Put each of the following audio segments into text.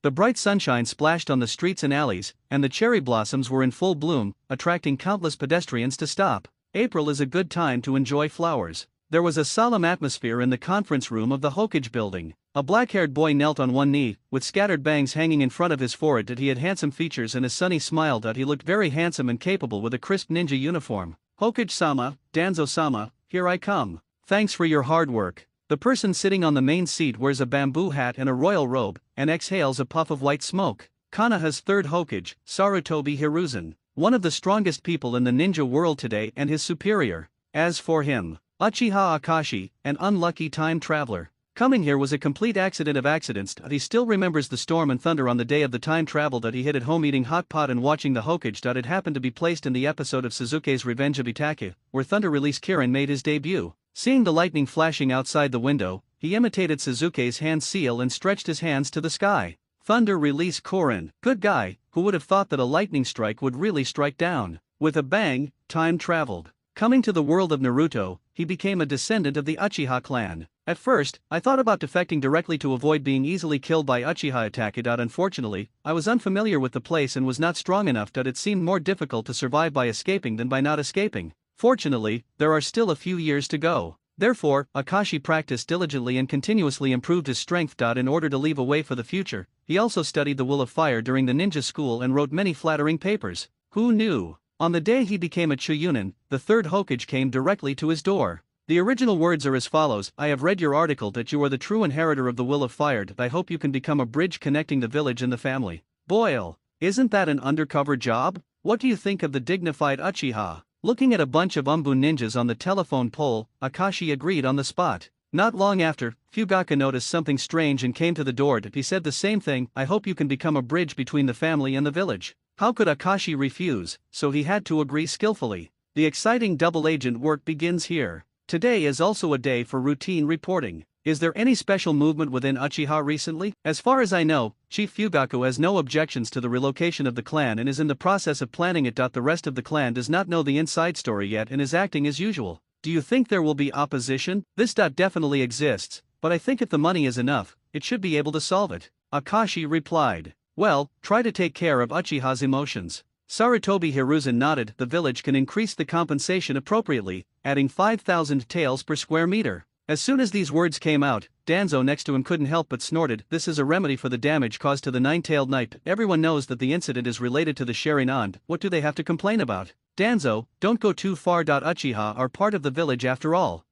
The bright sunshine splashed on the streets and alleys, and the cherry blossoms were in full bloom, attracting countless pedestrians to stop. April is a good time to enjoy flowers. There was a solemn atmosphere in the conference room of the Hokage building. A black-haired boy knelt on one knee, with scattered bangs hanging in front of his forehead. That he had handsome features and a sunny smile. That he looked very handsome and capable with a crisp ninja uniform. Hokage-sama, Danzo-sama, here I come. Thanks for your hard work. The person sitting on the main seat wears a bamboo hat and a royal robe, and exhales a puff of white smoke. Konoha's third Hokage, Sarutobi Hiruzen, one of the strongest people in the ninja world today and his superior. As for him, Uchiha Akashi, an unlucky time traveler. Coming here was a complete accident of accidents. He still remembers the storm and thunder on the day of the time travel that he hid at home eating hot pot and watching the Hokage. It happened to be placed in the episode of Suzuki's Revenge of Itachi, where Thunder Release Kirin made his debut. Seeing the lightning flashing outside the window, he imitated Suzuki's hand seal and stretched his hands to the sky. Thunder Release Kirin, good guy, who would have thought that a lightning strike would really strike down. With a bang, time traveled. Coming to the world of Naruto, he became a descendant of the Uchiha clan. At first, I thought about defecting directly to avoid being easily killed by Uchiha attack. Unfortunately, I was unfamiliar with the place and was not strong enough. It seemed more difficult to survive by escaping than by not escaping. Fortunately, there are still a few years to go. Therefore, Akashi practiced diligently and continuously improved his strength. In order to leave a way for the future, he also studied the will of fire during the ninja school and wrote many flattering papers. Who knew? On the day he became a Chunin, the third Hokage came directly to his door. The original words are as follows: I have read your article that you are the true inheritor of the will of fire. I hope you can become a bridge connecting the village and the family. Boyle, isn't that an undercover job? What do you think of the dignified Uchiha? Looking at a bunch of Umbu ninjas on the telephone pole, Akashi agreed on the spot. Not long after, Fugaka noticed something strange and came to the door. He said the same thing: I hope you can become a bridge between the family and the village. How could Akashi refuse? So he had to agree skillfully. The exciting double agent work begins here. Today is also a day for routine reporting. Is there any special movement within Uchiha recently? As far as I know, Chief Fugaku has no objections to the relocation of the clan and is in the process of planning it. The rest of the clan does not know the inside story yet and is acting as usual. Do you think there will be opposition? This definitely exists, but I think if the money is enough, it should be able to solve it. Akashi replied. Well, try to take care of Uchiha's emotions. Sarutobi Hiruzen nodded. The village can increase the compensation appropriately, adding 5,000 taels per square meter. As soon as these words came out, Danzo next to him couldn't help but snorted. This is a remedy for the damage caused to the nine-tailed knight. Everyone knows that the incident is related to the Sharingan. What do they have to complain about? Danzo, don't go too far. Uchiha are part of the village after all.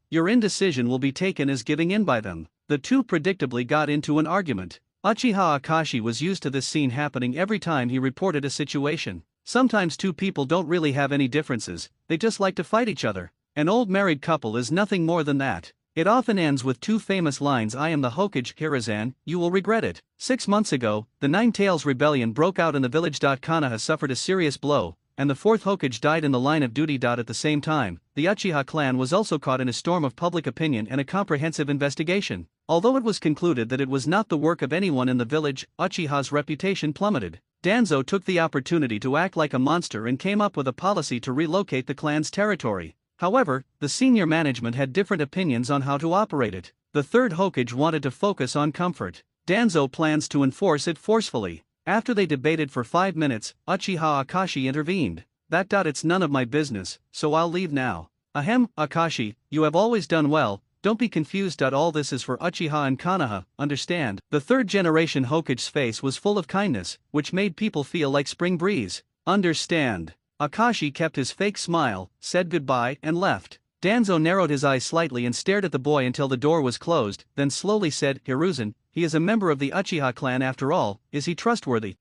Your indecision will be taken as giving in by them. The two predictably got into an argument. Uchiha Akashi was used to this scene happening every time he reported a situation. Sometimes two people don't really have any differences, they just like to fight each other. An old married couple is nothing more than that. It often ends with two famous lines: I am the Hokage, Hiruzen, you will regret it. 6 months ago, the Nine Tails rebellion broke out in the village. Konoha suffered a serious blow, and the fourth Hokage died in the line of duty. At the same time, the Uchiha clan was also caught in a storm of public opinion and a comprehensive investigation. Although it was concluded that it was not the work of anyone in the village, Uchiha's reputation plummeted. Danzo took the opportunity to act like a monster and came up with a policy to relocate the clan's territory. However, the senior management had different opinions on how to operate it. The third Hokage wanted to focus on comfort. Danzo plans to enforce it forcefully. After they debated for 5 minutes, Uchiha Akashi intervened. It's none of my business, so I'll leave now. Ahem, Akashi, you have always done well, don't be confused. All this is for Uchiha and Konoha, understand? The third generation Hokage's face was full of kindness, which made people feel like spring breeze. Understand. Akashi kept his fake smile, said goodbye, and left. Danzo narrowed his eyes slightly and stared at the boy until the door was closed, then slowly said, Hiruzen, he is a member of the Uchiha clan after all, is he trustworthy?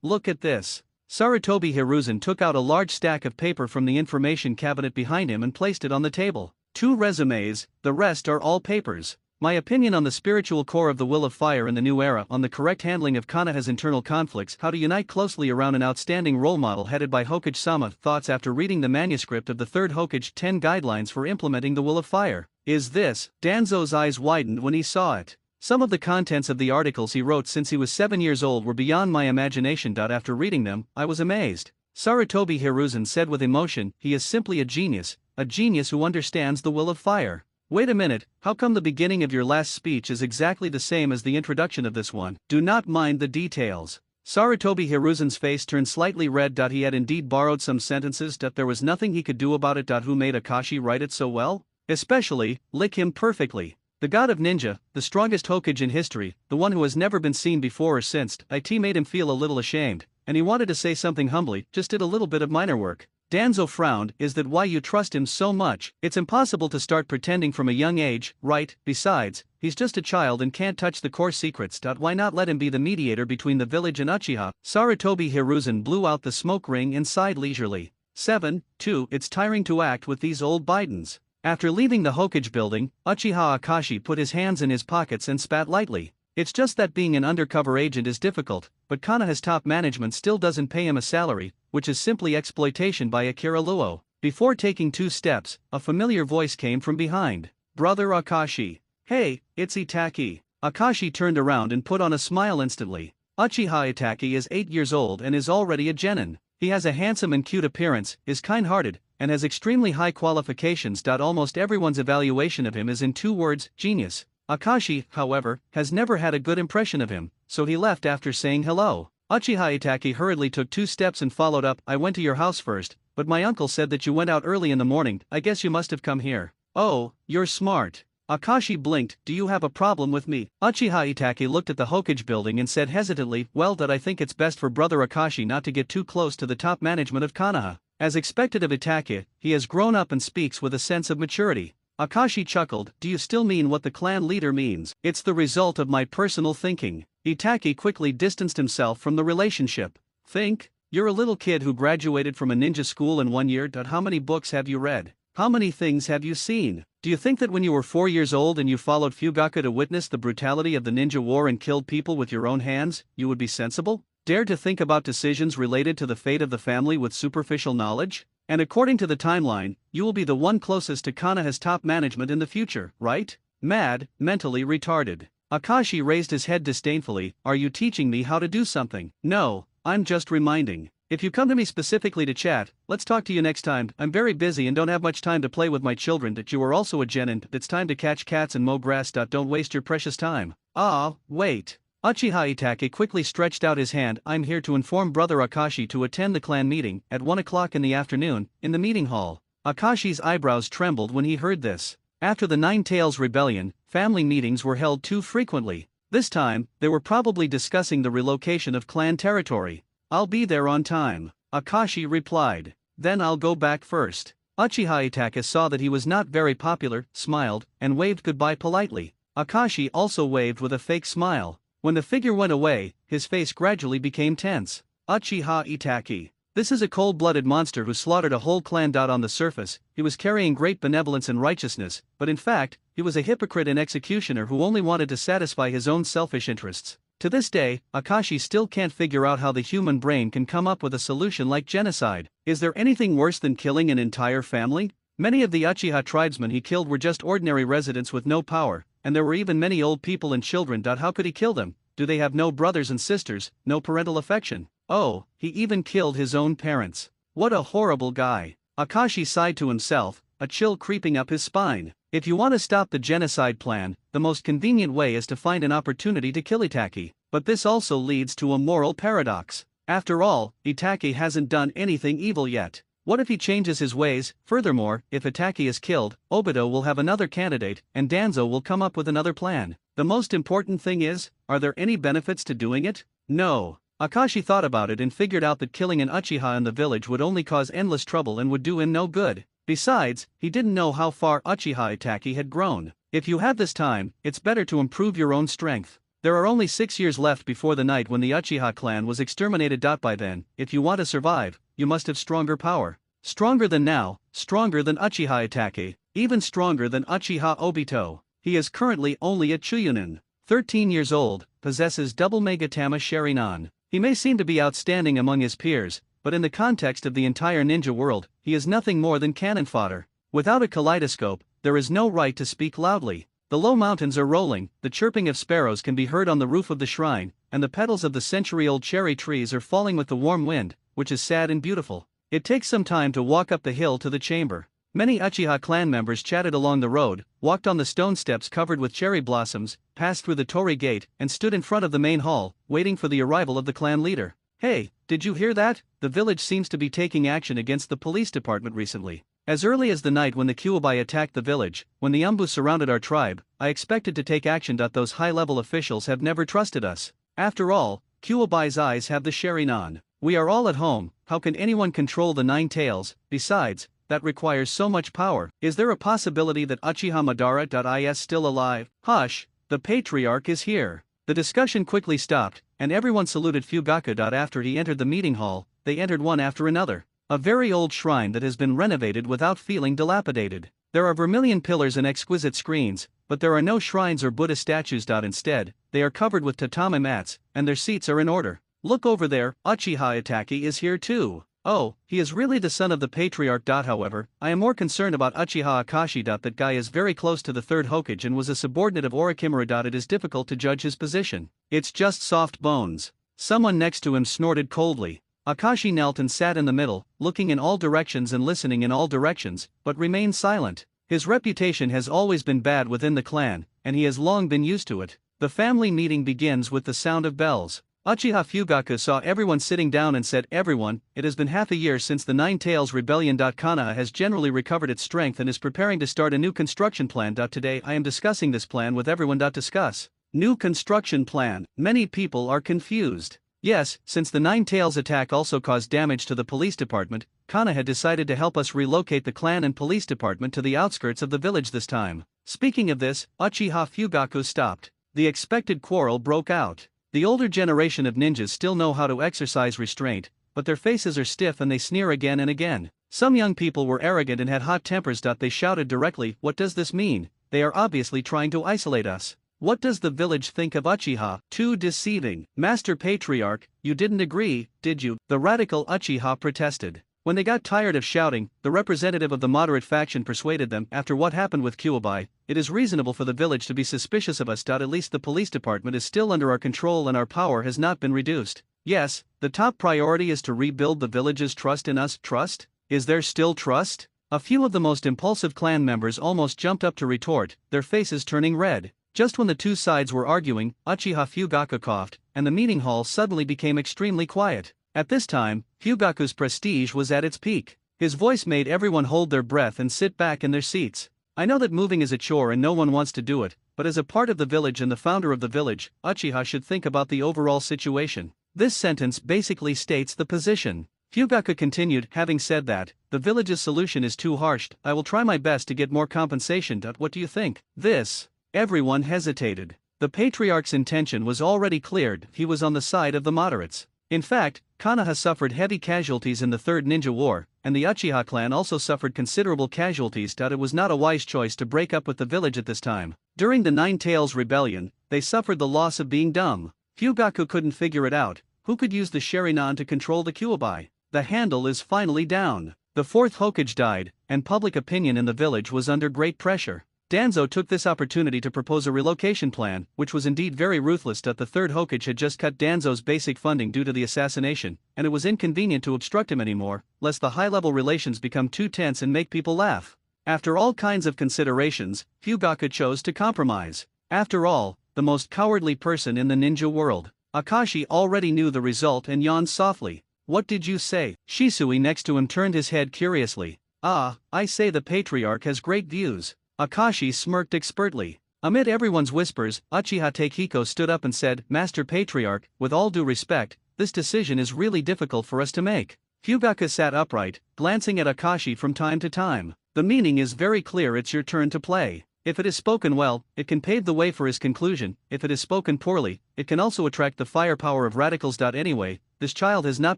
Look at this. Sarutobi Hiruzen took out a large stack of paper from the information cabinet behind him and placed it on the table. 2 resumes, the rest are all papers. My opinion on the spiritual core of the will of fire in the new era, on the correct handling of Konoha's internal conflicts, how to unite closely around an outstanding role model headed by Hokage-sama. Thoughts after reading the manuscript of the third Hokage 10 guidelines for implementing the will of fire. Is this? Danzo's eyes widened when he saw it. Some of the contents of the articles he wrote since he was 7 years old were beyond my imagination. After reading them, I was amazed. Sarutobi Hiruzen said with emotion, he is simply a genius who understands the will of fire. Wait a minute, how come the beginning of your last speech is exactly the same as the introduction of this one? Do not mind the details. Sarutobi Hiruzen's face turned slightly red. He had indeed borrowed some sentences. There was nothing he could do about it. Who made Akashi write it so well? Especially, lick him perfectly. The god of ninja, the strongest Hokage in history, the one who has never been seen before or since. It made him feel a little ashamed, and he wanted to say something humbly, just did a little bit of minor work. Danzo frowned. Is that why you trust him so much? It's impossible to start pretending from a young age, right? Besides, he's just a child and can't touch the core secrets. Why not let him be the mediator between the village and Uchiha? Sarutobi Hiruzen blew out the smoke ring and sighed leisurely. 2. It's tiring to act with these old Bidens. After leaving the Hokage building, Uchiha Akashi put his hands in his pockets and spat lightly. It's just that being an undercover agent is difficult, but Konoha's top management still doesn't pay him a salary, which is simply exploitation by Akira Luo. Before taking 2 steps, a familiar voice came from behind. Brother Akashi. Hey, it's Itaki. Akashi turned around and put on a smile instantly. Uchiha Itaki is 8 years old and is already a genin. He has a handsome and cute appearance, is kind-hearted, and has extremely high qualifications. Almost everyone's evaluation of him is in 2 words, genius. Akashi, however, has never had a good impression of him, so he left after saying hello. Uchiha Itaki hurriedly took 2 steps and followed up. I went to your house first, but my uncle said that you went out early in the morning. I guess you must have come here. Oh, you're smart. Akashi blinked. Do you have a problem with me? Uchiha Itaki looked at the Hokage building and said hesitantly, well, I think it's best for brother Akashi not to get too close to the top management of Konoha. As expected of Itaki, he has grown up and speaks with a sense of maturity. Akashi chuckled. Do you still mean what the clan leader means? It's the result of my personal thinking. Itaki quickly distanced himself from the relationship. Think? You're a little kid who graduated from a ninja school in 1 year. How many books have you read? How many things have you seen? Do you think that when you were 4 years old and you followed Fugaku to witness the brutality of the ninja war and killed people with your own hands, you would be sensible? Dare to think about decisions related to the fate of the family with superficial knowledge? And according to the timeline, you will be the one closest to Konoha's top management in the future, right? Mad, mentally retarded. Akashi raised his head disdainfully. Are you teaching me how to do something? No, I'm just reminding. If you come to me specifically to chat, let's talk to you next time. I'm very busy and don't have much time to play with my children. That you are also a genin. It's time to catch cats and mow grass. Don't waste your precious time. Ah, wait. Uchiha Itaki quickly stretched out his hand. I'm here to inform brother Akashi to attend the clan meeting at 1 o'clock in the afternoon, in the meeting hall. Akashi's eyebrows trembled when he heard this. After the Nine Tails Rebellion, family meetings were held too frequently. This time, they were probably discussing the relocation of clan territory. I'll be there on time, Akashi replied. Then I'll go back first. Uchiha Itaki saw that he was not very popular, smiled, and waved goodbye politely. Akashi also waved with a fake smile. When the figure went away, his face gradually became tense. Uchiha Itaki. This is a cold-blooded monster who slaughtered a whole clan. On the surface, he was carrying great benevolence and righteousness, but in fact, he was a hypocrite and executioner who only wanted to satisfy his own selfish interests. To this day, Akashi still can't figure out how the human brain can come up with a solution like genocide. Is there anything worse than killing an entire family? Many of the Uchiha tribesmen he killed were just ordinary residents with no power, and there were even many old people and children. How could he kill them? Do they have no brothers and sisters, no parental affection? Oh, he even killed his own parents. What a horrible guy. Akashi sighed to himself, a chill creeping up his spine. If you want to stop the genocide plan, the most convenient way is to find an opportunity to kill Itaki. But this also leads to a moral paradox. After all, Itaki hasn't done anything evil yet. What if he changes his ways? Furthermore, if Itaki is killed, Obito will have another candidate, and Danzo will come up with another plan. The most important thing is, are there any benefits to doing it? No. Akashi thought about it and figured out that killing an Uchiha in the village would only cause endless trouble and would do him no good. Besides, he didn't know how far Uchiha Itaki had grown. If you have this time, it's better to improve your own strength. There are only 6 years left before the night when the Uchiha clan was exterminated. By then, if you want to survive, you must have stronger power. Stronger than now, stronger than Uchiha Itaki, even stronger than Uchiha Obito. He is currently only a Chunin, 13 years old, possesses double Megatama Sharingan. He may seem to be outstanding among his peers, but in the context of the entire ninja world, he is nothing more than cannon fodder. Without a kaleidoscope, there is no right to speak loudly. The low mountains are rolling, the chirping of sparrows can be heard on the roof of the shrine, and the petals of the century-old cherry trees are falling with the warm wind, which is sad and beautiful. It takes some time to walk up the hill to the chamber. Many Uchiha clan members chatted along the road, walked on the stone steps covered with cherry blossoms, passed through the torii gate, and stood in front of the main hall, waiting for the arrival of the clan leader. Hey, did you hear that? The village seems to be taking action against the police department recently. As early as the night when the Kyuubi attacked the village, when the Umbu surrounded our tribe, I expected to take action. Those high-level officials have never trusted us. After all, Kyuubi's eyes have the Sharingan. We are all at home, how can anyone control the Nine Tails? Besides, that requires so much power. Is there a possibility that Uchiha Madara is still alive? Hush, the patriarch is here. The discussion quickly stopped, and everyone saluted Fugaku. After he entered the meeting hall, they entered one after another. A very old shrine that has been renovated without feeling dilapidated. There are vermilion pillars and exquisite screens, but there are no shrines or Buddha statues. Instead, they are covered with tatami mats, and their seats are in order. Look over there, Uchiha Itachi is here too. Oh, he is really the son of the patriarch. However, I am more concerned about Uchiha Akashi. That guy is very close to the third Hokage and was a subordinate of Orochimaru. It is difficult to judge his position. It's just soft bones. Someone next to him snorted coldly. Akashi knelt and sat in the middle, looking in all directions and listening in all directions, but remained silent. His reputation has always been bad within the clan, and he has long been used to it. The family meeting begins with the sound of bells. Uchiha Fugaku saw everyone sitting down and said, "Everyone, it has been half a year since the Nine Tails Rebellion. Konoha has generally recovered its strength and is preparing to start a new construction plan. Today I am discussing this plan with everyone. Discuss. New construction plan. Many people are confused. Yes, since the Nine Tails attack also caused damage to the police department, Konoha had decided to help us relocate the clan and police department to the outskirts of the village this time." Speaking of this, Uchiha Fugaku stopped. The expected quarrel broke out. The older generation of ninjas still know how to exercise restraint, but their faces are stiff and they sneer again and again. Some young people were arrogant and had hot tempers. They shouted directly, "What does this mean? They are obviously trying to isolate us. What does the village think of Uchiha? Too deceiving. Master Patriarch, you didn't agree, did you?" The radical Uchiha protested. When they got tired of shouting, the representative of the moderate faction persuaded them, after what happened with Kyuubi, it is reasonable for the village to be suspicious of us. At least the police department is still under our control and our power has not been reduced. Yes, the top priority is to rebuild the village's trust in us. Trust? Is there still trust? A few of the most impulsive clan members almost jumped up to retort, their faces turning red. Just when the two sides were arguing, Uchiha Fugaku coughed, and the meeting hall suddenly became extremely quiet. At this time, Fugaku's prestige was at its peak. His voice made everyone hold their breath and sit back in their seats. I know that moving is a chore and no one wants to do it, but as a part of the village and the founder of the village, Uchiha should think about the overall situation. This sentence basically states the position. Fugaku continued, "Having said that, the village's solution is too harsh. I will try my best to get more compensation. What do you think?" This. Everyone hesitated. The patriarch's intention was already cleared, he was on the side of the moderates. In fact, Konoha suffered heavy casualties in the Third Ninja War, and the Uchiha clan also suffered considerable casualties. It was not a wise choice to break up with the village at this time. During the Nine Tails Rebellion, they suffered the loss of being dumb. Fugaku couldn't figure it out. Who could use the Sharingan to control the Kyuubi? The handle is finally down. The fourth Hokage died, and public opinion in the village was under great pressure. Danzo took this opportunity to propose a relocation plan, which was indeed very ruthless. The third Hokage had just cut Danzo's basic funding due to the assassination, and it was inconvenient to obstruct him anymore, lest the high-level relations become too tense and make people laugh. After all kinds of considerations, Fugaku chose to compromise. After all, the most cowardly person in the ninja world. Akashi already knew the result and yawned softly. "What did you say?" Shisui next to him turned his head curiously. "Ah, I say the patriarch has great views." Akashi smirked expertly. Amid everyone's whispers, Uchiha Takehiko stood up and said, "Master Patriarch, with all due respect, this decision is really difficult for us to make." Fugaku sat upright, glancing at Akashi from time to time. "The meaning is very clear. It's your turn to play. If it is spoken well, it can pave the way for his conclusion. If it is spoken poorly, it can also attract the firepower of radicals. Anyway, this child has not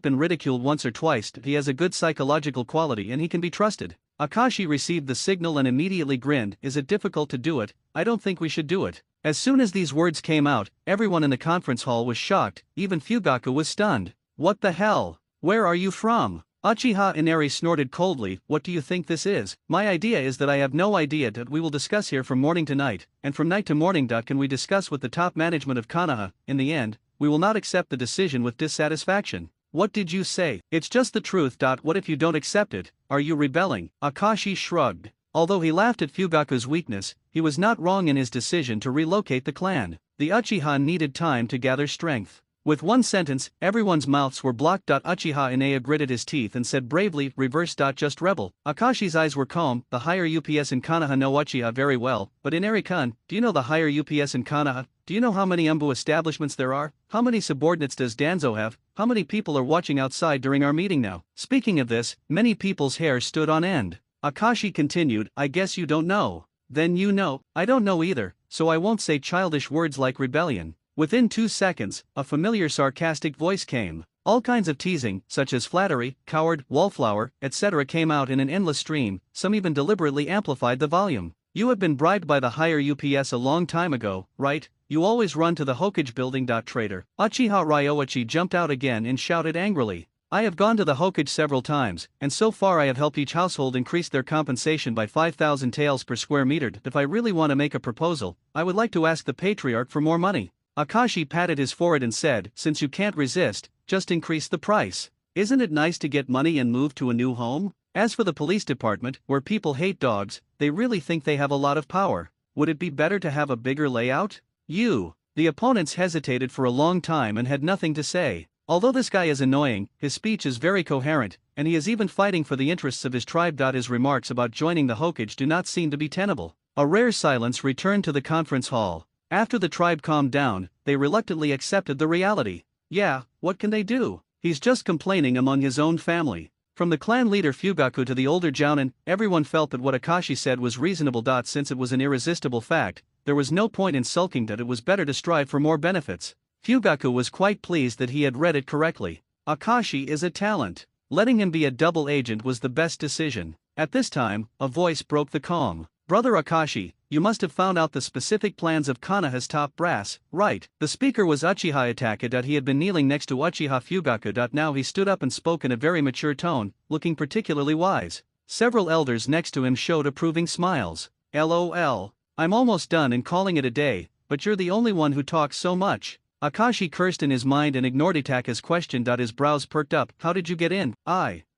been ridiculed once or twice. He has a good psychological quality and he can be trusted." Akashi received the signal and immediately grinned. "Is it difficult to do it? I don't think we should do it." As soon as these words came out, everyone in the conference hall was shocked, even Fugaku was stunned. "What the hell? Where are you from?" Uchiha Inari snorted coldly. "What do you think this is? My idea is that I have no idea. We will discuss here from morning to night, and from night to morning. Can we discuss with the top management of Konoha? In the end, we will not accept the decision with dissatisfaction." What did you say? It's just the truth. What if you don't accept it? Are you rebelling? Akashi shrugged. Although he laughed at Fugaku's weakness, he was not wrong in his decision to relocate the clan. The Uchiha needed time to gather strength. With one sentence, everyone's mouths were blocked. Uchiha Inaya gritted his teeth and said bravely, reverse. Just rebel. Akashi's eyes were calm. The higher UPS in Konoha know Uchiha very well, but Inari-kun, do you know the higher UPS in Konoha? Do you know how many Umbu establishments there are? How many subordinates does Danzo have? How many people are watching outside during our meeting now? Speaking of this, many people's hair stood on end. Akashi continued, I guess you don't know. Then you know. I don't know either, so I won't say childish words like rebellion. Within 2 seconds, a familiar sarcastic voice came. All kinds of teasing, such as flattery, coward, wallflower, etc. came out in an endless stream. Some even deliberately amplified the volume. You have been bribed by the higher UPS a long time ago, right? You always run to the Hokage building. Traitor. Uchiha Ryoichi jumped out again and shouted angrily. I have gone to the Hokage several times, and so far I have helped each household increase their compensation by 5,000 taels per square meter. If I really want to make a proposal, I would like to ask the patriarch for more money. Akashi patted his forehead and said, since you can't resist, just increase the price. Isn't it nice to get money and move to a new home? As for the police department, where people hate dogs, they really think they have a lot of power. Would it be better to have a bigger layout? The opponents hesitated for a long time and had nothing to say. Although this guy is annoying, his speech is very coherent, and he is even fighting for the interests of his tribe. His remarks about joining the Hokage do not seem to be tenable. A rare silence returned to the conference hall. After the tribe calmed down, they reluctantly accepted the reality. Yeah, what can they do? He's just complaining among his own family. From the clan leader Fugaku to the older Jounin, everyone felt that what Akashi said was reasonable. Since it was an irresistible fact, there was no point in sulking. It was better to strive for more benefits. Fugaku was quite pleased that he had read it correctly. Akashi is a talent. Letting him be a double agent was the best decision. At this time, a voice broke the calm. Brother Akashi, you must have found out the specific plans of Konoha's top brass, right? The speaker was Uchiha Itachi. He had been kneeling next to Uchiha Fugaku. Now he stood up and spoke in a very mature tone, looking particularly wise. Several elders next to him showed approving smiles. LOL. I'm almost done and calling it a day, but you're the only one who talks so much. Akashi cursed in his mind and ignored Itachi's question. His brows perked up. How did you get in?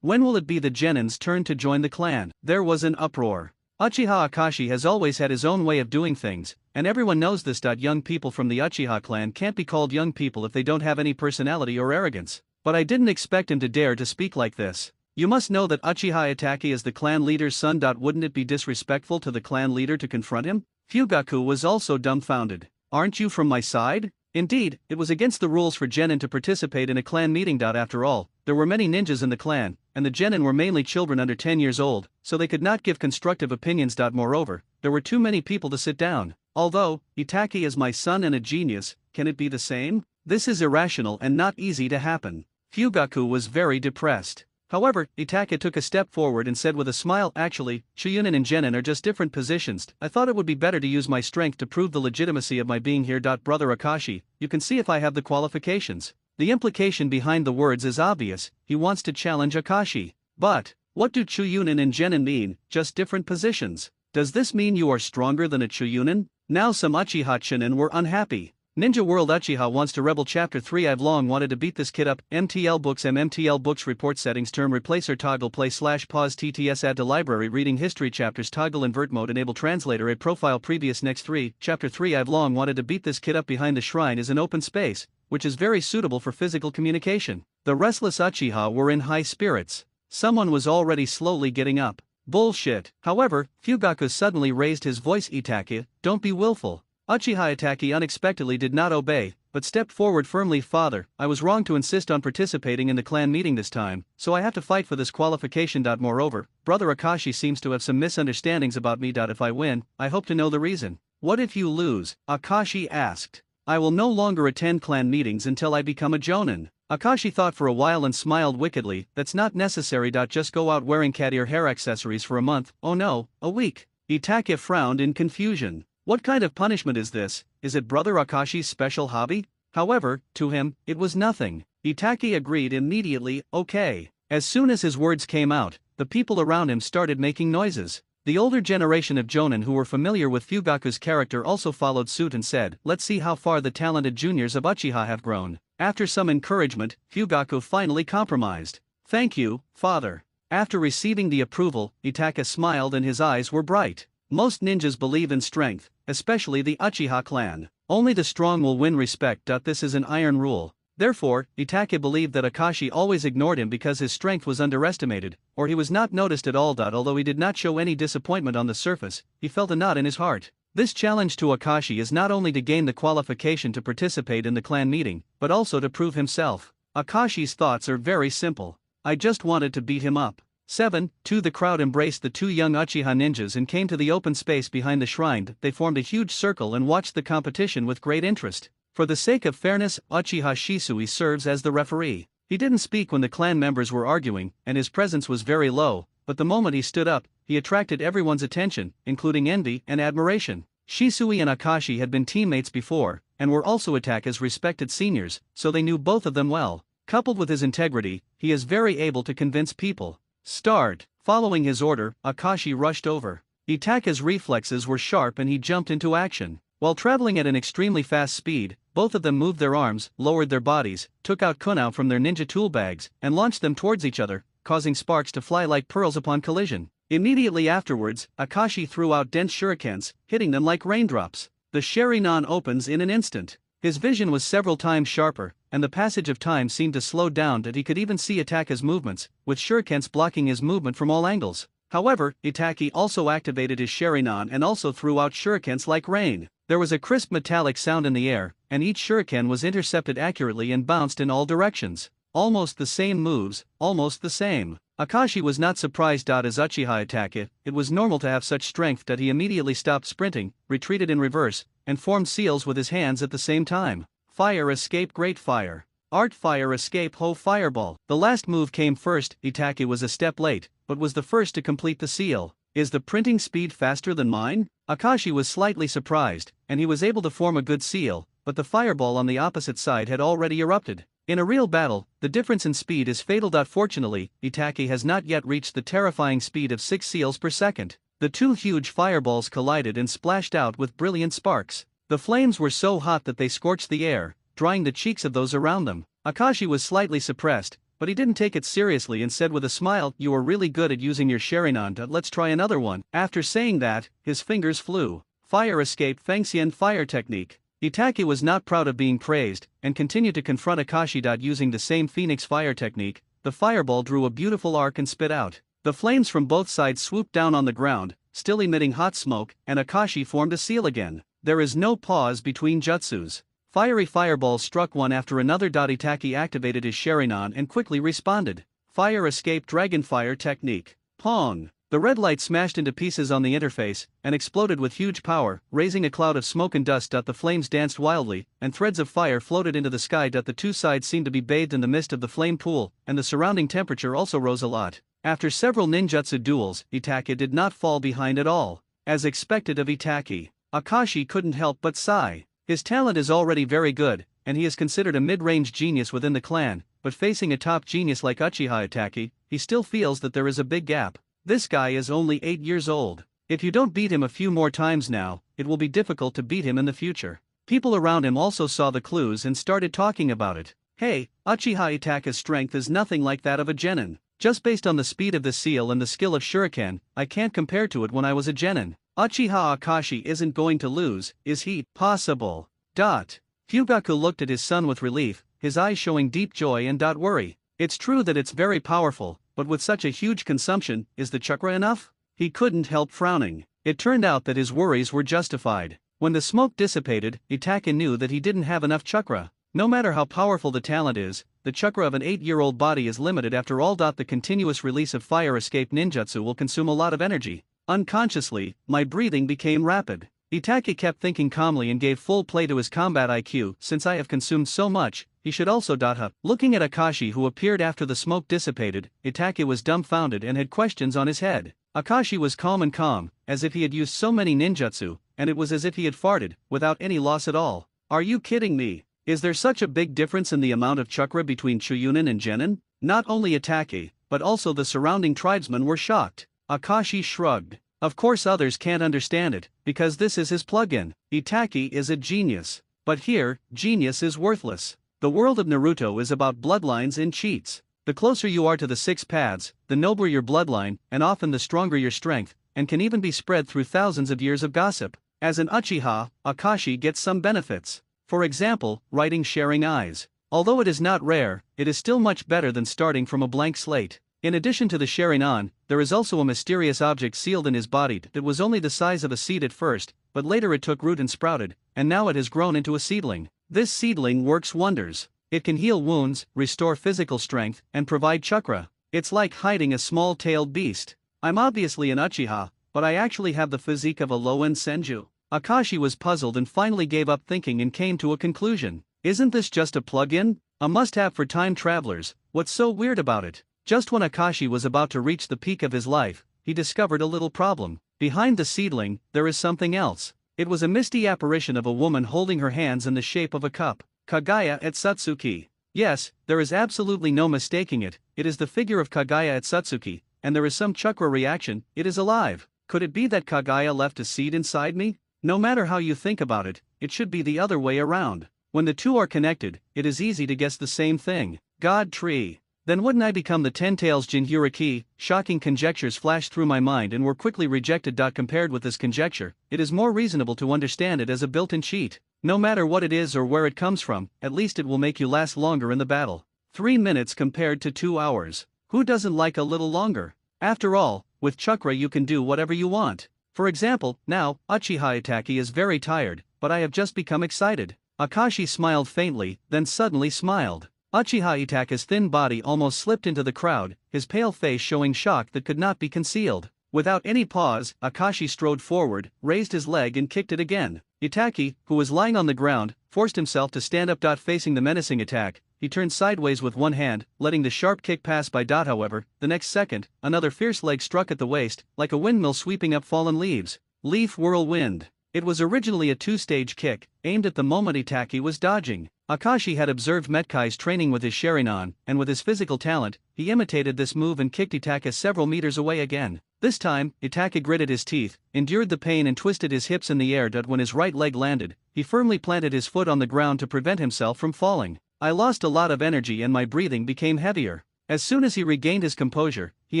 When will it be the Genin's turn to join the clan? There was an uproar. Uchiha Akashi has always had his own way of doing things, and everyone knows this. Young people from the Uchiha clan can't be called young people if they don't have any personality or arrogance. But I didn't expect him to dare to speak like this. You must know that Uchiha Itachi is the clan leader's son. Wouldn't it be disrespectful to the clan leader to confront him? Fugaku was also dumbfounded. Aren't you from my side? Indeed, it was against the rules for Genin to participate in a clan meeting. After all, there were many ninjas in the clan, and the Genin were mainly children under 10 years old, so they could not give constructive opinions. Moreover, there were too many people to sit down. Although, Itachi is my son and a genius, can it be the same? This is irrational and not easy to happen. Fugaku was very depressed. However, Itachi took a step forward and said with a smile, actually, Shuyunin and Genin are just different positions. I thought it would be better to use my strength to prove the legitimacy of my being here. Brother Akashi, you can see if I have the qualifications. The implication behind the words is obvious, he wants to challenge Akashi. But, what do Shuyunin and Genin mean, just different positions? Does this mean you are stronger than a Shuyunin? Now some Uchiha Chunin were unhappy. Ninja World Uchiha wants to rebel. Chapter 3 I've long wanted to beat this kid up. MTL Books MTL Books Report Settings Term Replacer Toggle Play / Pause TTS Add to Library Reading History Chapters Toggle Invert Mode Enable Translator A Profile Previous Next 3 Chapter 3 I've long wanted to beat this kid up. Behind the shrine is an open space, which is very suitable for physical communication. The restless Uchiha were in high spirits. Someone was already slowly getting up. Bullshit. However, Fugaku suddenly raised his voice. Itachi, don't be willful. Uchiha Itachi unexpectedly did not obey, but stepped forward firmly. Father, I was wrong to insist on participating in the clan meeting this time, so I have to fight for this qualification. Moreover, Brother Akashi seems to have some misunderstandings about me. If I win, I hope to know the reason. What if you lose? Akashi asked. I will no longer attend clan meetings until I become a Jonin. Akashi thought for a while and smiled wickedly. That's not necessary. Just go out wearing cat ear hair accessories for a month. Oh no, a week. Itachi frowned in confusion. What kind of punishment is this? Is it Brother Akashi's special hobby? However, to him, it was nothing. Itachi agreed immediately, okay. As soon as his words came out, the people around him started making noises. The older generation of jonin who were familiar with Fugaku's character also followed suit and said, "Let's see how far the talented juniors of Uchiha have grown." After some encouragement, Fugaku finally compromised. "Thank you, father." After receiving the approval, Itaka smiled and his eyes were bright. Most ninjas believe in strength, especially the Uchiha clan. Only the strong will win respect. This is an iron rule. Therefore, Itake believed that Akashi always ignored him because his strength was underestimated, or he was not noticed at all. Although he did not show any disappointment on the surface, he felt a knot in his heart. This challenge to Akashi is not only to gain the qualification to participate in the clan meeting, but also to prove himself. Akashi's thoughts are very simple. I just wanted to beat him up. 7-2 The crowd embraced the two young Uchiha ninjas and came to the open space behind the shrine. They formed a huge circle and watched the competition with great interest. For the sake of fairness, Uchiha Shisui serves as the referee. He didn't speak when the clan members were arguing, and his presence was very low, but the moment he stood up, he attracted everyone's attention, including envy and admiration. Shisui and Akashi had been teammates before, and were also Itaka's respected seniors, so they knew both of them well. Coupled with his integrity, he is very able to convince people. Start. Following his order, Akashi rushed over. Itaka's reflexes were sharp and he jumped into action. While traveling at an extremely fast speed, both of them moved their arms, lowered their bodies, took out konoha from their ninja tool bags, and launched them towards each other, causing sparks to fly like pearls upon collision. Immediately afterwards, Akashi threw out dense shurikens, hitting them like raindrops. The Sharingan opens in an instant. His vision was several times sharper, and the passage of time seemed to slow down that he could even see Itaka's movements, with shurikens blocking his movement from all angles. However, Itaki also activated his Sharingan and also threw out shurikens like rain. There was a crisp metallic sound in the air, and each shuriken was intercepted accurately and bounced in all directions. Almost the same moves, almost the same. Akashi was not surprised. As Uchiha Itaka, it was normal to have such strength that he immediately stopped sprinting, retreated in reverse, and formed seals with his hands at the same time. Fire escape great fire. Art fire escape ho fireball. The last move came first. Itaka was a step late, but was the first to complete the seal. Is the printing speed faster than mine? Akashi was slightly surprised, and he was able to form a good seal, but the fireball on the opposite side had already erupted. In a real battle, the difference in speed is fatal. Fortunately, Itaki has not yet reached the terrifying speed of 6 seals per second. The two huge fireballs collided and splashed out with brilliant sparks. The flames were so hot that they scorched the air, drying the cheeks of those around them. Akashi was slightly suppressed, but he didn't take it seriously and said with a smile, "You are really good at using your Sharingan. Let's try another one." After saying that, his fingers flew. Fire escape Fangxian fire technique. Itaki was not proud of being praised, and continued to confront Akashi. Using the same Phoenix fire technique, the fireball drew a beautiful arc and spit out. The flames from both sides swooped down on the ground, still emitting hot smoke, and Akashi formed a seal again. There is no pause between jutsus. Fiery fireballs struck one after another. Itaki activated his Sharingan and quickly responded. Fire escape dragonfire technique. Pong! The red light smashed into pieces on the interface, and exploded with huge power, raising a cloud of smoke and dust. The flames danced wildly, and threads of fire floated into the sky. The two sides seemed to be bathed in the mist of the flame pool, and the surrounding temperature also rose a lot. After several ninjutsu duels, Itaka did not fall behind at all. As expected of Itaki, Akashi couldn't help but sigh. His talent is already very good, and he is considered a mid-range genius within the clan, but facing a top genius like Uchiha Itaki, he still feels that there is a big gap. This guy is only 8 years old. If you don't beat him a few more times now, it will be difficult to beat him in the future. People around him also saw the clues and started talking about it. Hey, Uchiha Itaka's strength is nothing like that of a genin. Just based on the speed of the seal and the skill of shuriken, I can't compare to it when I was a genin. Uchiha Akashi isn't going to lose, is he? Possible. Fugaku looked at his son with relief, his eyes showing deep joy and worry. It's true that it's very powerful, but with such a huge consumption, is the chakra enough? He couldn't help frowning. It turned out that his worries were justified. When the smoke dissipated, Itaka knew that he didn't have enough chakra. No matter how powerful the talent is, the chakra of an 8-year-old body is limited after all. The continuous release of fire escape ninjutsu will consume a lot of energy. Unconsciously, my breathing became rapid. Itaka kept thinking calmly and gave full play to his combat IQ. Since I have consumed so much, he should also. Looking at Akashi, who appeared after the smoke dissipated, Itaka was dumbfounded and had questions on his head. Akashi was calm, as if he had used so many ninjutsu, and it was as if he had farted, without any loss at all. Are you kidding me? Is there such a big difference in the amount of chakra between Chunin and Genin? Not only Itaka, but also the surrounding tribesmen were shocked. Akashi shrugged. Of course others can't understand it, because this is his plugin. Itaki is a genius. But here, genius is worthless. The world of Naruto is about bloodlines and cheats. The closer you are to the six paths, the nobler your bloodline, and often the stronger your strength, and can even be spread through thousands of years of gossip. As an Uchiha, Akashi gets some benefits. For example, writing sharing eyes. Although it is not rare, it is still much better than starting from a blank slate. In addition to the Sharingan, there is also a mysterious object sealed in his body that was only the size of a seed at first, but later it took root and sprouted, and now it has grown into a seedling. This seedling works wonders. It can heal wounds, restore physical strength, and provide chakra. It's like hiding a small-tailed beast. I'm obviously an Uchiha, but I actually have the physique of a low-end Senju. Akashi was puzzled and finally gave up thinking and came to a conclusion. Isn't this just a plug-in? A must-have for time travelers. What's so weird about it? Just when Akashi was about to reach the peak of his life, he discovered a little problem. Behind the seedling, there is something else. It was a misty apparition of a woman holding her hands in the shape of a cup. Kagaya at Satsuki. Yes, there is absolutely no mistaking it, it is the figure of Kagaya at Satsuki, and there is some chakra reaction, it is alive. Could it be that Kagaya left a seed inside me? No matter how you think about it, it should be the other way around. When the two are connected, it is easy to guess the same thing. God tree. Then wouldn't I become the Ten Tails Jinchuriki? Shocking conjectures flashed through my mind and were quickly rejected. Compared with this conjecture, it is more reasonable to understand it as a built-in cheat. No matter what it is or where it comes from, at least it will make you last longer in the battle. 3 minutes compared to 2 hours. Who doesn't like a little longer? After all, with chakra you can do whatever you want. For example, now, Uchiha Itaki is very tired, but I have just become excited. Akashi smiled faintly, then suddenly smiled. Uchiha Itake's thin body almost slipped into the crowd, his pale face showing shock that could not be concealed. Without any pause, Akashi strode forward, raised his leg and kicked it again. Itaki, who was lying on the ground, forced himself to stand up. Facing the menacing attack, he turned sideways with one hand, letting the sharp kick pass by. However, the next second, another fierce leg struck at the waist, like a windmill sweeping up fallen leaves. Leaf whirlwind. It was originally a two-stage kick, aimed at the moment Itaki was dodging. Akashi had observed Metkai's training with his Sharingan, and with his physical talent, he imitated this move and kicked Itaka several meters away again. This time, Itaka gritted his teeth, endured the pain and twisted his hips in the air. When his right leg landed, he firmly planted his foot on the ground to prevent himself from falling. I lost a lot of energy and my breathing became heavier. As soon as he regained his composure, he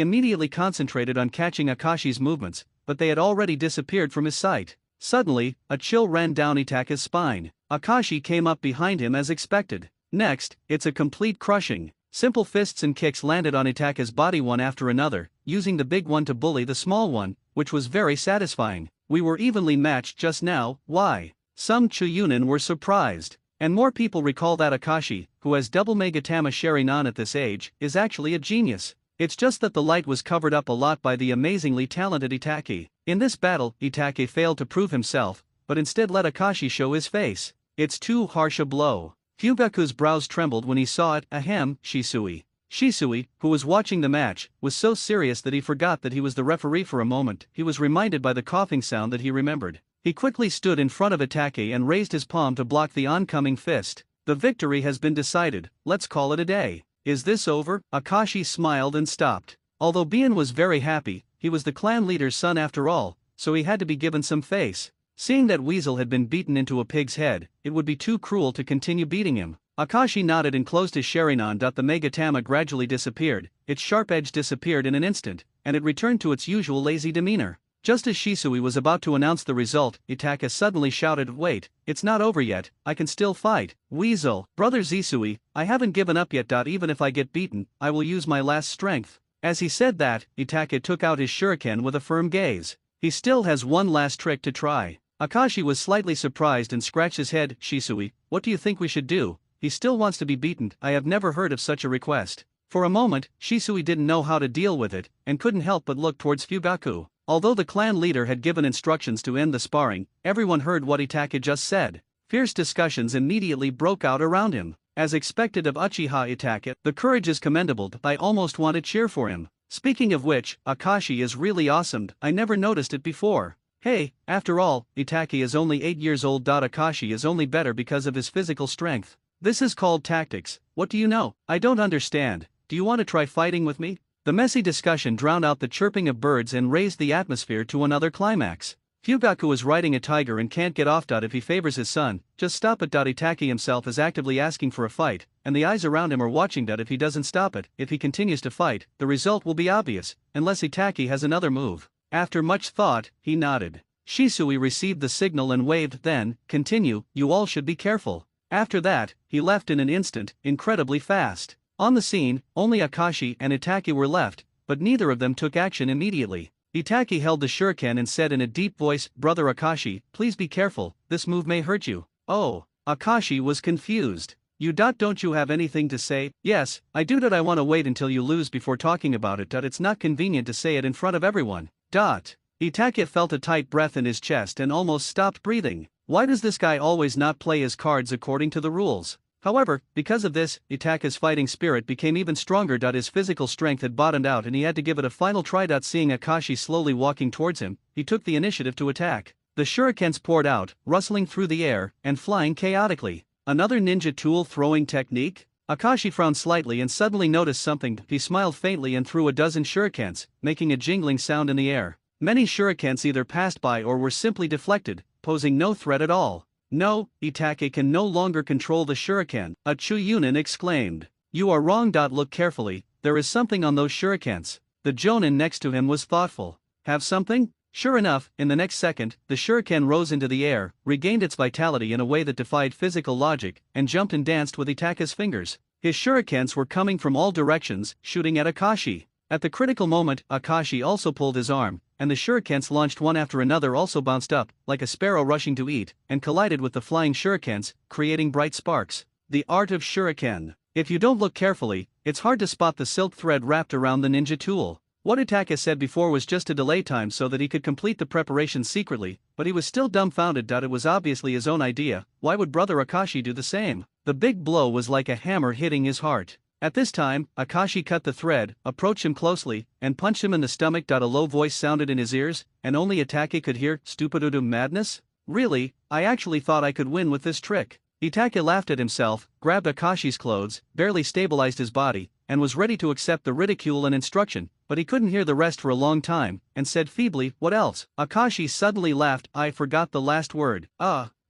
immediately concentrated on catching Akashi's movements, but they had already disappeared from his sight. Suddenly, a chill ran down Itaka's spine. Akashi came up behind him as expected. Next, it's a complete crushing. Simple fists and kicks landed on Itaka's body one after another, using the big one to bully the small one, which was very satisfying. We were evenly matched just now. Why? Some Chiyunin were surprised. And more people recall that Akashi, who has double Megatama Sharingan at this age, is actually a genius. It's just that the light was covered up a lot by the amazingly talented Itaki. In this battle, Itaki failed to prove himself, but instead let Akashi show his face. It's too harsh a blow. Fugaku's brows trembled when he saw it. Ahem, Shisui. Shisui, who was watching the match, was so serious that he forgot that he was the referee for a moment. He was reminded by the coughing sound that he remembered. He quickly stood in front of Itaki and raised his palm to block the oncoming fist. The victory has been decided, let's call it a day. Is this over? Akashi smiled and stopped. Although Bien was very happy, he was the clan leader's son after all, so he had to be given some face. Seeing that Weasel had been beaten into a pig's head, it would be too cruel to continue beating him. Akashi nodded and closed his Sharingan. The Megatama gradually disappeared, its sharp edge disappeared in an instant, and it returned to its usual lazy demeanor. Just as Shisui was about to announce the result, Itaka suddenly shouted, "Wait, it's not over yet, I can still fight." Weasel, brother Zisui, I haven't given up yet. Even if I get beaten, I will use my last strength. As he said that, Itaka took out his shuriken with a firm gaze. He still has one last trick to try. Akashi was slightly surprised and scratched his head. Shisui, what do you think we should do? He still wants to be beaten. I have never heard of such a request. For a moment, Shisui didn't know how to deal with it, and couldn't help but look towards Fugaku. Although the clan leader had given instructions to end the sparring, everyone heard what Itaka just said. Fierce discussions immediately broke out around him. As expected of Uchiha Itaka, the courage is commendable. I almost want to cheer for him. Speaking of which, Akashi is really awesome. I never noticed it before. Hey, after all, Itaki is only 8 years old. Akashi is only better because of his physical strength. This is called tactics. What do you know? I don't understand. Do you want to try fighting with me? The messy discussion drowned out the chirping of birds and raised the atmosphere to another climax. Fugaku is riding a tiger and can't get off. If he favors his son, just stop it. Itake himself is actively asking for a fight, and the eyes around him are watching. If he doesn't stop it, if he continues to fight, the result will be obvious, unless Itake has another move. After much thought, he nodded. Shisui received the signal and waved, then, continue, you all should be careful. After that, he left in an instant, incredibly fast. On the scene, only Akashi and Itake were left, but neither of them took action immediately. Itake held the shuriken and said in a deep voice, Brother Akashi, please be careful, this move may hurt you. Oh, Akashi was confused. Don't you have anything to say? Yes, I do. I want to wait until you lose before talking about it. It's not convenient to say it in front of everyone. Itake felt a tight breath in his chest and almost stopped breathing. Why does this guy always not play his cards according to the rules? However, because of this, Itake's fighting spirit became even stronger. His physical strength had bottomed out and he had to give it a final try. Seeing Akashi slowly walking towards him, he took the initiative to attack. The shurikens poured out, rustling through the air, and flying chaotically. Another ninja tool throwing technique? Akashi frowned slightly and suddenly noticed something. He smiled faintly and threw a dozen shurikens, making a jingling sound in the air. Many shurikens either passed by or were simply deflected, posing no threat at all. No, Itake can no longer control the shuriken, a Chuyunin exclaimed. You are wrong. Look carefully, there is something on those shurikens. The jonin next to him was thoughtful. Have something? Sure enough, in the next second, the shuriken rose into the air, regained its vitality in a way that defied physical logic, and jumped and danced with Itake's fingers. His shurikens were coming from all directions, shooting at Akashi. At the critical moment, Akashi also pulled his arm, and the shurikens launched one after another also bounced up, like a sparrow rushing to eat, and collided with the flying shurikens, creating bright sparks. The art of shuriken. If you don't look carefully, it's hard to spot the silk thread wrapped around the ninja tool. What Itake said before was just to delay time so that he could complete the preparations secretly, but he was still dumbfounded. It was obviously his own idea. Why would Brother Akashi do the same? The big blow was like a hammer hitting his heart. At this time, Akashi cut the thread, approached him closely, and punched him in the stomach. A low voice sounded in his ears, and only Itake could hear, Stupidudu madness? Really, I actually thought I could win with this trick. Itake laughed at himself, grabbed Akashi's clothes, barely stabilized his body, and was ready to accept the ridicule and instruction, but he couldn't hear the rest for a long time, and said feebly, what else? Akashi suddenly laughed, I forgot the last word.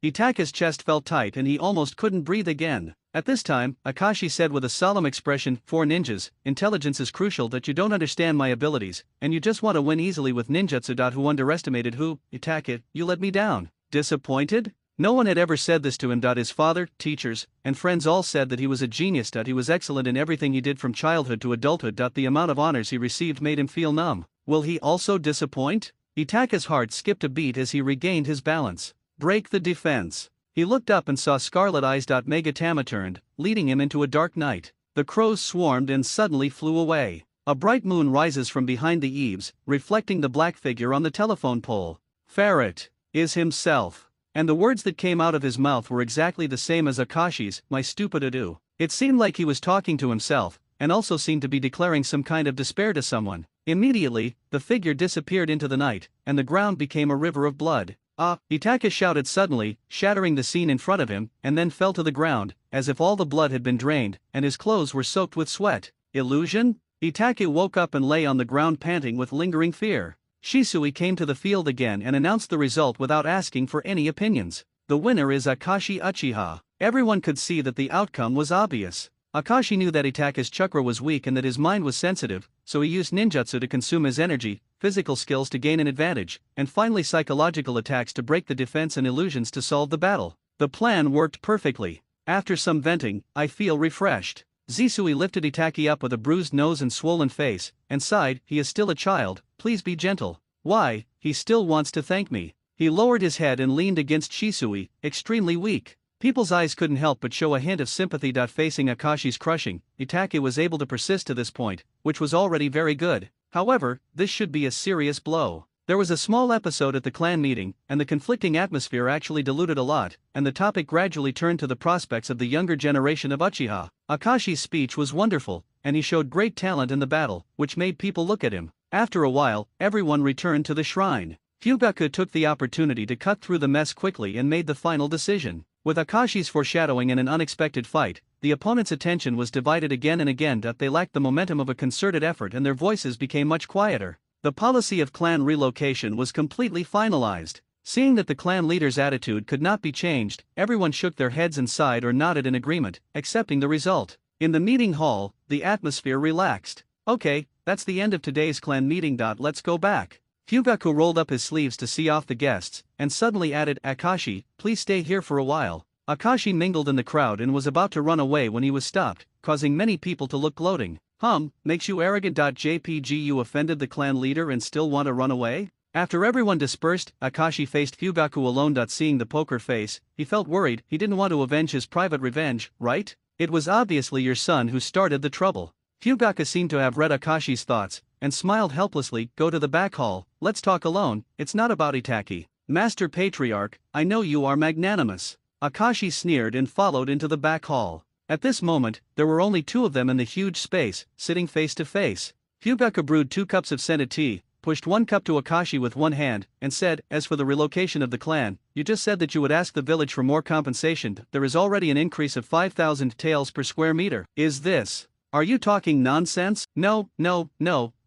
Itake's chest felt tight and he almost couldn't breathe again. At this time, Akashi said with a solemn expression, for ninjas, intelligence is crucial. You don't understand my abilities, and you just want to win easily with ninjutsu. Who underestimated who? Itake, you let me down. Disappointed? No one had ever said this to him. His father, teachers, and friends all said that he was a genius. He was excellent in everything he did from childhood to adulthood. The amount of honors he received made him feel numb. Will he also disappoint? Itake's heart skipped a beat as he regained his balance. Break the defense. He looked up and saw scarlet eyes. Megatama turned, leading him into a dark night. The crows swarmed and suddenly flew away. A bright moon rises from behind the eaves, reflecting the black figure on the telephone pole. Ferret is himself. And the words that came out of his mouth were exactly the same as Akashi's, my stupid ado. It seemed like he was talking to himself, and also seemed to be declaring some kind of despair to someone. Immediately, the figure disappeared into the night, and the ground became a river of blood. Itake shouted suddenly, shattering the scene in front of him, and then fell to the ground, as if all the blood had been drained, and his clothes were soaked with sweat. Illusion? Itake woke up and lay on the ground panting with lingering fear. Shisui came to the field again and announced the result without asking for any opinions. The winner is Akashi Uchiha. Everyone could see that the outcome was obvious. Akashi knew that Itake's chakra was weak and that his mind was sensitive, so he used ninjutsu to consume his energy, physical skills to gain an advantage, and finally psychological attacks to break the defense and illusions to solve the battle. The plan worked perfectly. After some venting, I feel refreshed. Zisui lifted Itake up with a bruised nose and swollen face, and sighed, he is still a child, please be gentle. Why, he still wants to thank me. He lowered his head and leaned against Shisui, extremely weak. People's eyes couldn't help but show a hint of sympathy. Facing Akashi's crushing, Itake was able to persist to this point, which was already very good. However, this should be a serious blow. There was a small episode at the clan meeting, and the conflicting atmosphere actually diluted a lot, and the topic gradually turned to the prospects of the younger generation of Uchiha. Akashi's speech was wonderful, and he showed great talent in the battle, which made people look at him. After a while, everyone returned to the shrine. Fugaku took the opportunity to cut through the mess quickly and made the final decision. With Akashi's foreshadowing and an unexpected fight, the opponent's attention was divided again and again. They lacked the momentum of a concerted effort and their voices became much quieter. The policy of clan relocation was completely finalized. Seeing that the clan leader's attitude could not be changed, everyone shook their heads and sighed or nodded in agreement, accepting the result. In the meeting hall, the atmosphere relaxed. Okay, that's the end of today's clan meeting. Let's go back. Fugaku rolled up his sleeves to see off the guests, and suddenly added, Akashi, please stay here for a while. Akashi mingled in the crowd and was about to run away when he was stopped, causing many people to look gloating. Makes you arrogant. JPG, you offended the clan leader and still want to run away? After everyone dispersed, Akashi faced Fugaku alone. Seeing the poker face, he felt worried. He didn't want to avenge his private revenge, right? It was obviously your son who started the trouble. Fugaku seemed to have read Akashi's thoughts, and smiled helplessly. Go to the back hall, let's talk alone, it's not about Itaki. Master Patriarch, I know you are magnanimous. Akashi sneered and followed into the back hall. At this moment, there were only two of them in the huge space, sitting face to face. Fugaku brewed 2 cups of scented tea, pushed 1 cup to Akashi with one hand, and said, as for the relocation of the clan, you just said that you would ask the village for more compensation. There is already an increase of 5,000 taels per square meter. Are you talking nonsense? No,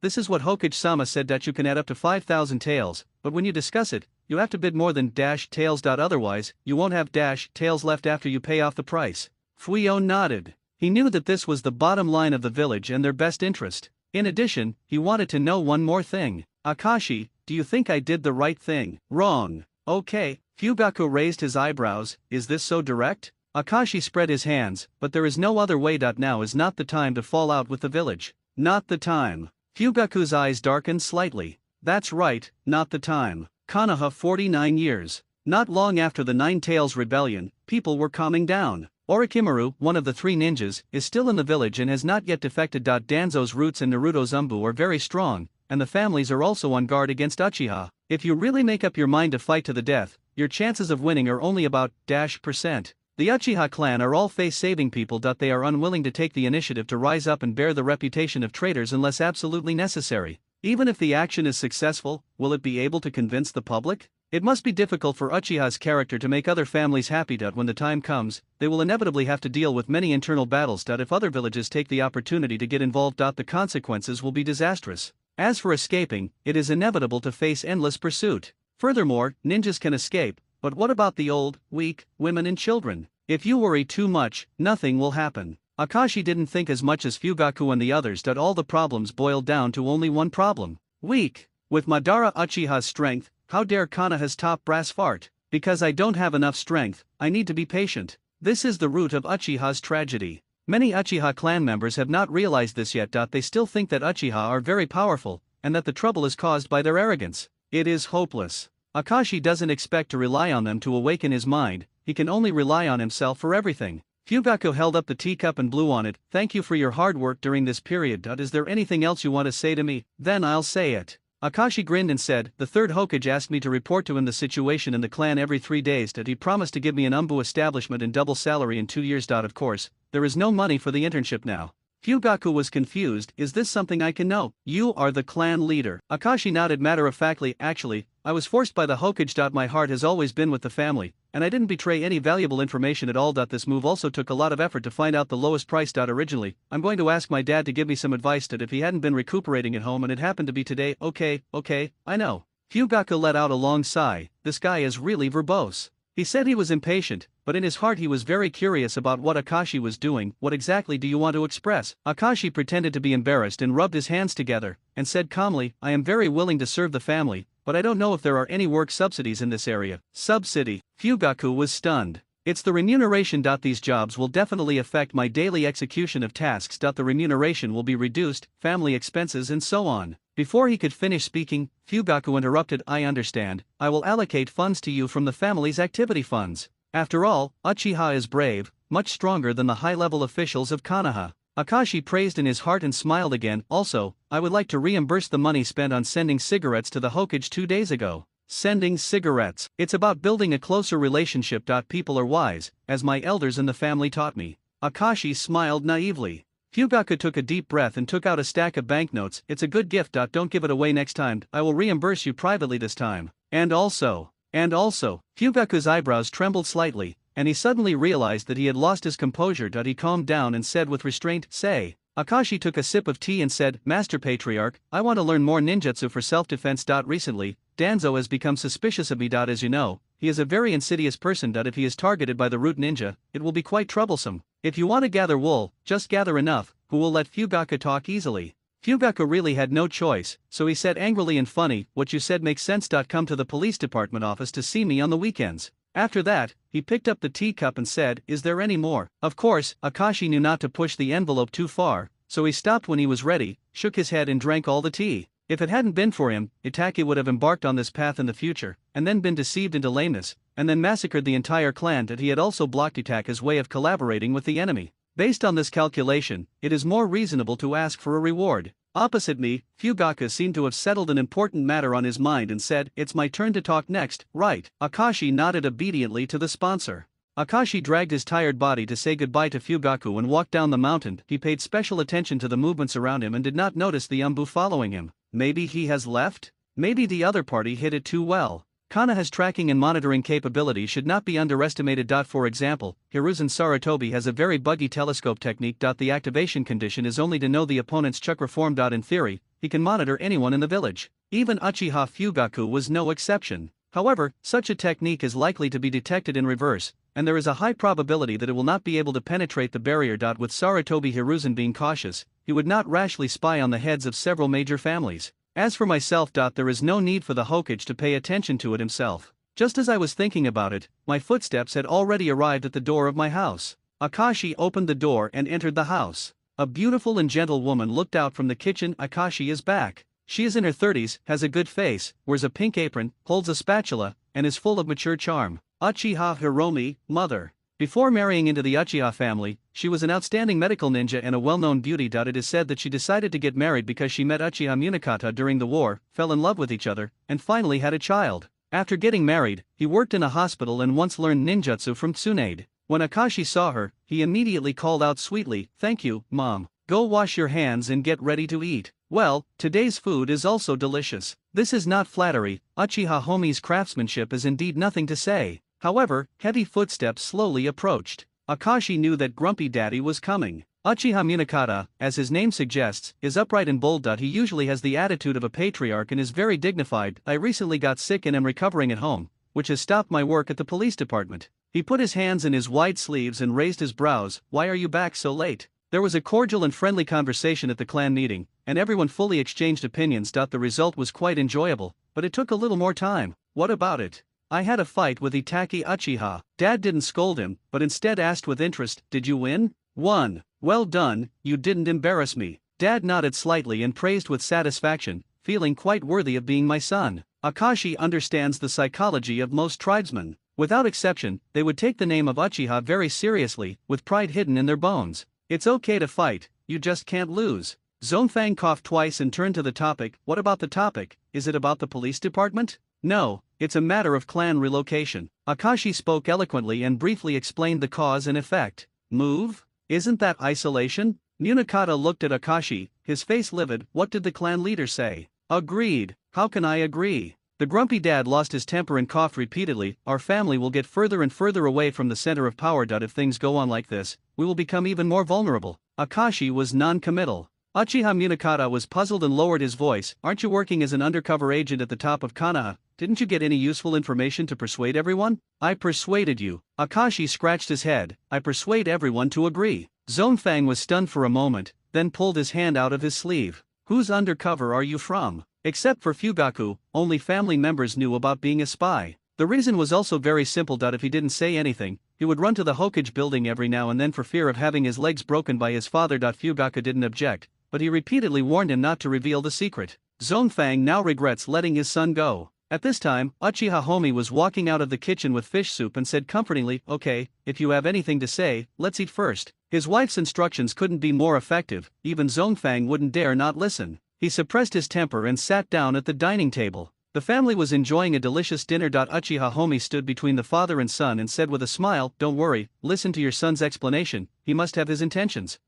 this is what Hokage-sama said, that you can add up to 5,000 taels, but when you discuss it, you have to bid more than taels. Otherwise, you won't have taels left after you pay off the price. Fuio nodded. He knew that this was the bottom line of the village and their best interest. In addition, he wanted to know one more thing. Akashi, do you think I did the right thing? Wrong. Okay. Fugaku raised his eyebrows. Is this so direct? Akashi spread his hands, but there is no other way. Now is not the time to fall out with the village. Not the time. Fugaku's eyes darkened slightly. That's right, not the time. Konoha 49 years. Not long after the Nine Tails Rebellion, people were calming down. Orochimaru, one of the 3 ninjas, is still in the village and has not yet defected. Danzo's roots and Naruto's Umbu are very strong, and the families are also on guard against Uchiha. If you really make up your mind to fight to the death, your chances of winning are only about %. The Uchiha clan are all face-saving people. They are unwilling to take the initiative to rise up and bear the reputation of traitors unless absolutely necessary. Even if the action is successful, will it be able to convince the public? It must be difficult for Uchiha's character to make other families happy. When the time comes, they will inevitably have to deal with many internal battles. If other villages take the opportunity to get involved, the consequences will be disastrous. As for escaping, it is inevitable to face endless pursuit. Furthermore, ninjas can escape, but what about the old, weak, women and children? If you worry too much, nothing will happen. Akashi didn't think as much as Fugaku and the others. All the problems boiled down to only one problem. Weak. With Madara Uchiha's strength, how dare Konoha's top brass fart? Because I don't have enough strength, I need to be patient. This is the root of Uchiha's tragedy. Many Uchiha clan members have not realized this yet. They still think that Uchiha are very powerful, and that the trouble is caused by their arrogance. It is hopeless. Akashi doesn't expect to rely on them to awaken his mind, he can only rely on himself for everything. Fugaku held up the teacup and blew on it. Thank you for your hard work during this period. Is there anything else you want to say to me? Then I'll say it. Akashi grinned and said, the 3rd Hokage asked me to report to him the situation in the clan every 3 days. He promised to give me an Umbu establishment and double salary in 2 years. Of course, there is no money for the internship now. Fugaku was confused. Is this something I can know? You are the clan leader. Akashi nodded matter-of-factly. Actually, I was forced by the Hokage. My heart has always been with the family, and I didn't betray any valuable information at all. This move also took a lot of effort to find out the lowest price. Originally, I'm going to ask my dad to give me some advice if he hadn't been recuperating at home and it happened to be today. Okay, I know. Fugaku let out a long sigh. This guy is really verbose. He said he was impatient, but in his heart he was very curious about what Akashi was doing. What exactly do you want to express? Akashi pretended to be embarrassed and rubbed his hands together, and said calmly, I am very willing to serve the family, but I don't know if there are any work subsidies in this area. Subsidy? Fugaku was stunned. It's the remuneration. These jobs will definitely affect my daily execution of tasks. The remuneration will be reduced, family expenses and so on. Before he could finish speaking, Fugaku interrupted. I understand, I will allocate funds to you from the family's activity funds. After all, Uchiha is brave, much stronger than the high-level officials of Konoha. Akashi praised in his heart and smiled again. Also, I would like to reimburse the money spent on sending cigarettes to the Hokage 2 days ago. Sending cigarettes. It's about building a closer relationship. People are wise, as my elders in the family taught me. Akashi smiled naively. Fugaku took a deep breath and took out a stack of banknotes. It's a good gift. Don't give it away next time. I will reimburse you privately this time. And also, Fugaku's eyebrows trembled slightly. and he suddenly realized that he had lost his composure. He calmed down and said with restraint, "Say." Akashi took a sip of tea and said, "Master Patriarch, I want to learn more ninjutsu for self-defense. Recently, Danzo has become suspicious of me. As you know, he is a very insidious person. If he is targeted by the root ninja, it will be quite troublesome. If you want to gather wool, just gather enough, who will let Fugaku talk easily." Fugaku really had no choice, so he said angrily and funny, "What you said makes sense. Come to the police department office to see me on the weekends." After that, he picked up the teacup and said, "Is there any more?" Of course, Akashi knew not to push the envelope too far, so he stopped when he was ready, shook his head and drank all the tea. If it hadn't been for him, Itake would have embarked on this path in the future, and then been deceived into lameness, and then massacred the entire clan. That he had also blocked Itake's way of collaborating with the enemy. Based on this calculation, it is more reasonable to ask for a reward. Opposite me, Fugaku seemed to have settled an important matter on his mind and said, "It's my turn to talk next, right?" Akashi nodded obediently to the sponsor. Akashi dragged his tired body to say goodbye to Fugaku and walked down the mountain. He paid special attention to the movements around him and did not notice the Umbu following him. Maybe he has left? Maybe the other party hid it too well. Konoha's tracking and monitoring capability should not be underestimated. For example, Hiruzen Sarutobi has a very buggy telescope technique. The activation condition is only to know the opponent's chakra form. In theory, he can monitor anyone in the village. Even Uchiha Fugaku was no exception. However, such a technique is likely to be detected in reverse, and there is a high probability that it will not be able to penetrate the barrier. With Sarutobi Hiruzen being cautious, he would not rashly spy on the heads of several major families. As for myself, there is no need for the Hokage to pay attention to it himself. Just as I was thinking about it, my footsteps had already arrived at the door of my house. Akashi opened the door and entered the house. A beautiful and gentle woman looked out from the kitchen. Akashi is back. She is in her 30s, has a good face, wears a pink apron, holds a spatula, and is full of mature charm. Uchiha Hiromi, mother. Before marrying into the Uchiha family, she was an outstanding medical ninja and a well-known beauty. It is said that she decided to get married because she met Uchiha Munakata during the war, fell in love with each other, and finally had a child. After getting married, he worked in a hospital and once learned ninjutsu from Tsunade. When Akashi saw her, he immediately called out sweetly, "Thank you, Mom. Go wash your hands and get ready to eat." Well, today's food is also delicious. This is not flattery, Uchiha Homi's craftsmanship is indeed nothing to say. However, heavy footsteps slowly approached. Akashi knew that Grumpy Daddy was coming. Uchiha Munakata, as his name suggests, is upright and bold. He usually has the attitude of a patriarch and is very dignified. "I recently got sick and am recovering at home, which has stopped my work at the police department." He put his hands in his wide sleeves and raised his brows. "Why are you back so late?" There was a cordial and friendly conversation at the clan meeting, and everyone fully exchanged opinions. The result was quite enjoyable, but it took a little more time. "What about it?" "I had a fight with Itake Uchiha." Dad didn't scold him, but instead asked with interest, "Did you win?" "Won. Well done, you didn't embarrass me." Dad nodded slightly and praised with satisfaction, feeling quite worthy of being my son. Akashi understands the psychology of most tribesmen. Without exception, they would take the name of Uchiha very seriously, with pride hidden in their bones. It's okay to fight, you just can't lose. Zonfang coughed twice and turned to the topic. "What about the topic? Is it about the police department?" "No, it's a matter of clan relocation." Akashi spoke eloquently and briefly explained the cause and effect. "Move? Isn't that isolation?" Munakata looked at Akashi, his face livid. "What did the clan leader say?" "Agreed. How can I agree?" The grumpy dad lost his temper and coughed repeatedly. "Our family will get further and further away from the center of power. If things go on like this, we will become even more vulnerable." Akashi was non-committal. Uchiha Munakata was puzzled and lowered his voice. "Aren't you working as an undercover agent at the top of Konoha? Didn't you get any useful information to persuade everyone?" "I persuaded you." Akashi scratched his head. "I persuade everyone to agree." Zonfang was stunned for a moment, then pulled his hand out of his sleeve. "Whose undercover are you from?" Except for Fugaku, only family members knew about being a spy. The reason was also very simple. If he didn't say anything, he would run to the Hokage building every now and then for fear of having his legs broken by his father. Fugaku didn't object, but he repeatedly warned him not to reveal the secret. Zonfang now regrets letting his son go. At this time, Uchiha Homi was walking out of the kitchen with fish soup and said comfortingly, "Okay, if you have anything to say, let's eat first." His wife's instructions couldn't be more effective, even Zonfang wouldn't dare not listen. He suppressed his temper and sat down at the dining table. The family was enjoying a delicious dinner. Uchiha Homi stood between the father and son and said with a smile, "Don't worry, listen to your son's explanation, he must have his intentions."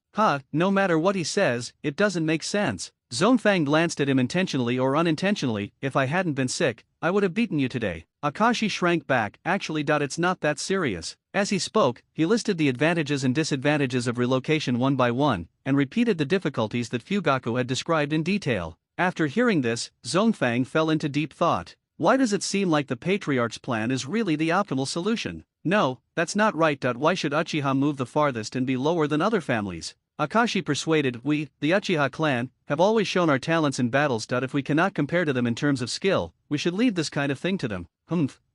No matter what he says, it doesn't make sense." Zonfang glanced at him intentionally or unintentionally. "If I hadn't been sick, I would have beaten you today." Akashi shrank back. Actually, it's not that serious. As he spoke, he listed the advantages and disadvantages of relocation one by one, and repeated the difficulties that Fugaku had described in detail. After hearing this, Zongfang fell into deep thought. Why does it seem like the Patriarch's plan is really the optimal solution? No, that's not right. Why should Uchiha move the farthest and be lower than other families? Akashi persuaded, we, the Uchiha clan, have always shown our talents in battles. If we cannot compare to them in terms of skill, we should leave this kind of thing to them.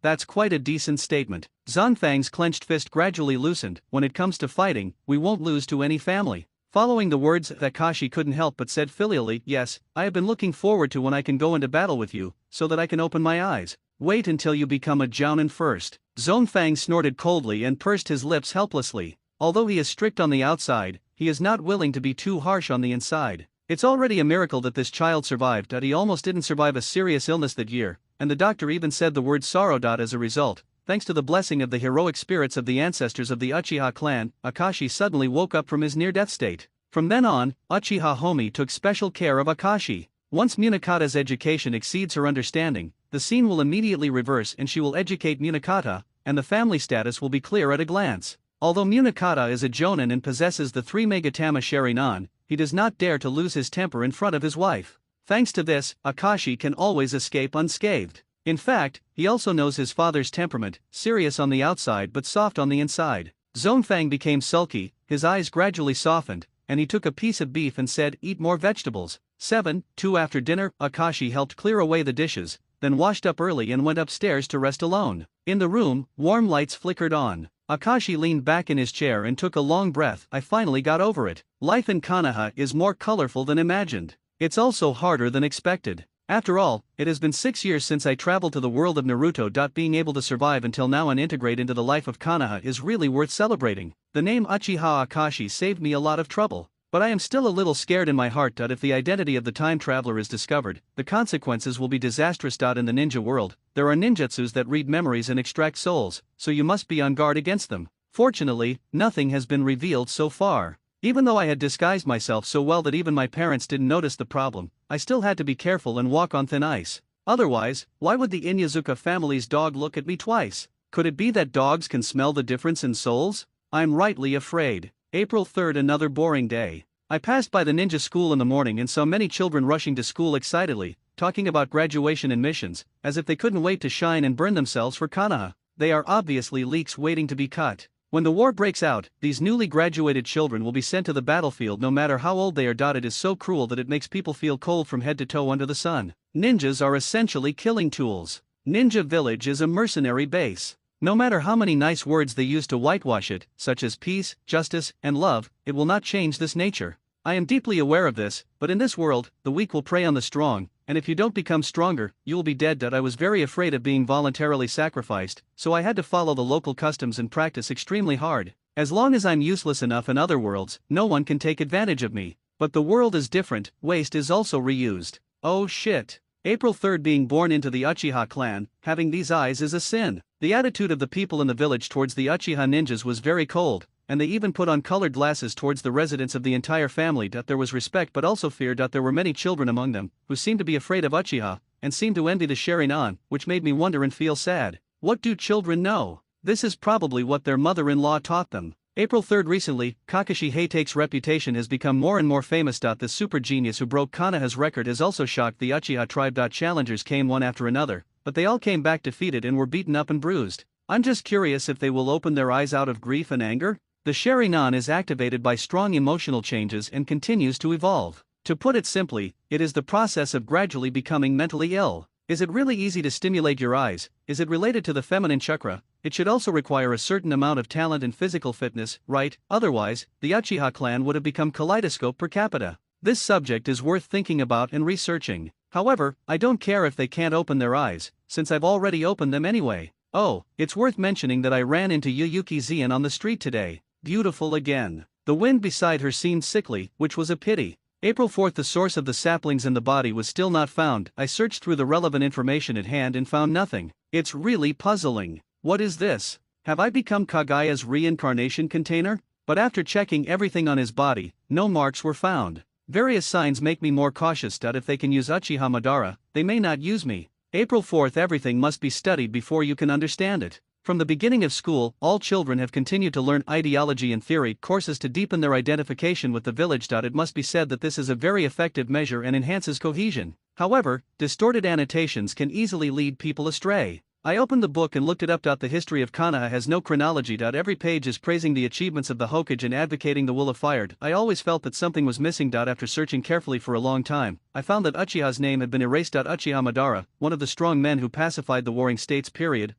That's quite a decent statement. Zongfang's clenched fist gradually loosened. When it comes to fighting, we won't lose to any family. Following the words, Akashi couldn't help but said filially, yes, I have been looking forward to when I can go into battle with you, so that I can open my eyes. Wait until you become a jounin first. Zongfang snorted coldly and pursed his lips helplessly. Although he is strict on the outside, he is not willing to be too harsh on the inside. It's already a miracle that this child survived. He almost didn't survive a serious illness that year, and the doctor even said the word sorrow. As a result, thanks to the blessing of the heroic spirits of the ancestors of the Uchiha clan, Akashi suddenly woke up from his near-death state. From then on, Uchiha Homi took special care of Akashi. Once Munakata's education exceeds her understanding, the scene will immediately reverse and she will educate Munakata, and the family status will be clear at a glance. Although Munakata is a jonin and possesses the 3 Megatama Sharingan, he does not dare to lose his temper in front of his wife. Thanks to this, Akashi can always escape unscathed. In fact, he also knows his father's temperament, serious on the outside but soft on the inside. Zongfang became sulky, his eyes gradually softened, and he took a piece of beef and said, eat more vegetables. 2 after dinner, Akashi helped clear away the dishes, then washed up early and went upstairs to rest alone. In the room, warm lights flickered on. Akashi leaned back in his chair and took a long breath. I finally got over it. Life in Konoha is more colorful than imagined. It's also harder than expected. After all, it has been 6 years since I traveled to the world of Naruto. Being able to survive until now and integrate into the life of Konoha is really worth celebrating. The name Uchiha Akashi saved me a lot of trouble. But I am still a little scared in my heart. If the identity of the time traveler is discovered, the consequences will be disastrous. In the ninja world, there are ninjutsus that read memories and extract souls, so you must be on guard against them. Fortunately, nothing has been revealed so far. Even though I had disguised myself so well that even my parents didn't notice the problem, I still had to be careful and walk on thin ice. Otherwise, why would the Inyazuka family's dog look at me twice? Could it be that dogs can smell the difference in souls? I'm rightly afraid. April 3rd, another boring day. I passed by the ninja school in the morning and saw many children rushing to school excitedly, talking about graduation and missions, as if they couldn't wait to shine and burn themselves for Konoha. They are obviously leaks waiting to be cut. When the war breaks out, these newly graduated children will be sent to the battlefield no matter how old they are. It is so cruel that it makes people feel cold from head to toe under the sun. Ninjas are essentially killing tools. Ninja Village is a mercenary base. No matter how many nice words they use to whitewash it, such as peace, justice, and love, it will not change this nature. I am deeply aware of this, but in this world, the weak will prey on the strong, and if you don't become stronger, you will be dead. I was very afraid of being voluntarily sacrificed, so I had to follow the local customs and practice extremely hard. As long as I'm useless enough in other worlds, no one can take advantage of me. But the world is different, waste is also reused. Oh shit. April 3rd, being born into the Uchiha clan, having these eyes is a sin. The attitude of the people in the village towards the Uchiha ninjas was very cold, and they even put on colored glasses towards the residents of the entire family. There was respect but also fear. There were many children among them, who seemed to be afraid of Uchiha, and seemed to envy the Sharingan, which made me wonder and feel sad. What do children know? This is probably what their mother-in-law taught them. April 3rd, recently, Kakashi Hateke's reputation has become more and more famous. The super genius who broke Konoha's record has also shocked the Uchiha tribe. Challengers came one after another, but they all came back defeated and were beaten up and bruised. I'm just curious if they will open their eyes out of grief and anger? The Sharingan is activated by strong emotional changes and continues to evolve. To put it simply, it is the process of gradually becoming mentally ill. Is it really easy to stimulate your eyes? Is it related to the feminine chakra? It should also require a certain amount of talent and physical fitness, right? Otherwise, the Uchiha clan would have become kaleidoscope per capita. This subject is worth thinking about and researching. However, I don't care if they can't open their eyes, since I've already opened them anyway. Oh, it's worth mentioning that I ran into Yuyuki Zian on the street today. Beautiful again. The wind beside her seemed sickly, which was a pity. April 4th, the source of the saplings in the body was still not found. I searched through the relevant information at hand and found nothing. It's really puzzling. What is this? Have I become Kagaya's reincarnation container? But after checking everything on his body, no marks were found. Various signs make me more cautious. If they can use Uchiha Madara, they may not use me. April 4th. Everything must be studied before you can understand it. From the beginning of school, all children have continued to learn ideology and theory courses to deepen their identification with the village. It must be said that this is a very effective measure and enhances cohesion. However, distorted annotations can easily lead people astray. I opened the book and looked it up. The history of Konoha has no chronology. Every page is praising the achievements of the Hokage and advocating the will of fire. I always felt that something was missing. After searching carefully for a long time, I found that Uchiha's name had been erased. Uchiha Madara, one of the strong men who pacified the warring states,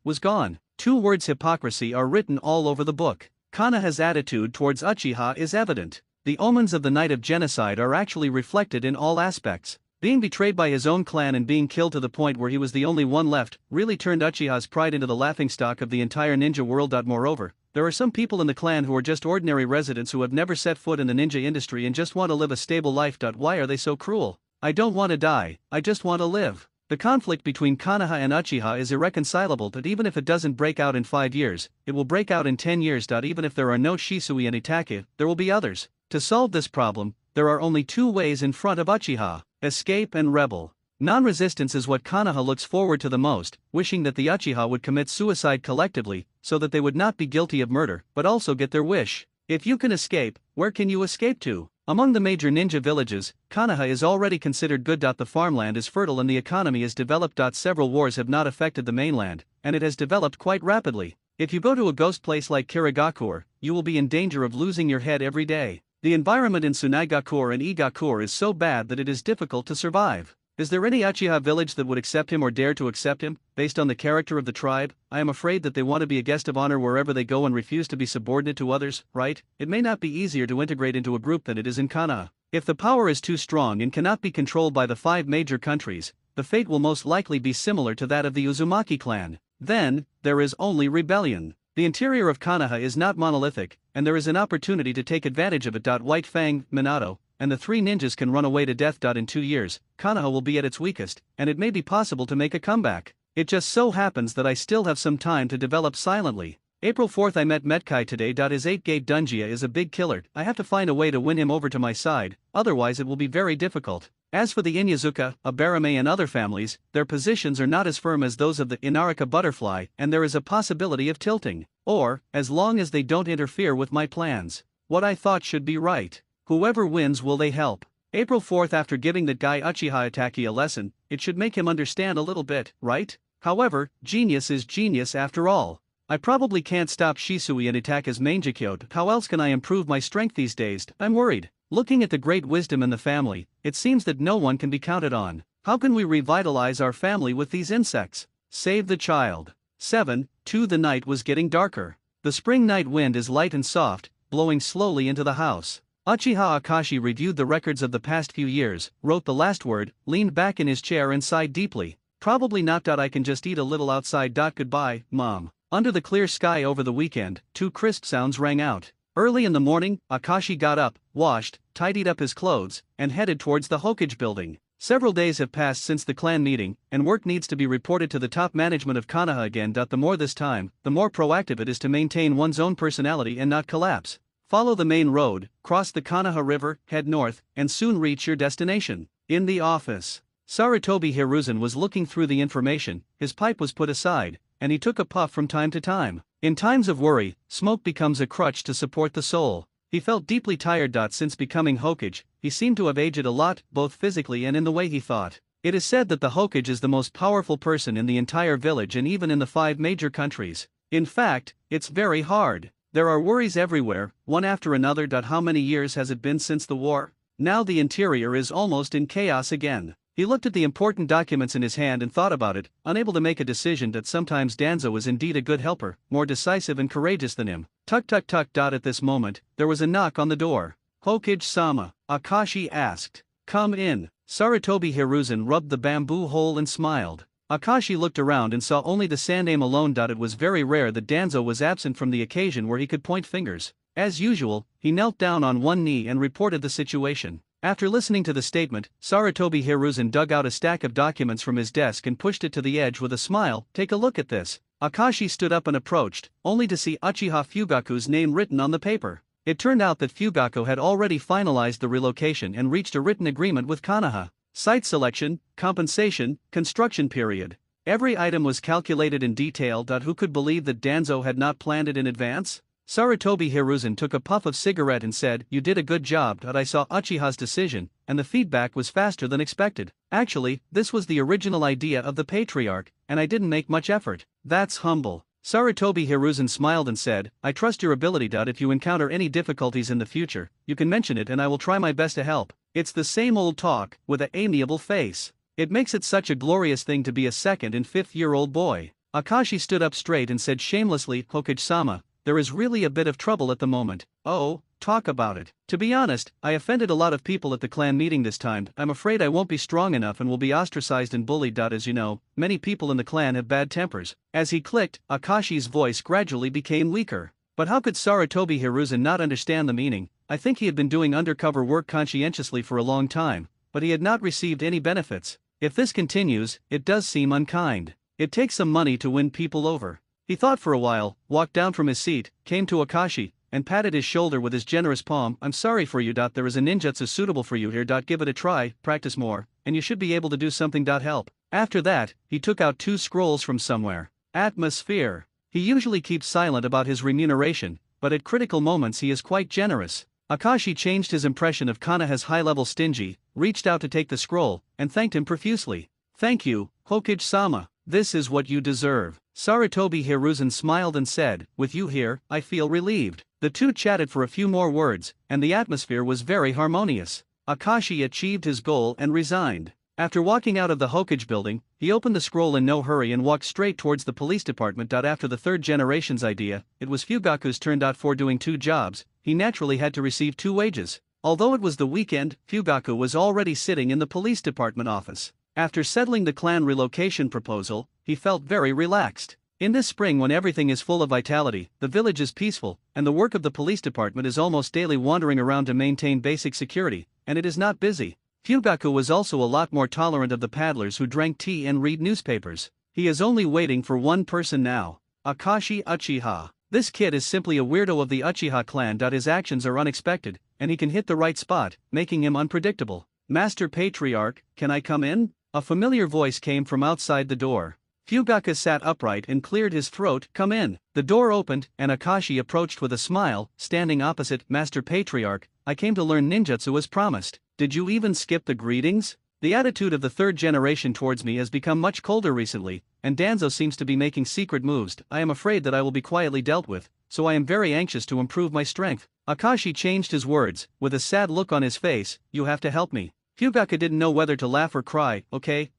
was gone. Two words hypocrisy are written all over the book. Konoha's attitude towards Uchiha is evident. The omens of the night of genocide are actually reflected in all aspects. Being betrayed by his own clan and being killed to the point where he was the only one left really turned Uchiha's pride into the laughingstock of the entire ninja world. Moreover, there are some people in the clan who are just ordinary residents who have never set foot in the ninja industry and just want to live a stable life. Why are they so cruel? I don't want to die, I just want to live. The conflict between Konoha and Uchiha is irreconcilable. Even if it doesn't break out in 5 years, it will break out in 10 years. Even if there are no Shisui and Itachi, there will be others. To solve this problem, there are only two ways in front of Uchiha: escape and rebel. Non-resistance is what Konoha looks forward to the most, wishing that the Uchiha would commit suicide collectively, so that they would not be guilty of murder, but also get their wish. If you can escape, where can you escape to? Among the major ninja villages, Konoha is already considered good. The farmland is fertile and the economy is developed. Several wars have not affected the mainland, and it has developed quite rapidly. If you go to a ghost place like Kirigakure, you will be in danger of losing your head every day. The environment in Tsunagakure and Igakure is so bad that it is difficult to survive. Is there any Uchiha village that would accept him or dare to accept him, based on the character of the tribe? I am afraid that they want to be a guest of honor wherever they go and refuse to be subordinate to others, right? It may not be easier to integrate into a group than it is in Konoha. If the power is too strong and cannot be controlled by the 5 major countries, the fate will most likely be similar to that of the Uzumaki clan. Then, there is only rebellion. The interior of Konoha is not monolithic, and there is an opportunity to take advantage of it. White Fang, Minato, and the 3 ninjas can run away to death. In 2 years, Konoha will be at its weakest, and it may be possible to make a comeback. It just so happens that I still have some time to develop silently. April 4th. I met Metkai today. His 8-gate Dunjia is a big killer. I have to find a way to win him over to my side, otherwise it will be very difficult. As for the Inyazuka, Abarame and other families, their positions are not as firm as those of the Inaraka butterfly, and there is a possibility of tilting. Or, as long as they don't interfere with my plans. What I thought should be right. Whoever wins, will they help? April 4th. After giving that guy Uchiha Itachi a lesson, it should make him understand a little bit, right? However, genius is genius after all. I probably can't stop Shisui and Itachi's Mangekyo. How else can I improve my strength these days? I'm worried. Looking at the great wisdom in the family, it seems that no one can be counted on. How can we revitalize our family with these insects? Save the child. 7:2 The night was getting darker. The spring night wind is light and soft, blowing slowly into the house. Uchiha Akashi reviewed the records of the past few years, wrote the last word, leaned back in his chair and sighed deeply. Probably not. I can just eat a little outside. Goodbye, Mom. Under the clear sky over the weekend, 2 crisp sounds rang out. Early in the morning, Akashi got up, washed, tidied up his clothes, and headed towards the Hokage building. Several days have passed since the clan meeting, and work needs to be reported to the top management of Konoha again. The more this time, the more proactive it is to maintain one's own personality and not collapse. Follow the main road, cross the Konoha River, head north, and soon reach your destination. In the office, Sarutobi Hiruzen was looking through the information. His pipe was put aside, and he took a puff from time to time. In times of worry, smoke becomes a crutch to support the soul. He felt deeply tired. Since becoming Hokage, he seemed to have aged a lot, both physically and in the way he thought. It is said that the Hokage is the most powerful person in the entire village and even in the 5 major countries. In fact, it's very hard. There are worries everywhere, one after another. How many years has it been since the war? Now the interior is almost in chaos again. He looked at the important documents in his hand and thought about it, unable to make a decision. Sometimes Danzo is indeed a good helper, more decisive and courageous than him. Tuk tuk tuk. At this moment, there was a knock on the door. Hokage-sama, Akashi asked. Come in. Sarutobi Hiruzen rubbed the bamboo hole and smiled. Akashi looked around and saw only the Sandaime alone. It was very rare that Danzo was absent from the occasion where he could point fingers. As usual, he knelt down on one knee and reported the situation. After listening to the statement, Sarutobi Hiruzen dug out a stack of documents from his desk and pushed it to the edge with a smile. Take a look at this. Akashi stood up and approached, only to see Uchiha Fugaku's name written on the paper. It turned out that Fugaku had already finalized the relocation and reached a written agreement with Konoha. Site selection, compensation, construction period. Every item was calculated in detail. Who could believe that Danzo had not planned it in advance? Sarutobi Hiruzen took a puff of cigarette and said, "You did a good job. I saw Uchiha's decision, and the feedback was faster than expected. Actually, this was the original idea of the patriarch, and I didn't make much effort." That's humble. Sarutobi Hiruzen smiled and said, "I trust your ability. If you encounter any difficulties in the future, you can mention it and I will try my best to help." It's the same old talk, with an amiable face. It makes it such a glorious thing to be a second and fifth-year-old boy. Akashi stood up straight and said shamelessly, "Hokage-sama, there is really a bit of trouble at the moment." "Oh, talk about it." "To be honest, I offended a lot of people at the clan meeting this time. I'm afraid I won't be strong enough and will be ostracized and bullied. As you know, many people in the clan have bad tempers." As he clicked, Akashi's voice gradually became weaker. But how could Sarutobi Hiruzen not understand the meaning? I think he had been doing undercover work conscientiously for a long time, but he had not received any benefits. If this continues, it does seem unkind. It takes some money to win people over. He thought for a while, walked down from his seat, came to Akashi, and patted his shoulder with his generous palm. "I'm sorry for you. There is a ninjutsu suitable for you here. Give it a try, practice more, and you should be able to do something. Help." After that, he took out 2 scrolls from somewhere. Atmosphere. He usually keeps silent about his remuneration, but at critical moments he is quite generous. Akashi changed his impression of Konoha's high-level stingy, reached out to take the scroll, and thanked him profusely. "Thank you, Hokage-sama. This is what you deserve." Sarutobi Hiruzen smiled and said, "With you here, I feel relieved." The two chatted for a few more words, and the atmosphere was very harmonious. Akashi achieved his goal and resigned. After walking out of the Hokage building, he opened the scroll in no hurry and walked straight towards the police department. After the third generation's idea, it was Fugaku's turn. For doing 2 jobs, he naturally had to receive 2 wages. Although it was the weekend, Fugaku was already sitting in the police department office. After settling the clan relocation proposal, he felt very relaxed. In this spring, when everything is full of vitality, the village is peaceful, and the work of the police department is almost daily wandering around to maintain basic security, and it is not busy. Fugaku was also a lot more tolerant of the paddlers who drank tea and read newspapers. He is only waiting for one person now. Akashi Uchiha. This kid is simply a weirdo of the Uchiha clan. His actions are unexpected, and he can hit the right spot, making him unpredictable. "Master Patriarch, can I come in?" A familiar voice came from outside the door. Fugaku sat upright and cleared his throat. "Come in." The door opened, and Akashi approached with a smile, standing opposite. "Master Patriarch, I came to learn ninjutsu as promised." "Did you even skip the greetings?" The attitude of the third generation towards me has become much colder recently, and Danzo seems to be making secret moves. I am afraid that I will be quietly dealt with, so I am very anxious to improve my strength. Akashi changed his words, with a sad look on his face. "You have to help me." Fugaku didn't know whether to laugh or cry. Okay,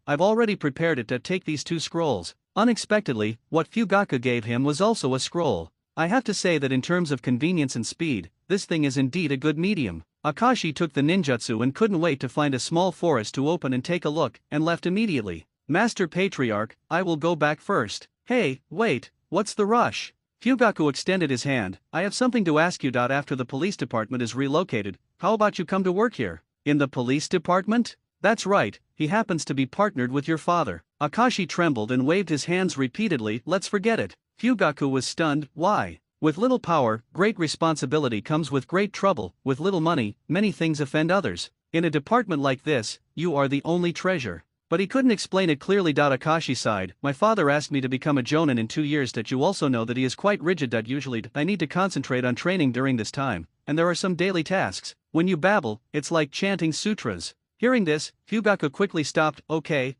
I've already prepared it. To take these 2 scrolls." Unexpectedly, what Fugaku gave him was also a scroll. I have to say that in terms of convenience and speed, this thing is indeed a good medium. Akashi took the ninjutsu and couldn't wait to find a small forest to open and take a look, and left immediately. "Master Patriarch, I will go back first." "Hey, wait, what's the rush?" Fugaku extended his hand. "I have something to ask you. After the police department is relocated, how about you come to work here?" "In the police department?" "That's right, he happens to be partnered with your father." Akashi trembled and waved his hands repeatedly. "Let's forget it." Fugaku was stunned. "Why?" "With little power, great responsibility comes with great trouble. With little money, many things offend others. In a department like this, you are the only treasure." But he couldn't explain it clearly. Akashi sighed. "My father asked me to become a jonin in 2 years. You also know that he is quite rigid. Usually, I need to concentrate on training during this time, and there are some daily tasks. When you babble, it's like chanting sutras." Hearing this, Fugaku quickly stopped. Okay,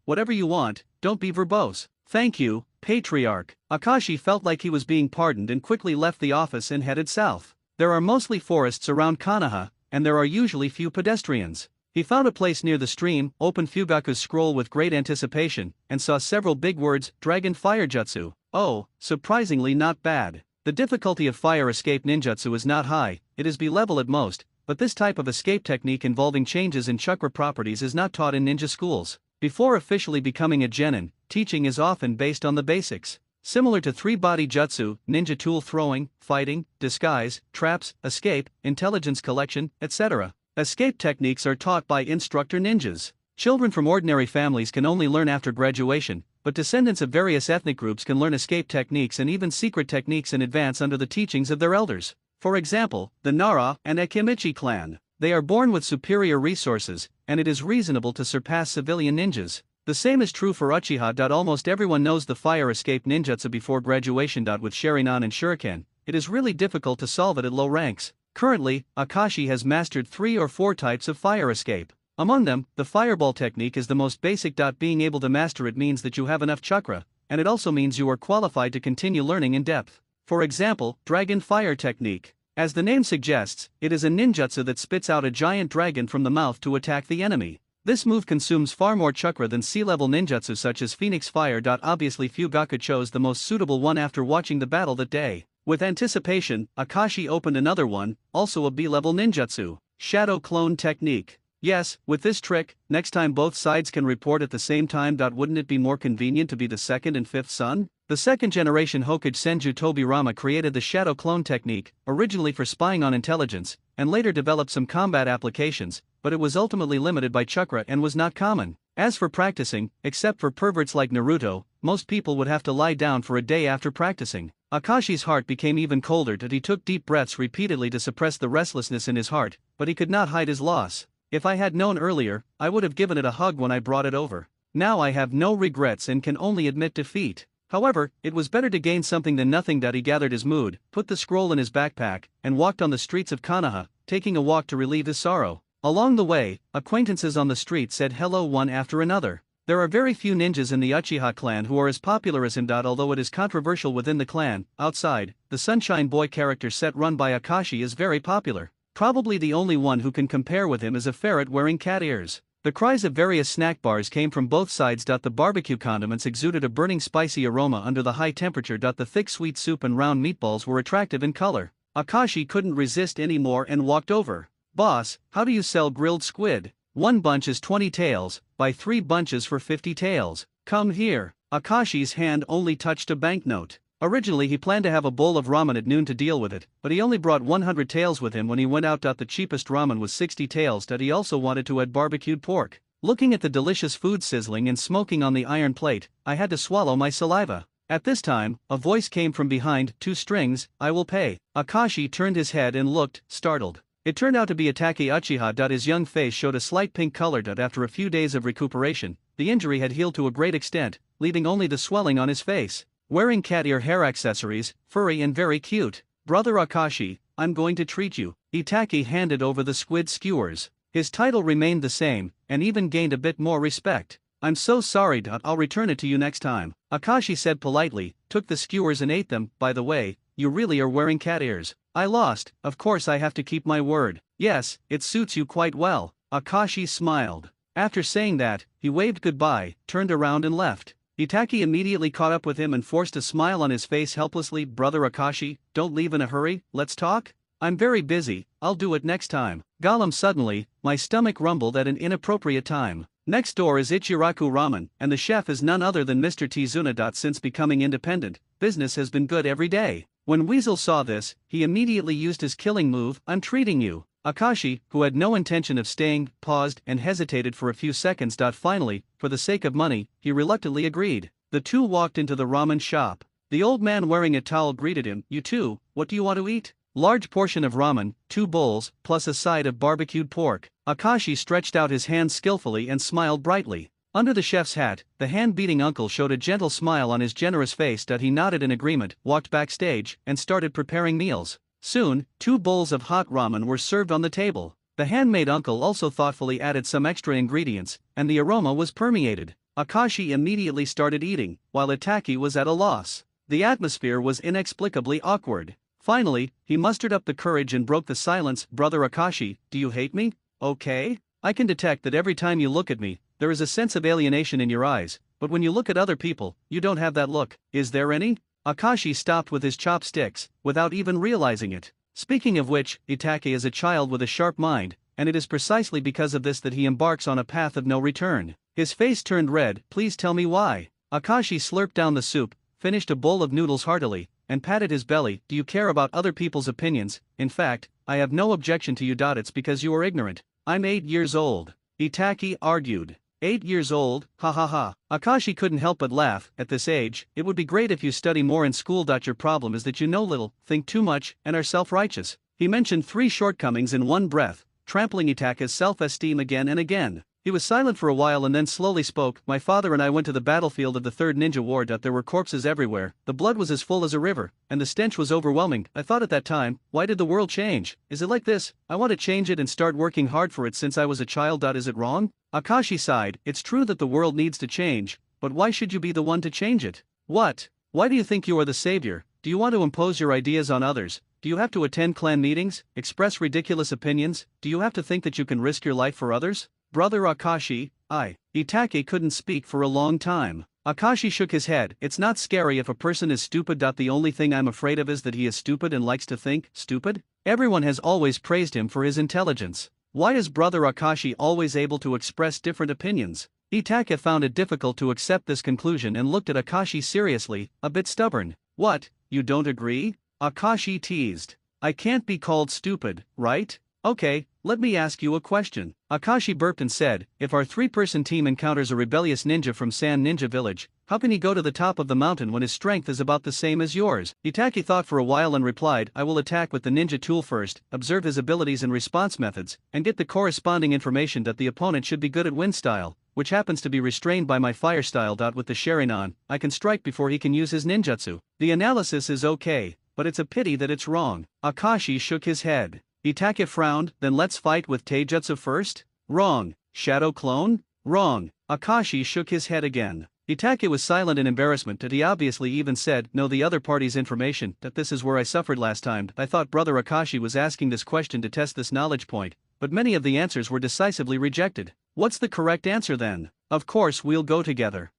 whatever you want, don't be verbose." "Thank you, Patriarch." Akashi felt like he was being pardoned and quickly left the office and headed south. There are mostly forests around Konoha, and there are usually few pedestrians. He found a place near the stream, opened Fugaku's scroll with great anticipation, and saw several big words, Dragon Fire Jutsu. Oh, surprisingly not bad. The difficulty of fire escape ninjutsu is not high, it is B-level at most, but this type of escape technique involving changes in chakra properties is not taught in ninja schools. Before officially becoming a genin, teaching is often based on the basics. Similar to 3-body jutsu, ninja tool throwing, fighting, disguise, traps, escape, intelligence collection, etc. Escape techniques are taught by instructor ninjas. Children from ordinary families can only learn after graduation, but descendants of various ethnic groups can learn escape techniques and even secret techniques in advance under the teachings of their elders. For example, the Nara and Akimichi clan. They are born with superior resources, and it is reasonable to surpass civilian ninjas. The same is true for Uchiha. Almost everyone knows the fire escape ninjutsu before graduation. With Sharingan and Shuriken, it is really difficult to solve it at low ranks. Currently, Akashi has mastered 3 or 4 types of fire escape. Among them, the fireball technique is the most basic. Being able to master it means that you have enough chakra, and it also means you are qualified to continue learning in depth. For example, Dragon Fire Technique. As the name suggests, it is a ninjutsu that spits out a giant dragon from the mouth to attack the enemy. This move consumes far more chakra than sea-level ninjutsu such as Phoenix Fire. Obviously Fugaku chose the most suitable one after watching the battle that day. With anticipation, Akashi opened another one, also a B-level ninjutsu, Shadow Clone Technique. Yes, with this trick, next time both sides can report at the same time. Wouldn't it be more convenient to be the 2nd and 5th son? The 2nd generation Hokage Senju Tobirama created the Shadow Clone Technique, originally for spying on intelligence, and later developed some combat applications, but it was ultimately limited by chakra and was not common. As for practicing, except for perverts like Naruto, most people would have to lie down for a day after practicing. Akashi's heart became even colder. He took deep breaths repeatedly to suppress the restlessness in his heart, but he could not hide his loss. If I had known earlier, I would have given it a hug when I brought it over. Now I have no regrets and can only admit defeat. However, it was better to gain something than nothing. He gathered his mood, put the scroll in his backpack, and walked on the streets of Konoha, taking a walk to relieve his sorrow. Along the way, acquaintances on the street said hello one after another. There are very few ninjas in the Uchiha clan who are as popular as him. Although it is controversial within the clan, outside, the Sunshine Boy character set run by Akashi is very popular. Probably the only one who can compare with him is a ferret wearing cat ears. The cries of various snack bars came from both sides. The barbecue condiments exuded a burning spicy aroma under the high temperature. The thick sweet soup and round meatballs were attractive in color. Akashi couldn't resist anymore and walked over. "Boss, how do you sell grilled squid? 1 bunch is 20 taels, buy 3 bunches for 50 taels. Come here." Akashi's hand only touched a banknote. Originally he planned to have a bowl of ramen at noon to deal with it, but he only brought 100 taels with him when he went out. The cheapest ramen was 60 taels. He also wanted to add barbecued pork. Looking at the delicious food sizzling and smoking on the iron plate, I had to swallow my saliva. At this time, a voice came from behind, 2 strings, I will pay. Akashi turned his head and looked, startled. It turned out to be Itake Uchiha. His young face showed a slight pink color. After a few days of recuperation, the injury had healed to a great extent, leaving only the swelling on his face. Wearing cat ear hair accessories, furry and very cute. "Brother Akashi, I'm going to treat you." Itake handed over the squid skewers. His title remained the same, and even gained a bit more respect. "I'm so sorry. I'll return it to you next time," Akashi said politely, took the skewers and ate them. "By the way, you really are wearing cat ears." "I lost, of course I have to keep my word." "Yes, it suits you quite well." Akashi smiled. After saying that, he waved goodbye, turned around and left. Itake immediately caught up with him and forced a smile on his face helplessly. "Brother Akashi, don't leave in a hurry, let's talk?" "I'm very busy, I'll do it next time." Gollum. Suddenly, my stomach rumbled at an inappropriate time. Next door is Ichiraku Ramen, and the chef is none other than Mr. Tizuna. Since becoming independent, business has been good every day. When Weasel saw this, he immediately used his killing move, "I'm treating you." Akashi, who had no intention of staying, paused and hesitated for a few seconds. Finally, for the sake of money, he reluctantly agreed. The two walked into the ramen shop. The old man wearing a towel greeted him. "You too, what do you want to eat?" "Large portion of ramen, 2 bowls, plus a side of barbecued pork." Akashi stretched out his hands skillfully and smiled brightly. Under the chef's hat, the hand-beating uncle showed a gentle smile on his generous face. He nodded in agreement, walked backstage, and started preparing meals. Soon, 2 bowls of hot ramen were served on the table. The handmaid uncle also thoughtfully added some extra ingredients, and the aroma was permeated. Akashi immediately started eating, while Itake was at a loss. The atmosphere was inexplicably awkward. Finally, he mustered up the courage and broke the silence. "Brother Akashi, do you hate me?" "Okay. I can detect that every time you look at me, there is a sense of alienation in your eyes, but when you look at other people, you don't have that look. Is there any?" Akashi stopped with his chopsticks, without even realizing it. Speaking of which, Itake is a child with a sharp mind, and it is precisely because of this that he embarks on a path of no return. His face turned red. "Please tell me why." Akashi slurped down the soup, finished a bowl of noodles heartily, and patted his belly. "Do you care about other people's opinions? In fact, I have no objection to you. It's because you are ignorant." "I'm 8 years old," Itake argued. 8 years old, ha ha ha. Akashi couldn't help but laugh. "At this age, it would be great if you study more in school. Your problem is that you know little, think too much, and are self-righteous." He mentioned 3 shortcomings in one breath, trampling Itaka's self-esteem again and again. He was silent for a while and then slowly spoke. My father and I went to the battlefield of the 3rd Ninja War. There were corpses everywhere, the blood was as full as a river, and the stench was overwhelming. I thought at that time, why did the world change? Is it like this? I want to change it and start working hard for it since I was a child. Is it wrong? Akashi sighed. It's true that the world needs to change, but why should you be the one to change it? What? Why do you think you are the savior? Do you want to impose your ideas on others? Do you have to attend clan meetings, express ridiculous opinions? Do you have to think that you can risk your life for others? Brother Akashi, Itake couldn't speak for a long time. Akashi shook his head. It's not scary if a person is stupid. The only thing I'm afraid of is that he is stupid and likes to think stupid. Everyone has always praised him for his intelligence. Why is Brother Akashi always able to express different opinions? Itake found it difficult to accept this conclusion and looked at Akashi seriously, a bit stubborn. What, you don't agree? Akashi teased. I can't be called stupid, right? Okay, let me ask you a question. Akashi burped and said, if our 3-person team encounters a rebellious ninja from Sand Ninja Village, how can he go to the top of the mountain when his strength is about the same as yours? Itake thought for a while and replied, I will attack with the ninja tool first, observe his abilities and response methods, and get the corresponding information that the opponent should be good at wind style, which happens to be restrained by my fire style. With the Sharingan, I can strike before he can use his ninjutsu. The analysis is okay, but it's a pity that it's wrong. Akashi shook his head. Itake frowned. Then let's fight with Taijutsu first? Wrong. Shadow clone? Wrong. Akashi shook his head again. Itake was silent in embarrassment that he obviously even said, no, the other party's information, that this is where I suffered last time. I thought Brother Akashi was asking this question to test this knowledge point, but many of the answers were decisively rejected. What's the correct answer then? Of course we'll go together.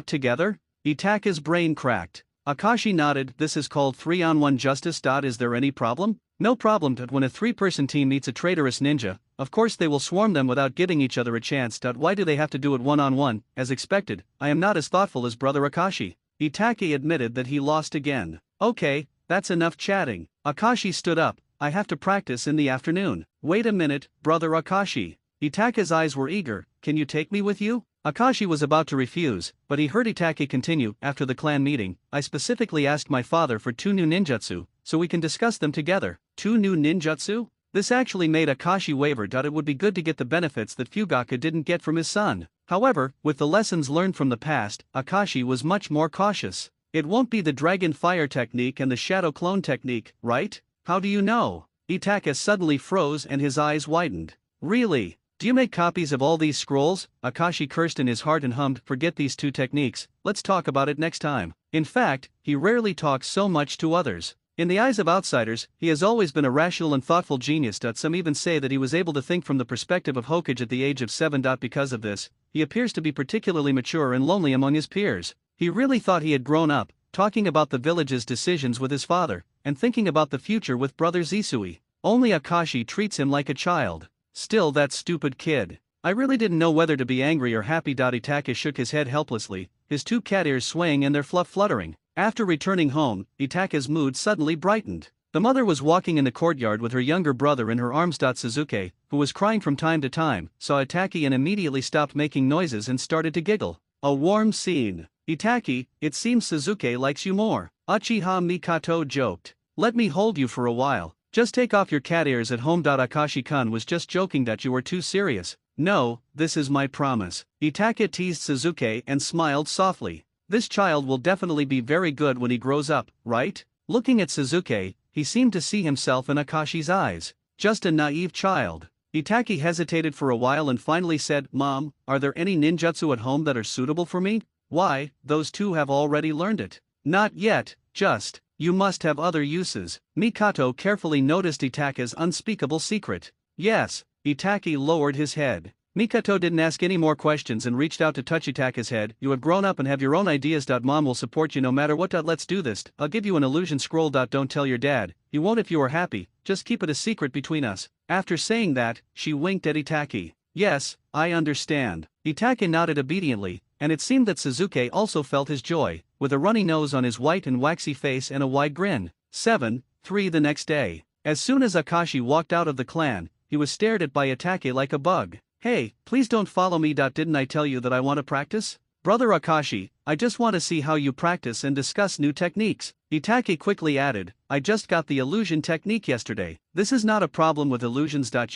Together? Itake's brain cracked. Akashi nodded. This is called 3-on-1 justice. Is there any problem? No problem. When a 3-person team meets a traitorous ninja, of course they will swarm them without giving each other a chance. Why do they have to do it 1-on-1? As expected, I am not as thoughtful as Brother Akashi. Itake admitted that he lost again. Okay, that's enough chatting. Akashi stood up. I have to practice in the afternoon. Wait a minute, Brother Akashi. Itake's eyes were eager. Can you take me with you? Akashi was about to refuse, but he heard Itake continue. After the clan meeting, I specifically asked my father for 2 new ninjutsu, so we can discuss them together. 2 new ninjutsu? This actually made Akashi waver. It would be good to get the benefits that Fugaka didn't get from his son. However, with the lessons learned from the past, Akashi was much more cautious. It won't be the Dragon Fire technique and the Shadow Clone technique, right? How do you know? Itake suddenly froze and his eyes widened. Really? Do you make copies of all these scrolls? Akashi cursed in his heart and hummed, forget these 2 techniques, let's talk about it next time. In fact, he rarely talks so much to others. In the eyes of outsiders, he has always been a rational and thoughtful genius. Some even say that he was able to think from the perspective of Hokage at the age of 7. Because of this, he appears to be particularly mature and lonely among his peers. He really thought he had grown up, talking about the village's decisions with his father, and thinking about the future with brother Zisui. Only Akashi treats him like a child. Still, that stupid kid. I really didn't know whether to be angry or happy. Itake shook his head helplessly, his 2 cat ears swaying and their fluff fluttering. After returning home, Itake's mood suddenly brightened. The mother was walking in the courtyard with her younger brother in her arms. Suzuki, who was crying from time to time, saw Itake and immediately stopped making noises and started to giggle. A warm scene. Itake, it seems Suzuki likes you more. Uchiha Mikato joked. Let me hold you for a while. Just take off your cat ears at home. Akashi-kun was just joking. You were too serious. No, this is my promise. Itake teased Suzuki and smiled softly. This child will definitely be very good when he grows up, right? Looking at Suzuki, he seemed to see himself in Akashi's eyes. Just a naive child. Itake hesitated for a while and finally said, Mom, are there any ninjutsu at home that are suitable for me? Why, those 2 have already learned it. Not yet, just. You must have other uses. Mikato carefully noticed Itake's unspeakable secret. Yes. Itake lowered his head. Mikato didn't ask any more questions and reached out to touch Itake's head. You have grown up and have your own ideas. Mom will support you no matter what. Let's do this. I'll give you an illusion scroll. Don't tell your dad. He won't if you are happy. Just keep it a secret between us. After saying that, she winked at Itake. Yes, I understand. Itake nodded obediently, and it seemed that Suzuki also felt his joy, with a runny nose on his white and waxy face and a wide grin. 7:3 The next day. As soon as Akashi walked out of the clan, he was stared at by Itake like a bug. Hey, please don't follow me. Didn't I tell you that I want to practice? Brother Akashi, I just want to see how you practice and discuss new techniques. Itake quickly added, I just got the illusion technique yesterday. This is not a problem with illusions. Are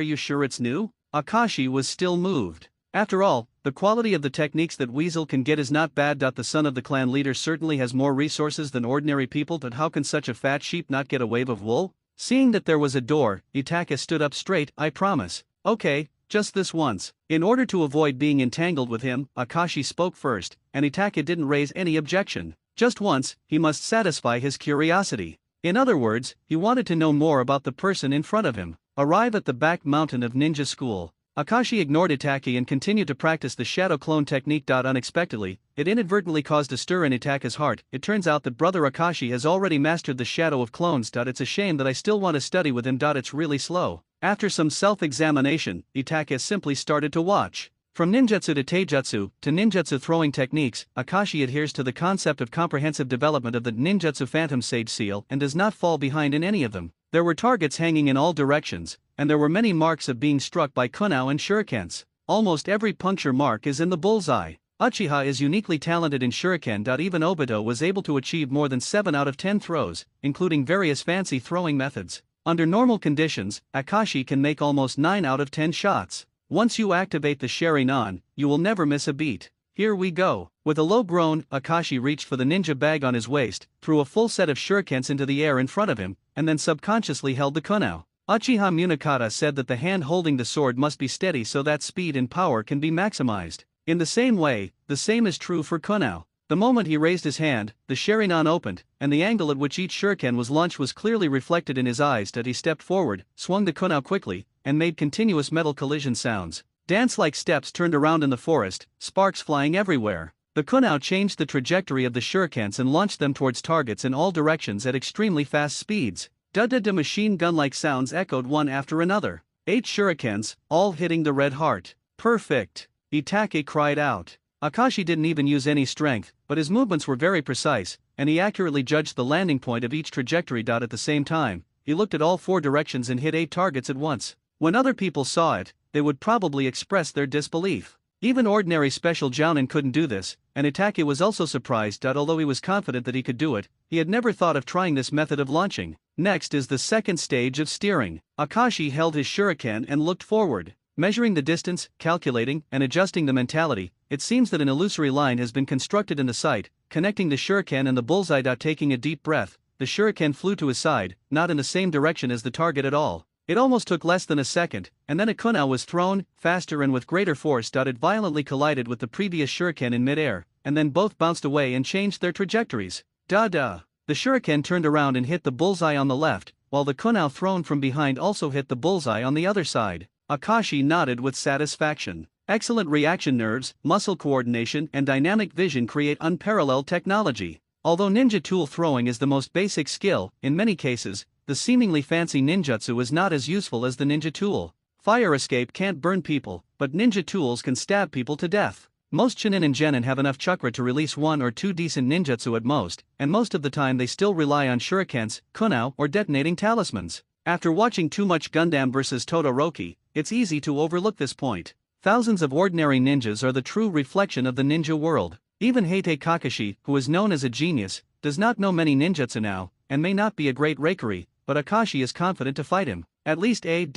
you sure it's new? Akashi was still moved. After all, the quality of the techniques that Weasel can get is not bad. The son of the clan leader certainly has more resources than ordinary people, but how can such a fat sheep not get a wave of wool? Seeing that there was a door, Itake stood up straight. I promise. Okay, just this once. In order to avoid being entangled with him, Akashi spoke first, and Itake didn't raise any objection. Just once, he must satisfy his curiosity. In other words, he wanted to know more about the person in front of him. Arrive at the back mountain of ninja school. Akashi ignored Itake and continued to practice the shadow clone technique. Unexpectedly, it inadvertently caused a stir in Itake's heart. It turns out that Brother Akashi has already mastered the shadow of clones. It's a shame that I still want to study with him. It's really slow. After some self-examination, Itake simply started to watch. From ninjutsu to taijutsu to ninjutsu throwing techniques, Akashi adheres to the concept of comprehensive development of the ninjutsu Phantom Sage Seal and does not fall behind in any of them. There were targets hanging in all directions, and there were many marks of being struck by kunao and shurikens. Almost every puncture mark is in the bullseye. Uchiha is uniquely talented in shuriken. Even Obito was able to achieve more than 7 out of 10 throws, including various fancy throwing methods. Under normal conditions, Akashi can make almost 9 out of 10 shots. Once you activate the Sharingan, you will never miss a beat. Here we go. With a low groan, Akashi reached for the ninja bag on his waist, threw a full set of shurikens into the air in front of him, and then subconsciously held the kunao. Uchiha Munakata said that the hand holding the sword must be steady so that speed and power can be maximized. In the same way, the same is true for kunao. The moment he raised his hand, the Sharingan opened, and the angle at which each shuriken was launched was clearly reflected in his eyes. He stepped forward, swung the kunao quickly, and made continuous metal collision sounds. Dance-like steps turned around in the forest, sparks flying everywhere. The kunao changed the trajectory of the shurikens and launched them towards targets in all directions at extremely fast speeds. Da-da-da machine gun-like sounds echoed one after another. 8 shurikens, all hitting the red heart. Perfect! Itake cried out. Akashi didn't even use any strength, but his movements were very precise, and he accurately judged the landing point of each trajectory. At the same time, he looked at all 4 directions and hit 8 targets at once. When other people saw it, they would probably express their disbelief. Even ordinary special jounin couldn't do this, and Itake was also surprised. Although he was confident that he could do it, he had never thought of trying this method of launching. Next is the second stage of steering. Akashi held his shuriken and looked forward. Measuring the distance, calculating, and adjusting the mentality, it seems that an illusory line has been constructed in the sight, connecting the shuriken and the bullseye. Taking a deep breath, the shuriken flew to his side, not in the same direction as the target at all. It almost took less than a second, and then a kunao was thrown, faster and with greater force. It violently collided with the previous shuriken in midair, and then both bounced away and changed their trajectories. Da-da! The shuriken turned around and hit the bullseye on the left, while the kunao thrown from behind also hit the bullseye on the other side. Akashi nodded with satisfaction. Excellent reaction nerves, muscle coordination, and dynamic vision create unparalleled technology. Although ninja tool throwing is the most basic skill, in many cases, the seemingly fancy ninjutsu is not as useful as the ninja tool. Fire escape can't burn people, but ninja tools can stab people to death. Most Chunin and Genin have enough chakra to release 1 or 2 decent ninjutsu at most, and most of the time they still rely on shurikens, kunao, or detonating talismans. After watching too much Gundam vs Todoroki, it's easy to overlook this point. Thousands of ordinary ninjas are the true reflection of the ninja world. Even Heite Kakashi, who is known as a genius, does not know many ninjutsu now, and may not be a great Reikari, but Akashi is confident to fight him. At least a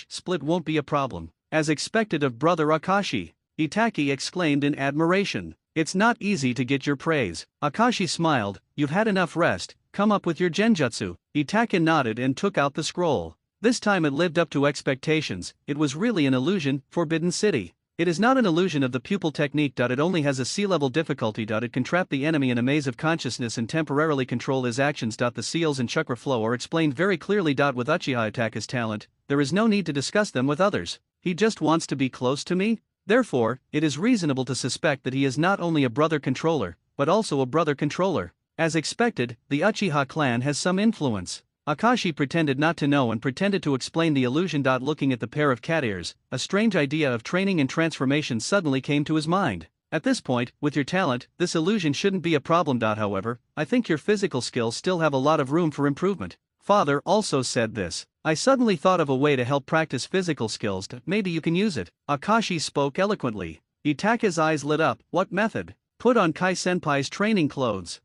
split won't be a problem. As expected of Brother Akashi, Itake exclaimed in admiration. It's not easy to get your praise. Akashi smiled. You've had enough rest, come up with your genjutsu. Itake nodded and took out the scroll. This time it lived up to expectations. It was really an illusion, Forbidden City. It is not an illusion of the pupil technique. It only has a sea-level difficulty. It can trap the enemy in a maze of consciousness and temporarily control his actions. The seals and chakra flow are explained very clearly. With Uchiha Itake's talent, there is no need to discuss them with others. He just wants to be close to me. Therefore, it is reasonable to suspect that he is not only a brother controller, but also a brother controller. As expected, the Uchiha clan has some influence. Akashi pretended not to know and pretended to explain the illusion. Looking at the pair of cat ears, a strange idea of training and transformation suddenly came to his mind. At this point, with your talent, this illusion shouldn't be a problem. However, I think your physical skills still have a lot of room for improvement. Father also said this. I suddenly thought of a way to help practice physical skills. Maybe you can use it. Akashi spoke eloquently. Itaka's eyes lit up. What method? Put on Kai-senpai's training clothes.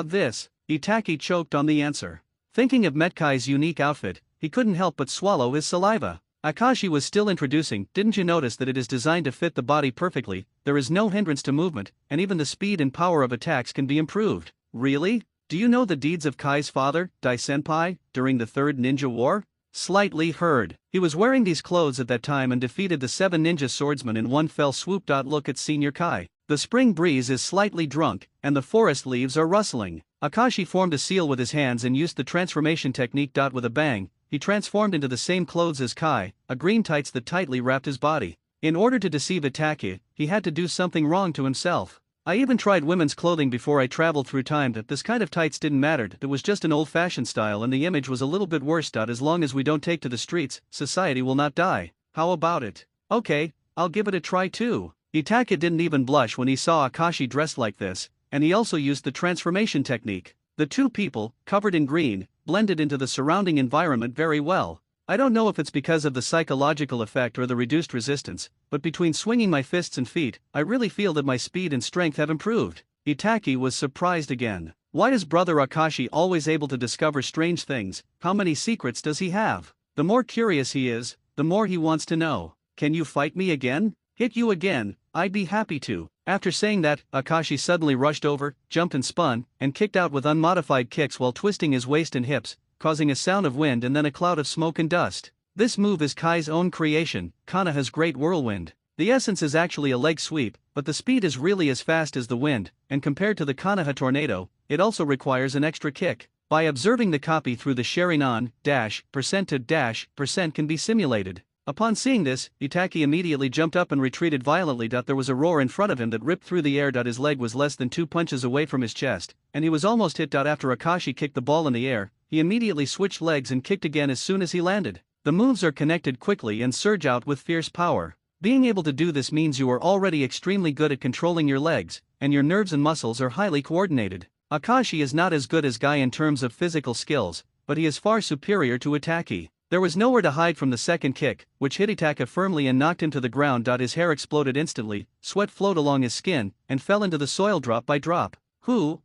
This. Itaki choked on the answer. Thinking of Metkai's unique outfit, he couldn't help but swallow his saliva. Akashi was still introducing. Didn't you notice that it is designed to fit the body perfectly? There is no hindrance to movement, and even the speed and power of attacks can be improved. Really? Do you know the deeds of Kai's father, Dai-senpai, during the Third Ninja War? Slightly heard. He was wearing these clothes at that time and defeated the 7 ninja swordsmen in one fell swoop. Look at Senior Kai. The spring breeze is slightly drunk, and the forest leaves are rustling. Akashi formed a seal with his hands and used the transformation technique. With a bang, he transformed into the same clothes as Kai, a green tights that tightly wrapped his body. In order to deceive Itaki, he had to do something wrong to himself. I even tried women's clothing before I traveled through time. That this kind of tights didn't matter. It was just an old-fashioned style and the image was a little bit worse. As long as we don't take to the streets, society will not die. How about it? Okay, I'll give it a try too. Itaki didn't even blush when he saw Akashi dressed like this, and he also used the transformation technique. The two people, covered in green, blended into the surrounding environment very well. I don't know if it's because of the psychological effect or the reduced resistance, but between swinging my fists and feet, I really feel that my speed and strength have improved. Itaki was surprised again. Why is brother Akashi always able to discover strange things? How many secrets does he have? The more curious he is, the more he wants to know. Can you fight me again? Hit you again? I'd be happy to. After saying that, Akashi suddenly rushed over, jumped and spun, and kicked out with unmodified kicks while twisting his waist and hips, causing a sound of wind and then a cloud of smoke and dust. This move is Kai's own creation, Konoha's Great Whirlwind. The essence is actually a leg sweep, but the speed is really as fast as the wind, and compared to the Konoha Tornado, it also requires an extra kick. By observing the copy through the Sharingan, %to % can be simulated. Upon seeing this, Itaki immediately jumped up and retreated violently. There was a roar in front of him that ripped through the air. His leg was less than 2 punches away from his chest, and he was almost hit. After Akashi kicked the ball in the air, he immediately switched legs and kicked again as soon as he landed. The moves are connected quickly and surge out with fierce power. Being able to do this means you are already extremely good at controlling your legs, and your nerves and muscles are highly coordinated. Akashi is not as good as Guy in terms of physical skills, but he is far superior to Itaki. There was nowhere to hide from the second kick, which hit Itaka firmly and knocked him to the ground. His hair exploded instantly, sweat flowed along his skin, and fell into the soil drop by drop. Hoo.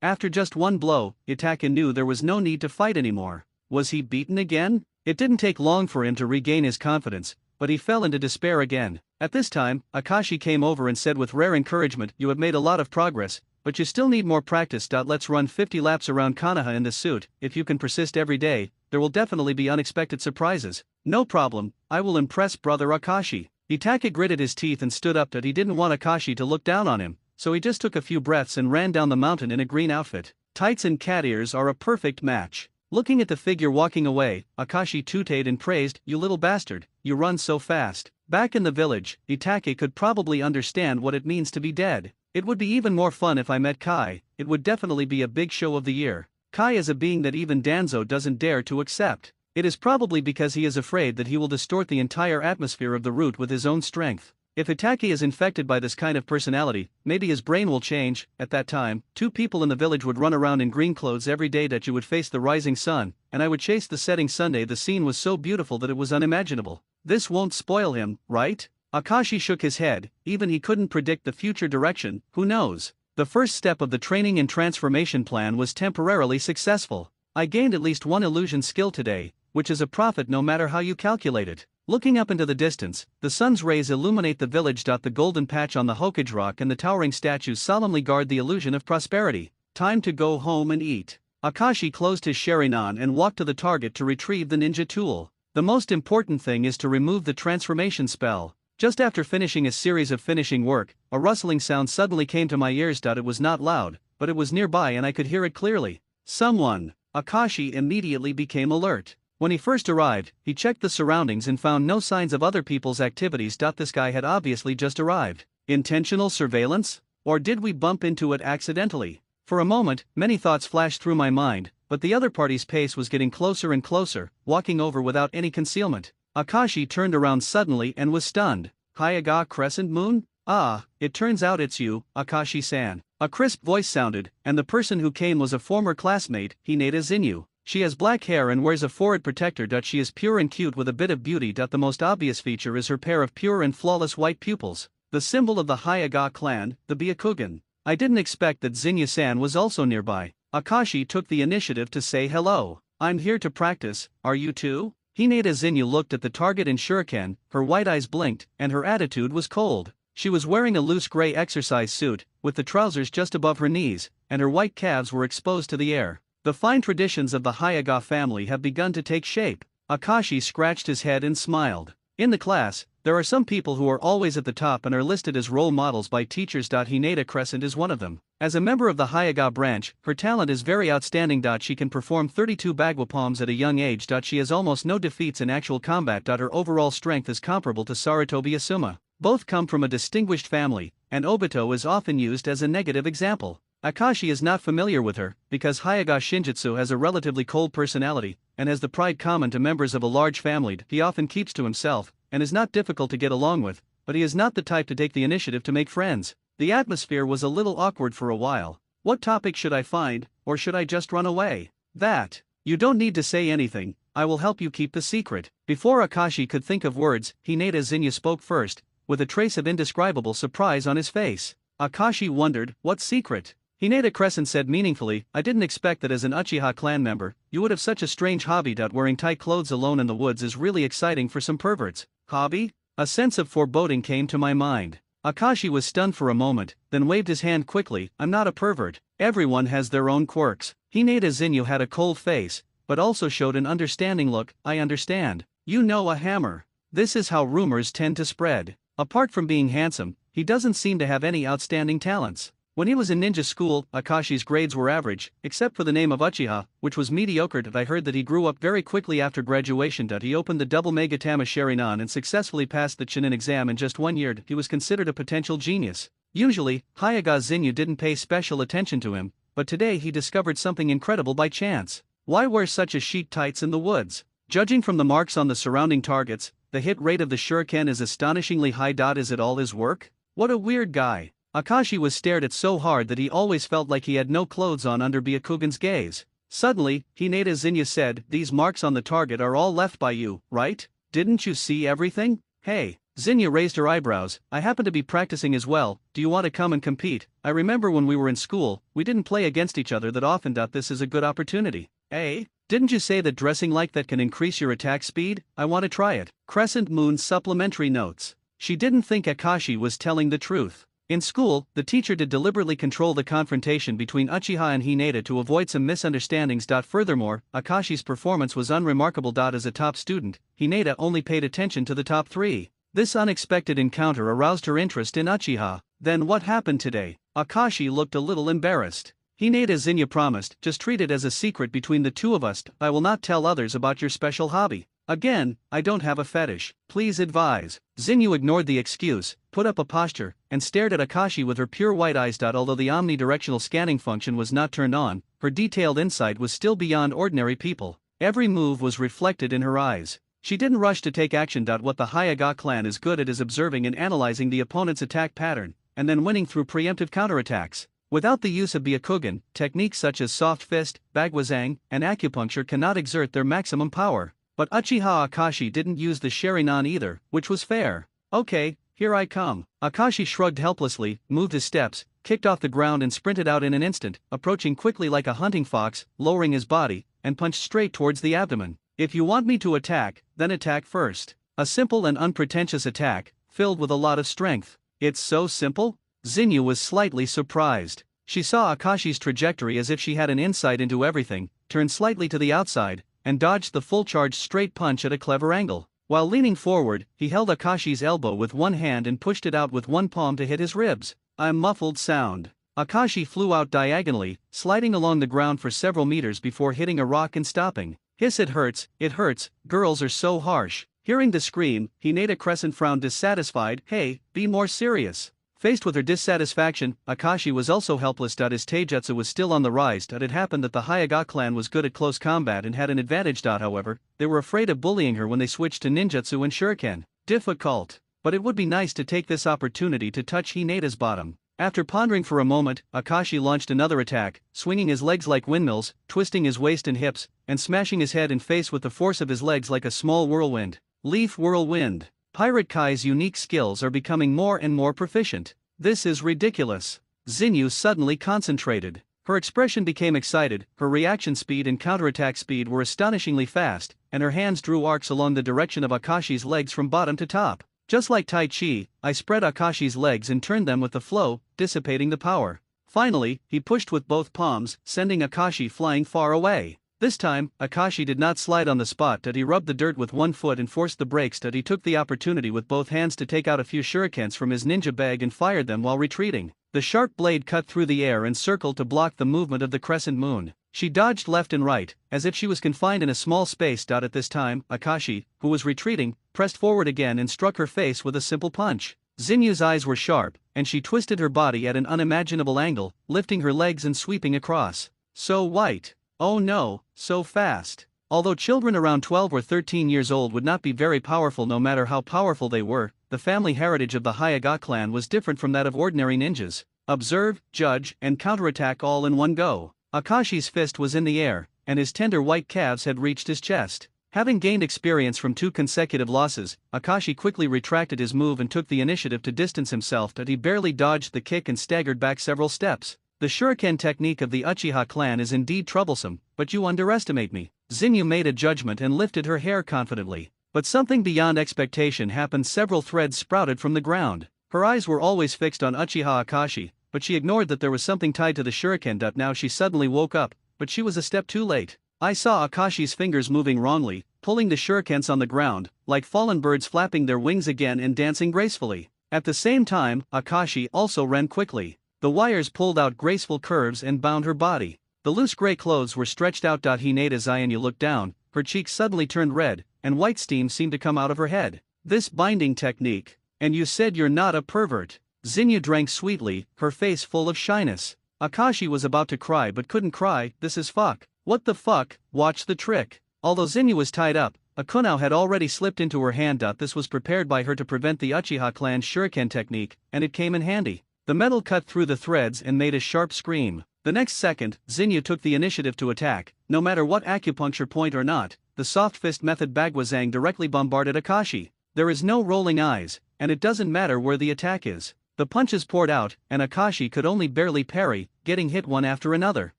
After just one blow, Itaka knew there was no need to fight anymore. Was he beaten again? It didn't take long for him to regain his confidence, but he fell into despair again. At this time, Akashi came over and said with rare encouragement, "You have made a lot of progress, but you still need more practice. Let's run 50 laps around Konoha in this suit. If you can persist every day, there will definitely be unexpected surprises." "No problem, I will impress brother Akashi." Itaka gritted his teeth and stood up. He didn't want Akashi to look down on him, so he just took a few breaths and ran down the mountain in a green outfit. Tights and cat ears are a perfect match. Looking at the figure walking away, Akashi tooted and praised, "You little bastard, you run so fast." Back in the village, Itake could probably understand what it means to be dead. "It would be even more fun if I met Kai. It would definitely be a big show of the year." Kai is a being that even Danzo doesn't dare to accept. It is probably because he is afraid that he will distort the entire atmosphere of the route with his own strength. If Itaki is infected by this kind of personality, maybe his brain will change. At that time, 2 people in the village would run around in green clothes every day. You would face the rising sun, and I would chase the setting sun. The scene was so beautiful that it was unimaginable. This won't spoil him, right? Akashi shook his head. Even he couldn't predict the future direction. Who knows? The first step of the training and transformation plan was temporarily successful. I gained at least 1 illusion skill today, which is a profit no matter how you calculate it. Looking up into the distance, the sun's rays illuminate the village. The golden patch on the Hokage rock and the towering statues solemnly guard the illusion of prosperity. Time to go home and eat. Akashi closed his Sharingan and walked to the target to retrieve the ninja tool. The most important thing is to remove the transformation spell. Just after finishing a series of finishing work, a rustling sound suddenly came to my ears. It was not loud, but it was nearby and I could hear it clearly. Someone. Akashi immediately became alert. When he first arrived, he checked the surroundings and found no signs of other people's activities. This guy had obviously just arrived. Intentional surveillance? Or did we bump into it accidentally? For a moment, many thoughts flashed through my mind, but the other party's pace was getting closer and closer, walking over without any concealment. Akashi turned around suddenly and was stunned. Hyaga Crescent Moon? "Ah, it turns out it's you, Akashi-san." A crisp voice sounded, and the person who came was a former classmate, Hinata Zinyu. She has black hair and wears a forehead protector. She is pure and cute with a bit of beauty. The most obvious feature is her pair of pure and flawless white pupils. the symbol of the Hyaga clan, the Byakugan. I didn't expect that Zinyu-san was also nearby. Akashi took the initiative to say hello. I'm here to practice, are you too? Hinata Zinyu looked at the target in shuriken, her white eyes blinked, and her attitude was cold. She was wearing a loose gray exercise suit, with the trousers just above her knees, and her white calves were exposed to the air. The fine traditions of the Hyaga family have begun to take shape. Akashi scratched his head and smiled. In the class, there are some people who are always at the top and are listed as role models by teachers. Hinata Crescent is one of them. As a member of the Hyaga branch, her talent is very outstanding. She can perform 32 bagua palms at a young age. She has almost no defeats in actual combat. Her overall strength is comparable to Sarutobi Asuma. Both come from a distinguished family, and Obito is often used as a negative example. Akashi is not familiar with her, because Hyaga Shinjutsu has a relatively cold personality, and has the pride common to members of a large family. He often keeps to himself, and is not difficult to get along with, but he is not the type to take the initiative to make friends. The atmosphere was a little awkward for a while. What topic should I find, or should I just run away? That. You don't need to say anything, I will help you keep the secret. Before Akashi could think of words, Hinata Zinyu spoke first, with a trace of indescribable surprise on his face. Akashi wondered, what secret? Hinata Crescent said meaningfully, I didn't expect that as an Uchiha clan member, you would have such a strange hobby. Wearing tight clothes alone in the woods is really exciting for some perverts. Hobby? A sense of foreboding came to my mind. Akashi was stunned for a moment, then waved his hand quickly, I'm not a pervert. Everyone has their own quirks. Hinata Zinyu had a cold face, but also showed an understanding look. I understand. You know a hammer. This is how rumors tend to spread. Apart from being handsome, he doesn't seem to have any outstanding talents. When he was in ninja school, Akashi's grades were average, except for the name of Uchiha, which was mediocre. I heard that he grew up very quickly after graduation. He opened the double Megatama Sharingan and successfully passed the Chunin exam in just 1 year. He was considered a potential genius. Usually, Hyaga Zinyu didn't pay special attention to him, but today he discovered something incredible by chance. Why wear such a sheet tights in the woods? Judging from the marks on the surrounding targets, the hit rate of the shuriken is astonishingly high. Is it all his work? What a weird guy. Akashi was stared at so hard that he always felt like he had no clothes on under Byakugan's gaze. Suddenly, Hinata Zinyu said, these marks on the target are all left by you, right? Didn't you see everything? Hey. Zinyu raised her eyebrows, I happen to be practicing as well, do you want to come and compete? I remember when we were in school, we didn't play against each other that often. This is a good opportunity. Eh? Didn't you say that dressing like that can increase your attack speed? I want to try it. Crescent Moon's supplementary notes. She didn't think Akashi was telling the truth. In school, the teacher did deliberately control the confrontation between Uchiha and Hinata to avoid some misunderstandings. Furthermore, Akashi's performance was unremarkable. As a top student, Hinata only paid attention to the top 3. This unexpected encounter aroused her interest in Uchiha. Then what happened today? Akashi looked a little embarrassed. Hinata Zinyu promised, just treat it as a secret between the two of us. I will not tell others about your special hobby. Again, I don't have a fetish. Please advise. Zinyu ignored the excuse, put up a posture, and stared at Akashi with her pure white eyes. Although the omnidirectional scanning function was not turned on, her detailed insight was still beyond ordinary people. Every move was reflected in her eyes. She didn't rush to take action. What the Hyaga clan is good at is observing and analyzing the opponent's attack pattern, and then winning through preemptive counterattacks. Without the use of Byakugan, techniques such as soft fist, bagwazang, and acupuncture cannot exert their maximum power. But Uchiha Akashi didn't use the Sharingan either, which was fair. Okay, here I come. Akashi shrugged helplessly, moved his steps, kicked off the ground and sprinted out in an instant, approaching quickly like a hunting fox, lowering his body, and punched straight towards the abdomen. If you want me to attack, then attack first. A simple and unpretentious attack, filled with a lot of strength. It's so simple? Zinyu was slightly surprised. She saw Akashi's trajectory as if she had an insight into everything, turned slightly to the outside, and dodged the full-charged straight punch at a clever angle. While leaning forward, he held Akashi's elbow with one hand and pushed it out with one palm to hit his ribs. A muffled sound. Akashi flew out diagonally, sliding along the ground for several meters before hitting a rock and stopping. Hiss, it hurts, girls are so harsh. Hearing the scream, Hinata Crescent frowned dissatisfied. Hey, be more serious. Faced with her dissatisfaction, Akashi was also helpless. His taijutsu was still on the rise. It happened that the Hyaga clan was good at close combat and had an advantage. However, they were afraid of bullying her when they switched to ninjutsu and shuriken. Difficult. But it would be nice to take this opportunity to touch Hinata's bottom. After pondering for a moment, Akashi launched another attack, swinging his legs like windmills, twisting his waist and hips, and smashing his head and face with the force of his legs like a small whirlwind. Leaf whirlwind. Pirate Kai's unique skills are becoming more and more proficient. This is ridiculous. Xinyu suddenly concentrated. Her expression became excited, her reaction speed and counterattack speed were astonishingly fast, and her hands drew arcs along the direction of Akashi's legs from bottom to top. Just like Tai Chi, I spread Akashi's legs and turned them with the flow, dissipating the power. Finally, he pushed with both palms, sending Akashi flying far away. This time, Akashi did not slide on the spot that he rubbed the dirt with one foot and forced the brakes that he took the opportunity with both hands to take out a few shurikens from his ninja bag and fired them while retreating. The sharp blade cut through the air and circled to block the movement of the crescent moon. She dodged left and right, as if she was confined in a small space. At this time, Akashi, who was retreating, pressed forward again and struck her face with a simple punch. Xinyu's eyes were sharp, and she twisted her body at an unimaginable angle, lifting her legs and sweeping across. So white. Oh no, so fast. Although children around 12 or 13 years old would not be very powerful no matter how powerful they were, the family heritage of the Hyuga clan was different from that of ordinary ninjas. Observe, judge, and counterattack all in one go. Akashi's fist was in the air, and his tender white calves had reached his chest. Having gained experience from 2 consecutive losses, Akashi quickly retracted his move and took the initiative to distance himself, but he barely dodged the kick and staggered back several steps. The shuriken technique of the Uchiha clan is indeed troublesome, but you underestimate me. Xinyu made a judgment and lifted her hair confidently. But something beyond expectation happened. Several threads sprouted from the ground. Her eyes were always fixed on Uchiha Akashi, but she ignored that there was something tied to the shuriken. Now she suddenly woke up, but she was a step too late. I saw Akashi's fingers moving wrongly, pulling the shurikens on the ground, like fallen birds flapping their wings again and dancing gracefully. At the same time, Akashi also ran quickly. The wires pulled out graceful curves and bound her body. The loose gray clothes were stretched out. Hinata Xianyu looked down, her cheeks suddenly turned red, and white steam seemed to come out of her head. This binding technique. And you said you're not a pervert. Xinyu drank sweetly, her face full of shyness. Akashi was about to cry but couldn't cry. This is fuck. What the fuck? Watch the trick. Although Xinyu was tied up, a kunao had already slipped into her hand. This was prepared by her to prevent the Uchiha clan's shuriken technique, and it came in handy. The metal cut through the threads and made a sharp scream. The next second, Xinyu took the initiative to attack. No matter what acupuncture point or not, the soft fist method Bagwazang directly bombarded Akashi. There is no rolling eyes, and it doesn't matter where the attack is. The punches poured out, and Akashi could only barely parry, getting hit one after another.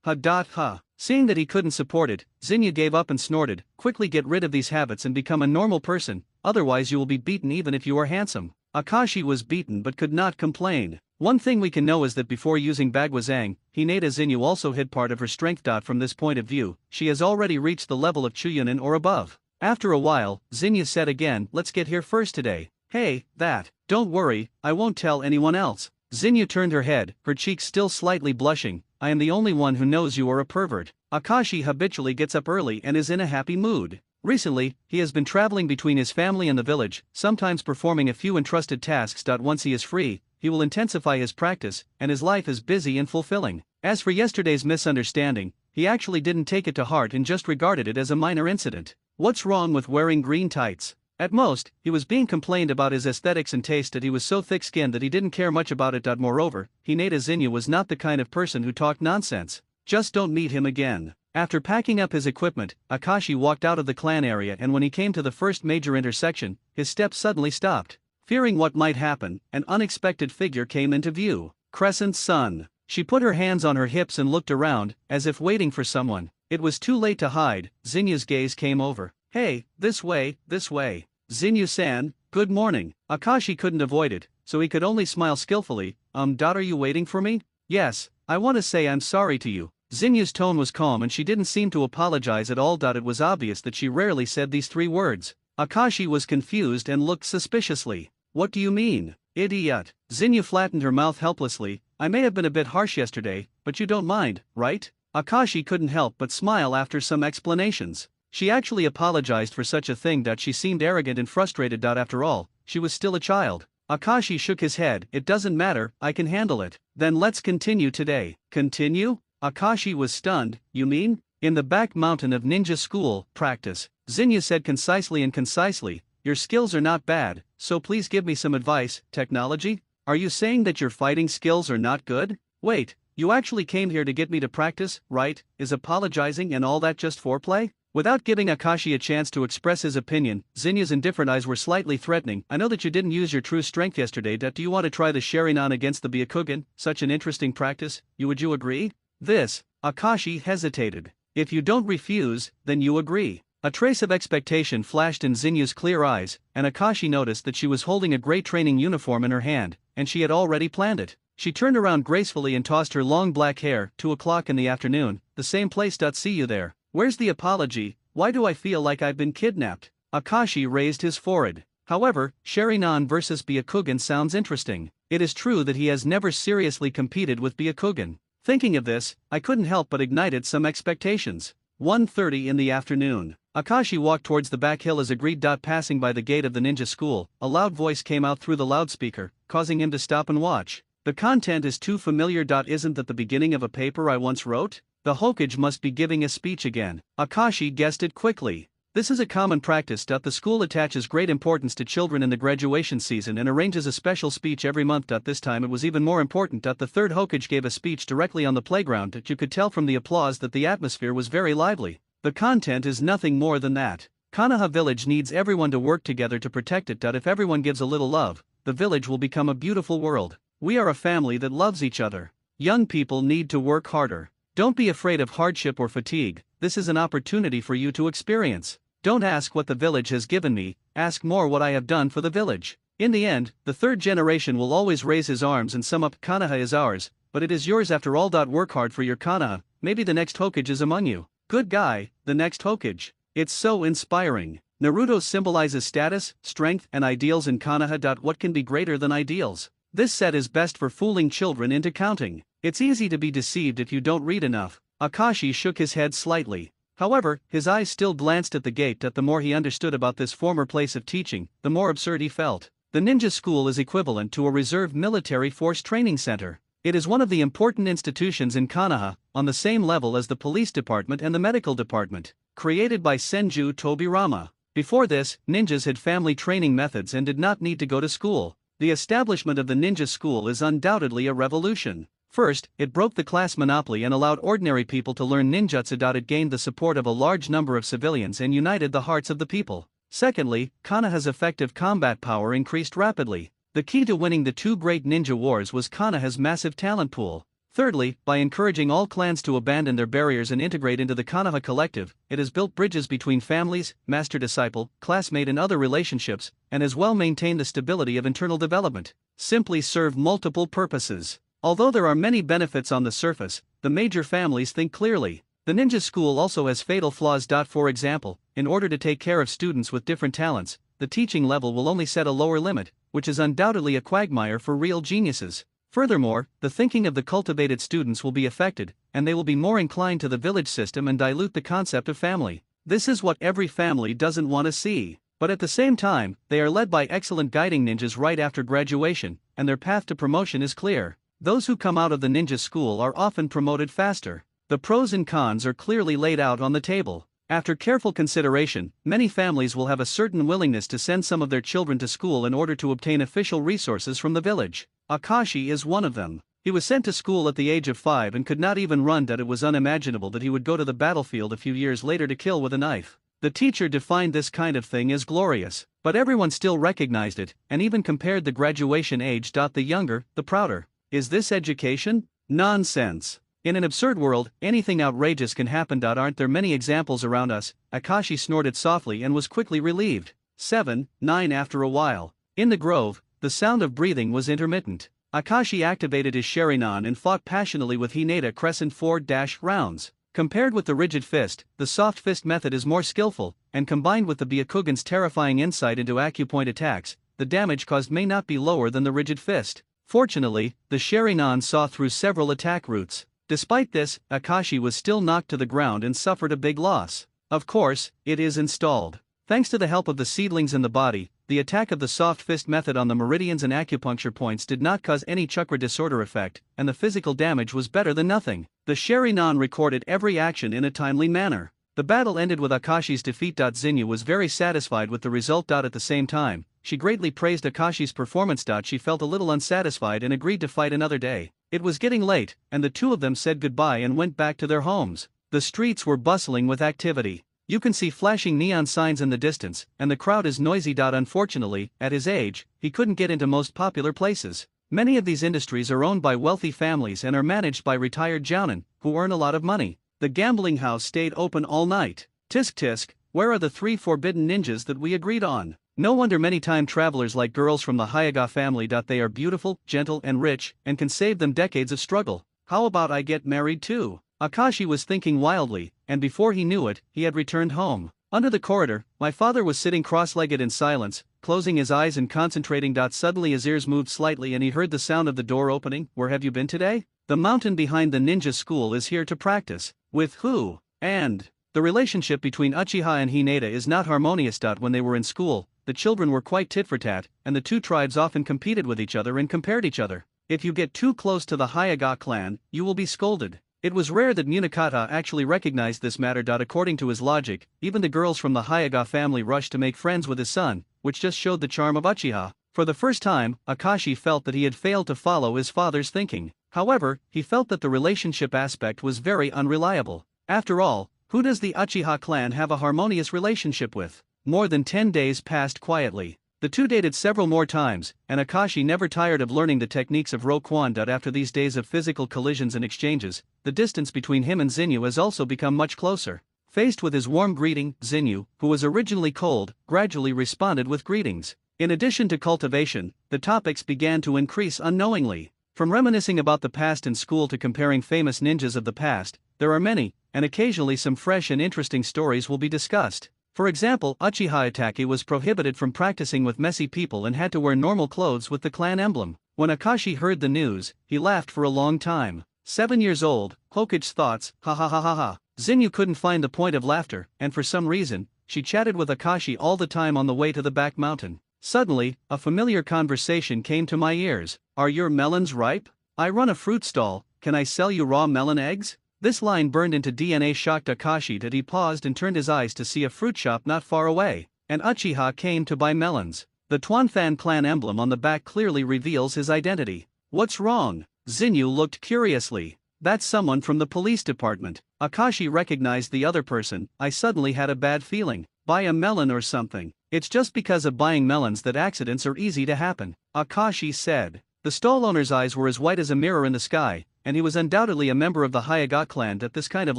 Ha. Seeing that he couldn't support it, Xinyu gave up and snorted, "Quickly get rid of these habits and become a normal person, otherwise you will be beaten even if you are handsome." Akashi was beaten but could not complain. One thing we can know is that before using Bagwazang, Hinata Xinyu also hid part of her strength. From this point of view, she has already reached the level of Chuyunin or above. After a while, Xinyu said again, "Let's get here first today." "Hey, that. Don't worry, I won't tell anyone else." Xinyu turned her head, her cheeks still slightly blushing. "I am the only one who knows you are a pervert." Akashi habitually gets up early and is in a happy mood. Recently, he has been traveling between his family and the village, sometimes performing a few entrusted tasks. Once he is free, he will intensify his practice, and his life is busy and fulfilling. As for yesterday's misunderstanding, he actually didn't take it to heart and just regarded it as a minor incident. What's wrong with wearing green tights? At most, he was being complained about his aesthetics and taste that he was so thick-skinned that he didn't care much about it. Moreover, Hinata Xinyu was not the kind of person who talked nonsense. Just don't meet him again. After packing up his equipment, Akashi walked out of the clan area, and when he came to the first major intersection, his steps suddenly stopped. Fearing what might happen, an unexpected figure came into view. Crescent Sun. She put her hands on her hips and looked around, as if waiting for someone. It was too late to hide. Xinyu's gaze came over. "Hey, this way, this way. Xinyu-san, good morning." Akashi couldn't avoid it, so he could only smile skillfully. Are you waiting for me?" "Yes, I want to say I'm sorry to you." Xinyu's tone was calm and she didn't seem to apologize at all. It was obvious that she rarely said these 3 words. Akashi was confused and looked suspiciously. "What do you mean, idiot?" Xinyu flattened her mouth helplessly. "I may have been a bit harsh yesterday, but you don't mind, right?" Akashi couldn't help but smile after some explanations. She actually apologized for such a thing. She seemed arrogant and frustrated. After all, she was still a child. Akashi shook his head. "It doesn't matter, I can handle it." "Then let's continue today." "Continue?" Akashi was stunned. "You mean, in the back mountain of ninja school, practice?" Xinyu said concisely, "Your skills are not bad, so please give me some advice." "Technology? Are you saying that your fighting skills are not good?" "Wait, you actually came here to get me to practice, right? Is apologizing and all that just foreplay?" Without giving Akashi a chance to express his opinion, Zinya's indifferent eyes were slightly threatening. I know that you didn't use your true strength yesterday. Do you want to try the Sharingan against the Byakugan? Such an interesting practice. Would you agree? Akashi hesitated. If you don't refuse, then you agree. A trace of expectation flashed in Zinya's clear eyes, and Akashi noticed that she was holding a gray training uniform in her hand, and she had already planned it. She turned around gracefully and tossed her long black hair. 2 o'clock in the afternoon, the same place. See you there. Where's the apology? Why do I feel like I've been kidnapped? Akashi raised his forehead. However, Sharingan versus Byakugan sounds interesting. It is true that he has never seriously competed with Byakugan. Thinking of this, I couldn't help but ignited some expectations. 1:30 in the afternoon. Akashi walked towards the back hill as agreed. Passing by the gate of the ninja school, a loud voice came out through the loudspeaker, causing him to stop and watch. The content is too familiar. Isn't that the beginning of a paper I once wrote? The Hokage must be giving a speech again. Akashi guessed it quickly. This is a common practice. The school attaches great importance to children in the graduation season and arranges a special speech every month. This time it was even more important. The third Hokage gave a speech directly on the playground. You could tell from the applause that the atmosphere was very lively. The content is nothing more than that. Konoha village needs everyone to work together to protect it. If everyone gives a little love, the village will become a beautiful world. We are a family that loves each other. Young people need to work harder. Don't be afraid of hardship or fatigue. This is an opportunity for you to experience. Don't ask what the village has given me, ask more what I have done for the village. In the end, the third generation will always raise his arms and sum up. Konoha is ours, but it is yours after all. Work hard for your Konoha. Maybe the next Hokage is among you. Good guy, the next Hokage. It's so inspiring. Naruto symbolizes status, strength, and ideals in Konoha. What can be greater than ideals? This set is best for fooling children into counting. It's easy to be deceived if you don't read enough. Akashi shook his head slightly. However, his eyes still glanced at the gate. The more he understood about this former place of teaching, the more absurd he felt. The ninja school is equivalent to a reserve military force training center. It is one of the important institutions in Konoha, on the same level as the police department and the medical department. Created by Senju Tobirama. Before this, ninjas had family training methods and did not need to go to school. The establishment of the ninja school is undoubtedly a revolution. First, it broke the class monopoly and allowed ordinary people to learn ninjutsu. It gained the support of a large number of civilians and united the hearts of the people. Secondly, Konoha's effective combat power increased rapidly. The key to winning the 2 great ninja wars was Konoha's massive talent pool. Thirdly, by encouraging all clans to abandon their barriers and integrate into the Konoha collective, it has built bridges between families, master-disciple, classmate and other relationships, and has well maintained the stability of internal development. Simply serve multiple purposes. Although there are many benefits on the surface, the major families think clearly. The ninja school also has fatal flaws. For example, in order to take care of students with different talents, the teaching level will only set a lower limit, which is undoubtedly a quagmire for real geniuses. Furthermore, the thinking of the cultivated students will be affected, and they will be more inclined to the village system and dilute the concept of family. This is what every family doesn't want to see. But at the same time, they are led by excellent guiding ninjas right after graduation, and their path to promotion is clear. Those who come out of the ninja school are often promoted faster. The pros and cons are clearly laid out on the table. After careful consideration, many families will have a certain willingness to send some of their children to school in order to obtain official resources from the village. Akashi is one of them. He was sent to school at the age of 5 and could not even run. It was unimaginable that he would go to the battlefield a few years later to kill with a knife. The teacher defined this kind of thing as glorious, but everyone still recognized it, and even compared the graduation age. The younger, the prouder. Is this education? Nonsense. In an absurd world, anything outrageous can happen. Aren't there many examples around us? Akashi snorted softly and was quickly relieved. 7, 9 After a while. In the grove, the sound of breathing was intermittent. Akashi activated his Sharingan and fought passionately with Hinata Crescent 4-rounds. Compared with the rigid fist, the soft fist method is more skillful, and combined with the Byakugan's terrifying insight into acupoint attacks, the damage caused may not be lower than the rigid fist. Fortunately, the Sharingan saw through several attack routes. Despite this, Akashi was still knocked to the ground and suffered a big loss. Of course, it is installed. Thanks to the help of the seedlings in the body, the attack of the soft fist method on the meridians and acupuncture points did not cause any chakra disorder effect, and the physical damage was better than nothing. The Sharingan recorded every action in a timely manner. The battle ended with Akashi's defeat. Zinyu was very satisfied with the result. At the same time, she greatly praised Akashi's performance. She felt a little unsatisfied and agreed to fight another day. It was getting late, and the two of them said goodbye and went back to their homes. The streets were bustling with activity. You can see flashing neon signs in the distance, and the crowd is noisy. Unfortunately, at his age, he couldn't get into most popular places. Many of these industries are owned by wealthy families and are managed by retired jounin, who earn a lot of money. The gambling house stayed open all night. Tisk tisk, where are the 3 forbidden ninjas that we agreed on? No wonder many time travelers like girls from the Hyuga family. They are beautiful, gentle and rich, and can save them decades of struggle. How about I get married too? Akashi was thinking wildly, and before he knew it, he had returned home. Under the corridor, my father was sitting cross-legged in silence, closing his eyes and concentrating. Suddenly his ears moved slightly and he heard the sound of the door opening. Where have you been today? The mountain behind the ninja school is here to practice. With who? And the relationship between Uchiha and Hinata is not harmonious. When they were in school, the children were quite tit for tat, and the two tribes often competed with each other and compared each other. If you get too close to the Hyuga clan, you will be scolded. It was rare that Munakata actually recognized this matter. According to his logic, even the girls from the Hyuga family rushed to make friends with his son, which just showed the charm of Uchiha. For the first time, Akashi felt that he had failed to follow his father's thinking. However, he felt that the relationship aspect was very unreliable. After all, who does the Uchiha clan have a harmonious relationship with? More than 10 days passed quietly. The two dated several more times, and Akashi never tired of learning the techniques of Rokuan. After these days of physical collisions and exchanges, the distance between him and Zinyu has also become much closer. Faced with his warm greeting, Zinyu, who was originally cold, gradually responded with greetings. In addition to cultivation, the topics began to increase unknowingly. From reminiscing about the past in school to comparing famous ninjas of the past, there are many, and occasionally some fresh and interesting stories will be discussed. For example, Uchiha Itachi was prohibited from practicing with messy people and had to wear normal clothes with the clan emblem. When Akashi heard the news, he laughed for a long time. 7 years old, Hokage's thoughts, ha ha ha ha ha. Zinyu couldn't find the point of laughter, and for some reason, she chatted with Akashi all the time on the way to the back mountain. Suddenly, a familiar conversation came to my ears. Are your melons ripe? I run a fruit stall, can I sell you raw melon eggs? This line burned into DNA. Shocked Akashi that he paused and turned his eyes to see a fruit shop not far away, and Uchiha came to buy melons. The Tuanfan clan emblem on the back clearly reveals his identity. What's wrong? Zinyu looked curiously. That's someone from the police department. Akashi recognized the other person. I suddenly had a bad feeling. Buy a melon or something. It's just because of buying melons that accidents are easy to happen, Akashi said. The stall owner's eyes were as white as a mirror in the sky, and he was undoubtedly a member of the Hyuga clan. This kind of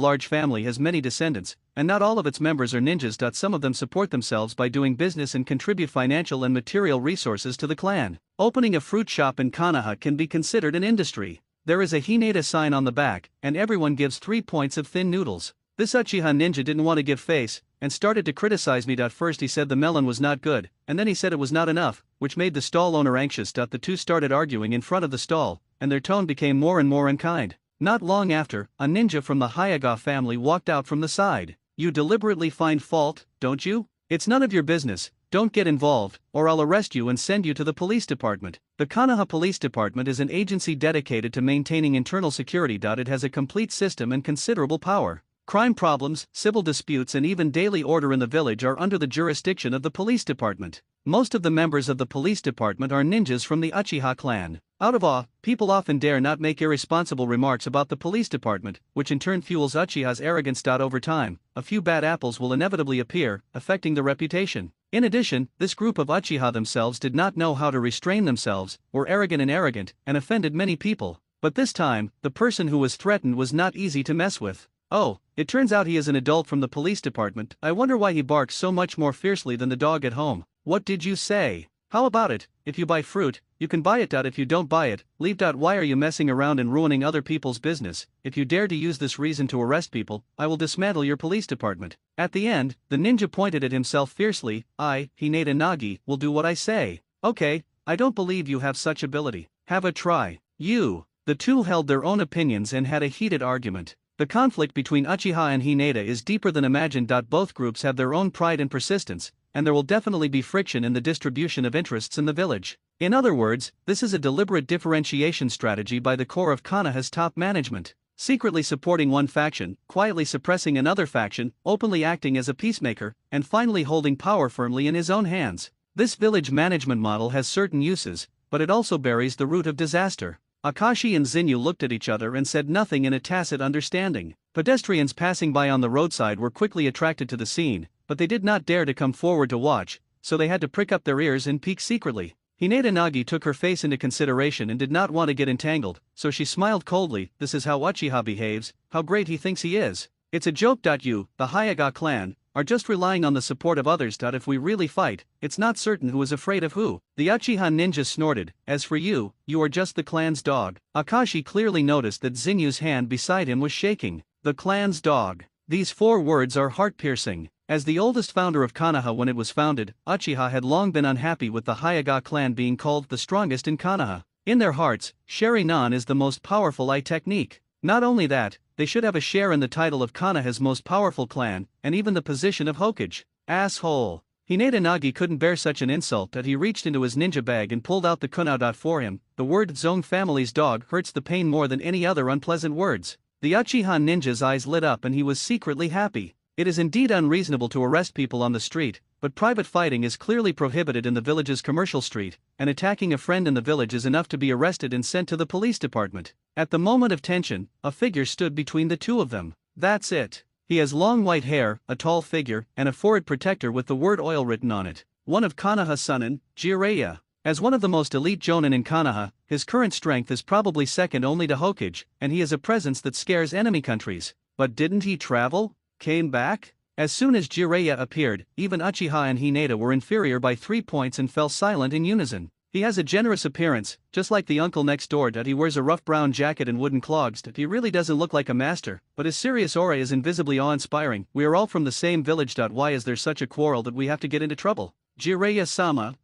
large family has many descendants, and not all of its members are ninjas. Some of them support themselves by doing business and contribute financial and material resources to the clan. Opening a fruit shop in Konoha can be considered an industry. There is a Hinata sign on the back, and everyone gives 3 points of thin noodles. This Uchiha ninja didn't want to give face, and started to criticize me. First he said the melon was not good, and then he said it was not enough, which made the stall owner anxious. The two started arguing in front of the stall, and their tone became more and more unkind. Not long after, a ninja from the Hyuga family walked out from the side. You deliberately find fault, don't you? It's none of your business, don't get involved, or I'll arrest you and send you to the police department. The Konoha Police Department is an agency dedicated to maintaining internal security. It has a complete system and considerable power. Crime problems, civil disputes and even daily order in the village are under the jurisdiction of the police department. Most of the members of the police department are ninjas from the Uchiha clan. Out of awe, people often dare not make irresponsible remarks about the police department, which in turn fuels Uchiha's arrogance. Over time, a few bad apples will inevitably appear, affecting the reputation. In addition, this group of Uchiha themselves did not know how to restrain themselves, were arrogant, and offended many people. But this time, the person who was threatened was not easy to mess with. Oh, it turns out he is an adult from the police department. I wonder why he barks so much more fiercely than the dog at home. What did you say? How about it? If you buy fruit, you can buy it. If you don't buy it, leave. Why are you messing around and ruining other people's business? If you dare to use this reason to arrest people, I will dismantle your police department. At the end, the ninja pointed at himself fiercely. I, Hinata Nagi, will do what I say. Okay, I don't believe you have such ability. Have a try. You. The two held their own opinions and had a heated argument. The conflict between Uchiha and Hinata is deeper than imagined. Both groups have their own pride and persistence, and there will definitely be friction in the distribution of interests in the village. In other words, this is a deliberate differentiation strategy by the core of Konoha's top management. Secretly supporting one faction, quietly suppressing another faction, openly acting as a peacemaker, and finally holding power firmly in his own hands. This village management model has certain uses, but it also buries the root of disaster. Akashi and Zinyu looked at each other and said nothing in a tacit understanding. Pedestrians passing by on the roadside were quickly attracted to the scene, but they did not dare to come forward to watch, so they had to prick up their ears and peek secretly. Hinata Nagi took her face into consideration and did not want to get entangled, so she smiled coldly. This is how Uchiha behaves, how great he thinks he is. It's a joke. You, the Hyuga clan, are just relying on the support of others. If we really fight, it's not certain who is afraid of who. The Uchiha ninja snorted. As for you, you are just the clan's dog. Akashi clearly noticed that Zinyu's hand beside him was shaking. The clan's dog. These 4 words are heart-piercing. As the oldest founder of Konoha when it was founded, Uchiha had long been unhappy with the Hyuga clan being called the strongest in Konoha. In their hearts, Sharingan is the most powerful technique. Not only that, they should have a share in the title of Konoha's most powerful clan, and even the position of Hokage. Asshole. Hinata Nagi couldn't bear such an insult that he reached into his ninja bag and pulled out the kunao. For him, the word Zong family's dog hurts the pain more than any other unpleasant words. The Uchiha ninja's eyes lit up and he was secretly happy. It is indeed unreasonable to arrest people on the street, but private fighting is clearly prohibited in the village's commercial street, and attacking a friend in the village is enough to be arrested and sent to the police department. At the moment of tension, a figure stood between the two of them. That's it. He has long white hair, a tall figure, and a forehead protector with the word oil written on it. One of Konoha's Sunin, Jiraiya. As one of the most elite jonin in Konoha, his current strength is probably second only to Hokage, and he has a presence that scares enemy countries. But didn't he travel? Came back? As soon as Jiraiya appeared, even Uchiha and Hinata were inferior by 3 points and fell silent in unison. He has a generous appearance, just like the uncle next door. He wears a rough brown jacket and wooden clogs. He really doesn't look like a master, but his serious aura is invisibly awe-inspiring. We are all from the same village. Why is there such a quarrel that we have to get into trouble? Jiraiya-sama,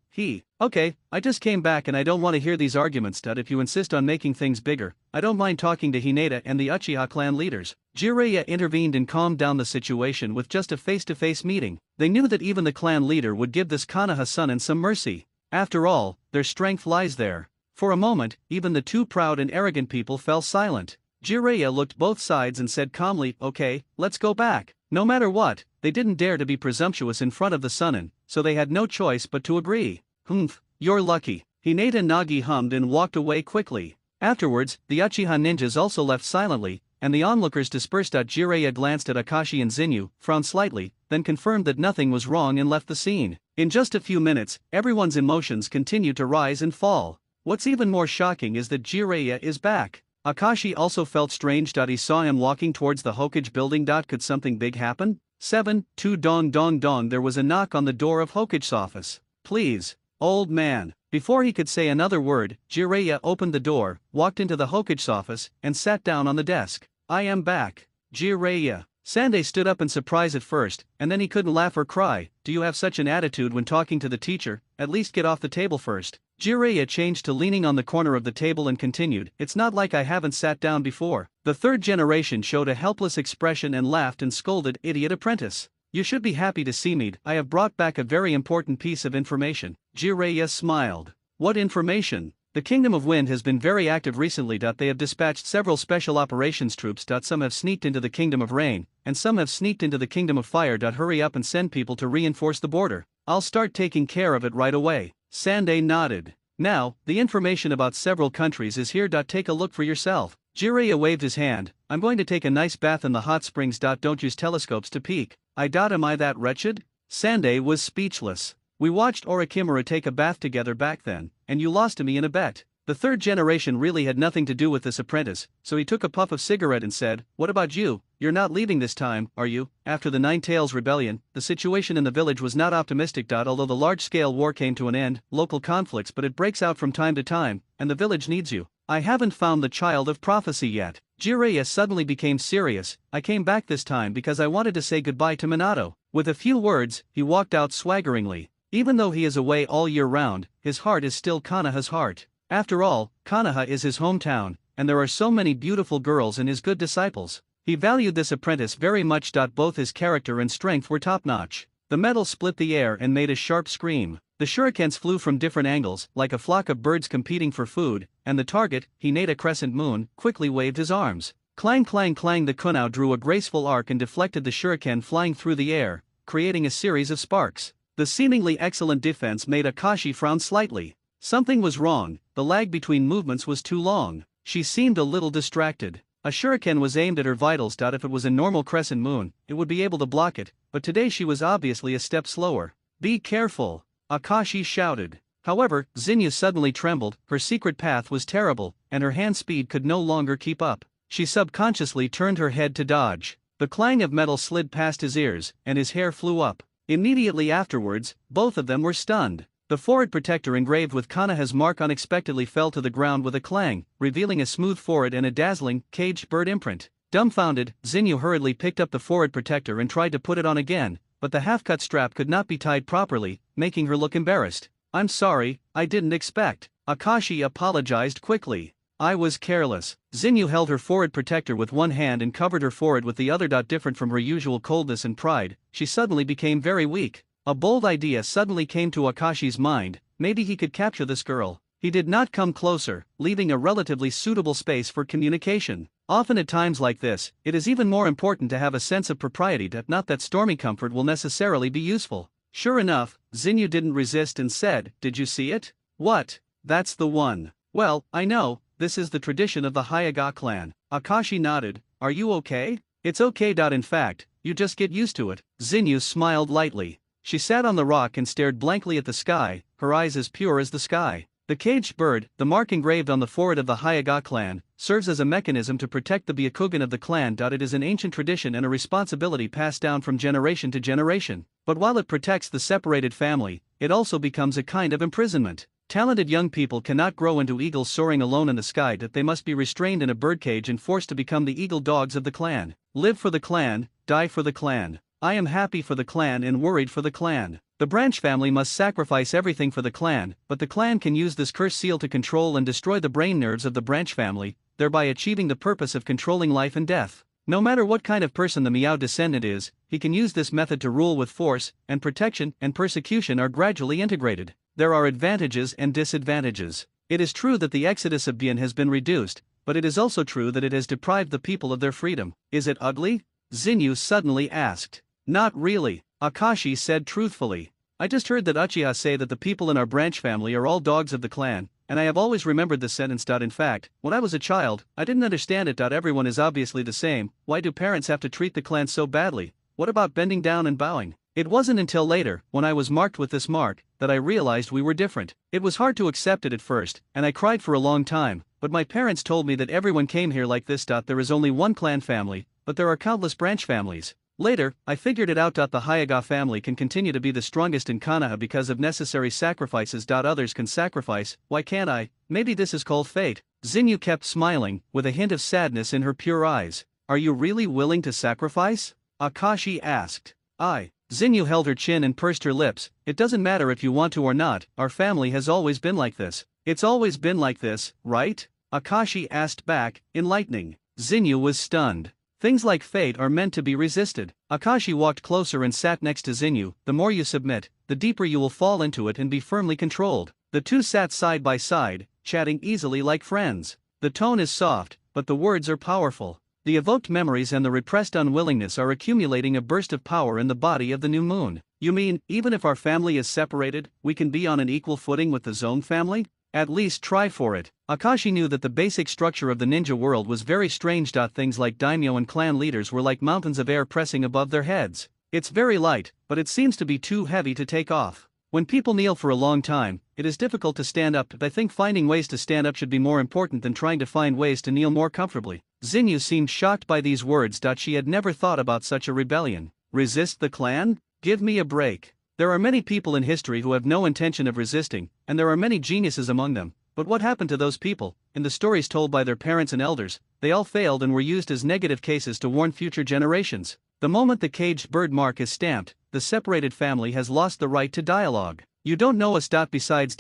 Okay, I just came back and I don't want to hear these arguments. If you insist on making things bigger, I don't mind talking to Hinata and the Uchiha clan leaders. Jiraiya intervened and calmed down the situation with just a face-to-face meeting. They knew that even the clan leader would give this Konoha Sunin some mercy. After all, their strength lies there. For a moment, even the two proud and arrogant people fell silent. Jiraiya looked both sides and said calmly, okay, let's go back. No matter what, they didn't dare to be presumptuous in front of the Sunin, so they had no choice but to agree. Humph, you're lucky. Hinata Nagi hummed and walked away quickly. Afterwards, the Uchiha ninjas also left silently, and the onlookers dispersed. Jiraiya glanced at Akashi and Zinyu, frowned slightly, then confirmed that nothing was wrong and left the scene. In just a few minutes, everyone's emotions continued to rise and fall. What's even more shocking is that Jiraiya is back. Akashi also felt strange. He saw him walking towards the Hokage building. Could something big happen? 7-2 dong dong dong. There was a knock on the door of Hokage's office. Please, old man. Before he could say another word, Jiraiya opened the door, walked into the Hokage's office, and sat down on the desk. I am back. Jiraiya. Sandei stood up in surprise at first, and then he couldn't laugh or cry. Do you have such an attitude when talking to the teacher? At least get off the table first. Jiraiya changed to leaning on the corner of the table and continued, it's not like I haven't sat down before. The third generation showed a helpless expression and laughed and scolded, idiot apprentice. You should be happy to see me. I have brought back a very important piece of information. Jiraiya smiled. What information? The Kingdom of Wind has been very active recently. They have dispatched several special operations troops. Some have sneaked into the Kingdom of Rain, and some have sneaked into the Kingdom of Fire. Hurry up and send people to reinforce the border. I'll start taking care of it right away. Sandei nodded. Now, the information about several countries is here. Take a look for yourself. Jiraiya waved his hand. I'm going to take a nice bath in the hot springs. Don't use telescopes to peek. Am I that wretched? Sandei was speechless. We watched Orochimaru take a bath together back then, and you lost to me in a bet. The third generation really had nothing to do with this apprentice, so he took a puff of cigarette and said, what about you? You're not leaving this time, are you? After the Nine Tails rebellion, the situation in the village was not optimistic. Although the large-scale war came to an end, local conflicts, but it breaks out from time to time, and the village needs you. I haven't found the child of prophecy yet. Jiraiya suddenly became serious. I came back this time because I wanted to say goodbye to Minato. With a few words, he walked out swaggeringly. Even though he is away all year round, his heart is still Konoha's heart. After all, Konoha is his hometown, and there are so many beautiful girls and his good disciples. He valued this apprentice very much. Both his character and strength were top-notch. The metal split the air and made a sharp scream. The shurikens flew from different angles, like a flock of birds competing for food, and the target, Hinata Crescent Moon, quickly waved his arms. Clang clang clang. The kunao drew a graceful arc and deflected the shuriken flying through the air, creating a series of sparks. The seemingly excellent defense made Akashi frown slightly. Something was wrong, the lag between movements was too long. She seemed a little distracted. A shuriken was aimed at her vitals. If it was a normal crescent moon, it would be able to block it, but today she was obviously a step slower. Be careful! Akashi shouted. However, Zinyu suddenly trembled, her secret path was terrible, and her hand speed could no longer keep up. She subconsciously turned her head to dodge. The clang of metal slid past his ears, and his hair flew up. Immediately afterwards, both of them were stunned. The forehead protector engraved with Konoha's mark unexpectedly fell to the ground with a clang, revealing a smooth forehead and a dazzling, caged bird imprint. Dumbfounded, Zinyu hurriedly picked up the forehead protector and tried to put it on again, but the half-cut strap could not be tied properly, making her look embarrassed. I'm sorry, I didn't expect. Akashi apologized quickly. I was careless. Zinyu held her forehead protector with one hand and covered her forehead with the other. Different from her usual coldness and pride, she suddenly became very weak. A bold idea suddenly came to Akashi's mind, maybe he could capture this girl. He did not come closer, leaving a relatively suitable space for communication. Often at times like this, it is even more important to have a sense of propriety. Not that stormy comfort will necessarily be useful. Sure enough, Zinyu didn't resist and said, "Did you see it?" "What?" "That's the one." "Well, I know, this is the tradition of the Hyuga clan." Akashi nodded. "Are you okay?" "It's okay. In fact, you just get used to it." Zinyu smiled lightly. She sat on the rock and stared blankly at the sky, her eyes as pure as the sky. The caged bird, the mark engraved on the forehead of the Hyuga clan, serves as a mechanism to protect the Byakugan of the clan. It is an ancient tradition and a responsibility passed down from generation to generation. But while it protects the separated family, it also becomes a kind of imprisonment. Talented young people cannot grow into eagles soaring alone in the sky. They must be restrained in a birdcage and forced to become the eagle dogs of the clan. Live for the clan, die for the clan. I am happy for the clan and worried for the clan. The branch family must sacrifice everything for the clan, but the clan can use this curse seal to control and destroy the brain nerves of the branch family, thereby achieving the purpose of controlling life and death. No matter what kind of person the Miao descendant is, he can use this method to rule with force, and protection and persecution are gradually integrated. There are advantages and disadvantages. It is true that the exodus of Bian has been reduced, but it is also true that it has deprived the people of their freedom. Is it ugly? Zinyu suddenly asked. Not really, Akashi said truthfully. I just heard that Uchiha say that the people in our branch family are all dogs of the clan, and I have always remembered this sentence. In fact, when I was a child, I didn't understand it. Everyone is obviously the same. Why do parents have to treat the clan so badly? What about bending down and bowing? It wasn't until later, when I was marked with this mark, that I realized we were different. It was hard to accept it at first, and I cried for a long time, but my parents told me that everyone came here like this. There is only one clan family, but there are countless branch families. Later, I figured it out. The Hyuga family can continue to be the strongest in Konoha because of necessary sacrifices. Others can sacrifice, why can't I? Maybe this is called fate. Zinyu kept smiling, with a hint of sadness in her pure eyes. Are you really willing to sacrifice? Akashi asked. Zinyu held her chin and pursed her lips. It doesn't matter if you want to or not, our family has always been like this. It's always been like this, right? Akashi asked back, enlightening. Zinyu was stunned. Things like fate are meant to be resisted. Akashi walked closer and sat next to Zinyu. The more you submit, the deeper you will fall into it and be firmly controlled. The two sat side by side, chatting easily like friends. The tone is soft, but the words are powerful. The evoked memories and the repressed unwillingness are accumulating a burst of power in the body of the new moon. You mean, even if our family is separated, we can be on an equal footing with the Zone family? At least try for it. Akashi knew that the basic structure of the ninja world was very strange. Things like daimyo and clan leaders were like mountains of air pressing above their heads. It's very light, but it seems to be too heavy to take off. When people kneel for a long time, it is difficult to stand up. I think finding ways to stand up should be more important than trying to find ways to kneel more comfortably. Zinyu seemed shocked by these words. She had never thought about such a rebellion. Resist the clan? Give me a break. There are many people in history who have no intention of resisting, and there are many geniuses among them. But what happened to those people? In the stories told by their parents and elders, they all failed and were used as negative cases to warn future generations. The moment the caged bird mark is stamped, the separated family has lost the right to dialogue. You don't know us. Besides,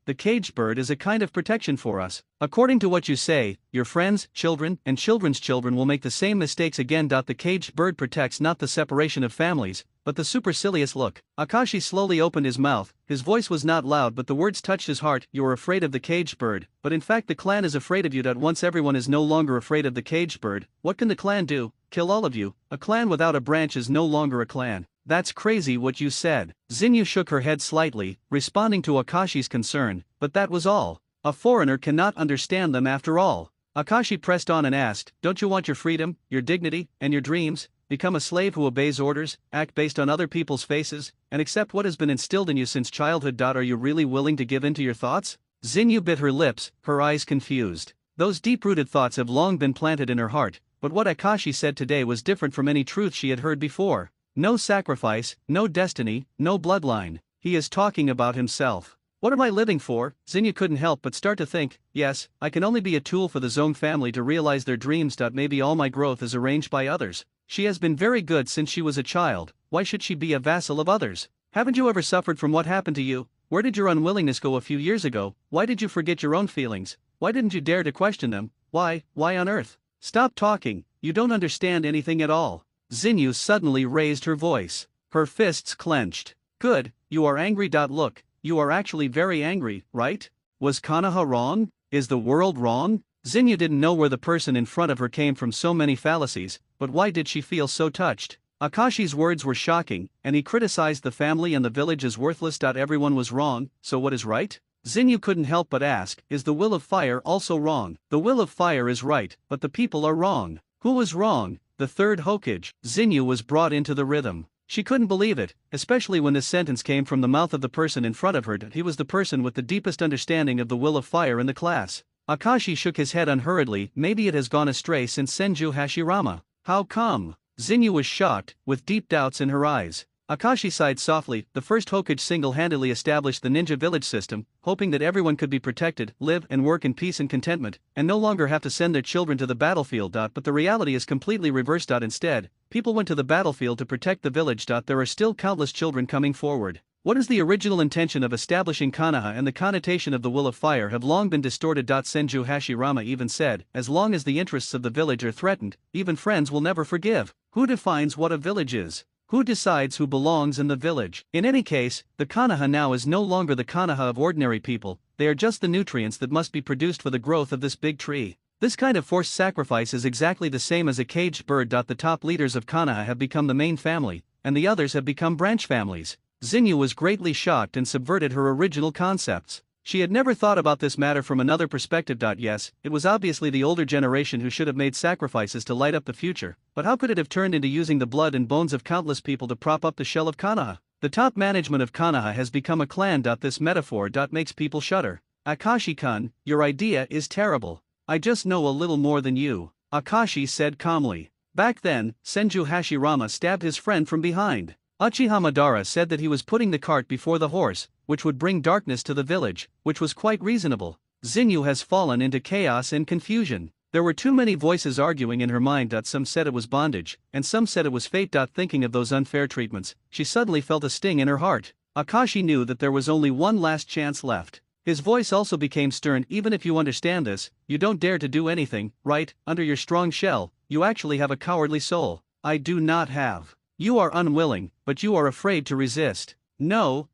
the caged bird is a kind of protection for us. According to what you say, your friends, children, and children's children will make the same mistakes again. The caged bird protects not the separation of families, but the supercilious look. Akashi slowly opened his mouth. His voice was not loud, but the words touched his heart. You are afraid of the caged bird, but in fact the clan is afraid of you. Once everyone is no longer afraid of the caged bird, what can the clan do? Kill all of you. A clan without a branch is no longer a clan. That's crazy what you said. Zinyu shook her head slightly, responding to Akashi's concern, but that was all. A foreigner cannot understand them after all. Akashi pressed on and asked, don't you want your freedom, your dignity, and your dreams? Become a slave who obeys orders, act based on other people's faces, and accept what has been instilled in you since childhood. Are you really willing to give in to your thoughts? Zinyu bit her lips, her eyes confused. Those deep-rooted thoughts have long been planted in her heart, but what Akashi said today was different from any truth she had heard before. No sacrifice, no destiny, no bloodline. He is talking about himself. What am I living for? Zinyu couldn't help but start to think, yes, I can only be a tool for the Zong family to realize their dreams. Maybe all my growth is arranged by others. She has been very good since she was a child, why should she be a vassal of others? Haven't you ever suffered from what happened to you? Where did your unwillingness go a few years ago? Why did you forget your own feelings? Why didn't you dare to question them? Why on earth? Stop talking, you don't understand anything at all. Zinyu suddenly raised her voice. Her fists clenched. Good, you are angry. Look, you are actually very angry, right? Was Konoha wrong? Is the world wrong? Zinyu didn't know where the person in front of her came from so many fallacies, but why did she feel so touched? Akashi's words were shocking, and he criticized the family and the village as worthless. Everyone was wrong, so what is right? Zinyu couldn't help but ask, is the will of fire also wrong? The will of fire is right, but the people are wrong. Who was wrong? The third Hokage. Zinyu was brought into the rhythm. She couldn't believe it, especially when this sentence came from the mouth of the person in front of her. He was the person with the deepest understanding of the will of fire in the class. Akashi shook his head unhurriedly. Maybe it has gone astray since Senju Hashirama. How come? Zinyu was shocked, with deep doubts in her eyes. Akashi sighed softly. The first Hokage single-handedly established the ninja village system, hoping that everyone could be protected, live and work in peace and contentment, and no longer have to send their children to the battlefield. But the reality is completely reversed. Instead, people went to the battlefield to protect the village. There are still countless children coming forward. What is the original intention of establishing Konoha and the connotation of the will of fire have long been distorted. Senju Hashirama even said, as long as the interests of the village are threatened, even friends will never forgive. Who defines what a village is? Who decides who belongs in the village? In any case, the Konoha now is no longer the Konoha of ordinary people, they are just the nutrients that must be produced for the growth of this big tree. This kind of forced sacrifice is exactly the same as a caged bird. The top leaders of Konoha have become the main family, and the others have become branch families. Zinyu was greatly shocked and subverted her original concepts. She had never thought about this matter from another perspective. Yes, it was obviously the older generation who should have made sacrifices to light up the future, but how could it have turned into using the blood and bones of countless people to prop up the shell of Konoha? The top management of Konoha has become a clan. This metaphor makes people shudder. Akashi-kun, your idea is terrible. I just know a little more than you, Akashi said calmly. Back then, Senju Hashirama stabbed his friend from behind. Uchiha Madara said that he was putting the cart before the horse, which would bring darkness to the village, which was quite reasonable. Zinyu has fallen into chaos and confusion. There were too many voices arguing in her mind. Some said it was bondage, and some said it was fate. Thinking of those unfair treatments, she suddenly felt a sting in her heart. Akashi knew that there was only one last chance left. His voice also became stern. Even if you understand this, you don't dare to do anything, right? Under your strong shell, you actually have a cowardly soul. I do not have. You are unwilling, but you are afraid to resist. No.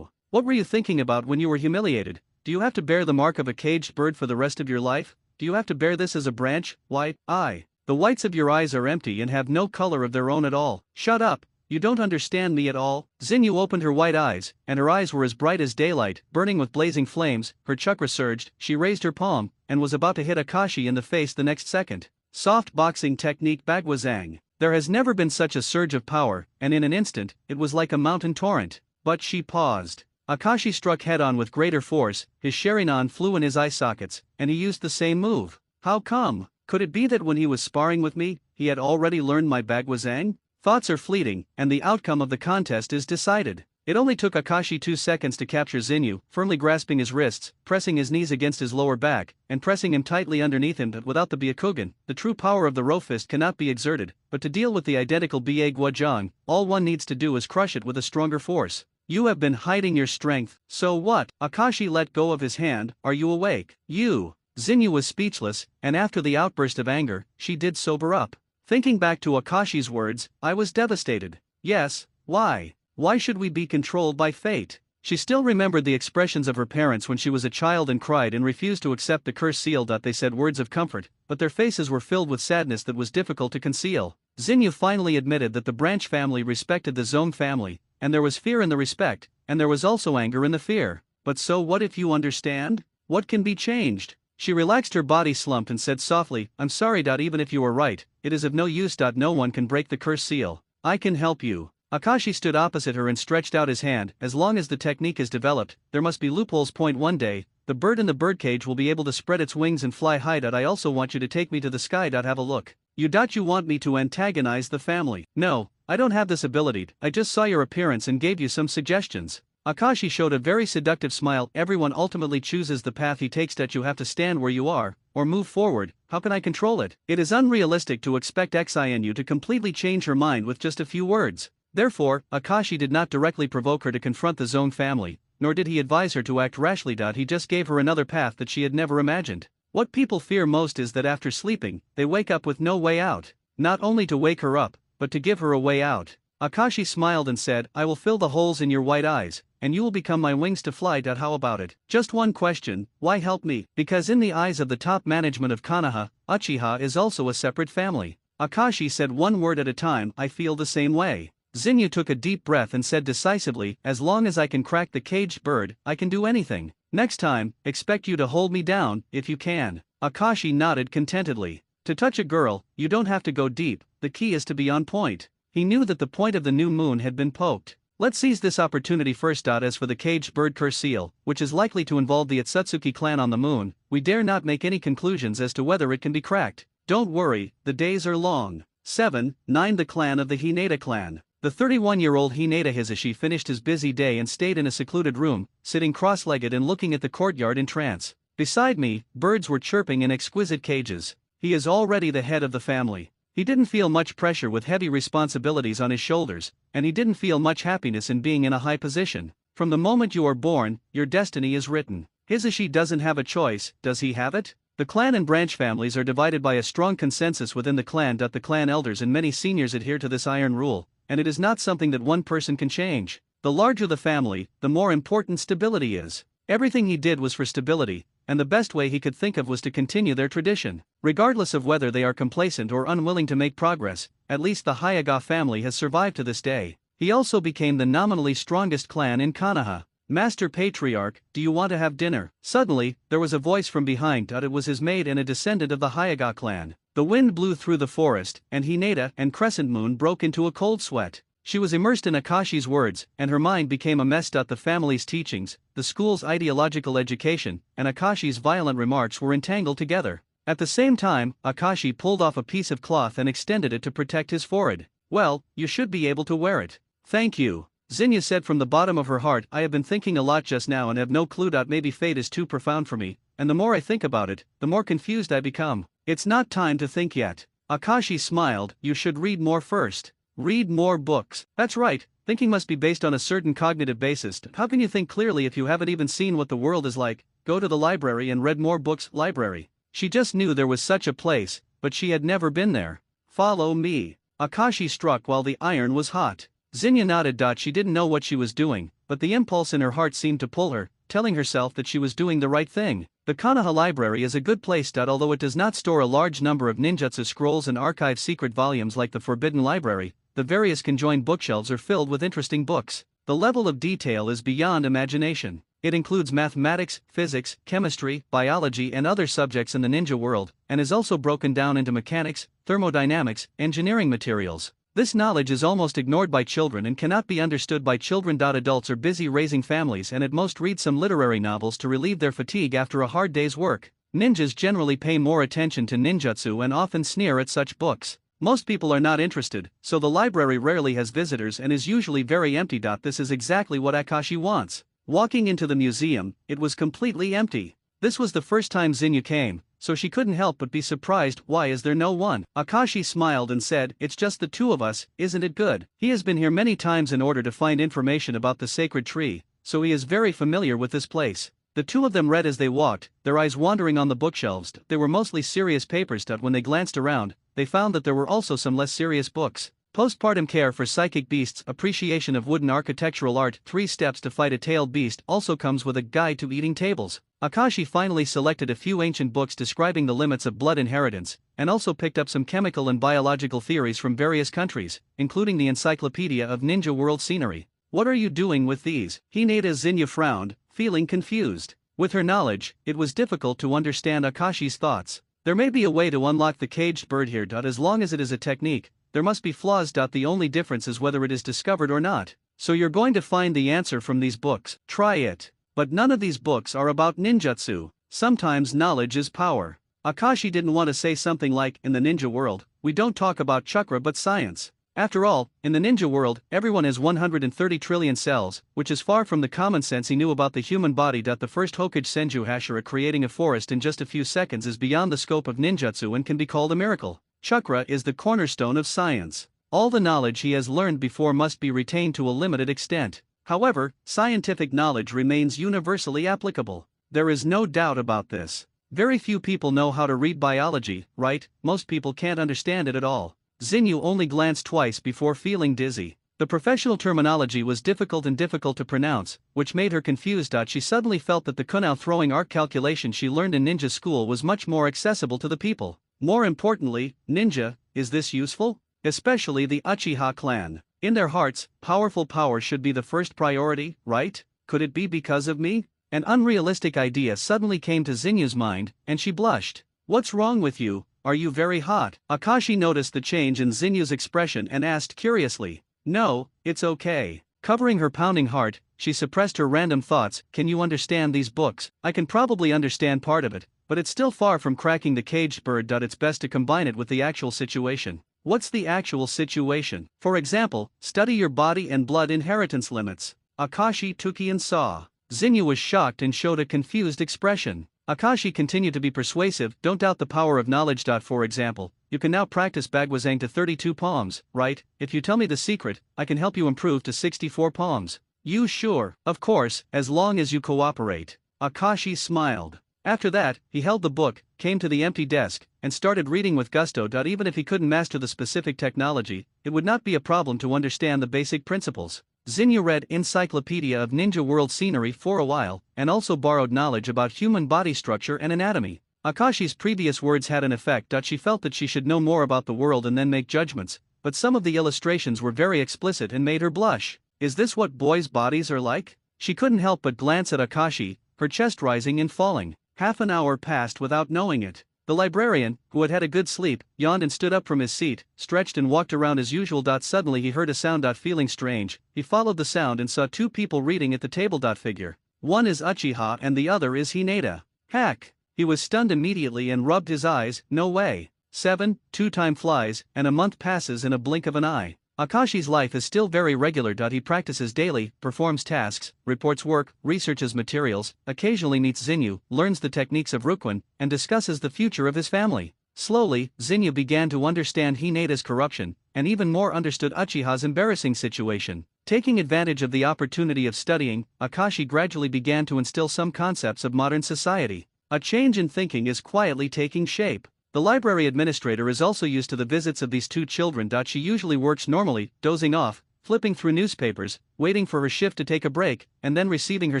What were you thinking about when you were humiliated? Do you have to bear the mark of a caged bird for the rest of your life? Do you have to bear this as a branch? Why, the whites of your eyes are empty and have no color of their own at all. Shut up, you don't understand me at all. Zinyu opened her white eyes, and her eyes were as bright as daylight, burning with blazing flames. Her chakra surged, she raised her palm, and was about to hit Akashi in the face the next second. Soft boxing technique Bagwazang. There has never been such a surge of power, and in an instant, it was like a mountain torrent. But she paused. Akashi struck head-on with greater force, his Sharingan flew in his eye sockets, and he used the same move. How come? Could it be that when he was sparring with me, he had already learned my Bagwazang? Thoughts are fleeting, and the outcome of the contest is decided. It only took Akashi 2 seconds to capture Zinyu, firmly grasping his wrists, pressing his knees against his lower back, and pressing him tightly underneath him. But without the Byakugan, the true power of the Ro fist cannot be exerted, but to deal with the identical Bagwazang, all one needs to do is crush it with a stronger force. You have been hiding your strength, so what? Akashi let go of his hand. Are you awake? You. Zinyu was speechless, and after the outburst of anger, she did sober up. Thinking back to Akashi's words, I was devastated. Yes, why? Why should we be controlled by fate? She still remembered the expressions of her parents when she was a child and cried and refused to accept the curse seal. They said words of comfort, but their faces were filled with sadness that was difficult to conceal. Xinyu finally admitted that the Branch family respected the Zong family, and there was fear in the respect, and there was also anger in the fear. But so what if you understand? What can be changed? She relaxed her body, slumped, and said softly, I'm sorry. Even if you are right, it is of no use. No one can break the curse seal. I can help you. Akashi stood opposite her and stretched out his hand. As long as the technique is developed, there must be loopholes. One day, the bird in the birdcage will be able to spread its wings and fly high. I also want you to take me to the sky. Have a look. You want me to antagonize the family? No, I don't have this ability. I just saw your appearance and gave you some suggestions. Akashi showed a very seductive smile. Everyone ultimately chooses the path he takes. You have to stand where you are, or move forward. How can I control it? It is unrealistic to expect Xinu to completely change her mind with just a few words. Therefore, Akashi did not directly provoke her to confront the Zong family, nor did he advise her to act rashly. He just gave her another path that she had never imagined. What people fear most is that after sleeping, they wake up with no way out. Not only to wake her up, but to give her a way out. Akashi smiled and said, I will fill the holes in your white eyes, and you will become my wings to fly. How about it? Just one question, why help me? Because in the eyes of the top management of Konoha, Uchiha is also a separate family. Akashi said one word at a time, I feel the same way. Xinyu took a deep breath and said decisively, as long as I can crack the caged bird, I can do anything. Next time, expect you to hold me down, if you can. Akashi nodded contentedly. To touch a girl, you don't have to go deep, the key is to be on point. He knew that the point of the new moon had been poked. Let's seize this opportunity first. As for the caged bird curse seal, which is likely to involve the Otsutsuki clan on the moon, we dare not make any conclusions as to whether it can be cracked. Don't worry, the days are long. 7. 9. The clan of the Hinata clan. The 31-year-old Hinata Hisashi finished his busy day and stayed in a secluded room, sitting cross-legged and looking at the courtyard in trance. Beside me, birds were chirping in exquisite cages. He is already the head of the family. He didn't feel much pressure with heavy responsibilities on his shoulders, and he didn't feel much happiness in being in a high position. From the moment you are born, your destiny is written. Hisashi doesn't have a choice, does he have it? The clan and branch families are divided by a strong consensus within the clan. The clan elders and many seniors adhere to this iron rule, and it is not something that one person can change. The larger the family, the more important stability is. Everything he did was for stability, and the best way he could think of was to continue their tradition. Regardless of whether they are complacent or unwilling to make progress, at least the Hyuga family has survived to this day. He also became the nominally strongest clan in Konoha. Master Patriarch, do you want to have dinner? Suddenly, there was a voice from behind. It was his maid and a descendant of the Hyuga clan. The wind blew through the forest, and Hinata and Crescent Moon broke into a cold sweat. She was immersed in Akashi's words, and her mind became a mess. The family's teachings, the school's ideological education, and Akashi's violent remarks were entangled together. At the same time, Akashi pulled off a piece of cloth and extended it to protect his forehead. Well, you should be able to wear it. Thank you. Xinyu said from the bottom of her heart, I have been thinking a lot just now and have no clue. Maybe fate is too profound for me, and the more I think about it, the more confused I become. It's not time to think yet. Akashi smiled, you should read more first. Read more books. That's right, thinking must be based on a certain cognitive basis. How can you think clearly if you haven't even seen what the world is like? Go to the library and read more books. Library. She just knew there was such a place, but she had never been there. Follow me. Akashi struck while the iron was hot. Xinyu nodded. She didn't know what she was doing, but the impulse in her heart seemed to pull her, telling herself that she was doing the right thing. The Konoha library is a good place. Although it does not store a large number of ninjutsu scrolls and archive secret volumes like the Forbidden Library, the various conjoined bookshelves are filled with interesting books. The level of detail is beyond imagination. It includes mathematics, physics, chemistry, biology and other subjects in the ninja world, and is also broken down into mechanics, thermodynamics, engineering materials. This knowledge is almost ignored by children and cannot be understood by children. Adults are busy raising families and at most read some literary novels to relieve their fatigue after a hard day's work. Ninjas generally pay more attention to ninjutsu and often sneer at such books. Most people are not interested, so the library rarely has visitors and is usually very empty. This is exactly what Akashi wants. Walking into the museum, it was completely empty. This was the first time Xinyu came, so she couldn't help but be surprised. Why is there no one? Akashi smiled and said, it's just the two of us, isn't it good? He has been here many times in order to find information about the sacred tree, so he is very familiar with this place. The two of them read as they walked, their eyes wandering on the bookshelves. They were mostly serious papers. When they glanced around, they found that there were also some less serious books. Postpartum care for psychic beasts, appreciation of wooden architectural art, 3 steps to fight a tailed beast also comes with a guide to eating tables. Akashi finally selected a few ancient books describing the limits of blood inheritance, and also picked up some chemical and biological theories from various countries, including the Encyclopedia of Ninja World Scenery. What are you doing with these? Hinata Zinyu frowned, feeling confused. With her knowledge, it was difficult to understand Akashi's thoughts. There may be a way to unlock the caged bird here. As long as it is a technique, there must be flaws. The only difference is whether it is discovered or not. So you're going to find the answer from these books. Try it. But none of these books are about ninjutsu. Sometimes knowledge is power. Akashi didn't want to say something like, in the ninja world, we don't talk about chakra but science. After all, in the ninja world, everyone has 130 trillion cells, which is far from the common sense he knew about the human body. The first Hokage Senju Hashira creating a forest in just a few seconds is beyond the scope of ninjutsu and can be called a miracle. Chakra is the cornerstone of science. All the knowledge he has learned before must be retained to a limited extent. However, scientific knowledge remains universally applicable. There is no doubt about this. Very few people know how to read biology, right? Most people can't understand it at all. Zinyu only glanced twice before feeling dizzy. The professional terminology was difficult to pronounce, which made her confused. She suddenly felt that the konoha throwing arc calculation she learned in ninja school was much more accessible to the people. More importantly, ninja, is this useful? Especially the Uchiha clan. In their hearts, powerful power should be the first priority, right? Could it be because of me? An unrealistic idea suddenly came to Zinyu's mind, and she blushed. What's wrong with you? Are you very hot? Akashi noticed the change in Zinyu's expression and asked curiously. No, it's okay. Covering her pounding heart, she suppressed her random thoughts. Can you understand these books? I can probably understand part of it, but it's still far from cracking the caged bird. It's best to combine it with the actual situation. What's the actual situation? For example, study your body and blood inheritance limits. Akashi Tuki and saw. Zinyu was shocked and showed a confused expression. Akashi continued to be persuasive. Don't doubt the power of knowledge. For example, you can now practice Bagwazang to 32 palms, right? If you tell me the secret, I can help you improve to 64 palms. You sure? Of course, as long as you cooperate. Akashi smiled. After that, he held the book, came to the empty desk, and started reading with gusto. Even if he couldn't master the specific technology, it would not be a problem to understand the basic principles. Zinyu read Encyclopedia of Ninja World Scenery for a while, and also borrowed knowledge about human body structure and anatomy. Akashi's previous words had an effect. She felt that she should know more about the world and then make judgments, but some of the illustrations were very explicit and made her blush. Is this what boys' bodies are like? She couldn't help but glance at Akashi, her chest rising and falling. Half an hour passed without knowing it. The librarian, who had had a good sleep, yawned and stood up from his seat, stretched and walked around as usual. Suddenly he heard a sound. Feeling strange, he followed the sound and saw 2 people reading at the table. Figure. One is Uchiha and the other is Hinata. Heck! He was stunned immediately and rubbed his eyes. No way. 7, 2 time flies, and a month passes in a blink of an eye. Akashi's life is still very regular. He practices daily, performs tasks, reports work, researches materials, occasionally meets Zinyu, learns the techniques of Rukwin, and discusses the future of his family. Slowly, Zinyu began to understand Hinata's corruption, and even more understood Uchiha's embarrassing situation. Taking advantage of the opportunity of studying, Akashi gradually began to instill some concepts of modern society. A change in thinking is quietly taking shape. The library administrator is also used to the visits of these 2 children. She usually works normally, dozing off, flipping through newspapers, waiting for her shift to take a break, and then receiving her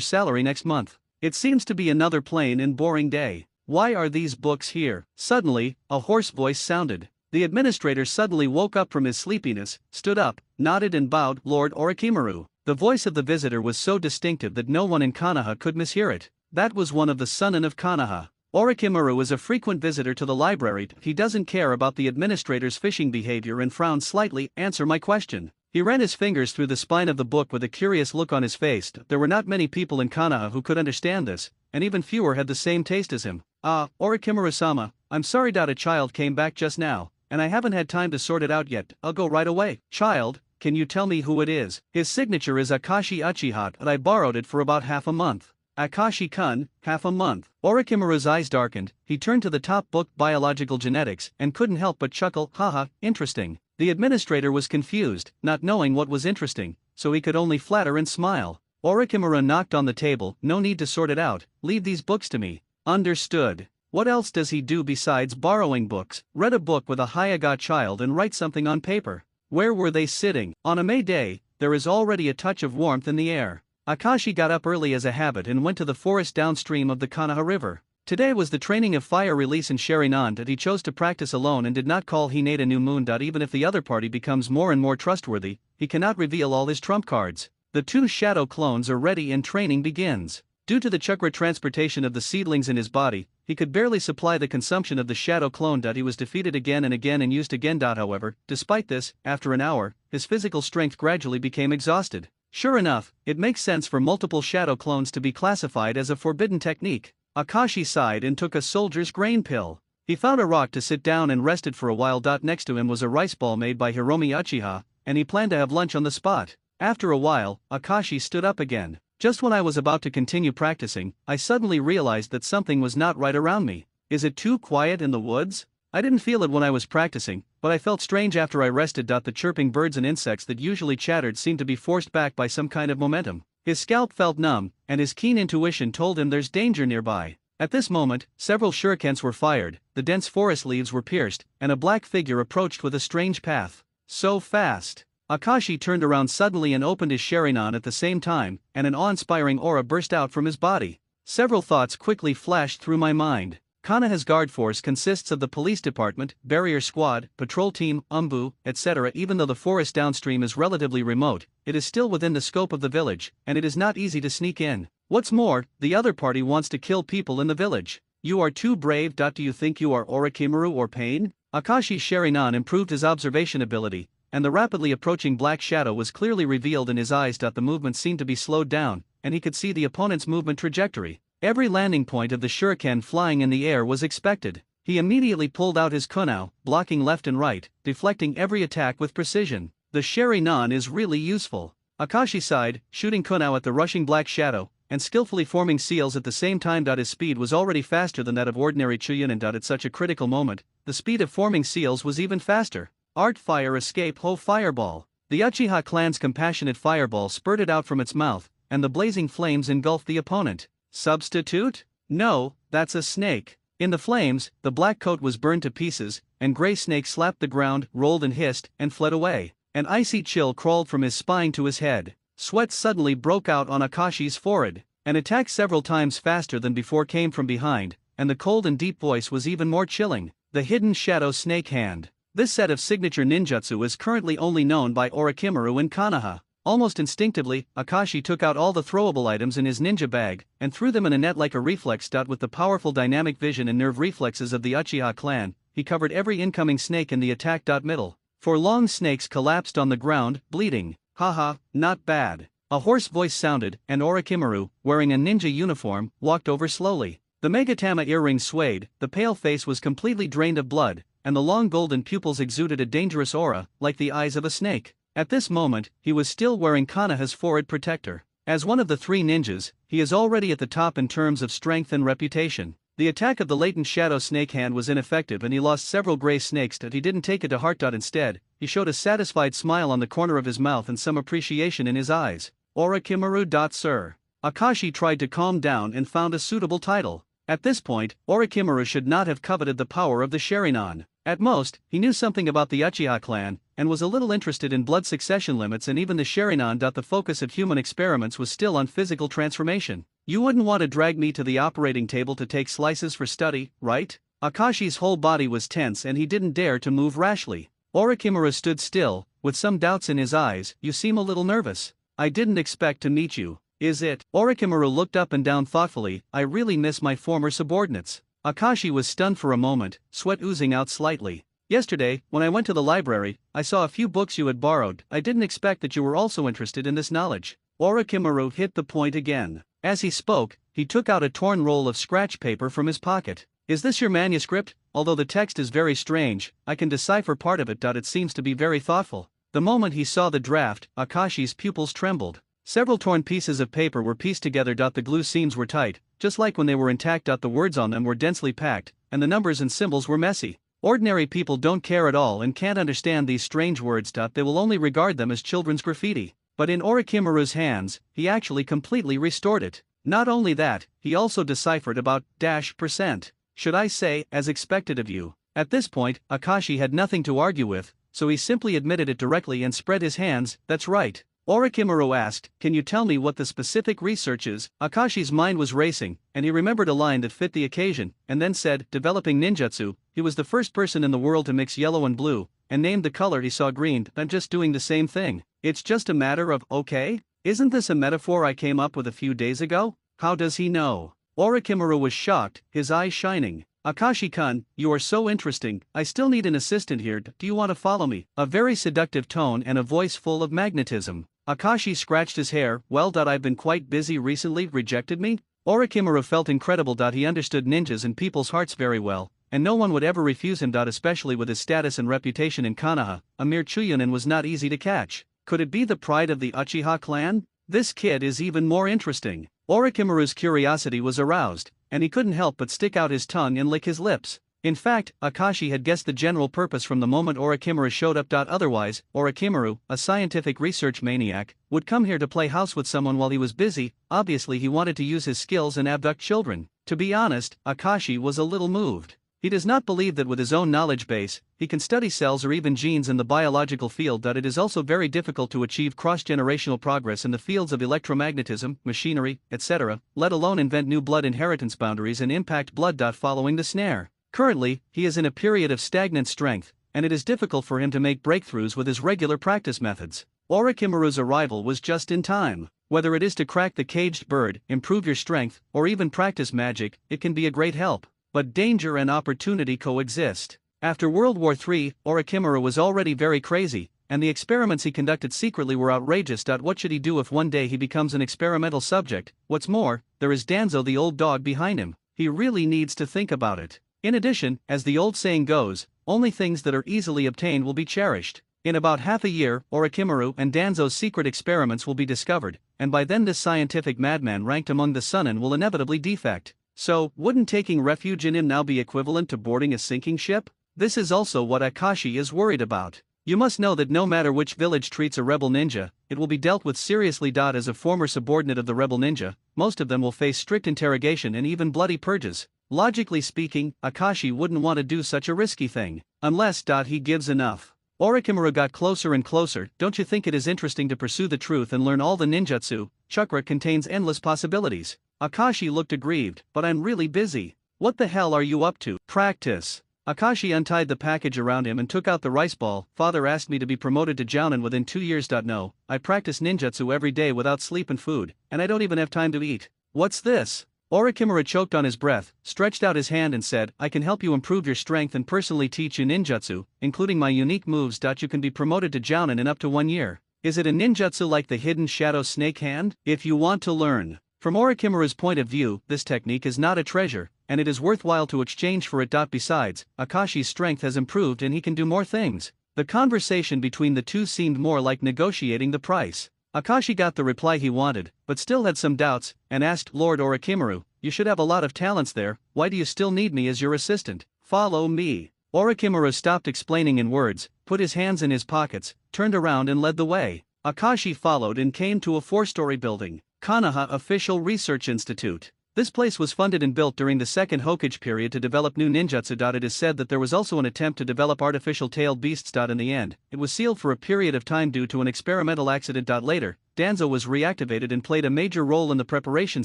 salary next month. It seems to be another plain and boring day. Why are these books here? Suddenly, a hoarse voice sounded. The administrator suddenly woke up from his sleepiness, stood up, nodded and bowed. Lord Orochimaru. The voice of the visitor was so distinctive that no one in Konoha could mishear it. That was one of the Sunin of Konoha. Orochimaru is a frequent visitor to the library. He doesn't care about the administrator's fishing behavior and frowned slightly. Answer my question. He ran his fingers through the spine of the book with a curious look on his face. There were not many people in Konoha who could understand this, and even fewer had the same taste as him. Orochimaru-sama, I'm sorry. A child came back just now, and I haven't had time to sort it out yet. I'll go right away. Child, can you tell me who it is? His signature is Akashi Uchiha, and I borrowed it for about half a month. Akashi-kun, half a month. Orochimaru's eyes darkened. He turned to the top book, Biological Genetics, and couldn't help but chuckle. Haha, interesting. The administrator was confused, not knowing what was interesting, so he could only flatter and smile. Orochimaru knocked on the table. No need to sort it out, leave these books to me. Understood. What else does he do besides borrowing books? Read a book with a Hyaga child and write something on paper. Where were they sitting? On a May day, there is already a touch of warmth in the air. Akashi got up early as a habit and went to the forest downstream of the Konoha River. Today was the training of fire release in Sharingan that he chose to practice alone and did not call Hinata New Moon. Even if the other party becomes more and more trustworthy, he cannot reveal all his trump cards. The two shadow clones are ready and training begins. Due to the chakra transportation of the seedlings in his body, he could barely supply the consumption of the shadow clone. He was defeated again and used again. However, despite this, after an hour, his physical strength gradually became exhausted. Sure enough, it makes sense for multiple shadow clones to be classified as a forbidden technique. Akashi sighed and took a soldier's grain pill. He found a rock to sit down and rested for a while. Next to him was a rice ball made by Hiromi Uchiha, and he planned to have lunch on the spot. After a while, Akashi stood up again. Just when I was about to continue practicing, I suddenly realized that something was not right around me. Is it too quiet in the woods? I didn't feel it when I was practicing, but I felt strange after I rested. The chirping birds and insects that usually chattered seemed to be forced back by some kind of momentum. His scalp felt numb, and his keen intuition told him there's danger nearby. At this moment, several shurikens were fired, the dense forest leaves were pierced, and a black figure approached with a strange path. So fast! Akashi turned around suddenly and opened his Sharingan at the same time, and an awe-inspiring aura burst out from his body. Several thoughts quickly flashed through my mind. Konoha's guard force consists of the police department, barrier squad, patrol team, umbu, etc. Even though the forest downstream is relatively remote, it is still within the scope of the village, and it is not easy to sneak in. What's more, the other party wants to kill people in the village. You are too brave. Do you think you are Orochimaru or Pain? Akashi's Sharingan improved his observation ability, and the rapidly approaching black shadow was clearly revealed in his eyes. The movement seemed to be slowed down, and he could see the opponent's movement trajectory. Every landing point of the shuriken flying in the air was expected. He immediately pulled out his kunao, blocking left and right, deflecting every attack with precision. The Sharingan is really useful. Akashi sighed, shooting kunao at the rushing black shadow, and skillfully forming seals at the same time. His speed was already faster than that of ordinary Chunin. At such a critical moment, the speed of forming seals was even faster. Art Fire Escape Ho Fireball. The Uchiha clan's compassionate fireball spurted out from its mouth, and the blazing flames engulfed the opponent. Substitute? No, that's a snake. In the flames, the black coat was burned to pieces, and Gray Snake slapped the ground, rolled and hissed, and fled away. An icy chill crawled from his spine to his head. Sweat suddenly broke out on Akashi's forehead. An attack several times faster than before came from behind, and the cold and deep voice was even more chilling. The Hidden Shadow Snake Hand. This set of signature ninjutsu is currently only known by Orochimaru in Konoha. Almost instinctively, Akashi took out all the throwable items in his ninja bag, and threw them in a net like a reflex. With the powerful dynamic vision and nerve reflexes of the Uchiha clan, he covered every incoming snake in the attack. Middle. 4 long snakes collapsed on the ground, bleeding. Haha, not bad. A hoarse voice sounded, and Orochimaru, wearing a ninja uniform, walked over slowly. The Megatama earrings swayed, the pale face was completely drained of blood, and the long golden pupils exuded a dangerous aura, like the eyes of a snake. At this moment, he was still wearing Konoha's forehead protector. As one of the 3 ninjas, he is already at the top in terms of strength and reputation. The attack of the latent shadow snake hand was ineffective and he lost several gray snakes. He didn't take it to heart. Instead, he showed a satisfied smile on the corner of his mouth and some appreciation in his eyes. Orochimaru. Sir. Akashi tried to calm down and found a suitable title. At this point, Orochimaru should not have coveted the power of the Sharingan. At most, he knew something about the Uchiha clan, and was a little interested in blood succession limits and even the Sharingan. The focus of human experiments was still on physical transformation. You wouldn't want to drag me to the operating table to take slices for study, right? Akashi's whole body was tense and he didn't dare to move rashly. Orochimaru stood still, with some doubts in his eyes. You seem a little nervous. I didn't expect to meet you. Is it? Orochimaru looked up and down thoughtfully. I really miss my former subordinates. Akashi was stunned for a moment, sweat oozing out slightly. Yesterday, when I went to the library, I saw a few books you had borrowed. I didn't expect that you were also interested in this knowledge. Orochimaru hit the point again. As he spoke, he took out a torn roll of scratch paper from his pocket. Is this your manuscript? Although the text is very strange, I can decipher part of it. It seems to be very thoughtful. The moment he saw the draft, Akashi's pupils trembled. Several torn pieces of paper were pieced together. The glue seams were tight, just like when they were intact. The words on them were densely packed, and the numbers and symbols were messy. Ordinary people don't care at all and can't understand these strange words. They will only regard them as children's graffiti. But in Orochimaru's hands, he actually completely restored it. Not only that, he also deciphered about %. Should I say, as expected of you. At this point, Akashi had nothing to argue with, so he simply admitted it directly and spread his hands. That's right. Orochimaru asked, can you tell me what the specific research is? Akashi's mind was racing, and he remembered a line that fit the occasion, and then said, developing ninjutsu. He was the first person in the world to mix yellow and blue, and named the color he saw green. I'm just doing the same thing. It's just a matter of, okay? Isn't this a metaphor I came up with a few days ago? How does he know? Orochimaru was shocked, his eyes shining. Akashi-kun, you are so interesting. I still need an assistant here. Do you want to follow me? A very seductive tone and a voice full of magnetism. Akashi scratched his hair. Well, I've been quite busy recently. Rejected me? Orochimaru felt incredible. He understood ninjas and people's hearts very well, and no one would ever refuse him. Especially with his status and reputation in Konoha, a mere Chuunin was not easy to catch. Could it be the pride of the Uchiha clan? This kid is even more interesting. Orochimaru's curiosity was aroused, and he couldn't help but stick out his tongue and lick his lips. In fact, Akashi had guessed the general purpose from the moment Orochimaru showed up. Otherwise, Orochimaru, a scientific research maniac, would come here to play house with someone while he was busy. Obviously he wanted to use his skills and abduct children. To be honest, Akashi was a little moved. He does not believe that with his own knowledge base, he can study cells or even genes in the biological field. It is also very difficult to achieve cross-generational progress in the fields of electromagnetism, machinery, etc., let alone invent new blood inheritance boundaries and impact blood. Following the snare. Currently, he is in a period of stagnant strength, and it is difficult for him to make breakthroughs with his regular practice methods. Orochimaru's arrival was just in time. Whether it is to crack the caged bird, improve your strength, or even practice magic, it can be a great help. But danger and opportunity coexist. After World War III, Orochimaru was already very crazy, and the experiments he conducted secretly were outrageous. What should he do if one day he becomes an experimental subject? What's more, there is Danzo the old dog behind him. He really needs to think about it. In addition, as the old saying goes, only things that are easily obtained will be cherished. In about half a year, Orochimaru and Danzo's secret experiments will be discovered, and by then this scientific madman ranked among the Sunin will inevitably defect. So, wouldn't taking refuge in him now be equivalent to boarding a sinking ship? This is also what Akashi is worried about. You must know that no matter which village treats a rebel ninja, it will be dealt with seriously. As a former subordinate of the rebel ninja, most of them will face strict interrogation and even bloody purges. Logically speaking, Akashi wouldn't want to do such a risky thing, unless he gives enough. Orochimaru got closer and closer. Don't you think it is interesting to pursue the truth and learn all the ninjutsu? Chakra contains endless possibilities. Akashi looked aggrieved. But I'm really busy. What the hell are you up to? Practice. Akashi untied the package around him and took out the rice ball. Father asked me to be promoted to Jounin within 2 years. No, I practice ninjutsu every day without sleep and food, and I don't even have time to eat. What's this? Orochimaru choked on his breath, stretched out his hand and said, I can help you improve your strength and personally teach you ninjutsu, including my unique moves. You can be promoted to Jounin in up to 1 year. Is it a ninjutsu like the hidden shadow snake hand? If you want to learn. From Orochimaru's point of view, this technique is not a treasure, and it is worthwhile to exchange for it. Besides, Akashi's strength has improved and he can do more things. The conversation between the two seemed more like negotiating the price. Akashi got the reply he wanted, but still had some doubts, and asked, Lord Orochimaru, you should have a lot of talents there, why do you still need me as your assistant? Follow me. Orochimaru stopped explaining in words, put his hands in his pockets, turned around and led the way. Akashi followed and came to a 4-story building, Konoha Official Research Institute. This place was funded and built during the second Hokage period to develop new ninjutsu. It is said that there was also an attempt to develop artificial tailed beasts. In the end, it was sealed for a period of time due to an experimental accident. Later, Danzo was reactivated and played a major role in the preparation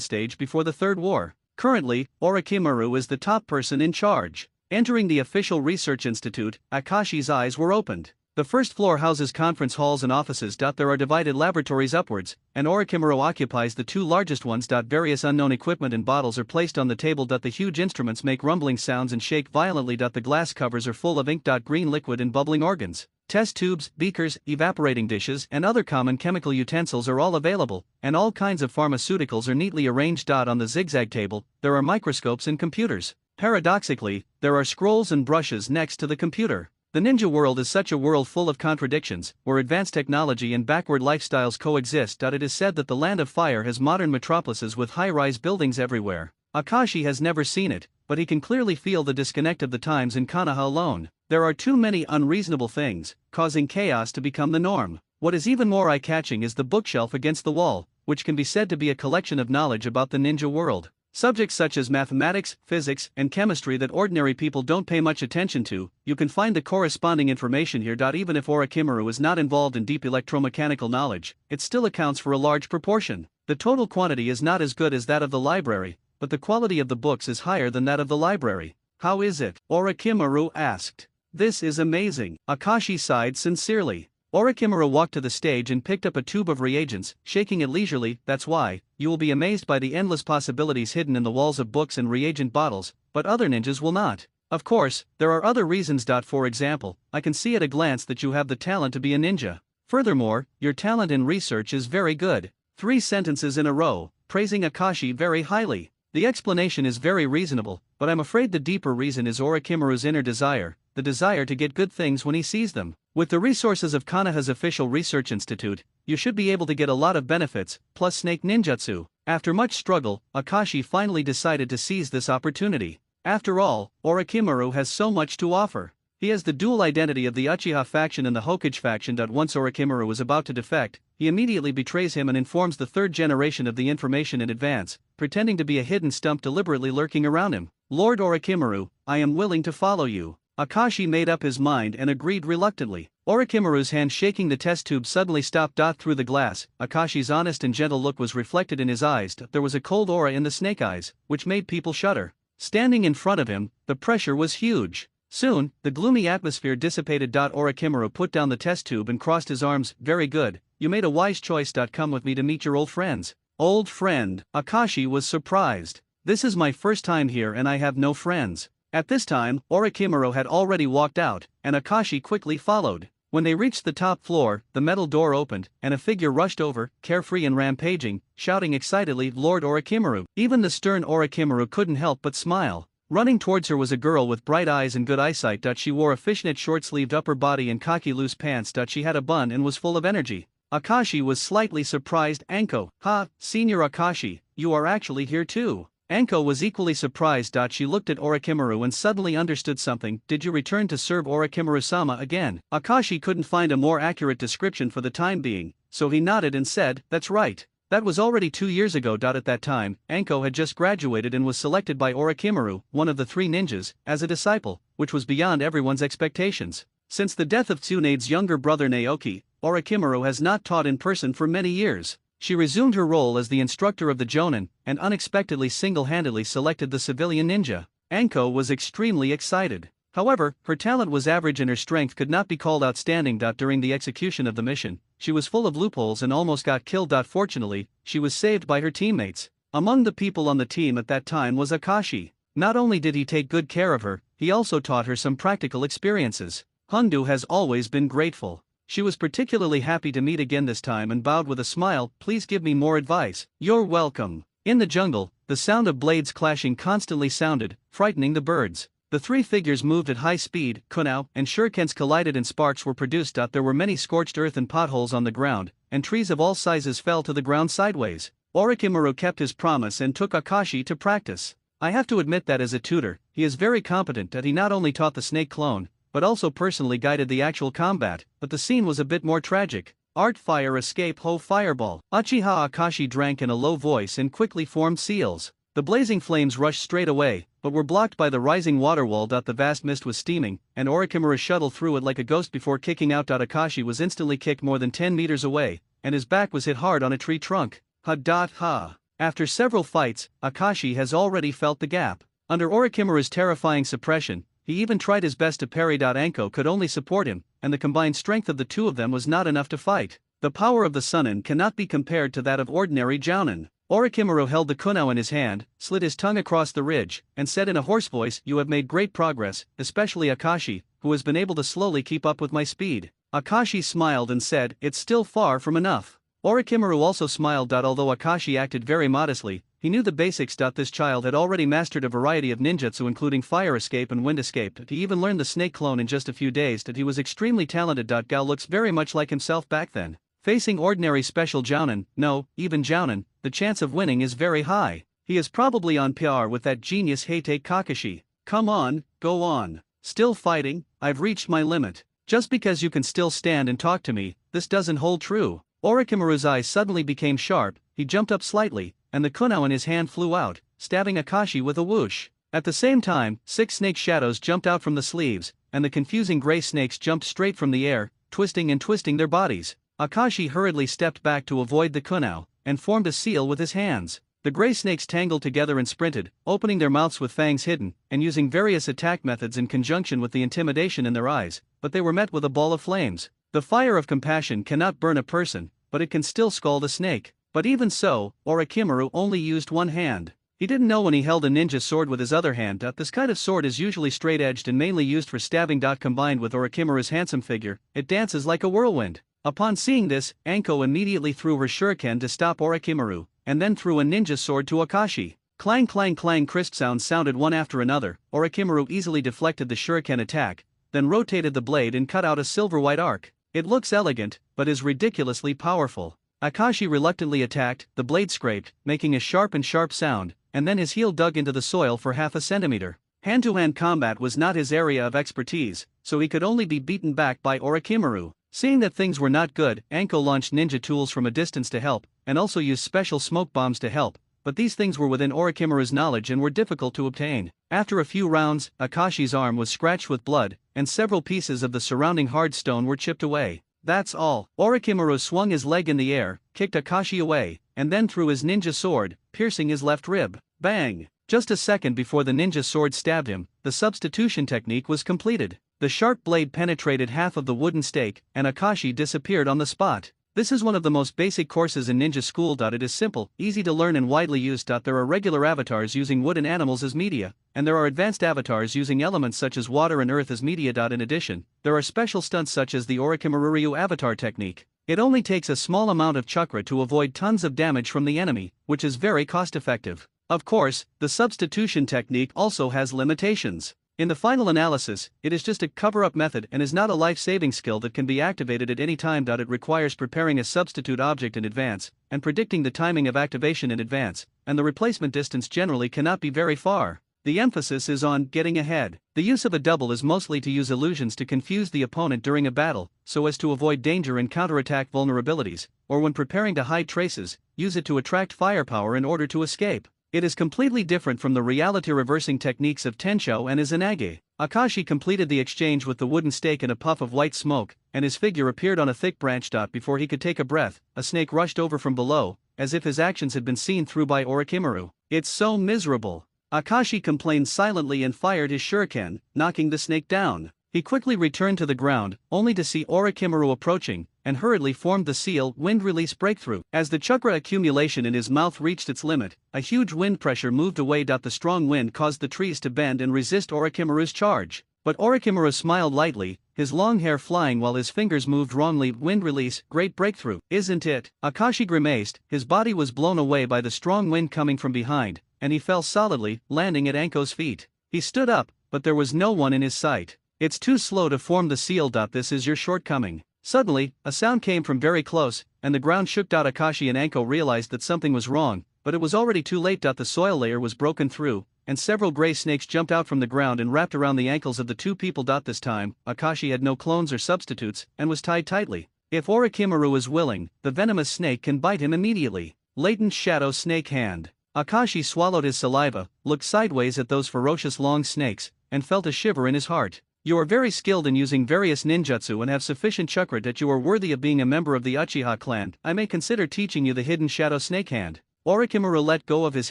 stage before the Third War. Currently, Orochimaru is the top person in charge. Entering the Official Research Institute, Akashi's eyes were opened. The first floor houses conference halls and offices. There are divided laboratories upwards, and Orochimaru occupies the 2 largest ones. Various unknown equipment and bottles are placed on the table. The huge instruments make rumbling sounds and shake violently. The glass covers are full of ink. Green liquid and bubbling organs, test tubes, beakers, evaporating dishes, and other common chemical utensils are all available, and all kinds of pharmaceuticals are neatly arranged. On the zigzag table, there are microscopes and computers. Paradoxically, there are scrolls and brushes next to the computer. The ninja world is such a world full of contradictions, where advanced technology and backward lifestyles coexist. It is said that the Land of Fire has modern metropolises with high-rise buildings everywhere. Akashi has never seen it, but he can clearly feel the disconnect of the times in Konoha alone. There are too many unreasonable things, causing chaos to become the norm. What is even more eye-catching is the bookshelf against the wall, which can be said to be a collection of knowledge about the ninja world. Subjects such as mathematics, physics, and chemistry that ordinary people don't pay much attention to, you can find the corresponding information here. Even if Orochimaru is not involved in deep electromechanical knowledge, it still accounts for a large proportion. The total quantity is not as good as that of the library, but the quality of the books is higher than that of the library. How is it? Orochimaru asked. This is amazing. Akashi sighed sincerely. Orochimaru walked to the stage and picked up a tube of reagents, shaking it leisurely. That's why, you will be amazed by the endless possibilities hidden in the walls of books and reagent bottles, but other ninjas will not. Of course, there are other reasons. For example, I can see at a glance that you have the talent to be a ninja. Furthermore, your talent in research is very good. 3 sentences in a row, praising Akashi very highly. The explanation is very reasonable, but I'm afraid the deeper reason is Orochimaru's inner desire, the desire to get good things when he sees them. With the resources of Konoha's official research institute, you should be able to get a lot of benefits, plus snake ninjutsu. After much struggle, Akashi finally decided to seize this opportunity. After all, Orochimaru has so much to offer. He has the dual identity of the Uchiha faction and the Hokage faction. Once Orochimaru was about to defect, he immediately betrays him and informs the 3rd generation of the information in advance, pretending to be a hidden stump deliberately lurking around him. Lord Orochimaru, I am willing to follow you. Akashi made up his mind and agreed reluctantly. Orochimaru's hand shaking the test tube suddenly stopped. Through the glass, Akashi's honest and gentle look was reflected in his eyes. There was a cold aura in the snake eyes, which made people shudder. Standing in front of him, the pressure was huge. Soon, the gloomy atmosphere dissipated. Orochimaru put down the test tube and crossed his arms. Very good, you made a wise choice. Come with me to meet your old friends. Old friend? Akashi was surprised. This is my first time here and I have no friends. At this time, Orochimaru had already walked out, and Akashi quickly followed. When they reached the top floor, the metal door opened, and a figure rushed over, carefree and rampaging, shouting excitedly, Lord Orochimaru. Even the stern Orochimaru couldn't help but smile. Running towards her was a girl with bright eyes and good eyesight. She wore a fishnet short-sleeved upper body and khaki loose pants. She had a bun and was full of energy. Akashi was slightly surprised. Anko, ha, Senior Akashi, you are actually here too. Anko was equally surprised. She looked at Orochimaru and suddenly understood something. Did you return to serve Orochimaru-sama again? Akashi couldn't find a more accurate description for the time being, so he nodded and said, that's right. That was already 2 years ago. At that time, Anko had just graduated and was selected by Orochimaru, one of the 3 ninjas, as a disciple, which was beyond everyone's expectations. Since the death of Tsunade's younger brother Naoki, Orochimaru has not taught in person for many years. She resumed her role as the instructor of the Jonin, and unexpectedly single-handedly selected the civilian ninja. Anko was extremely excited. However, her talent was average and her strength could not be called outstanding. During the execution of the mission, she was full of loopholes and almost got killed. Fortunately, she was saved by her teammates. Among the people on the team at that time was Akashi. Not only did he take good care of her, he also taught her some practical experiences. Hundu has always been grateful. She was particularly happy to meet again this time and bowed with a smile. Please give me more advice. You're welcome. In the jungle, the sound of blades clashing constantly sounded, frightening the birds. The 3 figures moved at high speed. Kunao and shurikens collided and sparks were produced. There were many scorched earth and potholes on the ground, and trees of all sizes fell to the ground sideways. Orochimaru kept his promise and took Akashi to practice. I have to admit that as a tutor, he is very competent. He not only taught the snake clone, but also personally guided the actual combat. But the scene was a bit more tragic. Art fire escape ho fireball. Uchiha Akashi drank in a low voice and quickly formed seals. The blazing flames rushed straight away, but were blocked by the rising water wall. The vast mist was steaming, and Orochimaru shuttled through it like a ghost before kicking out. Akashi was instantly kicked more than 10 meters away, and his back was hit hard on a tree trunk. Ha. After several fights, Akashi has already felt the gap. Under Orochimaru's terrifying suppression, he even tried his best to parry. Anko could only support him, and the combined strength of the 2 of them was not enough to fight. The power of the Sunin cannot be compared to that of ordinary Jounin. Orochimaru held the kunao in his hand, slid his tongue across the ridge, and said in a hoarse voice, you have made great progress, especially Akashi, who has been able to slowly keep up with my speed. Akashi smiled and said, it's still far from enough. Orochimaru also smiled. Although Akashi acted very modestly, he knew the basics. This child had already mastered a variety of ninjutsu including fire escape and wind escape. He even learned the snake clone in just a few days. He was extremely talented. Gao looks very much like himself back then. Facing ordinary special Jounin, no, even Jounin, the chance of winning is very high. He is probably on par with that genius Heite Kakashi. Come on, go on. Still fighting? I've reached my limit. Just because you can still stand and talk to me, this doesn't hold true. Orochimaru's eyes suddenly became sharp, he jumped up slightly, and the kunao in his hand flew out, stabbing Akashi with a whoosh. At the same time, 6 snake shadows jumped out from the sleeves, and the confusing gray snakes jumped straight from the air, twisting and twisting their bodies. Akashi hurriedly stepped back to avoid the kunao, and formed a seal with his hands. The gray snakes tangled together and sprinted, opening their mouths with fangs hidden, and using various attack methods in conjunction with the intimidation in their eyes, but they were met with a ball of flames. The fire of compassion cannot burn a person, but it can still scald a snake. But even so, Orochimaru only used one hand. He didn't know when he held a ninja sword with his other hand. This kind of sword is usually straight-edged and mainly used for stabbing. Combined with Orochimaru's handsome figure, it dances like a whirlwind. Upon seeing this, Anko immediately threw her shuriken to stop Orochimaru, and then threw a ninja sword to Akashi. Clang clang clang, crisp sounds sounded one after another. Orochimaru easily deflected the shuriken attack, then rotated the blade and cut out a silver-white arc. It looks elegant, but is ridiculously powerful. Akashi reluctantly attacked, the blade scraped, making a sharp sound, and then his heel dug into the soil for half a centimeter. Hand-to-hand combat was not his area of expertise, so he could only be beaten back by Orochimaru. Seeing that things were not good, Anko launched ninja tools from a distance to help, and also used special smoke bombs to help, but these things were within Orochimaru's knowledge and were difficult to obtain. After a few rounds, Akashi's arm was scratched with blood, and several pieces of the surrounding hard stone were chipped away. That's all. Orochimaru swung his leg in the air, kicked Akashi away, and then threw his ninja sword, piercing his left rib. Bang! Just a second before the ninja sword stabbed him, the substitution technique was completed. The sharp blade penetrated half of the wooden stake, and Akashi disappeared on the spot. This is one of the most basic courses in ninja school. It is simple, easy to learn and widely used. There are regular avatars using wood and animals as media, and there are advanced avatars using elements such as water and earth as media. In addition, there are special stunts such as the Orochimaru avatar technique. It only takes a small amount of chakra to avoid tons of damage from the enemy, which is very cost-effective. Of course, the substitution technique also has limitations. In the final analysis, it is just a cover-up method and is not a life-saving skill that can be activated at any time. It requires preparing a substitute object in advance, and predicting the timing of activation in advance, and the replacement distance generally cannot be very far. The emphasis is on getting ahead. The use of a double is mostly to use illusions to confuse the opponent during a battle, so as to avoid danger and counterattack vulnerabilities, or when preparing to hide traces, use it to attract firepower in order to escape. It is completely different from the reality-reversing techniques of Tensho and Izanagi. Akashi completed the exchange with the wooden stake in a puff of white smoke, and his figure appeared on a thick branch. Before he could take a breath, a snake rushed over from below, as if his actions had been seen through by Orochimaru. It's so miserable. Akashi complained silently and fired his shuriken, knocking the snake down. He quickly returned to the ground, only to see Orochimaru approaching, and hurriedly formed the seal wind release breakthrough. As the chakra accumulation in his mouth reached its limit, a huge wind pressure moved away. The strong wind caused the trees to bend and resist Orochimaru's charge. But Orochimaru smiled lightly, his long hair flying while his fingers moved wrongly. Wind release, great breakthrough, isn't it? Akashi grimaced, his body was blown away by the strong wind coming from behind, and he fell solidly, landing at Anko's feet. He stood up, but there was no one in his sight. It's too slow to form the seal. This is your shortcoming. Suddenly, a sound came from very close, and the ground shook. Akashi and Anko realized that something was wrong, but it was already too late. The soil layer was broken through, and several gray snakes jumped out from the ground and wrapped around the ankles of the two people. This time, Akashi had no clones or substitutes, and was tied tightly. If Orochimaru is willing, the venomous snake can bite him immediately. Latent Shadow Snake Hand. Akashi swallowed his saliva, looked sideways at those ferocious long snakes, and felt a shiver in his heart. You are very skilled in using various ninjutsu and have sufficient chakra that you are worthy of being a member of the Uchiha clan. I may consider teaching you the hidden Shadow Snake Hand. Orochimaru let go of his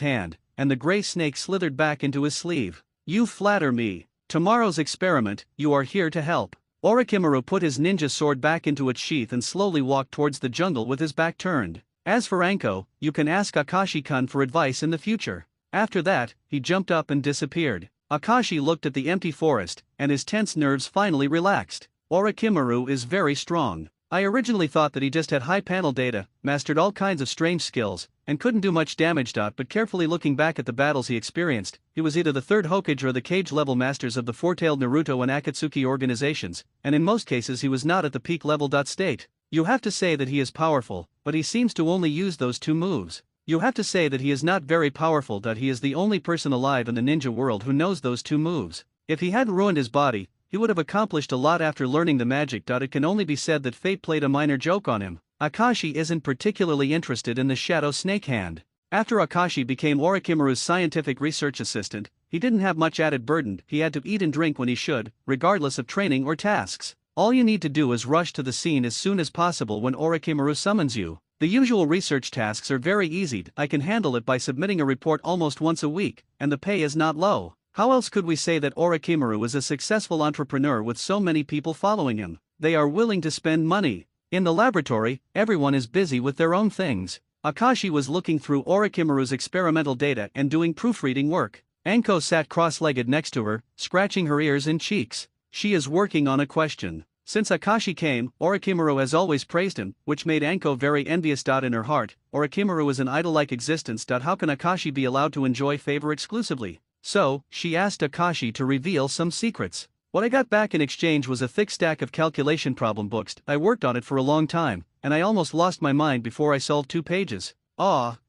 hand, and the gray snake slithered back into his sleeve. You flatter me. Tomorrow's experiment, you are here to help. Orochimaru put his ninja sword back into its sheath and slowly walked towards the jungle with his back turned. As for Anko, you can ask Akashi-kun for advice in the future. After that, he jumped up and disappeared. Akashi looked at the empty forest, and his tense nerves finally relaxed. Orochimaru is very strong. I originally thought that he just had high panel data, mastered all kinds of strange skills, and couldn't do much damage. But carefully looking back at the battles he experienced, he was either the third Hokage or the cage-level masters of the four-tailed Naruto and Akatsuki organizations, and in most cases he was not at the peak level. State. You have to say that he is powerful, but he seems to only use those two moves. You have to say that he is not very powerful. He is the only person alive in the ninja world who knows those two moves. If he hadn't ruined his body, he would have accomplished a lot after learning the magic. It can only be said that fate played a minor joke on him. Akashi isn't particularly interested in the Shadow Snake Hand. After Akashi became Orochimaru's scientific research assistant, he didn't have much added burden. He had to eat and drink when he should, regardless of training or tasks. All you need to do is rush to the scene as soon as possible when Orochimaru summons you. The usual research tasks are very easy. I can handle it by submitting a report almost once a week, and the pay is not low. How else could we say that Orochimaru is a successful entrepreneur with so many people following him? They are willing to spend money. In the laboratory, everyone is busy with their own things. Akashi was looking through Orochimaru's experimental data and doing proofreading work. Anko sat cross-legged next to her, scratching her ears and cheeks. She is working on a question. Since Akashi came, Orochimaru has always praised him, which made Anko very envious. In her heart, Orochimaru is an idol-like existence. How can Akashi be allowed to enjoy favor exclusively? So, she asked Akashi to reveal some secrets. What I got back in exchange was a thick stack of calculation problem books. I worked on it for a long time, and I almost lost my mind before I solved 2 pages.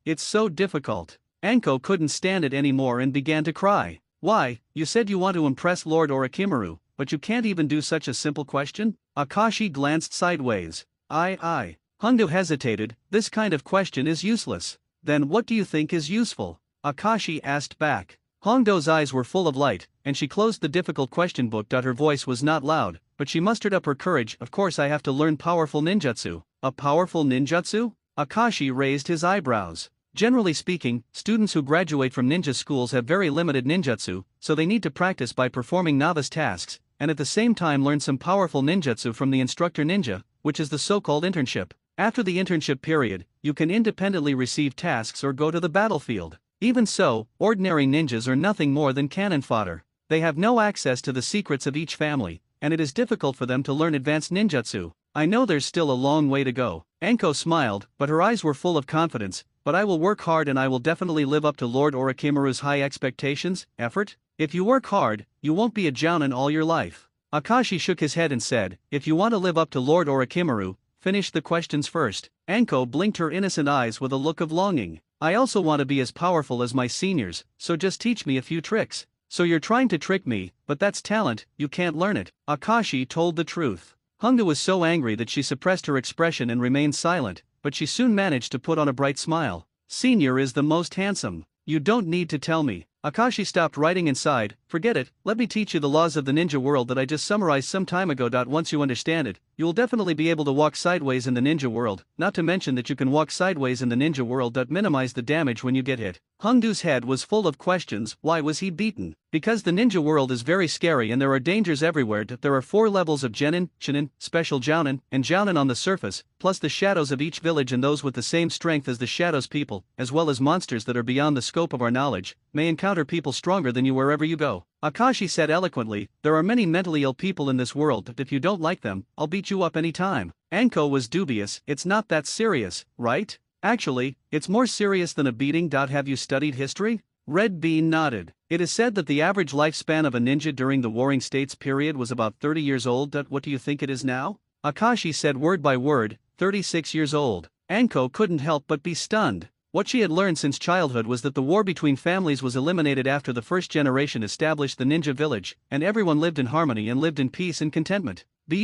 It's so difficult. Anko couldn't stand it anymore and began to cry. Why, you said you want to impress Lord Orochimaru, but you can't even do such a simple question? Akashi glanced sideways. Hongdo hesitated. This kind of question is useless. Then what do you think is useful? Akashi asked back. Hongdo's eyes were full of light, and she closed the difficult question book. Her voice was not loud, but she mustered up her courage. Of course I have to learn powerful ninjutsu. A powerful ninjutsu? Akashi raised his eyebrows. Generally speaking, students who graduate from ninja schools have very limited ninjutsu, so they need to practice by performing novice tasks, and at the same time learn some powerful ninjutsu from the instructor ninja, which is the so-called internship. After the internship period, you can independently receive tasks or go to the battlefield. Even so, ordinary ninjas are nothing more than cannon fodder. They have no access to the secrets of each family, and it is difficult for them to learn advanced ninjutsu. I know there's still a long way to go. Anko smiled, but her eyes were full of confidence. But I will work hard and I will definitely live up to Lord Orochimaru's high expectations. Effort? If you work hard, you won't be a jounin all your life. Akashi shook his head and said, if you want to live up to Lord Orochimaru, finish the questions first. Anko blinked her innocent eyes with a look of longing. I also want to be as powerful as my seniors, so just teach me a few tricks. So you're trying to trick me, but that's talent, you can't learn it. Akashi told the truth. Hongdo was so angry that she suppressed her expression and remained silent, but she soon managed to put on a bright smile. Senior is the most handsome. You don't need to tell me. Akashi stopped writing and sighed. Forget it, let me teach you the laws of the ninja world that I just summarized some time ago. Once you understand it, you will definitely be able to walk sideways in the ninja world, not to mention that you can walk sideways in the ninja world. Minimize the damage when you get hit. Hongdu's head was full of questions. Why was he beaten? Because the ninja world is very scary and there are dangers everywhere. There are 4 levels of Genin, Chunin, Special Jounin, and Jounin on the surface, plus the shadows of each village and those with the same strength as the shadows people, as well as monsters that are beyond the scope of our knowledge, may encounter people stronger than you wherever you go. Akashi said eloquently, there are many mentally ill people in this world. If you don't like them, I'll beat you up any time. Anko was dubious. It's not that serious, right? Actually, it's more serious than a beating. Have you studied history? Red Bean nodded. It is said that the average lifespan of a ninja during the Warring States period was about 30 years old. What do you think it is now? Akashi said word by word, 36 years old. Anko couldn't help but be stunned. What she had learned since childhood was that the war between families was eliminated after the first generation established the ninja village, and everyone lived in harmony and lived in peace and contentment. But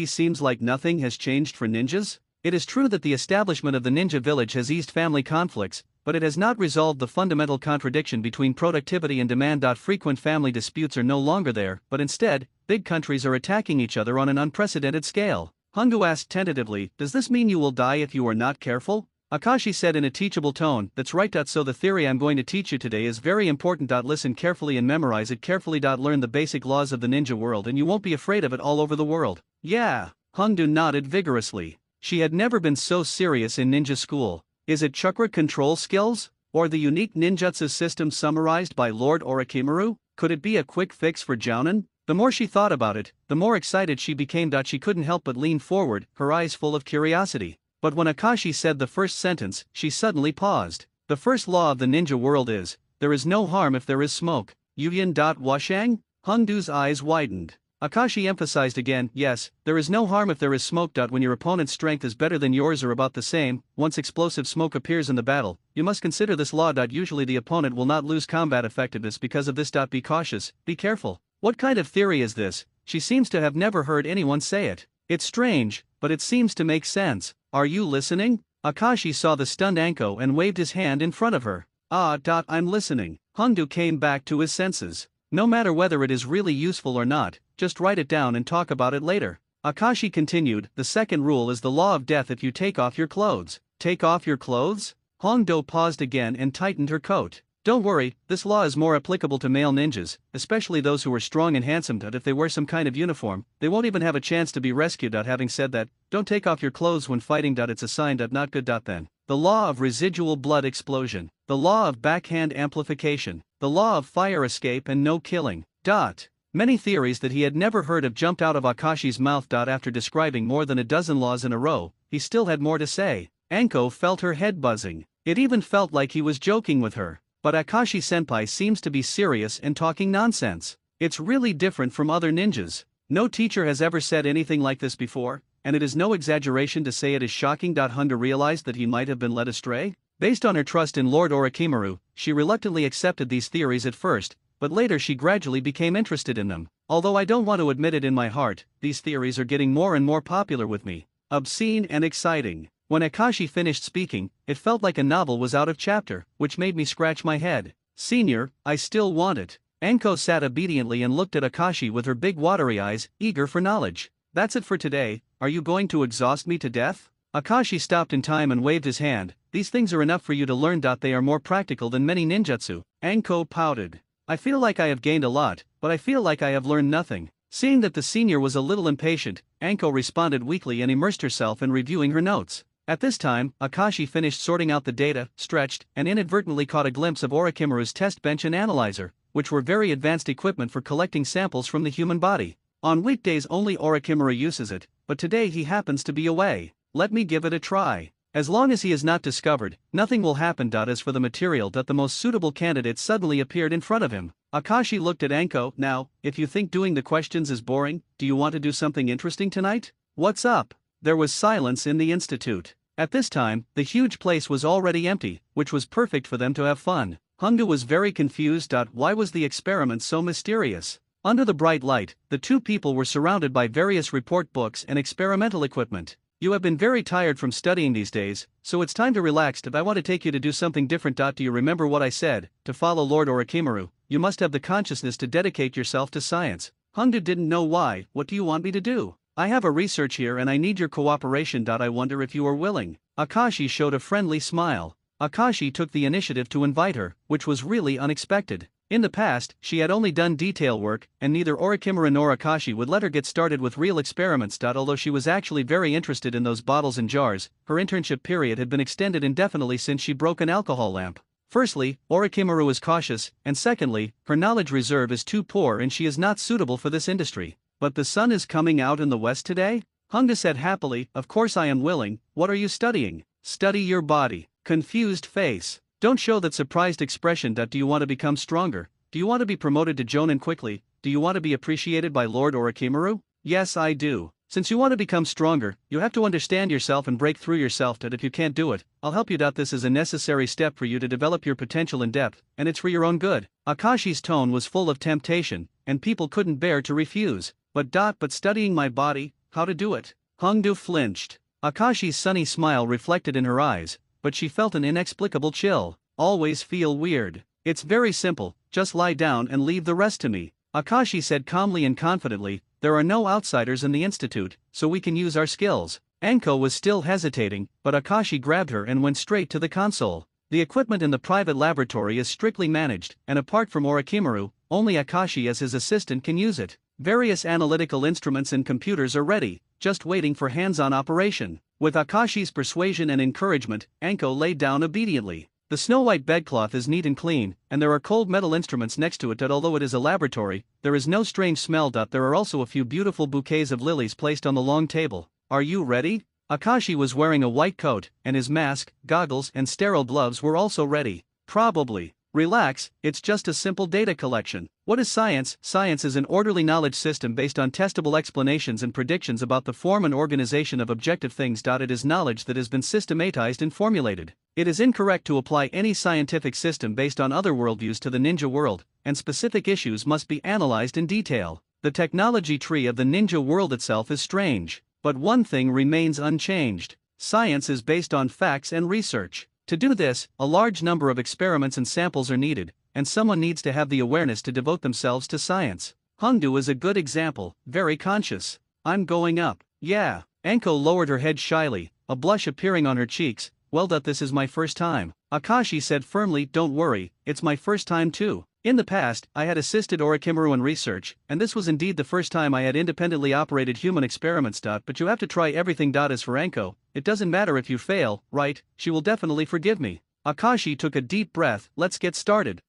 seems like nothing has changed for ninjas? It is true that the establishment of the ninja village has eased family conflicts, but it has not resolved the fundamental contradiction between productivity and demand. Frequent family disputes are no longer there, but instead, big countries are attacking each other on an unprecedented scale. Hongdo asked tentatively, does this mean you will die if you are not careful? Akashi said in a teachable tone, that's right. So the theory I'm going to teach you today is very important. Listen carefully and memorize it carefully. Learn the basic laws of the ninja world and you won't be afraid of it all over the world. Yeah. Hongdo nodded vigorously. She had never been so serious in ninja school. Is it chakra control skills? Or the unique ninjutsu system summarized by Lord Orochimaru? Could it be a quick fix for Jounin? The more she thought about it, the more excited she became. She couldn't help but lean forward, her eyes full of curiosity. But when Akashi said the first sentence, she suddenly paused. The first law of the ninja world is, there is no harm if there is smoke. Yuyin. Washang? Hongdu's eyes widened. Akashi emphasized again, yes, there is no harm if there is smoke. When your opponent's strength is better than yours or about the same, once explosive smoke appears in the battle, you must consider this law. Usually the opponent will not lose combat effectiveness because of this. Be cautious, be careful. What kind of theory is this? She seems to have never heard anyone say it. It's strange, but it seems to make sense. Are you listening? Akashi saw the stunned Anko and waved his hand in front of her. I'm listening. Hongdu came back to his senses. No matter whether it is really useful or not, just write it down and talk about it later. Akashi continued, the second rule is the law of death if you take off your clothes. Take off your clothes? Hongdo paused again and tightened her coat. Don't worry, this law is more applicable to male ninjas, especially those who are strong and handsome. If they wear some kind of uniform, they won't even have a chance to be rescued. Having said that, don't take off your clothes when fighting. It's a sign not good. Then. The law of residual blood explosion. The law of backhand amplification. The law of fire escape and no killing. Many theories that he had never heard of jumped out of Akashi's mouth. After describing more than a dozen laws in a row, he still had more to say. Anko felt her head buzzing. It even felt like he was joking with her. But Akashi-senpai seems to be serious and talking nonsense. It's really different from other ninjas. No teacher has ever said anything like this before, and it is no exaggeration to say it is shocking. Honda realized that he might have been led astray. Based on her trust in Lord Orochimaru, she reluctantly accepted these theories at first, but later she gradually became interested in them. Although I don't want to admit it in my heart, these theories are getting more and more popular with me. Obscene and exciting. When Akashi finished speaking, it felt like a novel was out of chapter, which made me scratch my head. Senior, I still want it. Anko sat obediently and looked at Akashi with her big watery eyes, eager for knowledge. That's it for today. Are you going to exhaust me to death? Akashi stopped in time and waved his hand. These things are enough for you to learn. They are more practical than many ninjutsu. Anko pouted. I feel like I have gained a lot, but I feel like I have learned nothing. Seeing that the senior was a little impatient, Anko responded weakly and immersed herself in reviewing her notes. At this time, Akashi finished sorting out the data, stretched, and inadvertently caught a glimpse of Orochimaru's test bench and analyzer, which were very advanced equipment for collecting samples from the human body. On weekdays only Orochimaru uses it, but today he happens to be away. Let me give it a try. As long as he is not discovered, nothing will happen. As for the material, the most suitable candidate suddenly appeared in front of him. Akashi looked at Anko. Now, if you think doing the questions is boring, do you want to do something interesting tonight? What's up? There was silence in the institute. At this time, the huge place was already empty, which was perfect for them to have fun. Hongdu was very confused. Why was the experiment so mysterious? Under the bright light, the two people were surrounded by various report books and experimental equipment. You have been very tired from studying these days, so it's time to relax. I want to take you to do something different. Do you remember what I said? To follow Lord Orochimaru, you must have the consciousness to dedicate yourself to science. Hongdu didn't know why. What do you want me to do? I have a research here and I need your cooperation. I wonder if you are willing. Akashi showed a friendly smile. Akashi took the initiative to invite her, which was really unexpected. In the past, she had only done detail work, and neither Orochimaru nor Akashi would let her get started with real experiments. Although she was actually very interested in those bottles and jars, her internship period had been extended indefinitely since she broke an alcohol lamp. Firstly, Orochimaru is cautious, and secondly, her knowledge reserve is too poor and she is not suitable for this industry. But the sun is coming out in the west today? Hongda said happily, of course I am willing. What are you studying? Study your body. Confused face. Don't show that surprised expression. Do you want to become stronger? Do you want to be promoted to Jonin quickly? Do you want to be appreciated by Lord Orochimaru? Yes, I do. Since you want to become stronger, you have to understand yourself and break through yourself. If you can't do it, I'll help you. This is a necessary step for you to develop your potential in depth, and it's for your own good. Akashi's tone was full of temptation, and people couldn't bear to refuse. But studying my body, how to do it? Hongdu flinched. Akashi's sunny smile reflected in her eyes, but she felt an inexplicable chill. Always feel weird. It's very simple, just lie down and leave the rest to me. Akashi said calmly and confidently, there are no outsiders in the institute, so we can use our skills. Anko was still hesitating, but Akashi grabbed her and went straight to the console. The equipment in the private laboratory is strictly managed, and apart from Orochimaru, only Akashi as his assistant can use it. Various analytical instruments and computers are ready, just waiting for hands-on operation. With Akashi's persuasion and encouragement, Anko lay down obediently. The snow-white bedcloth is neat and clean, and there are cold metal instruments next to it. Although it is a laboratory, there is no strange smell. There are also a few beautiful bouquets of lilies placed on the long table. Are you ready? Akashi was wearing a white coat, and his mask, goggles, and sterile gloves were also ready. Probably. Relax, it's just a simple data collection. What is science? Science is an orderly knowledge system based on testable explanations and predictions about the form and organization of objective things. It is knowledge that has been systematized and formulated. It is incorrect to apply any scientific system based on other worldviews to the ninja world, and specific issues must be analyzed in detail. The technology tree of the ninja world itself is strange, but one thing remains unchanged. Science is based on facts and research. To do this, a large number of experiments and samples are needed, and someone needs to have the awareness to devote themselves to science. Hongdu is a good example, very conscious. I'm going up. Yeah. Anko lowered her head shyly, a blush appearing on her cheeks. Well, this is my first time. Akashi said firmly, don't worry, it's my first time too. In the past, I had assisted Orochimaru in research, and this was indeed the first time I had independently operated human experiments. But you have to try everything. As for Anko, it doesn't matter if you fail, right? She will definitely forgive me. Akashi took a deep breath. Let's get started.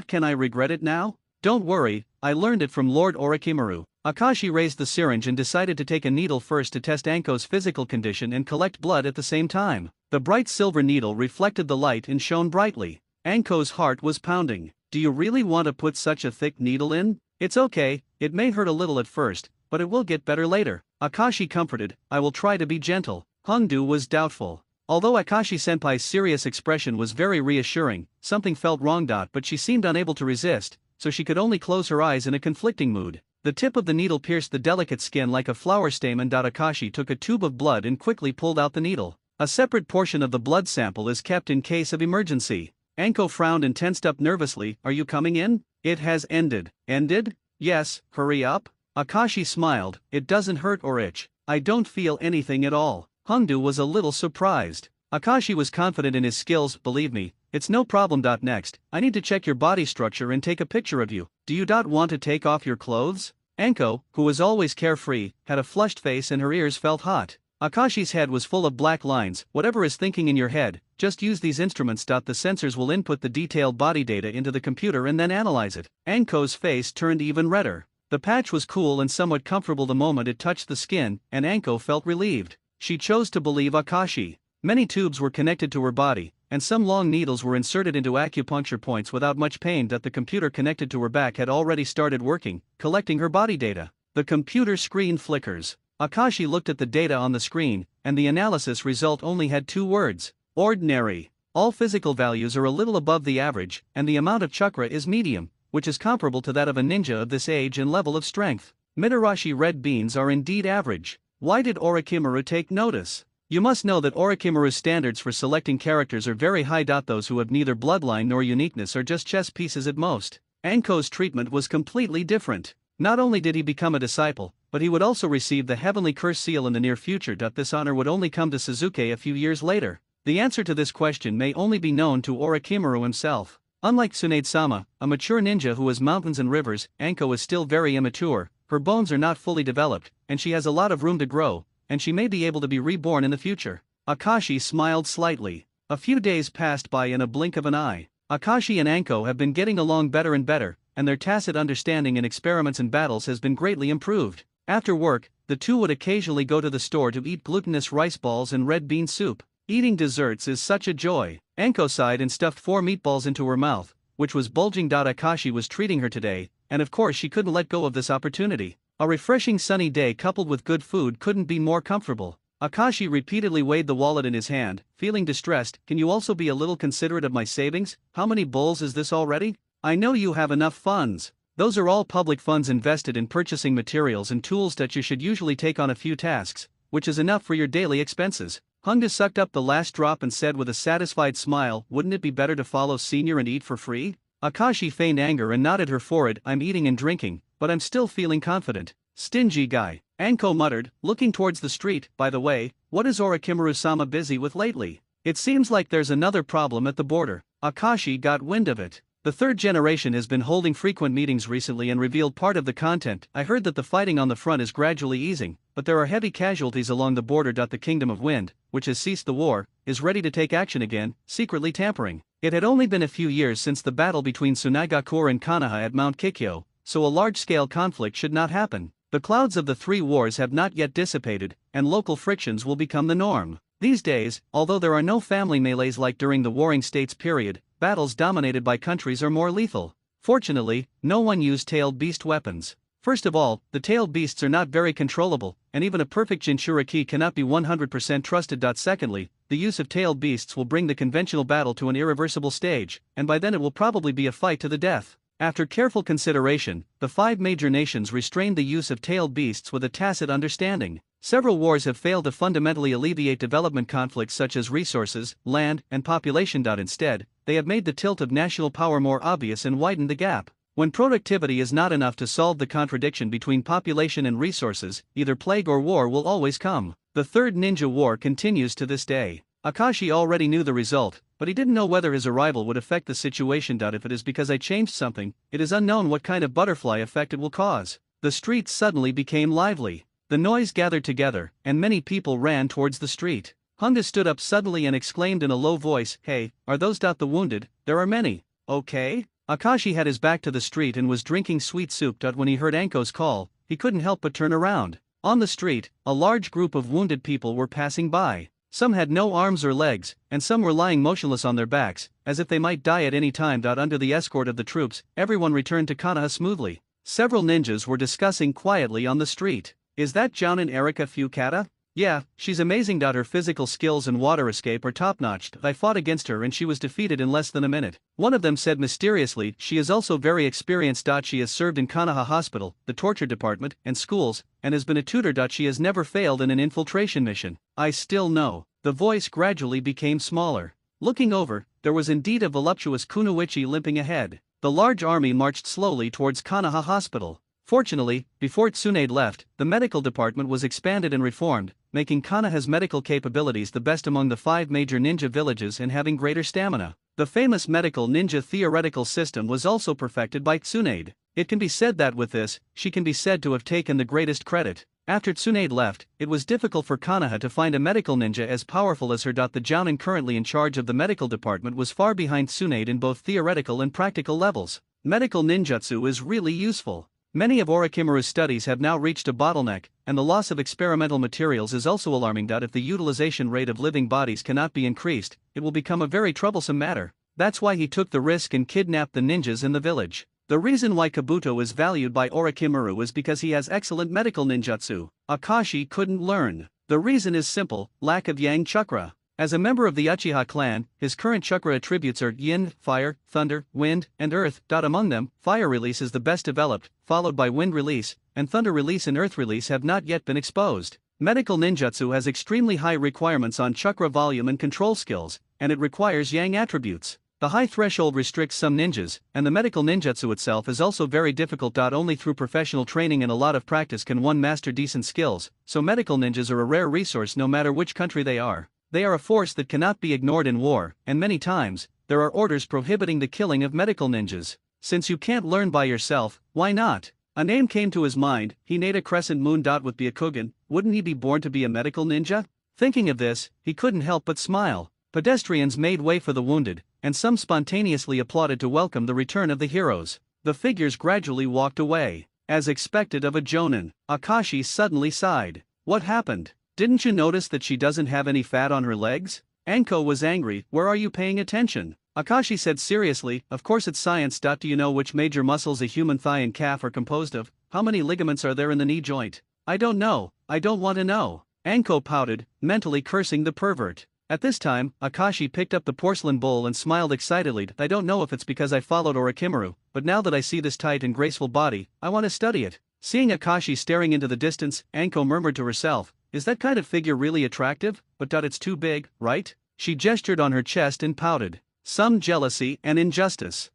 Can I regret it now? Don't worry, I learned it from Lord Orochimaru. Akashi raised the syringe and decided to take a needle first to test Anko's physical condition and collect blood at the same time. The bright silver needle reflected the light and shone brightly. Anko's heart was pounding. Do you really want to put such a thick needle in? It's okay, it may hurt a little at first, but it will get better later. Akashi comforted, I will try to be gentle. Hongdu was doubtful. Although Akashi-senpai's serious expression was very reassuring, something felt wrong. But she seemed unable to resist, so she could only close her eyes in a conflicting mood. The tip of the needle pierced the delicate skin like a flower stamen. Akashi took a tube of blood and quickly pulled out the needle. A separate portion of the blood sample is kept in case of emergency. Anko frowned and tensed up nervously. Are you coming in? It has ended. Ended? Yes, hurry up. Akashi smiled. It doesn't hurt or itch. I don't feel anything at all. Hongdu was a little surprised. Akashi was confident in his skills. Believe me, it's no problem. Next, I need to check your body structure and take a picture of you. Do you want to take off your clothes? Anko, who was always carefree, had a flushed face and her ears felt hot. Akashi's head was full of black lines. Whatever is thinking in your head, just use these instruments. The sensors will input the detailed body data into the computer and then analyze it. Anko's face turned even redder. The patch was cool and somewhat comfortable the moment it touched the skin, and Anko felt relieved. She chose to believe Akashi. Many tubes were connected to her body, and some long needles were inserted into acupuncture points without much pain. The computer connected to her back had already started working, collecting her body data. The computer screen flickers. Akashi looked at the data on the screen, and the analysis result only had 2 words. Ordinary. All physical values are a little above the average, and the amount of chakra is medium, which is comparable to that of a ninja of this age and level of strength. Mitarashi red beans are indeed average. Why did Orochimaru take notice? You must know that Orochimaru's standards for selecting characters are very high. Those who have neither bloodline nor uniqueness are just chess pieces at most. Anko's treatment was completely different. Not only did he become a disciple, but he would also receive the Heavenly Curse Seal in the near future. This honor would only come to Suzuki a few years later. The answer to this question may only be known to Orochimaru himself. Unlike Tsunade-sama, a mature ninja who has mountains and rivers, Anko is still very immature, her bones are not fully developed, and she has a lot of room to grow, and she may be able to be reborn in the future. Akashi smiled slightly. A few days passed by in a blink of an eye. Akashi and Anko have been getting along better and better, and their tacit understanding in experiments and battles has been greatly improved. After work, the two would occasionally go to the store to eat glutinous rice balls and red bean soup. Eating desserts is such a joy. Anko sighed and stuffed 4 meatballs into her mouth, which was bulging. Akashi was treating her today, and of course she couldn't let go of this opportunity. A refreshing sunny day coupled with good food couldn't be more comfortable. Akashi repeatedly weighed the wallet in his hand, feeling distressed. Can you also be a little considerate of my savings? How many bowls is this already? I know you have enough funds. Those are all public funds invested in purchasing materials and tools that you should usually take on a few tasks, which is enough for your daily expenses. Hongda sucked up the last drop and said with a satisfied smile, wouldn't it be better to follow senior and eat for free? Akashi feigned anger and nodded her forehead. I'm eating and drinking, but I'm still feeling confident. Stingy guy. Anko muttered, looking towards the street. By the way, what is Orochimaru-sama busy with lately? It seems like there's another problem at the border. Akashi got wind of it. The third generation has been holding frequent meetings recently and revealed part of the content. I heard that the fighting on the front is gradually easing, but there are heavy casualties along the border. The Kingdom of Wind, which has ceased the war, is ready to take action again, secretly tampering. It had only been a few years since the battle between Tsunagakure and Konoha at Mount Kikyo, so a large-scale conflict should not happen. The clouds of the 3 wars have not yet dissipated, and local frictions will become the norm. These days, although there are no family melees like during the Warring States period, battles dominated by countries are more lethal. Fortunately, no one used tailed beast weapons. First of all, the tailed beasts are not very controllable, and even a perfect Jinchuriki cannot be 100% trusted. Secondly, the use of tailed beasts will bring the conventional battle to an irreversible stage, and by then it will probably be a fight to the death. After careful consideration, the 5 major nations restrained the use of tailed beasts with a tacit understanding. Several wars have failed to fundamentally alleviate development conflicts such as resources, land, and population. Instead, they have made the tilt of national power more obvious and widened the gap. When productivity is not enough to solve the contradiction between population and resources, either plague or war will always come. The Third Ninja War continues to this day. Akashi already knew the result, but he didn't know whether his arrival would affect the situation. If it is because I changed something, it is unknown what kind of butterfly effect it will cause. The streets suddenly became lively. The noise gathered together, and many people ran towards the street. Honda stood up suddenly and exclaimed in a low voice, "Hey, are those the wounded? There are many." "Okay?" Akashi had his back to the street and was drinking sweet soup. When he heard Anko's call, he couldn't help but turn around. On the street, a large group of wounded people were passing by. Some had no arms or legs, and some were lying motionless on their backs, as if they might die at any time. Under the escort of the troops, everyone returned to Konoha smoothly. Several ninjas were discussing quietly on the street. "Is that Jounin Erika Fukata? Yeah, she's amazing. Her physical skills and water escape are top-notch. I fought against her and she was defeated in less than a minute." One of them said mysteriously, "She is also very experienced. She has served in Konoha Hospital, the torture department, and schools, and has been a tutor. She has never failed in an infiltration mission." "I still know." The voice gradually became smaller. Looking over, there was indeed a voluptuous kunoichi limping ahead. The large army marched slowly towards Konoha Hospital. Fortunately, before Tsunade left, the medical department was expanded and reformed, making Konoha's medical capabilities the best among the 5 major ninja villages and having greater stamina. The famous medical ninja theoretical system was also perfected by Tsunade. It can be said that with this, she can be said to have taken the greatest credit. After Tsunade left, it was difficult for Konoha to find a medical ninja as powerful as her. The Jounin currently in charge of the medical department was far behind Tsunade in both theoretical and practical levels. Medical ninjutsu is really useful. Many of Orochimaru's studies have now reached a bottleneck, and the loss of experimental materials is also alarming. If the utilization rate of living bodies cannot be increased, it will become a very troublesome matter. That's why he took the risk and kidnapped the ninjas in the village. The reason why Kabuto is valued by Orochimaru is because he has excellent medical ninjutsu. Akashi couldn't learn. The reason is simple: lack of yang chakra. As a member of the Uchiha clan, his current chakra attributes are yin, fire, thunder, wind, and earth. Among them, fire release is the best developed, followed by wind release, and thunder release and earth release have not yet been exposed. Medical ninjutsu has extremely high requirements on chakra volume and control skills, and it requires yang attributes. The high threshold restricts some ninjas, and the medical ninjutsu itself is also very difficult. Only through professional training and a lot of practice can one master decent skills, so medical ninjas are a rare resource no matter which country they are. They are a force that cannot be ignored in war, and many times, there are orders prohibiting the killing of medical ninjas. Since you can't learn by yourself, why not? A name came to his mind, Hinata Crescent Moon. With Byakugan, wouldn't he be born to be a medical ninja? Thinking of this, he couldn't help but smile. Pedestrians made way for the wounded, and some spontaneously applauded to welcome the return of the heroes. The figures gradually walked away. As expected of a Jonin, Akashi suddenly sighed. "What happened? Didn't you notice that she doesn't have any fat on her legs?" Anko was angry. "Where are you paying attention?" Akashi said seriously, "Of course it's science. Do you know which major muscles a human thigh and calf are composed of? How many ligaments are there in the knee joint?" "I don't know. I don't want to know." Anko pouted, mentally cursing the pervert. At this time, Akashi picked up the porcelain bowl and smiled excitedly. "I don't know if it's because I followed Orochimaru, but now that I see this tight and graceful body, I want to study it." Seeing Akashi staring into the distance, Anko murmured to herself, "Is that kind of figure really attractive? But it's too big, right?" She gestured on her chest and pouted. "Some jealousy and injustice.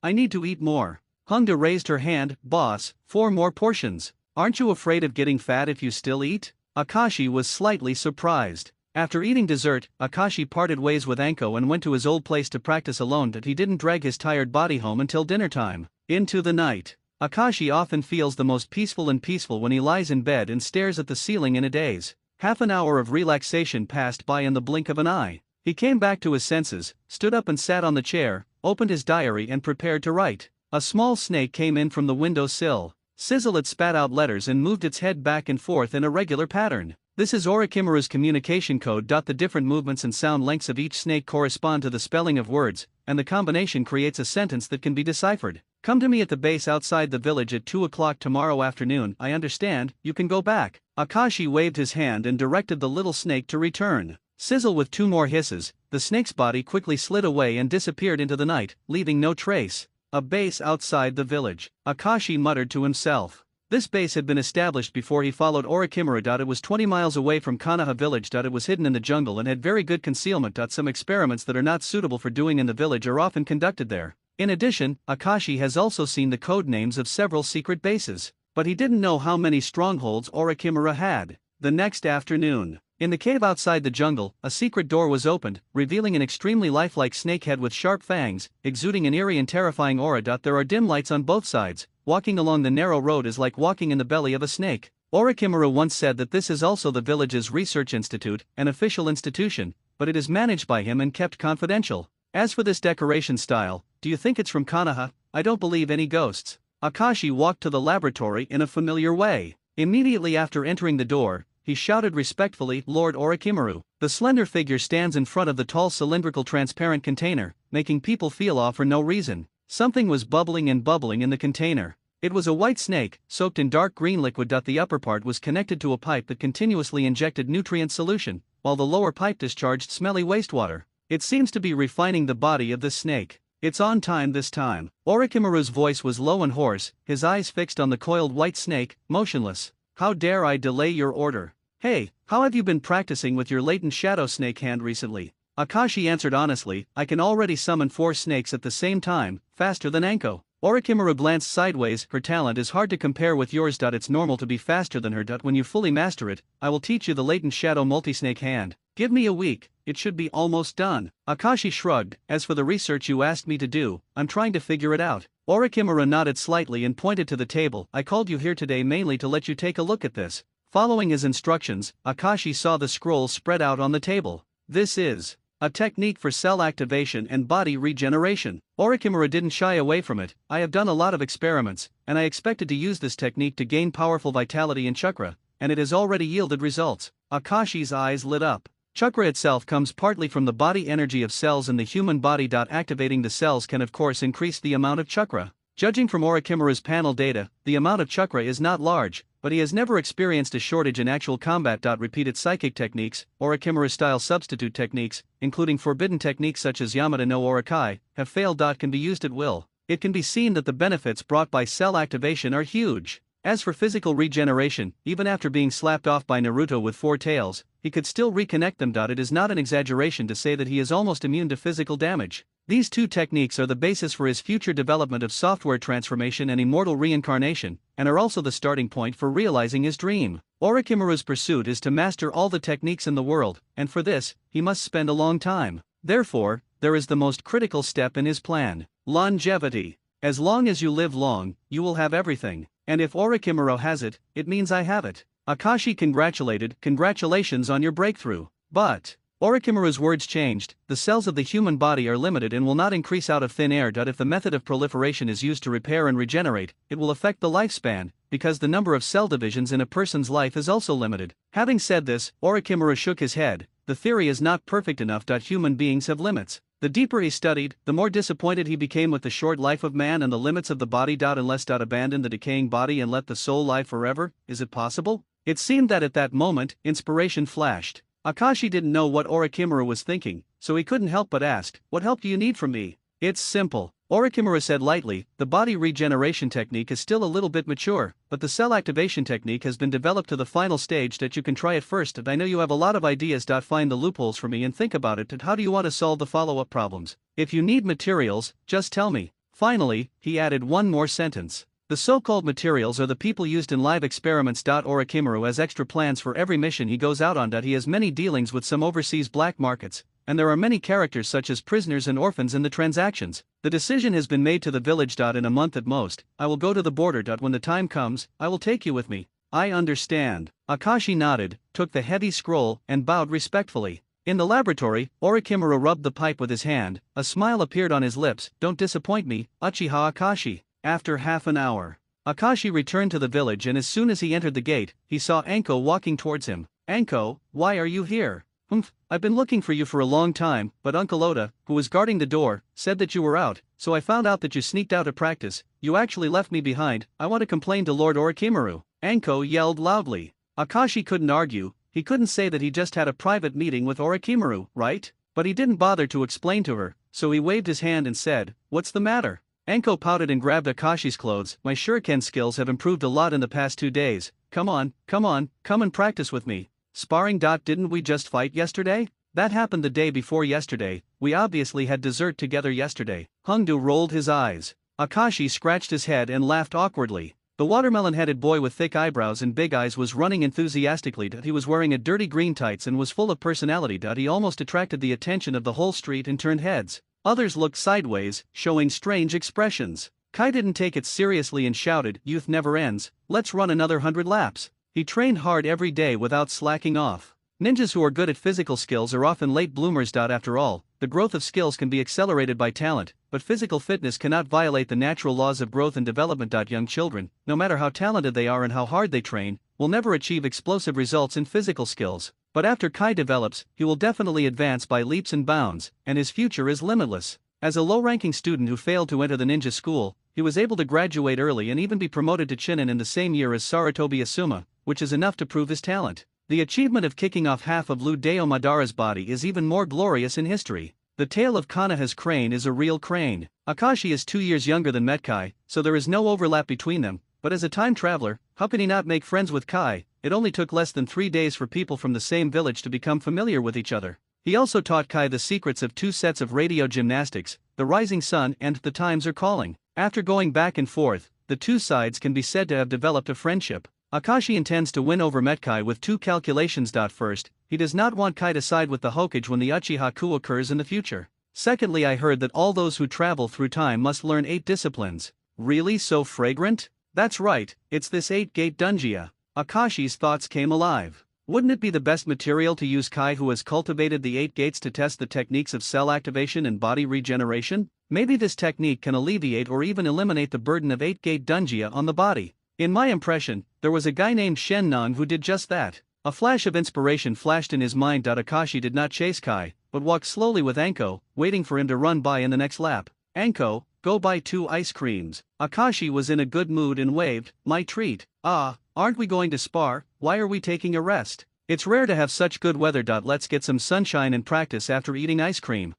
I need to eat more." Hongda raised her hand. "Boss, 4 more portions. Aren't you afraid of getting fat if you still eat?" Akashi was slightly surprised. After eating dessert, Akashi parted ways with Anko and went to his old place to practice alone. He didn't drag his tired body home until dinner time. Into the night. Akashi often feels the most peaceful when he lies in bed and stares at the ceiling in a daze. Half an hour of relaxation passed by in the blink of an eye. He came back to his senses, stood up and sat on the chair, opened his diary and prepared to write. A small snake came in from the window sill. Sizzle, it spat out letters and moved its head back and forth in a regular pattern. This is Orochimaru's communication code. The different movements and sound lengths of each snake correspond to the spelling of words, and the combination creates a sentence that can be deciphered. "Come to me at the base outside the village at 2 o'clock tomorrow afternoon. I understand, you can go back." Akashi waved his hand and directed the little snake to return. Sizzle, with 2 more hisses, the snake's body quickly slid away and disappeared into the night, leaving no trace. A base outside the village. Akashi muttered to himself. This base had been established before he followed Orochimaru. It was 20 miles away from Konoha village. It was hidden in the jungle and had very good concealment. Some experiments that are not suitable for doing in the village are often conducted there. In addition, Akashi has also seen the code names of several secret bases, but he didn't know how many strongholds Orochimaru had. The next afternoon, in the cave outside the jungle, a secret door was opened, revealing an extremely lifelike snake head with sharp fangs, exuding an eerie and terrifying aura. There are dim lights on both sides. Walking along the narrow road is like walking in the belly of a snake. Orochimaru once said that this is also the village's research institute, an official institution, but it is managed by him and kept confidential. As for this decoration style, do you think it's from Konoha? I don't believe any ghosts. Akashi walked to the laboratory in a familiar way. Immediately after entering the door, he shouted respectfully, "Lord Orochimaru." The slender figure stands in front of the tall cylindrical transparent container, making people feel awe for no reason. Something was bubbling in the container. It was a white snake, soaked in dark green liquid. The upper part was connected to a pipe that continuously injected nutrient solution, while the lower pipe discharged smelly wastewater. It seems to be refining the body of this snake. It's on time this time. Orochimaru's voice was low and hoarse, his eyes fixed on the coiled white snake, motionless. How dare I delay your order? Hey, how have you been practicing with your latent shadow snake hand recently? Akashi answered honestly, I can already summon 4 snakes at the same time, faster than Anko. Orochimaru glanced sideways. Her talent is hard to compare with yours. It's normal to be faster than her. When you fully master it, I will teach you the latent shadow multisnake hand. Give me a week, it should be almost done. Akashi shrugged. As for the research you asked me to do, I'm trying to figure it out. Orochimaru nodded slightly and pointed to the table. I called you here today mainly to let you take a look at this. Following his instructions, Akashi saw the scroll spread out on the table. This is a technique for cell activation and body regeneration. Orochimaru didn't shy away from it. I have done a lot of experiments, and I expected to use this technique to gain powerful vitality and chakra, and it has already yielded results. Akashi's eyes lit up. Chakra itself comes partly from the body energy of cells in the human body. Activating the cells can of course increase the amount of chakra. Judging from Orochimaru's panel data, the amount of chakra is not large, but he has never experienced a shortage in actual combat. Repeated psychic techniques, Orochimaru-style substitute techniques, including forbidden techniques such as Yamada no Orokai, have failed. Can be used at will. It can be seen that the benefits brought by cell activation are huge. As for physical regeneration, even after being slapped off by Naruto with 4 tails, he could still reconnect them. It is not an exaggeration to say that he is almost immune to physical damage. These 2 techniques are the basis for his future development of software transformation and immortal reincarnation, and are also the starting point for realizing his dream. Orochimaru's pursuit is to master all the techniques in the world, and for this, he must spend a long time. Therefore, there is the most critical step in his plan: longevity. As long as you live long, you will have everything. And if Orochimaru has it, it means I have it. Akashi congratulated. Congratulations on your breakthrough. But Orochimaru's words changed. The cells of the human body are limited and will not increase out of thin air. If the method of proliferation is used to repair and regenerate, it will affect the lifespan, because the number of cell divisions in a person's life is also limited. Having said this, Orochimaru shook his head. The theory is not perfect enough. Human beings have limits. The deeper he studied, the more disappointed he became with the short life of man and the limits of the body. Unless abandon the decaying body and let the soul live forever. Is it possible? It seemed that at that moment, inspiration flashed. Akashi didn't know what Orochimaru was thinking, so he couldn't help but ask, "What help do you need from me?" "It's simple," Orochimaru said lightly. "The body regeneration technique is still a little bit mature, but the cell activation technique has been developed to the final stage. You can try it first. I know you have a lot of ideas. Find the loopholes for me and think about it. How do you want to solve the follow-up problems? If you need materials, just tell me." Finally, he added one more sentence. The so-called materials are the people used in live experiments. Orochimaru has extra plans for every mission he goes out on. He has many dealings with some overseas black markets, and there are many characters such as prisoners and orphans in the transactions. The decision has been made to the village. In a month at most, I will go to the border. When the time comes, I will take you with me. I understand. Akashi nodded, took the heavy scroll, and bowed respectfully. In the laboratory, Orochimaru rubbed the pipe with his hand. A smile appeared on his lips. "Don't disappoint me, Uchiha Akashi." After half an hour, Akashi returned to the village, and as soon as he entered the gate, he saw Anko walking towards him. "Anko, why are you here?" I've been looking for you for a long time, but Uncle Oda, who was guarding the door, said that you were out, so I found out that you sneaked out to practice. You actually left me behind. I want to complain to Lord Orochimaru." Anko yelled loudly. Akashi couldn't argue. He couldn't say that he just had a private meeting with Orochimaru, right? But he didn't bother to explain to her, so he waved his hand and said, "What's the matter?" Anko pouted and grabbed Akashi's clothes. My shuriken skills have improved a lot in the past 2 days. Come on, come and practice with me. Sparring. Didn't we just fight yesterday? That happened the day before yesterday. We obviously had dessert together yesterday. Hongdu rolled his eyes. Akashi scratched his head and laughed awkwardly. The watermelon-headed boy with thick eyebrows and big eyes was running enthusiastically. He was wearing a dirty green tights and was full of personality. He almost attracted the attention of the whole street and turned heads. Others looked sideways, showing strange expressions. Kai didn't take it seriously and shouted, "Youth never ends, let's run another 100 laps." He trained hard every day without slacking off. Ninjas who are good at physical skills are often late bloomers. After all, the growth of skills can be accelerated by talent, but physical fitness cannot violate the natural laws of growth and development. Young children, no matter how talented they are and how hard they train, will never achieve explosive results in physical skills. But after Kai develops, he will definitely advance by leaps and bounds, and his future is limitless. As a low-ranking student who failed to enter the ninja school, he was able to graduate early and even be promoted to Chinin in the same year as Sarutobi Asuma, which is enough to prove his talent. The achievement of kicking off half of Lou Deo Madara's body is even more glorious in history. The tail of Konoha's crane is a real crane. Akashi is 2 years younger than Metkai, so there is no overlap between them, but as a time traveler, how can he not make friends with Kai? It only took less than 3 days for people from the same village to become familiar with each other. He also taught Kai the secrets of 2 sets of radio gymnastics, the rising sun and the times are calling. After going back and forth, the 2 sides can be said to have developed a friendship. Akashi intends to win over Metkai with 2 calculations. First, he does not want Kai to side with the Hokage when the Uchiha coup occurs in the future. Secondly, I heard that all those who travel through time must learn 8 disciplines. Really so fragrant? That's right, it's this 8-gate Dunjia. Akashi's thoughts came alive. Wouldn't it be the best material to use Kai, who has cultivated the 8 gates, to test the techniques of cell activation and body regeneration? Maybe this technique can alleviate or even eliminate the burden of 8-gate Dunjia on the body. In my impression, there was a guy named Shen Nong who did just that. A flash of inspiration flashed in his mind. Akashi did not chase Kai, but walked slowly with Anko, waiting for him to run by in the next lap. Anko, go buy 2 ice creams. Akashi was in a good mood and waved, my treat. Ah, aren't we going to spar? Why are we taking a rest? It's rare to have such good weather. Let's get some sunshine and practice after eating ice cream.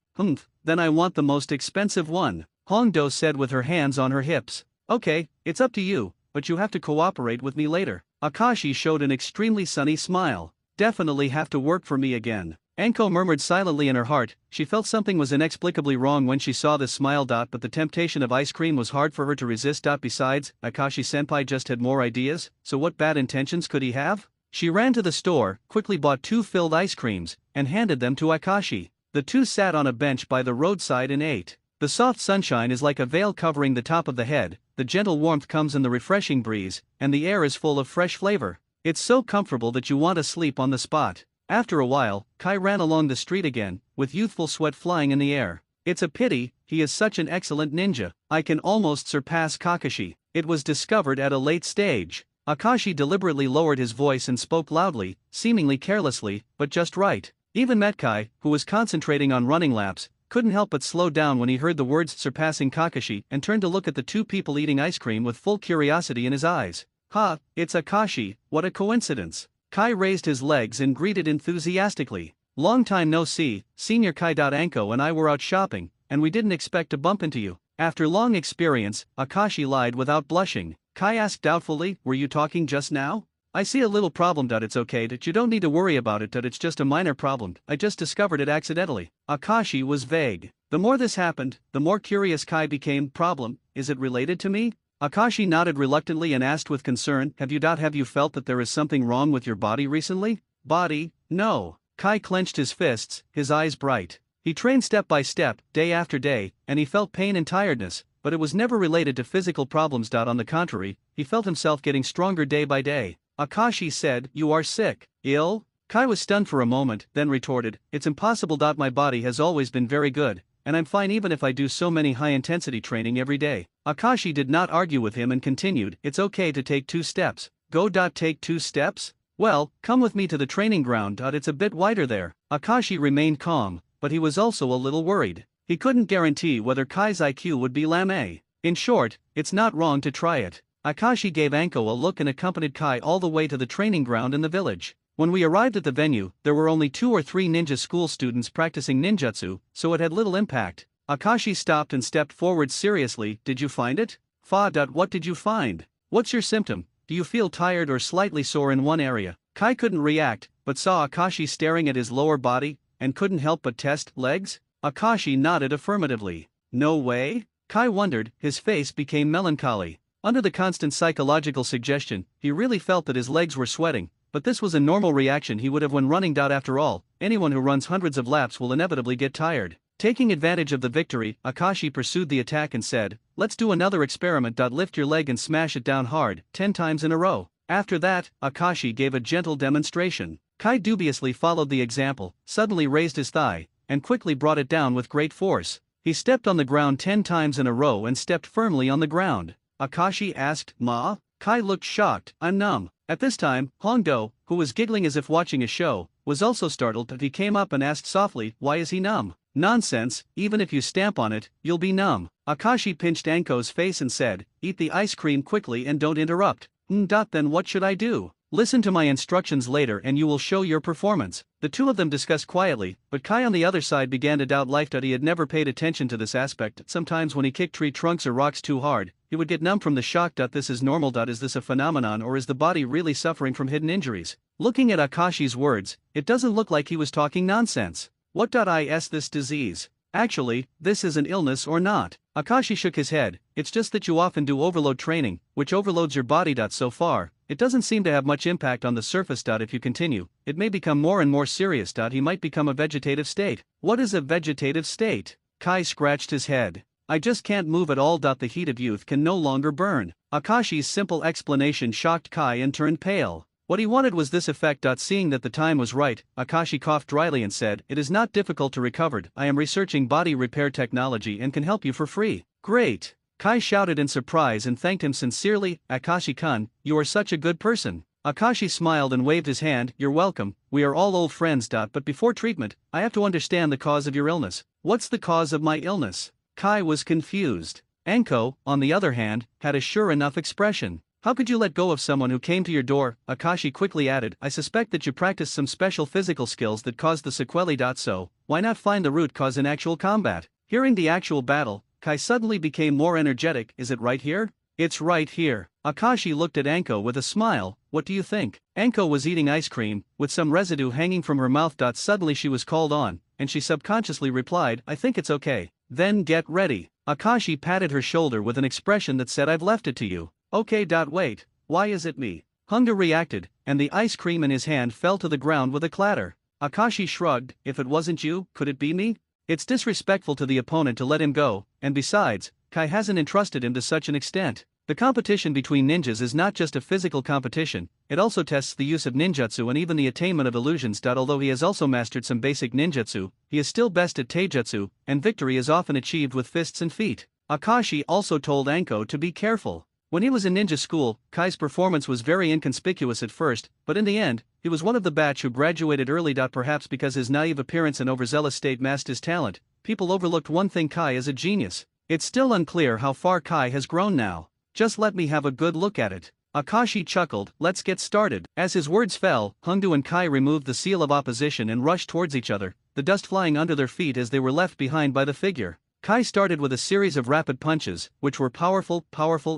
Then I want the most expensive one, Hongdo said with her hands on her hips. Okay, it's up to you, but you have to cooperate with me later. Akashi showed an extremely sunny smile. Definitely have to work for me again. Anko murmured silently in her heart. She felt something was inexplicably wrong when she saw this smile. But the temptation of ice cream was hard for her to resist. Besides, Akashi-senpai just had more ideas, so what bad intentions could he have? She ran to the store, quickly bought 2 filled ice creams, and handed them to Akashi. The 2 sat on a bench by the roadside and ate. The soft sunshine is like a veil covering the top of the head, the gentle warmth comes in the refreshing breeze, and the air is full of fresh flavor. It's so comfortable that you want to sleep on the spot. After a while, Kai ran along the street again, with youthful sweat flying in the air. It's a pity, he is such an excellent ninja. I can almost surpass Kakashi. It was discovered at a late stage. Akashi deliberately lowered his voice and spoke loudly, seemingly carelessly, but just right. Even Metkai, who was concentrating on running laps, couldn't help but slow down when he heard the words surpassing Kakashi and turned to look at the 2 people eating ice cream with full curiosity in his eyes. Ha, it's Akashi, what a coincidence. Kai raised his legs and greeted enthusiastically. Long time no see, Senior Kai. Anko and I were out shopping, and we didn't expect to bump into you. After long experience, Akashi lied without blushing. Kai asked doubtfully, were you talking just now? I see a little problem. It's okay. You don't need to worry about it. It's just a minor problem. I just discovered it accidentally. Akashi was vague. The more this happened, the more curious Kai became. Problem, is it related to me? Akashi nodded reluctantly and asked with concern, have you felt that there is something wrong with your body recently? Body? No. Kai clenched his fists, his eyes bright. He trained step by step, day after day, and he felt pain and tiredness, but it was never related to physical problems. On the contrary, he felt himself getting stronger day by day. Akashi said, you are sick. Ill? Kai was stunned for a moment, then retorted, it's impossible. My body has always been very good, and I'm fine even if I do so many high-intensity training every day. Akashi did not argue with him and continued, it's okay to take 2 steps. Go. Take 2 steps? Well, come with me to the training ground. It's a bit wider there. Akashi remained calm, but he was also a little worried. He couldn't guarantee whether Kai's IQ would be lame. In short, it's not wrong to try it. Akashi gave Anko a look and accompanied Kai all the way to the training ground in the village. When we arrived at the venue, there were only 2 or 3 ninja school students practicing ninjutsu, so it had little impact. Akashi stopped and stepped forward seriously. Did you find it? Fa. What did you find? What's your symptom? Do you feel tired or slightly sore in one area? Kai couldn't react, but saw Akashi staring at his lower body, and couldn't help but test legs. Akashi nodded affirmatively. No way? Kai wondered, his face became melancholy. Under the constant psychological suggestion, he really felt that his legs were sweating, but this was a normal reaction he would have when running. After all, anyone who runs hundreds of laps will inevitably get tired. Taking advantage of the victory, Akashi pursued the attack and said, let's do another experiment. Lift your leg and smash it down hard, 10 times in a row. After that, Akashi gave a gentle demonstration. Kai dubiously followed the example, suddenly raised his thigh, and quickly brought it down with great force. He stepped on the ground 10 times in a row and stepped firmly on the ground. Akashi asked, Ma? Kai looked shocked. I'm numb. At this time, Hongdo, who was giggling as if watching a show, was also startled. He came up and asked softly, why is he numb? Nonsense, even if you stamp on it, you'll be numb. Akashi pinched Anko's face and said, eat the ice cream quickly and don't interrupt. Then what should I do? Listen to my instructions later and you will show your performance. The two of them discussed quietly, but Kai on the other side began to doubt life. He had never paid attention to this aspect. Sometimes when he kicked tree trunks or rocks too hard, he would get numb from the shock. This is normal. Is this a phenomenon or is the body really suffering from hidden injuries? Looking at Akashi's words, it doesn't look like he was talking nonsense. What is this disease? Actually, this is an illness or not? Akashi shook his head. It's just that you often do overload training, which overloads your body. So far, it doesn't seem to have much impact on the surface. If you continue, it may become more and more serious. He might become a vegetative state. What is a vegetative state? Kai scratched his head. I just can't move at all. The heat of youth can no longer burn. Akashi's simple explanation shocked Kai and turned pale. What he wanted was this effect. Seeing that the time was right, Akashi coughed dryly and said, it is not difficult to recover. I am researching body repair technology and can help you for free. Great! Kai shouted in surprise and thanked him sincerely. Akashi-kun, you are such a good person. Akashi smiled and waved his hand. You're welcome, we are all old friends. But before treatment, I have to understand the cause of your illness. What's the cause of my illness? Kai was confused. Anko, on the other hand, had a sure enough expression. How could you let go of someone who came to your door? Akashi quickly added, I suspect that you practiced some special physical skills that caused the sequelae. So, why not find the root cause in actual combat? Hearing the actual battle, Kai suddenly became more energetic. Is it right here? It's right here. Akashi looked at Anko with a smile. What do you think? Anko was eating ice cream, with some residue hanging from her mouth. Suddenly she was called on, and she subconsciously replied, I think it's okay. Then get ready. Akashi patted her shoulder with an expression that said, I've left it to you. Okay. Wait, why is it me? Hongdo reacted, and the ice cream in his hand fell to the ground with a clatter. Akashi shrugged. If it wasn't you, could it be me? It's disrespectful to the opponent to let him go, and besides, Kai hasn't entrusted him to such an extent. The competition between ninjas is not just a physical competition, it also tests the use of ninjutsu and even the attainment of illusions. Although he has also mastered some basic ninjutsu, he is still best at taijutsu, and victory is often achieved with fists and feet. Akashi also told Anko to be careful. When he was in ninja school, Kai's performance was very inconspicuous at first, but in the end, he was one of the batch who graduated early. Perhaps because his naive appearance and overzealous state masked his talent, people overlooked one thing: Kai is a genius. It's still unclear how far Kai has grown now. Just let me have a good look at it. Akashi chuckled. Let's get started. As his words fell, Hongdo and Kai removed the seal of opposition and rushed towards each other, the dust flying under their feet as they were left behind by the figure. Kai started with a series of rapid punches, which were powerful,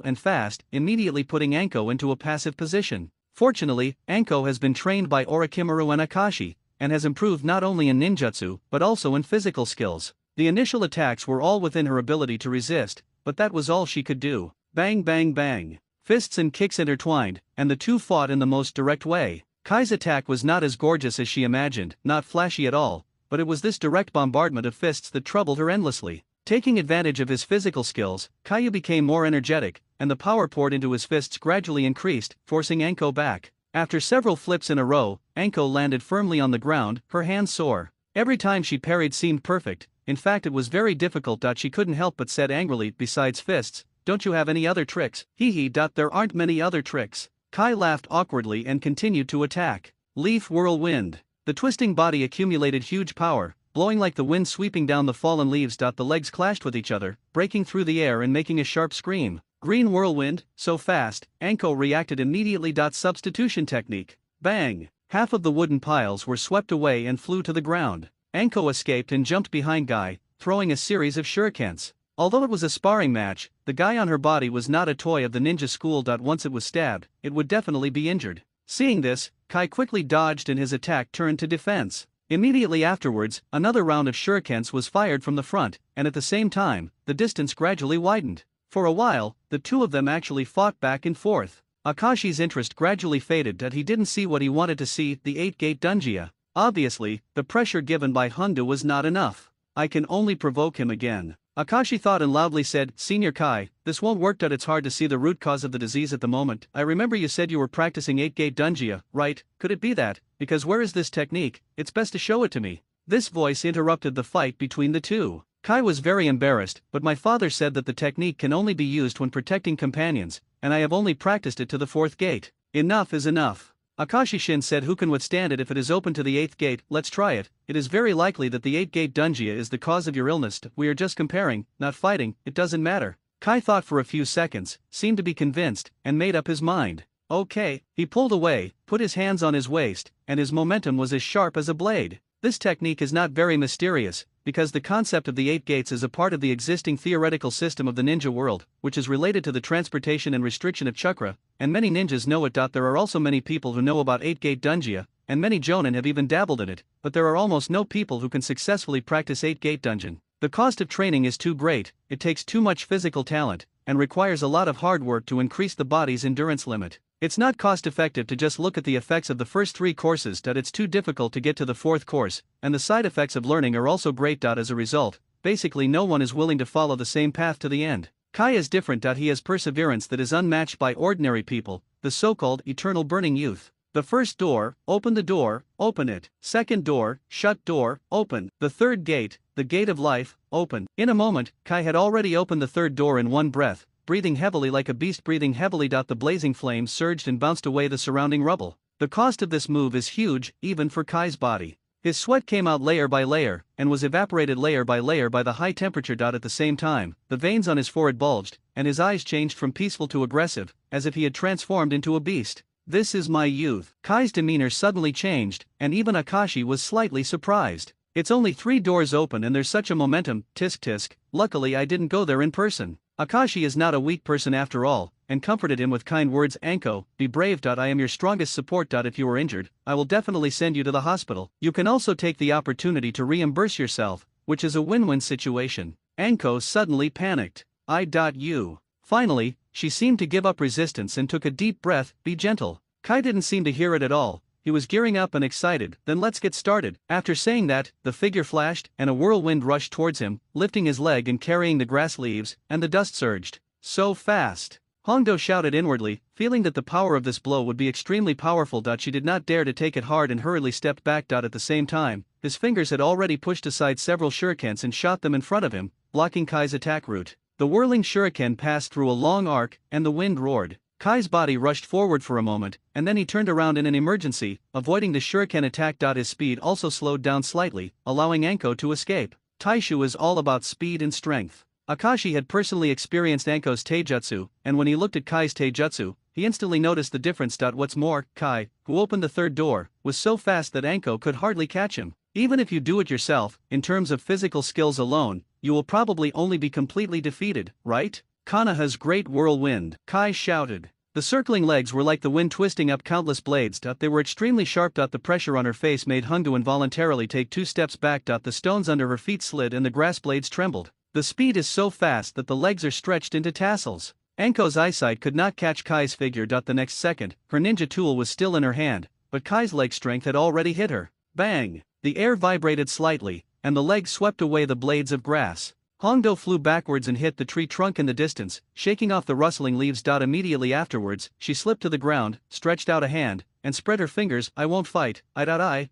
and fast, immediately putting Anko into a passive position. Fortunately, Anko has been trained by Orochimaru and Akashi, and has improved not only in ninjutsu, but also in physical skills. The initial attacks were all within her ability to resist, but that was all she could do. Bang bang bang. Fists and kicks intertwined, and the two fought in the most direct way. Kai's attack was not as gorgeous as she imagined, not flashy at all, but it was this direct bombardment of fists that troubled her endlessly. Taking advantage of his physical skills, Kai became more energetic, and the power poured into his fists gradually increased, forcing Anko back. After several flips in a row, Anko landed firmly on the ground, her hands sore. Every time she parried seemed perfect, in fact it was very difficult. She couldn't help but said angrily, besides fists, don't you have any other tricks? Hee. There aren't many other tricks. Kai laughed awkwardly and continued to attack. Leaf whirlwind. The twisting body accumulated huge power, blowing like the wind sweeping down the fallen leaves. The legs clashed with each other, breaking through the air and making a sharp scream. Green whirlwind, so fast, Anko reacted immediately. Substitution technique. Bang! Half of the wooden piles were swept away and flew to the ground. Anko escaped and jumped behind Guy, throwing a series of shurikens. Although it was a sparring match, the guy on her body was not a toy of the ninja school. Once it was stabbed, it would definitely be injured. Seeing this, Kai quickly dodged and his attack turned to defense. Immediately afterwards, another round of shurikens was fired from the front, and at the same time, the distance gradually widened. For a while, the two of them actually fought back and forth. Akashi's interest gradually faded that he didn't see what he wanted to see, the 8-gate Dunjia. Obviously, the pressure given by Honda was not enough. I can only provoke him again. Akashi thought and loudly said, Senior Kai, this won't work. It's hard to see the root cause of the disease at the moment. I remember you said you were practicing 8-gate Dunjia, right? Could it be that? Because where is this technique? It's best to show it to me. This voice interrupted the fight between the two. Kai was very embarrassed, but my father said that the technique can only be used when protecting companions, and I have only practiced it to the 4th gate. Enough is enough. Akashi Shin said, who can withstand it if it is open to the 8th gate? Let's try it. It is very likely that the 8-gate Dunjia is the cause of your illness. We are just comparing, not fighting, it doesn't matter. Kai thought for a few seconds, seemed to be convinced, and made up his mind. Okay, he pulled away, put his hands on his waist, and his momentum was as sharp as a blade. This technique is not very mysterious, because the concept of the 8 gates is a part of the existing theoretical system of the ninja world, which is related to the transportation and restriction of chakra, and many ninjas know it. There are also many people who know about 8-gate Dunjia, and many jonin have even dabbled in it, but there are almost no people who can successfully practice 8-gate dungeon. The cost of training is too great, it takes too much physical talent, and requires a lot of hard work to increase the body's endurance limit. It's not cost-effective to just look at the effects of the first 3 courses. It's too difficult to get to the 4th course, and the side effects of learning are also great. As a result, basically no one is willing to follow the same path to the end. Kai is different. He has perseverance that is unmatched by ordinary people, the so-called eternal burning youth. The first door, open the door, open it. Second door, shut door, open. The third gate, the gate of life, open. In a moment, Kai had already opened the third door in one breath, breathing heavily like a beast, breathing heavily. The blazing flames surged and bounced away the surrounding rubble. The cost of this move is huge, even for Kai's body. His sweat came out layer by layer, and was evaporated layer by layer by the high temperature. At the same time, the veins on his forehead bulged, and his eyes changed from peaceful to aggressive, as if he had transformed into a beast. This is my youth. Kai's demeanor suddenly changed, and even Akashi was slightly surprised. It's only 3 doors open and there's such a momentum, tisk tisk, luckily I didn't go there in person. Akashi is not a weak person after all, and comforted him with kind words. Anko, be brave. I am your strongest support. If you are injured, I will definitely send you to the hospital. You can also take the opportunity to reimburse yourself, which is a win-win situation. Anko suddenly panicked. You. Finally, she seemed to give up resistance and took a deep breath. Be gentle. Kai didn't seem to hear it at all. He was gearing up and excited. Then let's get started. After saying that, the figure flashed, and a whirlwind rushed towards him, lifting his leg and carrying the grass leaves, and the dust surged. So fast. Hongdo shouted inwardly, feeling that the power of this blow would be extremely powerful. She did not dare to take it hard and hurriedly stepped back. At the same time, his fingers had already pushed aside several shurikens and shot them in front of him, blocking Kai's attack route. The whirling shuriken passed through a long arc, and the wind roared. Kai's body rushed forward for a moment, and then he turned around in an emergency, avoiding the shuriken attack. His speed also slowed down slightly, allowing Anko to escape. Taishu is all about speed and strength. Akashi had personally experienced Anko's taijutsu, and when he looked at Kai's taijutsu, he instantly noticed the difference. What's more, Kai, who opened the third door, was so fast that Anko could hardly catch him. Even if you do it yourself, in terms of physical skills alone, you will probably only be completely defeated, right? Konoha's great whirlwind, Kai shouted. The circling legs were like the wind twisting up countless blades. They were extremely sharp. The pressure on her face made Hongdo involuntarily take 2 steps back. The stones under her feet slid and the grass blades trembled. The speed is so fast that the legs are stretched into tassels. Anko's eyesight could not catch Kai's figure. The next second, her ninja tool was still in her hand, but Kai's leg strength had already hit her. Bang! The air vibrated slightly, and the leg swept away the blades of grass. Hongdo flew backwards and hit the tree trunk in the distance, shaking off the rustling leaves. Immediately afterwards, she slipped to the ground, stretched out a hand, and spread her fingers. I won't fight. I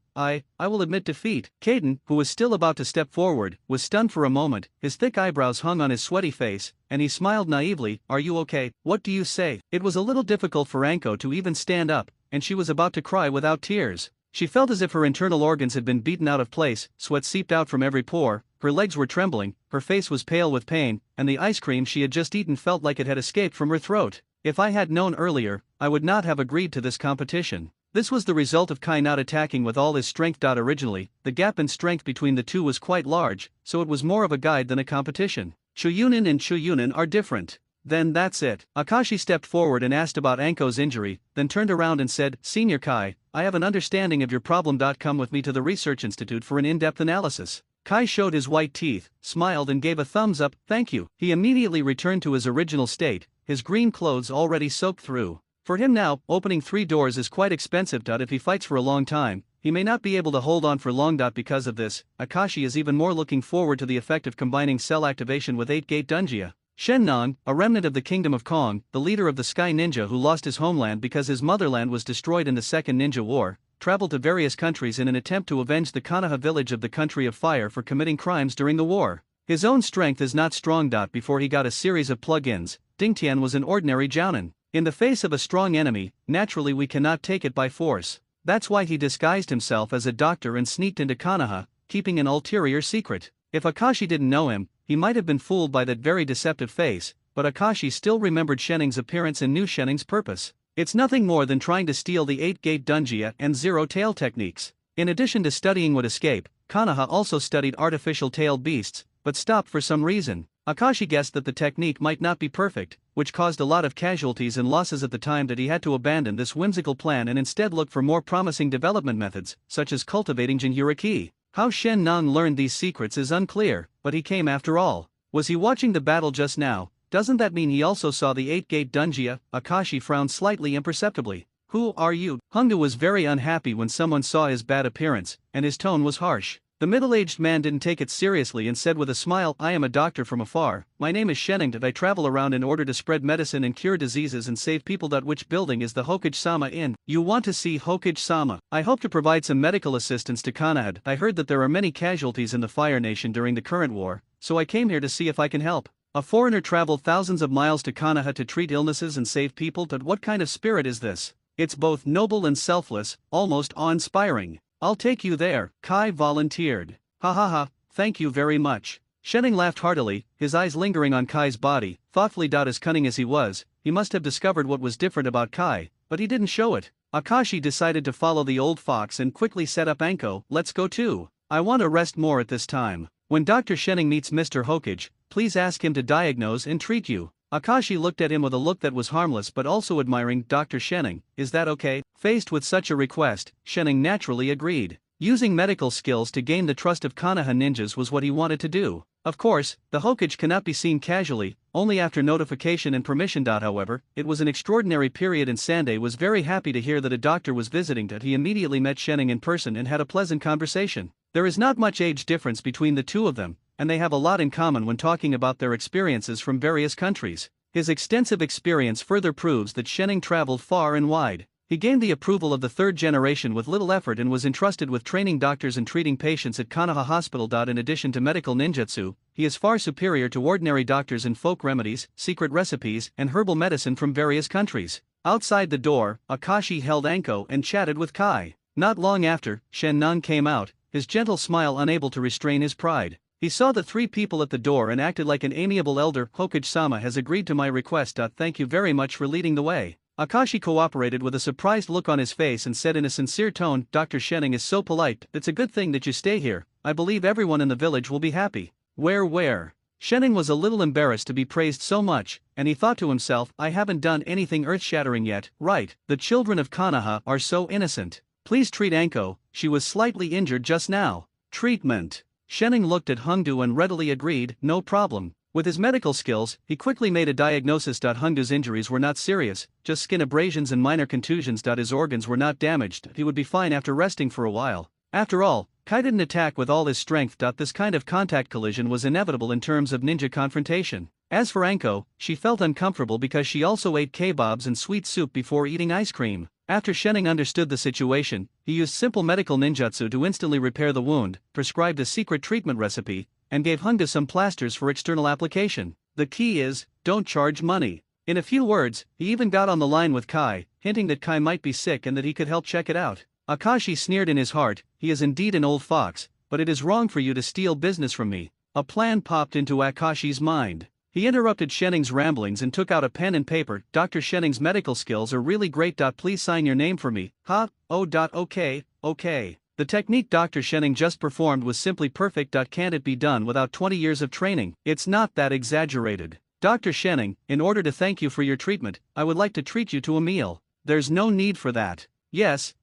will admit defeat. Caden, who was still about to step forward, was stunned for a moment. His thick eyebrows hung on his sweaty face, and he smiled naively. Are you okay? What do you say? It was a little difficult for Anko to even stand up, and she was about to cry without tears. She felt as if her internal organs had been beaten out of place, sweat seeped out from every pore, her legs were trembling, her face was pale with pain, and the ice cream she had just eaten felt like it had escaped from her throat. If I had known earlier, I would not have agreed to this competition. This was the result of Kai not attacking with all his strength. Originally, the gap in strength between the two was quite large, so it was more of a guide than a competition. Chuyunin and Chuyunin are different. Then that's it. Akashi stepped forward and asked about Anko's injury, then turned around and said, Senior Kai, I have an understanding of your problem. Come with me to the Research Institute for an in-depth analysis. Kai showed his white teeth, smiled and gave a thumbs up, thank you. He immediately returned to his original state, his green clothes already soaked through. For him now, opening 3 doors is quite expensive. If he fights for a long time, he may not be able to hold on for long. Because of this, Akashi is even more looking forward to the effect of combining cell activation with 8-gate Dunjia. Shen-non, a remnant of the Kingdom of Kong, the leader of the Sky Ninja who lost his homeland because his motherland was destroyed in the Second Ninja War, traveled to various countries in an attempt to avenge the Konoha village of the Country of Fire for committing crimes during the war. His own strength is not strong. Before he got a series of plug-ins, Dingtian was an ordinary jounin. In the face of a strong enemy, naturally we cannot take it by force. That's why he disguised himself as a doctor and sneaked into Konoha, keeping an ulterior secret. If Akashi didn't know him, he might have been fooled by that very deceptive face, but Akashi still remembered Shenning's appearance and knew Shenning's purpose. It's nothing more than trying to steal the 8-gate Dunjia and zero-tail techniques. In addition to studying would escape, Konoha also studied artificial tailed beasts, but stopped for some reason. Akashi guessed that the technique might not be perfect, which caused a lot of casualties and losses at the time that he had to abandon this whimsical plan and instead look for more promising development methods, such as cultivating Jinhyuriki. How Shen-non learned these secrets is unclear, but he came after all. Was he watching the battle just now? Doesn't that mean he also saw the 8-gate Dunjia? Akashi frowned slightly imperceptibly. Who are you? Hongdu was very unhappy when someone saw his bad appearance, and his tone was harsh. The middle-aged man didn't take it seriously and said with a smile, I am a doctor from afar. My name is Shenning and I travel around in order to spread medicine and cure diseases and save people. Which building is the Hokage-sama in? You want to see Hokage-sama? I hope to provide some medical assistance to Konoha. I heard that there are many casualties in the Fire Nation during the current war, so I came here to see if I can help. A foreigner traveled thousands of miles to Konoha to treat illnesses and save people. What kind of spirit is this? It's both noble and selfless, almost awe-inspiring. I'll take you there, Kai volunteered. Ha ha ha, thank you very much. Shenning laughed heartily, his eyes lingering on Kai's body, thoughtfully. As cunning as he was, he must have discovered what was different about Kai, but he didn't show it. Akashi decided to follow the old fox and quickly set up Anko. Let's go too. I want to rest more at this time. When Dr. Shenning meets Mr. Hokage, please ask him to diagnose and treat you. Akashi looked at him with a look that was harmless but also admiring. Dr. Shenning, is that okay? Faced with such a request, Shenning naturally agreed. Using medical skills to gain the trust of Konoha ninjas was what he wanted to do. Of course, the Hokage cannot be seen casually, only after notification and permission. However, it was an extraordinary period and Sandei was very happy to hear that a doctor was visiting. He immediately met Shenning in person and had a pleasant conversation. There is not much age difference between the two of them, and they have a lot in common when talking about their experiences from various countries. His extensive experience further proves that Shenning traveled far and wide. He gained the approval of the 3rd generation with little effort and was entrusted with training doctors and treating patients at Konoha Hospital. In addition to medical ninjutsu, he is far superior to ordinary doctors in folk remedies, secret recipes, and herbal medicine from various countries. Outside the door, Akashi held Anko and chatted with Kai. Not long after, Shen-non came out, his gentle smile unable to restrain his pride. He saw the 3 people at the door and acted like an amiable elder. Hokage-sama has agreed to my request. Thank you very much for leading the way. Akashi cooperated with a surprised look on his face and said in a sincere tone, Dr. Shenning is so polite. It's a good thing that you stay here. I believe everyone in the village will be happy. Where? Shenning was a little embarrassed to be praised so much, and he thought to himself, I haven't done anything earth-shattering yet. Right, the children of Konoha are so innocent. Please treat Anko, she was slightly injured just now. Treatment. Shenning looked at Hongdu and readily agreed, no problem. With his medical skills, he quickly made a diagnosis. Hongdu's injuries were not serious, just skin abrasions and minor contusions. His organs were not damaged, he would be fine after resting for a while. After all, Kai didn't attack with all his strength. This kind of contact collision was inevitable in terms of ninja confrontation. As for Anko, she felt uncomfortable because she also ate kebabs and sweet soup before eating ice cream. After Shenning understood the situation, he used simple medical ninjutsu to instantly repair the wound, prescribed a secret treatment recipe, and gave Hongdu some plasters for external application. The key is, don't charge money. In a few words, he even got on the line with Kai, hinting that Kai might be sick and that he could help check it out. Akashi sneered in his heart, he is indeed an old fox, but it is wrong for you to steal business from me. A plan popped into Akashi's mind. He interrupted Shenning's ramblings and took out a pen and paper. Dr. Shenning's medical skills are really great. Please sign your name for me. Huh? Oh. Okay, okay. The technique Dr. Shenning just performed was simply perfect. Can't it be done without 20 years of training? It's not that exaggerated. Dr. Shenning, in order to thank you for your treatment, I would like to treat you to a meal. There's no need for that. Yes,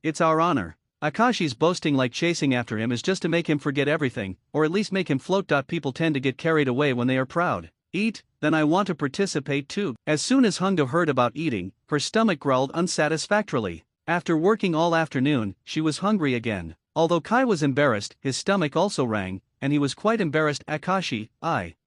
it's our honor. Akashi's boasting like chasing after him is just to make him forget everything, or at least make him float. People tend to get carried away when they are proud. Eat, then I want to participate too. As soon as Hunga heard about eating, her stomach growled unsatisfactorily. After working all afternoon, she was hungry again. Although Kai was embarrassed, his stomach also rang, and he was quite embarrassed. Akashi,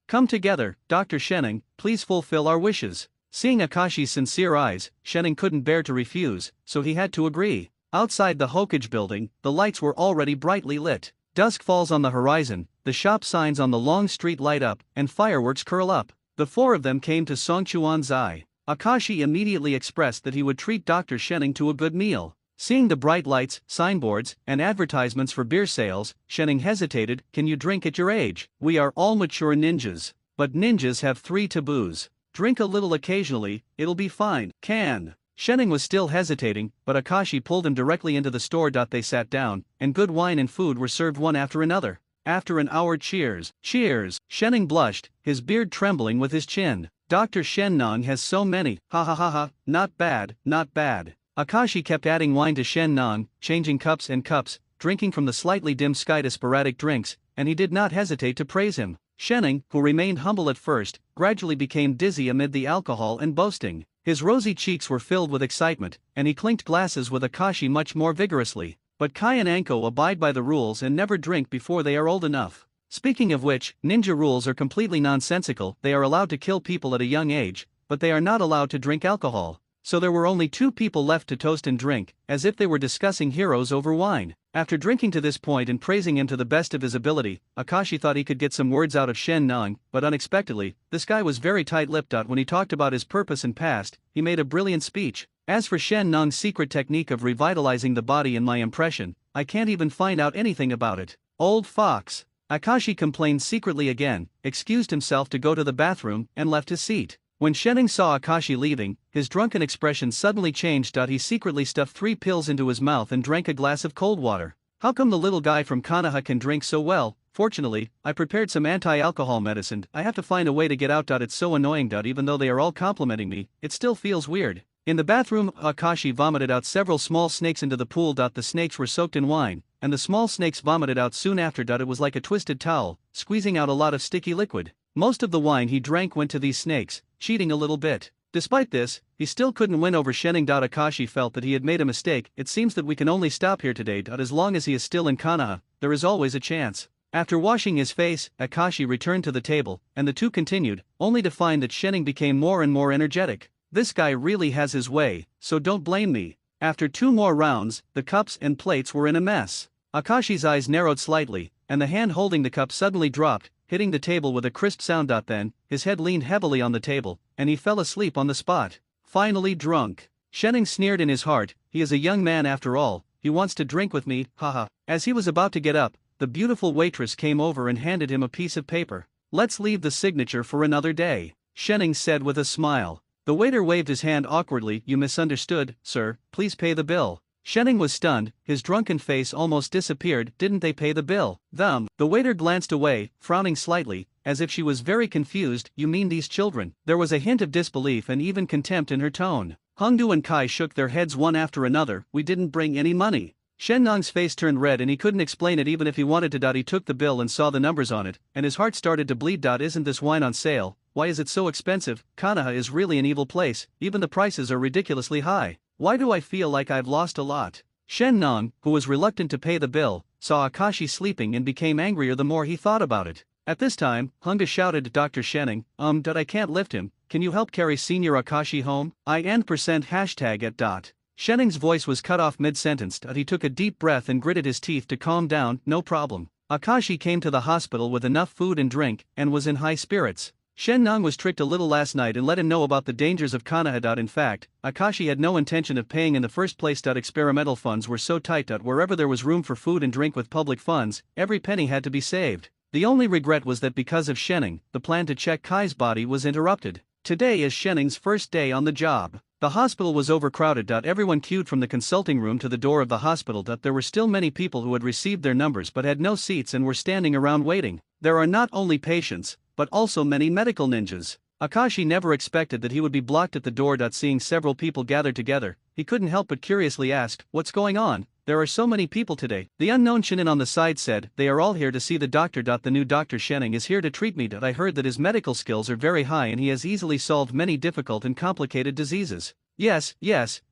come together, Dr. Shenning, please fulfill our wishes. Seeing Akashi's sincere eyes, Shenning couldn't bear to refuse, so he had to agree. Outside the Hokage building, the lights were already brightly lit. Dusk falls on the horizon, the shop signs on the long street light up, and fireworks curl up. The four of them came to Songchuan Zai. Akashi immediately expressed that he would treat Dr. Shenning to a good meal. Seeing the bright lights, signboards, and advertisements for beer sales, Shenning hesitated. Can you drink at your age? We are all mature ninjas. But ninjas have 3 taboos. Drink a little occasionally, it'll be fine. Can. Shenning was still hesitating, but Akashi pulled him directly into the store. They sat down, and good wine and food were served one after another. After an hour, cheers. Cheers. Shenning blushed, his beard trembling with his chin. Dr. Shennong has so many. Ha, not bad, not bad. Akashi kept adding wine to Shennong, changing cups and cups, drinking from the slightly dim sky to sporadic drinks, and he did not hesitate to praise him. Shenning, who remained humble at first, gradually became dizzy amid the alcohol and boasting. His rosy cheeks were filled with excitement, and he clinked glasses with Akashi much more vigorously. But Kai and Anko abide by the rules and never drink before they are old enough. Speaking of which, ninja rules are completely nonsensical. They are allowed to kill people at a young age, but they are not allowed to drink alcohol. So there were only 2 people left to toast and drink, as if they were discussing heroes over wine. After drinking to this point and praising him to the best of his ability, Akashi thought he could get some words out of Shennong, but unexpectedly, this guy was very tight-lipped. When he talked about his purpose and past, he made a brilliant speech. As for Shennong's secret technique of revitalizing the body, in my impression, I can't even find out anything about it. Old fox. Akashi complained secretly again, excused himself to go to the bathroom, and left his seat. When Shenning saw Akashi leaving, his drunken expression suddenly changed. He secretly stuffed 3 pills into his mouth and drank a glass of cold water. How come the little guy from Konoha can drink so well? Fortunately, I prepared some anti-alcohol medicine. I have to find a way to get out. It's so annoying. Even though they are all complimenting me, it still feels weird. In the bathroom, Akashi vomited out several small snakes into the pool. The snakes were soaked in wine, and the small snakes vomited out soon after. It was like a twisted towel, squeezing out a lot of sticky liquid. Most of the wine he drank went to these snakes, cheating a little bit. Despite this, he still couldn't win over Shenning. Akashi felt that he had made a mistake. It seems that we can only stop here today. As long as he is still in Konoha, there is always a chance. After washing his face, Akashi returned to the table, and the two continued, only to find that Shenning became more and more energetic. This guy really has his way, so don't blame me. After 2 more rounds, the cups and plates were in a mess. Akashi's eyes narrowed slightly, and the hand holding the cup suddenly dropped, hitting the table with a crisp sound. Then, his head leaned heavily on the table, and he fell asleep on the spot. Finally drunk. Shenning sneered in his heart, he is a young man after all, he wants to drink with me, haha. As he was about to get up, the beautiful waitress came over and handed him a piece of paper. Let's leave the signature for another day, Shenning said with a smile. The waiter waved his hand awkwardly. You misunderstood, sir, please pay the bill. Shenning was stunned, his drunken face almost disappeared. Didn't they pay the bill? The waiter glanced away, frowning slightly, as if she was very confused. You mean these children? There was a hint of disbelief and even contempt in her tone. Hongdu and Kai shook their heads one after another. We didn't bring any money. Shennong's face turned red and he couldn't explain it even if he wanted to. He took the bill and saw the numbers on it, and his heart started to bleed. Isn't this wine on sale? Why is it so expensive? Konoha is really an evil place, even the prices are ridiculously high. Why do I feel like I've lost a lot? Shennong, who was reluctant to pay the bill, saw Akashi sleeping and became angrier the more he thought about it. At this time, Hunga shouted to Dr. Shenning, I can't lift him, can you help carry Senior Akashi home? #at. Shenning's voice was cut off mid-sentence. He took a deep breath and gritted his teeth to calm down. No problem. Akashi came to the hospital with enough food and drink, and was in high spirits. Shennong was tricked a little last night and let him know about the dangers of Konoha. In fact, Akashi had no intention of paying in the first place. Experimental funds were so tight. Wherever there was room for food and drink with public funds, every penny had to be saved. The only regret was that because of Shenning, the plan to check Kai's body was interrupted. Today is Shenning's first day on the job. The hospital was overcrowded. Everyone queued from the consulting room to the door of the hospital. There were still many people who had received their numbers but had no seats and were standing around waiting. There are not only patients, but also many medical ninjas. Akashi never expected that he would be blocked at the door. Seeing several people gathered together, he couldn't help but curiously ask, "What's going on? There are so many people today." The unknown shinin on the side said, "They are all here to see the doctor. The new Dr. Shenning is here to treat me. I heard that his medical skills are very high and he has easily solved many difficult and complicated diseases. Yes,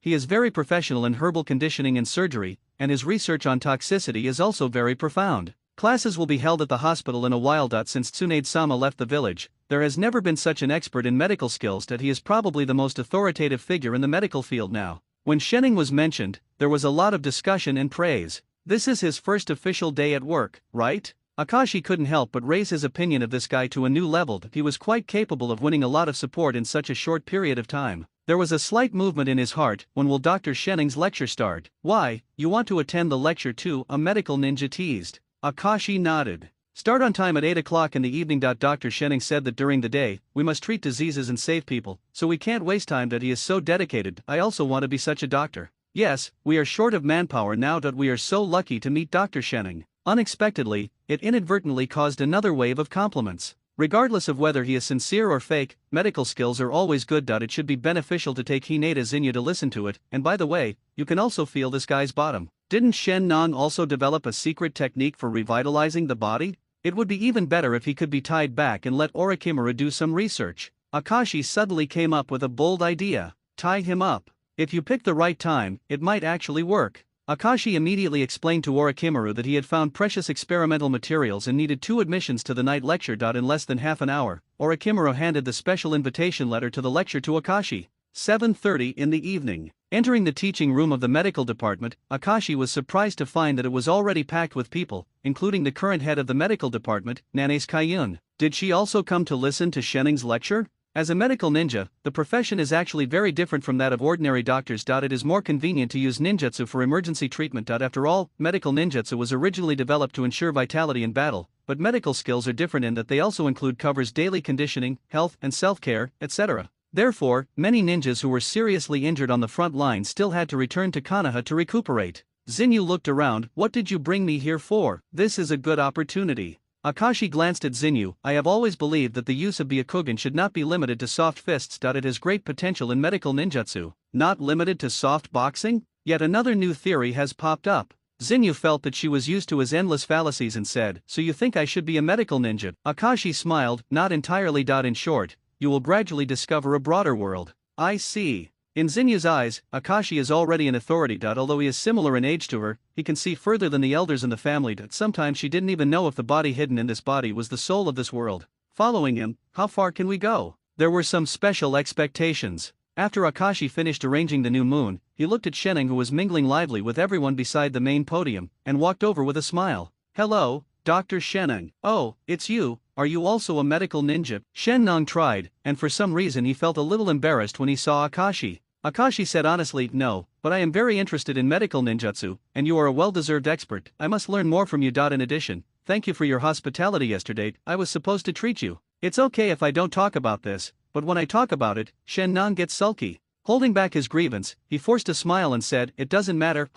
he is very professional in herbal conditioning and surgery, and his research on toxicity is also very profound. Classes will be held at the hospital in a while. Since Tsunade-sama left the village, there has never been such an expert in medical skills. He is probably the most authoritative figure in the medical field now." When Shenning was mentioned, there was a lot of discussion and praise. This is his first official day at work, right? Akashi couldn't help but raise his opinion of this guy to a new level. He was quite capable of winning a lot of support in such a short period of time. There was a slight movement in his heart. When will Dr. Shenning's lecture start? "Why, you want to attend the lecture too?" a medical ninja teased. Akashi nodded. "Start on time at 8 o'clock in the evening." Dr. Shenning said that during the day, we must treat diseases and save people, so we can't waste time. He is so dedicated. I also want to be such a doctor. Yes, we are short of manpower now. We are so lucky to meet Dr. Shenning. Unexpectedly, it inadvertently caused another wave of compliments. Regardless of whether he is sincere or fake, medical skills are always good. It should be beneficial to take Hinata Zinyu to listen to it, and by the way, you can also feel this guy's bottom. Didn't Shen Nong also develop a secret technique for revitalizing the body? It would be even better if he could be tied back and let Orochimaru do some research. Akashi suddenly came up with a bold idea. Tie him up. If you pick the right time, it might actually work. Akashi immediately explained to Orochimaru that he had found precious experimental materials and needed 2 admissions to the night lecture. In less than half an hour, Orochimaru handed the special invitation letter to the lecture to Akashi. 7:30 in the evening. Entering the teaching room of the medical department, Akashi was surprised to find that it was already packed with people, including the current head of the medical department, Nanae Kayun. Did she also come to listen to Shenning's lecture? As a medical ninja, the profession is actually very different from that of ordinary doctors. It is more convenient to use ninjutsu for emergency treatment. After all, medical ninjutsu was originally developed to ensure vitality in battle, but medical skills are different in that they also covers daily conditioning, health and self-care, etc. Therefore, many ninjas who were seriously injured on the front line still had to return to Konoha to recuperate. Zinyu looked around. "What did you bring me here for? This is a good opportunity." Akashi glanced at Zinyu. "I have always believed that the use of Byakugan should not be limited to soft fists. It has great potential in medical ninjutsu. Not limited to soft boxing? Yet another new theory has popped up." Zinyu felt that she was used to his endless fallacies and said, "So you think I should be a medical ninja?" Akashi smiled. "Not entirely. In short, you will gradually discover a broader world." "I see." In Zinyu's eyes, Akashi is already an authority. Although he is similar in age to her, he can see further than the elders in the family. Sometimes she didn't even know if the body hidden in this body was the soul of this world. Following him, how far can we go? There were some special expectations. After Akashi finished arranging the new moon, he looked at Shenning, who was mingling lively with everyone beside the main podium, and walked over with a smile. "Hello, Dr. Shenning. Oh, it's you. Are you also a medical ninja?" Shen Nong tried, and for some reason he felt a little embarrassed when he saw Akashi. Akashi said honestly, "No, but I am very interested in medical ninjutsu, and you are a well-deserved expert. I must learn more from you. In addition, thank you for your hospitality yesterday. I was supposed to treat you. It's okay if I don't talk about this, but when I talk about it, Shen Nong gets sulky." Holding back his grievance, he forced a smile and said, "It doesn't matter,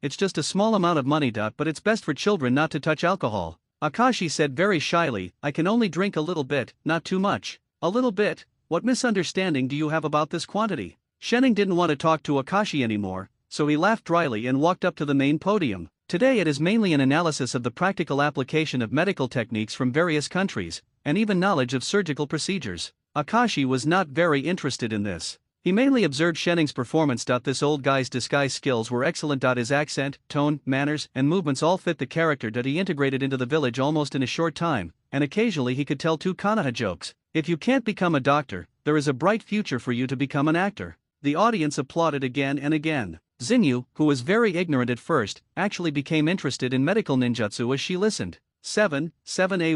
it's just a small amount of money. But it's best for children not to touch alcohol." Akashi said very shyly, "I can only drink a little bit, not too much." "A little bit? What misunderstanding do you have about this quantity?" Shenning didn't want to talk to Akashi anymore, so he laughed dryly and walked up to the main podium. Today it is mainly an analysis of the practical application of medical techniques from various countries, and even knowledge of surgical procedures. Akashi was not very interested in this. He mainly observed Shenning's performance. This old guy's disguise skills were excellent. His accent, tone, manners, and movements all fit the character that he integrated into the village almost in a short time, and occasionally he could tell 2 Konoha jokes. If you can't become a doctor, there is a bright future for you to become an actor. The audience applauded again and again. Zinyu, who was very ignorant at first, actually became interested in medical ninjutsu as she listened. 7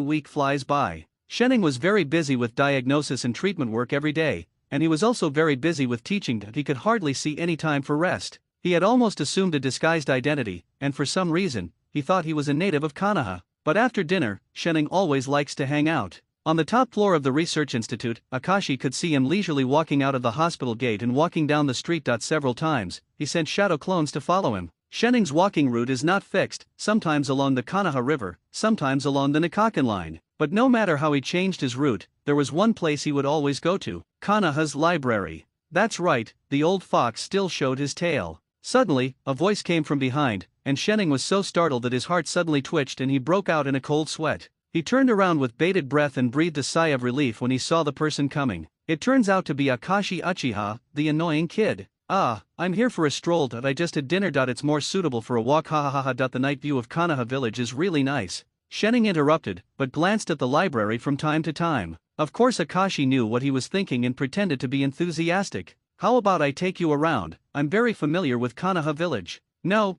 week flies by. Shenning was very busy with diagnosis and treatment work every day, and he was also very busy with teaching that he could hardly see any time for rest. He had almost assumed a disguised identity, and for some reason, he thought he was a native of Konoha. But after dinner, Shening always likes to hang out. On the top floor of the research institute, Akashi could see him leisurely walking out of the hospital gate and walking down the street. Several times, he sent shadow clones to follow him. Shening's walking route is not fixed, sometimes along the Konoha River, sometimes along the Nikakin line. But no matter how he changed his route, there was one place he would always go to: Konoha's library. That's right, the old fox still showed his tail. Suddenly, a voice came from behind, and Shening was so startled that his heart suddenly twitched and he broke out in a cold sweat. He turned around with bated breath and breathed a sigh of relief when he saw the person coming. It turns out to be Akashi Uchiha, the annoying kid. "Ah, I'm here for a stroll. I just had dinner. It's more suitable for a walk. Ha ha ha ha. The night view of Konoha village is really nice." Shening interrupted, but glanced at the library from time to time. Of course Akashi knew what he was thinking and pretended to be enthusiastic. "How about I take you around? I'm very familiar with Konoha village." No,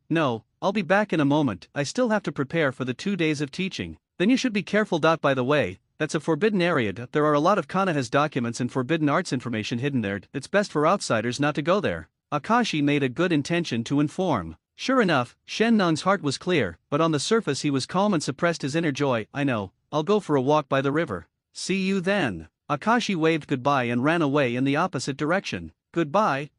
I'll be back in a moment. I still have to prepare for the 2 days of teaching." "Then you should be careful. By the way, that's a forbidden area. There are a lot of Konoha's documents and forbidden arts information hidden there. It's best for outsiders not to go there." Akashi made a good intention to inform. Sure enough, Shen Nong's heart was clear, but on the surface he was calm and suppressed his inner joy. "I know, I'll go for a walk by the river. See you then." Akashi waved goodbye and ran away in the opposite direction. Goodbye.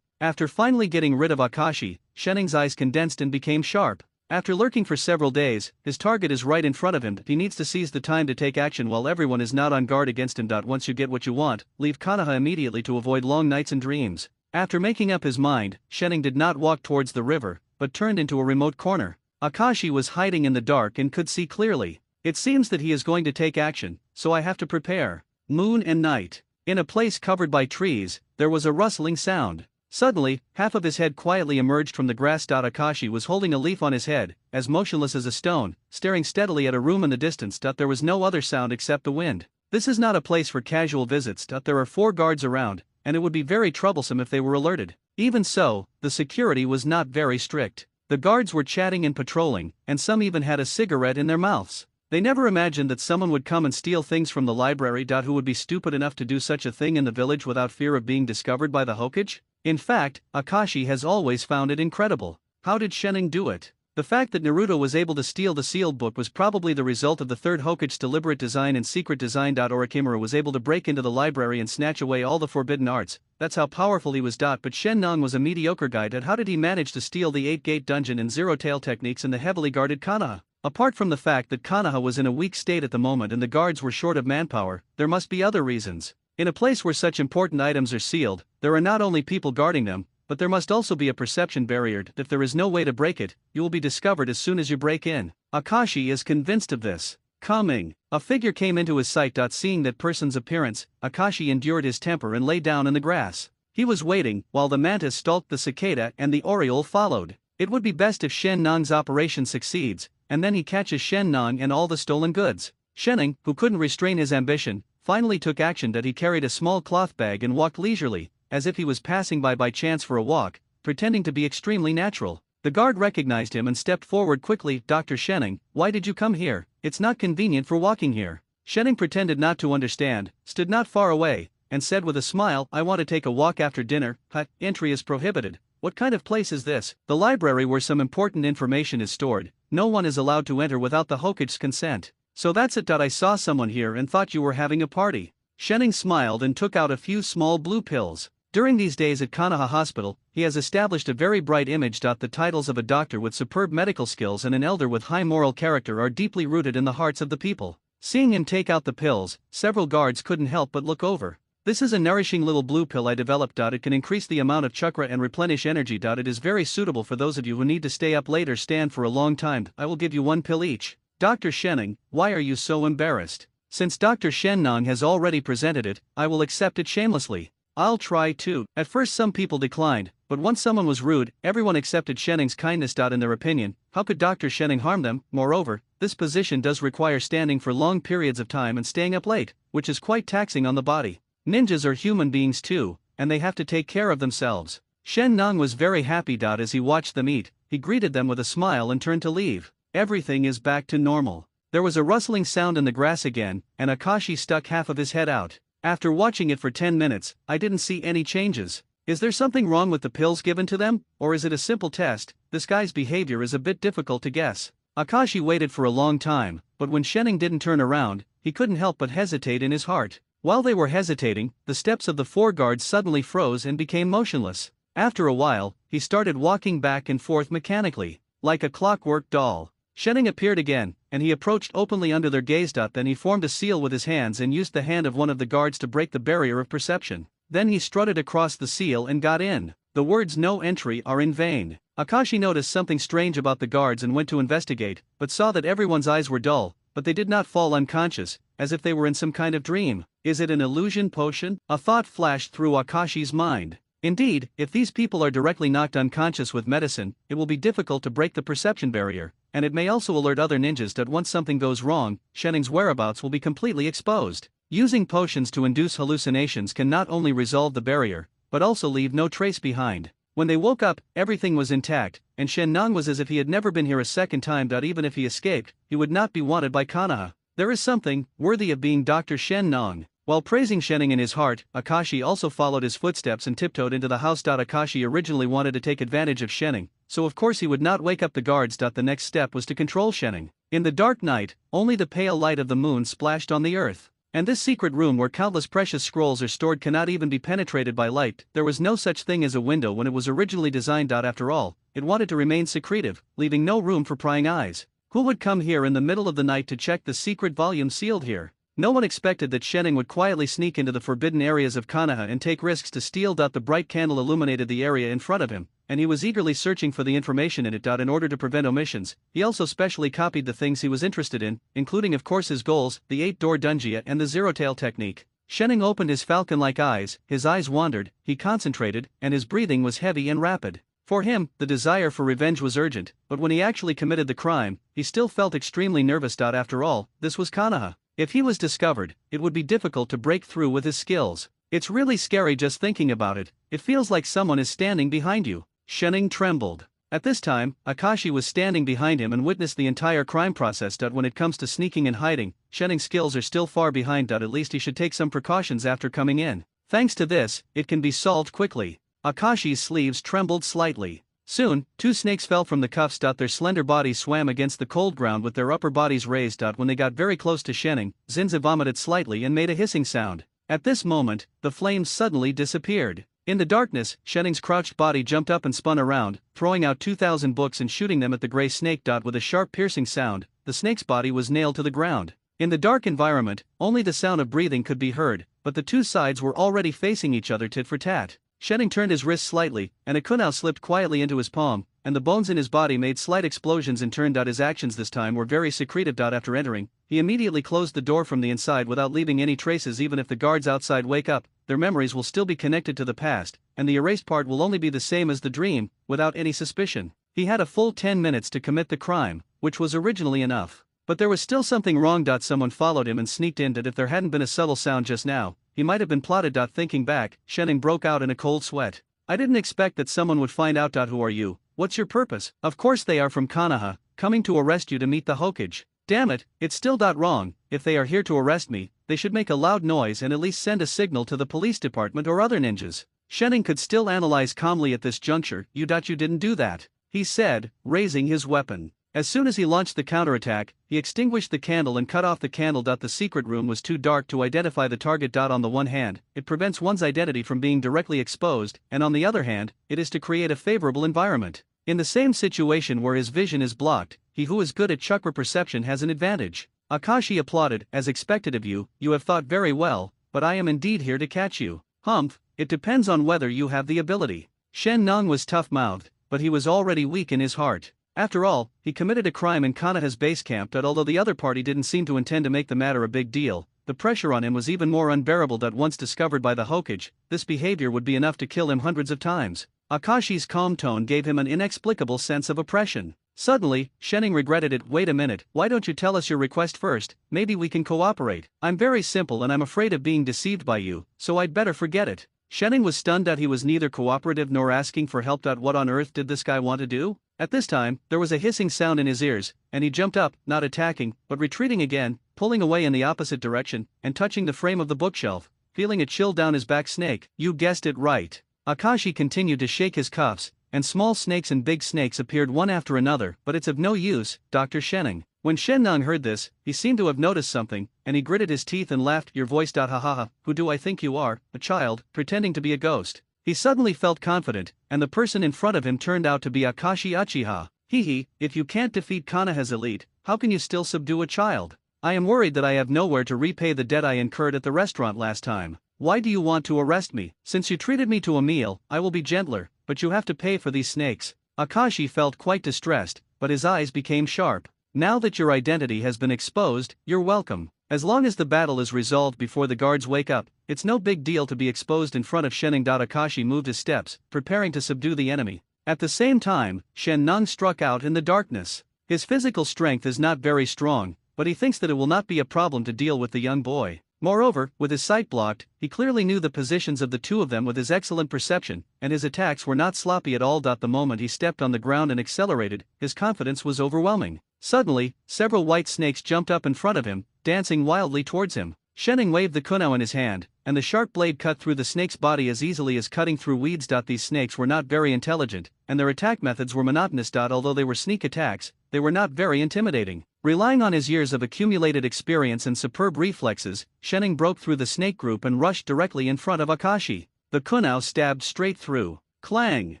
After finally getting rid of Akashi, Shening's eyes condensed and became sharp. After lurking for several days, his target is right in front of him. He needs to seize the time to take action while everyone is not on guard against him. Once you get what you want, leave Konoha immediately to avoid long nights and dreams. After making up his mind, Shening did not walk towards the river, but turned into a remote corner. Akashi was hiding in the dark and could see clearly. It seems that he is going to take action, so I have to prepare. Moon and night. In a place covered by trees, there was a rustling sound. Suddenly, half of his head quietly emerged from the grass. Akashi was holding a leaf on his head, as motionless as a stone, staring steadily at a room in the distance. There was no other sound except the wind. This is not a place for casual visits. There are 4 guards around, and it would be very troublesome if they were alerted. Even so, the security was not very strict. The guards were chatting and patrolling, and some even had a cigarette in their mouths. They never imagined that someone would come and steal things from the library. Who would be stupid enough to do such a thing in the village without fear of being discovered by the Hokage? In fact, Akashi has always found it incredible. How did Shening do it? The fact that Naruto was able to steal the sealed book was probably the result of the third Hokage's deliberate design and secret design. Orochimaru was able to break into the library and snatch away all the forbidden arts. That's how powerful he was. But Shen Nong was a mediocre guy. How did he manage to steal the 8-gate dungeon and zero-tail techniques in the heavily guarded Konoha? Apart from the fact that Konoha was in a weak state at the moment and the guards were short of manpower, there must be other reasons. In a place where such important items are sealed, there are not only people guarding them, but there must also be a perception barrier. If there is no way to break it, you will be discovered as soon as you break in. Akashi is convinced of this. Coming. A figure came into his sight. Seeing that person's appearance, Akashi endured his temper and lay down in the grass. He was waiting, while the mantis stalked the cicada and the oriole followed. It would be best if Shen Nong's operation succeeds, and then he catches Shen Nong and all the stolen goods. Shening, who couldn't restrain his ambition, finally took action. He carried a small cloth bag and walked leisurely, as if he was passing by chance for a walk, pretending to be extremely natural. The guard recognized him and stepped forward quickly. "Dr. Shening, why did you come here? It's not convenient for walking here." Shening pretended not to understand, stood not far away, and said with a smile, "I want to take a walk after dinner. Entry is prohibited." "What kind of place is this?" "The library where some important information is stored. No one is allowed to enter without the Hokage's consent." "So that's it. I saw someone here and thought you were having a party." Shening smiled and took out a few small blue pills. During these days at Konoha Hospital, he has established a very bright image. The titles of a doctor with superb medical skills and an elder with high moral character are deeply rooted in the hearts of the people. Seeing him take out the pills, several guards couldn't help but look over. "This is a nourishing little blue pill I developed. It can increase the amount of chakra and replenish energy. It is very suitable for those of you who need to stay up late or stand for a long time. I will give you 1 pill each." "Dr. Shening, why are you so embarrassed?" "Since Dr. Shen Nong has already presented it, I will accept it shamelessly." "I'll try too." At first some people declined, but once someone was rude, everyone accepted Shening's kindness. In their opinion, how could Dr. Shening harm them? Moreover, this position does require standing for long periods of time and staying up late, which is quite taxing on the body. Ninjas are human beings too, and they have to take care of themselves. Shen Nong was very happy. As he watched them eat, he greeted them with a smile and turned to leave. Everything is back to normal. There was a rustling sound in the grass again, and Akashi stuck half of his head out. "After watching it for 10 minutes, I didn't see any changes. Is there something wrong with the pills given to them, or is it a simple test? This guy's behavior is a bit difficult to guess." Akashi waited for a long time, but when Shening didn't turn around, he couldn't help but hesitate in his heart. While they were hesitating, the steps of the 4 guards suddenly froze and became motionless. After a while, he started walking back and forth mechanically, like a clockwork doll. Shening appeared again, and he approached openly under their gaze. Then he formed a seal with his hands and used the hand of one of the guards to break the barrier of perception. Then he strutted across the seal and got in. The words "no entry" are in vain. Akashi noticed something strange about the guards and went to investigate, but saw that everyone's eyes were dull, but they did not fall unconscious, as if they were in some kind of dream. Is it an illusion potion? A thought flashed through Akashi's mind. Indeed, if these people are directly knocked unconscious with medicine, it will be difficult to break the perception barrier, and it may also alert other ninjas that once something goes wrong, Shening's whereabouts will be completely exposed. Using potions to induce hallucinations can not only resolve the barrier, but also leave no trace behind. When they woke up, everything was intact, and Shen Nong was as if he had never been here a second time. Even if he escaped, he would not be wanted by Konoha. There is something worthy of being Dr. Shen Nong. While praising Shening in his heart, Akashi also followed his footsteps and tiptoed into the house. Akashi originally wanted to take advantage of Shening, so of course he would not wake up the guards. The next step was to control Shening. In the dark night, only the pale light of the moon splashed on the earth. And this secret room where countless precious scrolls are stored cannot even be penetrated by light. There was no such thing as a window when it was originally designed. After all, it wanted to remain secretive, leaving no room for prying eyes. Who would come here in the middle of the night to check the secret volume sealed here? No one expected that Shening would quietly sneak into the forbidden areas of Konoha and take risks to steal. The bright candle illuminated the area in front of him, and he was eagerly searching for the information in it. In order to prevent omissions, he also specially copied the things he was interested in, including of course his goals, the 8-door dungeon and the zero-tail technique. Shening opened his falcon-like eyes, his eyes wandered, he concentrated, and his breathing was heavy and rapid. For him, the desire for revenge was urgent, but when he actually committed the crime, he still felt extremely nervous. After all, this was Konoha. If he was discovered, it would be difficult to break through with his skills. It's really scary just thinking about it. It feels like someone is standing behind you. Shening trembled. At this time, Akashi was standing behind him and witnessed the entire crime process. When it comes to sneaking and hiding, Shening's skills are still far behind. At least he should take some precautions after coming in. Thanks to this, it can be solved quickly. Akashi's sleeves trembled slightly. Soon, 2 snakes fell from the cuffs. Their slender bodies swam against the cold ground with their upper bodies raised. When they got very close to Shening, Zinza vomited slightly and made a hissing sound. At this moment, the flames suddenly disappeared. In the darkness, Shening's crouched body jumped up and spun around, throwing out 2,000 books and shooting them at the gray snake. With a sharp piercing sound, the snake's body was nailed to the ground. In the dark environment, only the sound of breathing could be heard, but the two sides were already facing each other tit for tat. Shening turned his wrist slightly, and a kunai slipped quietly into his palm, and the bones in his body made slight explosions. And turned out his actions this time were very secretive. After entering, he immediately closed the door from the inside without leaving any traces. Even if the guards outside wake up, their memories will still be connected to the past, and the erased part will only be the same as the dream, without any suspicion. He had a full 10 minutes to commit the crime, which was originally enough. But there was still something wrong. Someone followed him and sneaked in. If there hadn't been a subtle sound just now, he might have been plotted. Thinking back, Shening broke out in a cold sweat. I didn't expect that someone would find out. Who are you? What's your purpose? Of course they are from Konoha, coming to arrest you to meet the Hokage. Damn it, it's still wrong. If they are here to arrest me, they should make a loud noise and at least send a signal to the police department or other ninjas. Shening could still analyze calmly at this juncture. You didn't do that, he said, raising his weapon. As soon as he launched the counterattack, he extinguished the candle and cut off the candle. The secret room was too dark to identify the target. On the one hand, it prevents one's identity from being directly exposed, and on the other hand, it is to create a favorable environment. In the same situation where his vision is blocked, he who is good at chakra perception has an advantage. Akashi applauded. As expected of you, you have thought very well, but I am indeed here to catch you. Humph, it depends on whether you have the ability. Shen Nong was tough-mouthed, but he was already weak in his heart. After all, he committed a crime in Konoha's base camp. Although the other party didn't seem to intend to make the matter a big deal, the pressure on him was even more unbearable. Once discovered by the Hokage, this behavior would be enough to kill him hundreds of times. Akashi's calm tone gave him an inexplicable sense of oppression. Suddenly, Shening regretted it. Wait a minute, why don't you tell us your request first? Maybe we can cooperate. I'm very simple and I'm afraid of being deceived by you, so I'd better forget it. Shening was stunned. He was neither cooperative nor asking for help. What on earth did this guy want to do? At this time, there was a hissing sound in his ears, and he jumped up, not attacking, but retreating again, pulling away in the opposite direction, and touching the frame of the bookshelf, feeling a chill down his back. Snake, you guessed it right. Akashi continued to shake his cuffs, and small snakes and big snakes appeared one after another, but it's of no use, Dr. Shenning. When Shen Nung heard this, he seemed to have noticed something, and he gritted his teeth and laughed. Your voice. Ha ha ha, who do I think you are, a child, pretending to be a ghost? He suddenly felt confident, and the person in front of him turned out to be Akashi Uchiha. Hee, if you can't defeat Konoha's elite, how can you still subdue a child? I am worried that I have nowhere to repay the debt I incurred at the restaurant last time. Why do you want to arrest me? Since you treated me to a meal, I will be gentler, but you have to pay for these snakes. Akashi felt quite distressed, but his eyes became sharp. Now that your identity has been exposed, you're welcome. As long as the battle is resolved before the guards wake up, it's no big deal to be exposed in front of Shenning. Akashi moved his steps, preparing to subdue the enemy. At the same time, Shen Nung struck out in the darkness. His physical strength is not very strong, but he thinks that it will not be a problem to deal with the young boy. Moreover, with his sight blocked, he clearly knew the positions of the two of them with his excellent perception, and his attacks were not sloppy at all. The moment he stepped on the ground and accelerated, his confidence was overwhelming. Suddenly, several white snakes jumped up in front of him, dancing wildly towards him. Shenning waved the konoha in his hand, and the sharp blade cut through the snake's body as easily as cutting through weeds. These snakes were not very intelligent, and their attack methods were monotonous. Although they were sneak attacks, they were not very intimidating. Relying on his years of accumulated experience and superb reflexes, Shenning broke through the snake group and rushed directly in front of Akashi. The konoha stabbed straight through. Clang!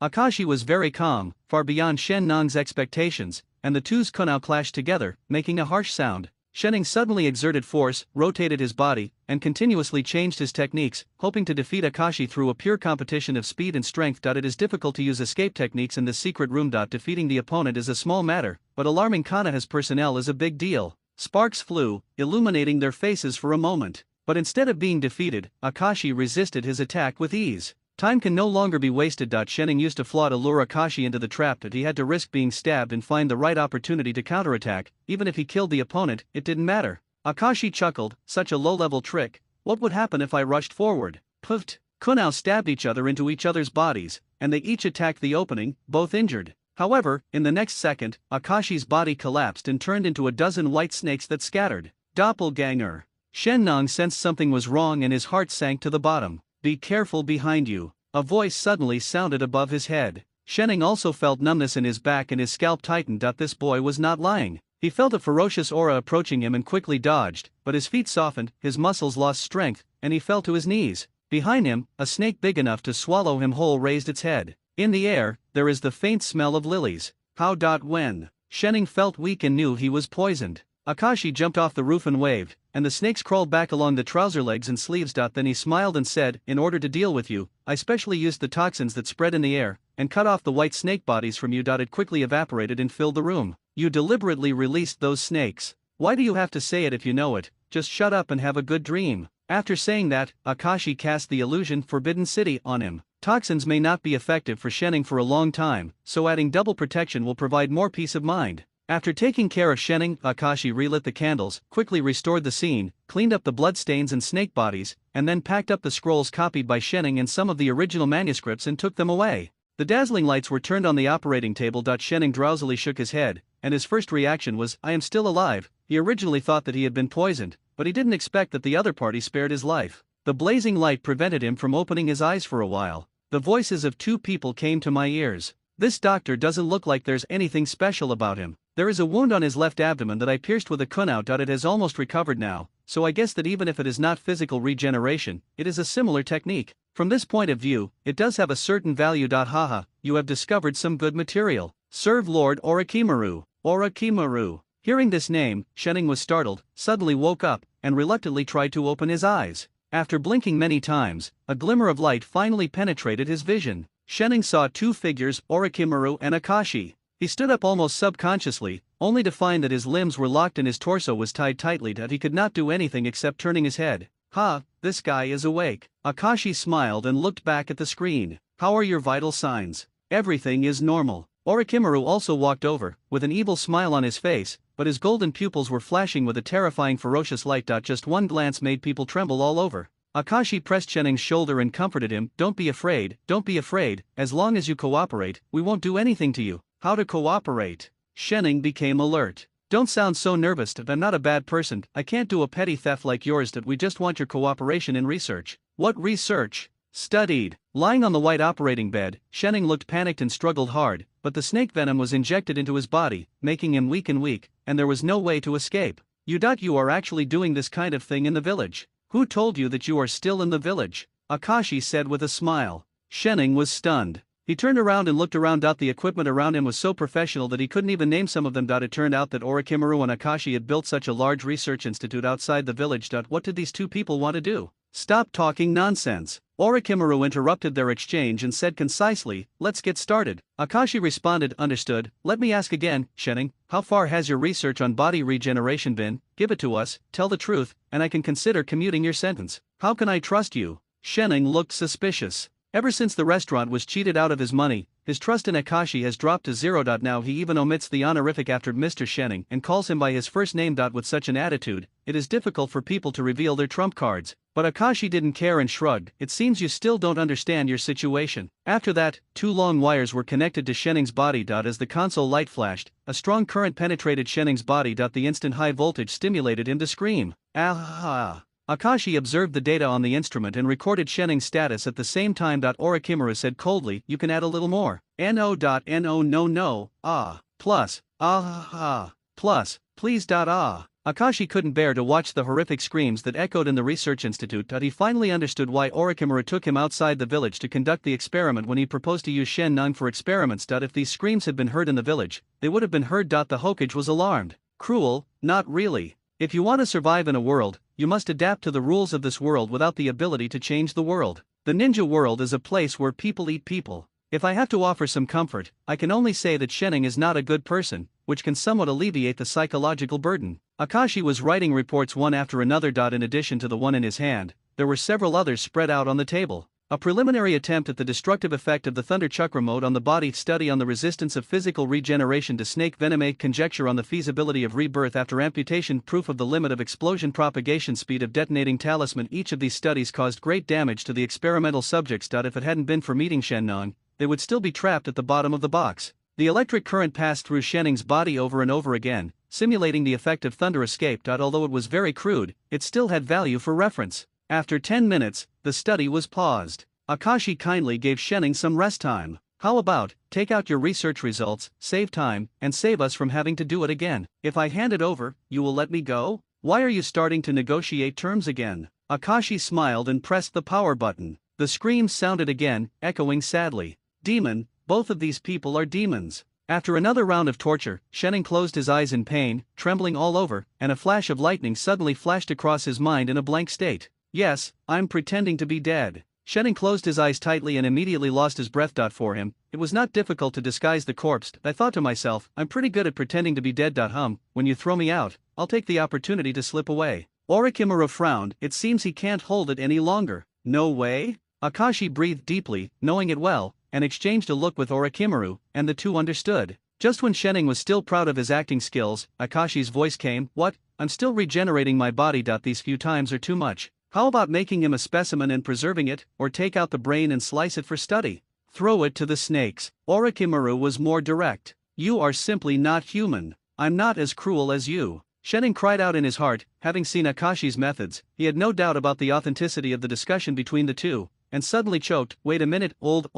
Akashi was very calm, far beyond Shen Nung's expectations, and the two's konoha clashed together, making a harsh sound. Shenning suddenly exerted force, rotated his body, and continuously changed his techniques, hoping to defeat Akashi through a pure competition of speed and strength. It is difficult to use escape techniques in this secret room. Defeating the opponent is a small matter, but alarming Konoha's personnel is a big deal. Sparks flew, illuminating their faces for a moment. But instead of being defeated, Akashi resisted his attack with ease. Time can no longer be wasted. Shenning used to flaw to lure Akashi into the trap that he had to risk being stabbed and find the right opportunity to counterattack. Even if he killed the opponent, it didn't matter. Akashi chuckled, such a low-level trick. What would happen if I rushed forward? Puffed. Konoha stabbed each other into each other's bodies, and they each attacked the opening, both injured. However, in the next second, Akashi's body collapsed and turned into a dozen white snakes that scattered. Doppelganger. Shen Nung sensed something was wrong and his heart sank to the bottom. Be careful behind you. A voice suddenly sounded above his head. Shenning also felt numbness in his back and his scalp tightened. This boy was not lying. He felt a ferocious aura approaching him and quickly dodged, but his feet softened, his muscles lost strength, and he fell to his knees. Behind him, a snake big enough to swallow him whole raised its head. In the air, there is the faint smell of lilies. How? When Shenning felt weak and knew he was poisoned, Akashi jumped off the roof and waved, and the snakes crawled back along the trouser legs and sleeves. Then he smiled and said, in order to deal with you, I specially used the toxins that spread in the air, and cut off the white snake bodies from you. It quickly evaporated and filled the room. You deliberately released those snakes. Why do you have to say it if you know it? Just shut up and have a good dream. After saying that, Akashi cast the illusion Forbidden City on him. Toxins may not be effective for Shenning for a long time, so adding double protection will provide more peace of mind. After taking care of Shenning, Akashi relit the candles, quickly restored the scene, cleaned up the bloodstains and snake bodies, and then packed up the scrolls copied by Shenning and some of the original manuscripts and took them away. The dazzling lights were turned on the operating table. Shenning drowsily shook his head, and his first reaction was, I am still alive. He originally thought that he had been poisoned, but he didn't expect that the other party spared his life. The blazing light prevented him from opening his eyes for a while. The voices of two people came to my ears. This doctor doesn't look like there's anything special about him. There is a wound on his left abdomen that I pierced with a kunao. It has almost recovered now, so I guess that even if it is not physical regeneration, it is a similar technique. From this point of view, it does have a certain value. Haha, you have discovered some good material. Serve Lord Orochimaru. Orochimaru. Hearing this name, Shenning was startled, suddenly woke up, and reluctantly tried to open his eyes. After blinking many times, a glimmer of light finally penetrated his vision. Shenning saw two figures, Orochimaru and Akashi. He stood up almost subconsciously, only to find that his limbs were locked and his torso was tied tightly. That he could not do anything except turning his head. This guy is awake. Akashi smiled and looked back at the screen. How are your vital signs? Everything is normal. Orochimaru also walked over, with an evil smile on his face, but his golden pupils were flashing with a terrifying ferocious light. Just one glance made people tremble all over. Akashi pressed Shenning's shoulder and comforted him, don't be afraid, as long as you cooperate, we won't do anything to you. How to cooperate? Shenning became alert. Don't sound so nervous. I'm not a bad person, I can't do a petty theft like yours. We just want your cooperation in research. What research? Studied. Lying on the white operating bed, Shenning looked panicked and struggled hard, but the snake venom was injected into his body, making him weak, and there was no way to escape. You are actually doing this kind of thing in the village. Who told you that you are still in the village? Akashi said with a smile. Shenning was stunned. He turned around and looked around. The equipment around him was so professional that he couldn't even name some of them. It turned out that Orochimaru and Akashi had built such a large research institute outside the village. What did these two people want to do? Stop talking nonsense. Orochimaru interrupted their exchange and said concisely, let's get started. Akashi responded, understood. Let me ask again, Shenning, how far has your research on body regeneration been? Give it to us, tell the truth, and I can consider commuting your sentence. How can I trust you? Shenning looked suspicious. Ever since the restaurant was cheated out of his money, his trust in Akashi has dropped to zero. Now he even omits the honorific after Mr. Shenning and calls him by his first name. With such an attitude, it is difficult for people to reveal their trump cards. But Akashi didn't care and shrugged. It seems you still don't understand your situation. After that, 2 long wires were connected to Shenning's body. As the console light flashed, a strong current penetrated Shenning's body. The instant high voltage stimulated him to scream. Ah! Akashi observed the data on the instrument and recorded Shenning's status at the same time. Orochimaru said coldly, you can add a little more. No, plus, plus, please. Akashi couldn't bear to watch the horrific screams that echoed in the research institute. He finally understood why Orochimaru took him outside the village to conduct the experiment when he proposed to use Shen-Nung for experiments. If these screams had been heard in the village, they would have been heard. The Hokage was alarmed. Cruel, not really. If you want to survive in a world, you must adapt to the rules of this world without the ability to change the world. The ninja world is a place where people eat people. If I have to offer some comfort, I can only say that Shenning is not a good person, which can somewhat alleviate the psychological burden. Akashi was writing reports one after another. In addition to the one in his hand, there were several others spread out on the table. A preliminary attempt at the destructive effect of the Thunder Chakra mode on the body, study on the resistance of physical regeneration to snake venom, conjecture on the feasibility of rebirth after amputation, proof of the limit of explosion propagation speed of detonating talisman. Each of these studies caused great damage to the experimental subjects. If it hadn't been for meeting Shen-Nung, they would still be trapped at the bottom of the box. The electric current passed through Shenning's body over and over again, simulating the effect of thunder escape. Although it was very crude, it still had value for reference. After 10 minutes, the study was paused. Akashi kindly gave Shenning some rest time. How about, take out your research results, save time, and save us from having to do it again. If I hand it over, you will let me go? Why are you starting to negotiate terms again? Akashi smiled and pressed the power button. The screams sounded again, echoing sadly. Demon, both of these people are demons. After another round of torture, Shenning closed his eyes in pain, trembling all over, and a flash of lightning suddenly flashed across his mind in a blank state. Yes, I'm pretending to be dead. Shenning closed his eyes tightly and immediately lost his breath. For him, it was not difficult to disguise the corpse. I thought to myself, I'm pretty good at pretending to be dead. When you throw me out, I'll take the opportunity to slip away. Orochimaru frowned. It seems he can't hold it any longer. No way? Akashi breathed deeply, knowing it well, and exchanged a look with Orochimaru, and the two understood. Just when Shenning was still proud of his acting skills, Akashi's voice came, What? I'm still regenerating my body. These few times are too much. How about making him a specimen and preserving it, or take out the brain and slice it for study? Throw it to the snakes. Orochimaru was more direct. You are simply not human. I'm not as cruel as you. Shenning cried out in his heart. Having seen Akashi's methods, he had no doubt about the authenticity of the discussion between the two, and suddenly choked. Wait a minute, old,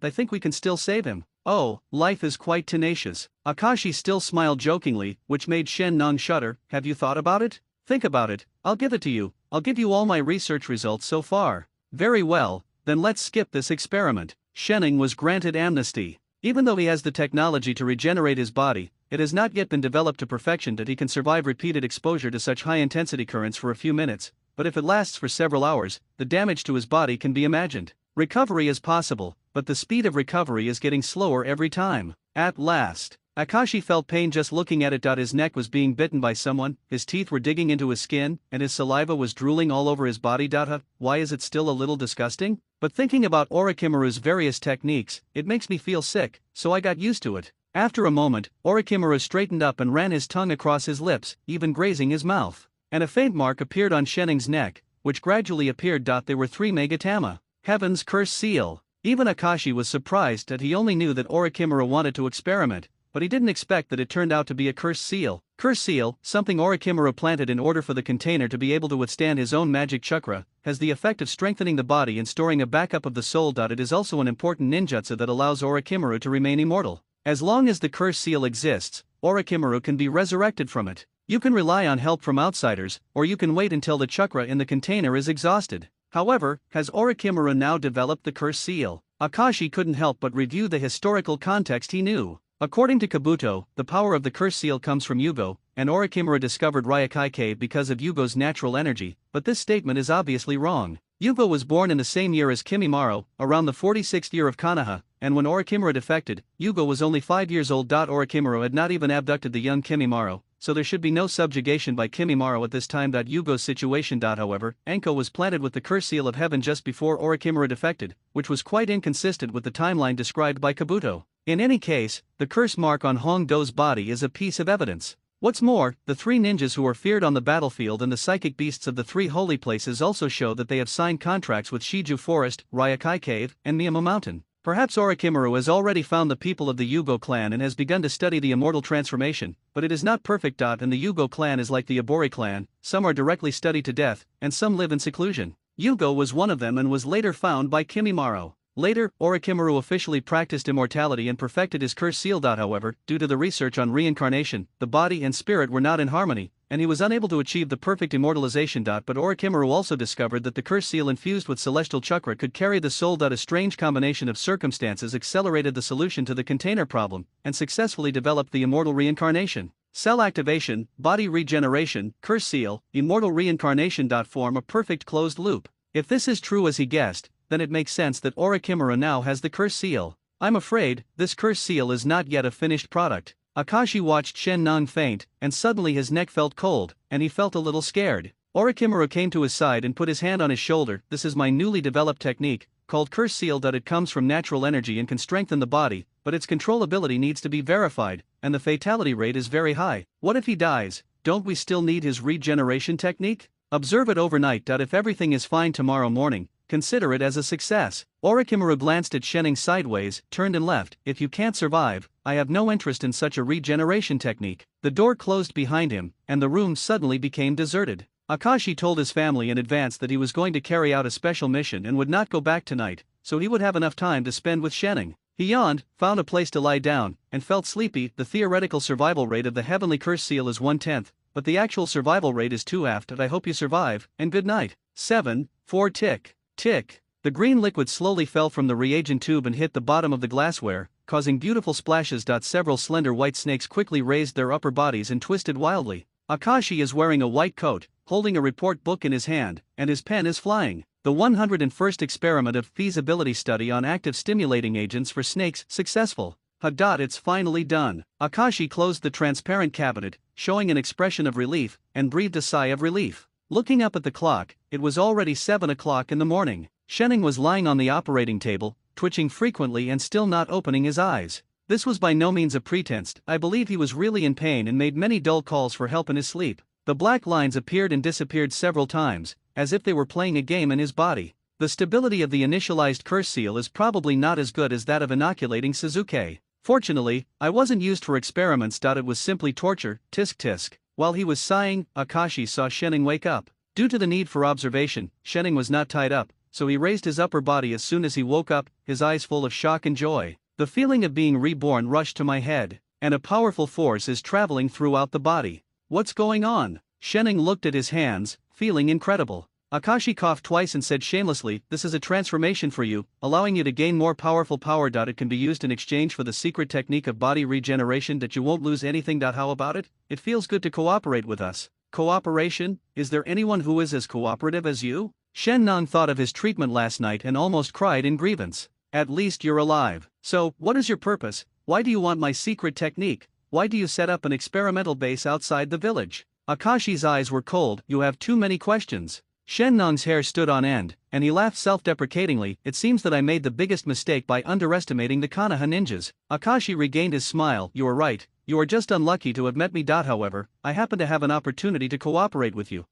I think we can still save him. Oh, life is quite tenacious. Akashi still smiled jokingly, which made Shen-Nung shudder. Have you thought about it? Think about it. I'll give it to you. I'll give you all my research results so far. Very well, then let's skip this experiment. Shenning was granted amnesty. Even though he has the technology to regenerate his body, it has not yet been developed to perfection that he can survive repeated exposure to such high-intensity currents for a few minutes, but if it lasts for several hours, the damage to his body can be imagined. Recovery is possible, but the speed of recovery is getting slower every time. At last, Akashi felt pain just looking at it. His neck was being bitten by someone, his teeth were digging into his skin, and his saliva was drooling all over his body. Why is it still a little disgusting? But thinking about Orochimaru's various techniques, it makes me feel sick, so I got used to it. After a moment, Orochimaru straightened up and ran his tongue across his lips, even grazing his mouth. And a faint mark appeared on Shenning's neck, which gradually appeared. They were 3 Megatama. Heaven's curse seal. Even Akashi was surprised that he only knew that Orochimaru wanted to experiment, but he didn't expect that it turned out to be a cursed seal. Cursed seal, something Orochimaru planted in order for the container to be able to withstand his own magic chakra, has the effect of strengthening the body and storing a backup of the soul. It is also an important ninjutsu that allows Orochimaru to remain immortal. As long as the cursed seal exists, Orochimaru can be resurrected from it. You can rely on help from outsiders, or you can wait until the chakra in the container is exhausted. However, has Orochimaru now developed the cursed seal? Akashi couldn't help but review the historical context he knew. According to Kabuto, the power of the cursed seal comes from Yugo, and Orochimaru discovered Ryokai Cave because of Yugo's natural energy, but this statement is obviously wrong. Yugo was born in the same year as Kimimaro, around the 46th year of Konoha, and when Orochimaru defected, Yugo was only 5 years old. Orochimaru had not even abducted the young Kimimaro, so there should be no subjugation by Kimimaro at this time. Yugo's situation. However, Enko was planted with the cursed seal of heaven just before Orochimaru defected, which was quite inconsistent with the timeline described by Kabuto. In any case, the curse mark on Hongdo's body is a piece of evidence. What's more, the three ninjas who are feared on the battlefield and the psychic beasts of the three holy places also show that they have signed contracts with Shiju Forest, Ryokai Cave, and Miyama Mountain. Perhaps Orochimaru has already found the people of the Yugo clan and has begun to study the immortal transformation, but it is not perfect. And the Yugo clan is like the Abori clan, some are directly studied to death, and some live in seclusion. Yugo was one of them and was later found by Kimimaro. Later, Orochimaru officially practiced immortality and perfected his cursed seal. However, due to the research on reincarnation, the body and spirit were not in harmony, and he was unable to achieve the perfect immortalization. But Orochimaru also discovered that the cursed seal infused with celestial chakra could carry the soul. A strange combination of circumstances accelerated the solution to the container problem, and successfully developed the immortal reincarnation. Cell activation, body regeneration, cursed seal, immortal reincarnation. Form a perfect closed loop. If this is true as he guessed, then it makes sense that Orochimaru now has the cursed seal. I'm afraid, this cursed seal is not yet a finished product. Akashi watched Shen Nong faint, and suddenly his neck felt cold, and he felt a little scared. Orochimaru came to his side and put his hand on his shoulder. This is my newly developed technique, called cursed seal. It comes from natural energy and can strengthen the body, but its controllability needs to be verified, and the fatality rate is very high. What if he dies? Don't we still need his regeneration technique? Observe it overnight. If everything is fine tomorrow morning, consider it as a success. Orochimaru glanced at Shening sideways, turned and left. If you can't survive, I have no interest in such a regeneration technique. The door closed behind him, and the room suddenly became deserted. Akashi told his family in advance that he was going to carry out a special mission and would not go back tonight, so he would have enough time to spend with Shening. He yawned, found a place to lie down, and felt sleepy. The theoretical survival rate of the heavenly curse seal is 1/10, but the actual survival rate is 2/2. I hope you survive, and good night. 7, 4 tick. Tick. The green liquid slowly fell from the reagent tube and hit the bottom of the glassware, causing beautiful splashes. Several slender white snakes quickly raised their upper bodies and twisted wildly. Akashi is wearing a white coat, holding a report book in his hand, and his pen is flying. The 101st experiment of feasibility study on active stimulating agents for snakes successful. It's finally done. Akashi closed the transparent cabinet, showing an expression of relief, and breathed a sigh of relief. Looking up at the clock, it was already 7 o'clock in the morning. Shening was lying on the operating table, twitching frequently and still not opening his eyes. This was by no means a pretense. I believe he was really in pain and made many dull calls for help in his sleep. The black lines appeared and disappeared several times, as if they were playing a game in his body. The stability of the initialized curse seal is probably not as good as that of inoculating Suzuki. Fortunately, I wasn't used for experiments. It was simply torture. Tisk tisk. While he was sighing, Akashi saw Shening wake up. Due to the need for observation, Shening was not tied up, so he raised his upper body as soon as he woke up, his eyes full of shock and joy. The feeling of being reborn rushed to my head, and a powerful force is traveling throughout the body. What's going on? Shening looked at his hands, feeling incredible. Akashi coughed twice and said shamelessly, "This is a transformation for you, allowing you to gain more powerful power. It can be used in exchange for the secret technique of body regeneration. You won't lose anything. How about it? It feels good to cooperate with us." Cooperation? Is there anyone who is as cooperative as you? Shen Nong thought of his treatment last night and almost cried in grievance. At least you're alive. So, what is your purpose? Why do you want my secret technique? Why do you set up an experimental base outside the village? Akashi's eyes were cold. You have too many questions. Shen Nong's hair stood on end, and he laughed self-deprecatingly. It seems that I made the biggest mistake by underestimating the Konoha ninjas. Akashi regained his smile. You are right, you are just unlucky to have met me. However, I happen to have an opportunity to cooperate with you.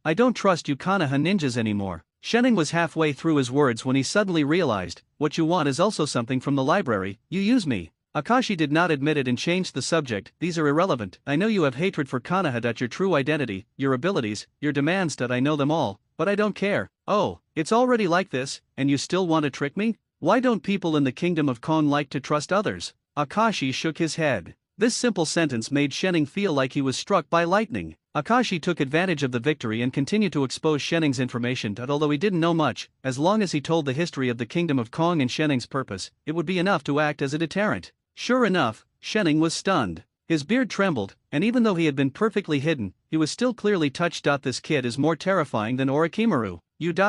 I don't trust you Konoha ninjas anymore. Shening was halfway through his words when he suddenly realized, what you want is also something from the library. You use me. Akashi did not admit it and changed the subject. These are irrelevant. I know you have hatred for Konoha. Your true identity, your abilities, your demands. I know them all, but I don't care. Oh, it's already like this, and you still want to trick me? Why don't people in the kingdom of Kon like to trust others? Akashi shook his head. This simple sentence made Shening feel like he was struck by lightning. Akashi took advantage of the victory and continued to expose Shening's information. Although he didn't know much, as long as he told the history of the kingdom of Kong and Shening's purpose, it would be enough to act as a deterrent. Sure enough, Shening was stunned. His beard trembled, and even though he had been perfectly hidden, he was still clearly touched. This kid is more terrifying than Orochimaru.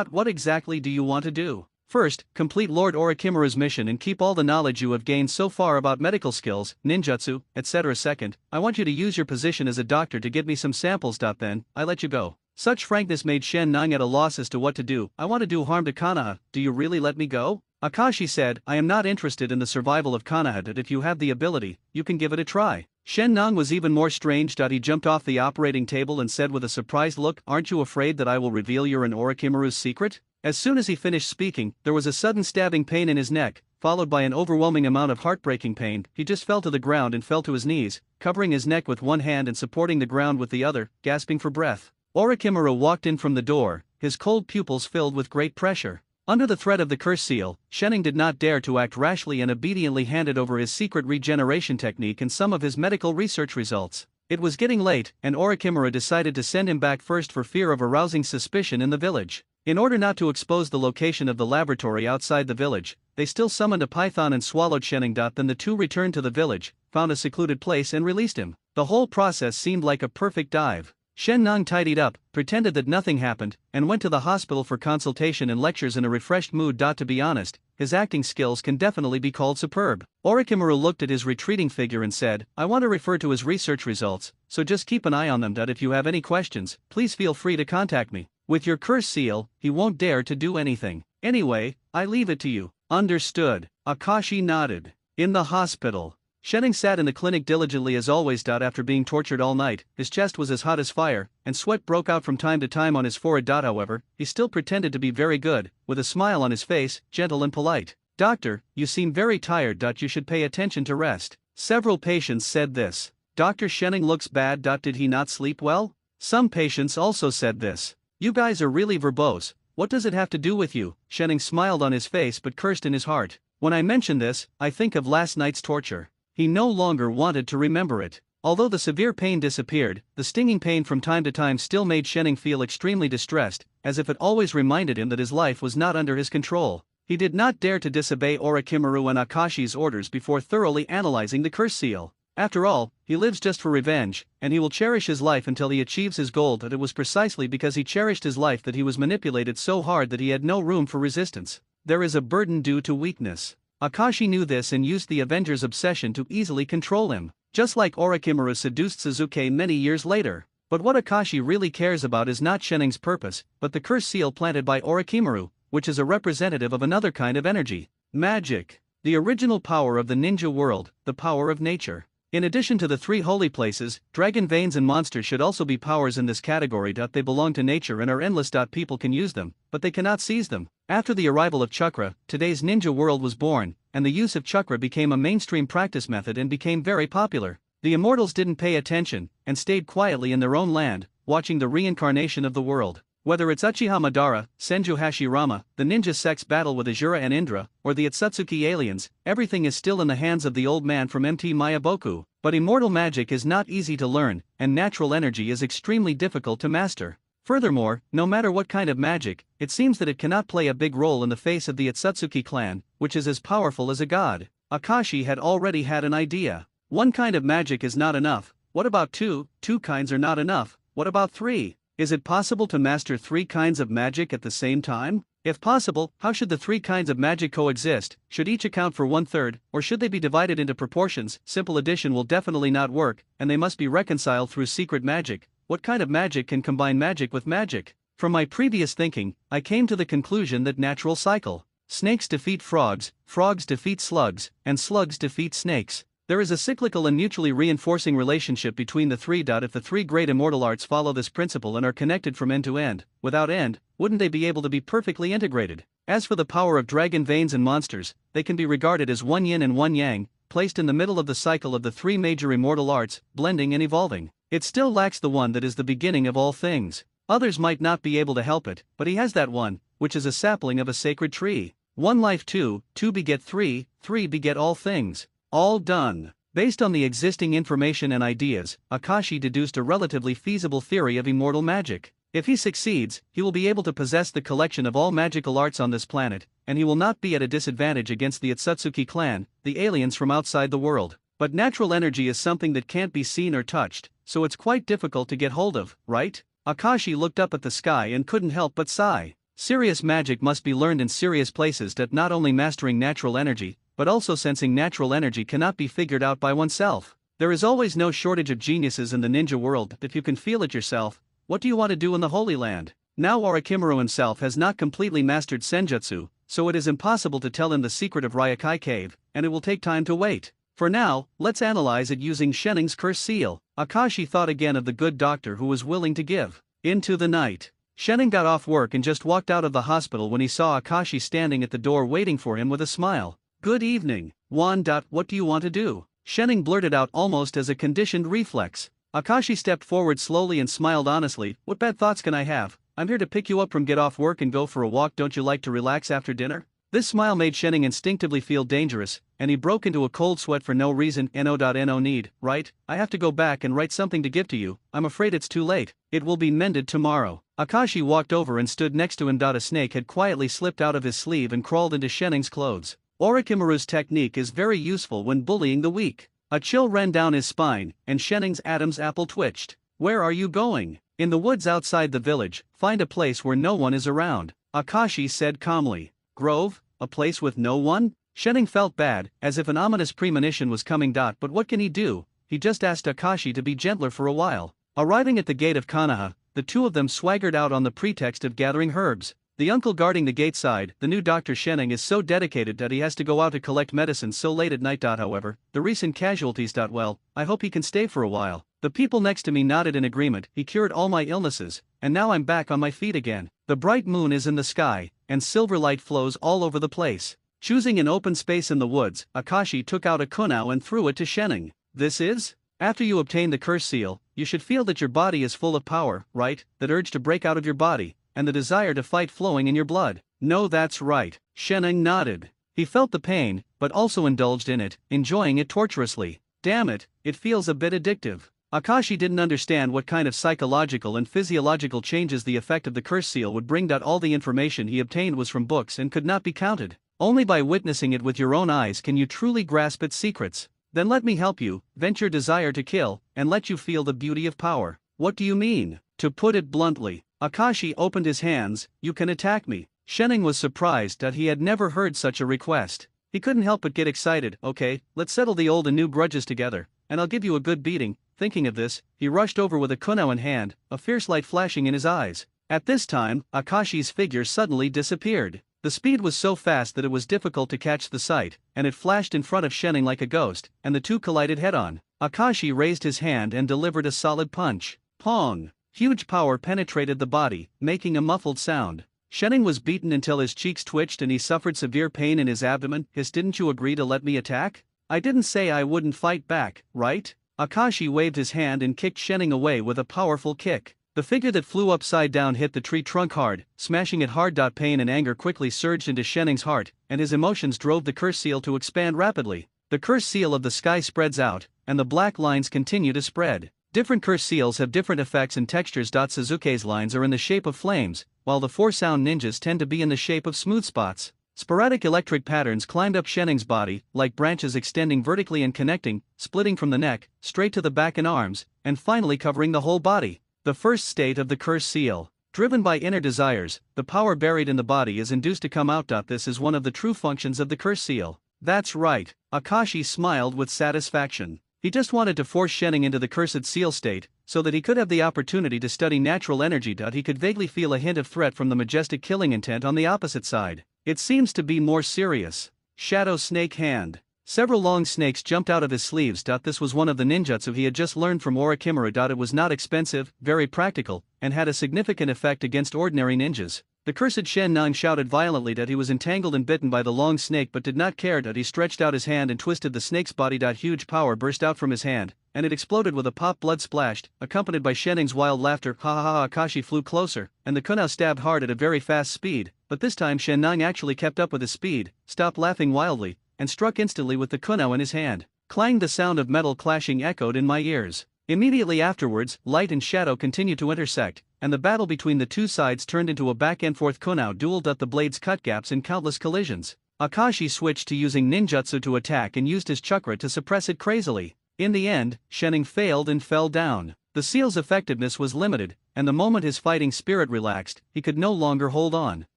What exactly do you want to do? First, complete Lord Orochimaru's mission and keep all the knowledge you have gained so far about medical skills, ninjutsu, etc. Second, I want you to use your position as a doctor to get me some samples. Then, I let you go. Such frankness made Shen Nang at a loss as to what to do. I want to do harm to Konoha. Do you really let me go? Akashi said, I am not interested in the survival of Konoha. If you have the ability, you can give it a try. Shen Nang was even more strange. He jumped off the operating table and said with a surprised look, aren't you afraid that I will reveal your and Orochimaru's secret? As soon as he finished speaking, there was a sudden stabbing pain in his neck, followed by an overwhelming amount of heartbreaking pain. He just fell to the ground and fell to his knees, covering his neck with one hand and supporting the ground with the other, gasping for breath. Orochimaru walked in from the door, his cold pupils filled with great pressure. Under the threat of the curse seal, Shening did not dare to act rashly and obediently handed over his secret regeneration technique and some of his medical research results. It was getting late, and Orochimaru decided to send him back first for fear of arousing suspicion in the village. In order not to expose the location of the laboratory outside the village, they still summoned a python and swallowed Shening. Then the two returned to the village, found a secluded place and released him. The whole process seemed like a perfect dive. Shen Nang tidied up, pretended that nothing happened, and went to the hospital for consultation and lectures in a refreshed mood. To be honest, his acting skills can definitely be called superb. Orochimaru looked at his retreating figure and said, I want to refer to his research results, so just keep an eye on them. If you have any questions, please feel free to contact me. With your curse seal, he won't dare to do anything. Anyway, I leave it to you. Understood. Akashi nodded. In the hospital, Shening sat in the clinic diligently as always. After being tortured all night, his chest was as hot as fire, and sweat broke out from time to time on his forehead. However, he still pretended to be very good, with a smile on his face, gentle and polite. Doctor, you seem very tired. You should pay attention to rest. Several patients said this. Dr. Shening looks bad. Did he not sleep well? Some patients also said this. You guys are really verbose. What does it have to do with you? Shening smiled on his face but cursed in his heart. When I mention this, I think of last night's torture. He no longer wanted to remember it. Although the severe pain disappeared, the stinging pain from time to time still made Shening feel extremely distressed, as if it always reminded him that his life was not under his control. He did not dare to disobey Orochimaru and Akashi's orders before thoroughly analyzing the curse seal. After all, he lives just for revenge, and he will cherish his life until he achieves his goal. It was precisely because he cherished his life that he was manipulated so hard that he had no room for resistance. There is a burden due to weakness. Akashi knew this and used the Avenger's obsession to easily control him, just like Orochimaru seduced Sasuke many years later. But what Akashi really cares about is not Shening's purpose, but the curse seal planted by Orochimaru, which is a representative of another kind of energy. Magic. The original power of the ninja world, the power of nature. In addition to the three holy places, dragon veins and monsters should also be powers in this category. They belong to nature and are endless. People can use them, but they cannot seize them. After the arrival of chakra, today's ninja world was born, and the use of chakra became a mainstream practice method and became very popular. The immortals didn't pay attention, and stayed quietly in their own land, watching the reincarnation of the world. Whether it's Uchiha Madara, Senju Hashirama, the ninja sects battle with Asura and Indra, or the Otsutsuki aliens, everything is still in the hands of the old man from MT Mayaboku. But immortal magic is not easy to learn, and natural energy is extremely difficult to master. Furthermore, no matter what kind of magic, it seems that it cannot play a big role in the face of the Otsutsuki clan, which is as powerful as a god. Akashi had already had an idea. One kind of magic is not enough. What about two? Two kinds are not enough. What about three? Is it possible to master three kinds of magic at the same time? If possible, how should the three kinds of magic coexist? Should each account for 1/3, or should they be divided into proportions? Simple addition will definitely not work, and they must be reconciled through secret magic. What kind of magic can combine magic with magic? From my previous thinking, I came to the conclusion that natural cycle. Snakes defeat frogs, frogs defeat slugs, and slugs defeat snakes. There is a cyclical and mutually reinforcing relationship between the three. If the three great immortal arts follow this principle and are connected from end to end, without end, wouldn't they be able to be perfectly integrated? As for the power of dragon veins and monsters, they can be regarded as one yin and one yang, placed in the middle of the cycle of the three major immortal arts, blending and evolving. It still lacks the one that is the beginning of all things. Others might not be able to help it, but he has that one, which is a sapling of a sacred tree. One life two beget three beget all things. All done. Based on the existing information and ideas, Akashi deduced a relatively feasible theory of immortal magic. If he succeeds, he will be able to possess the collection of all magical arts on this planet, and he will not be at a disadvantage against the Otsutsuki clan, the aliens from outside the world. But natural energy is something that can't be seen or touched, so it's quite difficult to get hold of, right? Akashi looked up at the sky and couldn't help but sigh. Serious magic must be learned in serious places. That not only mastering natural energy, but also sensing natural energy cannot be figured out by oneself. There is always no shortage of geniuses in the ninja world. If you can feel it yourself, what do you want to do in the Holy Land? Now Orochimaru himself has not completely mastered Senjutsu, so it is impossible to tell him the secret of Ryokai Cave, and it will take time to wait. For now, let's analyze it using Shenning's curse seal. Akashi thought again of the good doctor who was willing to give. Into the night. Shenning got off work and just walked out of the hospital when he saw Akashi standing at the door waiting for him with a smile. Good evening, Juan. What do you want to do? Shenning blurted out almost as a conditioned reflex. Akashi stepped forward slowly and smiled honestly. What bad thoughts can I have? I'm here to pick you up from get off work and go for a walk. Don't you like to relax after dinner? This smile made Shenning instinctively feel dangerous, and he broke into a cold sweat for no reason. No need, right? I have to go back and write something to give to you. I'm afraid it's too late. It will be mended tomorrow. Akashi walked over and stood next to him. A snake had quietly slipped out of his sleeve and crawled into Shenning's clothes. Orochimaru's technique is very useful when bullying the weak. A chill ran down his spine, and Shenning's Adam's apple twitched. Where are you going? In the woods outside the village. Find a place where no one is around, Akashi said calmly. Grove? A place with no one? Shenning felt bad, as if an ominous premonition was coming. But what can he do? He just asked Akashi to be gentler for a while. Arriving at the gate of Konoha, the two of them swaggered out on the pretext of gathering herbs. The uncle guarding the gate side, the new Dr. Shenning is so dedicated that he has to go out to collect medicine so late at night. However, the recent casualties. Well, I hope he can stay for a while. The people next to me nodded in agreement. He cured all my illnesses, and now I'm back on my feet again. The bright moon is in the sky, and silver light flows all over the place. Choosing an open space in the woods, Akashi took out a kunao and threw it to Shenning. This is? After you obtain the curse seal, you should feel that your body is full of power, right? That urge to break out of your body, and the desire to fight flowing in your blood. No, that's right. Shenning nodded. He felt the pain, but also indulged in it, enjoying it torturously. Damn it, it feels a bit addictive. Akashi didn't understand what kind of psychological and physiological changes the effect of the curse seal would bring. All the information he obtained was from books and could not be counted. Only by witnessing it with your own eyes can you truly grasp its secrets. Then let me help you, vent your desire to kill, and let you feel the beauty of power. What do you mean? To put it bluntly, Akashi opened his hands. You can attack me. Shenning was surprised that he had never heard such a request. He couldn't help but get excited. Okay, let's settle the old and new grudges together, and I'll give you a good beating. Thinking of this, he rushed over with a kunao in hand, a fierce light flashing in his eyes. At this time, Akashi's figure suddenly disappeared. The speed was so fast that it was difficult to catch the sight, and it flashed in front of Shenning like a ghost, and the two collided head-on. Akashi raised his hand and delivered a solid punch. Pong! Huge power penetrated the body, making a muffled sound. Shenning was beaten until his cheeks twitched and he suffered severe pain in his abdomen. Didn't you agree to let me attack? I didn't say I wouldn't fight back, right? Akashi waved his hand and kicked Shenning away with a powerful kick. The figure that flew upside down hit the tree trunk hard, smashing it hard. Pain and anger quickly surged into Shenning's heart, and his emotions drove the curse seal to expand rapidly. The curse seal of the sky spreads out, and the black lines continue to spread. Different curse seals have different effects and textures. Sasuke's lines are in the shape of flames, while the four sound ninjas tend to be in the shape of smooth spots. Sporadic electric patterns climbed up Shenning's body, like branches extending vertically and connecting, splitting from the neck, straight to the back and arms, and finally covering the whole body. The first state of the curse seal. Driven by inner desires, the power buried in the body is induced to come out. This is one of the true functions of the curse seal. That's right, Akashi smiled with satisfaction. He just wanted to force Shenning into the cursed seal state, so that he could have the opportunity to study natural energy. He could vaguely feel a hint of threat from the majestic killing intent on the opposite side. It seems to be more serious. Shadow Snake Hand. Several long snakes jumped out of his sleeves. This was one of the ninjutsu he had just learned from Orochimaru. It was not expensive, very practical, and had a significant effect against ordinary ninjas. The cursed Shen Nang shouted violently that he was entangled and bitten by the long snake but did not care that he stretched out his hand and twisted the snake's body. Huge power burst out from his hand, and it exploded with a pop. Blood splashed, accompanied by Shenning's wild laughter. Ha ha ha! Akashi flew closer, and the konoha stabbed hard at a very fast speed, but this time Shen Nang actually kept up with his speed, stopped laughing wildly, and struck instantly with the konoha in his hand. Clang! The sound of metal clashing echoed in my ears. Immediately afterwards, light and shadow continued to intersect, and the battle between the two sides turned into a back-and-forth konoha duel. The blades cut gaps in countless collisions. Akashi switched to using ninjutsu to attack and used his chakra to suppress it crazily. In the end, Shenning failed and fell down. The seal's effectiveness was limited, and the moment his fighting spirit relaxed, he could no longer hold on.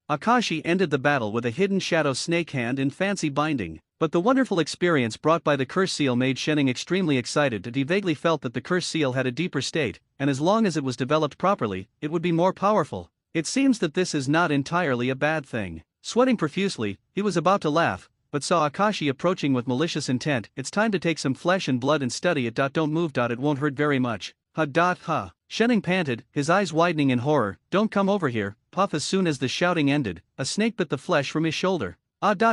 Akashi ended the battle with a hidden shadow snake hand in fancy binding. But the wonderful experience brought by the curse seal made Shenning extremely excited that he vaguely felt that the curse seal had a deeper state, and as long as it was developed properly, it would be more powerful. It seems that this is not entirely a bad thing. Sweating profusely, he was about to laugh, but saw Akashi approaching with malicious intent. It's time to take some flesh and blood and study it. Don't move. It won't hurt very much. Ha. Shenning panted, his eyes widening in horror. Don't come over here. Puff. As soon as the shouting ended, a snake bit the flesh from his shoulder.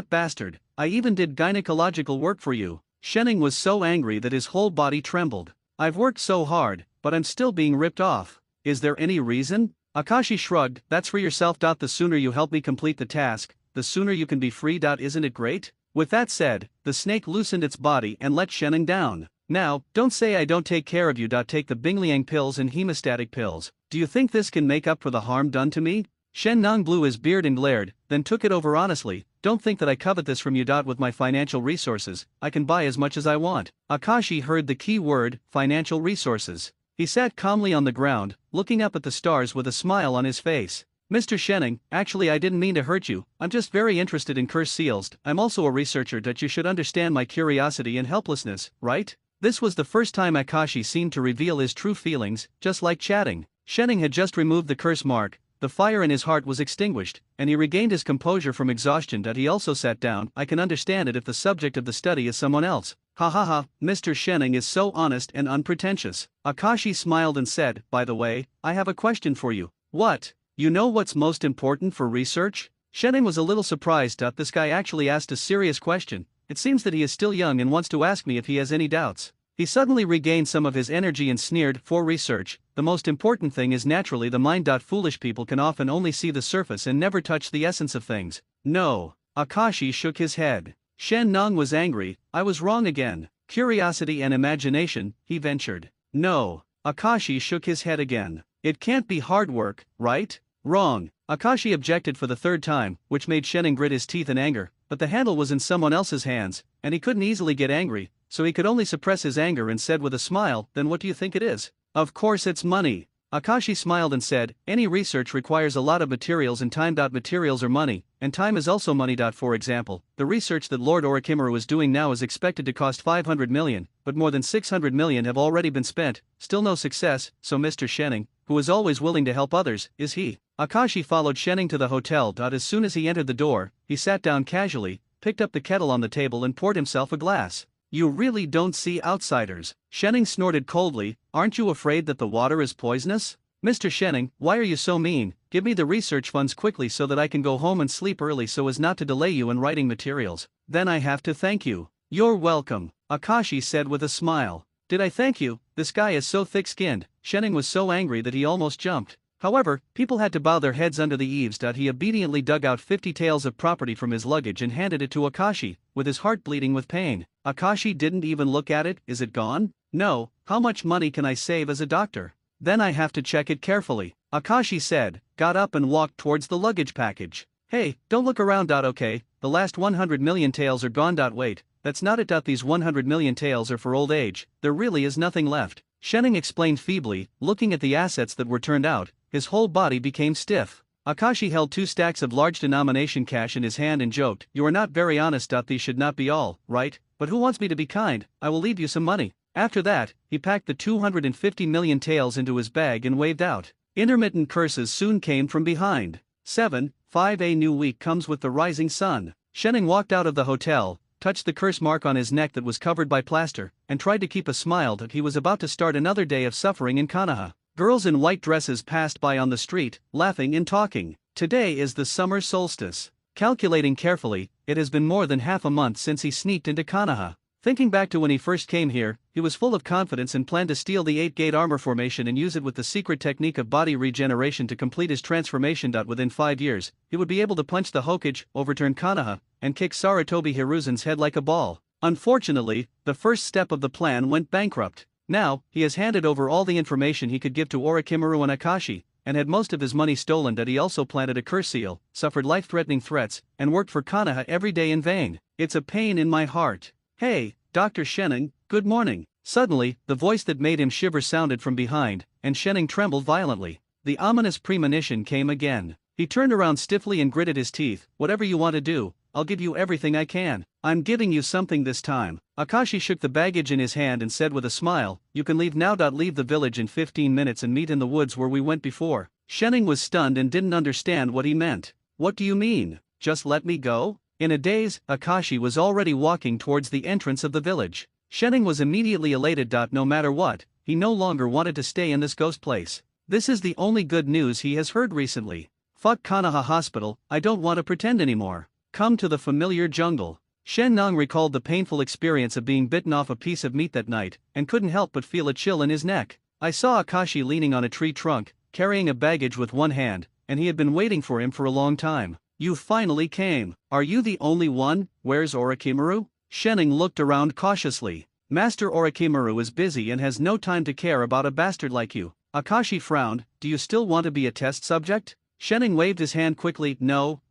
Bastard. I even did gynecological work for you. Shenning was so angry that his whole body trembled. I've worked so hard, but I'm still being ripped off. Is there any reason? Akashi shrugged. That's for yourself. The sooner you help me complete the task, the sooner you can be free. Isn't it great? With that said, the snake loosened its body and let Shenning down. Now, don't say I don't take care of you. Take the Bingliang pills and hemostatic pills. Do you think this can make up for the harm done to me? Shen Nang blew his beard and glared, then took it over honestly. Don't think that I covet this from you. With my financial resources, I can buy as much as I want. Akashi heard the key word, financial resources. He sat calmly on the ground, looking up at the stars with a smile on his face. Mr. Shenning, actually I didn't mean to hurt you. I'm just very interested in curse seals. I'm also a researcher. You should understand my curiosity and helplessness, right? This was the first time Akashi seemed to reveal his true feelings, just like chatting. Shenning had just removed the curse mark. The fire in his heart was extinguished, and he regained his composure from exhaustion. He also sat down. I can understand it if the subject of the study is someone else. Ha, Mr. Shenning is so honest and unpretentious. Akashi smiled and said, by the way, I have a question for you. What? You know what's most important for research? Shenning was a little surprised. This guy actually asked a serious question. It seems that he is still young and wants to ask me if he has any doubts. He suddenly regained some of his energy and sneered, for research, the most important thing is naturally the mind. Foolish people can often only see the surface and never touch the essence of things. No. Akashi shook his head. Shen Nang was angry. I was wrong again. Curiosity and imagination, he ventured. No. Akashi shook his head again. It can't be hard work, right? Wrong. Akashi objected for the third time, which made Shenning grit his teeth in anger, but the handle was in someone else's hands, and he couldn't easily get angry, so he could only suppress his anger and said with a smile, then what do you think it is? Of course it's money. Akashi smiled and said, any research requires a lot of materials and time. Materials are money, and time is also money. For example, the research that Lord Orochimaru is doing now is expected to cost 500 million, but more than 600 million have already been spent, still no success, so Mr. Shenning, who is always willing to help others, is he. Akashi followed Shenning to the hotel. As soon as he entered the door, he sat down casually, picked up the kettle on the table and poured himself a glass. You really don't see outsiders. Shenning snorted coldly, aren't you afraid that the water is poisonous? Mr. Shenning, why are you so mean? Give me the research funds quickly so that I can go home and sleep early so as not to delay you in writing materials. Then I have to thank you. You're welcome, Akashi said with a smile. Did I thank you? This guy is so thick-skinned. Shenning was so angry that he almost jumped. However, people had to bow their heads under the eaves. He obediently dug out 50 taels of property from his luggage and handed it to Akashi, with his heart bleeding with pain. Akashi didn't even look at it. Is it gone? No. How much money can I save as a doctor? Then I have to check it carefully, Akashi said, got up and walked towards the luggage package. Hey, don't look around. Okay, the last 100 million taels are gone. Wait, that's not it. These 100 million taels are for old age. There really is nothing left. Shenning explained feebly, looking at the assets that were turned out. His whole body became stiff. Akashi held 2 stacks of large denomination cash in his hand and joked, you are not very honest. These should not be all, right? But who wants me to be kind? I will leave you some money. After that, he packed the 250 million taels into his bag and waved out. Intermittent curses soon came from behind. 7:5 A new week comes with the rising sun. Shenning walked out of the hotel, touched the curse mark on his neck that was covered by plaster, and tried to keep a smile that he was about to start another day of suffering in Konoha. Girls in white dresses passed by on the street, laughing and talking. Today is the summer solstice. Calculating carefully, it has been more than half a month since he sneaked into Konoha. Thinking back to when he first came here, he was full of confidence and planned to steal the 8-gate armor formation and use it with the secret technique of body regeneration to complete his transformation. Within 5 years, he would be able to punch the Hokage, overturn Konoha, and kick Sarutobi Hiruzen's head like a ball. Unfortunately, the first step of the plan went bankrupt. Now, he has handed over all the information he could give to Orochimaru and Akashi, and had most of his money stolen. He also planted a curse seal, suffered life-threatening threats, and worked for Konoha every day in vain. It's a pain in my heart. Hey, Dr. Shenning, good morning. Suddenly, the voice that made him shiver sounded from behind, and Shenning trembled violently. The ominous premonition came again. He turned around stiffly and gritted his teeth. Whatever you want to do, I'll give you everything I can. I'm giving you something this time. Akashi shook the baggage in his hand and said with a smile, you can leave now. Leave the village in 15 minutes and meet in the woods where we went before. Shenning was stunned and didn't understand what he meant. What do you mean? Just let me go? In a daze, Akashi was already walking towards the entrance of the village. Shenning was immediately elated. No matter what, he no longer wanted to stay in this ghost place. This is the only good news he has heard recently. Fuck Konoha Hospital, I don't want to pretend anymore. Come to the familiar jungle. Shen Nong recalled the painful experience of being bitten off a piece of meat that night, and couldn't help but feel a chill in his neck. I saw Akashi leaning on a tree trunk, carrying a baggage with one hand, and he had been waiting for him for a long time. You finally came. Are you the only one? Where's Orochimaru? Shenning looked around cautiously. Master Orochimaru is busy and has no time to care about a bastard like you. Akashi frowned. Do you still want to be a test subject? Shenning waved his hand quickly. No,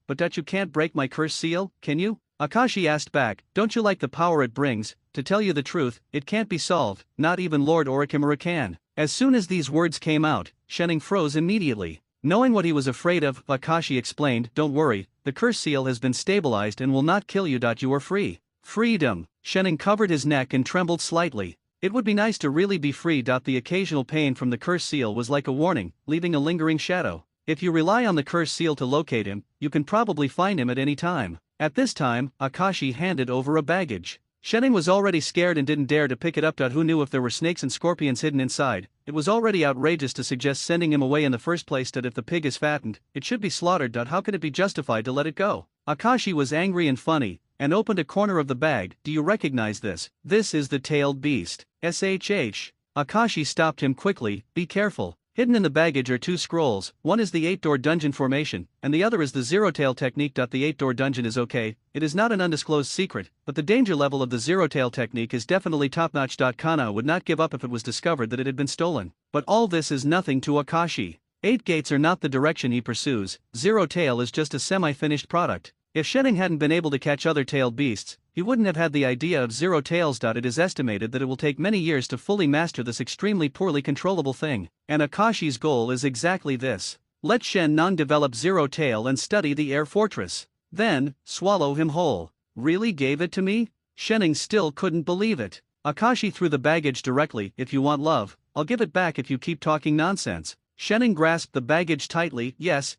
but that you can't break my curse seal, can you? Akashi asked back. Don't you like the power it brings? To tell you the truth, it can't be solved, not even Lord Orochimaru can. As soon as these words came out, Shenning froze immediately. Knowing what he was afraid of, Akashi explained, don't worry, the curse seal has been stabilized and will not kill you. You are free. Freedom. Shenning covered his neck and trembled slightly. It would be nice to really be free. The occasional pain from the curse seal was like a warning, leaving a lingering shadow. If you rely on the curse seal to locate him, you can probably find him at any time. At this time, Akashi handed over a baggage. Shenning was already scared and didn't dare to pick it up. Who knew if there were snakes and scorpions hidden inside? It was already outrageous to suggest sending him away in the first place. If the pig is fattened, it should be slaughtered. How could it be justified to let it go? Akashi was angry and funny, and opened a corner of the bag. Do you recognize this? This is the tailed beast. SHH. Akashi stopped him quickly. Be careful. Hidden in the baggage are 2 scrolls, one is the 8-door dungeon formation, and the other is the zero-tail technique. The 8-door dungeon is okay, it is not an undisclosed secret, but the danger level of the zero-tail technique is definitely top-notch. Konoha would not give up if it was discovered that it had been stolen. But all this is nothing to Akashi. 8 gates are not the direction he pursues, zero-tail is just a semi-finished product. If Shenning hadn't been able to catch other tailed beasts, he wouldn't have had the idea of zero tails. It is estimated that it will take many years to fully master this extremely poorly controllable thing, and Akashi's goal is exactly this. Let Shen Nong develop zero tail and study the air fortress. Then, swallow him whole. Really gave it to me? Shenning still couldn't believe it. Akashi threw the baggage directly. If you want love, I'll give it back if you keep talking nonsense. Shenning grasped the baggage tightly. Yes.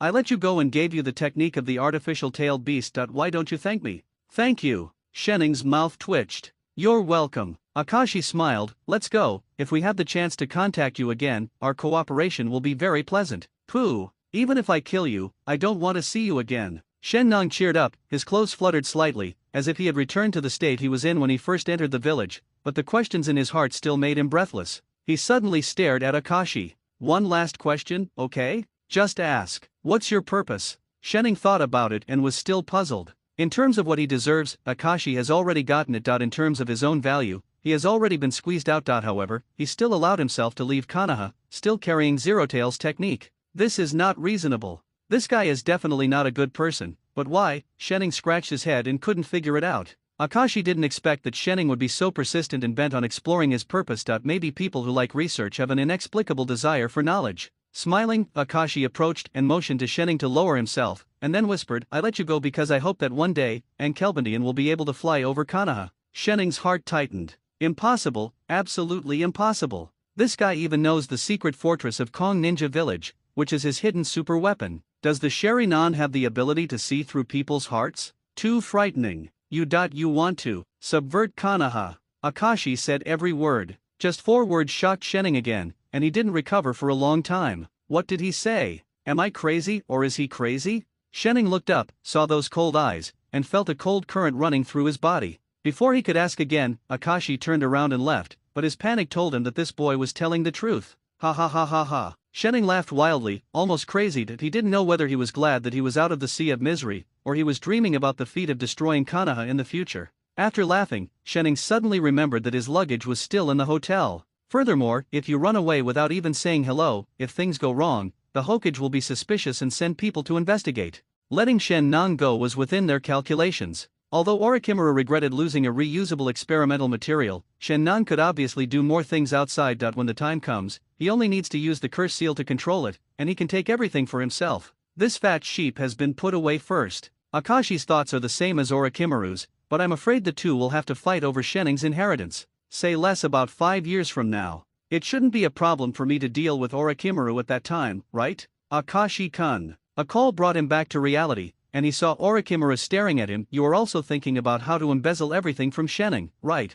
I let you go and gave you the technique of the artificial tailed beast. Why don't you thank me? Thank you. Shenning's mouth twitched. You're welcome. Akashi smiled. Let's go. If we have the chance to contact you again, our cooperation will be very pleasant. Pooh. Even if I kill you, I don't want to see you again. Shen Nong cheered up, his clothes fluttered slightly, as if he had returned to the state he was in when he first entered the village, but the questions in his heart still made him breathless. He suddenly stared at Akashi. One last question, okay? Just ask. What's your purpose? Shenning thought about it and was still puzzled. In terms of what he deserves, Akashi has already gotten it. In terms of his own value, he has already been squeezed out. However, he still allowed himself to leave Konoha, still carrying Zero Tail's technique. This is not reasonable. This guy is definitely not a good person, but why? Shenning scratched his head and couldn't figure it out. Akashi didn't expect that Shenning would be so persistent and bent on exploring his purpose. Maybe people who like research have an inexplicable desire for knowledge. Smiling, Akashi approached and motioned to Shenning to lower himself, and then whispered, I let you go because I hope that one day, Kelbandian will be able to fly over Konoha. Shenning's heart tightened. Impossible, absolutely impossible. This guy even knows the secret fortress of Kong Ninja Village, which is his hidden super weapon. Does the Sharingan have the ability to see through people's hearts? Too frightening. You want to subvert Konoha. Akashi said every word. Just 4 words shocked Shenning again, and he didn't recover for a long time. What did he say? Am I crazy or is he crazy? Shenning looked up, saw those cold eyes, and felt a cold current running through his body. Before he could ask again, Akashi turned around and left, but his panic told him that this boy was telling the truth. Ha ha ha ha ha. Shenning laughed wildly, almost crazy that he didn't know whether he was glad that he was out of the sea of misery, or he was dreaming about the feat of destroying Konoha in the future. After laughing, Shenning suddenly remembered that his luggage was still in the hotel. Furthermore, if you run away without even saying hello, if things go wrong, the Hokage will be suspicious and send people to investigate. Letting Shen Nong go was within their calculations. Although Orochimaru regretted losing a reusable experimental material, Shen Nong could obviously do more things outside. When the time comes, he only needs to use the curse seal to control it, and he can take everything for himself. This fat sheep has been put away first. Akashi's thoughts are the same as Orochimaru's, but I'm afraid the two will have to fight over Shenning's inheritance. Say less about 5 years from now. It shouldn't be a problem for me to deal with Orochimaru at that time, right? Akashi-kun. A call brought him back to reality, and he saw Orochimaru staring at him. You are also thinking about how to embezzle everything from Shenning, right?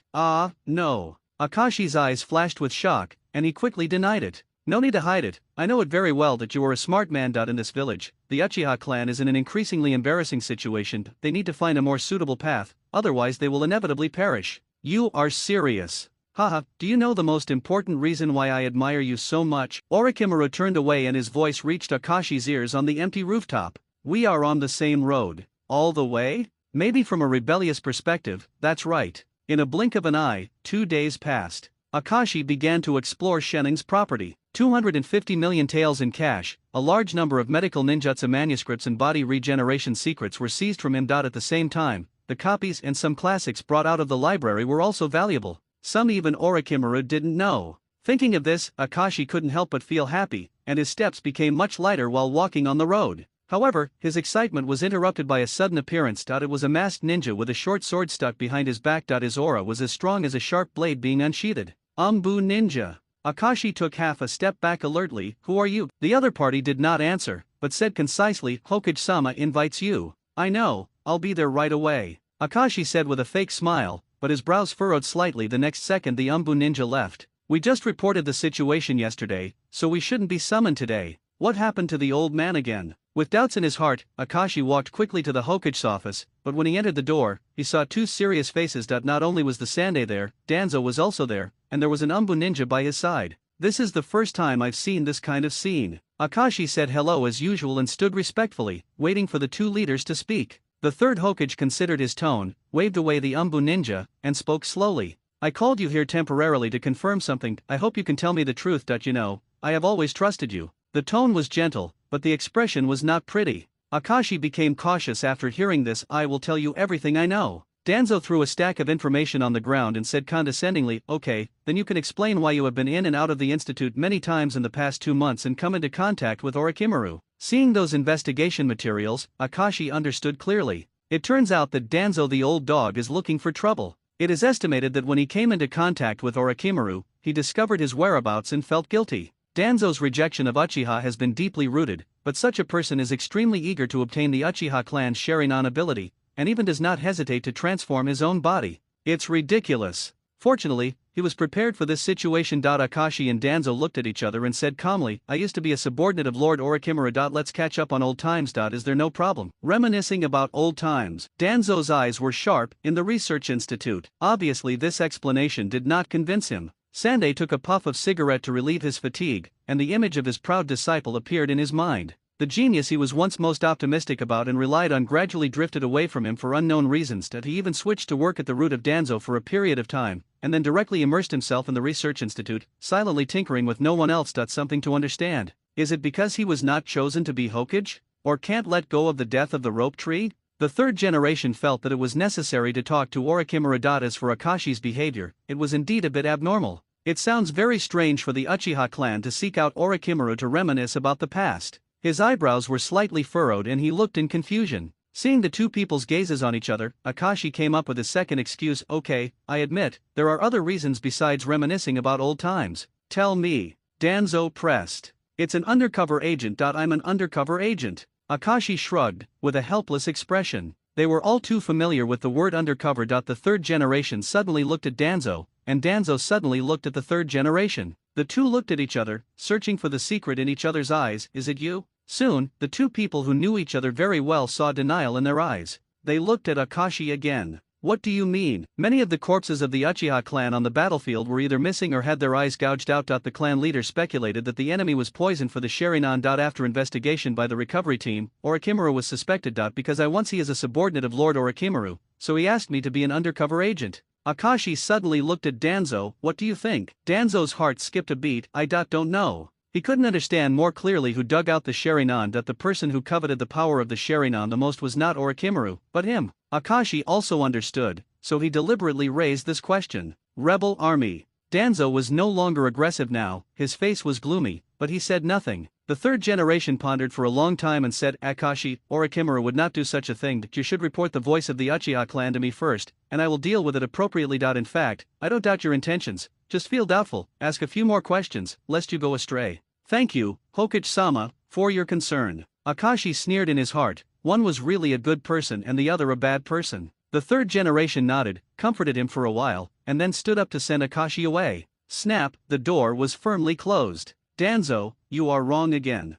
No. Akashi's eyes flashed with shock, and he quickly denied it. No need to hide it, I know it very well that you are a smart man. In this village, the Uchiha clan is in an increasingly embarrassing situation. They need to find a more suitable path, otherwise they will inevitably perish. You are serious. Haha, do you know the most important reason why I admire you so much? Orochimaru turned away and his voice reached Akashi's ears on the empty rooftop. We are on the same road. All the way? Maybe from a rebellious perspective, that's right. In a blink of an eye, 2 days passed. Akashi began to explore Shenning's property. 250 million taels in cash, a large number of medical ninjutsu manuscripts and body regeneration secrets were seized from him. At the same time, the copies and some classics brought out of the library were also valuable. Some even Orochimaru didn't know. Thinking of this, Akashi couldn't help but feel happy, and his steps became much lighter while walking on the road. However, his excitement was interrupted by a sudden appearance. It was a masked ninja with a short sword stuck behind his back. His aura was as strong as a sharp blade being unsheathed. Umbu Ninja. Akashi took half a step back alertly. Who are you? The other party did not answer, but said concisely, Hokage-sama invites you. I know, I'll be there right away. Akashi said with a fake smile, but his brows furrowed slightly. The next second the Umbu Ninja left. We just reported the situation yesterday, so we shouldn't be summoned today. What happened to the old man again? With doubts in his heart, Akashi walked quickly to the Hokage's office, but when he entered the door, he saw 2 serious faces. Not only was the Sandai there, Danzo was also there, and there was an Umbu Ninja by his side. This is the first time I've seen this kind of scene. Akashi said hello as usual and stood respectfully, waiting for the 2 leaders to speak. The third Hokage considered his tone, waved away the Umbu Ninja, and spoke slowly. I called you here temporarily to confirm something. I hope you can tell me the truth. You know, I have always trusted you. The tone was gentle, but the expression was not pretty. Akashi became cautious after hearing this. I will tell you everything I know. Danzo threw a stack of information on the ground and said condescendingly, okay, then you can explain why you have been in and out of the institute many times in the past 2 months and come into contact with Orochimaru. Seeing those investigation materials, Akashi understood clearly. It turns out that Danzo the old dog is looking for trouble. It is estimated that when he came into contact with Orochimaru, he discovered his whereabouts and felt guilty. Danzo's rejection of Uchiha has been deeply rooted, but such a person is extremely eager to obtain the Uchiha clan's Sharingan ability, and even does not hesitate to transform his own body. It's ridiculous. Fortunately, he was prepared for this situation. Akashi and Danzo looked at each other and said calmly, I used to be a subordinate of Lord Orochimaru. Let's catch up on old times. Is there no problem? Reminiscing about old times. Danzo's eyes were sharp. In the research institute. Obviously this explanation did not convince him. Sandai took a puff of cigarette to relieve his fatigue, and the image of his proud disciple appeared in his mind. The genius he was once most optimistic about and relied on gradually drifted away from him for unknown reasons. He even switched to work at the root of Danzo for a period of time, and then directly immersed himself in the research institute, silently tinkering with no one else. Something to understand. Is it because he was not chosen to be Hokage? Or can't let go of the death of the rope tree? The third generation felt that it was necessary to talk to Orochimaru. As for Akashi's behavior, it was indeed a bit abnormal. It sounds very strange for the Uchiha clan to seek out Orochimaru to reminisce about the past. His eyebrows were slightly furrowed and he looked in confusion. Seeing the 2 people's gazes on each other, Akashi came up with his second excuse. Okay, I admit, there are other reasons besides reminiscing about old times. Tell me. Danzo pressed. It's an undercover agent. I'm an undercover agent. Akashi shrugged, with a helpless expression. They were all too familiar with the word undercover. The third generation suddenly looked at Danzo, and Danzo suddenly looked at the third generation. The two looked at each other, searching for the secret in each other's eyes. Is it you? Soon, the two people who knew each other very well saw denial in their eyes. They looked at Akashi again. What do you mean? Many of the corpses of the Uchiha clan on the battlefield were either missing or had their eyes gouged out. The clan leader speculated that the enemy was poisoned for the Sharingan. After investigation by the recovery team, Orochimaru was suspected. Because I once he is a subordinate of Lord Orochimaru, so he asked me to be an undercover agent. Akashi suddenly looked at Danzo. What do you think? Danzo's heart skipped a beat. I don't know. He couldn't understand more clearly who dug out the Sharingan. The person who coveted the power of the Sharingan the most was not Orochimaru, but him. Akashi also understood, so he deliberately raised this question. Rebel army. Danzo was no longer aggressive now, his face was gloomy, but he said nothing. The third generation pondered for a long time and said, Akashi, Orochimaru would not do such a thing. You should report the voice of the Uchiha clan to me first, and I will deal with it appropriately. In fact, I don't doubt your intentions, just feel doubtful, ask a few more questions, lest you go astray. Thank you, Hokage-sama, for your concern. Akashi sneered in his heart, one was really a good person and the other a bad person. The third generation nodded, comforted him for a while, and then stood up to send Akashi away. Snap, the door was firmly closed. Danzo, you are wrong again.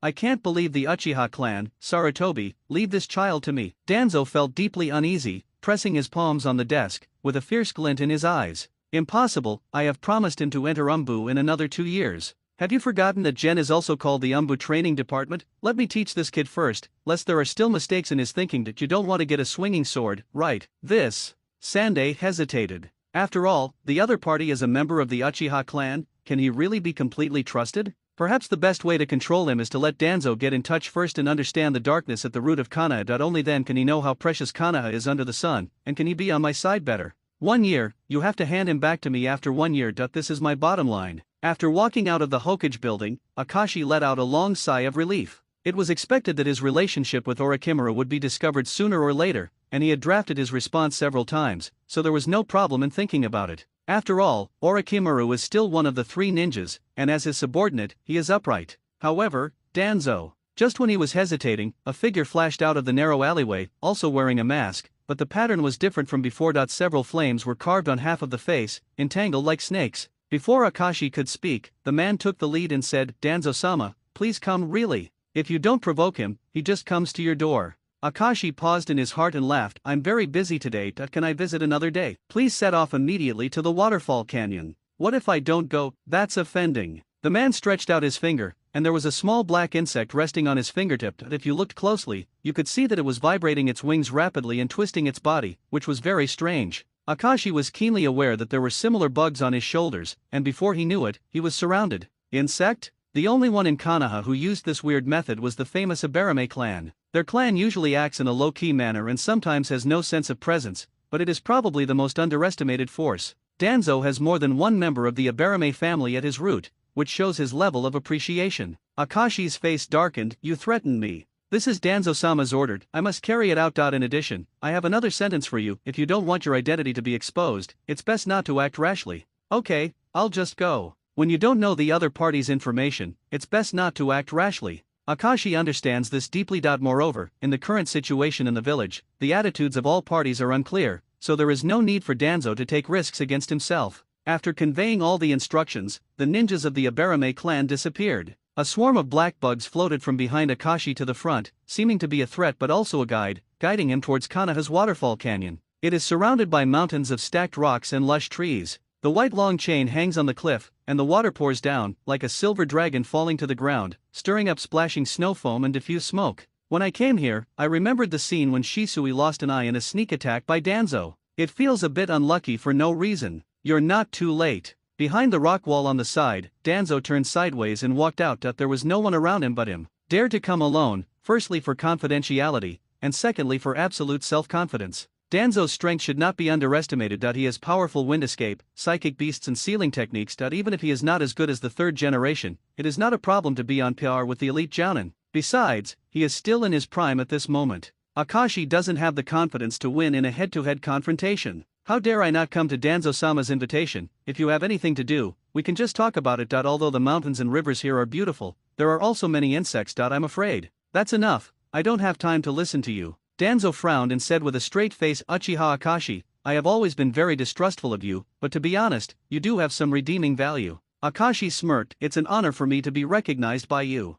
I can't believe the Uchiha clan. Sarutobi, leave this child to me. Danzo felt deeply uneasy, pressing his palms on the desk, with a fierce glint in his eyes. Impossible, I have promised him to enter Umbu in another 2 years. Have you forgotten that Gen is also called the Umbu Training Department? Let me teach this kid first, lest there are still mistakes in his thinking. That you don't want to get a swinging sword, right? This. Sande hesitated. After all, the other party is a member of the Uchiha clan, can he really be completely trusted? Perhaps the best way to control him is to let Danzo get in touch first and understand the darkness at the root of konoha. Only then can he know how precious konoha is under the sun, and can he be on my side better. 1 year, you have to hand him back to me after 1 year. This is my bottom line. After walking out of the Hokage building, Akashi let out a long sigh of relief. It was expected that his relationship with Orochimaru would be discovered sooner or later, and he had drafted his response several times, so there was no problem in thinking about it. After all, Orochimaru is still one of the 3 ninjas, and as his subordinate, he is upright. However, Danzo. Just when he was hesitating, a figure flashed out of the narrow alleyway, also wearing a mask, but the pattern was different from before. Several flames were carved on half of the face, entangled like snakes. Before Akashi could speak, the man took the lead and said, Danzo-sama, please come. Really? If you don't provoke him, he just comes to your door. Akashi paused in his heart and laughed. I'm very busy today. Can I visit another day? Please set off immediately to the waterfall canyon. What if I don't go? That's offending. The man stretched out his finger, and there was a small black insect resting on his fingertip. If you looked closely, you could see that it was vibrating its wings rapidly and twisting its body, which was very strange. Akashi was keenly aware that there were similar bugs on his shoulders, and before he knew it, he was surrounded. Insect? The only one in Konoha who used this weird method was the famous Ibarame clan. Their clan usually acts in a low-key manner and sometimes has no sense of presence, but it is probably the most underestimated force. Danzo has more than one member of the Ibarame family at his root, which shows his level of appreciation. Akashi's face darkened. You threatened me. This is Danzo-sama's ordered, I must carry it out. In addition, I have another sentence for you. If you don't want your identity to be exposed, it's best not to act rashly. Okay, I'll just go. When you don't know the other party's information, it's best not to act rashly. Akashi understands this deeply. Moreover, in the current situation in the village, the attitudes of all parties are unclear, so there is no need for Danzo to take risks against himself. After conveying all the instructions, the ninjas of the Ibarame clan disappeared. A swarm of black bugs floated from behind Akashi to the front, seeming to be a threat but also a guide, guiding him towards Konoha's waterfall canyon. It is surrounded by mountains of stacked rocks and lush trees. The white long chain hangs on the cliff, and the water pours down, like a silver dragon falling to the ground, stirring up splashing snow foam and diffuse smoke. When I came here, I remembered the scene when Shisui lost an eye in a sneak attack by Danzo. It feels a bit unlucky for no reason. You're not too late. Behind the rock wall on the side, Danzo turned sideways and walked out. There was no one around him but him. Dared to come alone, firstly for confidentiality, and secondly for absolute self-confidence. Danzo's strength should not be underestimated. He has powerful wind escape, psychic beasts and sealing techniques. Even if he is not as good as the third generation, it is not a problem to be on par with the elite jounin. Besides, he is still in his prime at this moment. Akashi doesn't have the confidence to win in a head-to-head confrontation. How dare I not come to Danzo-sama's invitation? If you have anything to do, we can just talk about it. Although the mountains and rivers here are beautiful, there are also many insects. I'm afraid. That's enough, I don't have time to listen to you. Danzo frowned and said with a straight face, Uchiha Akashi, I have always been very distrustful of you, but to be honest, you do have some redeeming value. Akashi smirked. It's an honor for me to be recognized by you.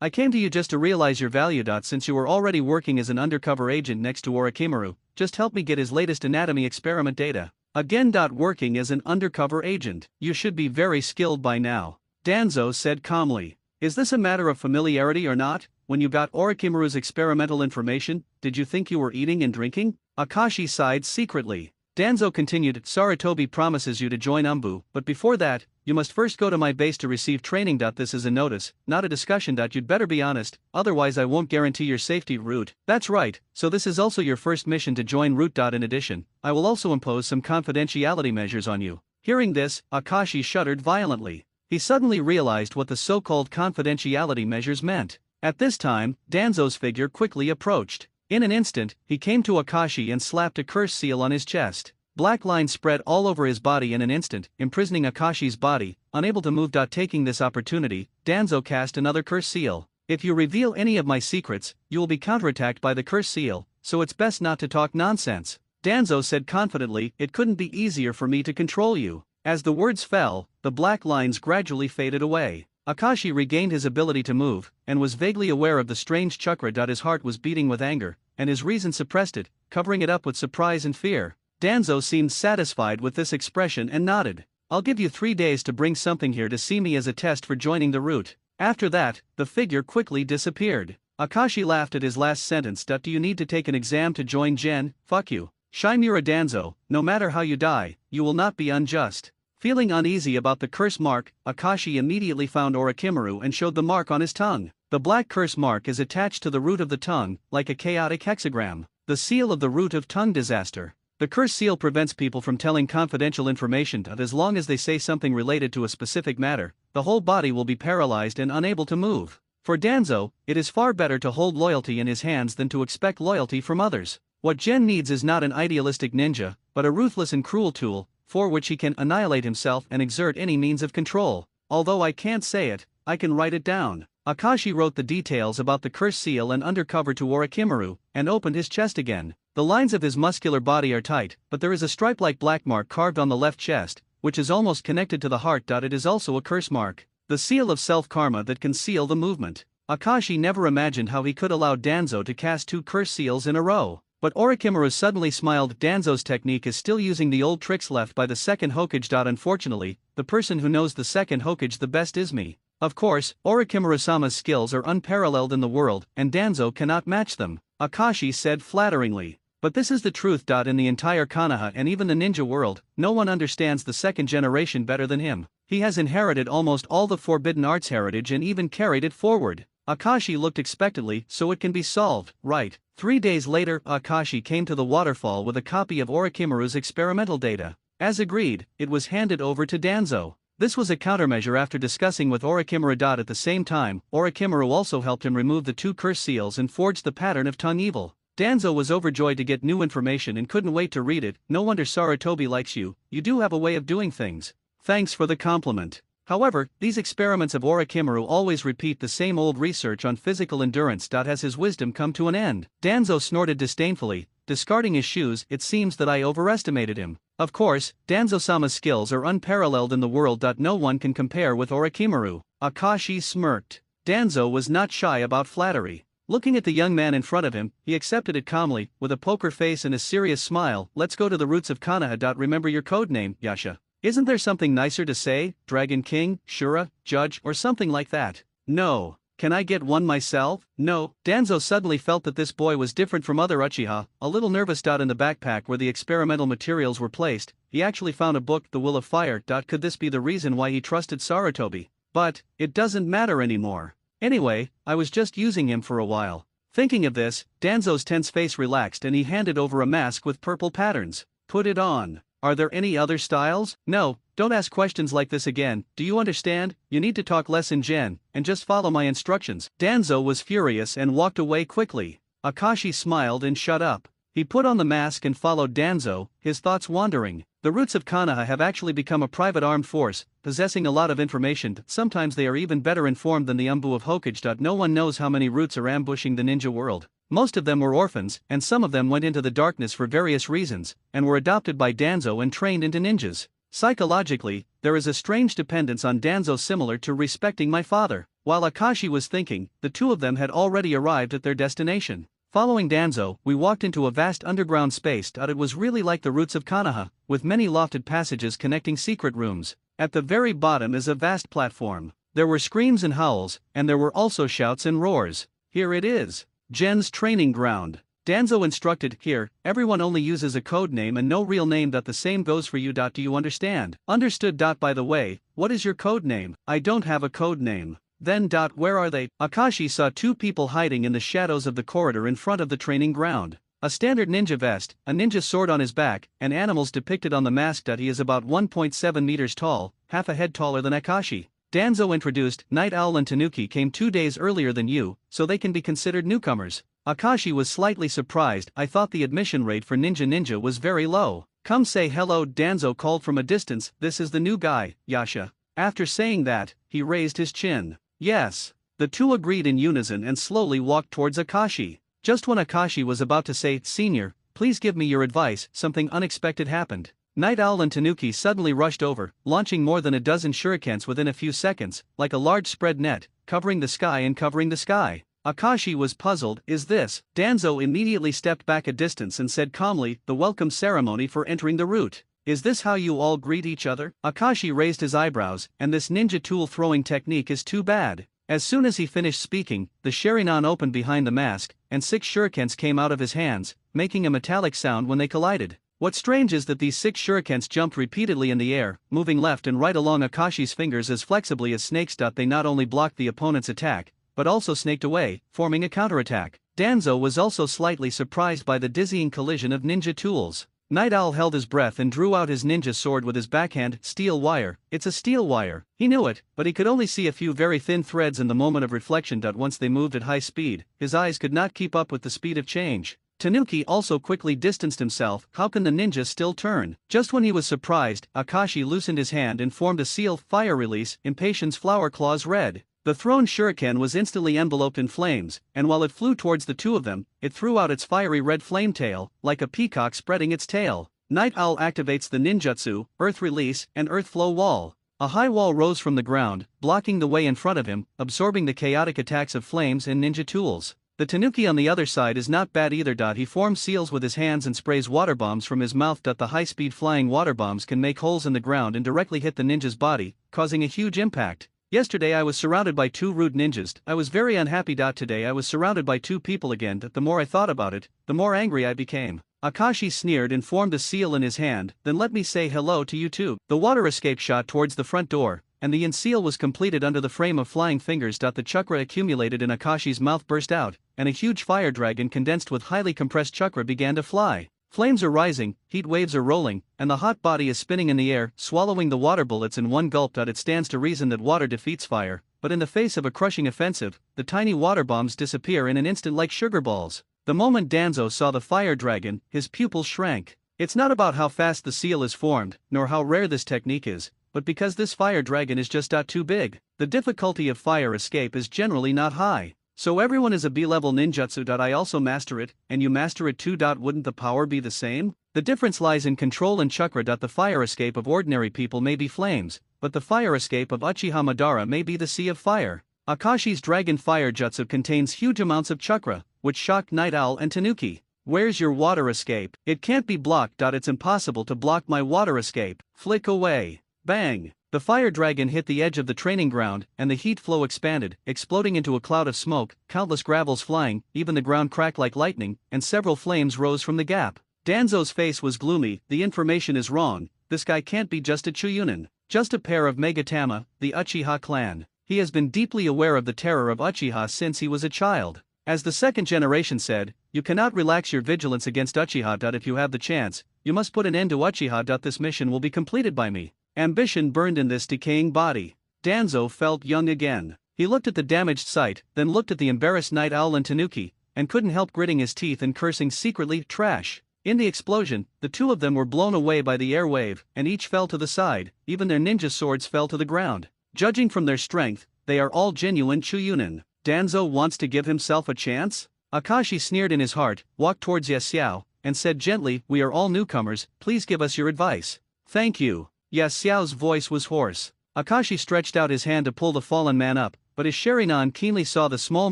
I came to you just to realize your value. Since you were already working as an undercover agent next to Orochimaru, just help me get his latest anatomy experiment data. Again. Working as an undercover agent, you should be very skilled by now, Danzo said calmly. Is this a matter of familiarity or not? When you got Orochimaru's experimental information, did you think you were eating and drinking? Akashi sighed secretly. Danzo continued, Sarutobi promises you to join Umbu, but before that, you must first go to my base to receive training. This is a notice, not a discussion. You'd better be honest, otherwise I won't guarantee your safety. Root. That's right, so this is also your first mission to join Root. In addition, I will also impose some confidentiality measures on you. Hearing this, Akashi shuddered violently. He suddenly realized what the so-called confidentiality measures meant. At this time, Danzo's figure quickly approached. In an instant, he came to Akashi and slapped a curse seal on his chest. Black lines spread all over his body in an instant, imprisoning Akashi's body. Unable to move. Taking this opportunity, Danzo cast another curse seal. If you reveal any of my secrets, you will be counterattacked by the curse seal, so it's best not to talk nonsense. Danzo said confidently, it couldn't be easier for me to control you. As the words fell, the black lines gradually faded away. Akashi regained his ability to move, and was vaguely aware of the strange chakra. His heart was beating with anger, and his reason suppressed it, covering it up with surprise and fear. Danzo seemed satisfied with this expression and nodded. I'll give you 3 days to bring something here to see me as a test for joining the Root. After that, the figure quickly disappeared. Akashi laughed at his last sentence. Do you need to take an exam to join Gen? Fuck you. Shimura Danzo, no matter how you die, you will not be unjust. Feeling uneasy about the curse mark, Akashi immediately found Orochimaru and showed the mark on his tongue. The black curse mark is attached to the root of the tongue, like a chaotic hexagram. The seal of the root of tongue disaster. The curse seal prevents people from telling confidential information. As long as they say something related to a specific matter, the whole body will be paralyzed and unable to move. For Danzo, it is far better to hold loyalty in his hands than to expect loyalty from others. What Gen needs is not an idealistic ninja, but a ruthless and cruel tool, for which he can annihilate himself and exert any means of control. Although I can't say it, I can write it down. Akashi wrote the details about the curse seal and undercover to Orochimaru, and opened his chest again. The lines of his muscular body are tight, but there is a stripe-like black mark carved on the left chest, which is almost connected to the heart. It is also a curse mark, the seal of self-karma that can seal the movement. Akashi never imagined how he could allow Danzo to cast 2 curse seals in a row. But Orochimaru suddenly smiled. Danzo's technique is still using the old tricks left by the second Hokage. Unfortunately, the person who knows the second Hokage the best is me. Of course, Orochimaru-sama's skills are unparalleled in the world, and Danzo cannot match them, Akashi said flatteringly. But this is the truth. In the entire konoha and even the ninja world, no one understands the second generation better than him. He has inherited almost all the forbidden arts heritage and even carried it forward. Akashi looked expectantly. So it can be solved, right? 3 days later, Akashi came to the waterfall with a copy of Orochimaru's experimental data. As agreed, it was handed over to Danzo. This was a countermeasure after discussing with Orochimaru. At the same time, Orochimaru also helped him remove the 2 curse seals and forged the pattern of tongue evil. Danzo was overjoyed to get new information and couldn't wait to read it. No wonder Sarutobi likes you, you do have a way of doing things. Thanks for the compliment. However, these experiments of Orochimaru always repeat the same old research on physical endurance. Has his wisdom come to an end? Danzo snorted disdainfully, discarding his shoes. It seems that I overestimated him. Of course, Danzo-sama's skills are unparalleled in the world. No one can compare with Orochimaru. Akashi smirked. Danzo was not shy about flattery. Looking at the young man in front of him, he accepted it calmly, with a poker face and a serious smile. Let's go to the roots of Konoha. Remember your code name, Yasha. Isn't there something nicer to say, Dragon King, Shura, Judge, or something like that? No. Can I get one myself? No. Danzo suddenly felt that this boy was different from other Uchiha, a little nervous. In the backpack where the experimental materials were placed, he actually found a book, The Will of Fire. Could this be the reason why he trusted Sarutobi? But, it doesn't matter anymore. Anyway, I was just using him for a while. Thinking of this, Danzo's tense face relaxed and he handed over a mask with purple patterns. Put it on. Are there any other styles? No, don't ask questions like this again. Do you understand? You need to talk less in Gen, and just follow my instructions. Danzo was furious and walked away quickly. Akashi smiled and shut up. He put on the mask and followed Danzo, his thoughts wandering. The roots of Konoha have actually become a private armed force, possessing a lot of information. Sometimes they are even better informed than the Umbu of Hokage. No one knows how many roots are ambushing the ninja world. Most of them were orphans, and some of them went into the darkness for various reasons, and were adopted by Danzo and trained into ninjas. Psychologically, there is a strange dependence on Danzo similar to respecting my father. While Akashi was thinking, the two of them had already arrived at their destination. Following Danzo, we walked into a vast underground space. It was really like the roots of Konoha, with many lofted passages connecting secret rooms. At the very bottom is a vast platform. There were screams and howls, and there were also shouts and roars. Here it is. Gen's training ground. Danzo instructed, here, everyone only uses a code name and no real name. The same goes for you. Do you understand? Understood. By the way, what is your code name? I don't have a code name. Then. Where are they? Akashi saw two people hiding in the shadows of the corridor in front of the training ground. A standard ninja vest, a ninja sword on his back, and animals depicted on the mask. He is about 1.7 meters tall, half a head taller than Akashi. Danzo introduced, Night Owl and Tanuki came 2 days earlier than you, so they can be considered newcomers. Akashi was slightly surprised. I thought the admission rate for Ninja was very low. Come say hello, Danzo called from a distance. This is the new guy, Yasha. After saying that, he raised his chin. Yes. The two agreed in unison and slowly walked towards Akashi. Just when Akashi was about to say, Senior, please give me your advice, something unexpected happened. Night Owl and Tanuki suddenly rushed over, launching more than a dozen shurikens within a few seconds, like a large spread net, covering the sky and covering the sky. Akashi was puzzled. Is this? Danzo immediately stepped back a distance and said calmly, the welcome ceremony for entering the route. Is this how you all greet each other? Akashi raised his eyebrows, and this ninja tool throwing technique is too bad. As soon as he finished speaking, the Sharingan opened behind the mask, and 6 shurikens came out of his hands, making a metallic sound when they collided. What's strange is that these 6 shurikens jumped repeatedly in the air, moving left and right along Akashi's fingers as flexibly as snakes. They not only blocked the opponent's attack, but also snaked away, forming a counterattack. Danzo was also slightly surprised by the dizzying collision of ninja tools. Night Owl held his breath and drew out his ninja sword with his backhand. Steel wire. It's a steel wire. He knew it, but he could only see a few very thin threads in the moment of reflection. Once they moved at high speed, his eyes could not keep up with the speed of change. Tanuki also quickly distanced himself. How can the ninja still turn? Just when he was surprised, Akashi loosened his hand and formed a seal. Fire release. Impatience. Flower claws red. The thrown shuriken was instantly enveloped in flames, and while it flew towards the two of them, it threw out its fiery red flame tail, like a peacock spreading its tail. Night Owl activates the ninjutsu, Earth Release, and Earth Flow Wall. A high wall rose from the ground, blocking the way in front of him, absorbing the chaotic attacks of flames and ninja tools. The Tanuki on the other side is not bad either. He forms seals with his hands and sprays water bombs from his mouth. The high-speed flying water bombs can make holes in the ground and directly hit the ninja's body, causing a huge impact. Yesterday I was surrounded by 2 rude ninjas. I was very unhappy. Today I was surrounded by 2 people again. The more I thought about it, the more angry I became. Akashi sneered and formed a seal in his hand. Then let me say hello to you too. The water escape shot towards the front door, and the seal was completed under the frame of flying fingers. The chakra accumulated in Akashi's mouth burst out, and a huge fire dragon condensed with highly compressed chakra began to fly. Flames are rising, heat waves are rolling, and the hot body is spinning in the air, swallowing the water bullets in one gulp. It stands to reason that water defeats fire, but in the face of a crushing offensive, the tiny water bombs disappear in an instant like sugar balls. The moment Danzo saw the fire dragon, his pupils shrank. It's not about how fast the seal is formed, nor how rare this technique is, but because this fire dragon is just too big. The difficulty of fire escape is generally not high. So everyone is a B-level ninjutsu. I also master it, and you master it too. Wouldn't the power be the same? The difference lies in control and chakra. The fire escape of ordinary people may be flames, but the fire escape of Uchiha Madara may be the sea of fire. Akashi's dragon fire jutsu contains huge amounts of chakra, which shocked Night Owl and Tanuki. Where's your water escape? It can't be blocked. It's impossible to block my water escape. Flick away. Bang. The fire dragon hit the edge of the training ground, and the heat flow expanded, exploding into a cloud of smoke, countless gravels flying, even the ground cracked like lightning, and several flames rose from the gap. Danzo's face was gloomy. The information is wrong. This guy can't be just a Chuyunin, just a pair of Megatama, the Uchiha clan. He has been deeply aware of the terror of Uchiha since he was a child. As the second generation said, you cannot relax your vigilance against Uchiha. If you have the chance, you must put an end to Uchiha. This mission will be completed by me. Ambition burned in this decaying body. Danzo felt young again. He looked at the damaged site, then looked at the embarrassed Night Owl and Tanuki, and couldn't help gritting his teeth and cursing secretly. Trash. In the explosion, the two of them were blown away by the air wave, and each fell to the side. Even their ninja swords fell to the ground. Judging from their strength, they are all genuine Chuyunin. Danzo wants to give himself a chance? Akashi sneered in his heart, walked towards Yasuo, and said gently, "We are all newcomers, please give us your advice." "Thank you." Yasuo's voice was hoarse. Akashi stretched out his hand to pull the fallen man up, but his Sharingan keenly saw the small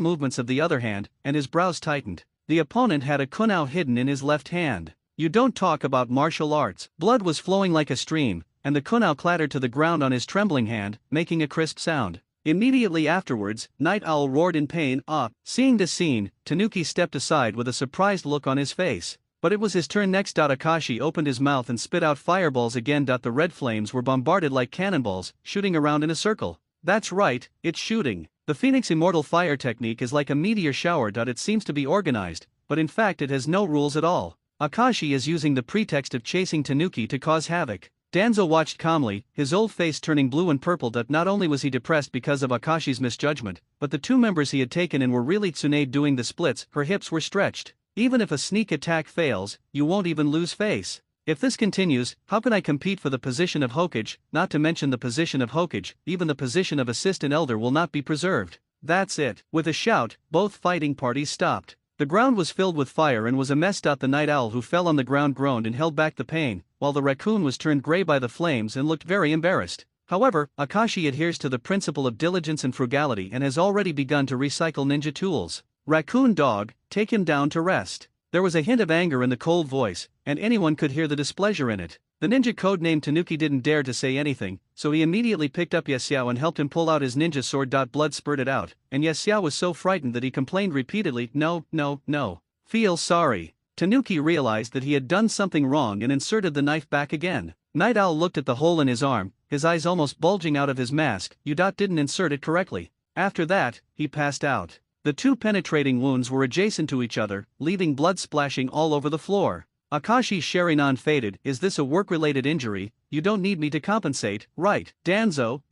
movements of the other hand, and his brows tightened. The opponent had a konoha hidden in his left hand. "You don't talk about martial arts." Blood was flowing like a stream, and the konoha clattered to the ground on his trembling hand, making a crisp sound. Immediately afterwards, Night Owl roared in pain. Seeing this scene, Tanuki stepped aside with a surprised look on his face. But it was his turn next. Akashi opened his mouth and spit out fireballs again. The red flames were bombarded like cannonballs, shooting around in a circle. "That's right, it's shooting. The Phoenix Immortal Fire technique is like a meteor shower. It seems to be organized, but in fact it has no rules at all." Akashi is using the pretext of chasing Tanuki to cause havoc. Danzo watched calmly, his old face turning blue and purple. Not only was he depressed because of Akashi's misjudgment, but the two members he had taken in were really Tsunade doing the splits. Her hips were stretched. "Even if a sneak attack fails, you won't even lose face. If this continues, how can I compete for the position of Hokage? Not to mention the position of Hokage, even the position of assistant elder will not be preserved." "That's it." With a shout, both fighting parties stopped. The ground was filled with fire and was a mess. The Night Owl who fell on the ground groaned and held back the pain, while the raccoon was turned gray by the flames and looked very embarrassed. However, Akashi adheres to the principle of diligence and frugality and has already begun to recycle ninja tools. "Raccoon dog, take him down to rest." There was a hint of anger in the cold voice, and anyone could hear the displeasure in it. The ninja codenamed Tanuki didn't dare to say anything, so he immediately picked up Yasuo and helped him pull out his ninja sword. Blood spurted out, and Yasuo was so frightened that he complained repeatedly, "No, no, no. Feel sorry." Tanuki realized that he had done something wrong and inserted the knife back again. Night Owl looked at the hole in his arm, his eyes almost bulging out of his mask. "You didn't insert it correctly." After that, he passed out. The two penetrating wounds were adjacent to each other, leaving blood splashing all over the floor. Akashi's Sharingan faded. "Is this a work-related injury? You don't need me to compensate, right, Danzo?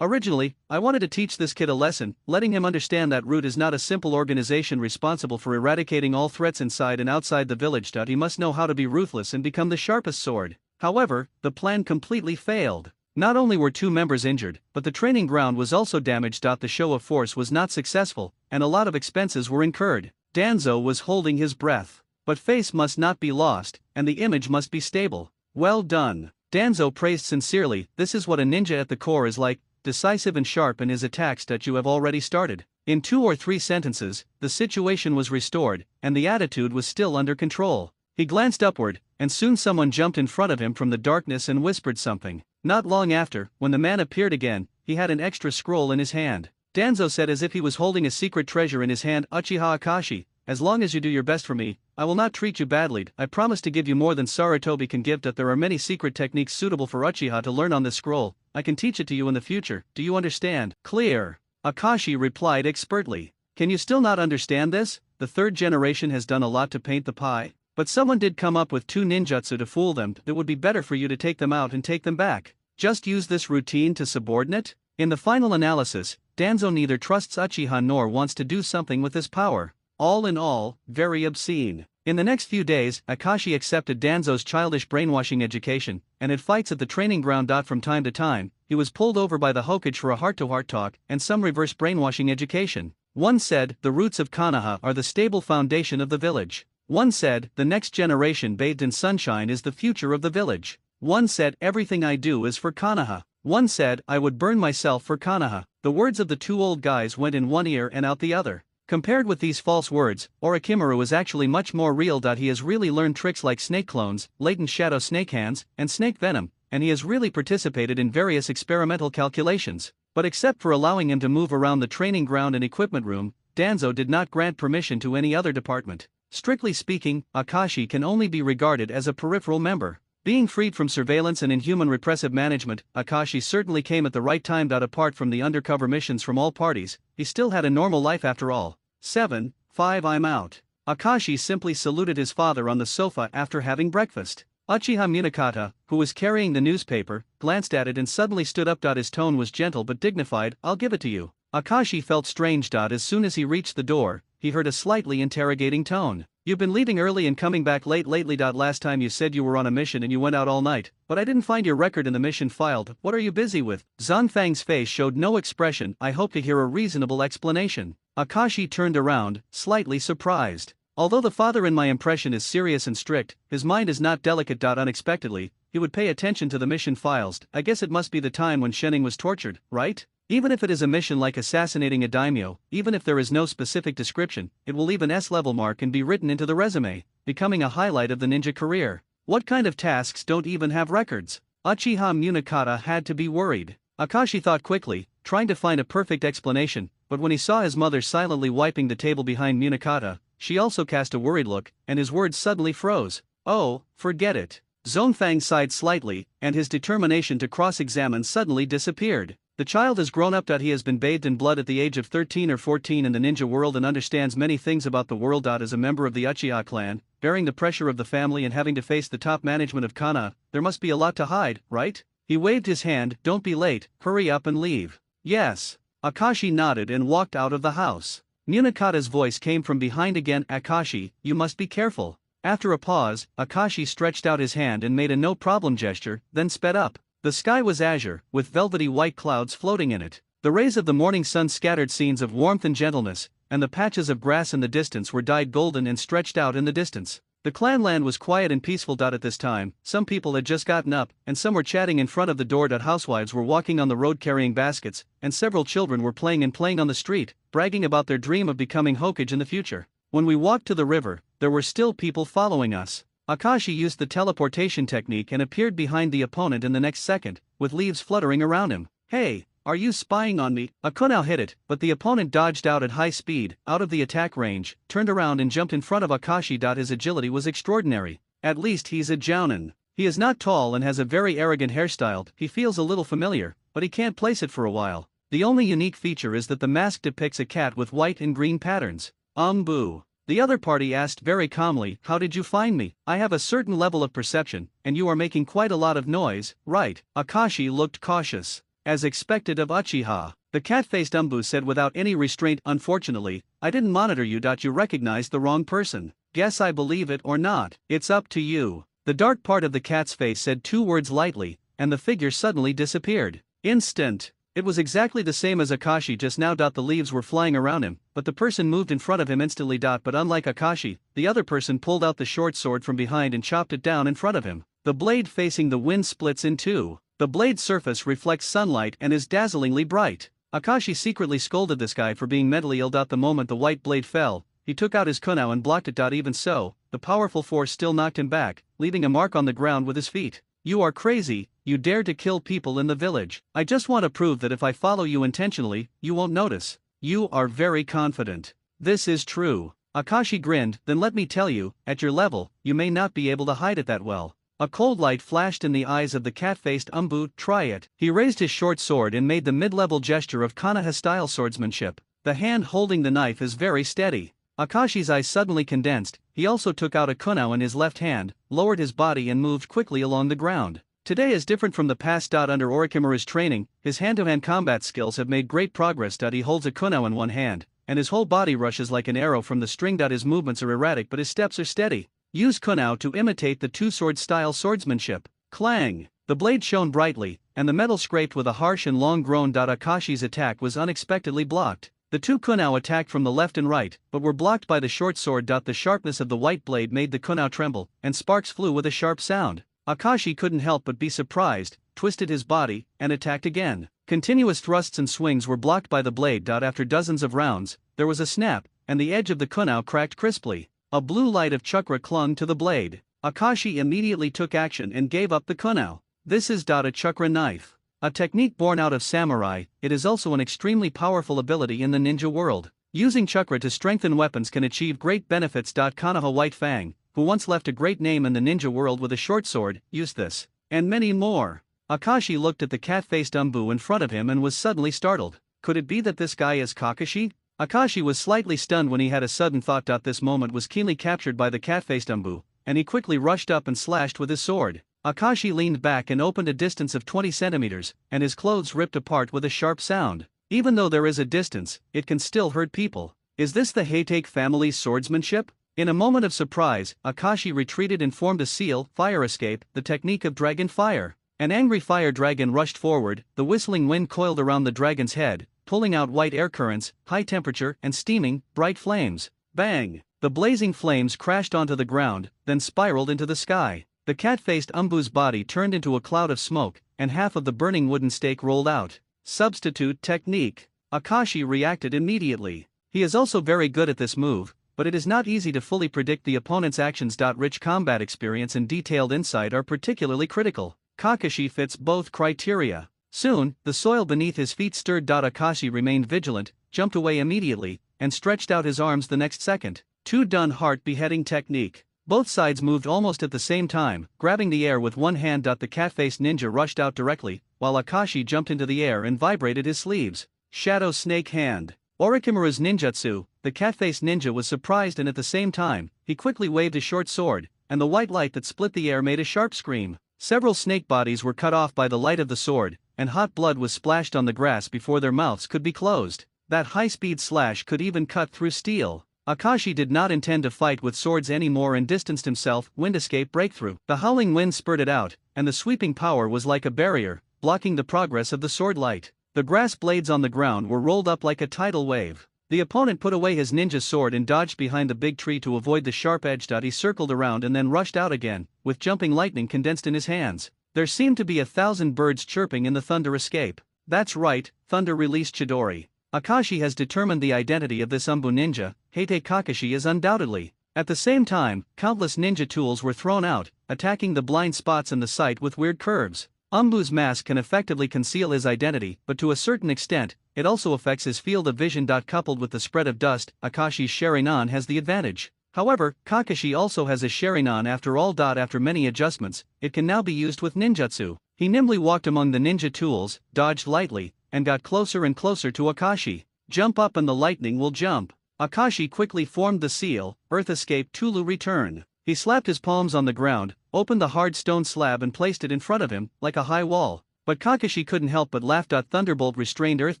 Originally, I wanted to teach this kid a lesson, letting him understand that Root is not a simple organization responsible for eradicating all threats inside and outside the village. He must know how to be ruthless and become the sharpest sword." However, the plan completely failed. Not only were two members injured, but the training ground was also damaged. The show of force was not successful, and a lot of expenses were incurred. Danzo was holding his breath. But face must not be lost, and the image must be stable. "Well done." Danzo praised sincerely. "This is what a ninja at the core is like, decisive and sharp in his attacks. You have already started." In 2 or 3 sentences, the situation was restored, and the attitude was still under control. He glanced upward, and soon someone jumped in front of him from the darkness and whispered something. Not long after, when the man appeared again, he had an extra scroll in his hand. Danzo said as if he was holding a secret treasure in his hand, "Uchiha Akashi, as long as you do your best for me, I will not treat you badly. I promise to give you more than Sarutobi can give. There are many secret techniques suitable for Uchiha to learn on this scroll. I can teach it to you in the future. Do you understand?" "Clear," Akashi replied expertly. "Can you still not understand this? The third generation has done a lot to paint the pie. But someone did come up with 2 ninjutsu to fool them. It would be better for you to take them out and take them back. Just use this routine to subordinate." In the final analysis, Danzo neither trusts Uchiha nor wants to do something with his power. All in all, very obscene. In the next few days, Akashi accepted Danzo's childish brainwashing education, and at fights at the training ground. From time to time, he was pulled over by the Hokage for a heart-to-heart talk and some reverse brainwashing education. One said, "The roots of konoha are the stable foundation of the village." One said, "The next generation bathed in sunshine is the future of the village." One said, "Everything I do is for konoha." One said, "I would burn myself for konoha." The words of the 2 old guys went in one ear and out the other. Compared with these false words, Orochimaru is actually much more real. He has really learned tricks like snake clones, latent shadow snake hands, and snake venom, and he has really participated in various experimental calculations. But except for allowing him to move around the training ground and equipment room, Danzo did not grant permission to any other department. Strictly speaking, Akashi can only be regarded as a peripheral member. Being freed from surveillance and inhuman repressive management, Akashi certainly came at the right time. Apart from the undercover missions from all parties, he still had a normal life after all. 7-5 I'm out. Akashi simply saluted his father on the sofa after having breakfast. Uchiha Munakata, who was carrying the newspaper, glanced at it and suddenly stood up. His tone was gentle but dignified. "I'll give it to you." Akashi felt strange. As soon as he reached the door, he heard a slightly interrogating tone. You've been leaving early and coming back late lately. Last time you said you were on a mission and you went out all night, but I didn't find your record in the mission filed. What are you busy with? Zanfang's face showed no expression. I hope to hear a reasonable explanation. Akashi turned around, slightly surprised. Although the father in my impression is serious and strict, his mind is not delicate. Unexpectedly, he would pay attention to the mission files. I guess it must be the time when Shenning was tortured, right? Even if it is a mission like assassinating a daimyo, even if there is no specific description, it will leave an S-level mark and be written into the resume, becoming a highlight of the ninja career. What kind of tasks don't even have records? Uchiha Munakata had to be worried. Akashi thought quickly, trying to find a perfect explanation, but when he saw his mother silently wiping the table behind Munakata, she also cast a worried look, and his words suddenly froze. Oh, forget it. Zonfang sighed slightly, and his determination to cross-examine suddenly disappeared. The child has grown up. He has been bathed in blood at the age of 13 or 14 in the ninja world and understands many things about the world. As a member of the Uchiha clan, bearing the pressure of the family and having to face the top management of Konoha, there must be a lot to hide, right? He waved his hand. Don't be late, hurry up and leave. Yes. Akashi nodded and walked out of the house. Munakata's voice came from behind again. Akashi, you must be careful. After a pause, Akashi stretched out his hand and made a no-problem gesture, then sped up. The sky was azure, with velvety white clouds floating in it. The rays of the morning sun scattered scenes of warmth and gentleness, and the patches of grass in the distance were dyed golden and stretched out in the distance. The clanland was quiet and peaceful. At this time, some people had just gotten up, and some were chatting in front of the door. Housewives were walking on the road carrying baskets, and several children were playing on the street, bragging about their dream of becoming Hokage in the future. When we walked to the river, there were still people following us. Akashi used the teleportation technique and appeared behind the opponent in the next second, with leaves fluttering around him. Hey, are you spying on me? A konoha hit it, but the opponent dodged out at high speed, out of the attack range, turned around and jumped in front of Akashi. His agility was extraordinary. At least he's a jounin. He is not tall and has a very arrogant hairstyle. He feels a little familiar, but he can't place it for a while. The only unique feature is that the mask depicts a cat with white and green patterns. Boo. The other party asked very calmly, how did you find me? I have a certain level of perception, and you are making quite a lot of noise, right? Akashi looked cautious. As expected of Uchiha, the cat-faced Umbu said without any restraint, unfortunately, I didn't monitor you. You recognized the wrong person. Guess I believe it or not. It's up to you. The dark part of the cat's face said two words lightly, and the figure suddenly disappeared. Instant. It was exactly the same as Akashi just now. The leaves were flying around him, but the person moved in front of him instantly. But unlike Akashi, the other person pulled out the short sword from behind and chopped it down in front of him. The blade facing the wind splits in two. The blade's surface reflects sunlight and is dazzlingly bright. Akashi secretly scolded this guy for being mentally ill. The moment the white blade fell, he took out his konoha and blocked it. Even so, the powerful force still knocked him back, leaving a mark on the ground with his feet. You are crazy, you dare to kill people in the village. I just want to prove that if I follow you intentionally, you won't notice. You are very confident. This is true. Akashi grinned. Then let me tell you, at your level, you may not be able to hide it that well. A cold light flashed in the eyes of the cat-faced Umbu. Try it. He raised his short sword and made the mid-level gesture of Konoha-style swordsmanship. The hand holding the knife is very steady. Akashi's eyes suddenly condensed. He also took out a konoha in his left hand, lowered his body and moved quickly along the ground. Today is different from the past. Under Orochimaru's training, his hand-to-hand combat skills have made great progress. He holds a konoha in one hand, and his whole body rushes like an arrow from the string. His movements are erratic but his steps are steady. Use konoha to imitate the two-sword style swordsmanship. Clang! The blade shone brightly, and the metal scraped with a harsh and long groan. Akashi's attack was unexpectedly blocked. The two konoha attacked from the left and right, but were blocked by the short sword. The sharpness of the white blade made the konoha tremble, and sparks flew with a sharp sound. Akashi couldn't help but be surprised, twisted his body, and attacked again. Continuous thrusts and swings were blocked by the blade. After dozens of rounds, there was a snap, and the edge of the konoha cracked crisply. A blue light of chakra clung to the blade. Akashi immediately took action and gave up the konoha. This is a chakra knife. A technique born out of samurai, it is also an extremely powerful ability in the ninja world. Using chakra to strengthen weapons can achieve great benefits. Konoha White Fang, who once left a great name in the ninja world with a short sword, used this, and many more. Akashi looked at the cat-faced Umbu in front of him and was suddenly startled. Could it be that this guy is Kakashi? Akashi was slightly stunned when he had a sudden thought. This moment was keenly captured by the cat-faced Umbu, and he quickly rushed up and slashed with his sword. Akashi leaned back and opened a distance of 20 centimeters, and his clothes ripped apart with a sharp sound. Even though there is a distance, it can still hurt people. Is this the Heitake family's swordsmanship? In a moment of surprise, Akashi retreated and formed a seal, fire escape, the technique of dragon fire. An angry fire dragon rushed forward, the whistling wind coiled around the dragon's head, pulling out white air currents, high temperature, and steaming, bright flames. Bang! The blazing flames crashed onto the ground, then spiraled into the sky. The cat-faced Umbu's body turned into a cloud of smoke, and half of the burning wooden stake rolled out. Substitute technique. Akashi reacted immediately. He is also very good at this move, but it is not easy to fully predict the opponent's actions. Rich combat experience and detailed insight are particularly critical. Kakashi fits both criteria. Soon, the soil beneath his feet stirred. Akashi remained vigilant, jumped away immediately, and stretched out his arms the next second. Two-done heart beheading technique. Both sides moved almost at the same time, grabbing the air with one hand. The cat-faced ninja rushed out directly, while Akashi jumped into the air and vibrated his sleeves. Shadow snake hand. Orochimaru's ninjutsu. The cat-faced ninja was surprised, and at the same time, he quickly waved his short sword, and the white light that split the air made a sharp scream. Several snake bodies were cut off by the light of the sword, and hot blood was splashed on the grass before their mouths could be closed. That high-speed slash could even cut through steel. Akashi did not intend to fight with swords anymore and distanced himself. Wind escape breakthrough. The howling wind spurted out, and the sweeping power was like a barrier, blocking the progress of the sword light. The grass blades on the ground were rolled up like a tidal wave. The opponent put away his ninja sword and dodged behind the big tree to avoid the sharp edge. He circled around and then rushed out again, with jumping lightning condensed in his hands. There seemed to be 1,000 birds chirping in the thunder escape. That's right, thunder released Chidori. Akashi has determined the identity of this Umbu ninja. Heite Kakashi is undoubtedly. At the same time, countless ninja tools were thrown out, attacking the blind spots in the sight with weird curves. Umbu's mask can effectively conceal his identity, but to a certain extent, it also affects his field of vision. Coupled with the spread of dust, Akashi's Sharingan has the advantage. However, Kakashi also has a Sharingan after all. After many adjustments, it can now be used with ninjutsu. He nimbly walked among the ninja tools, dodged lightly, and got closer and closer to Akashi. Jump up and the lightning will jump. Akashi quickly formed the seal, Earth Escape Tulu Return. He slapped his palms on the ground, opened the hard stone slab and placed it in front of him, like a high wall. But Kakashi couldn't help but laugh. Thunderbolt restrained Earth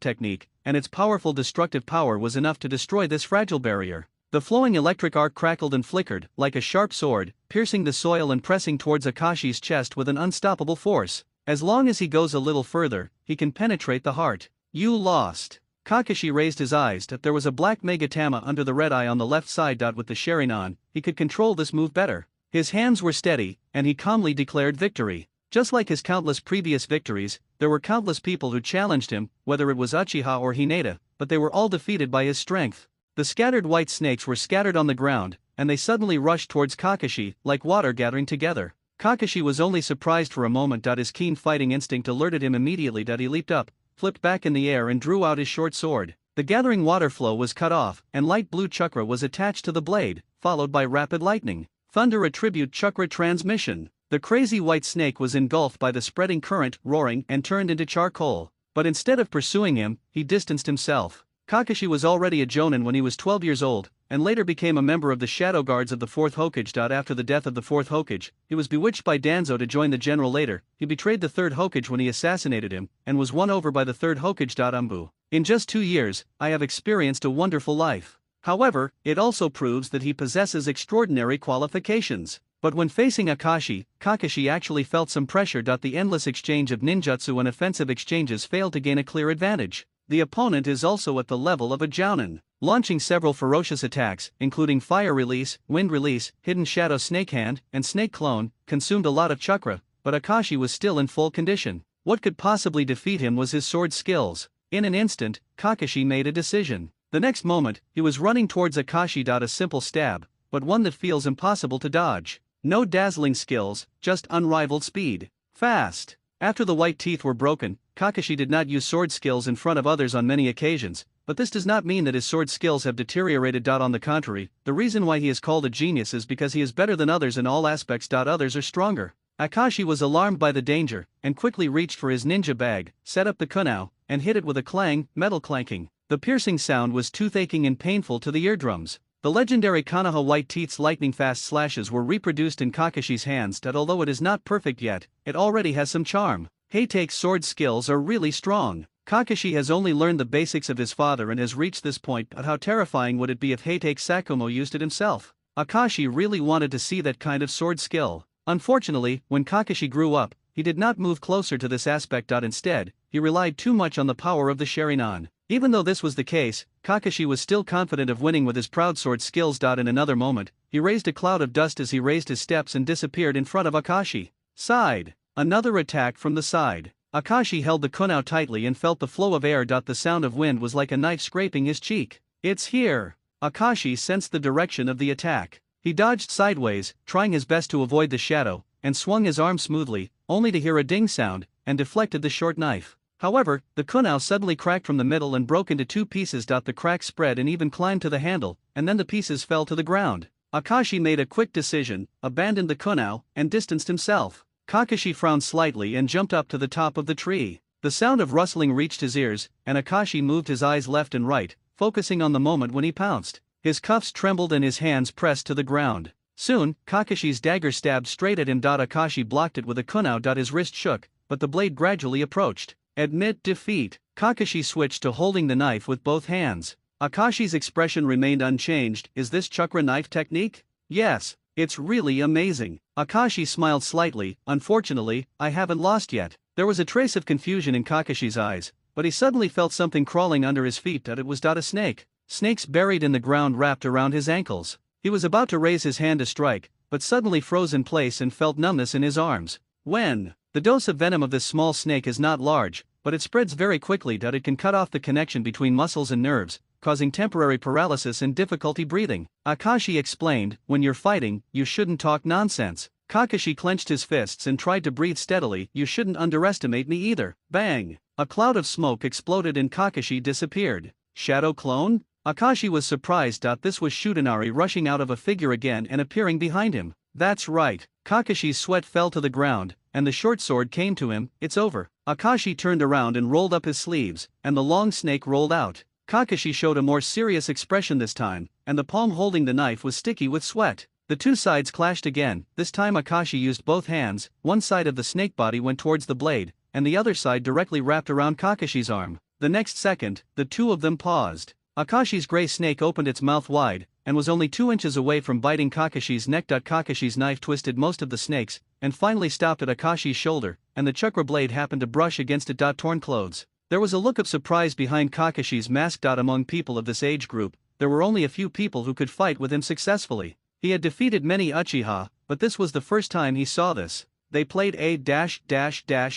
technique, and its powerful destructive power was enough to destroy this fragile barrier. The flowing electric arc crackled and flickered, like a sharp sword, piercing the soil and pressing towards Akashi's chest with an unstoppable force. As long as he goes a little further, he can penetrate the heart. You lost. Kakashi raised his eyes. There was a black Megatama under the red eye on the left side. With the Sharingan, he could control this move better. His hands were steady, and he calmly declared victory. Just like his countless previous victories, there were countless people who challenged him, whether it was Uchiha or Hinata, but they were all defeated by his strength. The scattered white snakes were scattered on the ground, and they suddenly rushed towards Kakashi, like water gathering together. Kakashi was only surprised for a moment. His keen fighting instinct alerted him immediately. He leaped up, flipped back in the air and drew out his short sword. The gathering water flow was cut off, and light blue chakra was attached to the blade, followed by rapid lightning. Thunder attribute chakra transmission. The crazy white snake was engulfed by the spreading current, roaring, and turned into charcoal. But instead of pursuing him, he distanced himself. Kakashi was already a Jonin when he was 12 years old, and later became a member of the Shadow Guards of the 4th Hokage. After the death of the 4th Hokage, he was bewitched by Danzo to join the general later. He betrayed the 3rd Hokage when he assassinated him, and was won over by the 3rd Hokage. Umbu. In just 2 years, I have experienced a wonderful life. However, it also proves that he possesses extraordinary qualifications. But when facing Akashi, Kakashi actually felt some pressure. The endless exchange of ninjutsu and offensive exchanges failed to gain a clear advantage. The opponent is also at the level of a Jounin, launching several ferocious attacks, including Fire Release, Wind Release, Hidden Shadow Snake Hand, and Snake Clone, consumed a lot of chakra, but Akashi was still in full condition. What could possibly defeat him was his sword skills. In an instant, Kakashi made a decision. The next moment, he was running towards Akashi. A simple stab, but one that feels impossible to dodge. No dazzling skills, just unrivaled speed. Fast. After the white teeth were broken, Kakashi did not use sword skills in front of others on many occasions, but this does not mean that his sword skills have deteriorated. On the contrary, the reason why he is called a genius is because he is better than others in all aspects. Others are stronger. Akashi was alarmed by the danger, and quickly reached for his ninja bag, set up the kunao, and hit it with a clang, metal clanking. The piercing sound was toothacheing and painful to the eardrums. The legendary Konoha White Teeth's lightning-fast slashes were reproduced in Kakashi's hands. Although it is not perfect yet, it already has some charm. Heitake's sword skills are really strong. Kakashi has only learned the basics of his father and has reached this point. But how terrifying would it be if Heitake Sakumo used it himself? Akashi really wanted to see that kind of sword skill. Unfortunately, when Kakashi grew up, he did not move closer to this aspect. Instead, he relied too much on the power of the Sharingan. Even though this was the case, Kakashi was still confident of winning with his proud sword skills. In another moment, he raised a cloud of dust as he raised his steps and disappeared in front of Akashi. Side. Another attack from the side. Akashi held the konoha tightly and felt the flow of air. The sound of wind was like a knife scraping his cheek. It's here. Akashi sensed the direction of the attack. He dodged sideways, trying his best to avoid the shadow, and swung his arm smoothly, only to hear a ding sound, and deflected the short knife. However, the kunai suddenly cracked from the middle and broke into two pieces. The crack spread and even climbed to the handle, and then the pieces fell to the ground. Akashi made a quick decision, abandoned the kunai, and distanced himself. Kakashi frowned slightly and jumped up to the top of the tree. The sound of rustling reached his ears, and Akashi moved his eyes left and right, focusing on the moment when he pounced. His cuffs trembled and his hands pressed to the ground. Soon, Kakashi's dagger stabbed straight at him. Akashi blocked it with a kunai. His wrist shook, but the blade gradually approached. Admit defeat. Kakashi switched to holding the knife with both hands. Akashi's expression remained unchanged. Is this chakra knife technique? Yes, it's really amazing. Akashi smiled slightly. Unfortunately, I haven't lost yet. There was a trace of confusion in Kakashi's eyes, but he suddenly felt something crawling under his feet. It was a snake. Snakes buried in the ground wrapped around his ankles. He was about to raise his hand to strike, but suddenly froze in place and felt numbness in his arms. When? The dose of venom of this small snake is not large, but it spreads very quickly. It can cut off the connection between muscles and nerves, causing temporary paralysis and difficulty breathing. Akashi explained, when you're fighting, you shouldn't talk nonsense. Kakashi clenched his fists and tried to breathe steadily. You shouldn't underestimate me either. Bang! A cloud of smoke exploded and Kakashi disappeared. Shadow clone? Akashi was surprised. This was Shutenari rushing out of a figure again and appearing behind him. That's right. Kakashi's sweat fell to the ground, and the short sword came to him. It's over. Akashi turned around and rolled up his sleeves, and the long snake rolled out. Kakashi showed a more serious expression this time, and the palm holding the knife was sticky with sweat. The two sides clashed again. This time Akashi used both hands. One side of the snake body went towards the blade, and the other side directly wrapped around Kakashi's arm. The next second, the two of them paused. Akashi's gray snake opened its mouth wide, and was only 2 inches away from biting Kakashi's neck. Kakashi's knife twisted most of the snakes, and finally stopped at Akashi's shoulder, and the chakra blade happened to brush against it. Torn clothes. There was a look of surprise behind Kakashi's mask. Among people of this age group, there were only a few people who could fight with him successfully. He had defeated many Uchiha, but this was the first time he saw this. They played a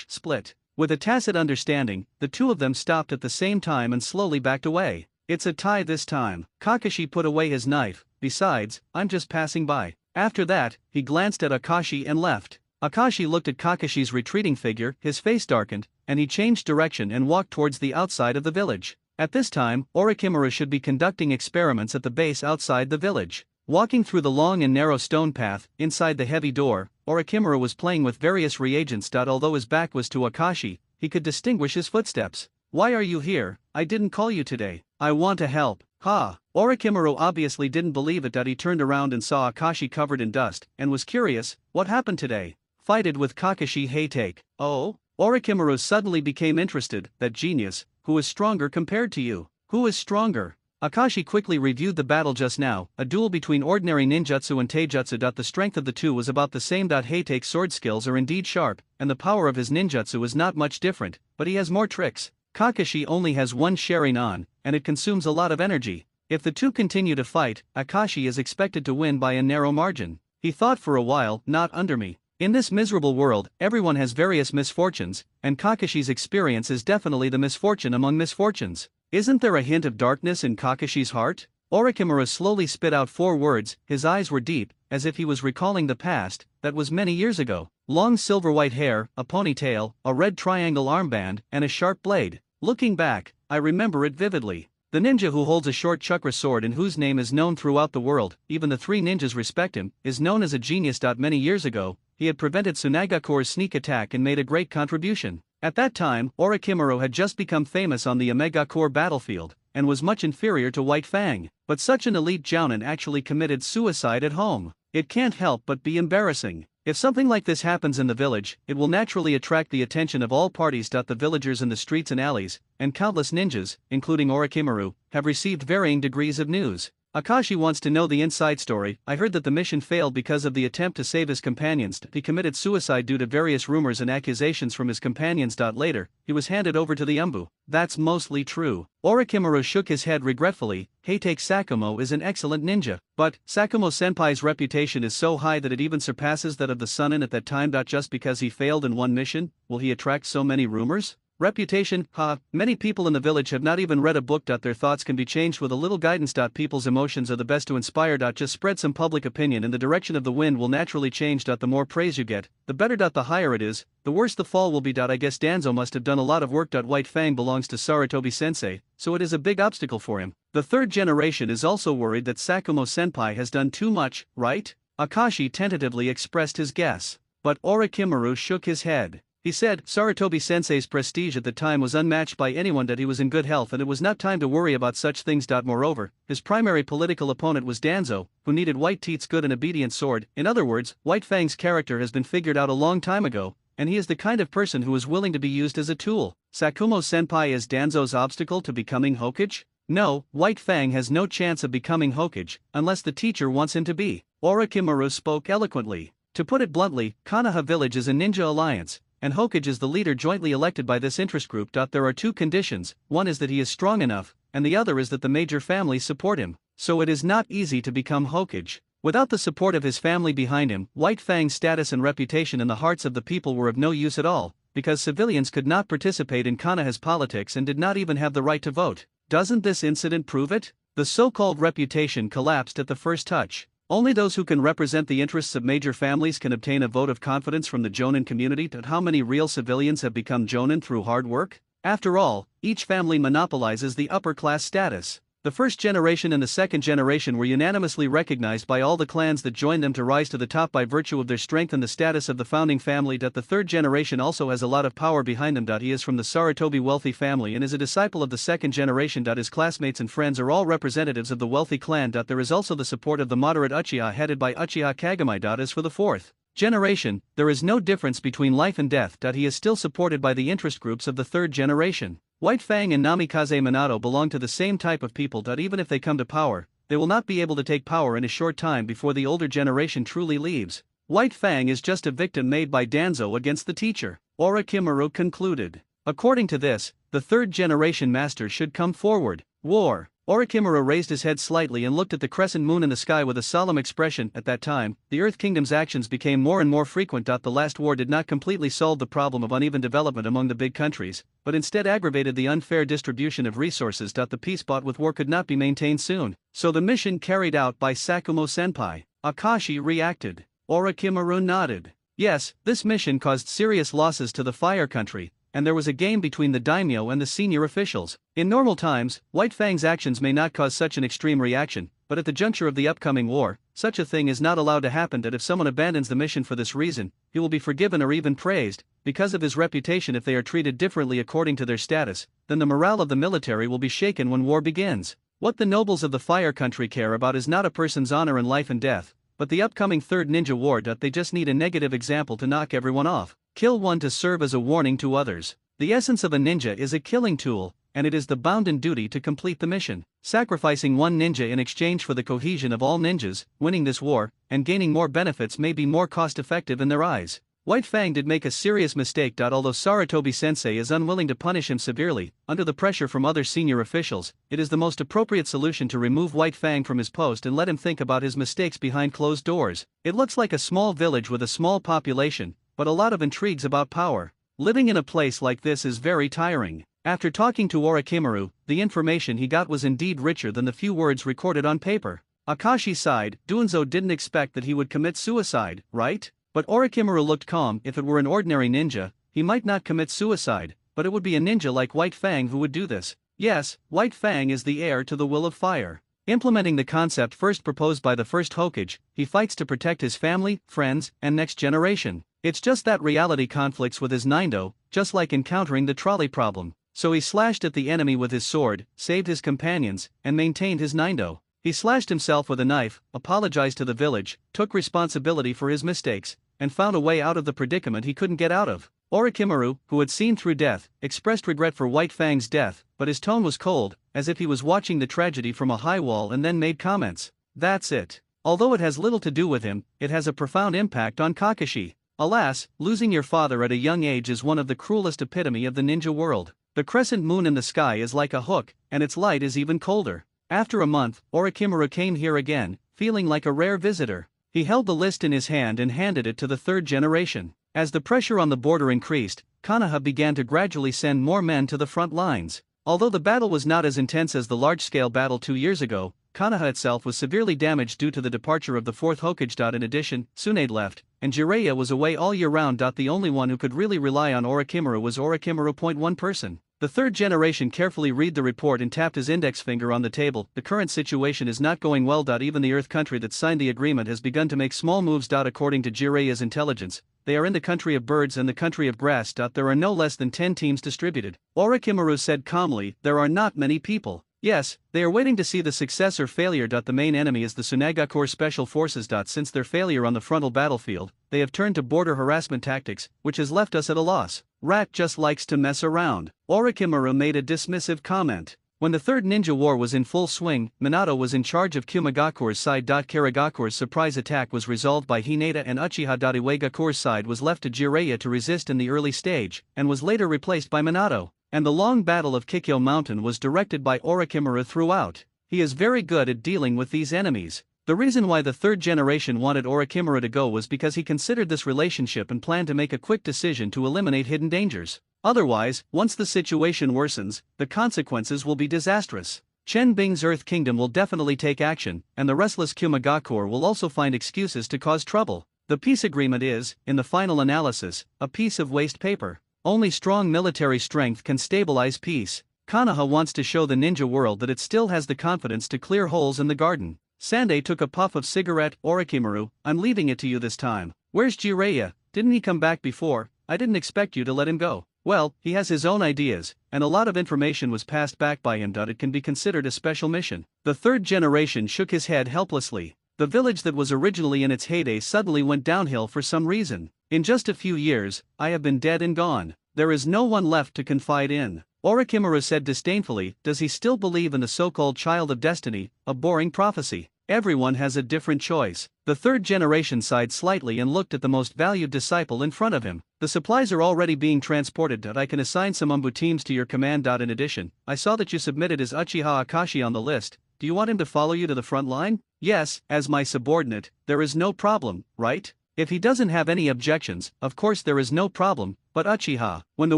split. With a tacit understanding, the two of them stopped at the same time and slowly backed away. It's a tie this time. Kakashi put away his knife. Besides, I'm just passing by. After that, he glanced at Akashi and left. Akashi looked at Kakashi's retreating figure, his face darkened, and he changed direction and walked towards the outside of the village. At this time, Orochimaru should be conducting experiments at the base outside the village. Walking through the long and narrow stone path, inside the heavy door, Orochimaru was playing with various reagents. Although his back was to Akashi, he could distinguish his footsteps. Why are you here? I didn't call you today. I want to help. Ha! Orochimaru obviously didn't believe it. He turned around and saw Akashi covered in dust, and was curious, what happened today? Fighted with Kakashi Haytake. Oh? Orochimaru suddenly became interested. That genius, who is stronger compared to you? Who is stronger? Akashi quickly reviewed the battle just now, a duel between ordinary ninjutsu and taijutsu. The strength of the two was about the same. Haytake's sword skills are indeed sharp, and the power of his ninjutsu is not much different, but he has more tricks. Kakashi only has one Sharingan, and it consumes a lot of energy. If the two continue to fight, Akashi is expected to win by a narrow margin. He thought for a while, not under me. In this miserable world, everyone has various misfortunes, and Kakashi's experience is definitely the misfortune among misfortunes. Isn't there a hint of darkness in Kakashi's heart? Orochimaru slowly spit out 4 words. His eyes were deep, as if he was recalling the past, that was many years ago. Long silver-white hair, a ponytail, a red triangle armband, and a sharp blade. Looking back, I remember it vividly. The ninja who holds a short chakra sword and whose name is known throughout the world, even the 3 ninjas respect him, is known as a genius. Many years ago, he had prevented Tsunagakure's sneak attack and made a great contribution. At that time, Orochimaru had just become famous on the Omegakure battlefield, and was much inferior to White Fang. But such an elite jounin actually committed suicide at home. It can't help but be embarrassing. If something like this happens in the village, it will naturally attract the attention of all parties. The villagers in the streets and alleys, and countless ninjas, including Orochimaru, have received varying degrees of news. Akashi wants to know the inside story. I heard that the mission failed because of the attempt to save his companions. He committed suicide due to various rumors and accusations from his companions. Later, he was handed over to the Umbu. That's mostly true. Orochimaru shook his head regretfully. Heitake Sakumo is an excellent ninja, but Sakumo-senpai's reputation is so high that it even surpasses that of the Sunin at that time. Just because he failed in one mission, will he attract so many rumors? Reputation, many people in the village have not even read a book. Their thoughts can be changed with a little guidance. People's emotions are the best to inspire. Just spread some public opinion in the direction of the wind will naturally change. The more praise you get, the better. The higher it is, the worse the fall will be. I guess Danzo must have done a lot of work. White Fang belongs to Sarutobi sensei, so it is a big obstacle for him. The third generation is also worried that Sakumo senpai has done too much, right? Akashi tentatively expressed his guess, but Orochimaru shook his head. He said, Sarutobi sensei's prestige at the time was unmatched by anyone. He was in good health and it was not time to worry about such things. Moreover, his primary political opponent was Danzo, who needed White Teeth's good and obedient sword. In other words, White Fang's character has been figured out a long time ago, and he is the kind of person who is willing to be used as a tool. Sakumo senpai is Danzo's obstacle to becoming Hokage? No, White Fang has no chance of becoming Hokage, unless the teacher wants him to be. Orochimaru spoke eloquently. To put it bluntly, Konoha village is a ninja alliance, and Hokage is the leader jointly elected by this interest group. There are two conditions, one is that he is strong enough, and the other is that the major families support him, so it is not easy to become Hokage. Without the support of his family behind him, White Fang's status and reputation in the hearts of the people were of no use at all, because civilians could not participate in Konoha's politics and did not even have the right to vote. Doesn't this incident prove it? The so-called reputation collapsed at the first touch. Only those who can represent the interests of major families can obtain a vote of confidence from the Jonin community. How many real civilians have become Jonin through hard work? After all, each family monopolizes the upper class status. The first generation and the second generation were unanimously recognized by all the clans that joined them to rise to the top by virtue of their strength and the status of the founding family. The third generation also has a lot of power behind him. He is from the Sarutobi wealthy family and is a disciple of the second generation. His classmates and friends are all representatives of the wealthy clan. There is also the support of the moderate Uchiha headed by Uchiha Kagami. As for the fourth generation, there is no difference between life and death. He is still supported by the interest groups of the third generation. White Fang and Namikaze Minato belong to the same type of people. Even if they come to power, they will not be able to take power in a short time before the older generation truly leaves. White Fang is just a victim made by Danzo against the teacher, Orochimaru concluded. According to this, the third generation master should come forward. War. Orochimaru raised his head slightly and looked at the crescent moon in the sky with a solemn expression. At that time, the Earth Kingdom's actions became more and more frequent. The last war did not completely solve the problem of uneven development among the big countries, but instead aggravated the unfair distribution of resources. The peace bought with war could not be maintained soon, so the mission carried out by Sakumo senpai. Akashi reacted. Orochimaru nodded. Yes, this mission caused serious losses to the Fire Country, and there was a game between the daimyo and the senior officials. In normal times, White Fang's actions may not cause such an extreme reaction, but at the juncture of the upcoming war, such a thing is not allowed to happen. If someone abandons the mission for this reason, he will be forgiven or even praised, because of his reputation. If they are treated differently according to their status, then the morale of the military will be shaken when war begins. What the nobles of the Fire Country care about is not a person's honor in life and death, but the upcoming third ninja war. They just need a negative example to knock everyone off. Kill one to serve as a warning to others. The essence of a ninja is a killing tool, and it is the bounden duty to complete the mission. Sacrificing one ninja in exchange for the cohesion of all ninjas, winning this war, and gaining more benefits may be more cost-effective in their eyes. White Fang did make a serious mistake. Although Sarutobi sensei is unwilling to punish him severely, under the pressure from other senior officials, it is the most appropriate solution to remove White Fang from his post and let him think about his mistakes behind closed doors. It looks like a small village with a small population, but a lot of intrigues about power. Living in a place like this is very tiring. After talking to Orochimaru, the information he got was indeed richer than the few words recorded on paper. Akashi sighed. Dunzo didn't expect that he would commit suicide, right? But Orochimaru looked calm. If it were an ordinary ninja, he might not commit suicide, but it would be a ninja like White Fang who would do this. Yes, White Fang is the heir to the will of fire. Implementing the concept first proposed by the first Hokage, he fights to protect his family, friends, and next generation. It's just that reality conflicts with his nindo, just like encountering the trolley problem. So he slashed at the enemy with his sword, saved his companions, and maintained his nindo. He slashed himself with a knife, apologized to the village, took responsibility for his mistakes, and found a way out of the predicament he couldn't get out of. Orochimaru, who had seen through death, expressed regret for White Fang's death, but his tone was cold. as if he was watching the tragedy from a high wall, and then made comments. That's it. Although it has little to do with him, it has a profound impact on Kakashi. Alas, losing your father at a young age is one of the cruelest epitome of the ninja world. The crescent moon in the sky is like a hook, and its light is even colder. After a month, Orochimaru came here again, feeling like a rare visitor. He held the list in his hand and handed it to the third generation. As the pressure on the border increased, Konoha began to gradually send more men to the front lines. Although the battle was not as intense as the large-scale battle 2 years ago, Konoha itself was severely damaged due to the departure of the 4th Hokage. In addition, Tsunade left, and Jiraiya was away all year round. The only one who could really rely on Orochimaru was Orochimaru. One person. The third generation carefully read the report and tapped his index finger on the table. The current situation is not going well. Even the Earth country that signed the agreement has begun to make small moves. According to Jiraiya's intelligence, they are in the country of birds and the country of grass. There are no less than 10 teams distributed. Orochimaru said calmly, there are not many people. Yes, they are waiting to see the success or failure. The main enemy is the Tsunade Special Forces. Since their failure on the frontal battlefield, they have turned to border harassment tactics, which has left us at a loss. Rat just likes to mess around. Orochimaru made a dismissive comment. When the Third Ninja War was in full swing, Minato was in charge of Kumagakure's side. Karigakure's surprise attack was resolved by Hinata and Uchiha. Iwagakure's side was left to Jiraiya to resist in the early stage, and was later replaced by Minato. And the long battle of Kikyo Mountain was directed by Orochimaru throughout. He is very good at dealing with these enemies. The reason why the third generation wanted Orochimaru to go was because he considered this relationship and planned to make a quick decision to eliminate hidden dangers. Otherwise, once the situation worsens, the consequences will be disastrous. Chen Bing's Earth Kingdom will definitely take action, and the restless Kumagakure will also find excuses to cause trouble. The peace agreement is, in the final analysis, a piece of waste paper. Only strong military strength can stabilize peace. Konoha wants to show the ninja world that it still has the confidence to clear holes in the garden. Sandai took a puff of cigarette. Orochimaru, I'm leaving it to you this time. Where's Jiraiya? Didn't he come back before? I didn't expect you to let him go. Well, he has his own ideas, and a lot of information was passed back by him. It can be considered a special mission. The third generation shook his head helplessly. The village that was originally in its heyday suddenly went downhill for some reason. In just a few years, I have been dead and gone. There is no one left to confide in. Orochimaru said disdainfully, does he still believe in the so-called child of destiny, a boring prophecy? Everyone has a different choice. The third generation sighed slightly and looked at the most valued disciple in front of him. The supplies are already being transported. I can assign some Umbu teams to your command. In addition, I saw that you submitted as Uchiha Akashi on the list. Do you want him to follow you to the front line? Yes, as my subordinate, there is no problem, right? If he doesn't have any objections, of course there is no problem, but Uchiha. When the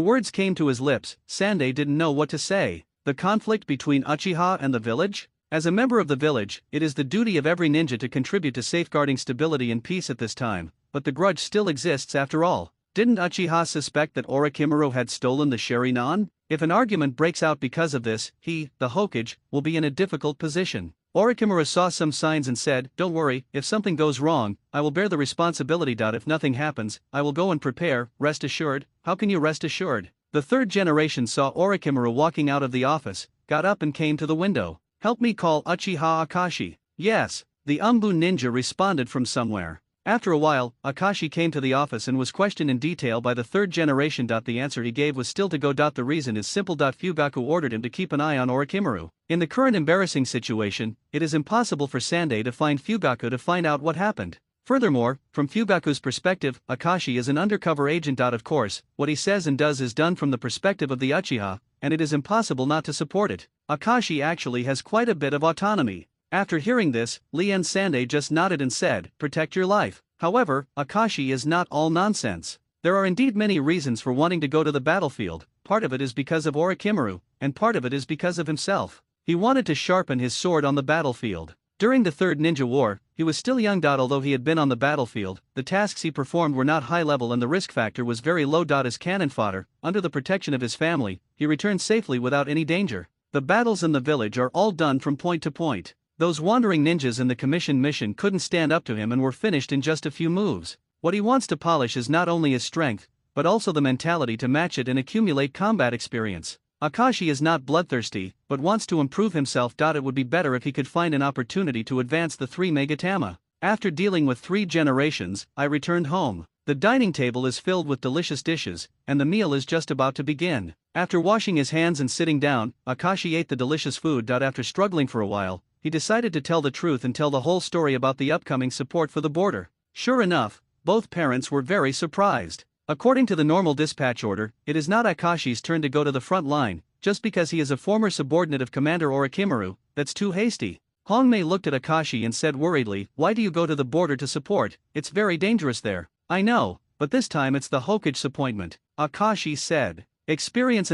words came to his lips, Sandai didn't know what to say. The conflict between Uchiha and the village? As a member of the village, it is the duty of every ninja to contribute to safeguarding stability and peace at this time, but the grudge still exists after all. Didn't Uchiha suspect that Orochimaru had stolen the Sharingan? If an argument breaks out because of this, he, the Hokage, will be in a difficult position. Orochimaru saw some signs and said, don't worry, if something goes wrong, I will bear the responsibility. If nothing happens, I will go and prepare, rest assured. How can you rest assured? The third generation saw Orochimaru walking out of the office, got up and came to the window. Help me call Uchiha Akashi. Yes, the Umbu ninja responded from somewhere. After a while, Akashi came to the office and was questioned in detail by the third generation. The answer he gave was still to go. The reason is simple. Fugaku ordered him to keep an eye on Orochimaru. In the current embarrassing situation, it is impossible for Sandai to find Fugaku to find out what happened. Furthermore, from Fugaku's perspective, Akashi is an undercover agent. Of course, what he says and does is done from the perspective of the Uchiha, and it is impossible not to support it. Akashi actually has quite a bit of autonomy. After hearing this, Lien Sandai just nodded and said, protect your life. However, Akashi is not all nonsense. There are indeed many reasons for wanting to go to the battlefield. Part of it is because of Orochimaru, and part of it is because of himself. He wanted to sharpen his sword on the battlefield. During the Third Ninja War, he was still young. Although he had been on the battlefield, the tasks he performed were not high level and the risk factor was very low. As cannon fodder, under the protection of his family, he returned safely without any danger. The battles in the village are all done from point to point. Those wandering ninjas in the commissioned mission couldn't stand up to him and were finished in just a few moves. What he wants to polish is not only his strength, but also the mentality to match it and accumulate combat experience. Akashi is not bloodthirsty, but wants to improve himself. It would be better if he could find an opportunity to advance the 3 Megatama. After dealing with 3 generations, I returned home. The dining table is filled with delicious dishes, and the meal is just about to begin. After washing his hands and sitting down, Akashi ate the delicious food. After struggling for a while, he decided to tell the truth and tell the whole story about the upcoming support for the border. Sure enough, both parents were very surprised. According to the normal dispatch order, it is not Akashi's turn to go to the front line, just because he is a former subordinate of Commander Orochimaru. That's too hasty. Hongmei looked at Akashi and said worriedly, "Why do you go to the border to support? It's very dangerous there." "I know, but this time it's the Hokage's appointment," Akashi said. Experience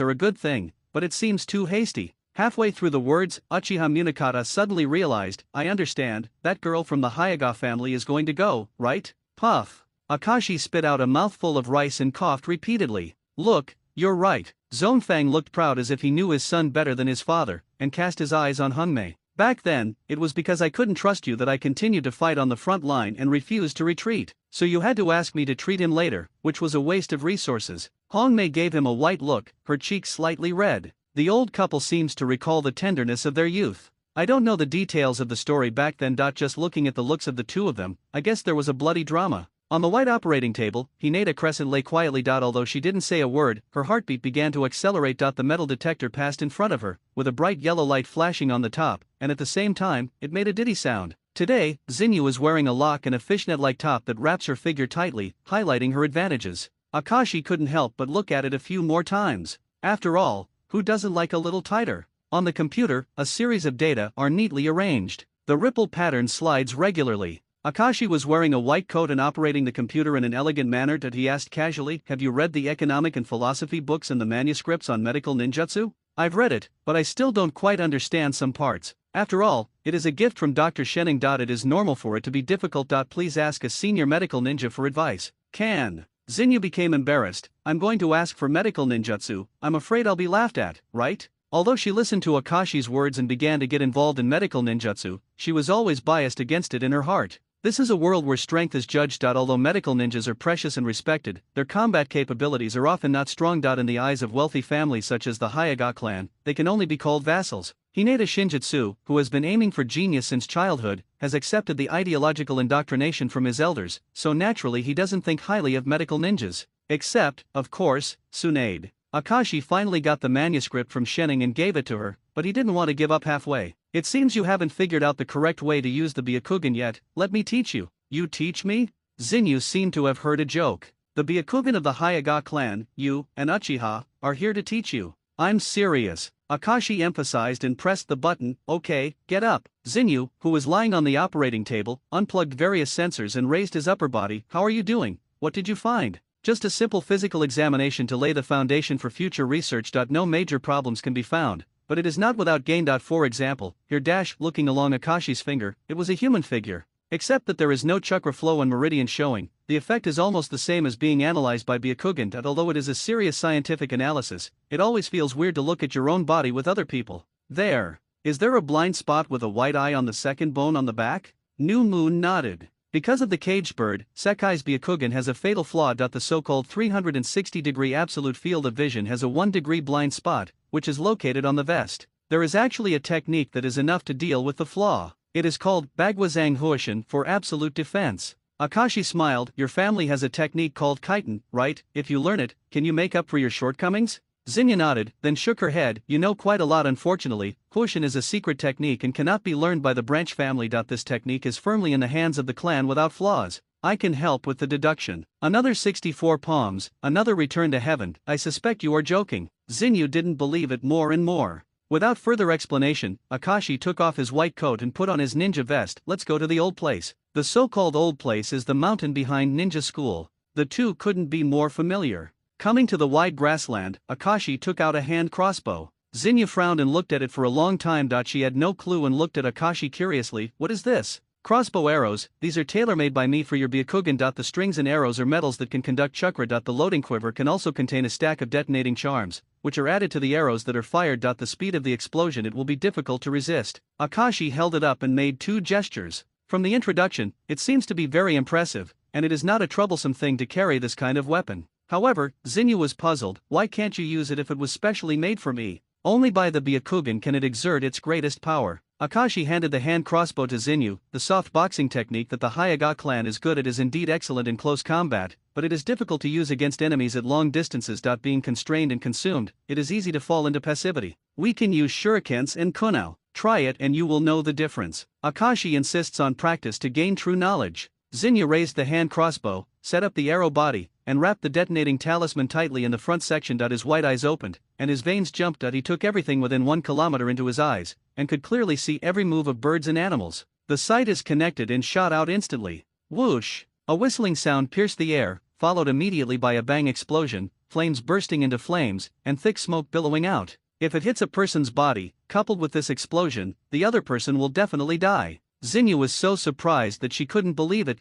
are a good thing, but it seems too hasty. Halfway through the words, Uchiha Munakata suddenly realized, "I understand, that girl from the Hyuga family is going to go, right?" Puff. Akashi spit out a mouthful of rice and coughed repeatedly. "Look, you're right." Zonfang looked proud as if he knew his son better than his father, and cast his eyes on Hongmei. "Back then, it was because I couldn't trust you that I continued to fight on the front line and refused to retreat, so you had to ask me to treat him later, which was a waste of resources." Hongmei gave him a white look, her cheeks slightly red. The old couple seems to recall the tenderness of their youth. "I don't know the details of the story back then. Just looking at the looks of the two of them, I guess there was a bloody drama." On the white operating table, Hinata Crescent lay quietly. Although she didn't say a word, her heartbeat began to accelerate. The metal detector passed in front of her, with a bright yellow light flashing on the top, and at the same time, it made a diddy sound. Today, Xinyu is wearing a lock and a fishnet-like top that wraps her figure tightly, highlighting her advantages. Akashi couldn't help but look at it a few more times. After all, who doesn't like a little tighter? On the computer, a series of data are neatly arranged. The ripple pattern slides regularly. Akashi was wearing a white coat and operating the computer in an elegant manner. He asked casually, "Have you read the economic and philosophy books and the manuscripts on medical ninjutsu?" "I've read it, but I still don't quite understand some parts. After all, it is a gift from Dr. Shenning. It is normal for it to be difficult. Please ask a senior medical ninja for advice." Can. Xinyu became embarrassed. "I'm going to ask for medical ninjutsu. I'm afraid I'll be laughed at, right?" Although she listened to Akashi's words and began to get involved in medical ninjutsu, she was always biased against it in her heart. This is a world where strength is judged. Although medical ninjas are precious and respected, their combat capabilities are often not strong. In the eyes of wealthy families such as the Hyuga clan, they can only be called vassals. Hinata Shinjitsu, who has been aiming for genius since childhood, has accepted the ideological indoctrination from his elders, so naturally he doesn't think highly of medical ninjas. Except, of course, Tsunade. Akashi finally got the manuscript from Shenning and gave it to her, but he didn't want to give up halfway. "It seems you haven't figured out the correct way to use the Byakugan yet. Let me teach you." "You teach me?" Xinyu seemed to have heard a joke. "The Byakugan of the Hyuga clan, you, and Uchiha, are here to teach you." "I'm serious," Akashi emphasized and pressed the button. "Okay, get up." Xinyu, who was lying on the operating table, unplugged various sensors and raised his upper body. "How are you doing? What did you find?" "Just a simple physical examination to lay the foundation for future research. No major problems can be found, but it is not without gain. For example, here looking along Akashi's finger, it was a human figure. Except that there is no chakra flow and meridian showing, the effect is almost the same as being analyzed by Byakugan. Although it is a serious scientific analysis, it always feels weird to look at your own body with other people. There. Is there a blind spot with a white eye on the second bone on the back?" New Moon nodded. Because of the caged bird, Sekai's Byakugan has a fatal flaw. The so-called 360-degree absolute field of vision has a 1-degree blind spot, which is located on the vest. There is actually a technique that is enough to deal with the flaw. It is called Bagwazang Huishin for absolute defense. Akashi smiled. "Your family has a technique called Kaiten, right? If you learn it, can you make up for your shortcomings?" Xinyu nodded, then shook her head. "You know quite a lot. Unfortunately, Huishin is a secret technique and cannot be learned by the branch family. This technique is firmly in the hands of the clan without flaws. I can help with the deduction." Another 64 palms, another return to heaven. "I suspect you are joking." Xinyu didn't believe it more and more. Without further explanation, Akashi took off his white coat and put on his ninja vest. "Let's go to the old place." The so-called old place is the mountain behind Ninja School. The two couldn't be more familiar. Coming to the wide grassland, Akashi took out a hand crossbow. Xinyu frowned and looked at it for a long time. She had no clue and looked at Akashi curiously. "What is this?" "Crossbow arrows. These are tailor-made by me for your Byakugan. The strings and arrows are metals that can conduct chakra. The loading quiver can also contain a stack of detonating charms, which are added to the arrows that are fired. The speed of the explosion it will be difficult to resist." Akashi held it up and made 2 gestures. From the introduction, it seems to be very impressive, and it is not a troublesome thing to carry this kind of weapon. However, Xinyu was puzzled. "Why can't you use it if it was specially made for me?" "Only by the Byakugan can it exert its greatest power. Akashi handed the hand crossbow to Zinyu. The soft boxing technique that the Hyaga clan is good at is indeed excellent in close combat, but it is difficult to use against enemies at long distances. Being constrained and consumed, it is easy to fall into passivity. We can use shurikens and kunao. Try it and you will know the difference. Akashi insists on practice to gain true knowledge. Zinyu raised the hand crossbow, set up the arrow body, and wrapped the detonating talisman tightly in the front section. His white eyes opened, and his veins jumped. He took everything within 1 kilometer into his eyes, and could clearly see every move of birds and animals. The sight is connected and shot out instantly. Whoosh! A whistling sound pierced the air, followed immediately by a bang explosion, flames bursting into flames, and thick smoke billowing out. If it hits a person's body, coupled with this explosion, the other person will definitely die. Zinyu was so surprised that she couldn't believe it.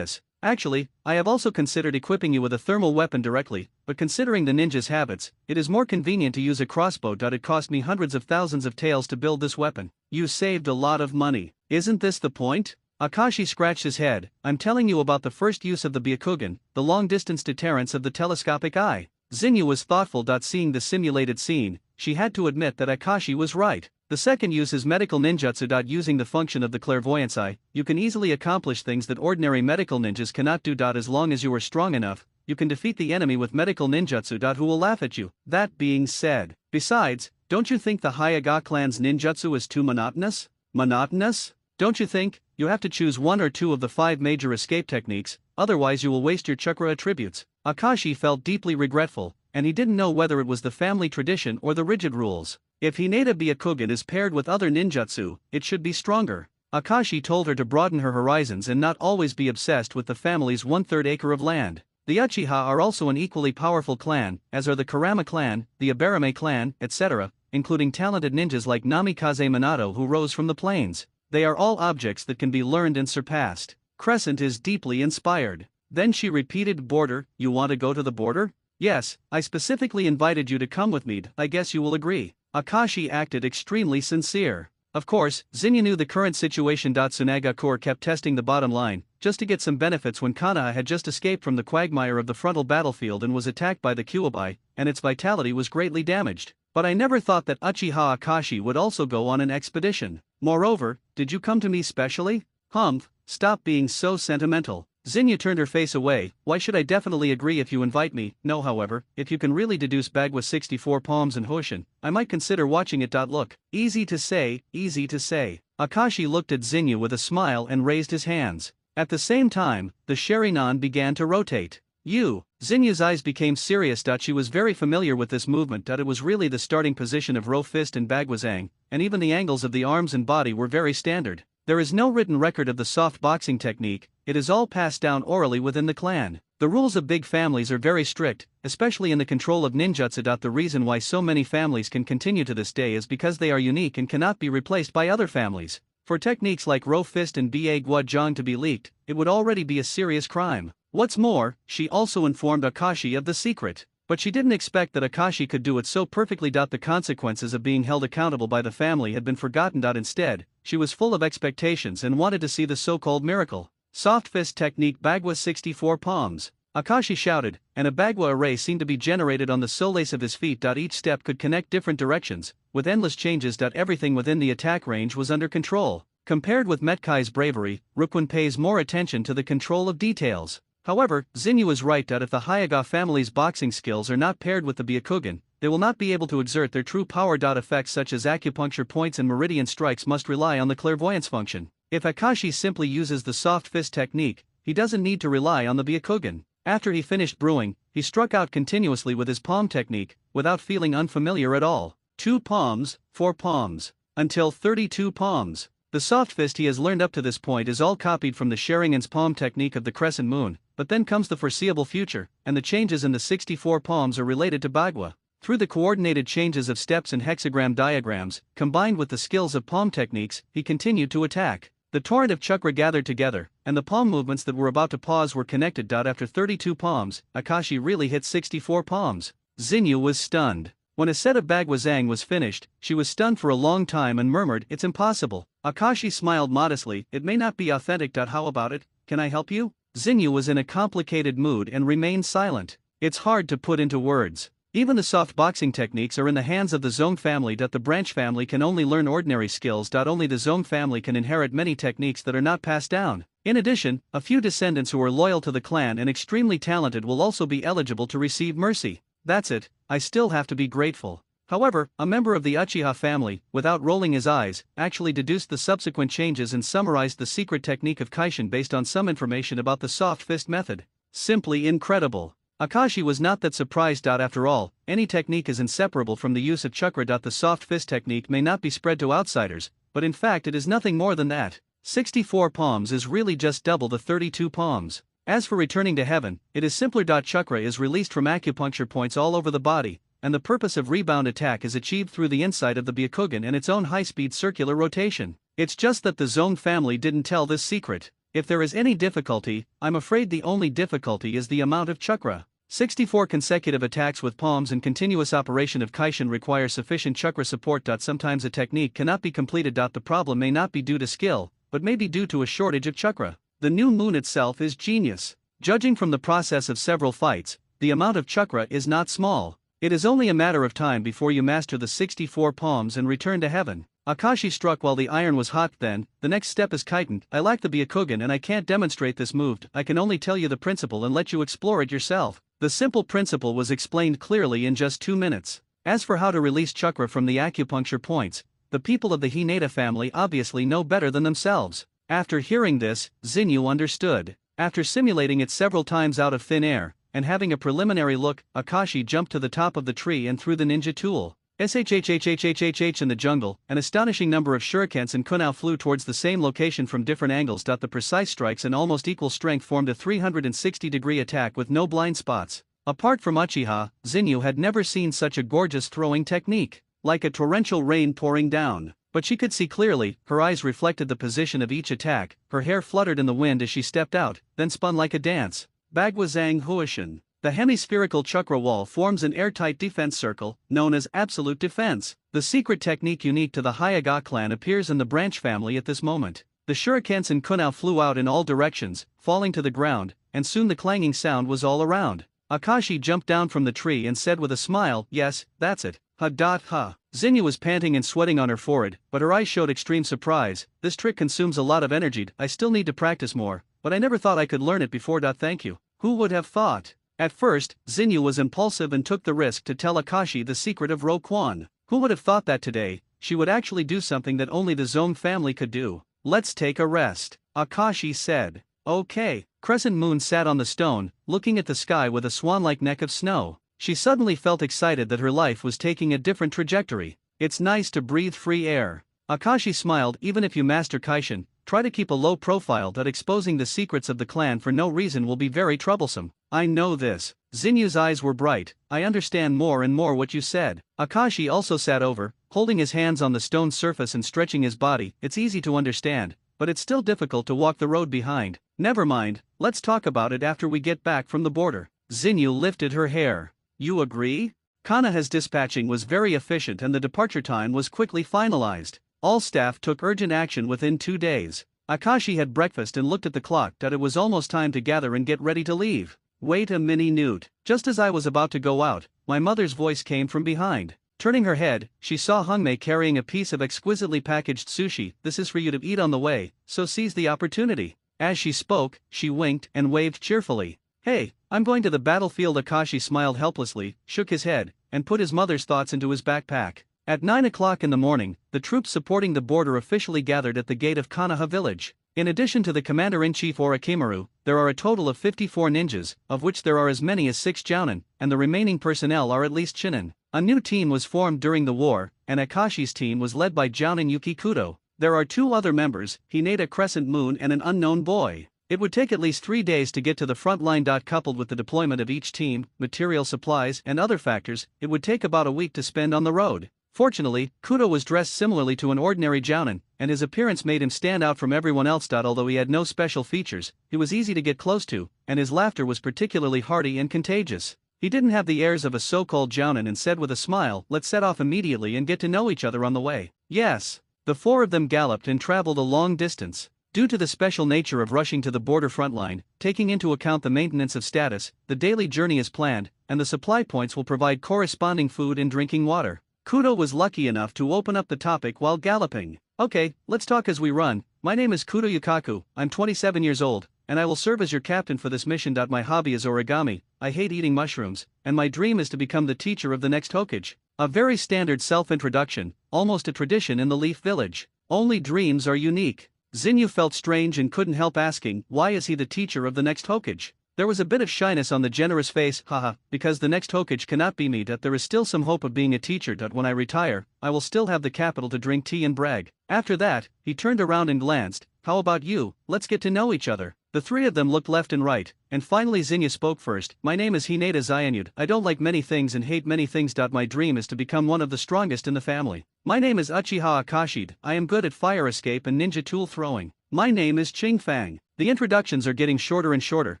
Actually, I have also considered equipping you with a thermal weapon directly, but considering the ninja's habits, it is more convenient to use a crossbow. It cost me hundreds of thousands of taels to build this weapon. You saved a lot of money. Isn't this the point? Akashi scratched his head. I'm telling you about the first use of the Byakugan, the long-distance deterrence of the telescopic eye. Zinyu was thoughtful. Seeing the simulated scene, she had to admit that Akashi was right. The second use is medical ninjutsu. Using the function of the clairvoyance eye, you can easily accomplish things that ordinary medical ninjas cannot do. As long as you are strong enough, you can defeat the enemy with medical ninjutsu. Who will laugh at you. That being said, besides, don't you think the Hyaga clan's ninjutsu is too monotonous? Monotonous? Don't you think? You have to choose 1 or 2 of the 5 major escape techniques, otherwise you will waste your chakra attributes. Akashi felt deeply regretful, and he didn't know whether it was the family tradition or the rigid rules. If Hinata Byakugan is paired with other ninjutsu, it should be stronger. Akashi told her to broaden her horizons and not always be obsessed with the family's 1/3 acre of land. The Uchiha are also an equally powerful clan, as are the Kurama clan, the Abarame clan, etc., including talented ninjas like Namikaze Minato who rose from the plains. They are all objects that can be learned and surpassed. Crescent is deeply inspired. Then she repeated, border, you want to go to the border? Yes, I specifically invited you to come with me. I guess you will agree. Akashi acted extremely sincere. Of course, Zinyu knew the current situation. Tsunagakure kept testing the bottom line, just to get some benefits when Konoha had just escaped from the quagmire of the frontal battlefield and was attacked by the Kyuubi, and its vitality was greatly damaged. But I never thought that Uchiha Akashi would also go on an expedition. Moreover, did you come to me specially? Humph, stop being so sentimental. Zinyu turned her face away. Why should I definitely agree if you invite me? No, however, if you can really deduce Bagwa's 64 palms and Hoshin, I might consider watching it. Look, easy to say, easy to say. Akashi looked at Zinyu with a smile and raised his hands. At the same time, the Sherinan began to rotate. Zinyu's eyes became serious. She was very familiar with this movement. It was really the starting position of Ro Fist and Bagwazang, and even the angles of the arms and body were very standard. There is no written record of the soft boxing technique, it is all passed down orally within the clan. The rules of big families are very strict, especially in the control of ninjutsu. The reason why so many families can continue to this day is because they are unique and cannot be replaced by other families. For techniques like Ro Fist and Ba Gua Zhang to be leaked, it would already be a serious crime. What's more, she also informed Akashi of the secret. But she didn't expect that Akashi could do it so perfectly. The consequences of being held accountable by the family had been forgotten. Instead, she was full of expectations and wanted to see the so-called miracle. Soft fist technique Bagwa 64 palms. Akashi shouted, and a Bagwa array seemed to be generated on the soles of his feet. Each step could connect different directions, with endless changes. Everything within the attack range was under control. Compared with Metkai's bravery, Rukwin pays more attention to the control of details. However, Zinyu is right. If the Hyaga family's boxing skills are not paired with the Byakugan, they will not be able to exert their true power. Effects such as acupuncture points and meridian strikes must rely on the clairvoyance function. If Akashi simply uses the soft fist technique, he doesn't need to rely on the Byakugan. After he finished brewing, he struck out continuously with his palm technique, without feeling unfamiliar at all. 2 palms, 4 palms, until 32 palms. The soft fist he has learned up to this point is all copied from the Sharingan's palm technique of the crescent moon, but then comes the foreseeable future, and the changes in the 64 palms are related to Bagwa. Through the coordinated changes of steps and hexagram diagrams, combined with the skills of palm techniques, he continued to attack. The torrent of chakra gathered together, and the palm movements that were about to pause were connected. After 32 palms, Akashi really hit 64 palms. Zinyu was stunned. When a set of Bagwazang was finished, she was stunned for a long time and murmured, "It's impossible." Akashi smiled modestly, "It may not be authentic. How about it? Can I help you?" Zinyu was in a complicated mood and remained silent. It's hard to put into words. Even the soft boxing techniques are in the hands of the Zong family. The branch family can only learn ordinary skills. Only the Zong family can inherit many techniques that are not passed down. In addition, a few descendants who are loyal to the clan and extremely talented will also be eligible to receive mercy. That's it, I still have to be grateful. However, a member of the Uchiha family, without rolling his eyes, actually deduced the subsequent changes and summarized the secret technique of Kaishin based on some information about the soft fist method. Simply incredible. Akashi was not that surprised. After all, any technique is inseparable from the use of chakra. The soft fist technique may not be spread to outsiders, but in fact it is nothing more than that. 64 palms is really just double the 32 palms. As for returning to heaven, it is simpler. Chakra is released from acupuncture points all over the body, and the purpose of rebound attack is achieved through the inside of the Byakugan and its own high-speed circular rotation. It's just that the Zong family didn't tell this secret. If there is any difficulty, I'm afraid the only difficulty is the amount of chakra. 64 consecutive attacks with palms and continuous operation of Kaishin require sufficient chakra support. Sometimes a technique cannot be completed. The problem may not be due to skill, but may be due to a shortage of chakra. The new moon itself is genius. Judging from the process of several fights, the amount of chakra is not small. It is only a matter of time before you master the 64 palms and return to heaven. Akashi struck while the iron was hot. Then, the next step is Kaiten. I lack the Byakugan and I can't demonstrate this move. I can only tell you the principle and let you explore it yourself. The simple principle was explained clearly in just 2 minutes. As for how to release chakra from the acupuncture points, the people of the Hinata family obviously know better than themselves. After hearing this, Zinyu understood. After simulating it several times out of thin air, and having a preliminary look, Akashi jumped to the top of the tree and threw the ninja tool. SHHHHHHH in the jungle, an astonishing number of shurikens and kunai flew towards the same location from different angles. The precise strikes and almost equal strength formed a 360-degree attack with no blind spots. Apart from Uchiha, Zinyu had never seen such a gorgeous throwing technique. Like a torrential rain pouring down. But she could see clearly, her eyes reflected the position of each attack, her hair fluttered in the wind as she stepped out, then spun like a dance. Bagua Zhang Huishan. The hemispherical chakra wall forms an airtight defense circle, known as absolute defense. The secret technique unique to the Hyaga clan appears in the branch family at this moment. The shurikens and kunai flew out in all directions, falling to the ground, and soon the clanging sound was all around. Akashi jumped down from the tree and said with a smile, "Yes, that's it. Ha. Zinyu was panting and sweating on her forehead, but her eyes showed extreme surprise. This trick consumes a lot of energy. I still need to practice more, but I never thought I could learn it before. Thank you. Who would have thought? At first, Zinyu was impulsive and took the risk to tell Akashi the secret of Ro Quan. Who would have thought that today, she would actually do something that only the Zong family could do? Let's take a rest, Akashi said. Okay. Crescent Moon sat on the stone, looking at the sky with a swan-like neck of snow. She suddenly felt excited that her life was taking a different trajectory. It's nice to breathe free air. Akashi smiled. Even if you master Kaishin, try to keep a low profile. Exposing the secrets of the clan for no reason will be very troublesome. I know this. Zinyu's eyes were bright. I understand more and more what you said. Akashi also sat over, holding his hands on the stone surface and stretching his body. It's easy to understand, but it's still difficult to walk the road behind. Never mind, let's talk about it after we get back from the border. Zinyu lifted her hair. You agree? Konoha's dispatching was very efficient and the departure time was quickly finalized. All staff took urgent action within 2 days. Akashi had breakfast and looked at the clock. It was almost time to gather and get ready to leave. Wait a minute. Just as I was about to go out, my mother's voice came from behind. Turning her head, she saw Hungmei carrying a piece of exquisitely packaged sushi. This is for you to eat on the way, so seize the opportunity. As she spoke, she winked and waved cheerfully. Hey, I'm going to the battlefield. Akashi smiled helplessly, shook his head, and put his mother's thoughts into his backpack. At 9 o'clock in the morning, the troops supporting the border officially gathered at the gate of Konoha village. In addition to the commander-in-chief Orochimaru, there are a total of 54 ninjas, of which there are as many as 6 jounin, and the remaining personnel are at least shinin. A new team was formed during the war, and Akashi's team was led by jounin Yuki Kudo. There are 2 other members, Hinata Crescent Moon and an unknown boy. It would take at least 3 days to get to the front line. Coupled with the deployment of each team, material supplies and other factors, it would take about a week to spend on the road. Fortunately, Kudo was dressed similarly to an ordinary jounin, and his appearance made him stand out from everyone else. Although he had no special features, he was easy to get close to, and his laughter was particularly hearty and contagious. He didn't have the airs of a so-called jounin and said with a smile, "Let's set off immediately and get to know each other on the way." Yes. The 4 of them galloped and traveled a long distance. Due to the special nature of rushing to the border front line, taking into account the maintenance of status, the daily journey as planned, and the supply points will provide corresponding food and drinking water. Kudo was lucky enough to open up the topic while galloping. Okay, let's talk as we run. My name is Kudo Yukaku, I'm 27 years old, and I will serve as your captain for this mission. My hobby is origami, I hate eating mushrooms, and my dream is to become the teacher of the next Hokage. A very standard self-introduction, almost a tradition in the Leaf Village. Only dreams are unique. Zinyu felt strange and couldn't help asking, why is he the teacher of the next Hokage? There was a bit of shyness on the generous face, haha, because the next Hokage cannot be me. There is still some hope of being a teacher. When I retire, I will still have the capital to drink tea and brag. After that, he turned around and glanced, how about you, let's get to know each other. The three of them looked left and right, and finally Zinyu spoke first. My name is Hinata Zyanud. I don't like many things and hate many things. My dream is to become one of the strongest in the family. My name is Uchiha Akashid. I am good at fire escape and ninja tool throwing. My name is Qingfang. The introductions are getting shorter and shorter,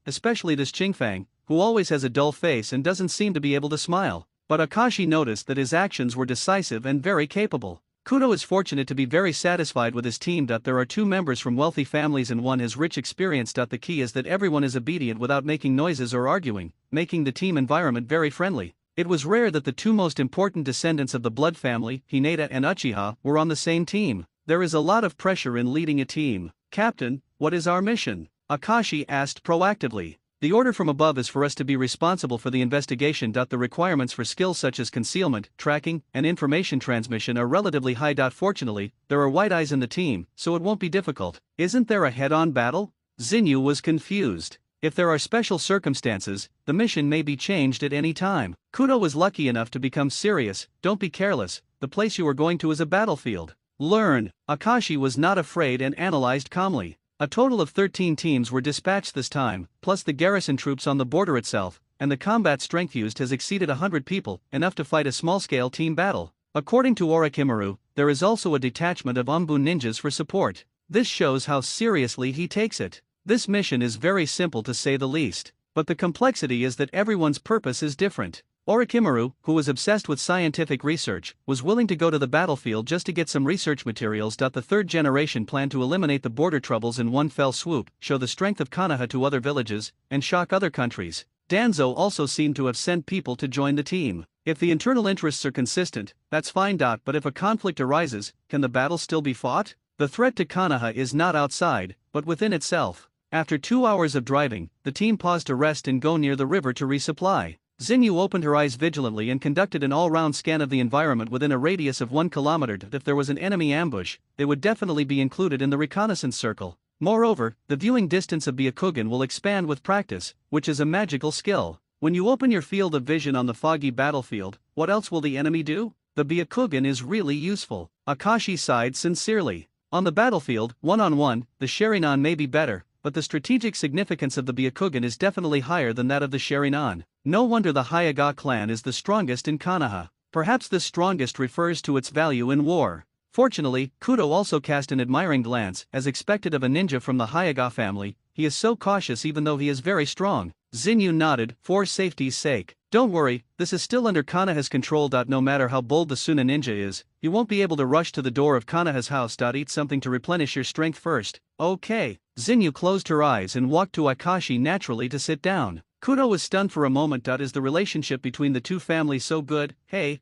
especially this Qingfang, who always has a dull face and doesn't seem to be able to smile. But Akashi noticed that his actions were decisive and very capable. Kudo is fortunate to be very satisfied with his team. There are two members from wealthy families and one has rich experience. The key is that everyone is obedient without making noises or arguing, making the team environment very friendly. It was rare that the two most important descendants of the blood family, Hinata and Uchiha, were on the same team. There is a lot of pressure in leading a team. Captain, what is our mission? Akashi asked proactively. The order from above is for us to be responsible for the investigation. The requirements for skills such as concealment, tracking, and information transmission are relatively high. Fortunately, there are white eyes in the team, so it won't be difficult. Isn't there a head-on battle? Zinyu was confused. If there are special circumstances, the mission may be changed at any time. Kudo was lucky enough to become serious. Don't be careless, the place you are going to is a battlefield. Learn. Akashi was not afraid and analyzed calmly. A total of 13 teams were dispatched this time, plus the garrison troops on the border itself, and the combat strength used has exceeded 100 people, enough to fight a small-scale team battle. According to Orochimaru, there is also a detachment of Umbun ninjas for support. This shows how seriously he takes it. This mission is very simple to say the least, but the complexity is that everyone's purpose is different. Orochimaru, who was obsessed with scientific research, was willing to go to the battlefield just to get some research materials. The third generation planned to eliminate the border troubles in one fell swoop, show the strength of konoha to other villages, and shock other countries. Danzo also seemed to have sent people to join the team. If the internal interests are consistent, that's fine. But if a conflict arises, can the battle still be fought? The threat to konoha is not outside, but within itself. After 2 hours of driving, the team paused to rest and go near the river to resupply. Zinyu opened her eyes vigilantly and conducted an all-round scan of the environment within a radius of 1 kilometer. If there was an enemy ambush, they would definitely be included in the reconnaissance circle. Moreover, the viewing distance of Byakugan will expand with practice, which is a magical skill. When you open your field of vision on the foggy battlefield, what else will the enemy do? The Byakugan is really useful. Akashi sighed sincerely. On the battlefield, one-on-one, the Sharingan may be better, but the strategic significance of the Byakugan is definitely higher than that of the Sharingan. No wonder the Hyuga clan is the strongest in Konoha. Perhaps this strongest refers to its value in war. Fortunately, Kudo also cast an admiring glance, as expected of a ninja from the Hyuga family. He is so cautious even though he is very strong. Zinyu nodded, for safety's sake. Don't worry, this is still under Konoha's control. No matter how bold the Suna ninja is, you won't be able to rush to the door of Konoha's house. Eat something to replenish your strength first. Okay. Zinyu closed her eyes and walked to Akashi naturally to sit down. Kudo was stunned for a moment. Is the relationship between the two families so good? Hey,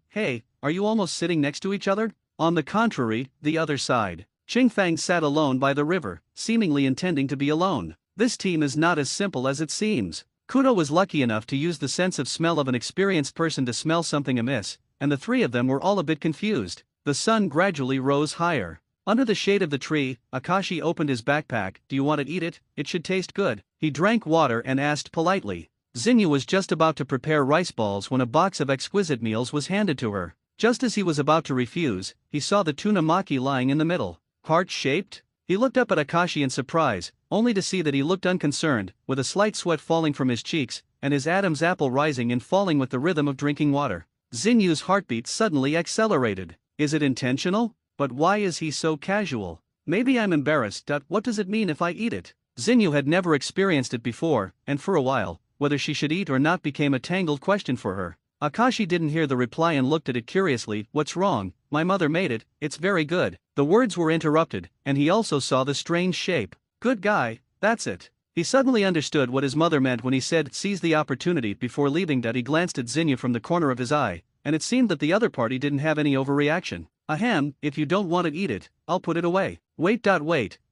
are you almost sitting next to each other? On the contrary, the other side. Qingfang sat alone by the river, seemingly intending to be alone. This team is not as simple as it seems. Kudo was lucky enough to use the sense of smell of an experienced person to smell something amiss, and the three of them were all a bit confused. The sun gradually rose higher. Under the shade of the tree, Akashi opened his backpack. Do you want to eat it? It should taste good. He drank water and asked politely. Zinyu was just about to prepare rice balls when a box of exquisite meals was handed to her. Just as he was about to refuse, he saw the tuna maki lying in the middle. Heart-shaped? He looked up at Akashi in surprise, only to see that he looked unconcerned, with a slight sweat falling from his cheeks, and his Adam's apple rising and falling with the rhythm of drinking water. Zinyu's heartbeat suddenly accelerated. Is it intentional? But why is he so casual? Maybe I'm embarrassed. What does it mean if I eat it? Zinyu had never experienced it before, and for a while, whether she should eat or not became a tangled question for her. Akashi didn't hear the reply and looked at it curiously. What's wrong? My mother made it, it's very good. The words were interrupted, and he also saw the strange shape. Good guy, that's it. He suddenly understood what his mother meant when he said seize the opportunity before leaving. He glanced at Xinyu from the corner of his eye, and it seemed that the other party didn't have any overreaction. Ahem, if you don't want to eat it, I'll put it away. Wait,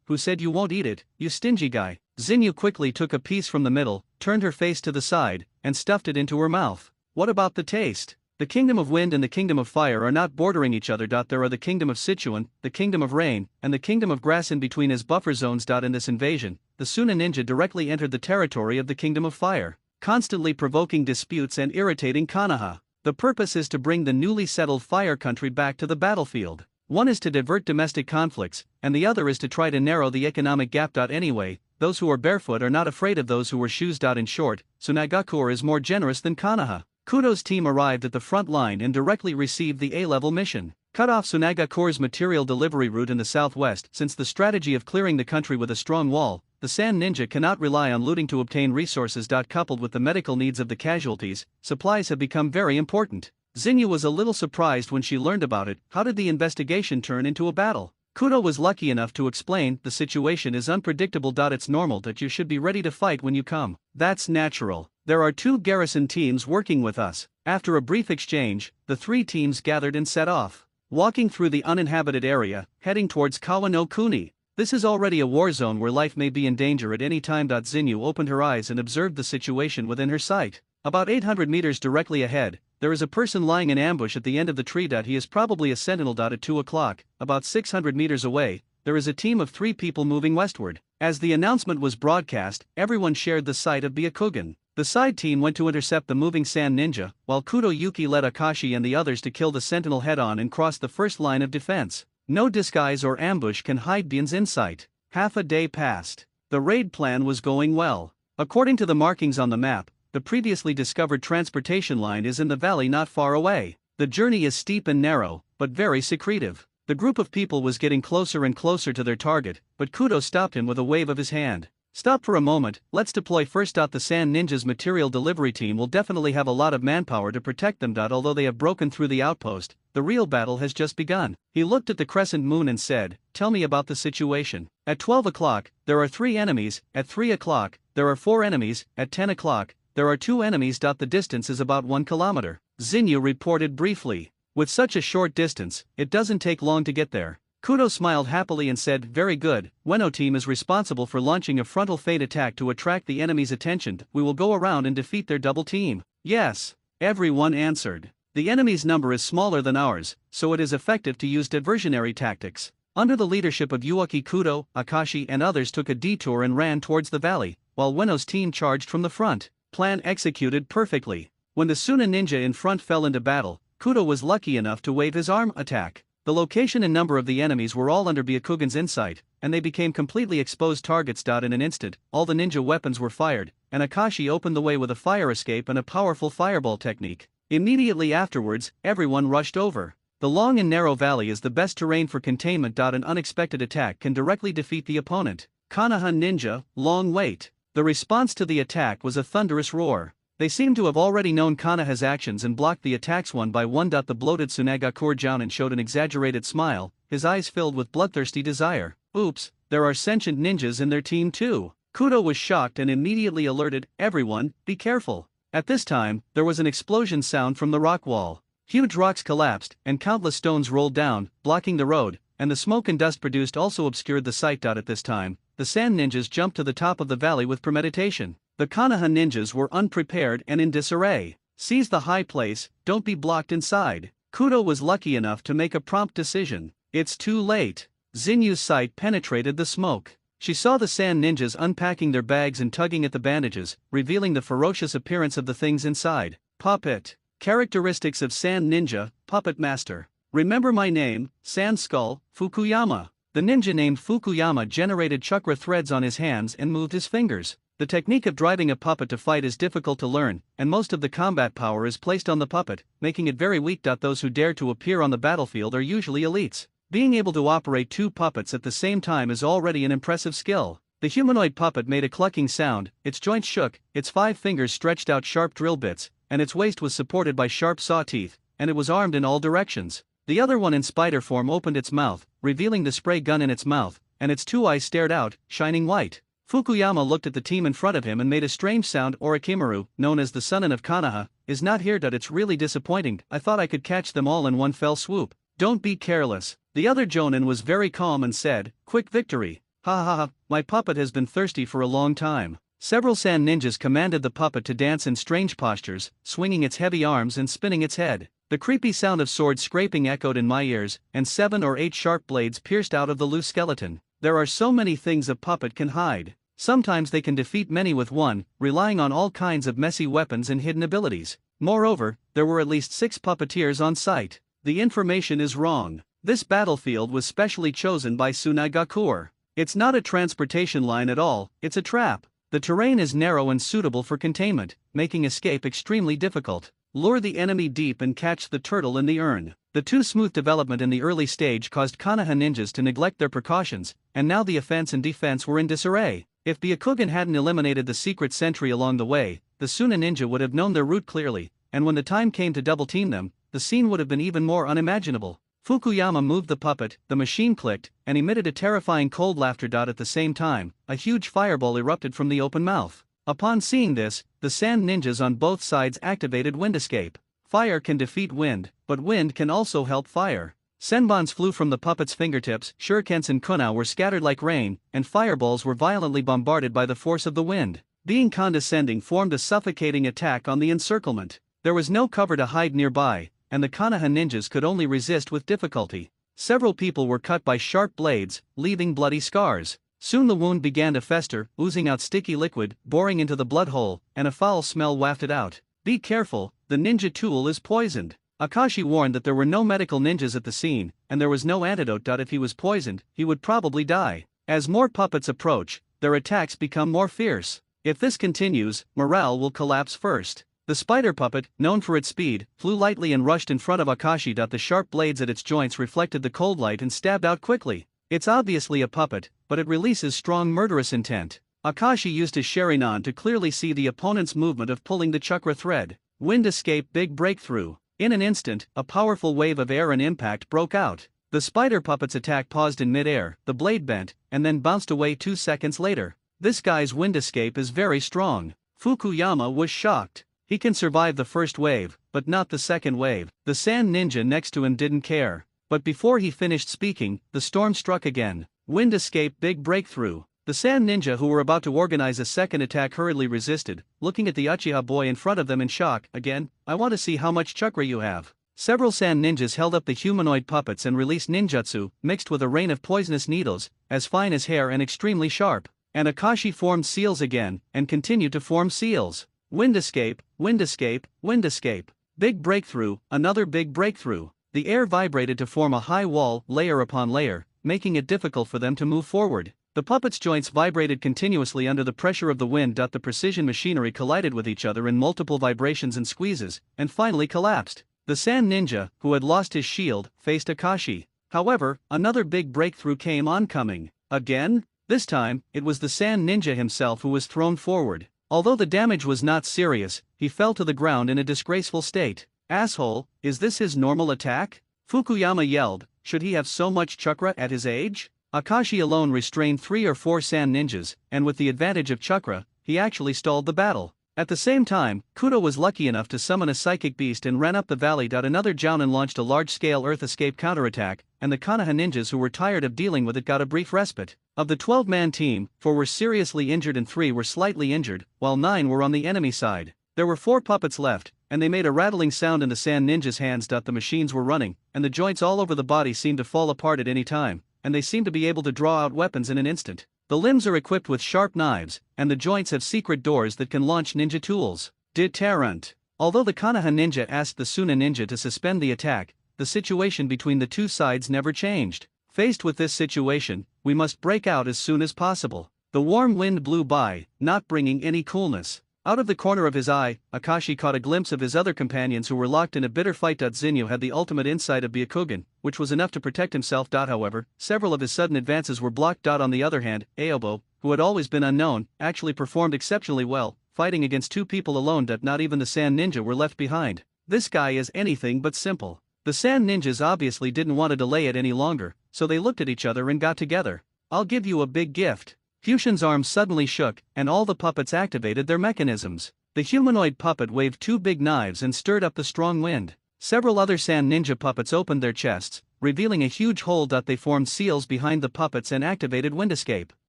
who said you won't eat it, you stingy guy? Xinyu quickly took a piece from the middle, turned her face to the side, and stuffed it into her mouth. What about the taste? The Kingdom of Wind and the Kingdom of Fire are not bordering each other. There are the Kingdom of Sichuan, the Kingdom of Rain, and the Kingdom of Grass in between as buffer zones. In this invasion, the Suna ninja directly entered the territory of the Kingdom of Fire, constantly provoking disputes and irritating Konoha. The purpose is to bring the newly settled Fire country back to the battlefield. One is to divert domestic conflicts, and the other is to try to narrow the economic gap. Anyway, those who are barefoot are not afraid of those who wear shoes. In short, Tsunagakur is more generous than Konoha. Kudo's team arrived at the front line and directly received the A-level mission. Cut off Tsunagakur's material delivery route in the southwest. Since the strategy of clearing the country with a strong wall, the Sand Ninja cannot rely on looting to obtain resources. Coupled with the medical needs of the casualties, supplies have become very important. Xinyu was a little surprised when she learned about it. How did the investigation turn into a battle? Kudo was lucky enough to explain, the situation is unpredictable. It's normal that you should be ready to fight when you come. That's natural. There are 2 garrison teams working with us. After a brief exchange, the 3 teams gathered and set off, walking through the uninhabited area, heading towards Kawa no Kuni. This is already a war zone where life may be in danger at any time. Xinyu opened her eyes and observed the situation within her sight. About 800 meters directly ahead, there is a person lying in ambush at the end of the tree. He is probably a sentinel. At 2 o'clock, about 600 meters away, there is a team of 3 people moving westward. As the announcement was broadcast, everyone shared the sight of Byakugan. The side team went to intercept the moving Sand Ninja, while Kudo Yuki led Akashi and the others to kill the sentinel head-on and cross the first line of defense. No disguise or ambush can hide Bian's insight. Half a day passed. The raid plan was going well. According to the markings on the map, the previously discovered transportation line is in the valley not far away. The journey is steep and narrow, but very secretive. The group of people was getting closer and closer to their target, but Kudo stopped him with a wave of his hand. Stop for a moment, let's deploy first. The Sand Ninja's material delivery team will definitely have a lot of manpower to protect them. Although they have broken through the outpost, the real battle has just begun. He looked at the crescent moon and said, tell me about the situation. At 12 o'clock, there are 3 enemies, at 3 o'clock, there are 4 enemies, at 10 o'clock, there are 2 enemies. The distance is about 1 kilometer. Xinyu reported briefly. With such a short distance, it doesn't take long to get there. Kudo smiled happily and said, very good, Ueno team is responsible for launching a frontal feint attack to attract the enemy's attention. We will go around and defeat their double team. Yes, everyone answered. The enemy's number is smaller than ours, so it is effective to use diversionary tactics. Under the leadership of Yuaki, Kudo, Akashi and others took a detour and ran towards the valley, while Ueno's team charged from the front. Plan executed perfectly. When the Suna ninja in front fell into battle, Kudo was lucky enough to wave his arm attack. The location and number of the enemies were all under Byakugan's insight, and they became completely exposed targets. In an instant, all the ninja weapons were fired, and Akashi opened the way with a fire escape and a powerful fireball technique. Immediately afterwards, everyone rushed over. The long and narrow valley is the best terrain for containment. An unexpected attack can directly defeat the opponent. Konoha ninja, long wait. The response to the attack was a thunderous roar. They seemed to have already known Konoha's actions and blocked the attacks one by one. The bloated Tsunagakur Jounin showed an exaggerated smile, his eyes filled with bloodthirsty desire. Oops, there are sentient ninjas in their team too. Kudo was shocked and immediately alerted, everyone, be careful. At this time, there was an explosion sound from the rock wall. Huge rocks collapsed, and countless stones rolled down, blocking the road, and the smoke and dust produced also obscured the sight. At this time, the sand ninjas jumped to the top of the valley with premeditation. The Konoha ninjas were unprepared and in disarray. Seize the high place, don't be blocked inside. Kudo was lucky enough to make a prompt decision. It's too late. Xinyu's sight penetrated the smoke. She saw the sand ninjas unpacking their bags and tugging at the bandages, revealing the ferocious appearance of the things inside. Puppet. Characteristics of Sand Ninja, Puppet Master. Remember my name, Sand Skull, Fukuyama. The ninja named Fukuyama generated chakra threads on his hands and moved his fingers. The technique of driving a puppet to fight is difficult to learn, and most of the combat power is placed on the puppet, making it very weak. Those who dare to appear on the battlefield are usually elites. Being able to operate 2 puppets at the same time is already an impressive skill. The humanoid puppet made a clucking sound, its joints shook, its 5 fingers stretched out sharp drill bits, and its waist was supported by sharp saw teeth, and it was armed in all directions. The other one in spider form opened its mouth, revealing the spray gun in its mouth, and its 2 eyes stared out, shining white. Fukuyama looked at the team in front of him and made a strange sound. Orochimaru, known as the Sunin of Konoha, is not here. It's really disappointing. I thought I could catch them all in one fell swoop. Don't be careless. The other Jonin was very calm and said, quick victory. Ha ha ha, my puppet has been thirsty for a long time. Several sand ninjas commanded the puppet to dance in strange postures, swinging its heavy arms and spinning its head. The creepy sound of swords scraping echoed in my ears, and 7 or 8 sharp blades pierced out of the loose skeleton. There are so many things a puppet can hide. Sometimes they can defeat many with one, relying on all kinds of messy weapons and hidden abilities. Moreover, there were at least 6 puppeteers on site. The information is wrong. This battlefield was specially chosen by Tsunagakuer. It's not a transportation line at all, it's a trap. The terrain is narrow and suitable for containment, making escape extremely difficult. Lure the enemy deep and catch the turtle in the urn. The too smooth development in the early stage caused Konoha ninjas to neglect their precautions, and now the offense and defense were in disarray. If Byakugan hadn't eliminated the secret sentry along the way, the Suna ninja would have known their route clearly, and when the time came to double team them, the scene would have been even more unimaginable. Fukuyama moved the puppet, the machine clicked, and emitted a terrifying cold laughter. At the same time, a huge fireball erupted from the open mouth. Upon seeing this, the sand ninjas on both sides activated wind escape. Fire can defeat wind, but wind can also help fire. Senbons flew from the puppet's fingertips, shurikens and kunai were scattered like rain, and fireballs were violently bombarded by the force of the wind. Being condescending formed a suffocating attack on the encirclement. There was no cover to hide nearby, and the Konoha ninjas could only resist with difficulty. Several people were cut by sharp blades, leaving bloody scars. Soon the wound began to fester, oozing out sticky liquid, boring into the blood hole, and a foul smell wafted out. Be careful, the ninja tool is poisoned. Akashi warned that there were no medical ninjas at the scene, and there was no antidote. If he was poisoned, he would probably die. As more puppets approach, their attacks become more fierce. If this continues, morale will collapse first. The spider puppet, known for its speed, flew lightly and rushed in front of Akashi. The sharp blades at its joints reflected the cold light and stabbed out quickly. It's obviously a puppet, but it releases strong murderous intent. Akashi used his Sharingan to clearly see the opponent's movement of pulling the chakra thread. Wind escape, big breakthrough. In an instant, a powerful wave of air and impact broke out. The spider puppet's attack paused in mid-air, the blade bent, and then bounced away 2 seconds later. This guy's wind escape is very strong. Fukuyama was shocked. He can survive the first wave, but not the second wave. The sand ninja next to him didn't care. But before he finished speaking, the storm struck again. Wind escape, big breakthrough. The sand ninja who were about to organize a second attack hurriedly resisted, looking at the Uchiha boy in front of them in shock. Again, I want to see how much chakra you have. Several sand ninjas held up the humanoid puppets and released ninjutsu, mixed with a rain of poisonous needles, as fine as hair and extremely sharp. And Akashi formed seals again, and continued to form seals. Wind escape, wind escape, wind escape. Big breakthrough, another big breakthrough. The air vibrated to form a high wall, layer upon layer, making it difficult for them to move forward. The puppet's joints vibrated continuously under the pressure of the wind. The precision machinery collided with each other in multiple vibrations and squeezes, and finally collapsed. The sand ninja, who had lost his shield, faced Akashi. However, another big breakthrough came oncoming. Again? This time, it was the sand ninja himself who was thrown forward. Although the damage was not serious, he fell to the ground in a disgraceful state. Asshole, is this his normal attack? Fukuyama yelled, should he have so much chakra at his age? Akashi alone restrained 3 or 4 sand ninjas, and with the advantage of chakra, he actually stalled the battle. At the same time, Kudo was lucky enough to summon a psychic beast and ran up the valley. Another Jounin launched a large-scale earth escape counterattack, and the Konoha ninjas who were tired of dealing with it got a brief respite. Of the 12-man team, 4 were seriously injured and 3 were slightly injured, while 9 were on the enemy side. There were 4 puppets left, and they made a rattling sound in the sand ninjas' hands. The machines were running, and the joints all over the body seemed to fall apart at any time, and they seemed to be able to draw out weapons in an instant. The limbs are equipped with sharp knives, and the joints have secret doors that can launch ninja tools. Deterrent. Although the Konoha ninja asked the Suna ninja to suspend the attack, the situation between the two sides never changed. Faced with this situation, we must break out as soon as possible. The warm wind blew by, not bringing any coolness. Out of the corner of his eye, Akashi caught a glimpse of his other companions who were locked in a bitter fight. Zinyu had the ultimate insight of Byakugan, which was enough to protect himself. However, several of his sudden advances were blocked. On the other hand, Aobo, who had always been unknown, actually performed exceptionally well, fighting against 2 people alone. Not even the sand ninja were left behind. This guy is anything but simple. The sand ninjas obviously didn't want to delay it any longer, so they looked at each other and got together. I'll give you a big gift. Fusion's arms suddenly shook, and all the puppets activated their mechanisms. The humanoid puppet waved two big knives and stirred up the strong wind. Several other sand ninja puppets opened their chests, revealing a huge hole. They formed seals behind the puppets and activated wind escape.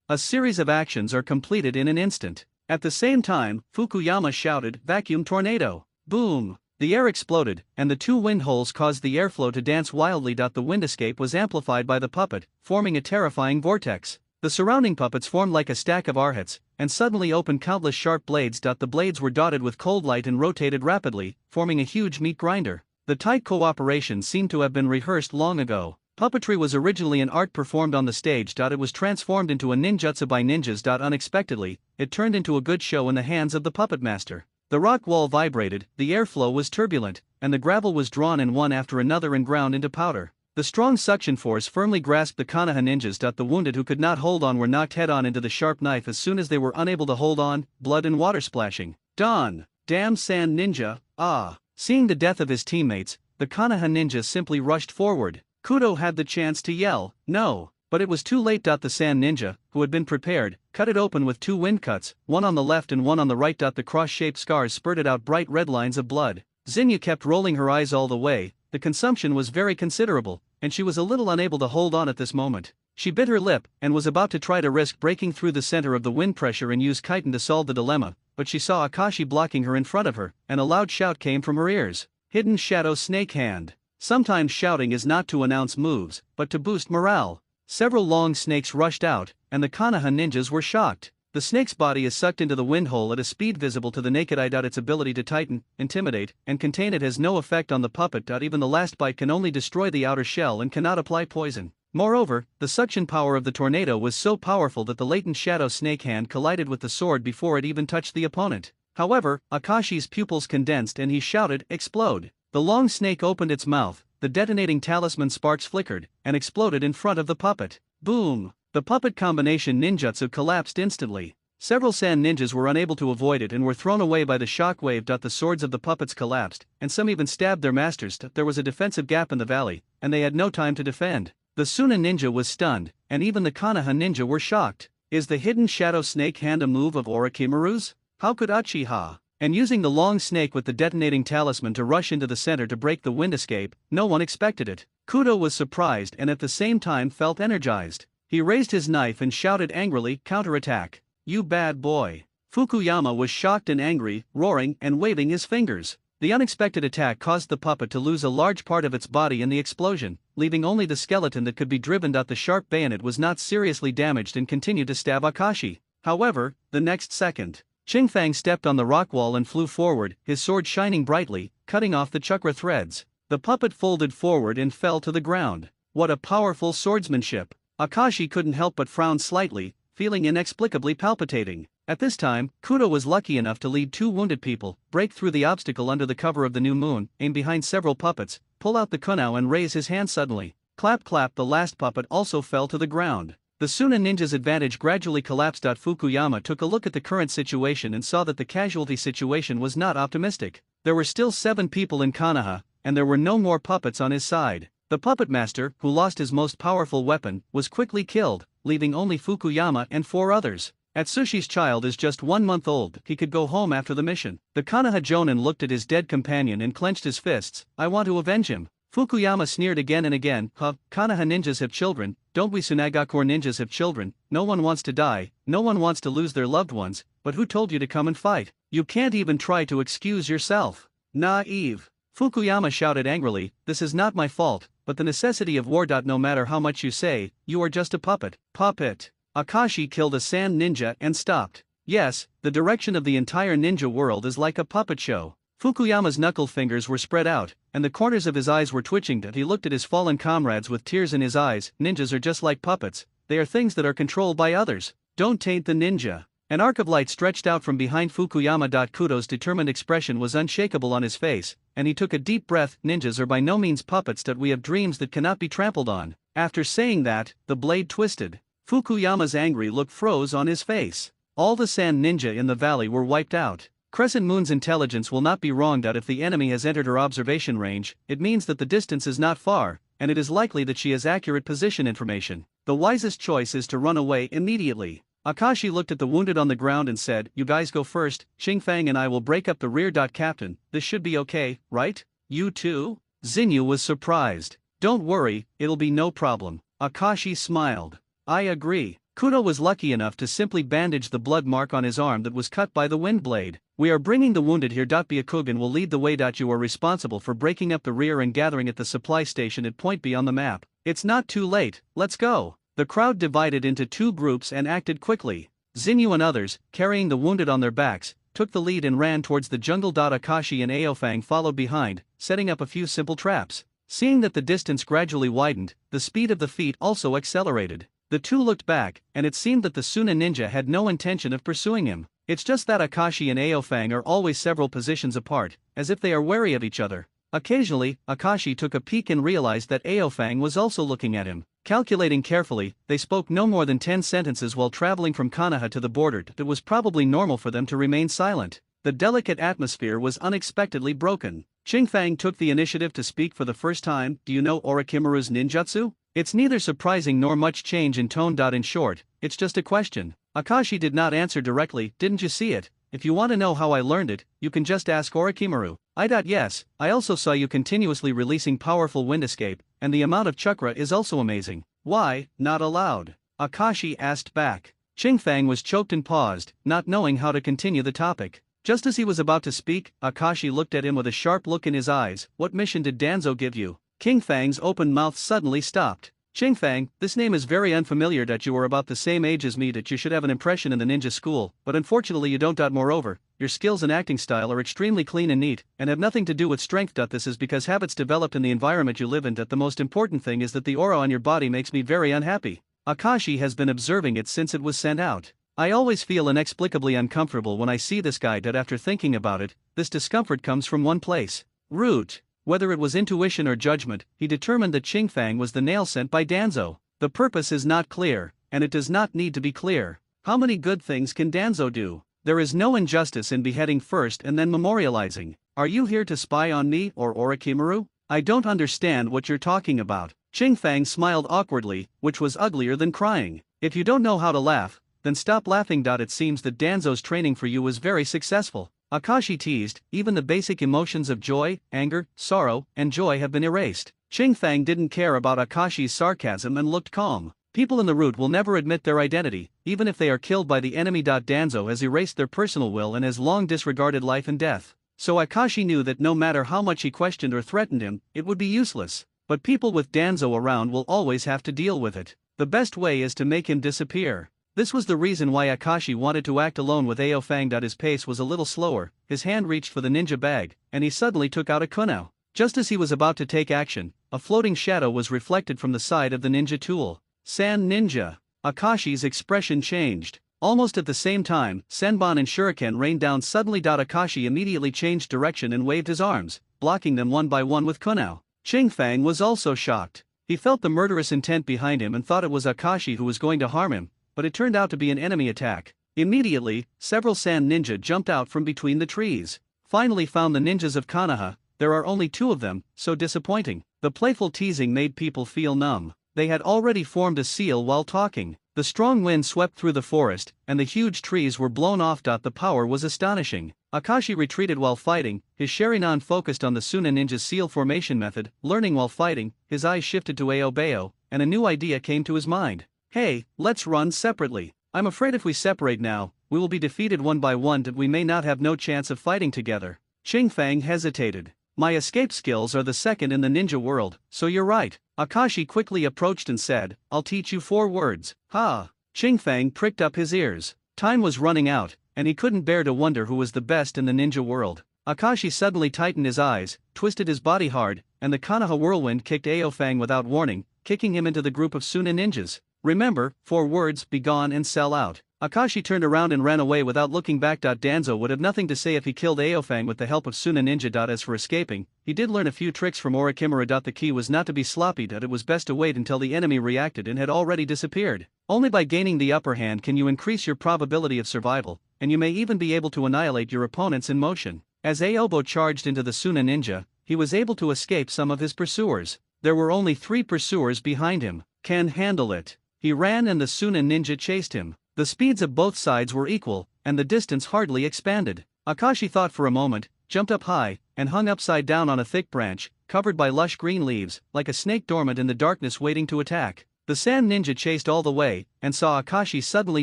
A series of actions are completed in an instant. At the same time, Fukuyama shouted, "Vacuum tornado!" Boom! The air exploded, and the two wind holes caused the airflow to dance wildly. The wind escape was amplified by the puppet, forming a terrifying vortex. The surrounding puppets formed like a stack of arhats, and suddenly opened countless sharp blades. The blades were dotted with cold light and rotated rapidly, forming a huge meat grinder. The tight cooperation seemed to have been rehearsed long ago. Puppetry was originally an art performed on the stage. It was transformed into a ninjutsu by ninjas. Unexpectedly, it turned into a good show in the hands of the puppet master. The rock wall vibrated, the airflow was turbulent, and the gravel was drawn in one after another and ground into powder. The strong suction force firmly grasped the konoha ninjas. The wounded who could not hold on were knocked head-on into the sharp knife as soon as they were unable to hold on, blood and water splashing. Don! Damn sand ninja, ah! Seeing the death of his teammates, the konoha ninja simply rushed forward. Kudo had the chance to yell, "No!" But it was too late. The sand ninja, who had been prepared, cut it open with two wind cuts, one on the left and one on the right. The cross-shaped scars spurted out bright red lines of blood. Zinyu kept rolling her eyes all the way. The consumption was very considerable, and she was a little unable to hold on at this moment. She bit her lip, and was about to try to risk breaking through the center of the wind pressure and use chitin to solve the dilemma, but she saw Akashi blocking her in front of her, and a loud shout came from her ears. Hidden Shadow Snake Hand. Sometimes shouting is not to announce moves, but to boost morale. Several long snakes rushed out, and the konoha ninjas were shocked. The snake's body is sucked into the wind hole at a speed visible to the naked eye. Its ability to tighten, intimidate, and contain it has no effect on the puppet. Even the last bite can only destroy the outer shell and cannot apply poison. Moreover, the suction power of the tornado was so powerful that the latent shadow snake hand collided with the sword before it even touched the opponent. However, Akashi's pupils condensed and he shouted, "Explode!" The long snake opened its mouth, the detonating talisman sparks flickered, and exploded in front of the puppet. Boom! The puppet combination ninjutsu collapsed instantly. Several sand ninjas were unable to avoid it and were thrown away by the shockwave. The swords of the puppets collapsed, and some even stabbed their masters. There was a defensive gap in the valley, and they had no time to defend. The Suna ninja was stunned, and even the Konoha ninja were shocked. Is the hidden shadow snake hand a move of Orochimaru's? How could Uchiha? And using the long snake with the detonating talisman to rush into the center to break the wind escape, no one expected it. Kudo was surprised and at the same time felt energized. He raised his knife and shouted angrily, "Counterattack! You bad boy!" Fukuyama was shocked and angry, roaring and waving his fingers. The unexpected attack caused the puppet to lose a large part of its body in the explosion, leaving only the skeleton that could be driven. The sharp bayonet was not seriously damaged and continued to stab Akashi. However, the next second, Qingfang stepped on the rock wall and flew forward, his sword shining brightly, cutting off the chakra threads. The puppet folded forward and fell to the ground. What a powerful swordsmanship! Akashi couldn't help but frown slightly, feeling inexplicably palpitating. At this time, Kudo was lucky enough to lead two wounded people, break through the obstacle under the cover of the new moon, aim behind several puppets, pull out the kunao and raise his hand suddenly. Clap clap, the last puppet also fell to the ground. The Suna ninja's advantage gradually collapsed. Fukuyama took a look at the current situation and saw that the casualty situation was not optimistic. There were still 7 people in Konoha, and there were no more puppets on his side. The puppet master, who lost his most powerful weapon, was quickly killed, leaving only Fukuyama and 4 others. Atsushi's child is just 1 month old, he could go home after the mission. The Konoha Jonin looked at his dead companion and clenched his fists. I want to avenge him. Fukuyama sneered again and again, Konoha ninjas have children, don't we Sunagakure ninjas have children? No one wants to die, no one wants to lose their loved ones, but who told you to come and fight? You can't even try to excuse yourself. Naive. Fukuyama shouted angrily, this is not my fault, but the necessity of war. No matter how much you say, you are just a puppet. Puppet. Akashi killed a sand ninja and stopped. Yes, the direction of the entire ninja world is like a puppet show. Fukuyama's knuckle fingers were spread out, and the corners of his eyes were twitching. He looked at his fallen comrades with tears in his eyes. Ninjas are just like puppets, they are things that are controlled by others. Don't taint the ninja. An arc of light stretched out from behind Fukuyama. Kudo's determined expression was unshakable on his face, and he took a deep breath. Ninjas are by no means puppets. We have dreams that cannot be trampled on. After saying that, the blade twisted. Fukuyama's angry look froze on his face. All the sand ninja in the valley were wiped out. Crescent Moon's intelligence will not be wronged. If the enemy has entered her observation range, it means that the distance is not far, and it is likely that she has accurate position information. The wisest choice is to run away immediately. Akashi looked at the wounded on the ground and said, "You guys go first, Qingfang and I will break up the rear. Captain, this should be okay, right? You too?" Xinyu was surprised. "Don't worry, it'll be no problem." Akashi smiled. "I agree." Kudo was lucky enough to simply bandage the blood mark on his arm that was cut by the wind blade. "We are bringing the wounded here. Byakugan will lead the way. You are responsible for breaking up the rear and gathering at the supply station at point B on the map. It's not too late, let's go." The crowd divided into two groups and acted quickly. Xinyu and others, carrying the wounded on their backs, took the lead and ran towards the jungle. Akashi and Aofang followed behind, setting up a few simple traps. Seeing that the distance gradually widened, the speed of the feet also accelerated. The two looked back, and it seemed that the Suna ninja had no intention of pursuing him. It's just that Akashi and Aofang are always several positions apart, as if they are wary of each other. Occasionally, Akashi took a peek and realized that Aofang was also looking at him. Calculating carefully, they spoke no more than 10 sentences while traveling from Konoha to the border. It was probably normal for them to remain silent. The delicate atmosphere was unexpectedly broken. Qingfang took the initiative to speak for the first time. "Do you know Orochimaru's ninjutsu?" It's neither surprising nor much change in tone. In short, it's just a question. Akashi did not answer directly. "Didn't you see it? If you want to know how I learned it, you can just ask Orochimaru." Yes, I also saw you continuously releasing powerful wind escape, and the amount of chakra is also amazing. Why, not allowed? Akashi asked back. Qingfang was choked and paused, not knowing how to continue the topic. Just as he was about to speak, Akashi looked at him with a sharp look in his eyes. "What mission did Danzo give you?" Qingfang's open mouth suddenly stopped. "Qingfang, this name is very unfamiliar. You are about the same age as me. You should have an impression in the ninja school, but unfortunately you don't. Moreover, your skills and acting style are extremely clean and neat, and have nothing to do with strength. This is because habits developed in the environment you live in. The most important thing is that the aura on your body makes me very unhappy. Akashi has been observing it since it was sent out. I always feel inexplicably uncomfortable when I see this guy. After thinking about it, this discomfort comes from one place. Root." Whether it was intuition or judgment, he determined that Qingfang was the nail sent by Danzo. The purpose is not clear, and it does not need to be clear. How many good things can Danzo do? There is no injustice in beheading first and then memorializing. Are you here to spy on me or Orochimaru? I don't understand what you're talking about. Qingfang smiled awkwardly, which was uglier than crying. If you don't know how to laugh, then stop laughing. It seems that Danzo's training for you was very successful. Akashi teased. Even the basic emotions of joy, anger, sorrow, and joy have been erased. Qingfang didn't care about Akashi's sarcasm and looked calm. People in the route will never admit their identity, even if they are killed by the enemy. Danzo has erased their personal will and has long disregarded life and death. So Akashi knew that no matter how much he questioned or threatened him, it would be useless. But people with Danzo around will always have to deal with it. The best way is to make him disappear. This was the reason why Akashi wanted to act alone with Aofang. His pace was a little slower, his hand reached for the ninja bag, and he suddenly took out a kunao. Just as he was about to take action, a floating shadow was reflected from the side of the ninja tool. "San Ninja." Akashi's expression changed. Almost at the same time, Senbon and Shuriken rained down suddenly. Akashi immediately changed direction and waved his arms, blocking them one by one with kunao. Qingfang was also shocked. He felt the murderous intent behind him and thought it was Akashi who was going to harm him, but it turned out to be an enemy attack. Immediately, several San Ninja jumped out from between the trees. Finally found the ninjas of Konoha. There are only 2 of them, so disappointing. The playful teasing made people feel numb. They had already formed a seal while talking. The strong wind swept through the forest, and the huge trees were blown off. The power was astonishing. Akashi retreated while fighting, his Sharingan focused on the Suna ninja's seal formation method. Learning while fighting, his eyes shifted to Aobeo, and a new idea came to his mind. "Hey, let's run separately. I'm afraid if we separate now, we will be defeated one by one and we may not have no chance of fighting together." Qingfang hesitated. "My escape skills are the second in the ninja world, so you're right." Akashi quickly approached and said, "I'll teach you 4 words." "Ha!" Qingfang pricked up his ears. Time was running out, and he couldn't bear to wonder who was the best in the ninja world. Akashi suddenly tightened his eyes, twisted his body hard, and the Konoha whirlwind kicked Aofang without warning, kicking him into the group of Suna ninjas. "Remember, 4 words, be gone and sell out." Akashi turned around and ran away without looking back. Danzo would have nothing to say if he killed Aofang with the help of Suna ninja. As for escaping, he did learn a few tricks from Orochimaru. The key was not to be sloppy. It was best to wait until the enemy reacted and had already disappeared. Only by gaining the upper hand can you increase your probability of survival, and you may even be able to annihilate your opponents in motion. As Aobo charged into the Suna ninja, he was able to escape some of his pursuers. There were only 3 pursuers behind him. Can handle it. He ran and the Suna ninja chased him. The speeds of both sides were equal, and the distance hardly expanded. Akashi thought for a moment, jumped up high, and hung upside down on a thick branch, covered by lush green leaves, like a snake dormant in the darkness waiting to attack. The sand ninja chased all the way, and saw Akashi suddenly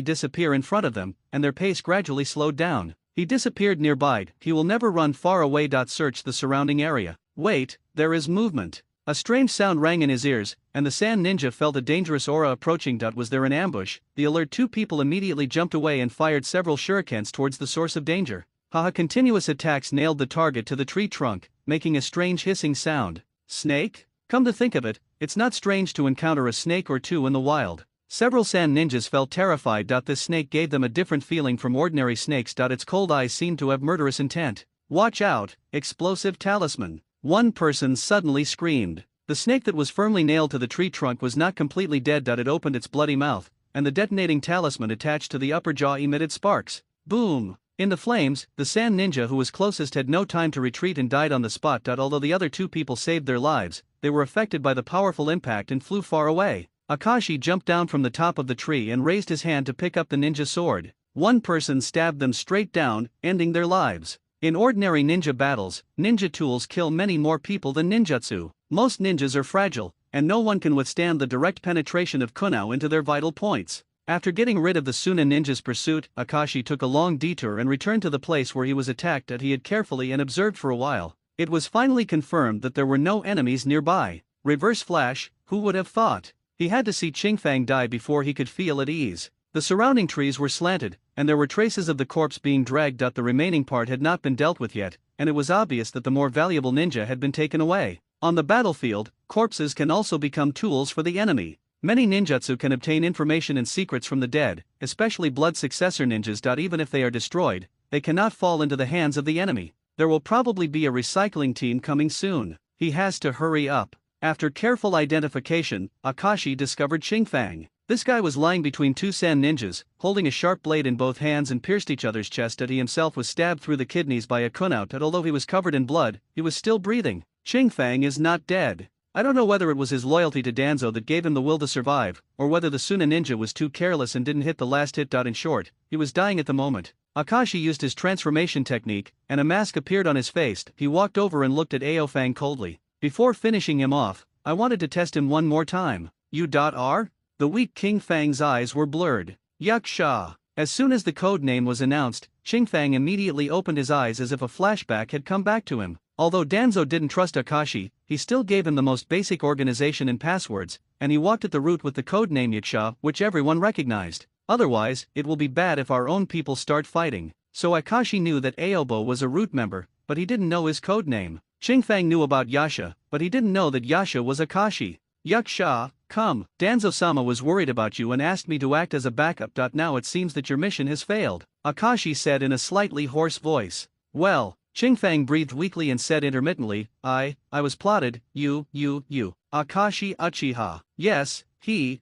disappear in front of them, and their pace gradually slowed down. He disappeared nearby. He will never run far away. Search the surrounding area. Wait, there is movement. A strange sound rang in his ears, and the sand ninja felt a dangerous aura approaching. Was there an ambush? The alert two people immediately jumped away and fired several shurikens towards the source of danger. Haha! Continuous attacks nailed the target to the tree trunk, making a strange hissing sound. Snake? Come to think of it, it's not strange to encounter a snake or two in the wild. Several sand ninjas felt terrified. This snake gave them a different feeling from ordinary snakes. Its cold eyes seemed to have murderous intent. Watch out, explosive talisman. One person suddenly screamed. The snake that was firmly nailed to the tree trunk was not completely dead. It opened its bloody mouth, and the detonating talisman attached to the upper jaw emitted sparks. Boom! In the flames, the sand ninja who was closest had no time to retreat and died on the spot. Although the other two people saved their lives, they were affected by the powerful impact and flew far away. Akashi jumped down from the top of the tree and raised his hand to pick up the ninja sword. One person stabbed them straight down, ending their lives. In ordinary ninja battles, ninja tools kill many more people than ninjutsu. Most ninjas are fragile, and no one can withstand the direct penetration of konoha into their vital points. After getting rid of the Suna ninja's pursuit, Akashi took a long detour and returned to the place where he was attacked that he had carefully and observed for a while. It was finally confirmed that there were no enemies nearby. Reverse flash, who would have thought? He had to see Qingfang die before he could feel at ease. The surrounding trees were slanted, and there were traces of the corpse being dragged. The remaining part had not been dealt with yet, and it was obvious that the more valuable ninja had been taken away. On the battlefield, corpses can also become tools for the enemy. Many ninjutsu can obtain information and secrets from the dead, especially blood successor ninjas. Even if they are destroyed, they cannot fall into the hands of the enemy. There will probably be a recycling team coming soon. He has to hurry up. After careful identification, Akashi discovered Qingfang. This guy was lying between two sand ninjas, holding a sharp blade in both hands and pierced each other's chest. He himself was stabbed through the kidneys by a kunout. Although he was covered in blood, he was still breathing. Qingfang is not dead. I don't know whether it was his loyalty to Danzo that gave him the will to survive, or whether the Suna ninja was too careless and didn't hit the last hit. In short, he was dying at the moment. Akashi used his transformation technique, and a mask appeared on his face. He walked over and looked at Aofang coldly. Before finishing him off, I wanted to test him one more time. You.R? The weak Qingfang's eyes were blurred. Yuksha. As soon as the code name was announced, Qingfang immediately opened his eyes as if a flashback had come back to him. Although Danzo didn't trust Akashi, he still gave him the most basic organization and passwords, and he walked at the route with the code name Yuksha, which everyone recognized. Otherwise, it will be bad if our own people start fighting. So Akashi knew that Aobo was a root member, but he didn't know his code name. Qingfang knew about Yasha, but he didn't know that Yasha was Akashi. Yuksha, come. Danzo-sama was worried about you and asked me to act as a backup. Now it seems that your mission has failed, Akashi said in a slightly hoarse voice. Well, Qingfang breathed weakly and said intermittently, I was plotted. You. Akashi Uchiha. Yes, he.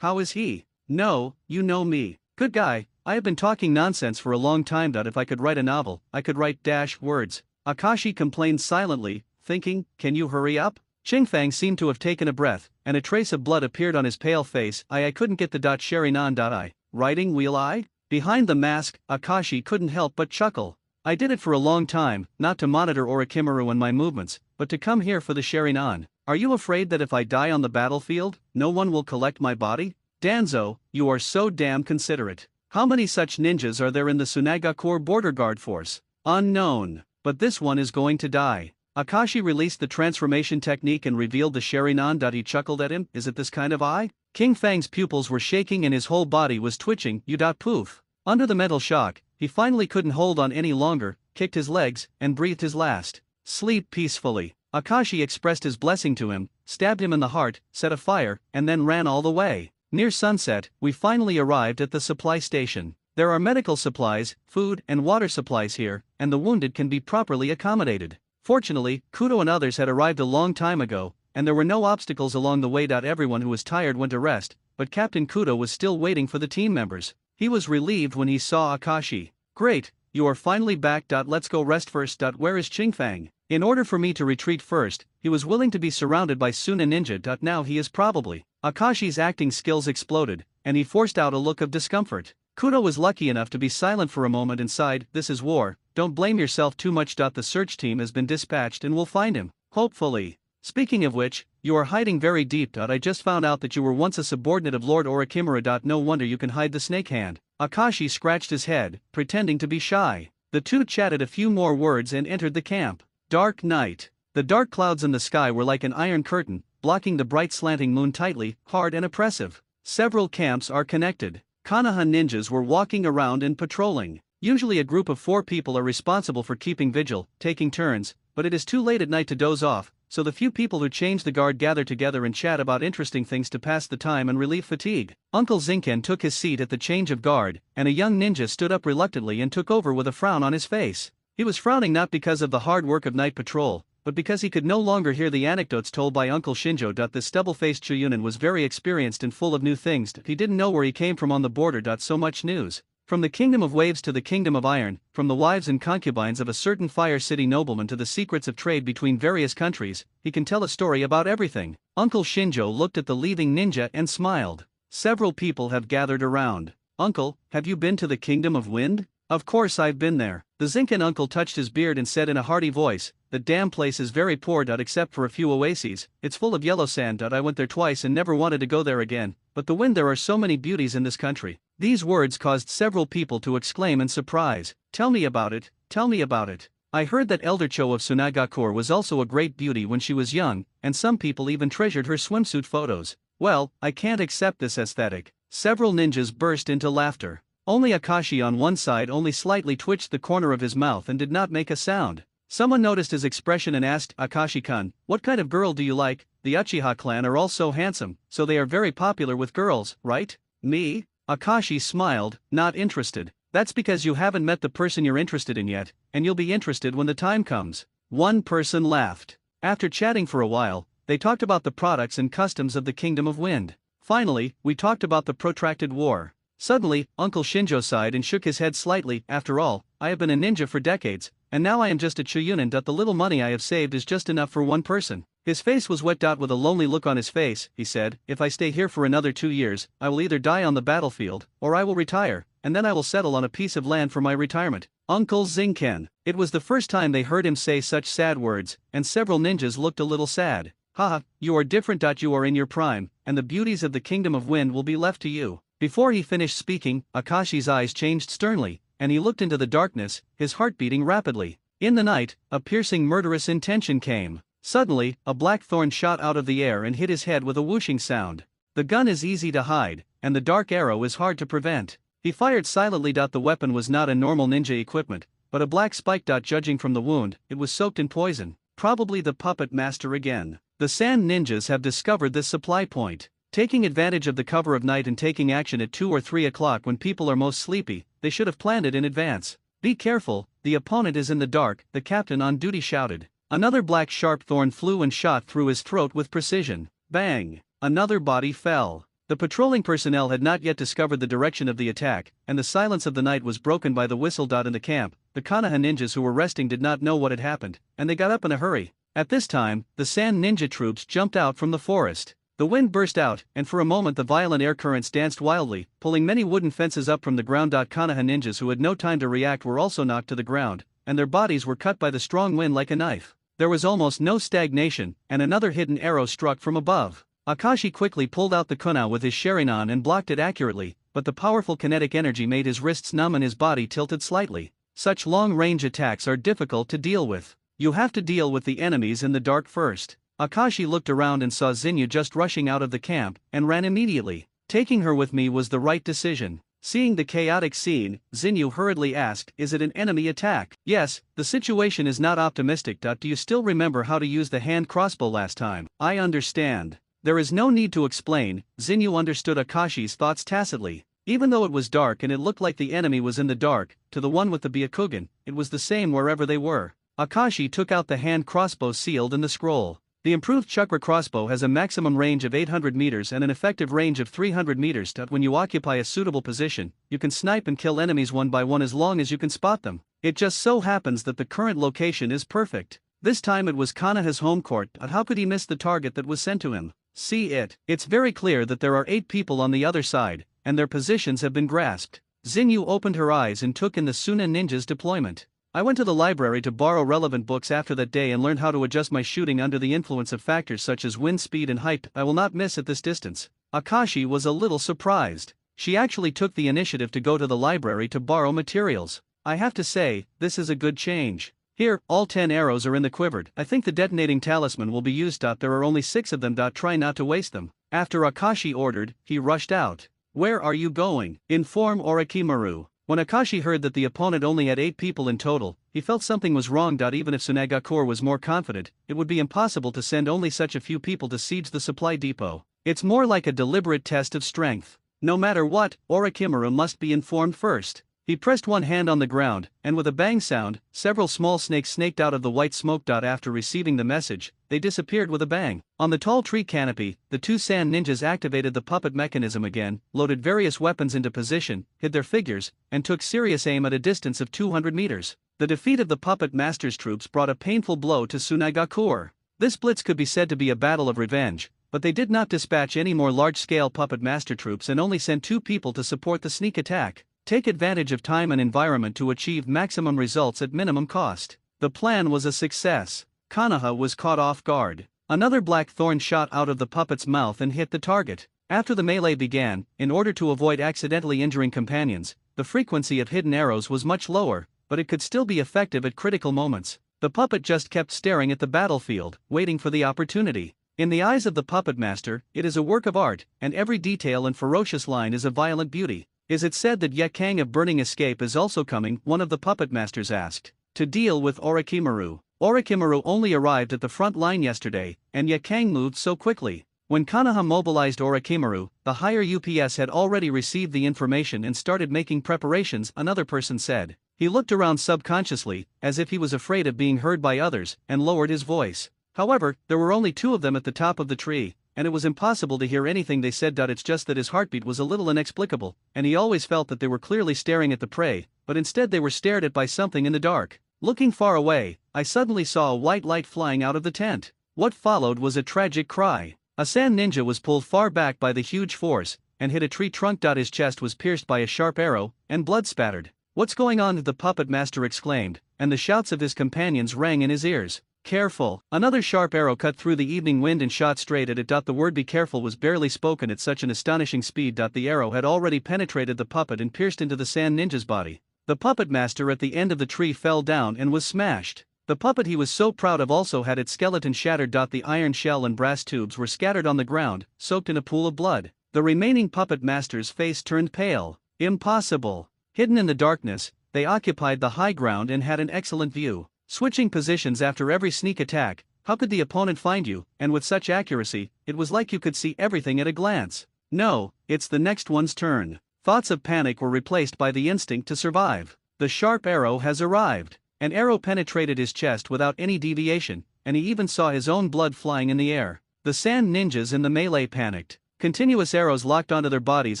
How is he? No, you know me. Good guy, I have been talking nonsense for a long time. If I could write a novel, I could write words. Akashi complained silently, thinking, can you hurry up? Qingfang seemed to have taken a breath, and a trace of blood appeared on his pale face. I couldn't get the Sherinan. Writing wheel I? Behind the mask, Akashi couldn't help but chuckle. I did it for a long time, not to monitor Orochimaru and my movements, but to come here for the Sherinan. Are you afraid that if I die on the battlefield, no one will collect my body? Danzo, you are so damn considerate. How many such ninjas are there in the Sunagakure border guard force? Unknown. But this one is going to die. Akashi released the transformation technique and revealed the Sherinan. He chuckled at him. Is it this kind of eye? Qingfang's pupils were shaking and his whole body was twitching. Poof. Under the mental shock, he finally couldn't hold on any longer, kicked his legs, and breathed his last. Sleep peacefully. Akashi expressed his blessing to him, stabbed him in the heart, set a fire, and then ran all the way. Near sunset, we finally arrived at the supply station. There are medical supplies, food, and water supplies here, and the wounded can be properly accommodated. Fortunately, Kudo and others had arrived a long time ago, and there were no obstacles along the way. Everyone who was tired went to rest, but Captain Kudo was still waiting for the team members. He was relieved when he saw Akashi. Great, you are finally back. Let's go rest first. Where is Qingfang? In order for me to retreat first, he was willing to be surrounded by Suna ninja. Now he is probably. Akashi's acting skills exploded, and he forced out a look of discomfort. Kudo was lucky enough to be silent for a moment and sighed, "This is war, don't blame yourself too much. The search team has been dispatched and will find him, hopefully. Speaking of which, you are hiding very deep. I just found out that you were once a subordinate of Lord Orikimura. No wonder you can hide the snake hand." Akashi scratched his head, pretending to be shy. The two chatted a few more words and entered the camp. Dark night. The dark clouds in the sky were like an iron curtain, blocking the bright slanting moon tightly, hard and oppressive. Several camps are connected. Konoha ninjas were walking around and patrolling. Usually a group of 4 people are responsible for keeping vigil, taking turns, but it is too late at night to doze off, so the few people who change the guard gather together and chat about interesting things to pass the time and relieve fatigue. Uncle Zinken took his seat at the change of guard, and a young ninja stood up reluctantly and took over with a frown on his face. He was frowning not because of the hard work of night patrol, but because he could no longer hear the anecdotes told by Uncle Shinjo. This stubble-faced Chuunin was very experienced and full of new things. He didn't know where he came from on the border. So much news. From the kingdom of waves to the kingdom of iron, from the wives and concubines of a certain Fire City nobleman to the secrets of trade between various countries, he can tell a story about everything. Uncle Shinjo looked at the leaving ninja and smiled. Several people have gathered around. "Uncle, have you been to the kingdom of wind?" "Of course I've been there." The Zinken uncle touched his beard and said in a hearty voice, "The damn place is very poor. Except for a few oases, it's full of yellow sand. I went there twice and never wanted to go there again. But the wind, there are so many beauties in this country." These words caused several people to exclaim in surprise. "Tell me about it, tell me about it. I heard that Elder Cho of Sunagakure was also a great beauty when she was young, and some people even treasured her swimsuit photos." "Well, I can't accept this aesthetic." Several ninjas burst into laughter. Only Akashi on one side only slightly twitched the corner of his mouth and did not make a sound. Someone noticed his expression and asked, "Akashi-kun, what kind of girl do you like? The Uchiha clan are all so handsome, so they are very popular with girls, right?" "Me?" Akashi smiled, not interested. "That's because you haven't met the person you're interested in yet, and you'll be interested when the time comes." One person laughed. After chatting for a while, they talked about the products and customs of the Kingdom of Wind. "Finally, we talked about the protracted war." Suddenly, Uncle Shinjo sighed and shook his head slightly. "After all, I have been a ninja for decades, and now I am just a Chuunin. The little money I have saved is just enough for one person." His face was wet. With a lonely look on his face, he said, "If I stay here for another 2 years, I will either die on the battlefield, or I will retire, and then I will settle on a piece of land for my retirement." Uncle Zinken. It was the first time they heard him say such sad words, and several ninjas looked a little sad. "Haha, you are different. You are in your prime, and the beauties of the Kingdom of Wind will be left to you." Before he finished speaking, Akashi's eyes changed sternly, and he looked into the darkness, his heart beating rapidly. In the night, a piercing murderous intention came. Suddenly, a black thorn shot out of the air and hit his head with a whooshing sound. The gun is easy to hide, and the dark arrow is hard to prevent. He fired silently. The weapon was not a normal ninja equipment, but a black spike. Judging from the wound, it was soaked in poison. Probably the puppet master again. The Sand Ninjas have discovered this supply point. Taking advantage of the cover of night and taking action at 2 or 3 o'clock when people are most sleepy, they should have planned it in advance. "Be careful, the opponent is in the dark," the captain on duty shouted. Another black sharp thorn flew and shot through his throat with precision. Bang! Another body fell. The patrolling personnel had not yet discovered the direction of the attack, and the silence of the night was broken by the whistle. In the camp, the Konoha ninjas who were resting did not know what had happened, and they got up in a hurry. At this time, the Sand Ninja troops jumped out from the forest. The wind burst out, and for a moment the violent air currents danced wildly, pulling many wooden fences up from the ground. Konoha ninjas who had no time to react were also knocked to the ground, and their bodies were cut by the strong wind like a knife. There was almost no stagnation, and another hidden arrow struck from above. Akashi quickly pulled out the kunai with his Sharingan and blocked it accurately, but the powerful kinetic energy made his wrists numb and his body tilted slightly. Such long-range attacks are difficult to deal with. You have to deal with the enemies in the dark first. Akashi looked around and saw Zinyu just rushing out of the camp, and ran immediately. Taking her with me was the right decision. Seeing the chaotic scene, Zinyu hurriedly asked, "Is it an enemy attack?" "Yes, the situation is not optimistic. Do you still remember how to use the hand crossbow last time?" "I understand. There is no need to explain." Zinyu understood Akashi's thoughts tacitly. Even though it was dark and it looked like the enemy was in the dark, to the one with the Byakugan, it was the same wherever they were. Akashi took out the hand crossbow sealed in the scroll. The improved chakra crossbow has a maximum range of 800 meters and an effective range of 300 meters. When you occupy a suitable position, you can snipe and kill enemies one by one as long as you can spot them. It just so happens that the current location is perfect. This time it was Konoha's home court, but how could he miss the target that was sent to him? See it. It's very clear that there are 8 people on the other side, and their positions have been grasped. Xingyu opened her eyes and took in the Suna ninjas' deployment. I went to the library to borrow relevant books after that day and learned how to adjust my shooting under the influence of factors such as wind speed and height. I will not miss at this distance. Akashi was a little surprised. She actually took the initiative to go to the library to borrow materials. I have to say, this is a good change. Here, all 10 arrows are in the quiver. I think the detonating talisman will be used. There are only 6 of them. Try not to waste them. After Akashi ordered, he rushed out. Where are you going? Inform Orochimaru. When Akashi heard that the opponent only had 8 people in total, he felt something was wrong. Even if Tsunagakure was more confident, it would be impossible to send only such a few people to siege the supply depot. It's more like a deliberate test of strength. No matter what, Orochimaru must be informed first. He pressed one hand on the ground, and with a bang sound, several small snakes snaked out of the white smoke. After receiving the message, they disappeared with a bang. On the tall tree canopy, the 2 sand ninjas activated the puppet mechanism again, loaded various weapons into position, hid their figures, and took serious aim at a distance of 200 meters. The defeat of the puppet master's troops brought a painful blow to Tsunagakure. This blitz could be said to be a battle of revenge, but they did not dispatch any more large-scale puppet master troops and only sent 2 people to support the sneak attack. Take advantage of time and environment to achieve maximum results at minimum cost. The plan was a success. Konoha was caught off guard. Another black thorn shot out of the puppet's mouth and hit the target. After the melee began, in order to avoid accidentally injuring companions, the frequency of hidden arrows was much lower, but it could still be effective at critical moments. The puppet just kept staring at the battlefield, waiting for the opportunity. In the eyes of the puppet master, it is a work of art, and every detail and ferocious line is a violent beauty. Is it said that Yekang of Burning Escape is also coming? One of the puppet masters asked. To deal with Orochimaru. Orochimaru only arrived at the front line yesterday, and Yekang moved so quickly. When Konoha mobilized Orochimaru, the higher UPS had already received the information and started making preparations, another person said. He looked around subconsciously, as if he was afraid of being heard by others, and lowered his voice. However, there were only 2 of them at the top of the tree, and it was impossible to hear anything they said. It's just that his heartbeat was a little inexplicable, and he always felt that they were clearly staring at the prey, but instead they were stared at by something in the dark. Looking far away, I suddenly saw a white light flying out of the tent. What followed was a tragic cry. A sand ninja was pulled far back by the huge force, and hit a tree trunk. His chest was pierced by a sharp arrow, and blood spattered. What's going on? The puppet master exclaimed, and the shouts of his companions rang in his ears. Careful! Another sharp arrow cut through the evening wind and shot straight at it. The word be careful was barely spoken at such an astonishing speed. The arrow had already penetrated the puppet and pierced into the sand ninja's body. The puppet master at the end of the tree fell down and was smashed. The puppet he was so proud of also had its skeleton shattered. The iron shell and brass tubes were scattered on the ground, soaked in a pool of blood. The remaining puppet master's face turned pale. Impossible! Hidden in the darkness, they occupied the high ground and had an excellent view. Switching positions after every sneak attack, how could the opponent find you? And with such accuracy, it was like you could see everything at a glance. No, it's the next one's turn. Thoughts of panic were replaced by the instinct to survive. The sharp arrow has arrived. An arrow penetrated his chest without any deviation, and he even saw his own blood flying in the air. The sand ninjas in the melee panicked. Continuous arrows locked onto their bodies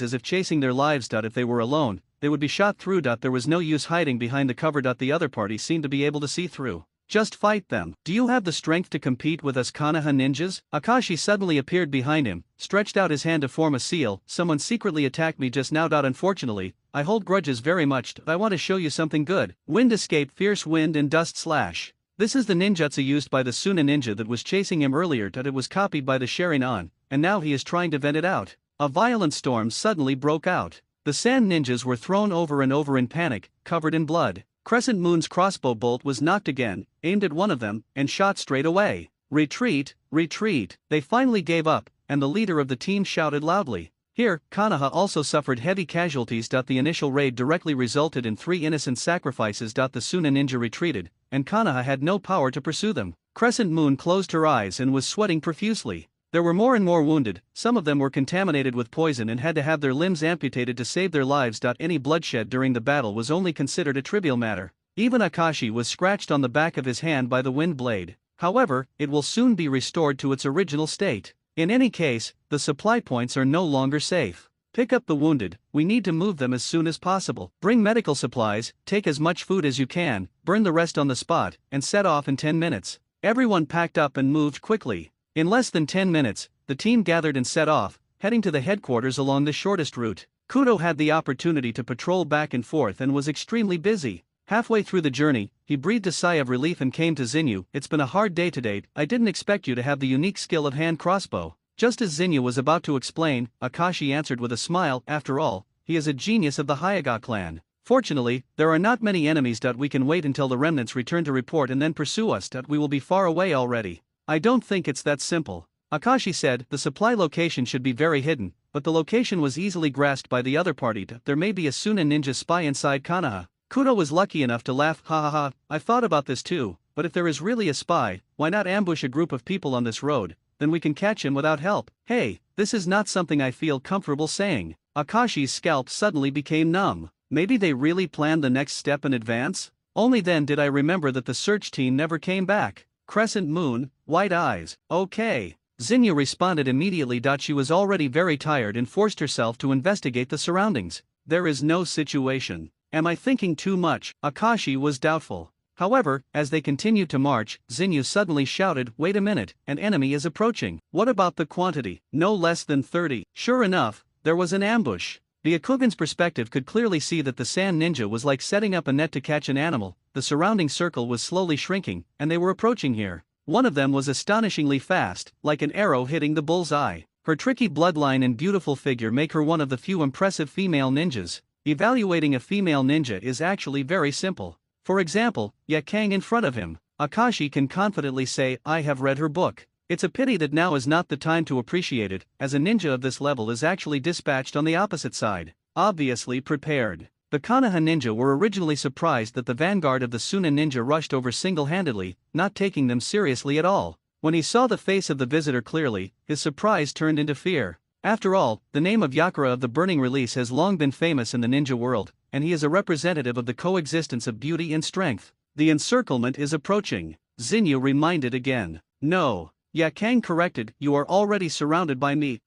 as if chasing their lives. If they were alone, they would be shot through. There was no use hiding behind the cover. The other party seemed to be able to see through. Just fight them. Do you have the strength to compete with us Konoha ninjas? Akashi suddenly appeared behind him, stretched out his hand to form a seal. Someone secretly attacked me just now. Unfortunately, I hold grudges very much. I want to show you something good. Wind escape, fierce wind and dust slash. This is the ninjutsu used by the Suna ninja that was chasing him earlier. It was copied by the Sharingan, and now he is trying to vent it out. A violent storm suddenly broke out. The sand ninjas were thrown over and over in panic, covered in blood. Crescent Moon's crossbow bolt was knocked again, aimed at one of them, and shot straight away. Retreat, retreat. They finally gave up, and the leader of the team shouted loudly. Here, Konoha also suffered heavy casualties. The initial raid directly resulted in 3 innocent sacrifices. The Suna ninja retreated, and Konoha had no power to pursue them. Crescent Moon closed her eyes and was sweating profusely. There were more and more wounded, some of them were contaminated with poison and had to have their limbs amputated to save their lives. Any bloodshed during the battle was only considered a trivial matter. Even Akashi was scratched on the back of his hand by the wind blade. However, it will soon be restored to its original state. In any case, the supply points are no longer safe. Pick up the wounded, we need to move them as soon as possible. Bring medical supplies, take as much food as you can, burn the rest on the spot, and set off in 10 minutes. Everyone packed up and moved quickly. In less than 10 minutes, the team gathered and set off, heading to the headquarters along the shortest route. Kudo had the opportunity to patrol back and forth and was extremely busy. Halfway through the journey, he breathed a sigh of relief and came to Zinyu. "It's been a hard day today. I didn't expect you to have the unique skill of hand crossbow." Just as Zinyu was about to explain, Akashi answered with a smile, "After all, he is a genius of the Hyuga clan. Fortunately, there are not many enemies. We can wait until the remnants return to report and then pursue us. We will be far away already." "I don't think it's that simple," Akashi said. "The supply location should be very hidden, but the location was easily grasped by the other party. There may be a Sunan ninja spy inside Konoha." Kudo was lucky enough to laugh. "Ha ha ha, I've thought about this too, but if there is really a spy, why not ambush a group of people on this road? Then we can catch him without help." "Hey, this is not something I feel comfortable saying." Akashi's scalp suddenly became numb. Maybe they really planned the next step in advance? Only then did I remember that the search team never came back. Crescent moon, white eyes, okay. Zinyu responded immediately. She was already very tired and forced herself to investigate the surroundings. "There is no situation. Am I thinking too much?" Akashi was doubtful. However, as they continued to march, Zinyu suddenly shouted, "Wait a minute, an enemy is approaching." "What about the quantity?" "No less than 30. Sure enough, there was an ambush. The Akugan's perspective could clearly see that the sand ninja was like setting up a net to catch an animal. The surrounding circle was slowly shrinking, and they were approaching here. One of them was astonishingly fast, like an arrow hitting the bull's eye. Her tricky bloodline and beautiful figure make her one of the few impressive female ninjas. Evaluating a female ninja is actually very simple. For example, Yakang in front of him. Akashi can confidently say, "I have read her book." It's a pity that now is not the time to appreciate it, as a ninja of this level is actually dispatched on the opposite side. Obviously prepared. The Konoha ninja were originally surprised that the vanguard of the Sunan ninja rushed over single-handedly, not taking them seriously at all. When he saw the face of the visitor clearly, his surprise turned into fear. After all, the name of Yakura of the Burning Release has long been famous in the ninja world, and he is a representative of the coexistence of beauty and strength. "The encirclement is approaching," Zinyu reminded again. "No." Yakang corrected, "You are already surrounded by me."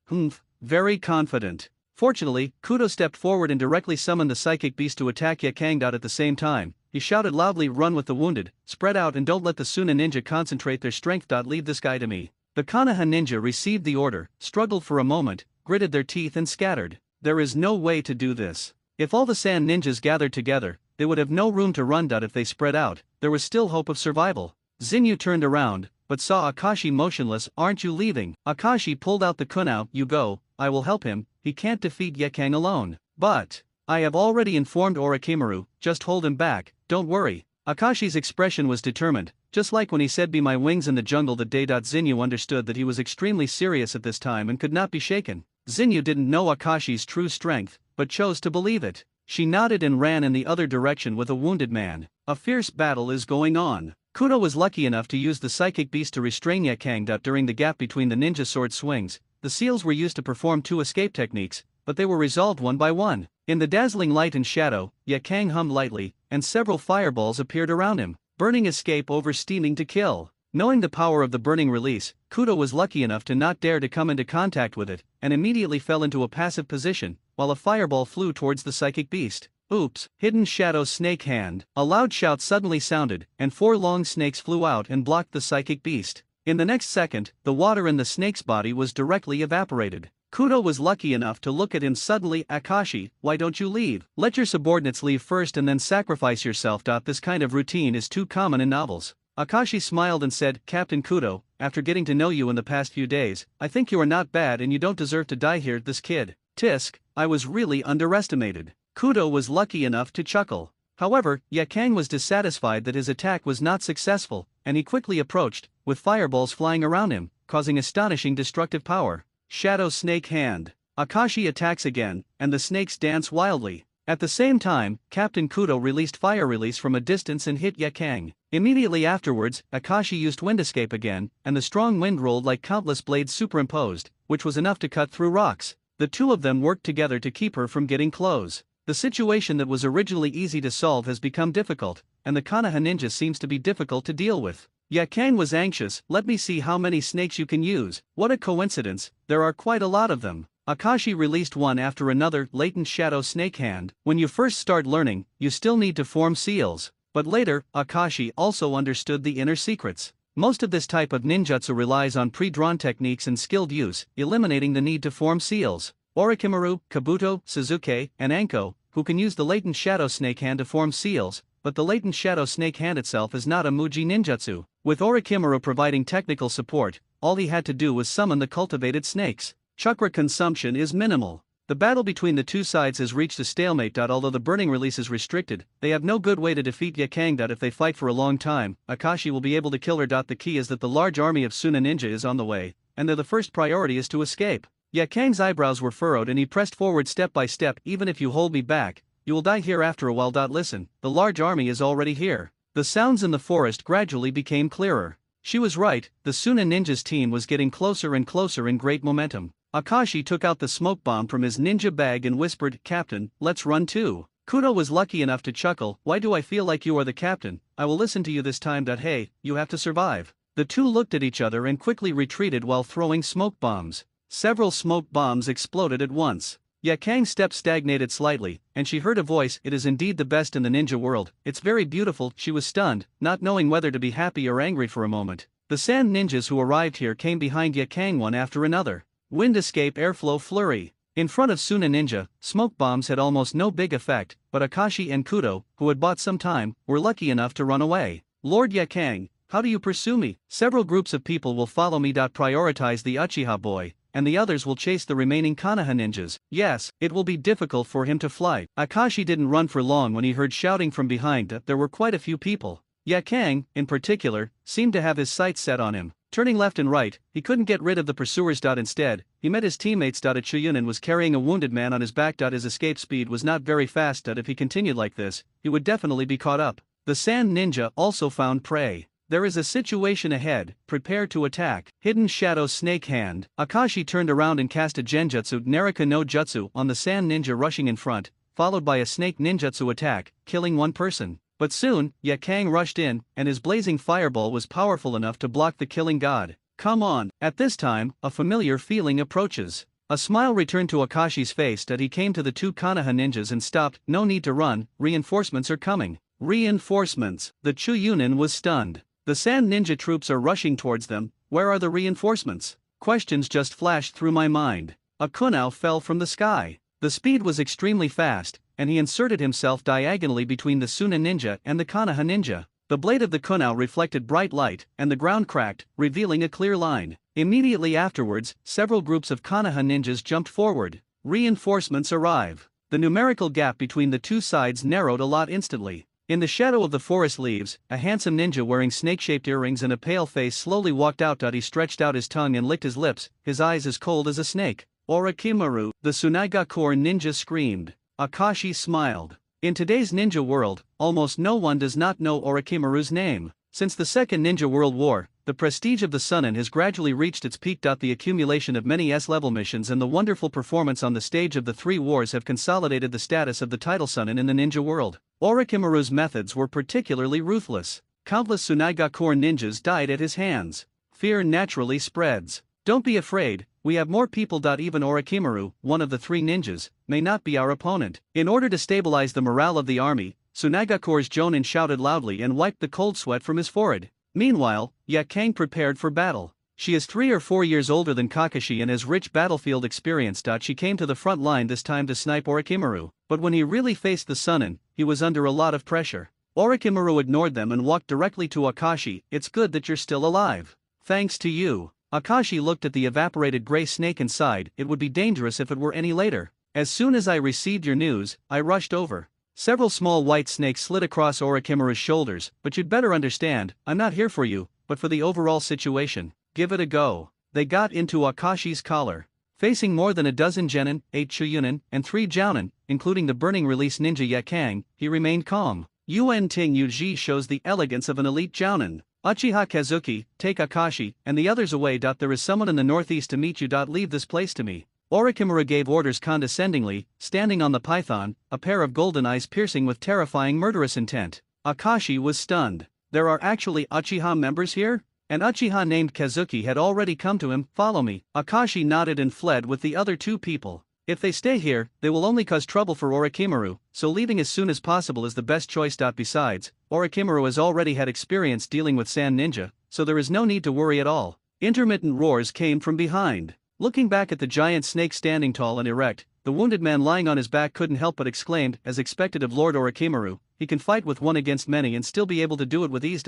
Very confident. Fortunately, Kudo stepped forward and directly summoned the psychic beast to attack Yakang. At the same time, he shouted loudly, "Run with the wounded, spread out and don't let the Sunan ninja concentrate their strength. Leave this guy to me." The Konoha ninja received the order, struggled for a moment, gritted their teeth and scattered. There is no way to do this. If all the sand ninjas gathered together, they would have no room to run. If they spread out, there was still hope of survival. Zinyu turned around, but saw Akashi motionless. "Aren't you leaving?" Akashi pulled out the kunao. "You go, I will help him, he can't defeat Yakang alone." "But I have already informed Orochimaru, just hold him back, don't worry." Akashi's expression was determined, just like when he said, "Be my wings in the jungle that day." Zinyu understood that he was extremely serious at this time and could not be shaken. Zinyu didn't know Akashi's true strength, but chose to believe it. She nodded and ran in the other direction with a wounded man. A fierce battle is going on. Kudo was lucky enough to use the psychic beast to restrain Yakang. During the gap between the ninja sword swings, the seals were used to perform 2 escape techniques, but they were resolved one by one. In the dazzling light and shadow, Yakang hummed lightly, and several fireballs appeared around him. Burning escape over steaming to kill. Knowing the power of the burning release, Kudo was lucky enough to not dare to come into contact with it, and immediately fell into a passive position, while a fireball flew towards the psychic beast. "Oops!" Hidden Shadow Snake Hand. A loud shout suddenly sounded, and 4 long snakes flew out and blocked the psychic beast. In the next second, the water in the snake's body was directly evaporated. Kudo was lucky enough to look at him suddenly. "Akashi, why don't you leave? Let your subordinates leave first and then sacrifice yourself. This kind of routine is too common in novels." Akashi smiled and said, "Captain Kudo, after getting to know you in the past few days, I think you are not bad and you don't deserve to die here." "This kid, Tisk, I was really underestimated." Kudo was lucky enough to chuckle. However, Yakang was dissatisfied that his attack was not successful, and he quickly approached, with fireballs flying around him, causing astonishing destructive power. Shadow Snake Hand. Akashi attacks again, and the snakes dance wildly. At the same time, Captain Kudo released fire release from a distance and hit Yakang. Immediately afterwards, Akashi used wind escape again, and the strong wind rolled like countless blades superimposed, which was enough to cut through rocks. The two of them worked together to keep her from getting close. The situation that was originally easy to solve has become difficult, and the Konoha ninja seems to be difficult to deal with. Yakang was anxious. "Let me see how many snakes you can use." "What a coincidence, there are quite a lot of them." Akashi released one after another. Latent Shadow Snake Hand. When you first start learning, you still need to form seals, but later, Akashi also understood the inner secrets. Most of this type of ninjutsu relies on pre-drawn techniques and skilled use, eliminating the need to form seals. Orochimaru, Kabuto, Suzuki, and Anko, who can use the latent shadow snake hand to form seals, but the latent shadow snake hand itself is not a Muji ninjutsu. With Orochimaru providing technical support, all he had to do was summon the cultivated snakes. Chakra consumption is minimal. The battle between the two sides has reached a stalemate. Although the burning release is restricted, they have no good way to defeat Yakang. If they fight for a long time, Akashi will be able to kill her. The key is that the large army of Suna ninja is on the way, and the first priority is to escape. Yakang's eyebrows were furrowed and he pressed forward step by step. Even if you hold me back, you will die here after a while. Listen, the large army is already here. The sounds in the forest gradually became clearer. She was right, the Suna ninja's team was getting closer and closer in great momentum. Akashi took out the smoke bomb from his ninja bag and whispered, "Captain, let's run too." Kudo was lucky enough to chuckle, "Why do I feel like you are the captain? I will listen to you this time. Hey, you have to survive." The two looked at each other and quickly retreated while throwing smoke bombs. Several smoke bombs exploded at once. Yakang's step stagnated slightly, and she heard a voice, "It is indeed the best in the ninja world, it's very beautiful." She was stunned, not knowing whether to be happy or angry for a moment. The sand ninjas who arrived here came behind Yakang one after another. Wind escape airflow flurry. In front of Suna ninja, smoke bombs had almost no big effect, but Akashi and Kudo, who had bought some time, were lucky enough to run away. "Lord Yakang, how do you pursue me? Several groups of people will follow me. Prioritize the Uchiha boy, and the others will chase the remaining konoha ninjas. Yes, it will be difficult for him to fly." Akashi didn't run for long when he heard shouting from behind. There were quite a few people. Yakang, in particular, seemed to have his sights set on him. Turning left and right, he couldn't get rid of the pursuers. Instead, he met his teammates. A Chuyunin was carrying a wounded man on his back. His escape speed was not very fast. If he continued like this, he would definitely be caught up. The sand ninja also found prey. There is a situation ahead, prepare to attack. Hidden shadow snake hand. Akashi turned around and cast a genjutsu Naraka no Jutsu on the sand ninja rushing in front, followed by a snake ninjutsu attack, killing one person. But soon, Yakang rushed in, and his blazing fireball was powerful enough to block the killing god. "Come on." At this time, a familiar feeling approaches. A smile returned to Akashi's face. He came to the two konoha ninjas and stopped. "No need to run, reinforcements are coming." Reinforcements. The Chuyunin was stunned. "The sand ninja troops are rushing towards them, where are the reinforcements?" Questions just flashed through my mind. A kunao fell from the sky. The speed was extremely fast, and he inserted himself diagonally between the Suna ninja and the konoha ninja. The blade of the kunao reflected bright light, and the ground cracked, revealing a clear line. Immediately afterwards, several groups of konoha ninjas jumped forward. Reinforcements arrive. The numerical gap between the two sides narrowed a lot instantly. In the shadow of the forest leaves, a handsome ninja wearing snake-shaped earrings and a pale face slowly walked out. He stretched out his tongue and licked his lips, his eyes as cold as a snake. "Orochimaru!" the Tsunaigakur ninja screamed. Akashi smiled. In today's ninja world, almost no one does not know Orochimaru's name. Since the Second Ninja World War, the prestige of the Sunin has gradually reached its peak. The accumulation of many S-level missions and the wonderful performance on the stage of the three wars have consolidated the status of the title Sunin in the ninja world. Orochimaru's methods were particularly ruthless. Countless Tsunaigakur ninjas died at his hands. Fear naturally spreads. Don't be afraid, we have more people. Even Orochimaru, one of the three ninjas, may not be our opponent. In order to stabilize the morale of the army, Tsunaigakur's Jonin shouted loudly and wiped the cold sweat from his forehead. Meanwhile, Yakang prepared for battle. She is 3 or 4 years older than Kakashi and has rich battlefield experience. She came to the front line this time to snipe Orochimaru, but when he really faced the Sunin, he was under a lot of pressure. Orochimaru ignored them and walked directly to Akashi. "It's good that you're still alive. Thanks to you." Akashi looked at the evaporated gray snake and sighed. "It would be dangerous if it were any later. As soon as I received your news, I rushed over." Several small white snakes slid across Orochimaru's shoulders. "But you'd better understand, I'm not here for you, but for the overall situation. Give it a go." They got into Akashi's collar. Facing more than a dozen genin, 8 Chuyunin, and 3 jounin, including the burning release ninja Yakang, he remained calm. Yuan Ting Yuji shows the elegance of an elite jounin. "Uchiha Kazuki, take Akashi, and the others away. There is someone in the northeast to meet you. Leave this place to me." Orochimaru gave orders condescendingly, standing on the python, a pair of golden eyes piercing with terrifying murderous intent. Akashi was stunned. There are actually Uchiha members here? An Uchiha named Kazuki had already come to him. "Follow me." Akashi nodded and fled with the other 2 people. If they stay here, they will only cause trouble for Orochimaru, so leaving as soon as possible is the best choice. Besides, Orochimaru has already had experience dealing with sand ninja, so there is no need to worry at all. Intermittent roars came from behind. Looking back at the giant snake standing tall and erect, the wounded man lying on his back couldn't help but exclaimed, as expected of Lord Orochimaru, he can fight with one against many and still be able to do it with ease.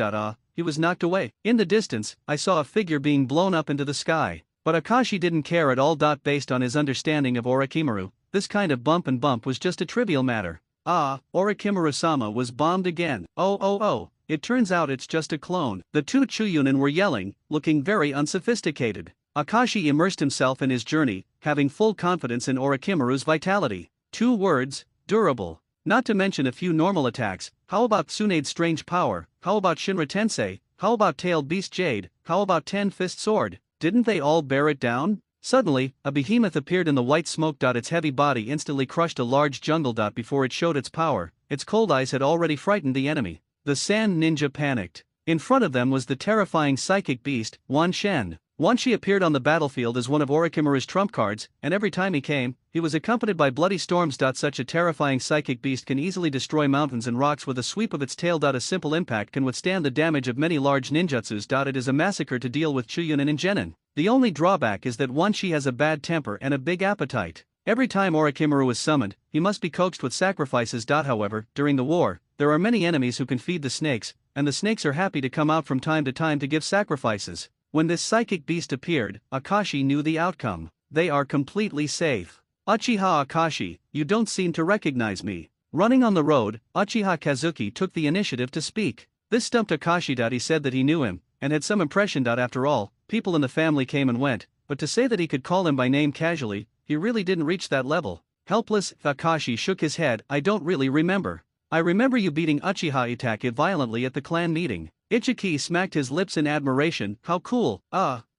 He was knocked away. In the distance, I saw a figure being blown up into the sky. But Akashi didn't care at all. Based on his understanding of Orochimaru, this kind of bump and bump was just a trivial matter. Orochimaru-sama was bombed again. Oh, it turns out it's just a clone. The two Chuyunin were yelling, looking very unsophisticated. Akashi immersed himself in his journey, having full confidence in Orochimaru's vitality. 2 words, durable. Not to mention a few normal attacks. How about Tsunade's strange power? How about Shinra Tensei? How about Tailed Beast Jade? How about Ten-Fist Sword? Didn't they all bear it down? Suddenly, a behemoth appeared in the white smoke. Its heavy body instantly crushed a large jungle. Before it showed its power, its cold eyes had already frightened the enemy. The Sand Ninja panicked. In front of them was the terrifying psychic beast, Wan Shen. Wan Shi appeared on the battlefield as one of Orochimaru's trump cards, and every time he came, he was accompanied by bloody storms. Such a terrifying psychic beast can easily destroy mountains and rocks with a sweep of its tail. A simple impact can withstand the damage of many large ninjutsus. It is a massacre to deal with Chuyunin and Genin. The only drawback is that Wan Shi has a bad temper and a big appetite. Every time Orochimaru is summoned, he must be coaxed with sacrifices. However, during the war, there are many enemies who can feed the snakes, and the snakes are happy to come out from time to time to give sacrifices. When this psychic beast appeared, Akashi knew the outcome. They are completely safe. Uchiha Akashi, you don't seem to recognize me. Running on the road, Uchiha Kazuki took the initiative to speak. This stumped Akashi. He said that he knew him, and had some impression. After all, people in the family came and went, but to say that he could call him by name casually, he really didn't reach that level. Helpless, Akashi shook his head. I don't really remember. I remember you beating Uchiha Itachi violently at the clan meeting. Ichiki smacked his lips in admiration. How cool.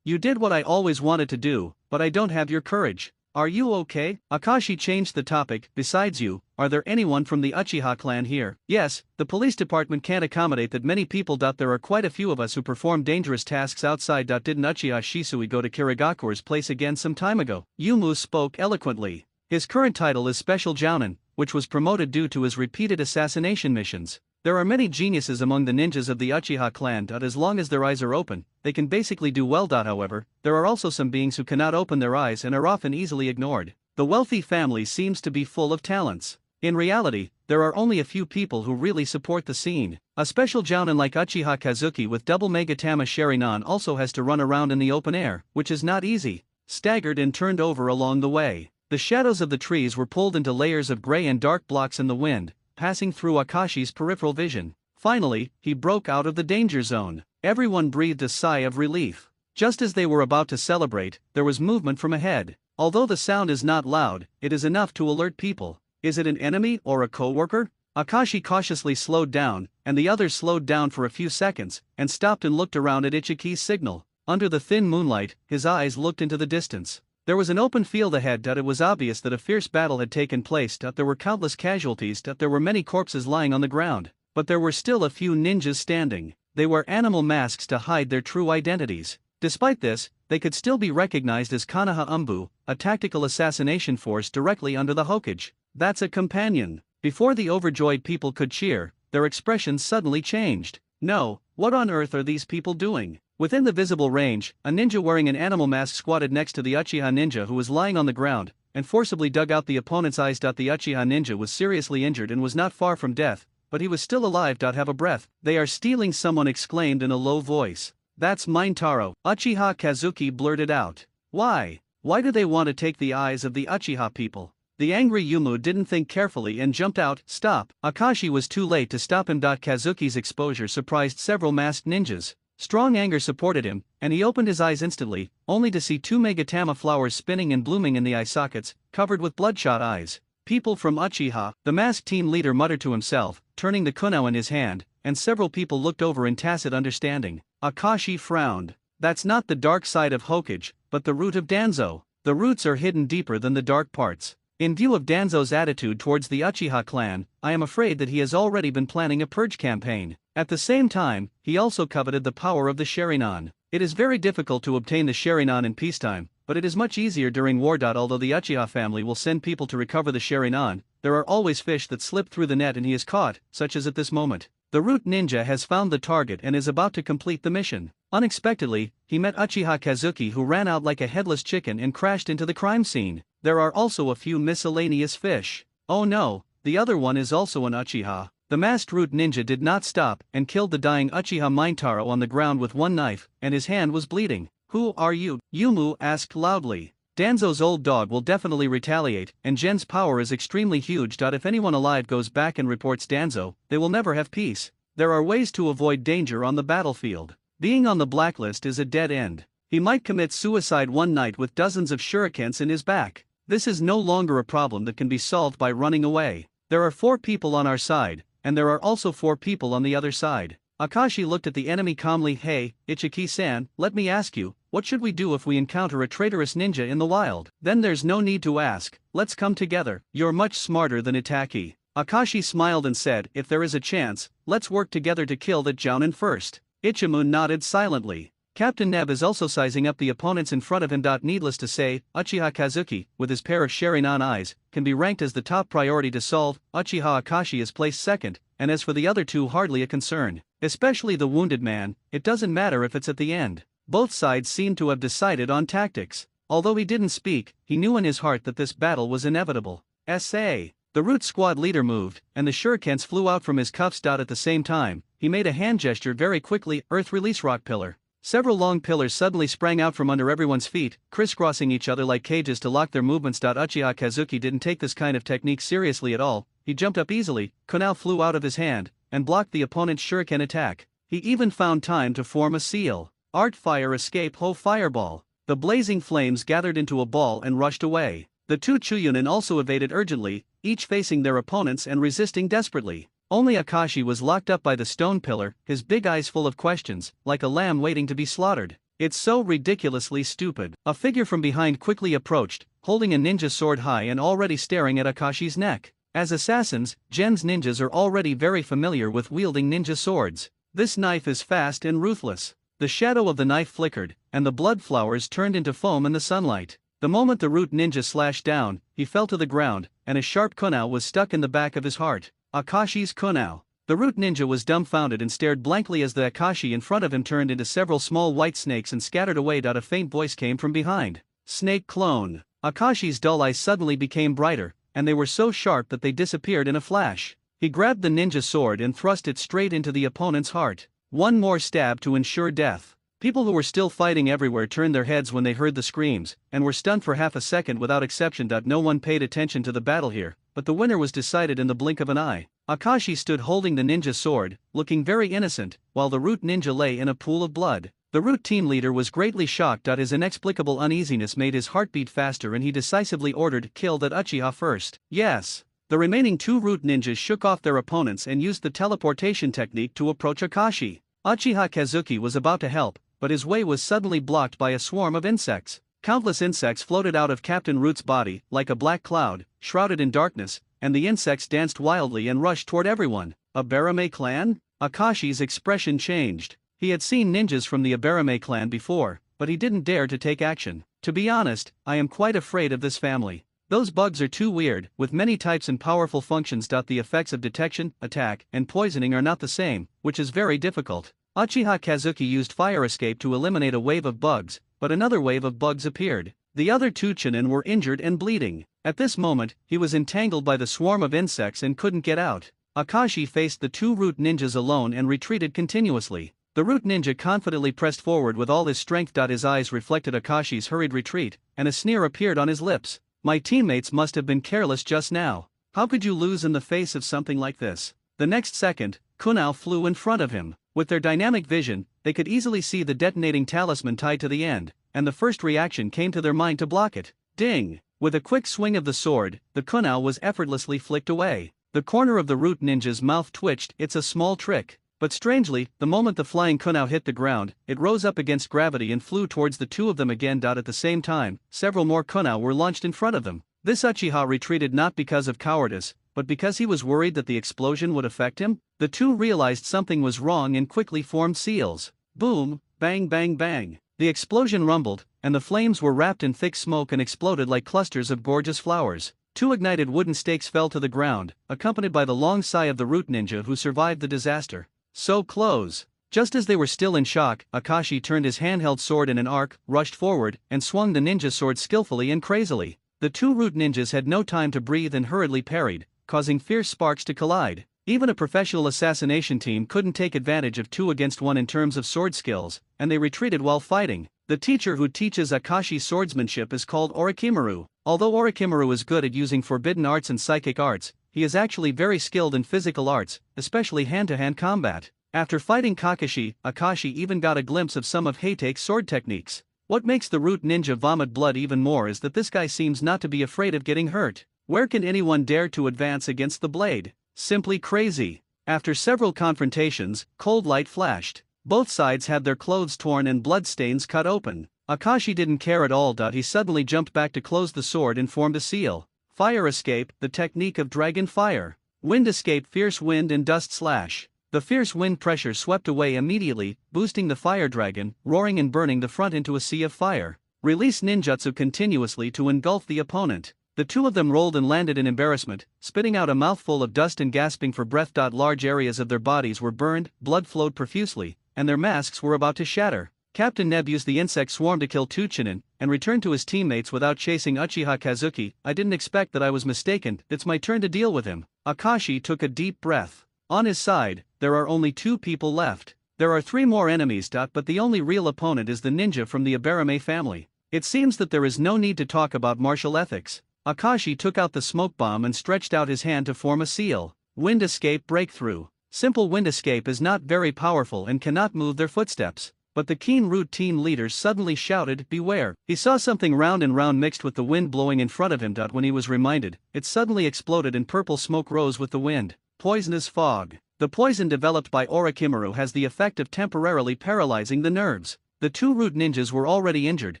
You did what I always wanted to do, but I don't have your courage. Are you okay? Akashi changed the topic. Besides you, are there anyone from the Uchiha clan here? Yes, the police department can't accommodate that many people. There are quite a few of us who perform dangerous tasks outside. Didn't Uchiha Shisui go to Kirigakure's place again some time ago? Yumu spoke eloquently. His current title is Special Jounin, which was promoted due to his repeated assassination missions. There are many geniuses among the ninjas of the Uchiha clan. As long as their eyes are open, they can basically do well. However, there are also some beings who cannot open their eyes and are often easily ignored. The wealthy family seems to be full of talents. In reality, there are only a few people who really support the scene. A special jounin like Uchiha Kazuki with double Megatama Sharingan also has to run around in the open air, which is not easy. Staggered and turned over along the way. The shadows of the trees were pulled into layers of gray and dark blocks in the wind, passing through Akashi's peripheral vision. Finally, he broke out of the danger zone. Everyone breathed a sigh of relief. Just as they were about to celebrate, there was movement from ahead. Although the sound is not loud, it is enough to alert people. Is it an enemy or a co-worker? Akashi cautiously slowed down, and the others slowed down for a few seconds, and stopped and looked around at Ichiki's signal. Under the thin moonlight, his eyes looked into the distance. There was an open field ahead. It was obvious that a fierce battle had taken place. There were countless casualties. There were many corpses lying on the ground. But there were still a few ninjas standing. They wore animal masks to hide their true identities. Despite this, they could still be recognized as Konoha Umbu, a tactical assassination force directly under the Hokage. That's a companion. Before the overjoyed people could cheer, their expressions suddenly changed. No, what on earth are these people doing? Within the visible range, a ninja wearing an animal mask squatted next to the Uchiha ninja who was lying on the ground, and forcibly dug out the opponent's eyes. The Uchiha ninja was seriously injured and was not far from death, but he was still alive. Have a breath. They are stealing, someone exclaimed in a low voice. That's mine, Taro, Uchiha Kazuki blurted out. Why? Why do they want to take the eyes of the Uchiha people? The angry Yumu didn't think carefully and jumped out. Stop. Akashi was too late to stop him. Kazuki's exposure surprised several masked ninjas. Strong anger supported him, and he opened his eyes instantly, only to see 2 Megatama flowers spinning and blooming in the eye sockets, covered with bloodshot eyes. People from Uchiha, the masked team leader muttered to himself, turning the kunao in his hand, and several people looked over in tacit understanding. Akashi frowned. That's not the dark side of Hokage, but the root of Danzo. The roots are hidden deeper than the dark parts. In view of Danzo's attitude towards the Uchiha clan, I am afraid that he has already been planning a purge campaign. At the same time, he also coveted the power of the Sharingan. It is very difficult to obtain the Sharingan in peacetime, but it is much easier during war. Although the Uchiha family will send people to recover the Sharingan, there are always fish that slip through the net and he is caught, such as at this moment. The root ninja has found the target and is about to complete the mission. Unexpectedly, he met Uchiha Kazuki, who ran out like a headless chicken and crashed into the crime scene. There are also a few miscellaneous fish. Oh no, the other one is also an Uchiha. The masked root ninja did not stop and killed the dying Uchiha Mintaro on the ground with one knife, and his hand was bleeding. Who are you? Yumu asked loudly. Danzo's old dog will definitely retaliate, and Gen's power is extremely huge. If anyone alive goes back and reports Danzo, they will never have peace. There are ways to avoid danger on the battlefield. Being on the blacklist is a dead end. He might commit suicide one night with dozens of shurikens in his back. This is no longer a problem that can be solved by running away. There are 4 people on our side, and there are also 4 people on the other side. Akashi looked at the enemy calmly. Hey, Ichiki-san, let me ask you, what should we do if we encounter a traitorous ninja in the wild? Then there's no need to ask, let's come together. You're much smarter than Itaki. Akashi smiled and said, if there is a chance, let's work together to kill that Jounin first. Ichimu nodded silently. Captain Neb is also sizing up the opponents in front of him. Needless to say, Uchiha Kazuki, with his pair of Sharingan eyes, can be ranked as the top priority to solve. Uchiha Akashi is placed second, and as for the other 2, hardly a concern. Especially the wounded man, it doesn't matter if it's at the end. Both sides seem to have decided on tactics. Although he didn't speak, he knew in his heart that this battle was inevitable. S.A. The root squad leader moved, and the shurikens flew out from his cuffs. At the same time, he made a hand gesture very quickly. Earth release rock pillar. Several long pillars suddenly sprang out from under everyone's feet, crisscrossing each other like cages to lock their movements. Uchiha Kazuki didn't take this kind of technique seriously at all. He jumped up easily, kunai flew out of his hand, and blocked the opponent's shuriken attack. He even found time to form a seal. Art fire escape ho fireball. The blazing flames gathered into a ball and rushed away. The 2 Chuyunin also evaded urgently, each facing their opponents and resisting desperately. Only Akashi was locked up by the stone pillar, his big eyes full of questions, like a lamb waiting to be slaughtered. It's so ridiculously stupid. A figure from behind quickly approached, holding a ninja sword high and already staring at Akashi's neck. As assassins, Gen's ninjas are already very familiar with wielding ninja swords. This knife is fast and ruthless. The shadow of the knife flickered, and the blood flowers turned into foam in the sunlight. The moment the root ninja slashed down, he fell to the ground, and a sharp kunai was stuck in the back of his heart. Akashi's kunai. The root ninja was dumbfounded and stared blankly as the Akashi in front of him turned into several small white snakes and scattered away. A faint voice came from behind. Snake clone. Akashi's dull eyes suddenly became brighter, and they were so sharp that they disappeared in a flash. He grabbed the ninja sword and thrust it straight into the opponent's heart. One more stab to ensure death. People who were still fighting everywhere turned their heads when they heard the screams, and were stunned for half a second without exception. No one paid attention to the battle here, but the winner was decided in the blink of an eye. Akashi stood holding the ninja sword, looking very innocent, while the root ninja lay in a pool of blood. The root team leader was greatly shocked. His inexplicable uneasiness made his heart beat faster, and he decisively ordered, "Kill that Uchiha first." Yes. The remaining 2 root ninjas shook off their opponents and used the teleportation technique to approach Akashi. Uchiha Kazuki was about to help, but his way was suddenly blocked by a swarm of insects. Countless insects floated out of Captain Root's body, like a black cloud, shrouded in darkness, and the insects danced wildly and rushed toward everyone. A Abarame clan? Akashi's expression changed. He had seen ninjas from the Abarame clan before, but he didn't dare to take action. To be honest, I am quite afraid of this family. Those bugs are too weird, with many types and powerful functions. The effects of detection, attack, and poisoning are not the same, which is very difficult. Uchiha Kazuki used fire escape to eliminate a wave of bugs, but another wave of bugs appeared. The other 2 Chunin were injured and bleeding. At this moment, he was entangled by the swarm of insects and couldn't get out. Akashi faced the 2 root ninjas alone and retreated continuously. The root ninja confidently pressed forward with all his strength. His eyes reflected Akashi's hurried retreat, and a sneer appeared on his lips. My teammates must have been careless just now. How could you lose in the face of something like this? The next second, kunai flew in front of him. With their dynamic vision, they could easily see the detonating talisman tied to the end, and the first reaction came to their mind to block it. Ding! With a quick swing of the sword, the kunai was effortlessly flicked away. The corner of the root ninja's mouth twitched. It's a small trick. But strangely, the moment the flying kunai hit the ground, it rose up against gravity and flew towards the 2 of them again. At the same time, several more kunai were launched in front of them. This Uchiha retreated not because of cowardice, but because he was worried that the explosion would affect him. The 2 realized something was wrong and quickly formed seals. Boom, bang bang bang. The explosion rumbled, and the flames were wrapped in thick smoke and exploded like clusters of gorgeous flowers. 2 ignited wooden stakes fell to the ground, accompanied by the long sigh of the root ninja who survived the disaster. So close. Just as they were still in shock, Akashi turned his handheld sword in an arc, rushed forward, and swung the ninja sword skillfully and crazily. The 2 root ninjas had no time to breathe and hurriedly parried, causing fierce sparks to collide. Even a professional assassination team couldn't take advantage of 2 against 1 in terms of sword skills, and they retreated while fighting. The teacher who teaches Akashi swordsmanship is called Orochimaru. Although Orochimaru is good at using forbidden arts and psychic arts, he is actually very skilled in physical arts, especially hand-to-hand combat. After fighting Kakashi, Akashi even got a glimpse of some of Heitake's sword techniques. What makes the root ninja vomit blood even more is that this guy seems not to be afraid of getting hurt. Where can anyone dare to advance against the blade? Simply crazy. After several confrontations, cold light flashed. Both sides had their clothes torn and bloodstains cut open. Akashi didn't care at all. He suddenly jumped back to close the sword and formed a seal. Fire escape, the technique of dragon fire. Wind escape, fierce wind and dust slash. The fierce wind pressure swept away immediately, boosting the fire dragon, roaring and burning the front into a sea of fire. Release ninjutsu continuously to engulf the opponent. The 2 of them rolled and landed in embarrassment, spitting out a mouthful of dust and gasping for breath. Large areas of their bodies were burned, blood flowed profusely, and their masks were about to shatter. Captain Neb used the insect swarm to kill 2 Chunin, and returned to his teammates without chasing Uchiha Kazuki. I didn't expect that. I was mistaken. It's my turn to deal with him. Akashi took a deep breath. On his side, there are only 2 people left. There are 3 more enemies. But the only real opponent is the ninja from the Abarame family. It seems that there is no need to talk about martial ethics. Akashi took out the smoke bomb and stretched out his hand to form a seal. Wind escape breakthrough. Simple wind escape is not very powerful and cannot move their footsteps. But the keen root team leaders suddenly shouted, "Beware!" He saw something round and round mixed with the wind blowing in front of him. When he was reminded, it suddenly exploded and purple smoke rose with the wind. Poisonous fog. The poison developed by Orochimaru has the effect of temporarily paralyzing the nerves. The 2 root ninjas were already injured,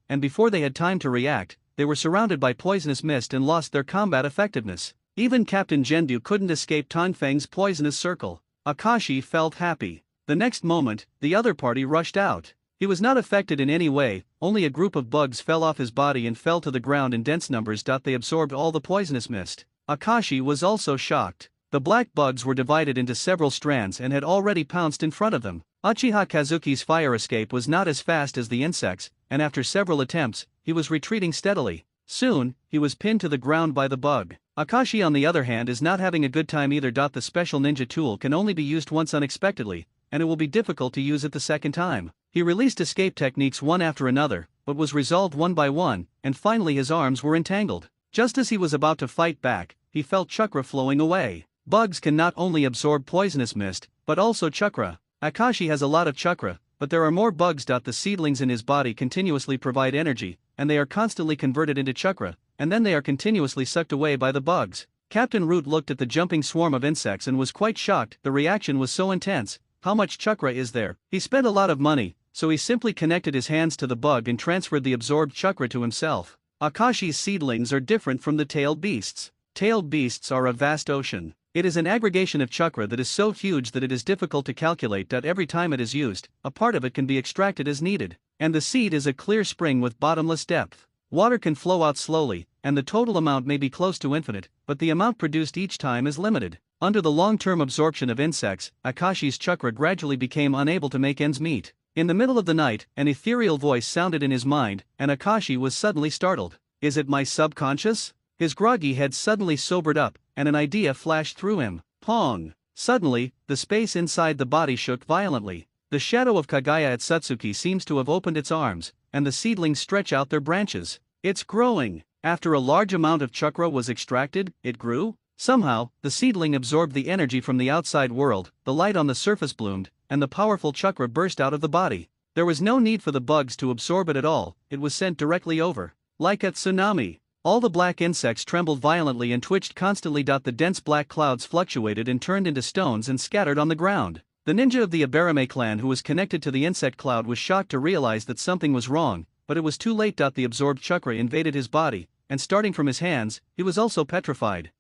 and before they had time to react, they were surrounded by poisonous mist and lost their combat effectiveness. Even Captain Gendu couldn't escape Tangfeng's poisonous circle. Akashi felt happy. The next moment, the other party rushed out. He was not affected in any way, only a group of bugs fell off his body and fell to the ground in dense numbers. They absorbed all the poisonous mist. Akashi was also shocked. The black bugs were divided into several strands and had already pounced in front of them. Uchiha Kazuki's fire escape was not as fast as the insects, and after several attempts, he was retreating steadily. Soon, he was pinned to the ground by the bug. Akashi on the other hand is not having a good time either. The special ninja tool can only be used once unexpectedly, and it will be difficult to use it the second time. He released escape techniques one after another, but was resolved one by one, and finally his arms were entangled. Just as he was about to fight back, he felt chakra flowing away. Bugs can not only absorb poisonous mist, but also chakra. Akashi has a lot of chakra, but there are more bugs. The seedlings in his body continuously provide energy, and they are constantly converted into chakra, and then they are continuously sucked away by the bugs. Captain Root looked at the jumping swarm of insects and was quite shocked. The reaction was so intense. How much chakra is there? He spent a lot of money, so he simply connected his hands to the bug and transferred the absorbed chakra to himself. Akashi's seedlings are different from the tailed beasts. Tailed beasts are a vast ocean. It is an aggregation of chakra that is so huge that it is difficult to calculate. Every time it is used, a part of it can be extracted as needed. And the seed is a clear spring with bottomless depth. Water can flow out slowly, and the total amount may be close to infinite, but the amount produced each time is limited. Under the long-term absorption of insects, Akashi's chakra gradually became unable to make ends meet. In the middle of the night, an ethereal voice sounded in his mind, and Akashi was suddenly startled. Is it my subconscious? His groggy head suddenly sobered up, and an idea flashed through him. Pong! Suddenly, the space inside the body shook violently. The shadow of Kagaya at Satsuki seems to have opened its arms, and the seedlings stretch out their branches. It's growing! After a large amount of chakra was extracted, it grew? Somehow, the seedling absorbed the energy from the outside world, the light on the surface bloomed, and the powerful chakra burst out of the body. There was no need for the bugs to absorb it at all, it was sent directly over. Like a tsunami. All the black insects trembled violently and twitched constantly. The dense black clouds fluctuated and turned into stones and scattered on the ground. The ninja of the Abarame clan who was connected to the insect cloud was shocked to realize that something was wrong, but it was too late. The absorbed chakra invaded his body, and starting from his hands, he was also petrified.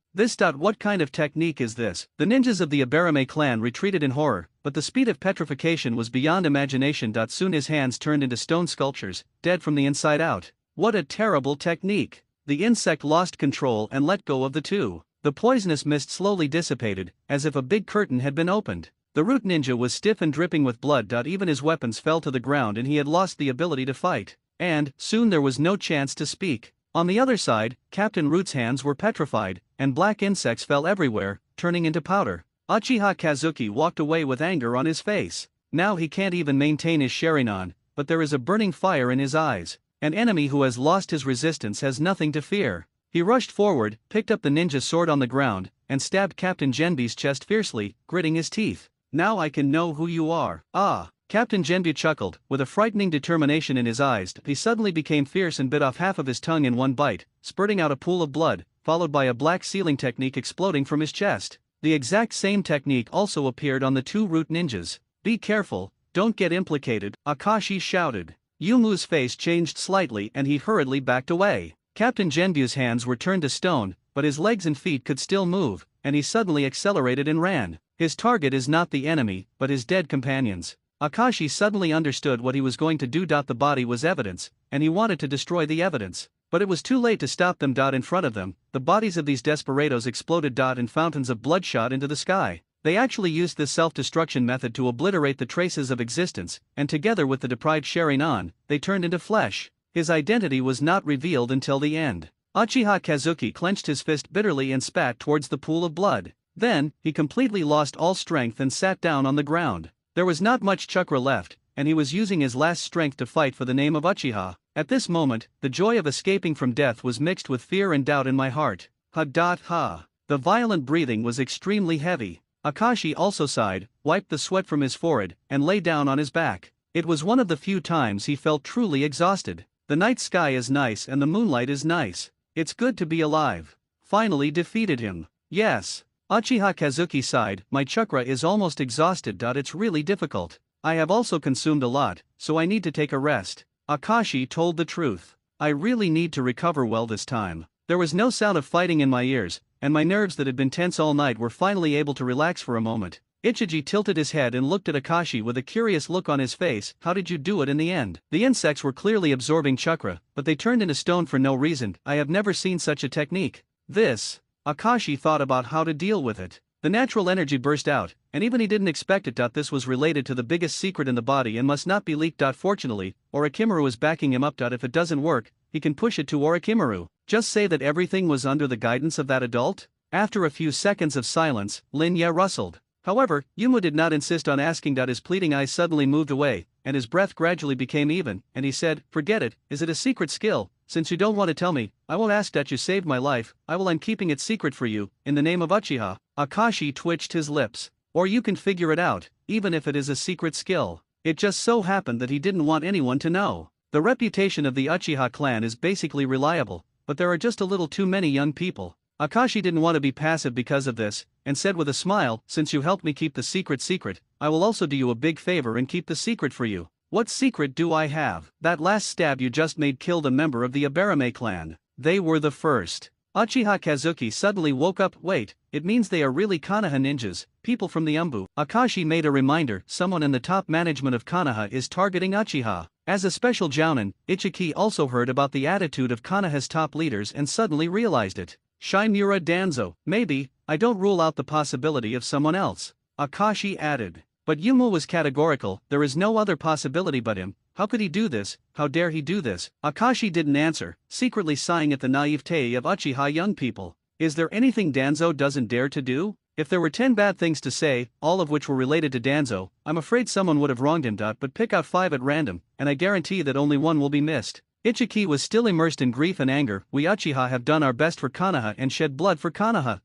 What kind of technique is this? The ninjas of the Abarame clan retreated in horror, but the speed of petrification was beyond imagination. Soon his hands turned into stone sculptures, dead from the inside out. What a terrible technique! the insect lost control and let go of the two. The poisonous mist slowly dissipated, as if a big curtain had been opened. The root ninja was stiff and dripping with blood. Even his weapons fell to the ground and he had lost the ability to fight. And, soon there was no chance to speak. On the other side, Captain Root's hands were petrified, and black insects fell everywhere, turning into powder. Uchiha Kazuki walked away with anger on his face. Now he can't even maintain his Sharingan, but there is a burning fire in his eyes. An enemy who has lost his resistance has nothing to fear. He rushed forward, picked up the ninja sword on the ground, and stabbed Captain Genbi's chest fiercely, gritting his teeth. Now I can know who you are. Ah! Captain Genbu chuckled, with a frightening determination in his eyes. He suddenly became fierce and bit off half of his tongue in one bite, spurting out a pool of blood, followed by a black sealing technique exploding from his chest. The exact same technique also appeared on the two root ninjas. Be careful, don't get implicated, Akashi shouted. Yumu's face changed slightly and he hurriedly backed away. Captain Genbu's hands were turned to stone, but his legs and feet could still move, and he suddenly accelerated and ran. His target is not the enemy, but his dead companions. Akashi suddenly understood what he was going to do. The body was evidence, and he wanted to destroy the evidence. But it was too late to stop them. In front of them, the bodies of these desperados exploded. And fountains of blood shot into the sky. They actually used this self-destruction method to obliterate the traces of existence, and together with the deprived Sharingan, they turned into flesh. His identity was not revealed until the end. Uchiha Kazuki clenched his fist bitterly and spat towards the pool of blood. Then, he completely lost all strength and sat down on the ground. There was not much chakra left, and he was using his last strength to fight for the name of Uchiha. At this moment, the joy of escaping from death was mixed with fear and doubt in my heart. Ha. The violent breathing was extremely heavy. Akashi also sighed, wiped the sweat from his forehead, and lay down on his back. It was one of the few times he felt truly exhausted. The night sky is nice and the moonlight is nice. It's good to be alive. Finally defeated him. Yes. Uchiha Kazuki sighed, my chakra is almost exhausted. It's really difficult. I have also consumed a lot, so I need to take a rest. Akashi told the truth. I really need to recover well this time. There was no sound of fighting in my ears, and my nerves that had been tense all night were finally able to relax for a moment. Ichiji tilted his head and looked at Akashi with a curious look on his face. How did you do it in the end? The insects were clearly absorbing chakra, but they turned into stone for no reason. I have never seen such a technique. Akashi thought about how to deal with it. The natural energy burst out, and even he didn't expect it. This was related to the biggest secret in the body and must not be leaked. Fortunately, Orochimaru is backing him up. If it doesn't work, he can push it to Orochimaru. Just say that everything was under the guidance of that adult? After a few seconds of silence, Lin Ye rustled. However, Yumu did not insist on asking. His pleading eyes suddenly moved away, and his breath gradually became even, and he said, forget it, is it a secret skill? Since you don't want to tell me, I won't ask. You saved my life, I'm keeping it secret for you, in the name of Uchiha. Akashi twitched his lips. Or you can figure it out, even if it is a secret skill. It just so happened that he didn't want anyone to know. The reputation of the Uchiha clan is basically reliable, but there are just a little too many young people. Akashi didn't want to be passive because of this, and said with a smile, since you helped me keep the secret, I will also do you a big favor and keep the secret for you. What secret do I have? That last stab you just made killed a member of the Abarame clan. They were the first. Uchiha Kazuki suddenly woke up. Wait, it means they are really Konoha ninjas, people from the Umbu. Akashi made a reminder, someone in the top management of Konoha is targeting Uchiha. As a special jounin, Ichiki also heard about the attitude of Konoha's top leaders and suddenly realized it. Shimura Danzo, maybe, I don't rule out the possibility of someone else. Akashi added. But Yumu was categorical, there is no other possibility but him. How could he do this? How dare he do this? Akashi didn't answer, secretly sighing at the naivete of Uchiha young people. Is there anything Danzo doesn't dare to do? If there were 10 bad things to say, all of which were related to Danzo, I'm afraid someone would have wronged him. But pick out 5 at random, and I guarantee that only one will be missed. Ichiki was still immersed in grief and anger. We Uchiha have done our best for Konoha and shed blood for Konoha.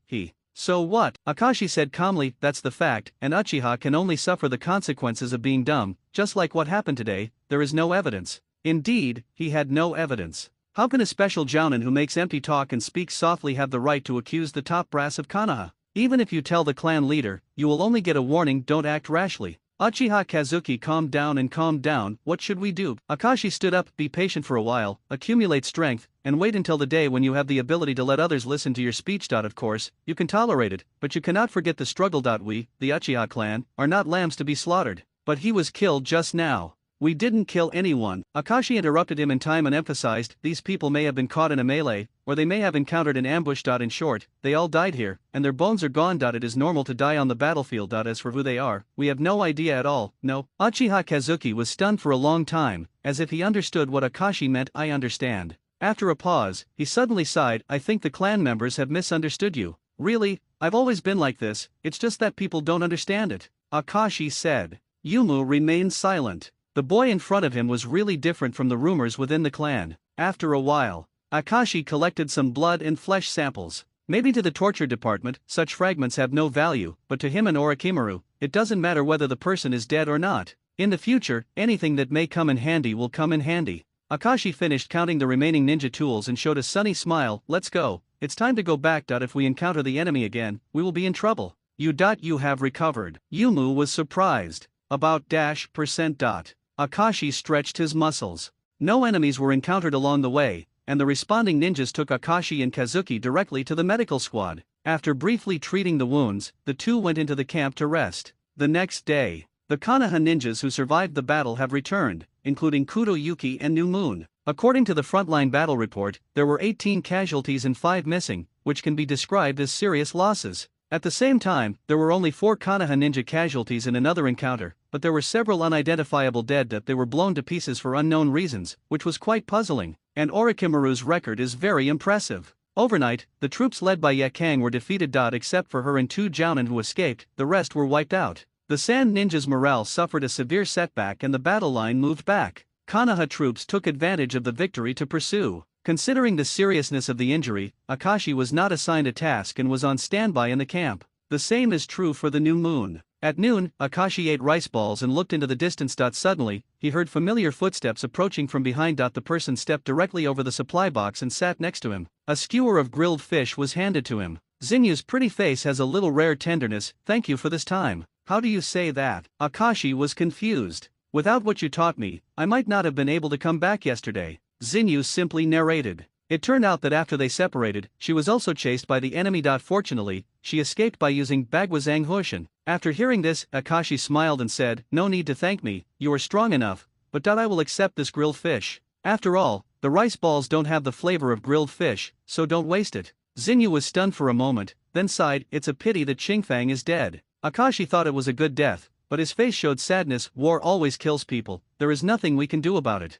So what? Akashi said calmly, that's the fact, and Uchiha can only suffer the consequences of being dumb, just like what happened today. There is no evidence. Indeed, he had no evidence. How can a special jounin who makes empty talk and speaks softly have the right to accuse the top brass of Konoha? Even if you tell the clan leader, you will only get a warning, don't act rashly. Uchiha Kazuki calmed down, what should we do? Akashi stood up, be patient for a while, accumulate strength, and wait until the day when you have the ability to let others listen to your speech. Of course, you can tolerate it, but you cannot forget the struggle. We, the Uchiha clan, are not lambs to be slaughtered. But he was killed just now. We didn't kill anyone. Akashi interrupted him in time and emphasized, these people may have been caught in a melee, or they may have encountered an ambush. In short, they all died here, and their bones are gone. It is normal to die on the battlefield. As for who they are, we have no idea at all. No. Uchiha Kazuki was stunned for a long time, as if he understood what Akashi meant. I understand. After a pause, he suddenly sighed, I think the clan members have misunderstood you. Really, I've always been like this, it's just that people don't understand it. Akashi said. Yumu remained silent. The boy in front of him was really different from the rumors within the clan. After a while, Akashi collected some blood and flesh samples. Maybe to the torture department, such fragments have no value, but to him and Orochimaru, it doesn't matter whether the person is dead or not. In the future, anything that may come in handy will come in handy. Akashi finished counting the remaining ninja tools and showed a sunny smile. Let's go. It's time to go back. If we encounter the enemy again, we will be in trouble. You have recovered. Yumu was surprised. About %. Akashi stretched his muscles. No enemies were encountered along the way, and the responding ninjas took Akashi and Kazuki directly to the medical squad. After briefly treating the wounds, the two went into the camp to rest. The next day, the Konoha ninjas who survived the battle have returned, including Kudo Yuki and New Moon. According to the frontline battle report, there were 18 casualties and 5 missing, which can be described as serious losses. At the same time, there were only 4 Konoha ninja casualties in another encounter, but there were several unidentifiable dead. They were blown to pieces for unknown reasons, which was quite puzzling, and Orochimaru's record is very impressive. Overnight, the troops led by Yakang were defeated. Except for her and 2 Jounin who escaped, the rest were wiped out. The Sand Ninjas' morale suffered a severe setback and the battle line moved back. Konoha troops took advantage of the victory to pursue. Considering the seriousness of the injury, Akashi was not assigned a task and was on standby in the camp. The same is true for the New Moon. At noon, Akashi ate rice balls and looked into the distance. Suddenly, he heard familiar footsteps approaching from behind. The person stepped directly over the supply box and sat next to him. A skewer of grilled fish was handed to him. Zinyu's pretty face has a little rare tenderness. Thank you for this time. How do you say that? Akashi was confused. Without what you taught me, I might not have been able to come back yesterday. Zinyu simply narrated. It turned out that after they separated, she was also chased by the enemy. Fortunately, she escaped by using Bagwazang Hushin. After hearing this, Akashi smiled and said, no need to thank me, you are strong enough, but I will accept this grilled fish. After all, the rice balls don't have the flavor of grilled fish, so don't waste it. Zinyu was stunned for a moment, then sighed, it's a pity that Qingfang is dead. Akashi thought it was a good death, but his face showed sadness. War always kills people, there is nothing we can do about it.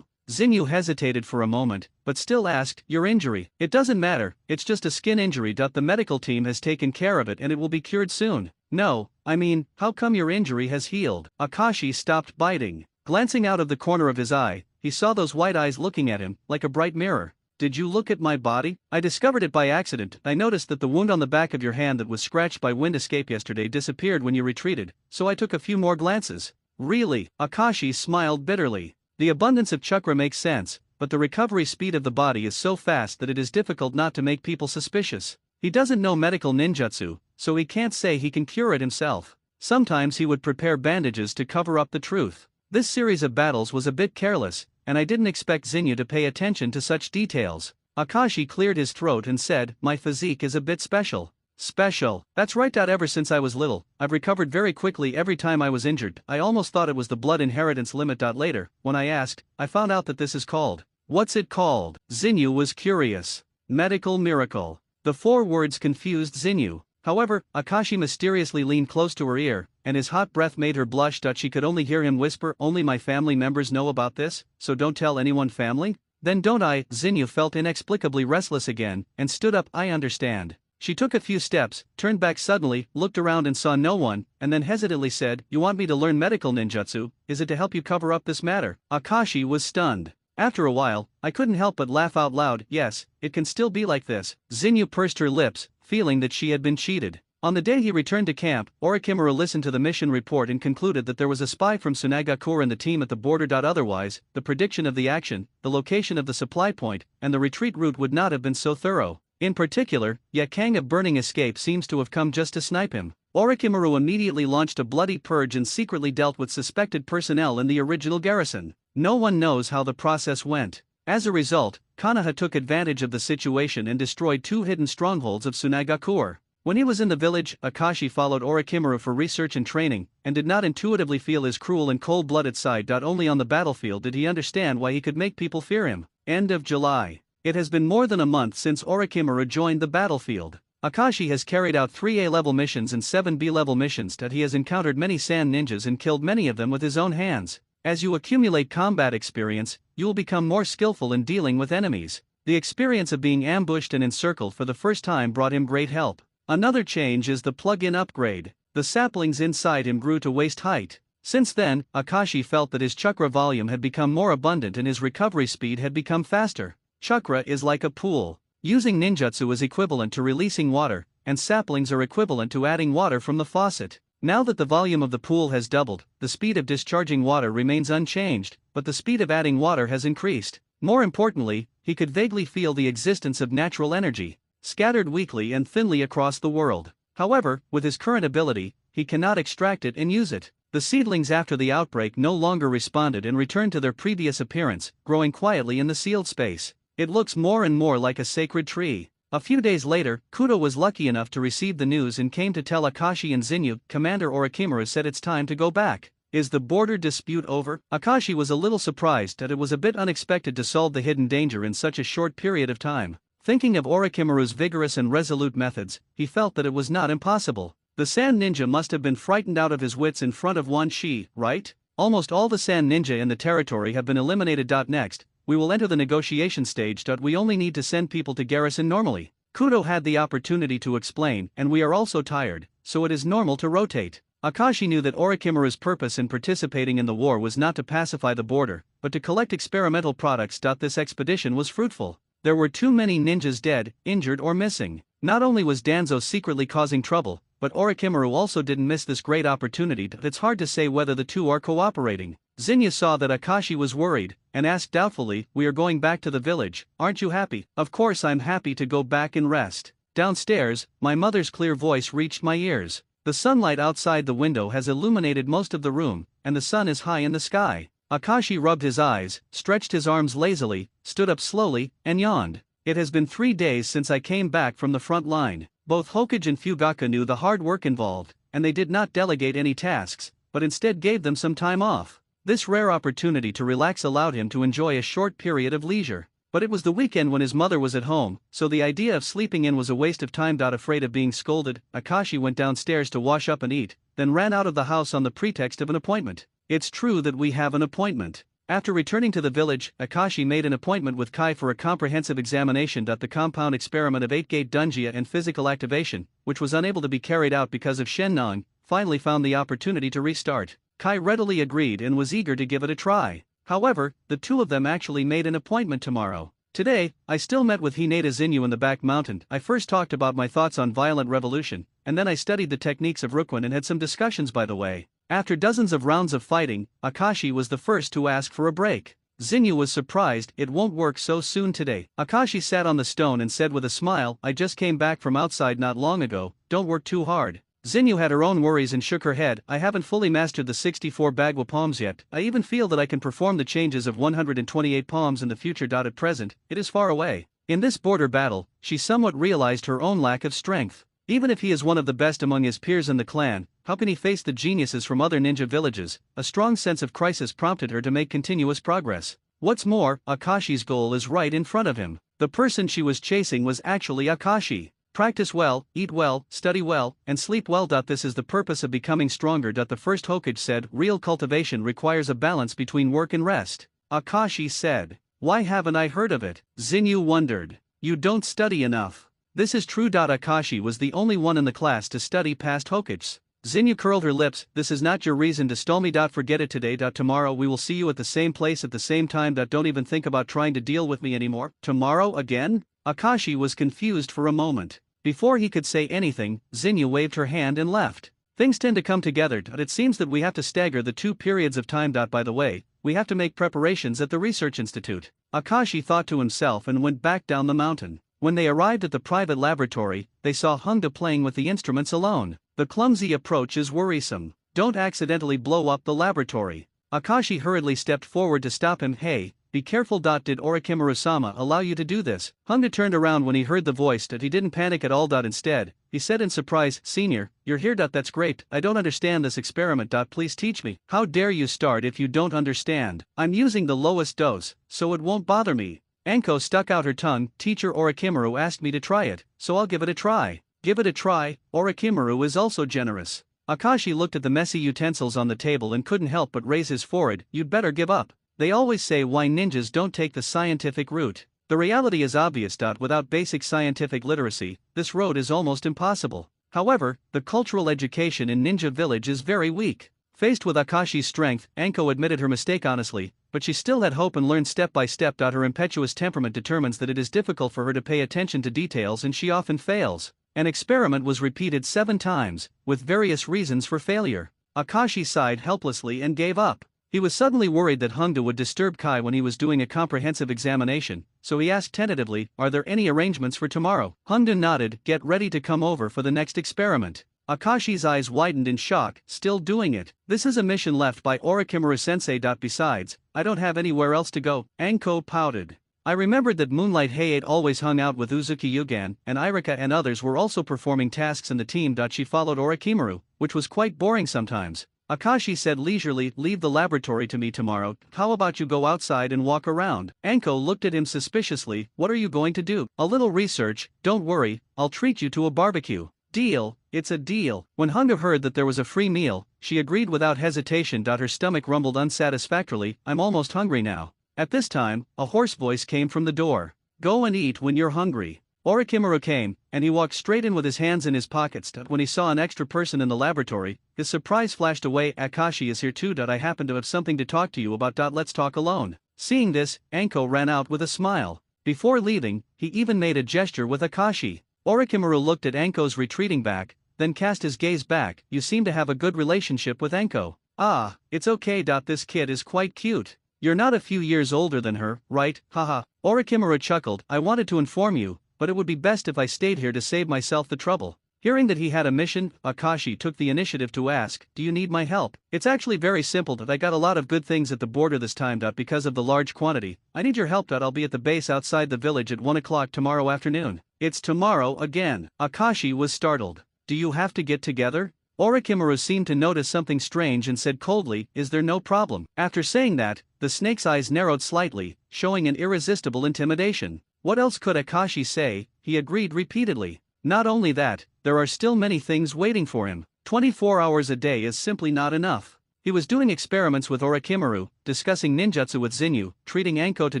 Zinyu hesitated for a moment, but still asked, your injury? It doesn't matter, it's just a skin injury. The medical team has taken care of it and it will be cured soon. No, I mean, how come your injury has healed? Akashi stopped biting. Glancing out of the corner of his eye, he saw those white eyes looking at him, like a bright mirror. Did you look at my body? I discovered it by accident. I noticed that the wound on the back of your hand that was scratched by wind escape yesterday disappeared when you retreated, so I took a few more glances. Really? Akashi smiled bitterly. The abundance of chakra makes sense, but the recovery speed of the body is so fast that it is difficult not to make people suspicious. He doesn't know medical ninjutsu, so he can't say he can cure it himself. Sometimes he would prepare bandages to cover up the truth. This series of battles was a bit careless, and I didn't expect Zinyu to pay attention to such details. Akashi cleared his throat and said, my physique is a bit special. Special? That's right. Ever since I was little, I've recovered very quickly every time I was injured. I almost thought it was the blood inheritance limit. Later, when I asked, I found out that this is called. What's it called? Zinyu was curious. Medical miracle. The 4 words confused Zinyu. However, Akashi mysteriously leaned close to her ear, and his hot breath made her blush. She could only hear him whisper, only my family members know about this, so don't tell anyone. Family? Then don't I? Zinyu felt inexplicably restless again, and stood up. I understand. She took a few steps, turned back suddenly, looked around and saw no one, and then hesitantly said, you want me to learn medical ninjutsu? Is it to help you cover up this matter? Akashi was stunned. After a while, I couldn't help but laugh out loud. Yes, it can still be like this. Zinyu pursed her lips, feeling that she had been cheated. On the day he returned to camp, Orochimaru listened to the mission report and concluded that there was a spy from Tsunagakure and the team at the border. Otherwise, the prediction of the action, the location of the supply point, and the retreat route would not have been so thorough. In particular, Yakang of Burning Escape seems to have come just to snipe him. Orochimaru immediately launched a bloody purge and secretly dealt with suspected personnel in the original garrison. No one knows how the process went. As a result, Konoha took advantage of the situation and destroyed 2 hidden strongholds of Tsunagakure. When he was in the village, Akashi followed Orochimaru for research and training, and did not intuitively feel his cruel and cold-blooded side. Only on the battlefield did he understand why he could make people fear him. End of July. It has been more than a month since Orochimaru joined the battlefield. Akashi has carried out 3 A-level missions and 7 B-level missions. He has encountered many sand ninjas and killed many of them with his own hands. As you accumulate combat experience, you will become more skillful in dealing with enemies. The experience of being ambushed and encircled for the first time brought him great help. Another change is the plug-in upgrade. The saplings inside him grew to waist height. Since then, Akashi felt that his chakra volume had become more abundant and his recovery speed had become faster. Chakra is like a pool. Using ninjutsu is equivalent to releasing water, and saplings are equivalent to adding water from the faucet. Now that the volume of the pool has doubled, the speed of discharging water remains unchanged, but the speed of adding water has increased. More importantly, he could vaguely feel the existence of natural energy, scattered weakly and thinly across the world. However, with his current ability, he cannot extract it and use it. The seedlings after the outbreak no longer responded and returned to their previous appearance, growing quietly in the sealed space. It looks more and more like a sacred tree. A few days later, Kudo was lucky enough to receive the news and came to tell Akashi and Zinyu. Commander Orochimaru said it's time to go back. Is the border dispute over? Akashi was a little surprised that it was a bit unexpected to solve the hidden danger in such a short period of time. Thinking of Orochimaru's vigorous and resolute methods, he felt that it was not impossible. The sand ninja must have been frightened out of his wits in front of Wan Shi, right? Almost all the sand ninja in the territory have been eliminated. Next, we will enter the negotiation stage. We only need to send people to garrison normally. Kudo had the opportunity to explain, and we are also tired, so it is normal to rotate. Akashi knew that Orochimaru's purpose in participating in the war was not to pacify the border, but to collect experimental products. This expedition was fruitful. There were too many ninjas dead, injured or missing. Not only was Danzo secretly causing trouble, but Orochimaru also didn't miss this great opportunity. It's hard to say whether the two are cooperating. Zinyu saw that Akashi was worried, and asked doubtfully, "We are going back to the village, aren't you happy?" "Of course I'm happy to go back and rest." Downstairs, my mother's clear voice reached my ears. The sunlight outside the window has illuminated most of the room, and the sun is high in the sky. Akashi rubbed his eyes, stretched his arms lazily, stood up slowly, and yawned. It has been 3 days since I came back from the front line. Both Hokage and Fugaku knew the hard work involved, and they did not delegate any tasks, but instead gave them some time off. This rare opportunity to relax allowed him to enjoy a short period of leisure. But it was the weekend when his mother was at home, so the idea of sleeping in was a waste of time. Afraid of being scolded, Akashi went downstairs to wash up and eat, then ran out of the house on the pretext of an appointment. It's true that we have an appointment. After returning to the village, Akashi made an appointment with Kai for a comprehensive examination. The compound experiment of 8-gate Dunjia and physical activation, which was unable to be carried out because of Shennong, finally found the opportunity to restart. Kai readily agreed and was eager to give it a try. However, the two of them actually made an appointment tomorrow. Today, I still met with Hinata Zinyu in the back mountain. I first talked about my thoughts on violent revolution, and then I studied the techniques of Rukwin and had some discussions by the way. After dozens of rounds of fighting, Akashi was the first to ask for a break. Zinyu was surprised. It won't work so soon today. Akashi sat on the stone and said with a smile, "I just came back from outside not long ago, don't work too hard." Zinyu had her own worries and shook her head. "I haven't fully mastered the 64 Bagua palms yet. I even feel that I can perform the changes of 128 palms in the future. At present, it is far away." In this border battle, she somewhat realized her own lack of strength. Even if he is one of the best among his peers in the clan, how can he face the geniuses from other ninja villages? A strong sense of crisis prompted her to make continuous progress. What's more, Akashi's goal is right in front of him. The person she was chasing was actually Akashi. Practice well, eat well, study well, and sleep well. This is the purpose of becoming stronger. The first Hokage said, "Real cultivation requires a balance between work and rest." Akashi said, "Why haven't I heard of it?" Zinyu wondered. "You don't study enough." This is true. Akashi was the only one in the class to study past Hokages. Zinyu curled her lips. "This is not your reason to stall me. Forget it today. Tomorrow we will see you at the same place at the same time. Don't even think about trying to deal with me anymore." Tomorrow again? Akashi was confused for a moment. Before he could say anything, Zinyu waved her hand and left. Things tend to come together. It seems that we have to stagger the 2 periods of time. By the way, we have to make preparations at the research institute. Akashi thought to himself and went back down the mountain. When they arrived at the private laboratory, they saw Hongda playing with the instruments alone. The clumsy approach is worrisome. Don't accidentally blow up the laboratory. Akashi hurriedly stepped forward to stop him. "Hey, be careful. Did Orochimaru-sama allow you to do this? Honda turned around when he heard the voice. He didn't panic at all. Instead, he said in surprise, Senior, you're here. That's great. I don't understand this experiment. Please teach me. How dare you start if you don't understand? I'm using the lowest dose, so it won't bother me. Anko stuck out her tongue. Teacher Orochimaru asked me to try it, so I'll give it a try. Give it a try. Orochimaru is also generous. Akashi looked at the messy utensils on the table and couldn't help but raise his forehead. You'd better give up. They always say why ninjas don't take the scientific route. The reality is obvious. Without basic scientific literacy, this road is almost impossible. However, the cultural education in Ninja Village is very weak. Faced with Akashi's strength, Anko admitted her mistake honestly, but she still had hope and learned step by step. Her impetuous temperament determines that it is difficult for her to pay attention to details and she often fails. An experiment was repeated 7 times, with various reasons for failure. Akashi sighed helplessly and gave up. He was suddenly worried that Hongda would disturb Kai when he was doing a comprehensive examination, so he asked tentatively, are there any arrangements for tomorrow? Hongda nodded, get ready to come over for the next experiment. Akashi's eyes widened in shock, still doing it. This is a mission left by Orochimaru-sensei. Besides, I don't have anywhere else to go. Anko pouted. I remembered that Moonlight Hayate always hung out with Uzuki Yugan, and Irika and others were also performing tasks in the team. She followed Orochimaru, which was quite boring sometimes. Akashi said leisurely, leave the laboratory to me tomorrow. How about you go outside and walk around? Anko looked at him suspiciously. What are you going to do? A little research. Don't worry, I'll treat you to a barbecue. Deal, it's a deal. When Hongda heard that there was a free meal, she agreed without hesitation. Her stomach rumbled unsatisfactorily. I'm almost hungry now. At this time, a hoarse voice came from the door. Go and eat when you're hungry. Orochimaru came, and he walked straight in with his hands in his pockets. When he saw an extra person in the laboratory, his surprise flashed away. Akashi is here too. I happen to have something to talk to you about. Let's talk alone. Seeing this, Anko ran out with a smile. Before leaving, he even made a gesture with Akashi. Orochimaru looked at Anko's retreating back, then cast his gaze back. You seem to have a good relationship with Anko. Ah, it's okay. This kid is quite cute. You're not a few years older than her, right? Haha. Orochimaru chuckled. I wanted to inform you, but it would be best if I stayed here to save myself the trouble. Hearing that he had a mission, Akashi took the initiative to ask, do you need my help? It's actually very simple. I got a lot of good things at the border this time. Because of the large quantity, I need your help. I'll be at the base outside the village at 1 o'clock tomorrow afternoon. It's tomorrow again. Akashi was startled. Do you have to get together? Orochimaru seemed to notice something strange and said coldly, is there no problem? After saying that, the snake's eyes narrowed slightly, showing an irresistible intimidation. What else could Akashi say? He agreed repeatedly. Not only that, there are still many things waiting for him. 24 hours a day is simply not enough. He was doing experiments with Orochimaru, discussing ninjutsu with Zinyu, treating Anko to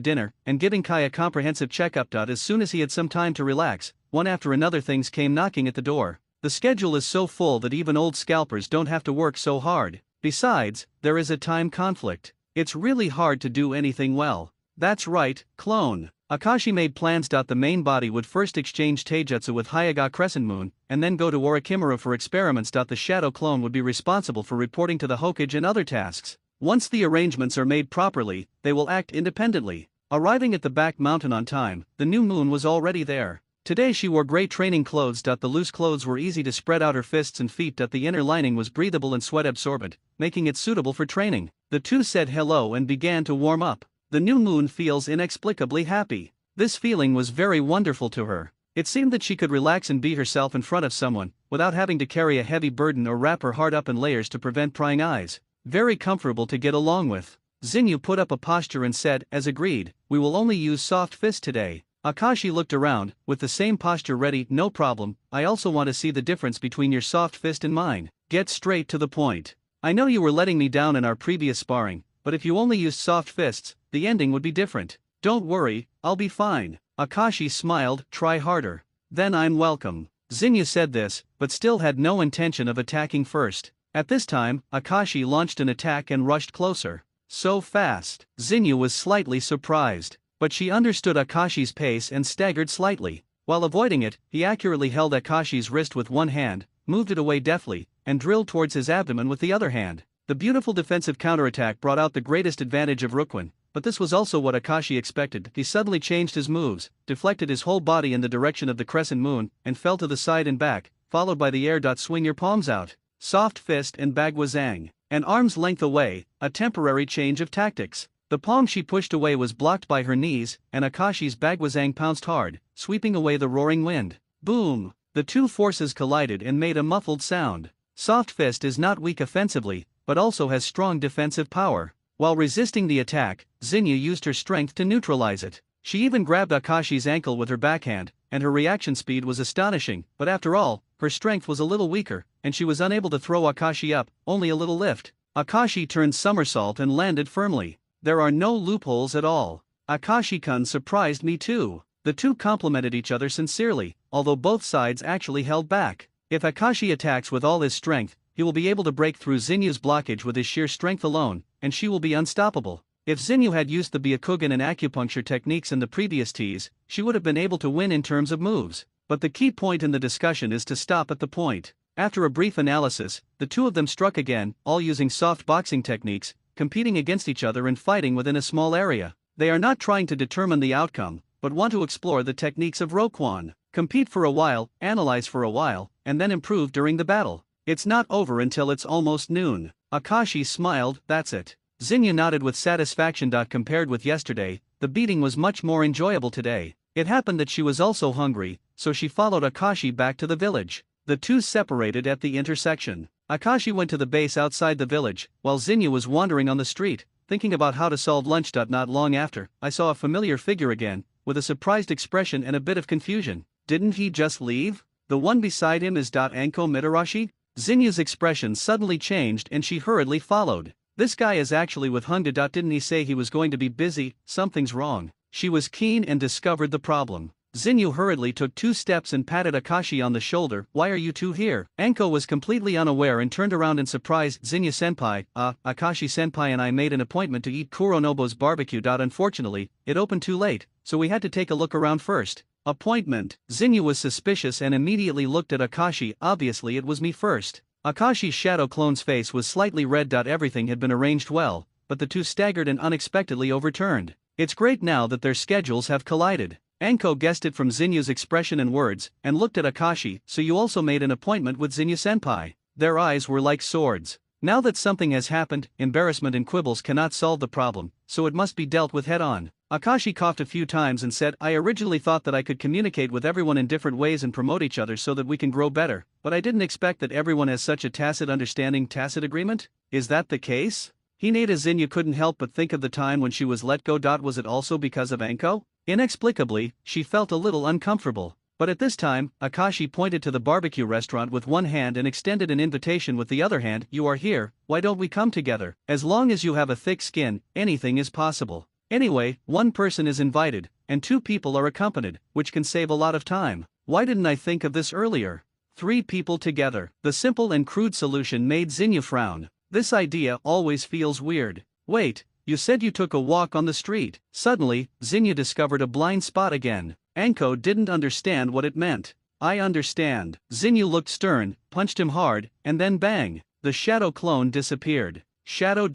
dinner, and giving Kai a comprehensive checkup. As soon as he had some time to relax, one after another things came knocking at the door. The schedule is so full that even old scalpers don't have to work so hard. Besides, there is a time conflict. It's really hard to do anything well. That's right, clone. Akashi made plans. The main body would first exchange taijutsu with Hyuga Crescent Moon, and then go to Orochimaru for experiments. The shadow clone would be responsible for reporting to the Hokage and other tasks. Once the arrangements are made properly, they will act independently. Arriving at the back mountain on time, the new moon was already there. Today she wore gray training clothes. The loose clothes were easy to spread out her fists and feet. The inner lining was breathable and sweat absorbent, making it suitable for training. The two said hello and began to warm up. The new moon feels inexplicably happy. This feeling was very wonderful to her. It seemed that she could relax and be herself in front of someone, without having to carry a heavy burden or wrap her heart up in layers to prevent prying eyes. Very comfortable to get along with. Zinyu put up a posture and said, as agreed, we will only use soft fist today. Akashi looked around, with the same posture ready. No problem, I also want to see the difference between your soft fist and mine. Get straight to the point. I know you were letting me down in our previous sparring, but if you only used soft fists, the ending would be different. Don't worry, I'll be fine. Akashi smiled, try harder. Then I'm welcome. Zinyu said this, but still had no intention of attacking first. At this time, Akashi launched an attack and rushed closer. So fast. Zinyu was slightly surprised. But she understood Akashi's pace and staggered slightly. While avoiding it, he accurately held Akashi's wrist with one hand, moved it away deftly, and drilled towards his abdomen with the other hand. The beautiful defensive counterattack brought out the greatest advantage of Rukwin, but this was also what Akashi expected. He suddenly changed his moves, deflected his whole body in the direction of the crescent moon, and fell to the side and back, followed by the air. Swing your palms out. Soft fist and Bagwazang. An arm's length away, a temporary change of tactics. The palm she pushed away was blocked by her knees, and Akashi's bagwazang pounced hard, sweeping away the roaring wind. Boom! The two forces collided and made a muffled sound. Soft Fist is not weak offensively, but also has strong defensive power. While resisting the attack, Zinyu used her strength to neutralize it. She even grabbed Akashi's ankle with her backhand, and her reaction speed was astonishing, but after all, her strength was a little weaker, and she was unable to throw Akashi up, only a little lift. Akashi turned somersault and landed firmly. There are no loopholes at all. Akashi-kun surprised me too. The two complemented each other sincerely, although both sides actually held back. If Akashi attacks with all his strength, he will be able to break through Zinyu's blockage with his sheer strength alone, and she will be unstoppable. If Zinyu had used the Byakugan and acupuncture techniques in the previous teas, she would have been able to win in terms of moves. But the key point in the discussion is to stop at the point. After a brief analysis, the two of them struck again, all using soft boxing techniques, competing against each other and fighting within a small area. They are not trying to determine the outcome, but want to explore the techniques of Rokuan. Compete for a while, analyze for a while, and then improve during the battle. It's not over until it's almost noon. Akashi smiled, that's it. Zinyu nodded with satisfaction. Compared with yesterday, the beating was much more enjoyable today. It happened that she was also hungry, so she followed Akashi back to the village. The two separated at the intersection. Akashi went to the base outside the village, while Zinyu was wandering on the street, thinking about how to solve lunch. Not long after, I saw a familiar figure again, with a surprised expression and a bit of confusion. Didn't he just leave? The one beside him is Anko Mitarashi? Zinyu's expression suddenly changed and she hurriedly followed. This guy is actually with Hungda. Didn't he say he was going to be busy? Something's wrong. She was keen and discovered the problem. Zinyu hurriedly took 2 steps and patted Akashi on the shoulder. Why are you two here? Anko was completely unaware and turned around in surprise. Zinyu-senpai, Akashi-senpai and I made an appointment to eat Kuronobo's barbecue. Unfortunately, it opened too late, so we had to take a look around first. Appointment. Zinyu was suspicious and immediately looked at Akashi. Obviously it was me first. Akashi's shadow clone's face was slightly red. Everything had been arranged well, but the two staggered and unexpectedly overturned. It's great now that their schedules have collided. Anko guessed it from Zinyu's expression and words, and looked at Akashi. So you also made an appointment with Zinyu-senpai? Their eyes were like swords. Now that something has happened, embarrassment and quibbles cannot solve the problem, so it must be dealt with head-on. Akashi coughed a few times and said, I originally thought that I could communicate with everyone in different ways and promote each other so that we can grow better, but I didn't expect that everyone has such a tacit understanding. Tacit agreement? Is that the case? Hinata Zinyu couldn't help but think of the time when she was let go. Was it also because of Anko? Inexplicably, she felt a little uncomfortable. But at this time, Akashi pointed to the barbecue restaurant with one hand and extended an invitation with the other hand. You are here, why don't we come together? As long as you have a thick skin, anything is possible. Anyway, one person is invited, and 2 people are accompanied, which can save a lot of time. Why didn't I think of this earlier? 3 people together. The simple and crude solution made Zinyu frown. This idea always feels weird. Wait, you said you took a walk on the street. Suddenly, Zinyu discovered a blind spot again. Anko didn't understand what it meant. I understand. Zinyu looked stern, punched him hard, and then bang, the shadow clone disappeared. Shadow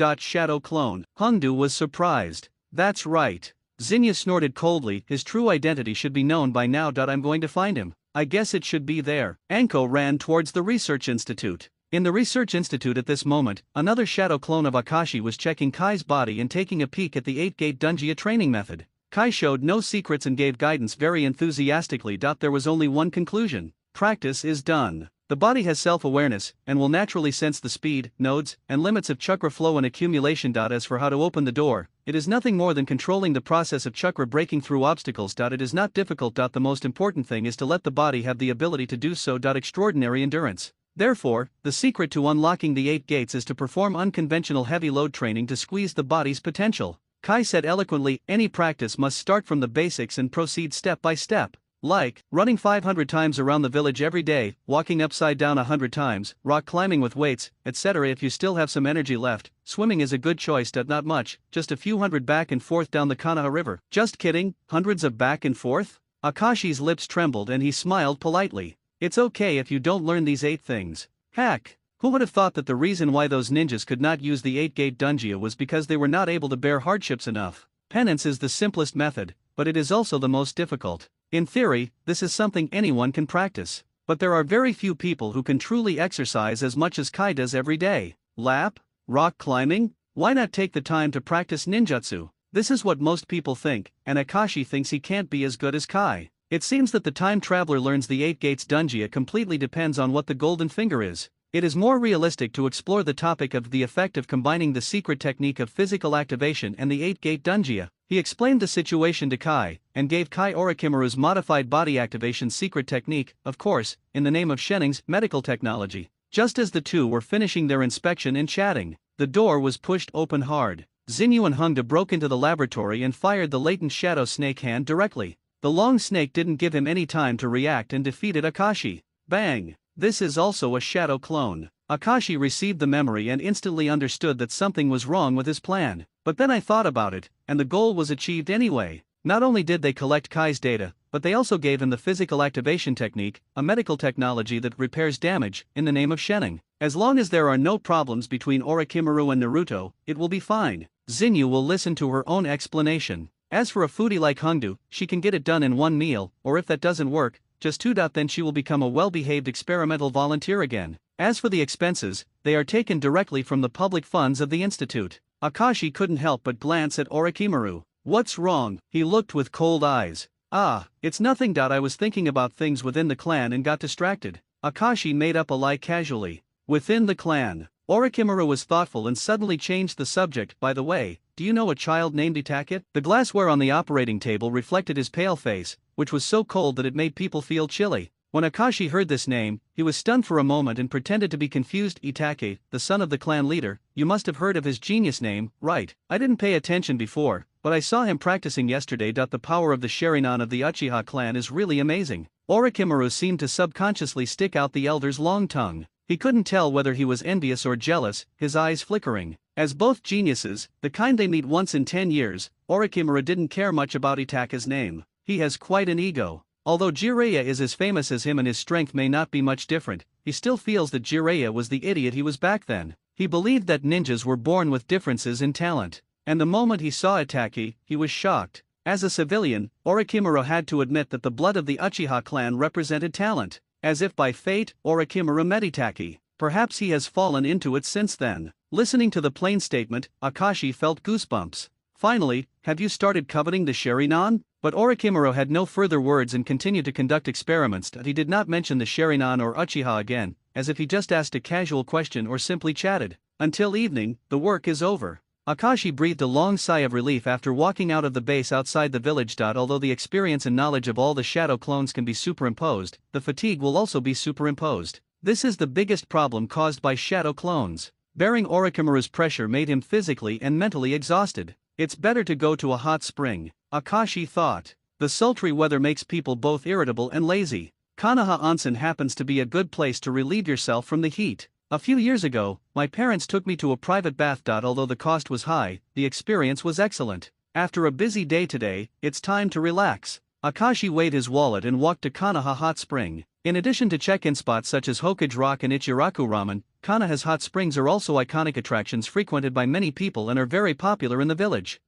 clone. Hungdu was surprised. That's right. Zinyu snorted coldly. His true identity should be known by now. I'm going to find him. I guess it should be there. Anko ran towards the research institute. In the research institute at this moment, another shadow clone of Akashi was checking Kai's body and taking a peek at the 8-gate Dunjia training method. Kai showed no secrets and gave guidance very enthusiastically. There was only one conclusion. Practice is done. The body has self-awareness, and will naturally sense the speed, nodes, and limits of chakra flow and accumulation. As for how to open the door, it is nothing more than controlling the process of chakra breaking through obstacles. It is not difficult. The most important thing is to let the body have the ability to do so. Extraordinary endurance. Therefore, the secret to unlocking the 8 gates is to perform unconventional heavy load training to squeeze the body's potential. Kai said eloquently, any practice must start from the basics and proceed step by step. Like, running 500 times around the village every day, walking upside down 100 times, rock climbing with weights, etc. If you still have some energy left, swimming is a good choice. Not much, just a few hundred back and forth down the Konoha River. Just kidding, hundreds of back and forth? Akashi's lips trembled and he smiled politely. It's okay if you don't learn these 8 things. Heck, who would have thought that the reason why those ninjas could not use the 8-gate Dunjia was because they were not able to bear hardships enough. Penance is the simplest method, but it is also the most difficult. In theory, this is something anyone can practice, but there are very few people who can truly exercise as much as Kai does every day. Lap? Rock climbing? Why not take the time to practice ninjutsu? This is what most people think, and Akashi thinks he can't be as good as Kai. It seems that the time traveler learns the 8 gates Dunjia completely depends on what the golden finger is. It is more realistic to explore the topic of the effect of combining the secret technique of physical activation and the 8 gate Dunjia. He explained the situation to Kai, and gave Kai Orochimaru's modified body activation secret technique, of course, in the name of Shenning's medical technology. Just as the two were finishing their inspection and chatting, the door was pushed open hard. Xinyu and Hongda broke into the laboratory and fired the latent shadow snake hand directly. The long snake didn't give him any time to react and defeated Akashi. Bang! This is also a shadow clone. Akashi received the memory and instantly understood that something was wrong with his plan. But then I thought about it, and the goal was achieved anyway. Not only did they collect Kai's data, but they also gave him the physical activation technique, a medical technology that repairs damage, in the name of Shenning. As long as there are no problems between Orochimaru and Naruto, it will be fine. Xinyu will listen to her own explanation. As for a foodie like Hongdu, she can get it done in one meal, or if that doesn't work, just 2. Then she will become a well-behaved experimental volunteer again. As for the expenses, they are taken directly from the public funds of the institute. Akashi couldn't help but glance at Orochimaru. What's wrong? He looked with cold eyes. It's nothing. I was thinking about things within the clan and got distracted. Akashi made up a lie casually. Within the clan. Orochimaru was thoughtful and suddenly changed the subject. By the way, do you know a child named Itachi? The glassware on the operating table reflected his pale face, which was so cold that it made people feel chilly. When Akashi heard this name, he was stunned for a moment and pretended to be confused. Itachi, the son of the clan leader, you must have heard of his genius name, right? I didn't pay attention before, but I saw him practicing yesterday. The power of the Sharingan of the Uchiha clan is really amazing. Orochimaru seemed to subconsciously stick out the elder's long tongue. He couldn't tell whether he was envious or jealous, his eyes flickering. As both geniuses, the kind they meet once in 10 years, Orochimaru didn't care much about Itachi's name. He has quite an ego. Although Jiraiya is as famous as him and his strength may not be much different, he still feels that Jiraiya was the idiot he was back then. He believed that ninjas were born with differences in talent. And the moment he saw Itachi, he was shocked. As a civilian, Orochimaru had to admit that the blood of the Uchiha clan represented talent. As if by fate, Orochimaru met Itachi. Perhaps he has fallen into it since then. Listening to the plain statement, Akashi felt goosebumps. Finally, have you started coveting the Sharingan? But Orochimaru had no further words and continued to conduct experiments. He did not mention the Sharingan or Uchiha again, as if he just asked a casual question or simply chatted. Until evening, the work is over. Akashi breathed a long sigh of relief after walking out of the base outside the village. Although the experience and knowledge of all the shadow clones can be superimposed, the fatigue will also be superimposed. This is the biggest problem caused by shadow clones. Bearing Orochimaru's pressure made him physically and mentally exhausted. It's better to go to a hot spring, Akashi thought. The sultry weather makes people both irritable and lazy. Konoha onsen happens to be a good place to relieve yourself from the heat. A few years ago, my parents took me to a private bath. Although the cost was high, the experience was excellent. After a busy day today, it's time to relax. Akashi weighed his wallet and walked to Konoha Hot Spring. In addition to check-in spots such as Hokage Rock and Ichiraku Ramen, Konoha's hot springs are also iconic attractions frequented by many people and are very popular in the village.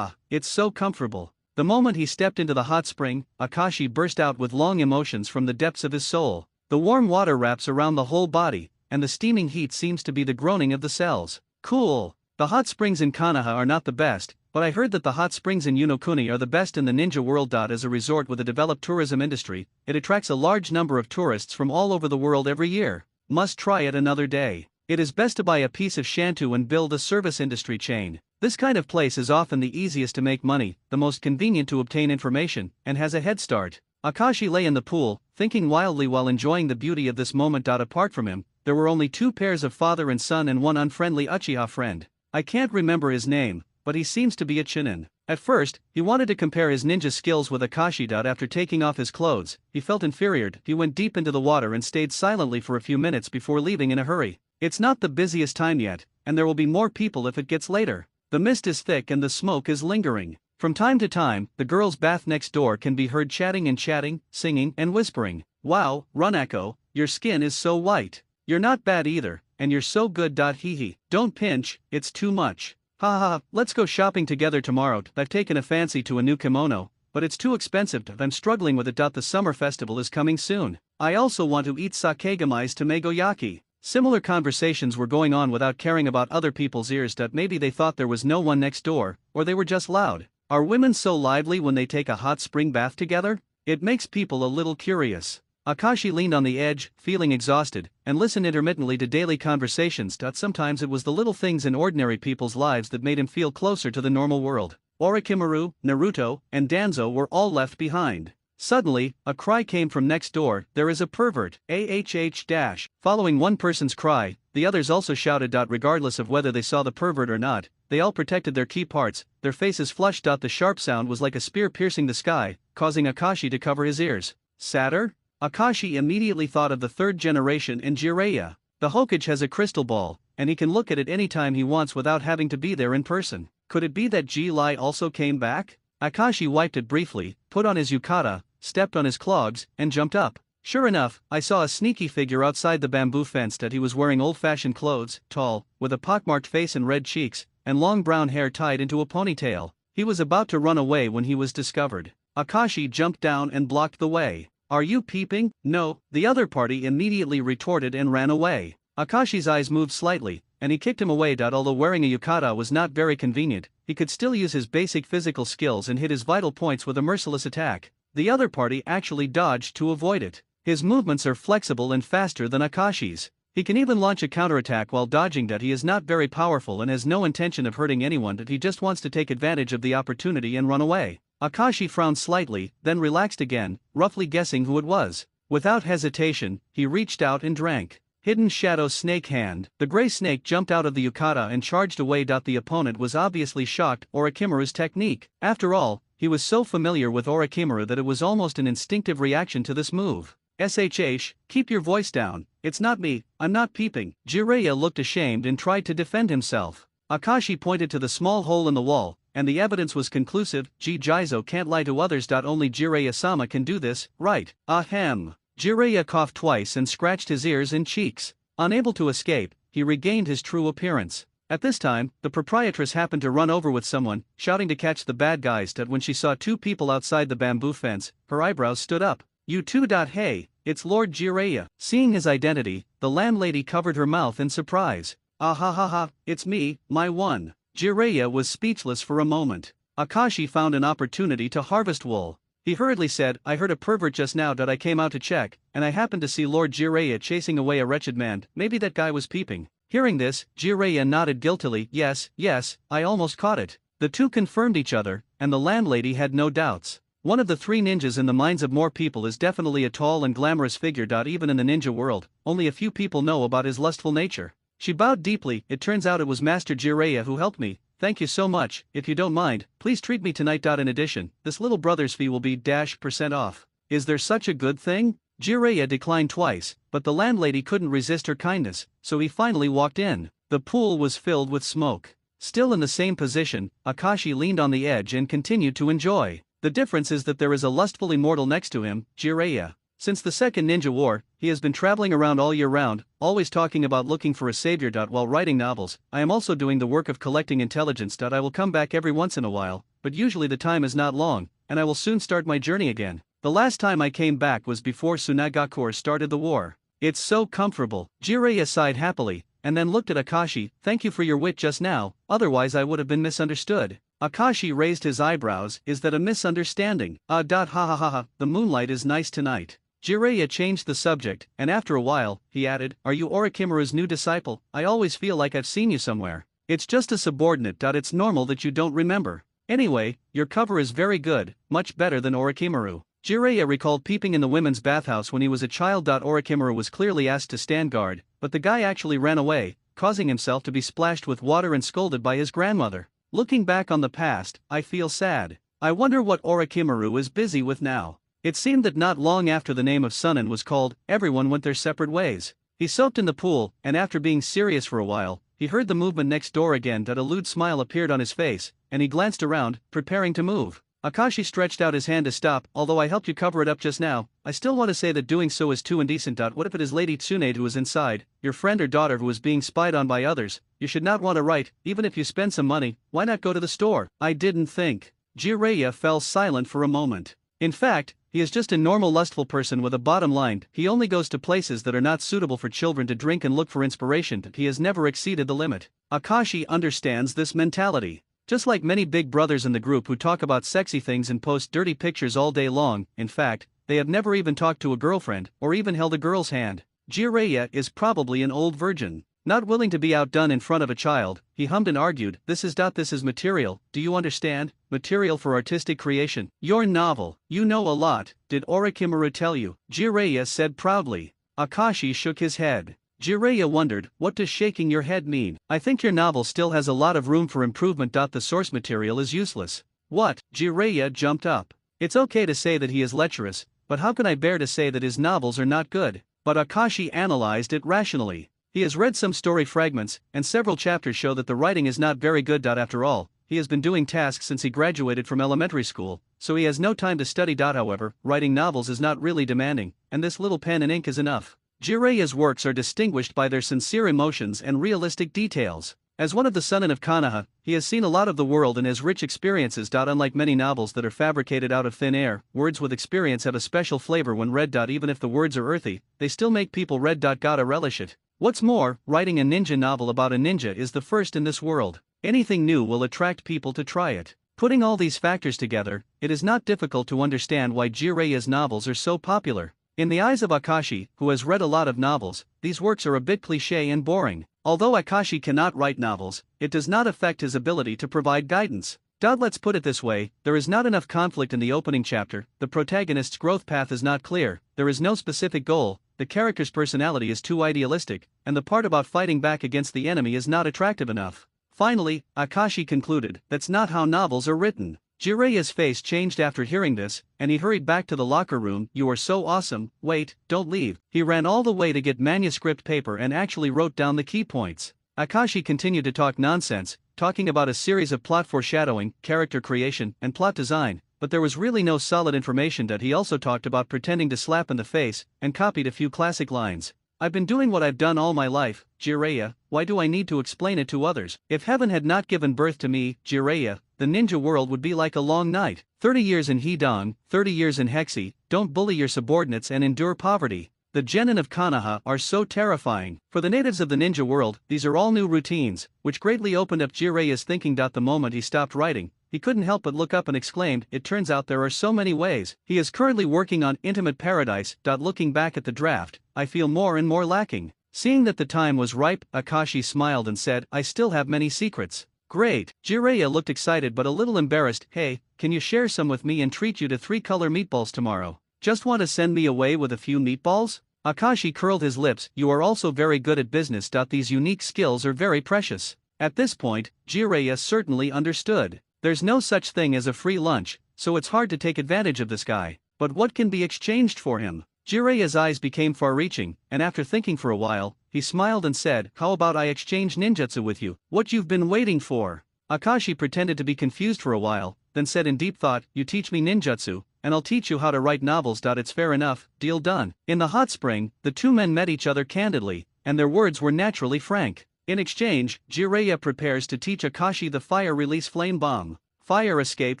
It's so comfortable. The moment he stepped into the hot spring, Akashi burst out with long emotions from the depths of his soul. The warm water wraps around the whole body, and the steaming heat seems to be the groaning of the cells. Cool. The hot springs in Konoha are not the best, but I heard that the hot springs in Yonokuni are the best in the ninja world. As a resort with a developed tourism industry, it attracts a large number of tourists from all over the world every year. Must try it another day. It is best to buy a piece of Shantou and build a service industry chain. This kind of place is often the easiest to make money, the most convenient to obtain information, and has a head start. Akashi lay in the pool, thinking wildly while enjoying the beauty of this moment. Apart from him, there were only 2 pairs of father and son and one unfriendly Uchiha friend. I can't remember his name, but he seems to be a Chunin. At first, he wanted to compare his ninja skills with Akashi. After taking off his clothes, he felt inferior. He went deep into the water and stayed silently for a few minutes before leaving in a hurry. It's not the busiest time yet, and there will be more people if it gets later. The mist is thick and the smoke is lingering. From time to time, the girls' bath next door can be heard chatting, singing, and whispering. Wow, Runako, your skin is so white. You're not bad either, and you're so good. Hee. Don't pinch, it's too much. Ha, let's go shopping together tomorrow. I've taken a fancy to a new kimono, but it's too expensive. I'm struggling with it. The summer festival is coming soon. I also want to eat Sakegamai's Tamagoyaki. Similar conversations were going on without caring about other people's ears. Maybe they thought there was no one next door, or they were just loud. Are women so lively when they take a hot spring bath together? It makes people a little curious. Akashi leaned on the edge, feeling exhausted, and listened intermittently to daily conversations. Sometimes it was the little things in ordinary people's lives that made him feel closer to the normal world. Orochimaru, Naruto, and Danzo were all left behind. Suddenly, a cry came from next door, "There is a pervert, AHH-." Following one person's cry, the others also shouted. Regardless of whether they saw the pervert or not, they all protected their key parts, their faces flushed. The sharp sound was like a spear piercing the sky, causing Akashi to cover his ears. Sadder? Akashi immediately thought of the third generation in Jiraiya. The Hokage has a crystal ball, and he can look at it anytime he wants without having to be there in person. Could it be that Ji-Lai also came back? Akashi wiped it briefly, put on his yukata, stepped on his clogs, and jumped up. Sure enough, I saw a sneaky figure outside the bamboo fence. He was wearing old-fashioned clothes, tall, with a pockmarked face and red cheeks, and long brown hair tied into a ponytail. He was about to run away when he was discovered. Akashi jumped down and blocked the way. "Are you peeping?" "No," the other party immediately retorted and ran away. Akashi's eyes moved slightly, and he kicked him away. Although wearing a yukata was not very convenient, he could still use his basic physical skills and hit his vital points with a merciless attack. The other party actually dodged to avoid it. His movements are flexible and faster than Akashi's. He can even launch a counterattack while dodging. He is not very powerful and has no intention of hurting anyone. He just wants to take advantage of the opportunity and run away. Akashi frowned slightly, then relaxed again, roughly guessing who it was. Without hesitation, he reached out and drank. Hidden Shadow Snake Hand. The gray snake jumped out of the yukata and charged away. The opponent was obviously shocked. Orochimaru's technique. After all, he was so familiar with Orochimaru that it was almost an instinctive reaction to this move. "SHH, keep your voice down, it's not me, I'm not peeping." Jiraiya looked ashamed and tried to defend himself. Akashi pointed to the small hole in the wall, and the evidence was conclusive. Jizo can't lie to others. Only Jiraiya-sama can do this, right? Ahem. Jiraiya coughed twice and scratched his ears and cheeks. Unable to escape, he regained his true appearance. At this time, the proprietress happened to run over with someone, shouting to catch the bad guys. When she saw two people outside the bamboo fence, her eyebrows stood up. "You two. Hey, it's Lord Jiraiya." Seeing his identity, the landlady covered her mouth in surprise. "Ah ha ha ha, it's me, my one." Jiraiya was speechless for a moment. Akashi found an opportunity to harvest wool. He hurriedly said, "I heard a pervert just now. I came out to check, and I happened to see Lord Jiraiya chasing away a wretched man. Maybe that guy was peeping." Hearing this, Jiraiya nodded guiltily. Yes, I almost caught it." The two confirmed each other, and the landlady had no doubts. One of the three ninjas in the minds of more people is definitely a tall and glamorous figure. Even in the ninja world, only a few people know about his lustful nature. She bowed deeply. "It turns out it was Master Jiraiya who helped me. Thank you so much. If you don't mind, please treat me tonight. In addition, this little brother's fee will be %% off." Is there such a good thing? Jiraiya declined twice, but the landlady couldn't resist her kindness, so he finally walked in. The pool was filled with smoke. Still in the same position, Akashi leaned on the edge and continued to enjoy. The difference is that there is a lustful immortal next to him, Jiraiya. Since the second ninja war, he has been traveling around all year round, always talking about looking for a savior. While writing novels, I am also doing the work of collecting intelligence. I will come back every once in a while, but usually the time is not long, and I will soon start my journey again. The last time I came back was before Tsunagakure started the war. It's so comfortable. Jiraiya sighed happily, and then looked at Akashi. "Thank you for your wit just now, otherwise I would have been misunderstood." Akashi raised his eyebrows. "Is that a misunderstanding?" Ha ha ha ha, the moonlight is nice tonight." Jiraiya changed the subject, and after a while, he added, "Are you Orochimaru's new disciple? I always feel like I've seen you somewhere." "It's just a subordinate. It's normal that you don't remember. Anyway, your cover is very good, much better than Orochimaru." Jiraiya recalled peeping in the women's bathhouse when he was a child. Orochimaru was clearly asked to stand guard, but the guy actually ran away, causing himself to be splashed with water and scolded by his grandmother. Looking back on the past, I feel sad. I wonder what Orochimaru is busy with now. It seemed that not long after the name of Sunin was called, everyone went their separate ways. He soaked in the pool, and after being serious for a while, he heard the movement next door again. A lewd smile appeared on his face, and he glanced around, preparing to move. Akashi stretched out his hand to stop. "Although I helped you cover it up just now, I still want to say that doing so is too indecent. What if it is Lady Tsunade who is inside, your friend or daughter who is being spied on by others? You should not want to write, even if you spend some money. Why not go to the store?" "I didn't think." Jiraiya fell silent for a moment. In fact, He is just a normal lustful person with a bottom line. He only goes to places that are not suitable for children to drink and look for inspiration. He has never exceeded the limit. Akashi understands this mentality. Just like many big brothers in the group who talk about sexy things and post dirty pictures all day long, in fact, they have never even talked to a girlfriend, or even held a girl's hand. Jiraiya is probably an old virgin. Not willing to be outdone in front of a child, he hummed and argued, This is material, do you understand? Material for artistic creation. Your novel, you know a lot, did Orochimaru tell you? Jiraiya said proudly. Akashi shook his head. Jiraiya wondered, what does shaking your head mean? I think your novel still has a lot of room for improvement. The source material is useless. What? Jiraiya jumped up. It's okay to say that he is lecherous, but how can I bear to say that his novels are not good? But Akashi analyzed it rationally. He has read some story fragments, and several chapters show that the writing is not very good. After all, he has been doing tasks since he graduated from elementary school, so he has no time to study. However, writing novels is not really demanding, and this little pen and ink is enough. Jiraiya's works are distinguished by their sincere emotions and realistic details. As one of the Sunin of Konoha, he has seen a lot of the world and has rich experiences. Unlike many novels that are fabricated out of thin air, words with experience have a special flavor when read. Even if the words are earthy, they still make people read. Gotta relish it. What's more, writing a ninja novel about a ninja is the first in this world. Anything new will attract people to try it. Putting all these factors together, it is not difficult to understand why Jiraiya's novels are so popular. In the eyes of Akashi, who has read a lot of novels, these works are a bit cliché and boring. Although Akashi cannot write novels, it does not affect his ability to provide guidance. Let's put it this way, there is not enough conflict in the opening chapter, the protagonist's growth path is not clear, there is no specific goal, the character's personality is too idealistic, and the part about fighting back against the enemy is not attractive enough. Finally, Akashi concluded, that's not how novels are written. Jiraiya's face changed after hearing this, and he hurried back to the locker room. You are so awesome, wait, don't leave. He ran all the way to get manuscript paper and actually wrote down the key points. Akashi continued to talk nonsense, talking about a series of plot foreshadowing, character creation, and plot design, but there was really no solid information. He also talked about pretending to slap in the face, and copied a few classic lines. I've been doing what I've done all my life, Jiraiya, why do I need to explain it to others? If heaven had not given birth to me, Jiraiya, the ninja world would be like a long night. 30 years in Hidong, 30 years in Hexi, don't bully your subordinates and endure poverty. The genin of Konoha are so terrifying. For the natives of the ninja world, these are all new routines, which greatly opened up Jiraiya's thinking. The moment he stopped writing, he couldn't help but look up and exclaimed, it turns out there are so many ways. He is currently working on Intimate Paradise. Looking back at the draft, I feel more and more lacking. Seeing that the time was ripe, Akashi smiled and said, I still have many secrets. Great. Jiraiya looked excited but a little embarrassed. Hey, can you share some with me and treat you to 3-color meatballs tomorrow? Just want to send me away with a few meatballs? Akashi curled his lips. You are also very good at business. These unique skills are very precious. At this point, Jiraiya certainly understood. There's no such thing as a free lunch, so it's hard to take advantage of this guy. But what can be exchanged for him? Jiraiya's eyes became far-reaching, and after thinking for a while, he smiled and said, how about I exchange ninjutsu with you? What you've been waiting for? Akashi pretended to be confused for a while, then said in deep thought, you teach me ninjutsu, and I'll teach you how to write novels. It's fair enough, deal done. In the hot spring, the two men met each other candidly, and their words were naturally frank. In exchange, Jiraiya prepares to teach Akashi the fire release flame bomb. Fire escape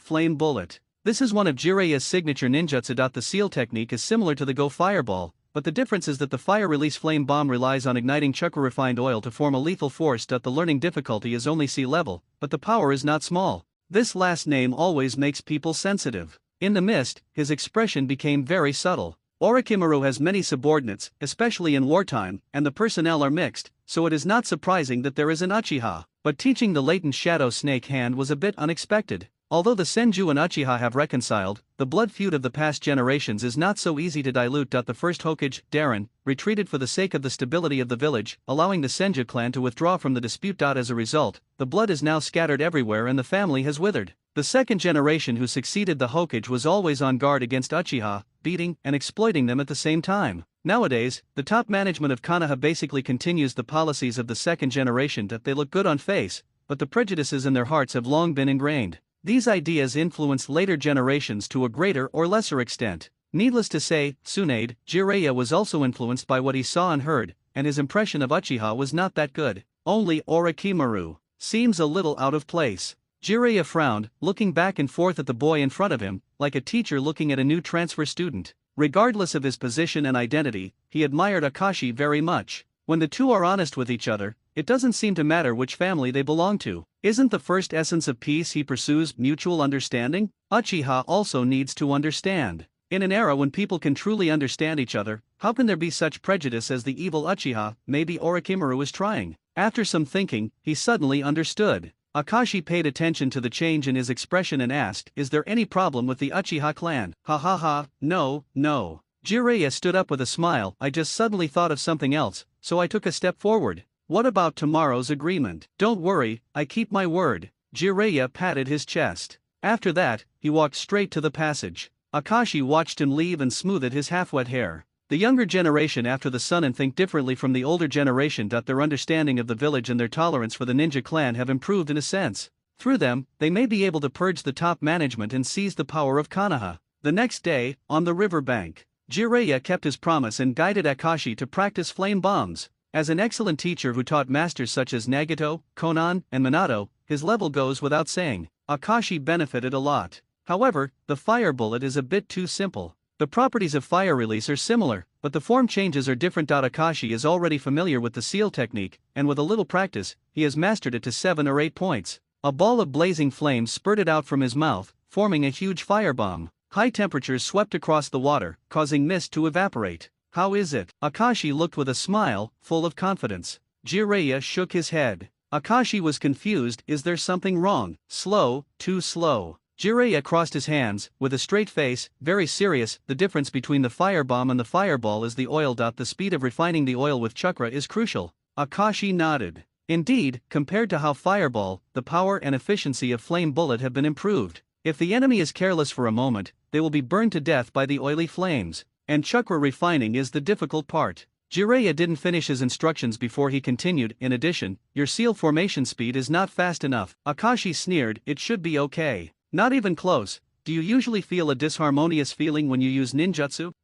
flame bullet. This is one of Jiraiya's signature ninjutsu. The seal technique is similar to the Go Fireball, but the difference is that the fire release flame bomb relies on igniting chakra refined oil to form a lethal force. The learning difficulty is only sea level, but the power is not small. This last name always makes people sensitive. In the mist, his expression became very subtle. Orochimaru has many subordinates, especially in wartime, and the personnel are mixed, so it is not surprising that there is an Uchiha. But teaching the latent shadow snake hand was a bit unexpected. Although the Senju and Uchiha have reconciled, the blood feud of the past generations is not so easy to dilute. The first Hokage, Darren, retreated for the sake of the stability of the village, allowing the Senju clan to withdraw from the dispute. As a result, the blood is now scattered everywhere and the family has withered. The second generation who succeeded the Hokage was always on guard against Uchiha, beating and exploiting them at the same time. Nowadays, the top management of Konoha basically continues the policies of the second generation. They look good on face, but the prejudices in their hearts have long been ingrained. These ideas influenced later generations to a greater or lesser extent. Needless to say, Tsunade, Jiraiya was also influenced by what he saw and heard, and his impression of Uchiha was not that good. Only Orochimaru seems a little out of place. Jiraiya frowned, looking back and forth at the boy in front of him, like a teacher looking at a new transfer student. Regardless of his position and identity, he admired Akashi very much. When the two are honest with each other, it doesn't seem to matter which family they belong to. Isn't the first essence of peace he pursues mutual understanding? Uchiha also needs to understand. In an era when people can truly understand each other, how can there be such prejudice as the evil Uchiha? Maybe Orochimaru is trying. After some thinking, he suddenly understood. Akashi paid attention to the change in his expression and asked, "Is there any problem with the Uchiha clan?" "Ha ha ha, no, no." Jiraiya stood up with a smile. "I just suddenly thought of something else, so I took a step forward. What about tomorrow's agreement?" "Don't worry, I keep my word." Jiraiya patted his chest. After that, he walked straight to the passage. Akashi watched him leave and smoothed his half-wet hair. The younger generation after the sun and think differently from the older generation. Their understanding of the village and their tolerance for the ninja clan have improved in a sense. Through them, they may be able to purge the top management and seize the power of Konoha. The next day, on the river bank, Jiraiya kept his promise and guided Akashi to practice flame bombs. As an excellent teacher who taught masters such as Nagato, Konan, and Minato, his level goes without saying. Akashi benefited a lot. However, the fire bullet is a bit too simple. The properties of fire release are similar, but the form changes are different. Akashi is already familiar with the seal technique, and with a little practice, he has mastered it to 7 or 8 points. A ball of blazing flames spurted out from his mouth, forming a huge firebomb. High temperatures swept across the water, causing mist to evaporate. "How is it?" Akashi looked with a smile, full of confidence. Jiraiya shook his head. Akashi was confused. "Is there something wrong?" "Slow, too slow." Jiraiya crossed his hands, with a straight face, very serious. "The difference between the firebomb and the fireball is the oil. The speed of refining the oil with chakra is crucial." Akashi nodded. Indeed, compared to how fireball, the power and efficiency of flame bullet have been improved. If the enemy is careless for a moment, they will be burned to death by the oily flames, and chakra refining is the difficult part. Jiraiya didn't finish his instructions before he continued. "In addition, your seal formation speed is not fast enough." Akashi sneered. "It should be okay." "Not even close. Do you usually feel a disharmonious feeling when you use ninjutsu?"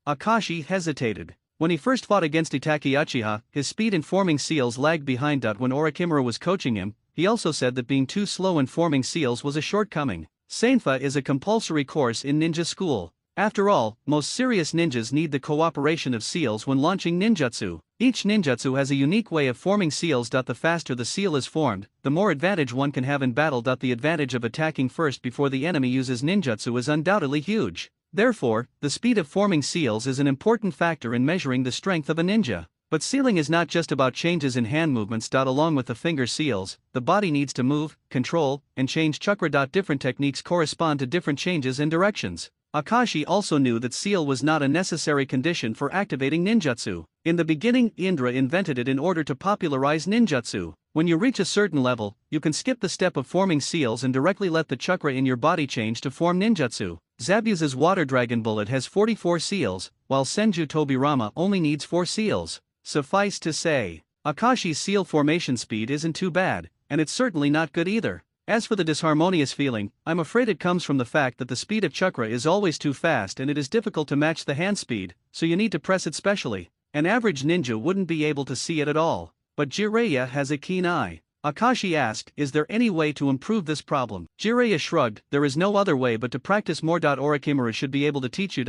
Akashi hesitated. When he first fought against Itachi Uchiha, his speed in forming seals lagged behind. When Orochimaru was coaching him, he also said that being too slow in forming seals was a shortcoming. Seinfa is a compulsory course in ninja school. After all, most serious ninjas need the cooperation of seals when launching ninjutsu. Each ninjutsu has a unique way of forming seals. The faster the seal is formed, the more advantage one can have in battle. The advantage of attacking first before the enemy uses ninjutsu is undoubtedly huge. Therefore, the speed of forming seals is an important factor in measuring the strength of a ninja. But sealing is not just about changes in hand movements. Along with the finger seals, the body needs to move, control, and change chakra. Different techniques correspond to different changes in directions. Akashi also knew that seal was not a necessary condition for activating ninjutsu. In the beginning, Indra invented it in order to popularize ninjutsu. When you reach a certain level, you can skip the step of forming seals and directly let the chakra in your body change to form ninjutsu. Zabuza's water dragon bullet has 44 seals, while Senju Tobirama only needs 4 seals. Suffice to say, Akashi's seal formation speed isn't too bad, and it's certainly not good either. As for the disharmonious feeling, I'm afraid it comes from the fact that the speed of chakra is always too fast and it is difficult to match the hand speed, so you need to press it specially. An average ninja wouldn't be able to see it at all. But Jiraiya has a keen eye. Akashi asked, "Is there any way to improve this problem?" Jiraiya shrugged. "There is no other way but to practice more. Orochimaru should be able to teach you.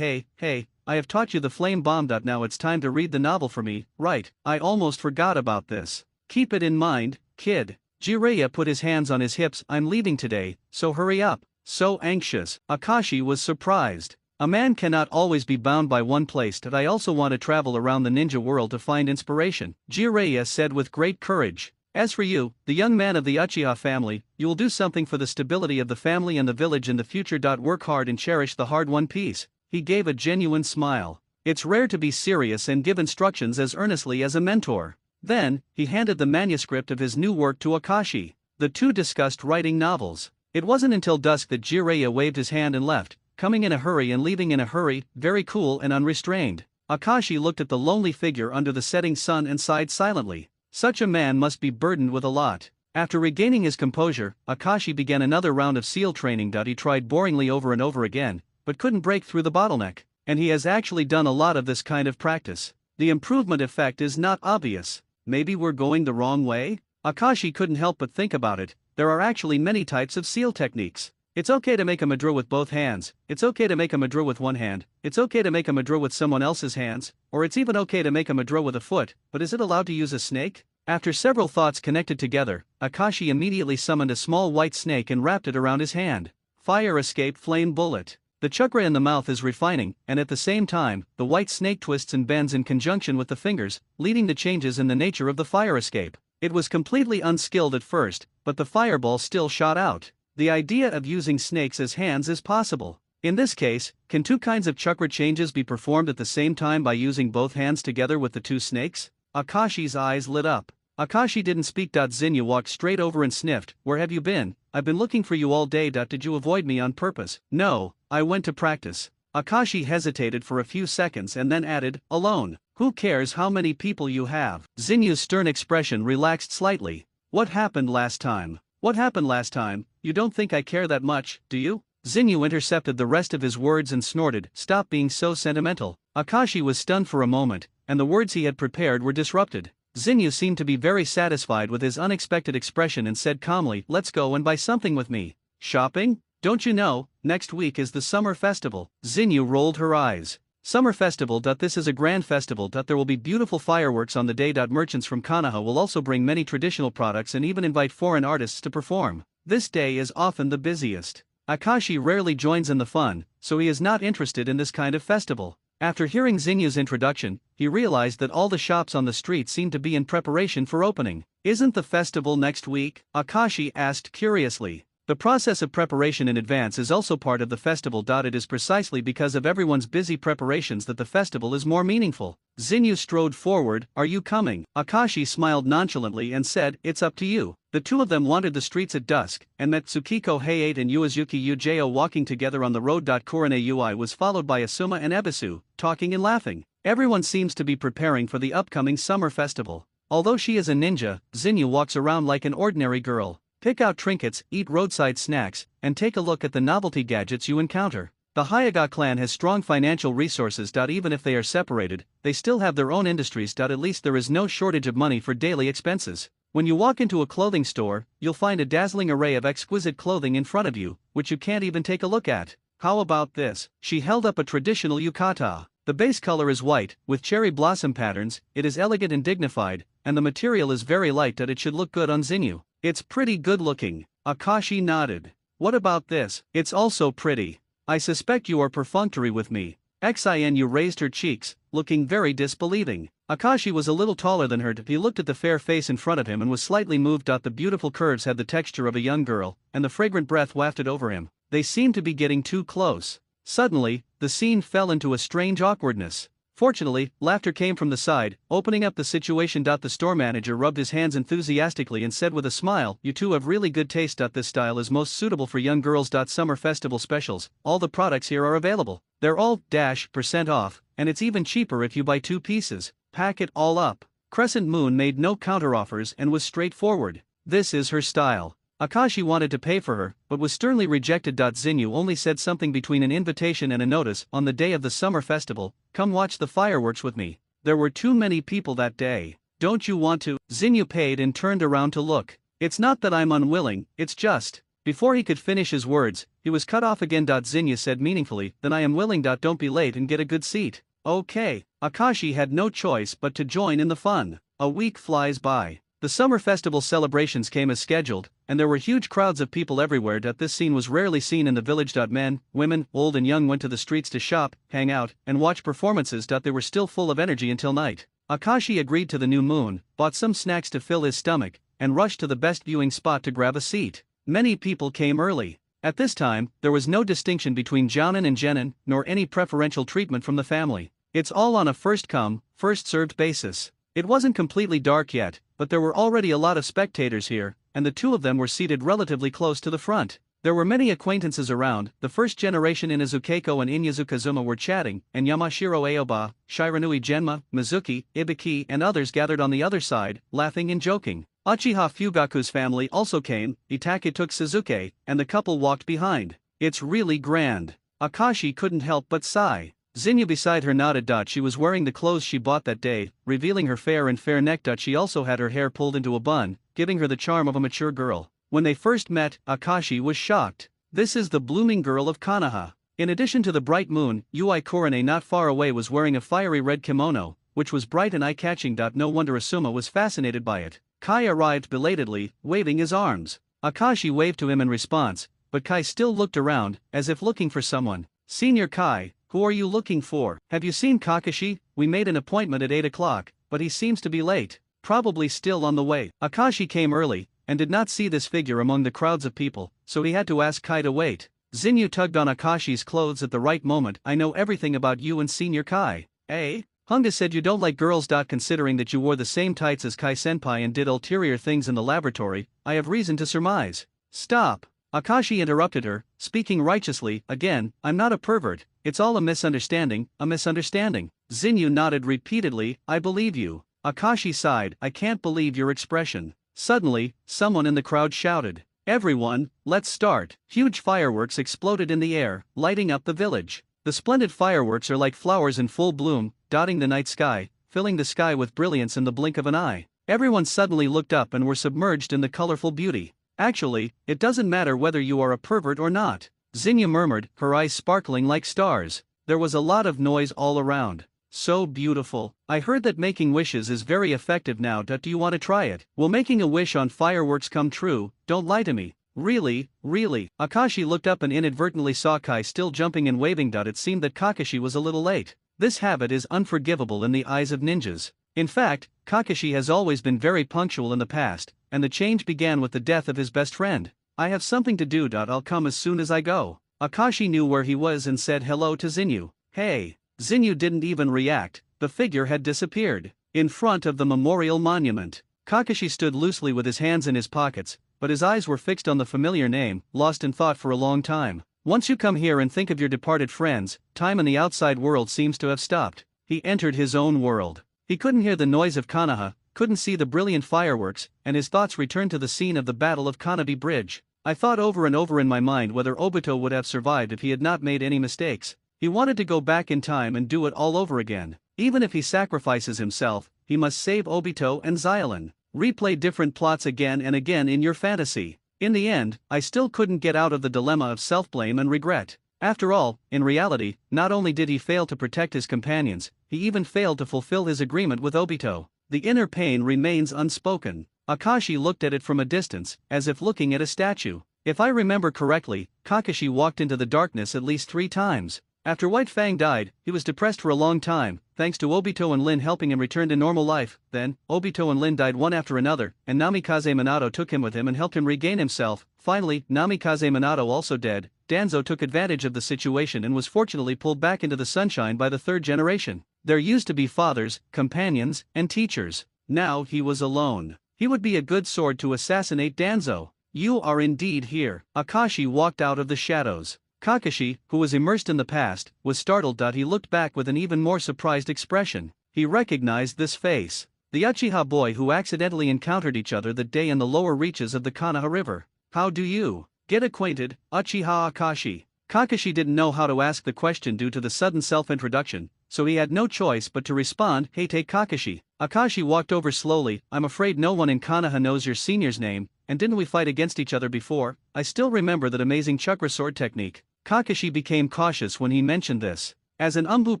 Hey, I have taught you the flame bomb. Now it's time to read the novel for me, right? I almost forgot about this. Keep it in mind, kid." Jiraiya put his hands on his hips. "I'm leaving today, so hurry up." So anxious. Akashi was surprised. A man cannot always be bound by one place. I also want to travel around the ninja world to find inspiration, Jiraiya said with great courage. As for you, the young man of the Uchiha family, you will do something for the stability of the family and the village in the future. Work hard and cherish the hard-won peace. He gave a genuine smile. It's rare to be serious and give instructions as earnestly as a mentor. Then, he handed the manuscript of his new work to Akashi. The two discussed writing novels. It wasn't until dusk that Jiraiya waved his hand and left, coming in a hurry and leaving in a hurry, very cool and unrestrained. Akashi looked at the lonely figure under the setting sun and sighed silently. Such a man must be burdened with a lot. After regaining his composure, Akashi began another round of seal training. He tried boringly over and over again, but couldn't break through the bottleneck. And he has actually done a lot of this kind of practice. The improvement effect is not obvious. Maybe we're going the wrong way? Akashi couldn't help but think about it. there are actually many types of seal techniques. It's okay to make a madra with both hands, it's okay to make a madra with one hand, it's okay to make a madra with someone else's hands, or it's even okay to make a madra with a foot, but is it allowed to use a snake? After several thoughts connected together, Akashi immediately summoned a small white snake and wrapped it around his hand. Fire escape flame bullet. The chakra in the mouth is refining, and at the same time, the white snake twists and bends in conjunction with the fingers, leading to changes in the nature of the fire escape. It was completely unskilled at first, but the fireball still shot out. The idea of using snakes as hands is possible. In this case, can two kinds of chakra changes be performed at the same time by using both hands together with the two snakes? Akashi's eyes lit up. Akashi didn't speak. Zinyu walked straight over and sniffed. Where have you been? I've been looking for you all day. Did you avoid me on purpose? No, I went to practice. Akashi hesitated for a few seconds and then added, alone. Who cares how many people you have? Zinyu's stern expression relaxed slightly. What happened last time? What happened last time? You don't think I care that much, do you? Zinyu intercepted the rest of his words and snorted, stop being so sentimental. Akashi was stunned for a moment, and the words he had prepared were disrupted. Zinyu seemed to be very satisfied with his unexpected expression and said calmly, let's go and buy something with me. Shopping? Don't you know, next week is the summer festival. Zinyu rolled her eyes. Summer festival. This is a grand festival. There will be beautiful fireworks on the day. Merchants from Konoha will also bring many traditional products and even invite foreign artists to perform. This day is often the busiest. Akashi rarely joins in the fun, so he is not interested in this kind of festival. After hearing Zinyu's introduction, he realized that all the shops on the street seemed to be in preparation for opening. Isn't the festival next week? Akashi asked curiously. The process of preparation in advance is also part of the festival. It is precisely because of everyone's busy preparations that the festival is more meaningful. Zinyu strode forward, are you coming? Akashi smiled nonchalantly and said, it's up to you. The two of them wandered the streets at dusk, and met Tsukiko Heiate and Uezuki Ujo walking together on the road. Kurane Ui was followed by Asuma and Ebisu, talking and laughing. Everyone seems to be preparing for the upcoming summer festival. Although she is a ninja, Zinyu walks around like an ordinary girl. Pick out trinkets, eat roadside snacks, and take a look at the novelty gadgets you encounter. The Hyuga clan has strong financial resources. Even if they are separated, they still have their own industries. At least there is no shortage of money for daily expenses. When you walk into a clothing store, you'll find a dazzling array of exquisite clothing in front of you, which you can't even take a look at. How about this? She held up a traditional yukata. The base color is white, with cherry blossom patterns, it is elegant and dignified, and the material is very light. It should look good on Zinyu. It's pretty good looking. Akashi nodded. What about this? It's also pretty. I suspect you are perfunctory with me. Xinu raised her cheeks, looking very disbelieving. Akashi was a little taller than her. He looked at the fair face in front of him and was slightly moved. The beautiful curves had the texture of a young girl, and the fragrant breath wafted over him. They seemed to be getting too close. Suddenly, the scene fell into a strange awkwardness. Fortunately, laughter came from the side, opening up the situation. The store manager rubbed his hands enthusiastically and said with a smile, you two have really good taste. This style is most suitable for young girls. Summer festival specials, all the products here are available. They're all % off, and it's even cheaper if you buy 2 pieces. Pack it all up. Crescent Moon made no counteroffers and was straightforward. This is her style. Akashi wanted to pay for her, but was sternly rejected. Zinyu only said something between an invitation and a notice. On the day of the summer festival, come watch the fireworks with me. There were too many people that day. Don't you want to? Zinyu paid and turned around to look. It's not that I'm unwilling, it's just. Before he could finish his words, he was cut off again. Zinyu said meaningfully, then I am willing. Don't be late and get a good seat. Okay. Akashi had no choice but to join in the fun. A week flies by. The summer festival celebrations came as scheduled, and there were huge crowds of people everywhere. This scene was rarely seen in the village. Men, women, old and young went to the streets to shop, hang out, and watch performances. They were still full of energy until night. Akashi agreed to the new moon, bought some snacks to fill his stomach, and rushed to the best viewing spot to grab a seat. Many people came early. At this time, there was no distinction between Jounin and Genin, nor any preferential treatment from the family. It's all on a first-come, first-served basis. It wasn't completely dark yet, but there were already a lot of spectators here, and the two of them were seated relatively close to the front. There were many acquaintances around. The first generation Inazu Keiko and Inyazu Kazuma were chatting, and Yamashiro Aoba, Shiranui Genma, Mizuki, Ibiki and others gathered on the other side, laughing and joking. Uchiha Fugaku's family also came, Itake took Suzuki, and the couple walked behind. It's really grand. Akashi couldn't help but sigh. Zinyu beside her nodded. She was wearing the clothes she bought that day, revealing her fair and fair neck. She also had her hair pulled into a bun, giving her the charm of a mature girl. When they first met, Akashi was shocked. This is the blooming girl of Konoha. In addition to the bright moon, Ui Korone not far away was wearing a fiery red kimono, which was bright and eye-catching. No wonder Asuma was fascinated by it. Kai arrived belatedly, waving his arms. Akashi waved to him in response, but Kai still looked around, as if looking for someone. Senior Kai, who are you looking for? Have you seen Kakashi? We made an appointment at 8 o'clock, but he seems to be late. Probably still on the way. Akashi came early, and did not see this figure among the crowds of people, so he had to ask Kai to wait. Zinyu tugged on Akashi's clothes at the right moment. I know everything about you and Senior Kai. Eh? Hunga said you don't like girls. Considering that you wore the same tights as Kai-senpai and did ulterior things in the laboratory, I have reason to surmise. Stop. Akashi interrupted her, speaking righteously. Again, I'm not a pervert, it's all a misunderstanding, a misunderstanding. Zinyu nodded repeatedly. I believe you. Akashi sighed. I can't believe your expression. Suddenly, someone in the crowd shouted, everyone, let's start. Huge fireworks exploded in the air, lighting up the village. The splendid fireworks are like flowers in full bloom, dotting the night sky, filling the sky with brilliance in the blink of an eye. Everyone suddenly looked up and were submerged in the colorful beauty. Actually, it doesn't matter whether you are a pervert or not, Zinyu murmured, her eyes sparkling like stars. There was a lot of noise all around. So beautiful. I heard that making wishes is very effective now. Do you want to try it? Will making a wish on fireworks come true? Don't lie to me. Really, really. Akashi looked up and inadvertently saw Kai still jumping and waving. It seemed that Kakashi was a little late. This habit is unforgivable in the eyes of ninjas. In fact, Kakashi has always been very punctual in the past, and the change began with the death of his best friend. I have something to do. I'll come as soon as I go. Akashi knew where he was and said hello to Zinyu. Hey. Zinyu didn't even react, the figure had disappeared. In front of the memorial monument, Kakashi stood loosely with his hands in his pockets, but his eyes were fixed on the familiar name, lost in thought for a long time. Once you come here and think of your departed friends, time in the outside world seems to have stopped. He entered his own world. He couldn't hear the noise of Konoha, couldn't see the brilliant fireworks, and his thoughts returned to the scene of the Battle of Konoha Bridge. I thought over and over in my mind whether Obito would have survived if he had not made any mistakes. He wanted to go back in time and do it all over again. Even if he sacrifices himself, he must save Obito and Xiaolin. Replay different plots again and again in your fantasy. In the end, I still couldn't get out of the dilemma of self-blame and regret. After all, in reality, not only did he fail to protect his companions, he even failed to fulfill his agreement with Obito. The inner pain remains unspoken. Akashi looked at it from a distance, as if looking at a statue. If I remember correctly, Kakashi walked into the darkness at least 3 times. After White Fang died, he was depressed for a long time, thanks to Obito and Lin helping him return to normal life. Then, Obito and Lin died one after another, and Namikaze Minato took him with him and helped him regain himself. Finally, Namikaze Minato also dead, Danzo took advantage of the situation and was fortunately pulled back into the sunshine by the 3rd generation. There used to be fathers, companions, and teachers. Now he was alone. He would be a good sword to assassinate Danzo. You are indeed here. Akashi walked out of the shadows. Kakashi, who was immersed in the past, was startled. He looked back with an even more surprised expression. He recognized this face. The Uchiha boy who accidentally encountered each other that day in the lower reaches of the Konoha River. How do you get acquainted, Uchiha Akashi? Kakashi didn't know how to ask the question due to the sudden self-introduction, so he had no choice but to respond, Hey take Kakashi. Akashi walked over slowly. I'm afraid no one in Konoha knows your senior's name, and didn't we fight against each other before? I still remember that amazing chakra sword technique. Kakashi became cautious when he mentioned this. As an Umbu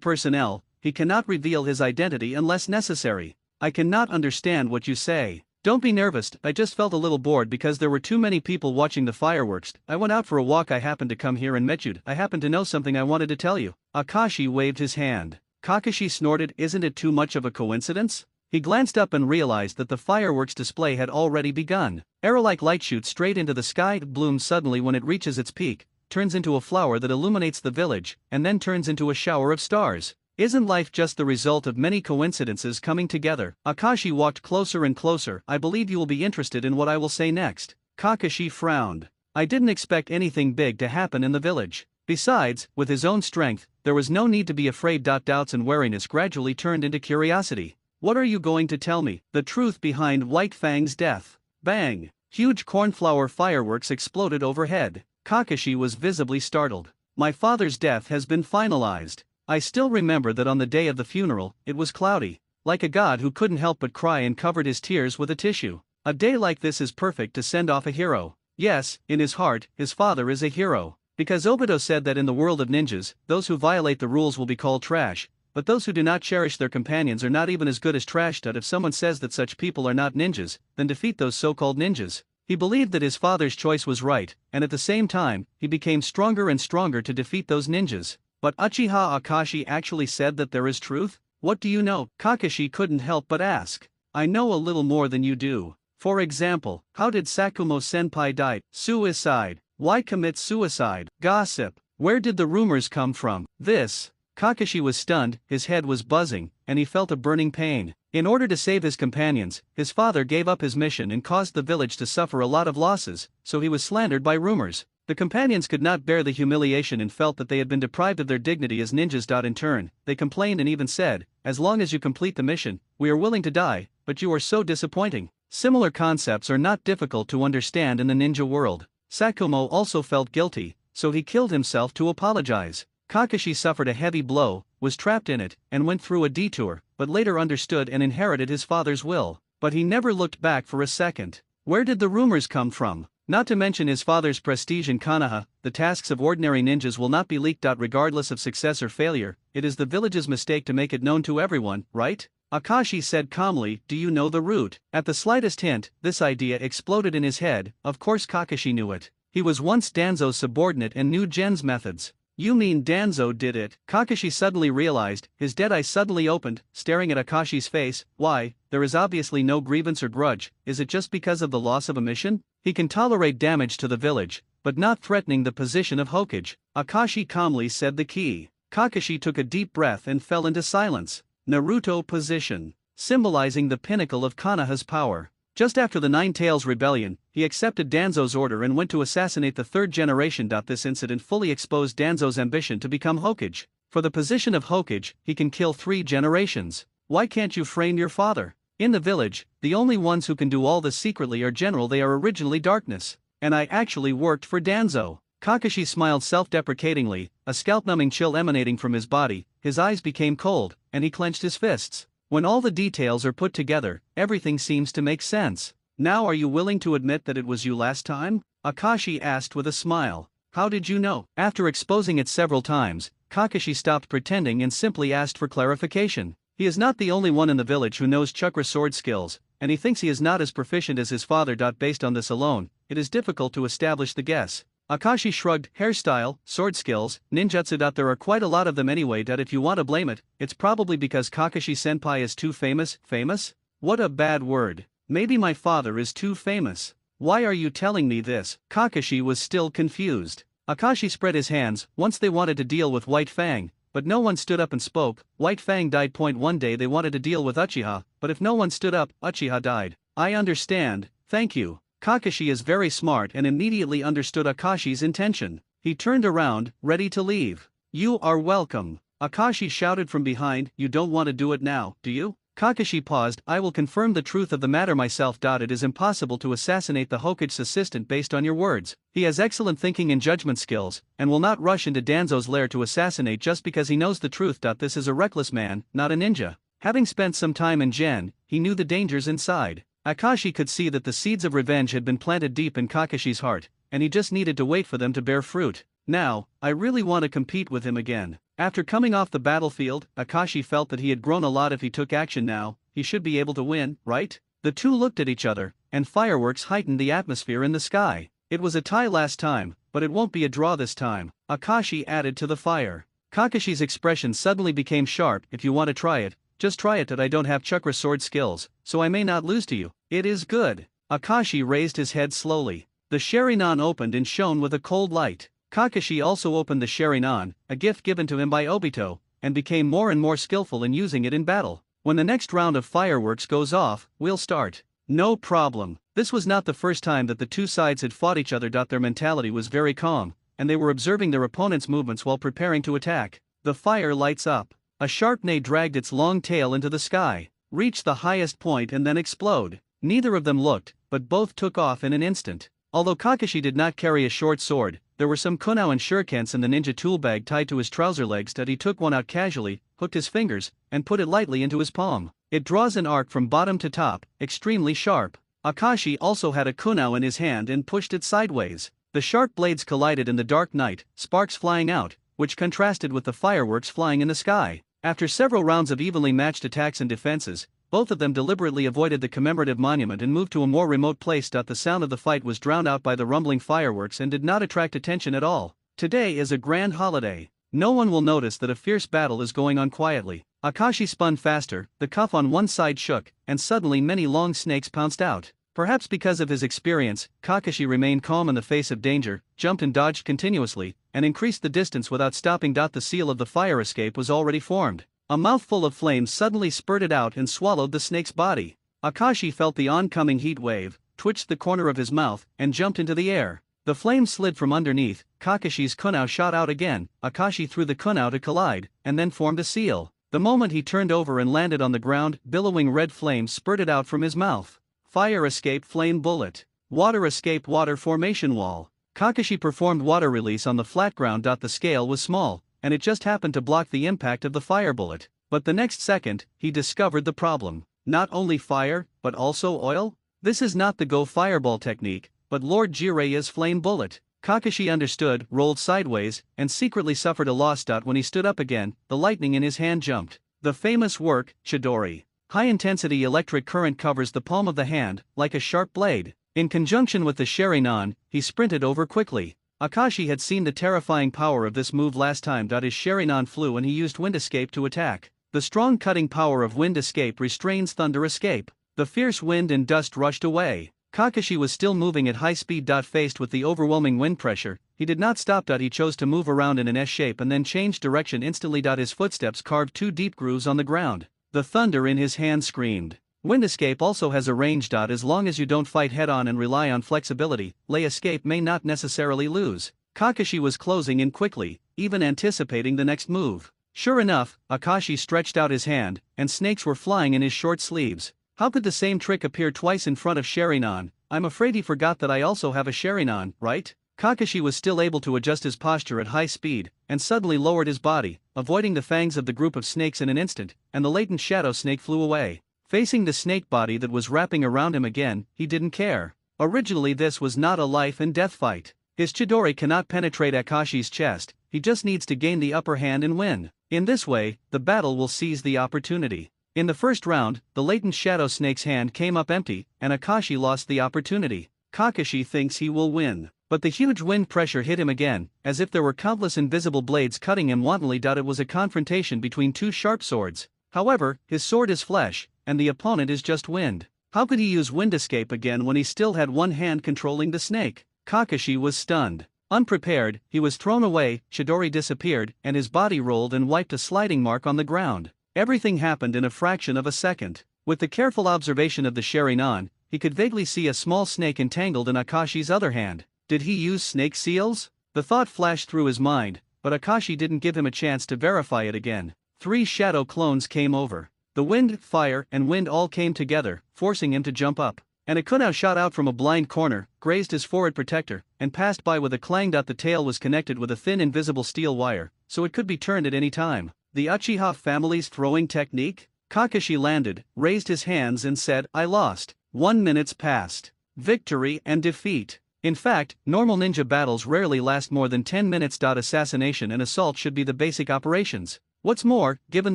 personnel, he cannot reveal his identity unless necessary. I cannot understand what you say. Don't be nervous, I just felt a little bored because there were too many people watching the fireworks. I went out for a walk. I happened to come here and met you. I happen to know something I wanted to tell you. Akashi waved his hand. Kakashi snorted, isn't it too much of a coincidence? He glanced up and realized that the fireworks display had already begun. Arrow-like light shoots straight into the sky. It blooms suddenly when it reaches its peak, turns into a flower that illuminates the village, and then turns into a shower of stars. Isn't life just the result of many coincidences coming together? Akashi walked closer and closer. I believe you will be interested in what I will say next. Kakashi frowned. I didn't expect anything big to happen in the village. Besides, with his own strength, there was no need to be afraid. Doubts and wariness gradually turned into curiosity. What are you going to tell me? The truth behind White Fang's death. Bang! Huge cornflower fireworks exploded overhead. Kakashi was visibly startled. My father's death has been finalized. I still remember that on the day of the funeral, it was cloudy. Like a god who couldn't help but cry and covered his tears with a tissue. A day like this is perfect to send off a hero. Yes, in his heart, his father is a hero. Because Obito said that in the world of ninjas, those who violate the rules will be called trash, but those who do not cherish their companions are not even as good as trash. If someone says that such people are not ninjas, then defeat those so-called ninjas. He believed that his father's choice was right, and at the same time, he became stronger and stronger to defeat those ninjas. But Uchiha Akashi actually said that there is truth? What do you know? Kakashi couldn't help but ask. I know a little more than you do. For example, how did Sakumo-senpai die? Suicide. Why commit suicide? Gossip. Where did the rumors come from? This. Kakashi was stunned, his head was buzzing, and he felt a burning pain. In order to save his companions, his father gave up his mission and caused the village to suffer a lot of losses, so he was slandered by rumors. The companions could not bear the humiliation and felt that they had been deprived of their dignity as ninjas. In turn, they complained and even said, as long as you complete the mission, we are willing to die, but you are so disappointing. Similar concepts are not difficult to understand in the ninja world. Sakumo also felt guilty, so he killed himself to apologize. Kakashi suffered a heavy blow, was trapped in it, and went through a detour, but later understood and inherited his father's will. But he never looked back for a second. Where did the rumors come from? Not to mention his father's prestige in Konoha, the tasks of ordinary ninjas will not be leaked out regardless of success or failure. It is the village's mistake to make it known to everyone, right? Akashi said calmly, do you know the route? At the slightest hint, this idea exploded in his head. Of course Kakashi knew it. He was once Danzo's subordinate and knew Gen's methods. You mean Danzo did it? Kakashi suddenly realized, his dead eyes suddenly opened, staring at Akashi's face. Why, there is obviously no grievance or grudge. Is it just because of the loss of a mission? He can tolerate damage to the village, but not threatening the position of Hokage. Akashi calmly said the key. Kakashi took a deep breath and fell into silence. Naruto position, symbolizing the pinnacle of Konoha's power. Just after the Nine Tails Rebellion, he accepted Danzo's order and went to assassinate the third generation. This incident fully exposed Danzo's ambition to become Hokage. For the position of Hokage, he can kill 3 generations. Why can't you frame your father? In the village, the only ones who can do all this secretly are General. They are originally darkness. And I actually worked for Danzo. Kakashi smiled self-deprecatingly, a scalp-numbing chill emanating from his body. His eyes became cold, and he clenched his fists. When all the details are put together, everything seems to make sense. Now are you willing to admit that it was you last time? Akashi asked with a smile. How did you know? After exposing it several times, Kakashi stopped pretending and simply asked for clarification. He is not the only one in the village who knows chakra sword skills, and he thinks he is not as proficient as his father. Based on this alone, it is difficult to establish the guess. Akashi shrugged. Hairstyle, sword skills, ninjutsu. There are quite a lot of them anyway. If you want to blame it, it's probably because Kakashi-senpai is too famous. Famous? What a bad word. Maybe my father is too famous. Why are you telling me this? Kakashi was still confused. Akashi spread his hands. Once they wanted to deal with White Fang, but no one stood up and spoke. White Fang died. One day they wanted to deal with Uchiha, but if no one stood up, Uchiha died. I understand, thank you. Kakashi is very smart and immediately understood Akashi's intention. He turned around, ready to leave. You are welcome. Akashi shouted from behind. You don't want to do it now, do you? Kakashi paused. I will confirm the truth of the matter myself. It is impossible to assassinate the Hokage's assistant based on your words. He has excellent thinking and judgment skills, and will not rush into Danzo's lair to assassinate just because he knows the truth. This is a reckless man, not a ninja. Having spent some time in Gen, he knew the dangers inside. Akashi could see that the seeds of revenge had been planted deep in Kakashi's heart, and he just needed to wait for them to bear fruit. Now, I really want to compete with him again. After coming off the battlefield, Akashi felt that he had grown a lot. If he took action now, he should be able to win, right? The two looked at each other, and fireworks heightened the atmosphere in the sky. It was a tie last time, but it won't be a draw this time. Akashi added to the fire. Kakashi's expression suddenly became sharp. If you want to try it, just try it. I don't have chakra sword skills, so I may not lose to you. It is good. Akashi raised his head slowly. The Sharingan opened and shone with a cold light. Kakashi also opened the Sharingan, a gift given to him by Obito, and became more and more skillful in using it in battle. When the next round of fireworks goes off, we'll start. No problem. This was not the first time that the two sides had fought each other. Their mentality was very calm, and they were observing their opponent's movements while preparing to attack. The fire lights up. A sharp nade dragged its long tail into the sky, reached the highest point and then explode. Neither of them looked, but both took off in an instant. Although Kakashi did not carry a short sword, there were some konoha and shurikens in the ninja tool bag tied to his trouser legs. He took one out casually, hooked his fingers, and put it lightly into his palm. It draws an arc from bottom to top, extremely sharp. Akashi also had a kunao in his hand and pushed it sideways. The sharp blades collided in the dark night, sparks flying out, which contrasted with the fireworks flying in the sky. After several rounds of evenly matched attacks and defenses, both of them deliberately avoided the commemorative monument and moved to a more remote place. The sound of the fight was drowned out by the rumbling fireworks and did not attract attention at all. Today is a grand holiday. No one will notice that a fierce battle is going on quietly. Akashi spun faster, the cuff on one side shook, and suddenly many long snakes pounced out. Perhaps because of his experience, Kakashi remained calm in the face of danger, jumped and dodged continuously, and increased the distance without stopping. The seal of the fire escape was already formed. A mouthful of flames suddenly spurted out and swallowed the snake's body. Akashi felt the oncoming heat wave, twitched the corner of his mouth, and jumped into the air. The flames slid from underneath, Kakashi's kunao shot out again, Akashi threw the kunao to collide, and then formed a seal. The moment he turned over and landed on the ground, billowing red flames spurted out from his mouth. Fire escape flame bullet. Water escape water formation wall. Kakashi performed water release on the flat ground. The scale was small, and it just happened to block the impact of the fire bullet. But the next second, he discovered the problem. Not only fire, but also oil? This is not the Go Fireball technique, but Lord Jiraiya's flame bullet. Kakashi understood, rolled sideways, and secretly suffered a loss. When he stood up again, the lightning in his hand jumped. The famous work, Chidori. High-intensity electric current covers the palm of the hand, like a sharp blade. In conjunction with the Sharingan, he sprinted over quickly. Akashi had seen the terrifying power of this move last time. His Sharingan flew and he used Wind Escape to attack. The strong cutting power of Wind Escape restrains Thunder Escape. The fierce wind and dust rushed away. Kakashi was still moving at high speed. Faced with the overwhelming wind pressure, he did not stop. He chose to move around in an S shape and then changed direction instantly. His footsteps carved two deep grooves on the ground. The thunder in his hand screamed. Wind Escape also has a range. As long as you don't fight head-on and rely on flexibility, Lay Escape may not necessarily lose. Kakashi was closing in quickly, even anticipating the next move. Sure enough, Akashi stretched out his hand, and snakes were flying in his short sleeves. How could the same trick appear twice in front of Sharingan? I'm afraid he forgot that I also have a Sharingan, right? Kakashi was still able to adjust his posture at high speed, and suddenly lowered his body, avoiding the fangs of the group of snakes in an instant, and the latent shadow snake flew away. Facing the snake body that was wrapping around him again, he didn't care. Originally this was not a life and death fight. His Chidori cannot penetrate Akashi's chest, he just needs to gain the upper hand and win. In this way, the battle will seize the opportunity. In the first round, the latent shadow snake's hand came up empty, and Akashi lost the opportunity. Kakashi thinks he will win. But the huge wind pressure hit him again, as if there were countless invisible blades cutting him wantonly. It was a confrontation between two sharp swords. However, his sword is flesh, and the opponent is just wind. How could he use Wind Escape again when he still had one hand controlling the snake? Kakashi was stunned. Unprepared, he was thrown away, Chidori disappeared, and his body rolled and wiped a sliding mark on the ground. Everything happened in a fraction of a second. With the careful observation of the Sharingan, he could vaguely see a small snake entangled in Akashi's other hand. Did he use snake seals? The thought flashed through his mind, but Akashi didn't give him a chance to verify it again. 3 shadow clones came over. The wind, fire, and wind all came together, forcing him to jump up. And a kunao shot out from a blind corner, grazed his forward protector, and passed by with a clang. The tail was connected with a thin invisible steel wire, so it could be turned at any time. The Uchiha family's throwing technique? Kakashi landed, raised his hands and said, "I lost." 1 minute passed. Victory and defeat. In fact, normal ninja battles rarely last more than 10 minutes. Assassination and assault should be the basic operations. What's more, given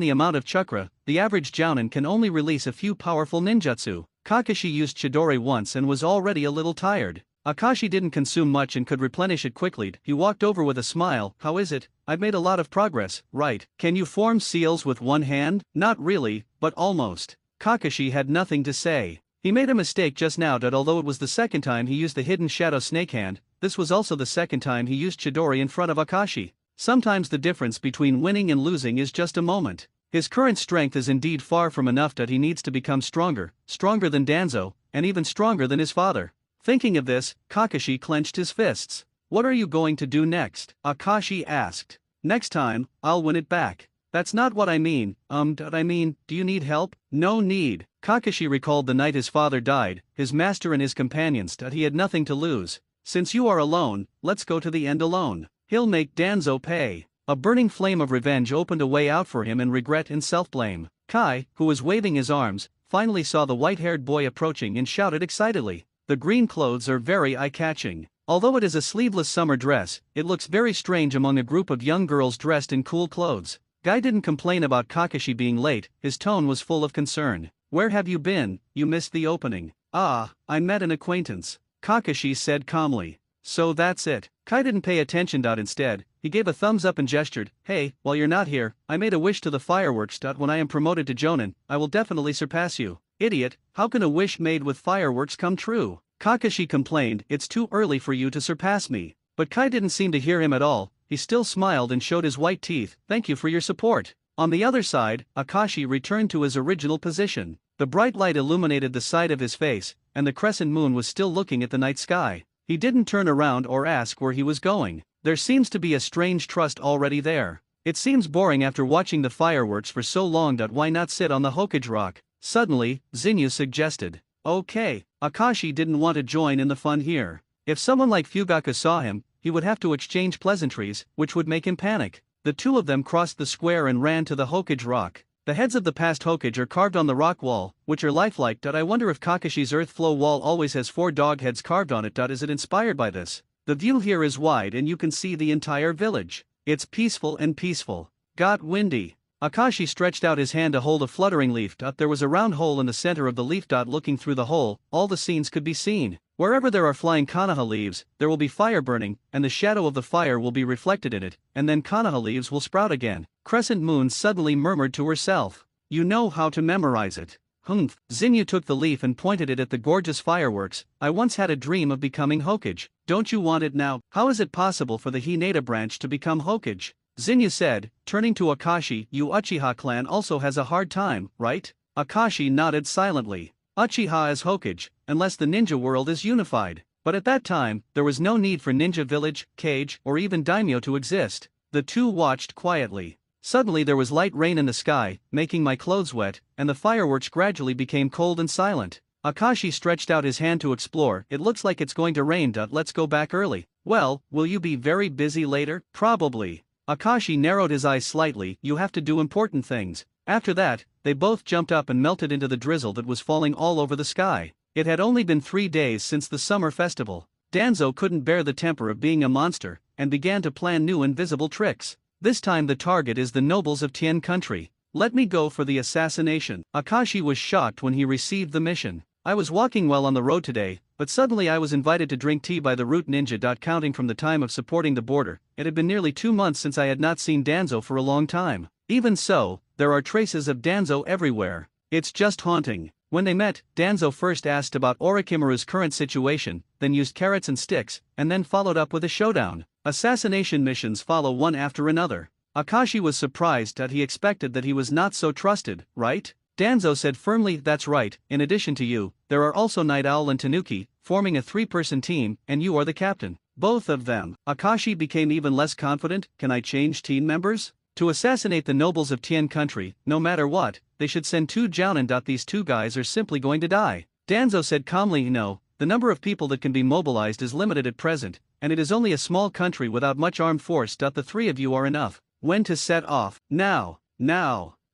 the amount of chakra, the average jounin can only release a few powerful ninjutsu. Kakashi used Chidori once and was already a little tired. Akashi didn't consume much and could replenish it quickly. He walked over with a smile. "How is it? I've made a lot of progress, right? Can you form seals with one hand?" "Not really, but almost." Kakashi had nothing to say. He made a mistake just now. Although it was the second time he used the hidden shadow snake hand, this was also the second time he used Chidori in front of Akashi. Sometimes the difference between winning and losing is just a moment. His current strength is indeed far from enough. He needs to become stronger, stronger than Danzo, and even stronger than his father. Thinking of this, Kakashi clenched his fists. "What are you going to do next?" Akashi asked. "Next time, I'll win it back." "That's not what I mean. Do you need help?" "No need." Kakashi recalled the night his father died, his master and his companions. He had nothing to lose. "Since you are alone, let's go to the end alone. He'll make Danzo pay." A burning flame of revenge opened a way out for him, and regret and self-blame. Kai, who was waving his arms, finally saw the white-haired boy approaching and shouted excitedly. The green clothes are very eye-catching. Although it is a sleeveless summer dress, it looks very strange among a group of young girls dressed in cool clothes. Guy didn't complain about Kakashi being late, his tone was full of concern. Where have you been? You missed the opening. Ah, I met an acquaintance, Kakashi said calmly. So that's it. Kai didn't pay attention. Instead, he gave a thumbs up and gestured, hey, while you're not here, I made a wish to the fireworks. When I am promoted to Jonin, I will definitely surpass you. Idiot, how can a wish made with fireworks come true? Kakashi complained, it's too early for you to surpass me. But Kai didn't seem to hear him at all, he still smiled and showed his white teeth, thank you for your support. On the other side, Akashi returned to his original position. The bright light illuminated the side of his face, and the crescent moon was still looking at the night sky. He didn't turn around or ask where he was going. There seems to be a strange trust already there. It seems boring after watching the fireworks for so long. Why not sit on the Hokage rock? Suddenly, Zinyu suggested. Okay, Akashi didn't want to join in the fun here. If someone like Fugaku saw him, he would have to exchange pleasantries, which would make him panic. The two of them crossed the square and ran to the Hokage rock. The heads of the past Hokage are carved on the rock wall, which are lifelike. I wonder if Kakashi's earth flow wall always has 4 dog heads carved on it. Is it inspired by this? The view here is wide and you can see the entire village. It's peaceful and peaceful. Got windy. Akashi stretched out his hand to hold a fluttering leaf. There was a round hole in the center of the leaf. Looking through the hole, all the scenes could be seen. Wherever there are flying konoha leaves, there will be fire burning, and the shadow of the fire will be reflected in it, and then konoha leaves will sprout again. Crescent Moon suddenly murmured to herself. You know how to memorize it. Humph. Zinyu took the leaf and pointed it at the gorgeous fireworks. I once had a dream of becoming Hokage. Don't you want it now? How is it possible for the Hinata branch to become Hokage? Zinyu said, turning to Akashi, you Uchiha clan also has a hard time, right? Akashi nodded silently. Uchiha is Hokage, unless the ninja world is unified. But at that time, there was no need for ninja village, cage, or even daimyo to exist. The two watched quietly. Suddenly there was light rain in the sky, making my clothes wet, and the fireworks gradually became cold and silent. Akashi stretched out his hand to explore. It looks like it's going to rain. Let's go back early. Well, will you be very busy later? Probably. Akashi narrowed his eyes slightly. You have to do important things. After that, they both jumped up and melted into the drizzle that was falling all over the sky. It had only been 3 days since the summer festival. Danzo couldn't bear the temper of being a monster, and began to plan new invisible tricks. This time the target is the nobles of Tien country. Let me go for the assassination. Akashi was shocked when he received the mission. I was walking well on the road today, but suddenly I was invited to drink tea by the root ninja. Counting from the time of supporting the border, it had been nearly 2 months since I had not seen Danzo for a long time. Even so, there are traces of Danzo everywhere. It's just haunting. When they met, Danzo first asked about Orochimaru's current situation, then used carrots and sticks, and then followed up with a showdown. Assassination missions follow one after another. Akashi was surprised that he expected that he was not so trusted, right? Danzo said firmly, that's right, in addition to you, there are also Night Owl and Tanuki, forming a 3-person team, and you are the captain. Both of them. Akashi became even less confident. Can I change team members? To assassinate the nobles of Tien country, no matter what, they should send 2 jounin. These 2 guys are simply going to die. Danzo said calmly, no, the number of people that can be mobilized is limited at present, and it is only a small country without much armed force. The 3 of you are enough. When to set off? Now.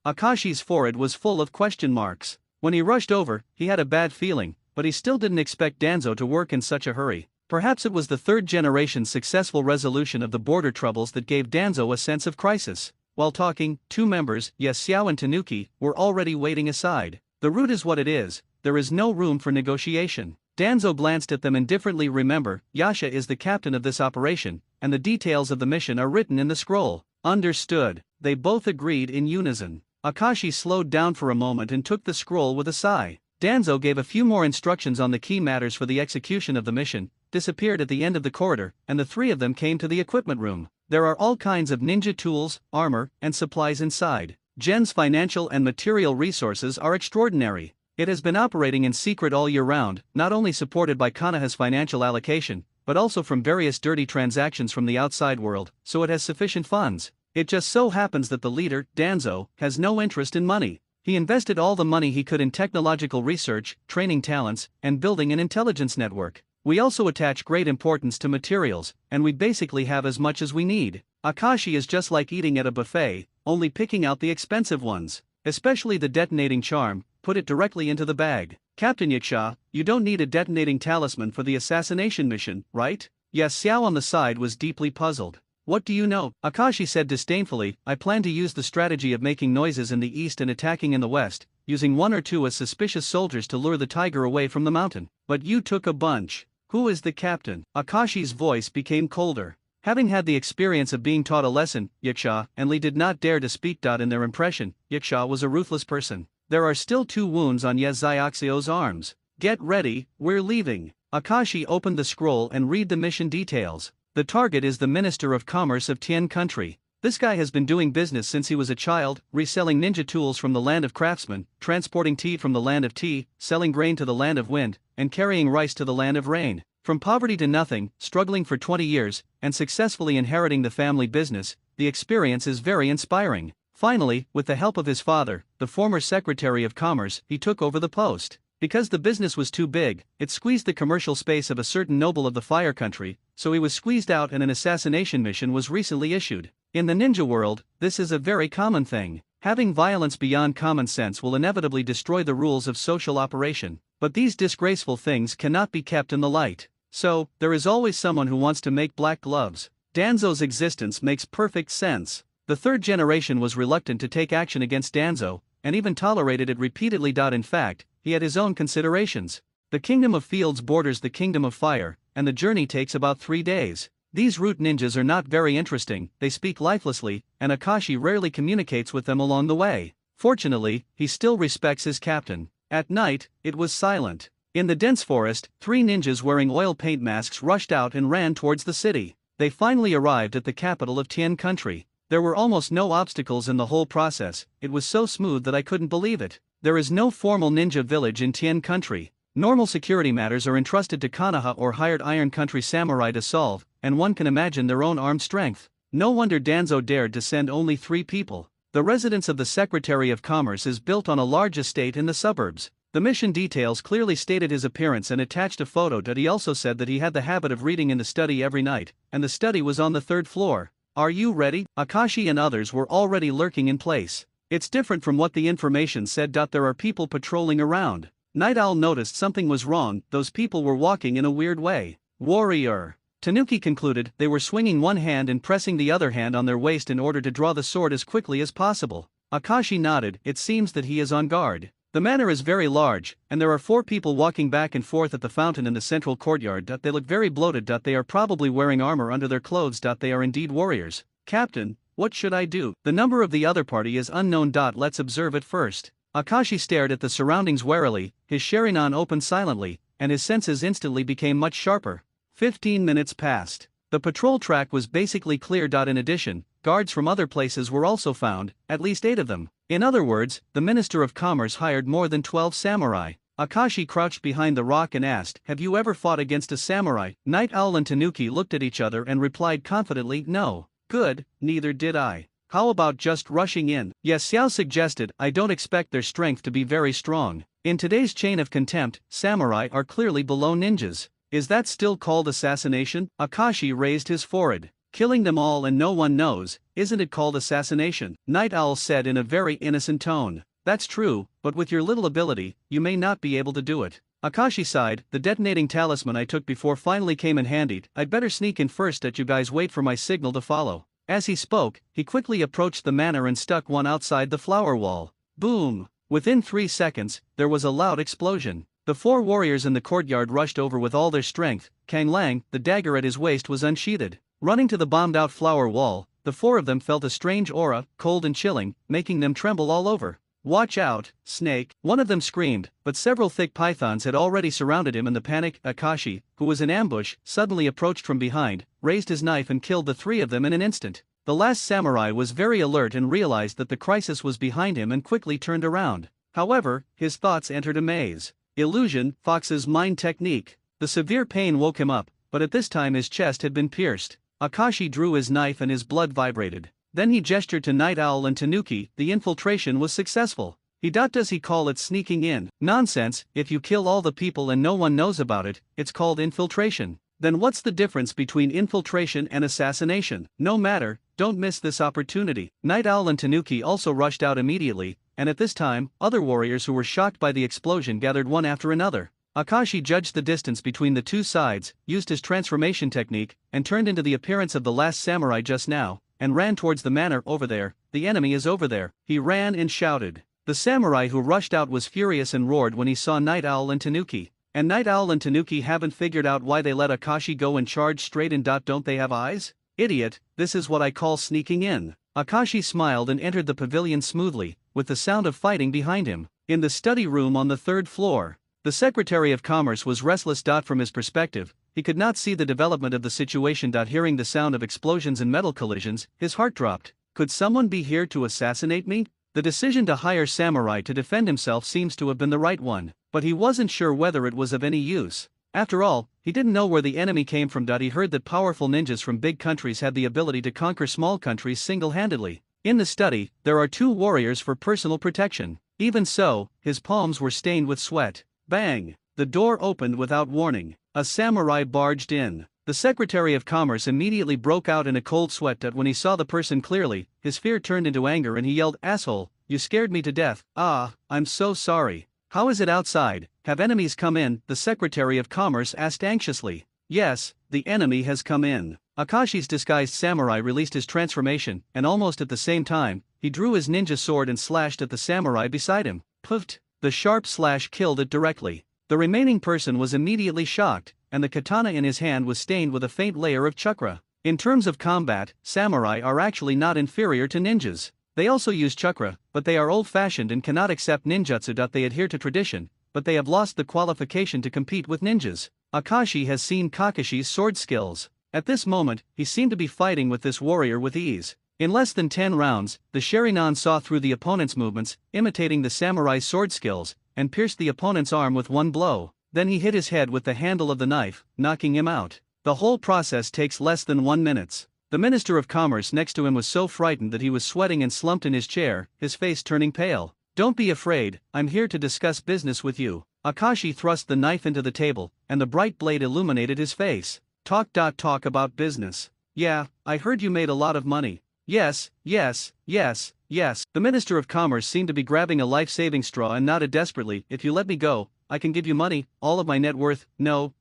Akashi's forehead was full of question marks. When he rushed over, he had a bad feeling, but he still didn't expect Danzo to work in such a hurry. Perhaps it was the 3rd generation's successful resolution of the border troubles that gave Danzo a sense of crisis. While talking, 2 members, yes, Xiao and Tanuki, were already waiting aside. The route is what it is, there is no room for negotiation. Danzo glanced at them indifferently. Remember, Yasha is the captain of this operation, and the details of the mission are written in the scroll. Understood. They both agreed in unison. Akashi slowed down for a moment and took the scroll with a sigh. Danzo gave a few more instructions on the key matters for the execution of the mission, disappeared at the end of the corridor, and the 3 of them came to the equipment room. There are all kinds of ninja tools, armor, and supplies inside. Gen's financial and material resources are extraordinary. It has been operating in secret all year round, not only supported by Konoha's financial allocation, but also from various dirty transactions from the outside world, so it has sufficient funds. It just so happens that the leader, Danzo, has no interest in money. He invested all the money he could in technological research, training talents, and building an intelligence network. We also attach great importance to materials, and we basically have as much as we need. Akashi is just like eating at a buffet, only picking out the expensive ones. Especially the detonating charm, put it directly into the bag. Captain Uchiha, you don't need a detonating talisman for the assassination mission, right? Yes, Xiao on the side was deeply puzzled. What do you know? Akashi said disdainfully, I plan to use the strategy of making noises in the east and attacking in the west, using one or two as suspicious soldiers to lure the tiger away from the mountain. But you took a bunch. Who is the captain? Akashi's voice became colder. Having had the experience of being taught a lesson, Uchiha and Lee did not dare to speak. In their impression, Uchiha was a ruthless person. There are still 2 wounds on Xiaoxio's arms. Get ready, we're leaving. Akashi opened the scroll and read the mission details. The target is the Minister of Commerce of Tian Country. This guy has been doing business since he was a child, reselling ninja tools from the land of craftsmen, transporting tea from the land of tea, selling grain to the land of wind, and carrying rice to the land of rain. From poverty to nothing, struggling for 20 years, and successfully inheriting the family business, the experience is very inspiring. Finally, with the help of his father, the former Secretary of Commerce, he took over the post. Because the business was too big, it squeezed the commercial space of a certain noble of the Fire Country, so he was squeezed out and an assassination mission was recently issued. In the ninja world, this is a very common thing. Having violence beyond common sense will inevitably destroy the rules of social operation, but these disgraceful things cannot be kept in the light. So, there is always someone who wants to make black gloves. Danzo's existence makes perfect sense. The 3rd generation was reluctant to take action against Danzo, and even tolerated it repeatedly. In fact, he had his own considerations. The Kingdom of Fields borders the Kingdom of Fire, and the journey takes about 3 days. These root ninjas are not very interesting, they speak lifelessly, and Akashi rarely communicates with them along the way. Fortunately, he still respects his captain. At night, it was silent. In the dense forest, 3 ninjas wearing oil paint masks rushed out and ran towards the city. They finally arrived at the capital of Tian Country. There were almost no obstacles in the whole process, it was so smooth that I couldn't believe it. There is no formal ninja village in Tian Country. Normal security matters are entrusted to konoha or hired Iron Country samurai to solve, and one can imagine their own armed strength. No wonder Danzo dared to send only 3 people. The residence of the Secretary of Commerce is built on a large estate in the suburbs. The mission details clearly stated his appearance and attached a photo. He also said that he had the habit of reading in the study every night, and the study was on the 3rd floor. Are you ready? Akashi and others were already lurking in place. It's different from what the information said. There are people patrolling around. Night Owl noticed something was wrong, those people were walking in a weird way. Warrior. Tanuki concluded they were swinging one hand and pressing the other hand on their waist in order to draw the sword as quickly as possible. Akashi nodded, it seems that he is on guard. The manor is very large, and there are 4 people walking back and forth at the fountain in the central courtyard. They look very bloated. They are probably wearing armor under their clothes. They are indeed warriors. Captain, what should I do? The number of the other party is unknown. Let's observe it first. Akashi stared at the surroundings warily, his Sharingan opened silently, and his senses instantly became much sharper. 15 minutes passed. The patrol track was basically clear. In addition, guards from other places were also found, at least 8 of them. In other words, the Minister of Commerce hired more than 12 samurai. Akashi crouched behind the rock and asked, have you ever fought against a samurai? Night Owl and Tanuki looked at each other and replied confidently, no. Good, neither did I. How about just rushing in? Yes, Xiao suggested, I don't expect their strength to be very strong. In today's chain of contempt, samurai are clearly below ninjas. Is that still called assassination? Akashi raised his forehead. Killing them all and no one knows, isn't it called assassination? Night Owl said in a very innocent tone. That's true, but with your little ability, you may not be able to do it. Akashi sighed, the detonating talisman I took before finally came in handy. I'd better sneak in first. You guys wait for my signal to follow. As he spoke, he quickly approached the manor and stuck one outside the flower wall. Boom! Within 3 seconds, there was a loud explosion. The 4 warriors in the courtyard rushed over with all their strength. Kang Lang, the dagger at his waist, was unsheathed. Running to the bombed-out flower wall, the 4 of them felt a strange aura, cold and chilling, making them tremble all over. Watch out, snake! One of them screamed, but several thick pythons had already surrounded him in the panic. Akashi, who was in ambush, suddenly approached from behind, raised his knife and killed the 3 of them in an instant. The last samurai was very alert and realized that the crisis was behind him and quickly turned around. However, his thoughts entered a maze. Illusion, Fox's mind technique. The severe pain woke him up, but at this time his chest had been pierced. Akashi drew his knife and his blood vibrated. Then he gestured to Night Owl and Tanuki. The infiltration was successful. Does he call it sneaking in? Nonsense, if you kill all the people and no one knows about it, it's called infiltration. Then what's the difference between infiltration and assassination? No matter, don't miss this opportunity. Night Owl and Tanuki also rushed out immediately, and at this time, other warriors who were shocked by the explosion gathered one after another. Akashi judged the distance between the two sides, used his transformation technique, and turned into the appearance of the last samurai just now, and ran towards the manor. Over there, the enemy is over there, he ran and shouted. The samurai who rushed out was furious and roared when he saw Night Owl and Tanuki. And Night Owl and Tanuki haven't figured out why they let Akashi go and charge straight in. Don't they have eyes? Idiot, this is what I call sneaking in. Akashi smiled and entered the pavilion smoothly, with the sound of fighting behind him. In the study room on the third floor, the Secretary of Commerce was restless. From his perspective, he could not see the development of the situation. Hearing the sound of explosions and metal collisions, his heart dropped. Could someone be here to assassinate me? The decision to hire samurai to defend himself seems to have been the right one, but he wasn't sure whether it was of any use. After all, he didn't know where the enemy came from. He heard that powerful ninjas from big countries had the ability to conquer small countries single-handedly. In the study, there are 2 warriors for personal protection. Even so, his palms were stained with sweat. Bang! The door opened without warning. A samurai barged in. The Secretary of Commerce immediately broke out in a cold sweat. When he saw the person clearly, his fear turned into anger and he yelled, "Asshole, you scared me to death." "Ah, I'm so sorry. How is it outside? Have enemies come in?" the Secretary of Commerce asked anxiously. "Yes, the enemy has come in." Akashi's disguised samurai released his transformation, and almost at the same time, he drew his ninja sword and slashed at the samurai beside him. Puffed! The sharp slash killed it directly. The remaining person was immediately shocked, and the katana in his hand was stained with a faint layer of chakra. In terms of combat, samurai are actually not inferior to ninjas. They also use chakra, but they are old-fashioned and cannot accept ninjutsu. They adhere to tradition, but they have lost the qualification to compete with ninjas. Akashi has seen Kakashi's sword skills. At this moment, he seemed to be fighting with this warrior with ease. In less than 10 rounds, the Sharingan saw through the opponent's movements, imitating the samurai's sword skills, and pierced the opponent's arm with one blow. Then he hit his head with the handle of the knife, knocking him out. The whole process takes less than 1 minute. The Minister of Commerce next to him was so frightened that he was sweating and slumped in his chair, his face turning pale. "Don't be afraid, I'm here to discuss business with you." Akashi thrust the knife into the table, and the bright blade illuminated his face. Talk about business. "Yeah, I heard you made a lot of money." Yes. The Minister of Commerce seemed to be grabbing a life-saving straw and nodded desperately. "If you let me go, I can give you money, all of my net worth." No,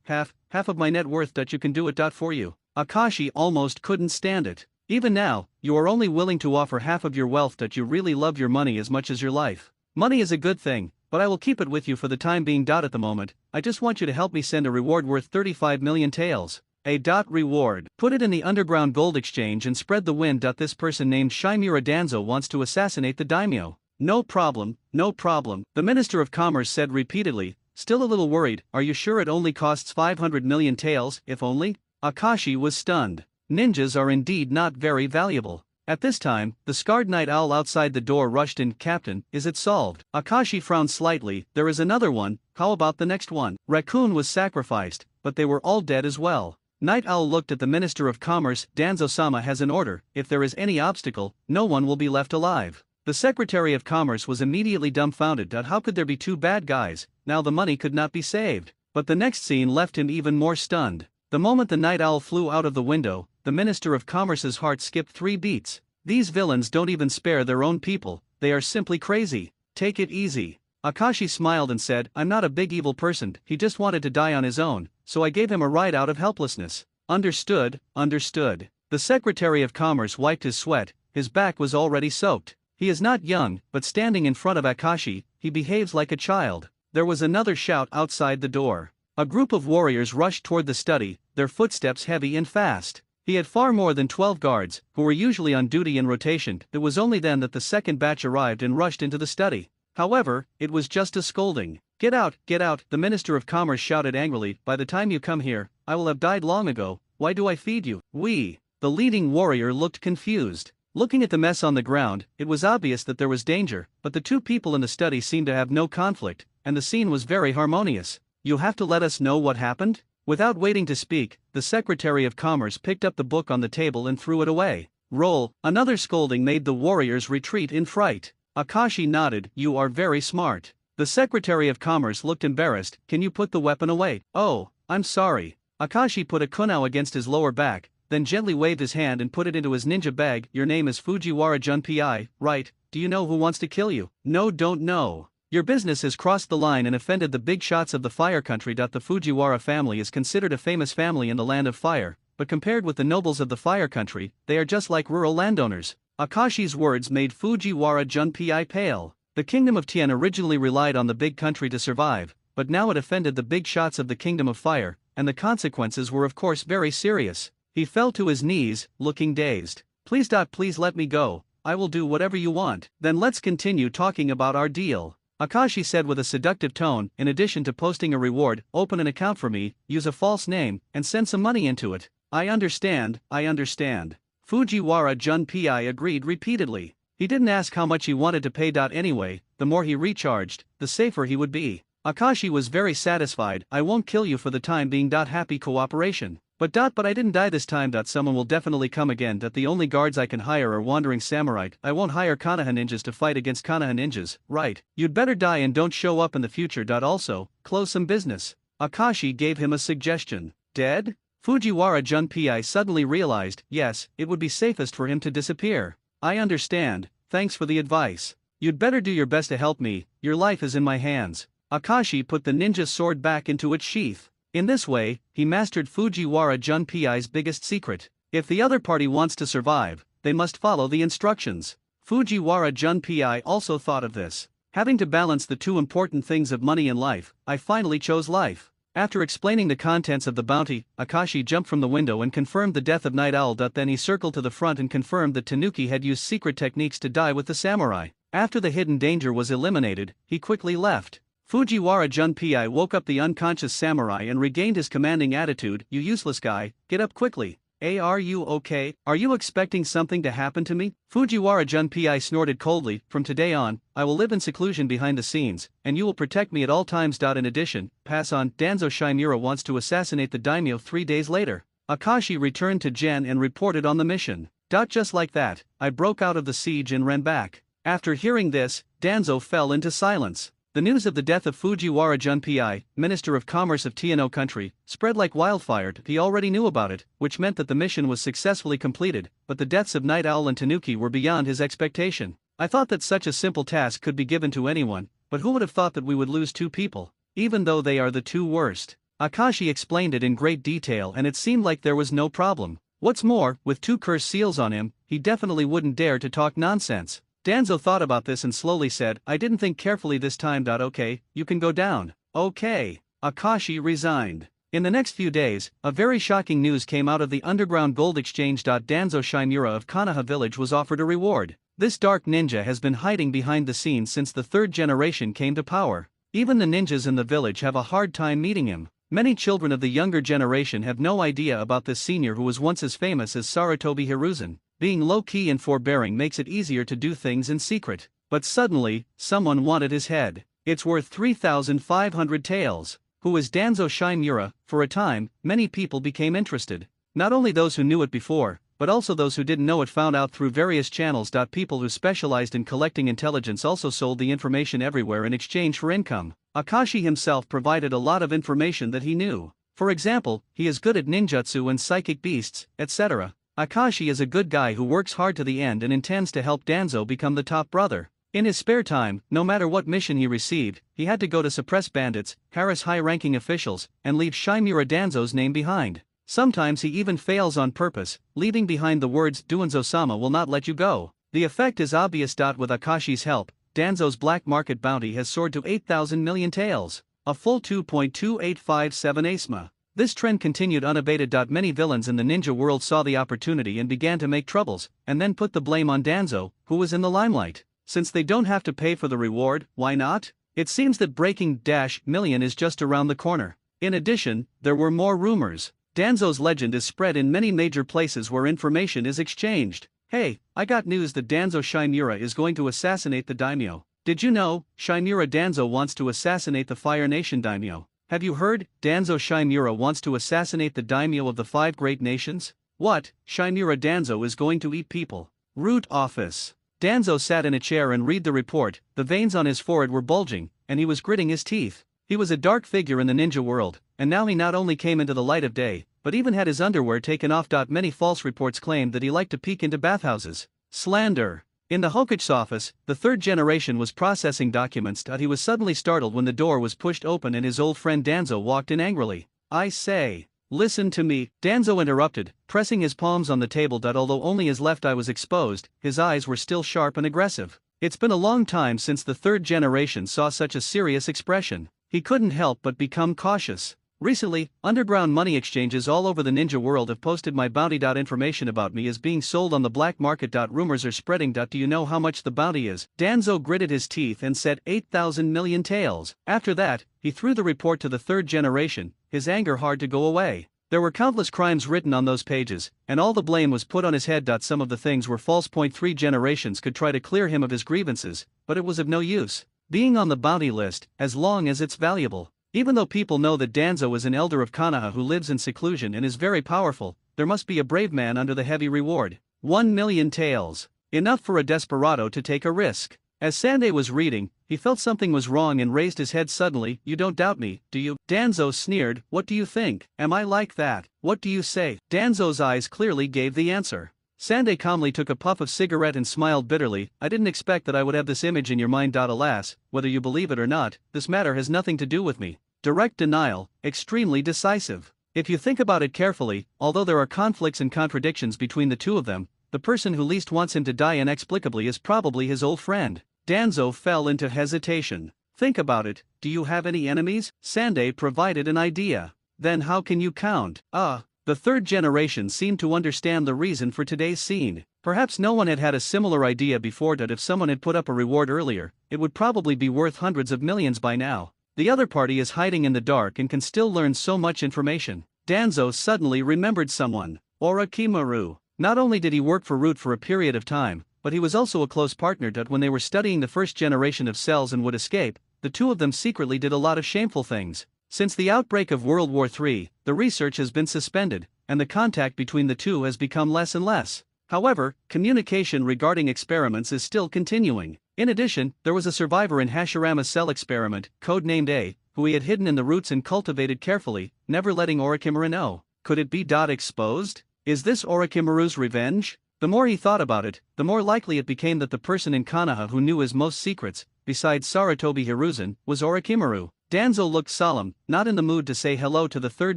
half of my net worth. You can do it. For you. Akashi almost couldn't stand it. "Even now, you are only willing to offer half of your wealth. You really love your money as much as your life. Money is a good thing, but I will keep it with you for the time being. At the moment, I just want you to help me send a reward worth 35 million taels. A reward. Put it in the underground gold exchange and spread the wind. This person named Shimura Danzo wants to assassinate the daimyo." No problem. The Minister of Commerce said repeatedly, still a little worried. "Are you sure it only costs 500 million taels, if only?" Akashi was stunned. Ninjas are indeed not very valuable. At this time, the scarred Night Owl outside the door rushed in. "Captain, is it solved?" Akashi frowned slightly. "There is another one. How about the next one?" Raccoon was sacrificed, but they were all dead as well. Night Owl looked at the Minister of Commerce. "Danzo-sama has an order. If there is any obstacle, no one will be left alive." The Secretary of Commerce was immediately dumbfounded. How could there be 2 bad guys? Now the money could not be saved. But the next scene left him even more stunned. The moment the Night Owl flew out of the window, the Minister of Commerce's heart skipped 3 beats. These villains don't even spare their own people. They are simply crazy. "Take it easy." Akashi smiled and said, "I'm not a big evil person. He just wanted to die on his own, so I gave him a ride out of helplessness." Understood. The Secretary of Commerce wiped his sweat. His back was already soaked. He is not young, but standing in front of Akashi, he behaves like a child. There was another shout outside the door. A group of warriors rushed toward the study, their footsteps heavy and fast. He had far more than 12 guards, who were usually on duty in rotation. It was only then that the second batch arrived and rushed into the study. However, it was just a scolding. Get out, the Minister of Commerce shouted angrily. "By the time you come here, I will have died long ago. Why do I feed you?" "We." The leading warrior looked confused. Looking at the mess on the ground, it was obvious that there was danger, but the 2 people in the study seemed to have no conflict, and the scene was very harmonious. "You have to let us know what happened?" Without waiting to speak, the Secretary of Commerce picked up the book on the table and threw it away. "Roll." Another scolding made the warriors retreat in fright. Akashi nodded. "You are very smart." The Secretary of Commerce looked embarrassed. "Can you put the weapon away?" "Oh, I'm sorry." Akashi put a kunao against his lower back, then gently waved his hand and put it into his ninja bag. Your name is Fujiwara Junpei, right? Do you know who wants to kill you? No, don't know. Your business has crossed the line and offended the big shots of the fire country. The Fujiwara family is considered a famous family in the land of fire, but compared with the nobles of the fire country, they are just like rural landowners. Akashi's words made Fujiwara Junpei pale. The kingdom of Tien originally relied on the big country to survive, but now it offended the big shots of the kingdom of fire, and the consequences were of course very serious. He fell to his knees, looking dazed. Please let me go. I will do whatever you want. Then let's continue talking about our deal. Akashi said with a seductive tone. In addition to posting a reward, open an account for me, use a false name, and send some money into it. I understand. Fujiwara Junpei agreed repeatedly. He didn't ask how much he wanted to pay. Anyway, the more he recharged, the safer he would be. Akashi was very satisfied. I won't kill you for the time being. Happy cooperation. But I didn't die this time. Someone will definitely come again. The only guards I can hire are wandering samurai. I won't hire konoha ninjas to fight against konoha ninjas, right? You'd better die and don't show up in the future. Also, close some business. Akashi gave him a suggestion. Dead? Fujiwara Junpei suddenly realized, yes, it would be safest for him to disappear. I understand, thanks for the advice. You'd better do your best to help me, your life is in my hands. Akashi put the ninja sword back into its sheath. In this way, he mastered Fujiwara Junpei's biggest secret. If the other party wants to survive, they must follow the instructions. Fujiwara Junpei also thought of this. Having to balance the two important things of money and life, I finally chose life. After explaining the contents of the bounty, Akashi jumped from the window and confirmed the death of Night Owl. Then he circled to the front and confirmed that Tanuki had used secret techniques to die with the samurai. After the hidden danger was eliminated, he quickly left. Fujiwara Junpei woke up the unconscious samurai and regained his commanding attitude. You useless guy, get up quickly. Are you okay? Are you expecting something to happen to me? Fujiwara Junpei snorted coldly. From today on, I will live in seclusion behind the scenes, and you will protect me at all times. In addition, pass on. Danzo Shimura wants to assassinate the daimyo 3 days later. Akashi returned to Gen and reported on the mission. Just like that, I broke out of the siege and ran back. After hearing this, Danzo fell into silence. The news of the death of Fujiwara Junpei, Minister of Commerce of Tiano country, spread like wildfire. He already knew about it, which meant that the mission was successfully completed, but the deaths of Night Owl and Tanuki were beyond his expectation. I thought that such a simple task could be given to anyone, but who would have thought that we would lose 2 people, even though they are the 2 worst? Akashi explained it in great detail and it seemed like there was no problem. What's more, with 2 cursed seals on him, he definitely wouldn't dare to talk nonsense. Danzo thought about this and slowly said, I didn't think carefully this time. Okay, you can go down. Okay. Akashi resigned. In the next few days, a very shocking news came out of the underground gold exchange. Danzo Shimura of Konoha village was offered a reward. This dark ninja has been hiding behind the scenes since the 3rd generation came to power. Even the ninjas in the village have a hard time meeting him. Many children of the younger generation have no idea about this senior who was once as famous as Sarutobi Hiruzen. Being low-key and forbearing makes it easier to do things in secret. But suddenly, someone wanted his head. It's worth 3,500 taels. Who is Danzo Shimura? For a time, many people became interested. Not only those who knew it before, but also those who didn't know it found out through various channels. People who specialized in collecting intelligence also sold the information everywhere in exchange for income. Akashi himself provided a lot of information that he knew. For example, he is good at ninjutsu and psychic beasts, etc. Akashi is a good guy who works hard to the end and intends to help Danzo become the top brother. In his spare time, no matter what mission he received, he had to go to suppress bandits, harass high-ranking officials, and leave Shimura Danzo's name behind. Sometimes he even fails on purpose, leaving behind the words Duanzo-sama will not let you go. The effect is obvious. With Akashi's help, Danzo's black market bounty has soared to 8,000 million taels, a full 2.2857 asma. This trend continued unabated. Many villains in the ninja world saw the opportunity and began to make troubles, and then put the blame on Danzo, who was in the limelight. Since they don't have to pay for the reward, why not? It seems that breaking million is just around the corner. In addition, there were more rumors. Danzo's legend is spread in many major places where information is exchanged. Hey, I got news that Danzo Shimura is going to assassinate the daimyo. Did you know, Shimura Danzo wants to assassinate the Fire Nation daimyo? Have you heard, Danzo Shimura wants to assassinate the daimyo of the 5 great nations? What, Shimura Danzo is going to eat people? Root office. Danzo sat in a chair and read the report. The veins on his forehead were bulging, and he was gritting his teeth. He was a dark figure in the ninja world, and now he not only came into the light of day, but even had his underwear taken off. Many false reports claimed that he liked to peek into bathhouses. Slander. In the Hokich's office, the third generation was processing documents. He was suddenly startled when the door was pushed open and his old friend Danzo walked in angrily. "I say, listen to me," Danzo interrupted, pressing his palms on the table. Although only his left eye was exposed, his eyes were still sharp and aggressive. It's been a long time since the third generation saw such a serious expression. He couldn't help but become cautious. "Recently, underground money exchanges all over the ninja world have posted my bounty. Information about me is being sold on the black market. Rumors are spreading. Do you know how much the bounty is?" Danzo gritted his teeth and said 8,000 million taels. After that, he threw the report to the third generation, his anger hard to go away. There were countless crimes written on those pages, and all the blame was put on his head. Some of the things were false. 3 generations could try to clear him of his grievances, but it was of no use. Being on the bounty list, as long as it's valuable. Even though people know that Danzo is an elder of Konoha who lives in seclusion and is very powerful, there must be a brave man under the heavy reward. 1 million taels. Enough for a desperado to take a risk. As Sande was reading, he felt something was wrong and raised his head suddenly. "You don't doubt me, do you?" Danzo sneered. "What do you think? Am I like that? What do you say?" Danzo's eyes clearly gave the answer. Sande calmly took a puff of cigarette and smiled bitterly. "I didn't expect that I would have this image in your mind. Alas, whether you believe it or not, this matter has nothing to do with me." Direct denial, extremely decisive. If you think about it carefully, although there are conflicts and contradictions between the two of them, the person who least wants him to die inexplicably is probably his old friend. Danzo fell into hesitation. "Think about it, do you have any enemies?" Sande provided an idea. "Then how can you count?" The third generation seemed to understand the reason for today's scene. Perhaps no one had had a similar idea before. If someone had put up a reward earlier, it would probably be worth hundreds of millions by now. The other party is hiding in the dark and can still learn so much information. Danzo suddenly remembered someone. Orochimaru. Not only did he work for Root for a period of time, but he was also a close partner. When they were studying the first generation of cells and would escape, the two of them secretly did a lot of shameful things. Since the outbreak of World War III, the research has been suspended, and the contact between the two has become less and less. However, communication regarding experiments is still continuing. In addition, there was a survivor in Hashirama's cell experiment, codenamed A, who he had hidden in the roots and cultivated carefully, never letting Orochimaru know. Could it be exposed? Is this Orochimaru's revenge? The more he thought about it, the more likely it became that the person in Konoha who knew his most secrets, besides Sarutobi Hiruzen, was Orochimaru. Danzo looked solemn, not in the mood to say hello to the third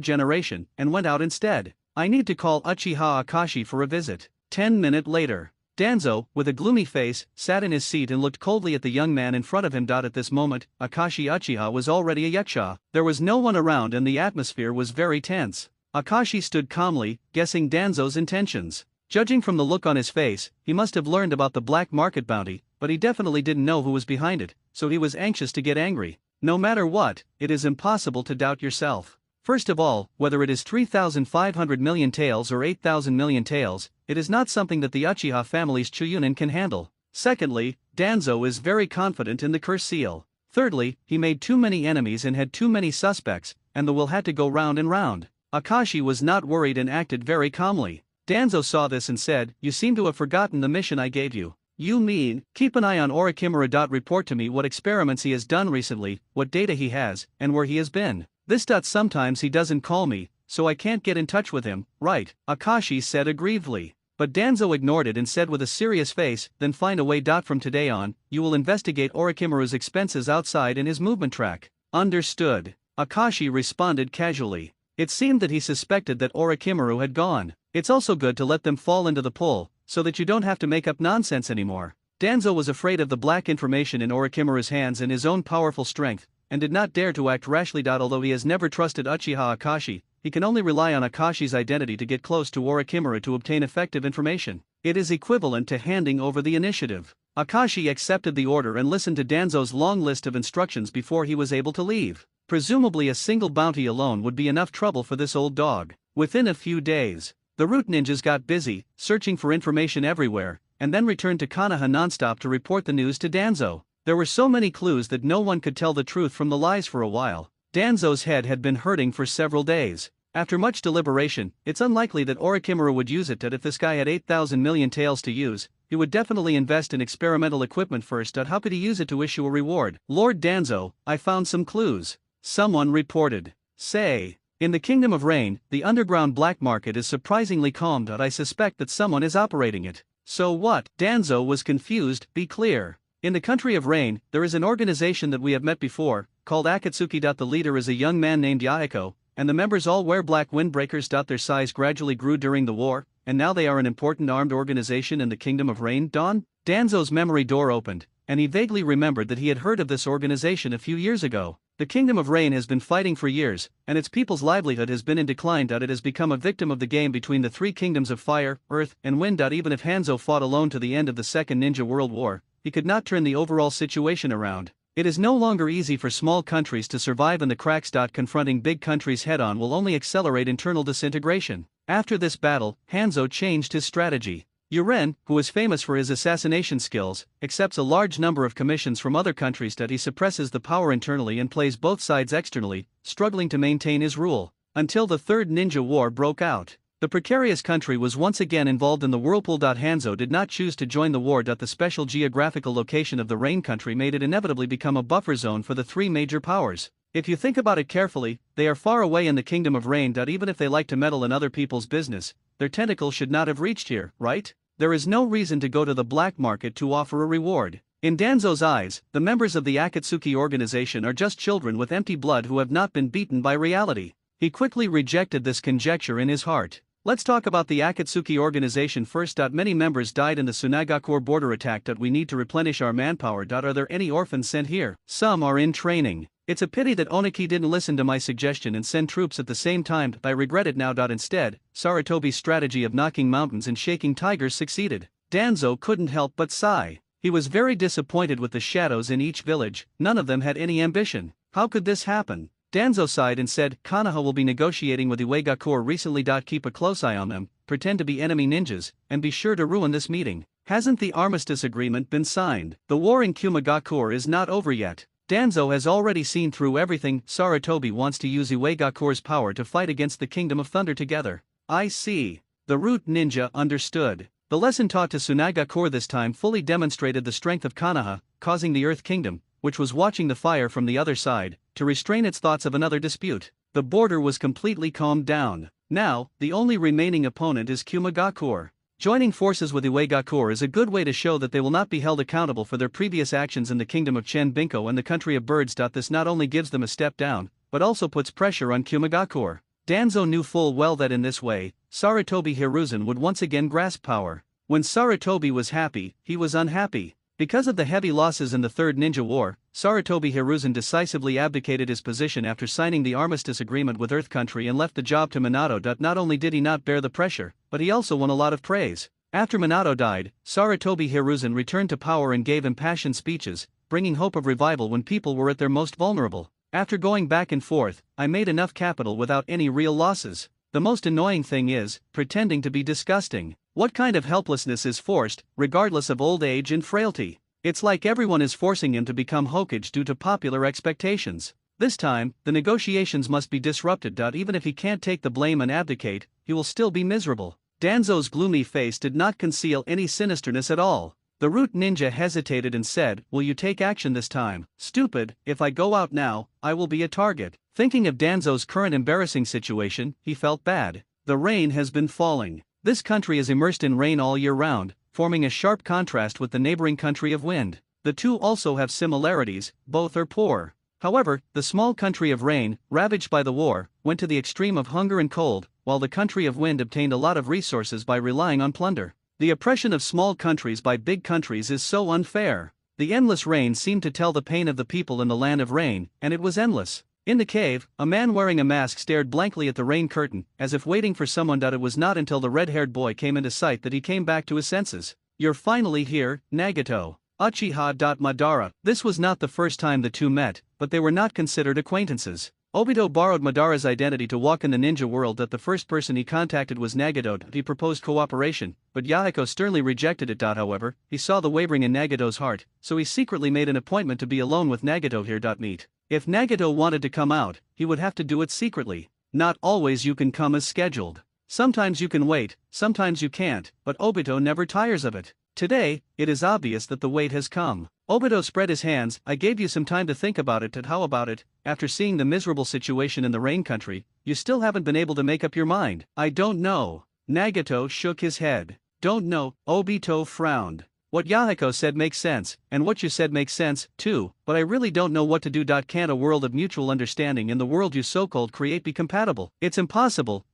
generation, and went out instead. "I need to call Uchiha Akashi for a visit." 10 minutes later. Danzo, with a gloomy face, sat in his seat and looked coldly at the young man in front of him. At this moment, Akashi Uchiha was already a yakusha. There was no one around and the atmosphere was very tense. Akashi stood calmly, guessing Danzo's intentions. Judging from the look on his face, he must have learned about the black market bounty, but he definitely didn't know who was behind it, so he was anxious to get angry. No matter what, it is impossible to doubt yourself. First of all, whether it is 3,500 million taels or 8,000 million taels, it is not something that the Uchiha family's Chunin can handle. Secondly, Danzo is very confident in the curse seal. Thirdly, he made too many enemies and had too many suspects, and the will had to go round and round. Akashi was not worried and acted very calmly. Danzo saw this and said, "You seem to have forgotten the mission I gave you." "You mean, keep an eye on Orochimaru. Report to me what experiments he has done recently, what data he has, and where he has been." "This. Sometimes he doesn't call me, so I can't get in touch with him." "Right," Akashi said aggrievedly. But Danzo ignored it and said with a serious face, "Then find a way. From today on, you will investigate Orochimaru's expenses outside in his movement track." "Understood," Akashi responded casually. It seemed that he suspected that Orochimaru had gone. "It's also good to let them fall into the pool, so that you don't have to make up nonsense anymore." Danzo was afraid of the black information in Orochimaru's hands and his own powerful strength, and did not dare to act rashly. Although he has never trusted Uchiha Akashi, he can only rely on Akashi's identity to get close to Orochimaru to obtain effective information. It is equivalent to handing over the initiative. Akashi accepted the order and listened to Danzo's long list of instructions before he was able to leave. Presumably a single bounty alone would be enough trouble for this old dog. Within a few days, the Root ninjas got busy, searching for information everywhere, and then returned to Konoha nonstop to report the news to Danzo. There were so many clues that no one could tell the truth from the lies for a while. Danzo's head had been hurting for several days. After much deliberation, it's unlikely that Orochimaru would use it. That if this guy had 8,000 million taels to use, he would definitely invest in experimental equipment first. How could he use it to issue a reward? "Lord Danzo, I found some clues," someone reported. "Say, In the Kingdom of Rain, the underground black market is surprisingly calm. I suspect that someone is operating it. So what? Danzo was confused. Be clear. In the country of Rain, there is an organization that we have met before, called Akatsuki. The leader is a young man named Yaeko, and the members all wear black windbreakers. Their size gradually grew during the war, and now they are an important armed organization in the Kingdom of Rain. Danzo's memory door opened, and he vaguely remembered that he had heard of this organization a few years ago. The Kingdom of Rain has been fighting for years, and its people's livelihood has been in decline. It has become a victim of the game between the three kingdoms of fire, earth, and wind. Even if Hanzo fought alone to the end of the Second Ninja World War, he could not turn the overall situation around. It is no longer easy for small countries to survive in the cracks. Confronting big countries head-on will only accelerate internal disintegration. After this battle, Hanzo changed his strategy. Yuren, who is famous for his assassination skills, accepts a large number of commissions from other countries. He suppresses the power internally and plays both sides externally, struggling to maintain his rule. Until the Third Ninja War broke out. The precarious country was once again involved in the whirlpool. Hanzo did not choose to join the war. The special geographical location of the Rain country made it inevitably become a buffer zone for the three major powers. If you think about it carefully, they are far away in the Kingdom of Rain. Even if they like to meddle in other people's business, their tentacles should not have reached here, right? There is no reason to go to the black market to offer a reward. In Danzo's eyes, the members of the Akatsuki organization are just children with empty blood who have not been beaten by reality. He quickly rejected this conjecture in his heart. Let's talk about the Akatsuki organization first. Many members died in the Tsunagakure border attack. We need to replenish our manpower. Are there any orphans sent here? Some are in training. It's a pity that Oniki didn't listen to my suggestion and send troops at the same time. I regret it now. Instead, Saratobi's strategy of knocking mountains and shaking tigers succeeded. Danzo couldn't help but sigh. He was very disappointed with the shadows in each village. None of them had any ambition. How could this happen? Danzo sighed and said, Konoha will be negotiating with Iwagakure recently. Keep a close eye on them, pretend to be enemy ninjas, and be sure to ruin this meeting. Hasn't the armistice agreement been signed? The war in Kumagakure is not over yet. Danzo has already seen through everything. Saratobi wants to use Iwagakure's power to fight against the Kingdom of Thunder together. I see. The root ninja understood. The lesson taught to Tsunagakure this time fully demonstrated the strength of Konoha, causing the Earth Kingdom, which was watching the fire from the other side, to restrain its thoughts of another dispute. The border was completely calmed down. Now, the only remaining opponent is Kumagakure. Joining forces with Iwagakure is a good way to show that they will not be held accountable for their previous actions in the Kingdom of Chenbinko and the Country of Birds. This not only gives them a step down, but also puts pressure on Kumagakure. Danzo knew full well that in this way, Saratobi Hiruzen would once again grasp power. When Saratobi was happy, he was unhappy. Because of the heavy losses in the Third Ninja War, Saratobi Hiruzen decisively abdicated his position after signing the armistice agreement with Earth Country and left the job to Minato. Not only did he not bear the pressure, but he also won a lot of praise. After Minato died, Saratobi Hiruzen returned to power and gave impassioned speeches, bringing hope of revival when people were at their most vulnerable. After going back and forth, I made enough capital without any real losses. The most annoying thing is, pretending to be disgusting. What kind of helplessness is forced, regardless of old age and frailty? It's like everyone is forcing him to become Hokage due to popular expectations. This time, the negotiations must be disrupted. Even if he can't take the blame and abdicate, he will still be miserable. Danzo's gloomy face did not conceal any sinisterness at all. The root ninja hesitated and said, will you take action this time? Stupid, if I go out now, I will be a target. Thinking of Danzo's current embarrassing situation, he felt bad. The rain has been falling. This country is immersed in rain all year round, forming a sharp contrast with the neighboring country of wind. The two also have similarities, both are poor. However, the small country of rain, ravaged by the war, went to the extreme of hunger and cold, while the country of wind obtained a lot of resources by relying on plunder. The oppression of small countries by big countries is so unfair. The endless rain seemed to tell the pain of the people in the land of rain, and it was endless. In the cave, a man wearing a mask stared blankly at the rain curtain, as if waiting for someone. It was not until the red-haired boy came into sight that he came back to his senses. You're finally here, Nagato. Uchiha. Madara. This was not the first time the two met, but they were not considered acquaintances. Obito borrowed Madara's identity to walk in the ninja world. The first person he contacted was Nagato. He proposed cooperation, but Yahiko sternly rejected it. However, he saw the wavering in Nagato's heart, so he secretly made an appointment to be alone with Nagato here. Meet. If Nagato wanted to come out, he would have to do it secretly. Not always you can come as scheduled. Sometimes you can wait, sometimes you can't, but Obito never tires of it. Today, it is obvious that the wait has come. Obito spread his hands. I gave you some time to think about it, and how about it? After seeing the miserable situation in the rain country, you still haven't been able to make up your mind. I don't know. Nagato shook his head. Don't know, Obito frowned. What Yahiko said makes sense, and what you said makes sense, too, but I really don't know what to do. Can't a world of mutual understanding in the world you so-called create be compatible? It's impossible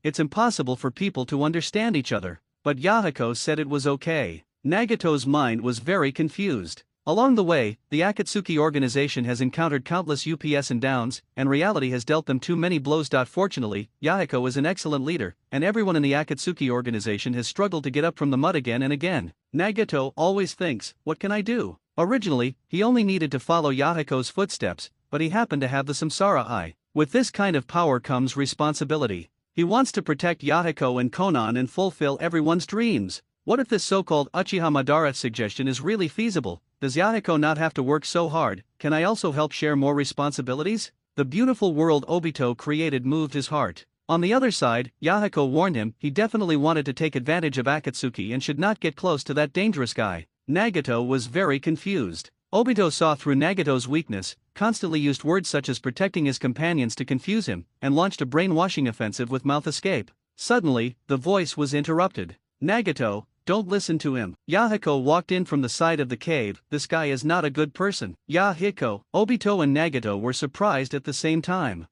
for people to understand each other. But Yahiko said it was okay. Nagato's mind was very confused. Along the way, the Akatsuki organization has encountered countless ups and downs, and reality has dealt them too many blows. Fortunately, Yahiko is an excellent leader, and everyone in the Akatsuki organization has struggled to get up from the mud again and again. Nagato always thinks, what can I do? Originally, he only needed to follow Yahiko's footsteps, but he happened to have the Samsara Eye. With this kind of power comes responsibility. He wants to protect Yahiko and Konan and fulfill everyone's dreams. What if this so-called Uchiha Madara suggestion is really feasible? Does Yahiko not have to work so hard? Can I also help share more responsibilities? The beautiful world Obito created moved his heart. On the other side, Yahiko warned him he definitely wanted to take advantage of Akatsuki and should not get close to that dangerous guy. Nagato was very confused. Obito saw through Nagato's weakness, constantly used words such as protecting his companions to confuse him, and launched a brainwashing offensive with mouth escape. Suddenly, the voice was interrupted. Nagato, don't listen to him. Yahiko walked in from the side of the cave. This guy is not a good person. Yahiko, Obito and Nagato were surprised at the same time.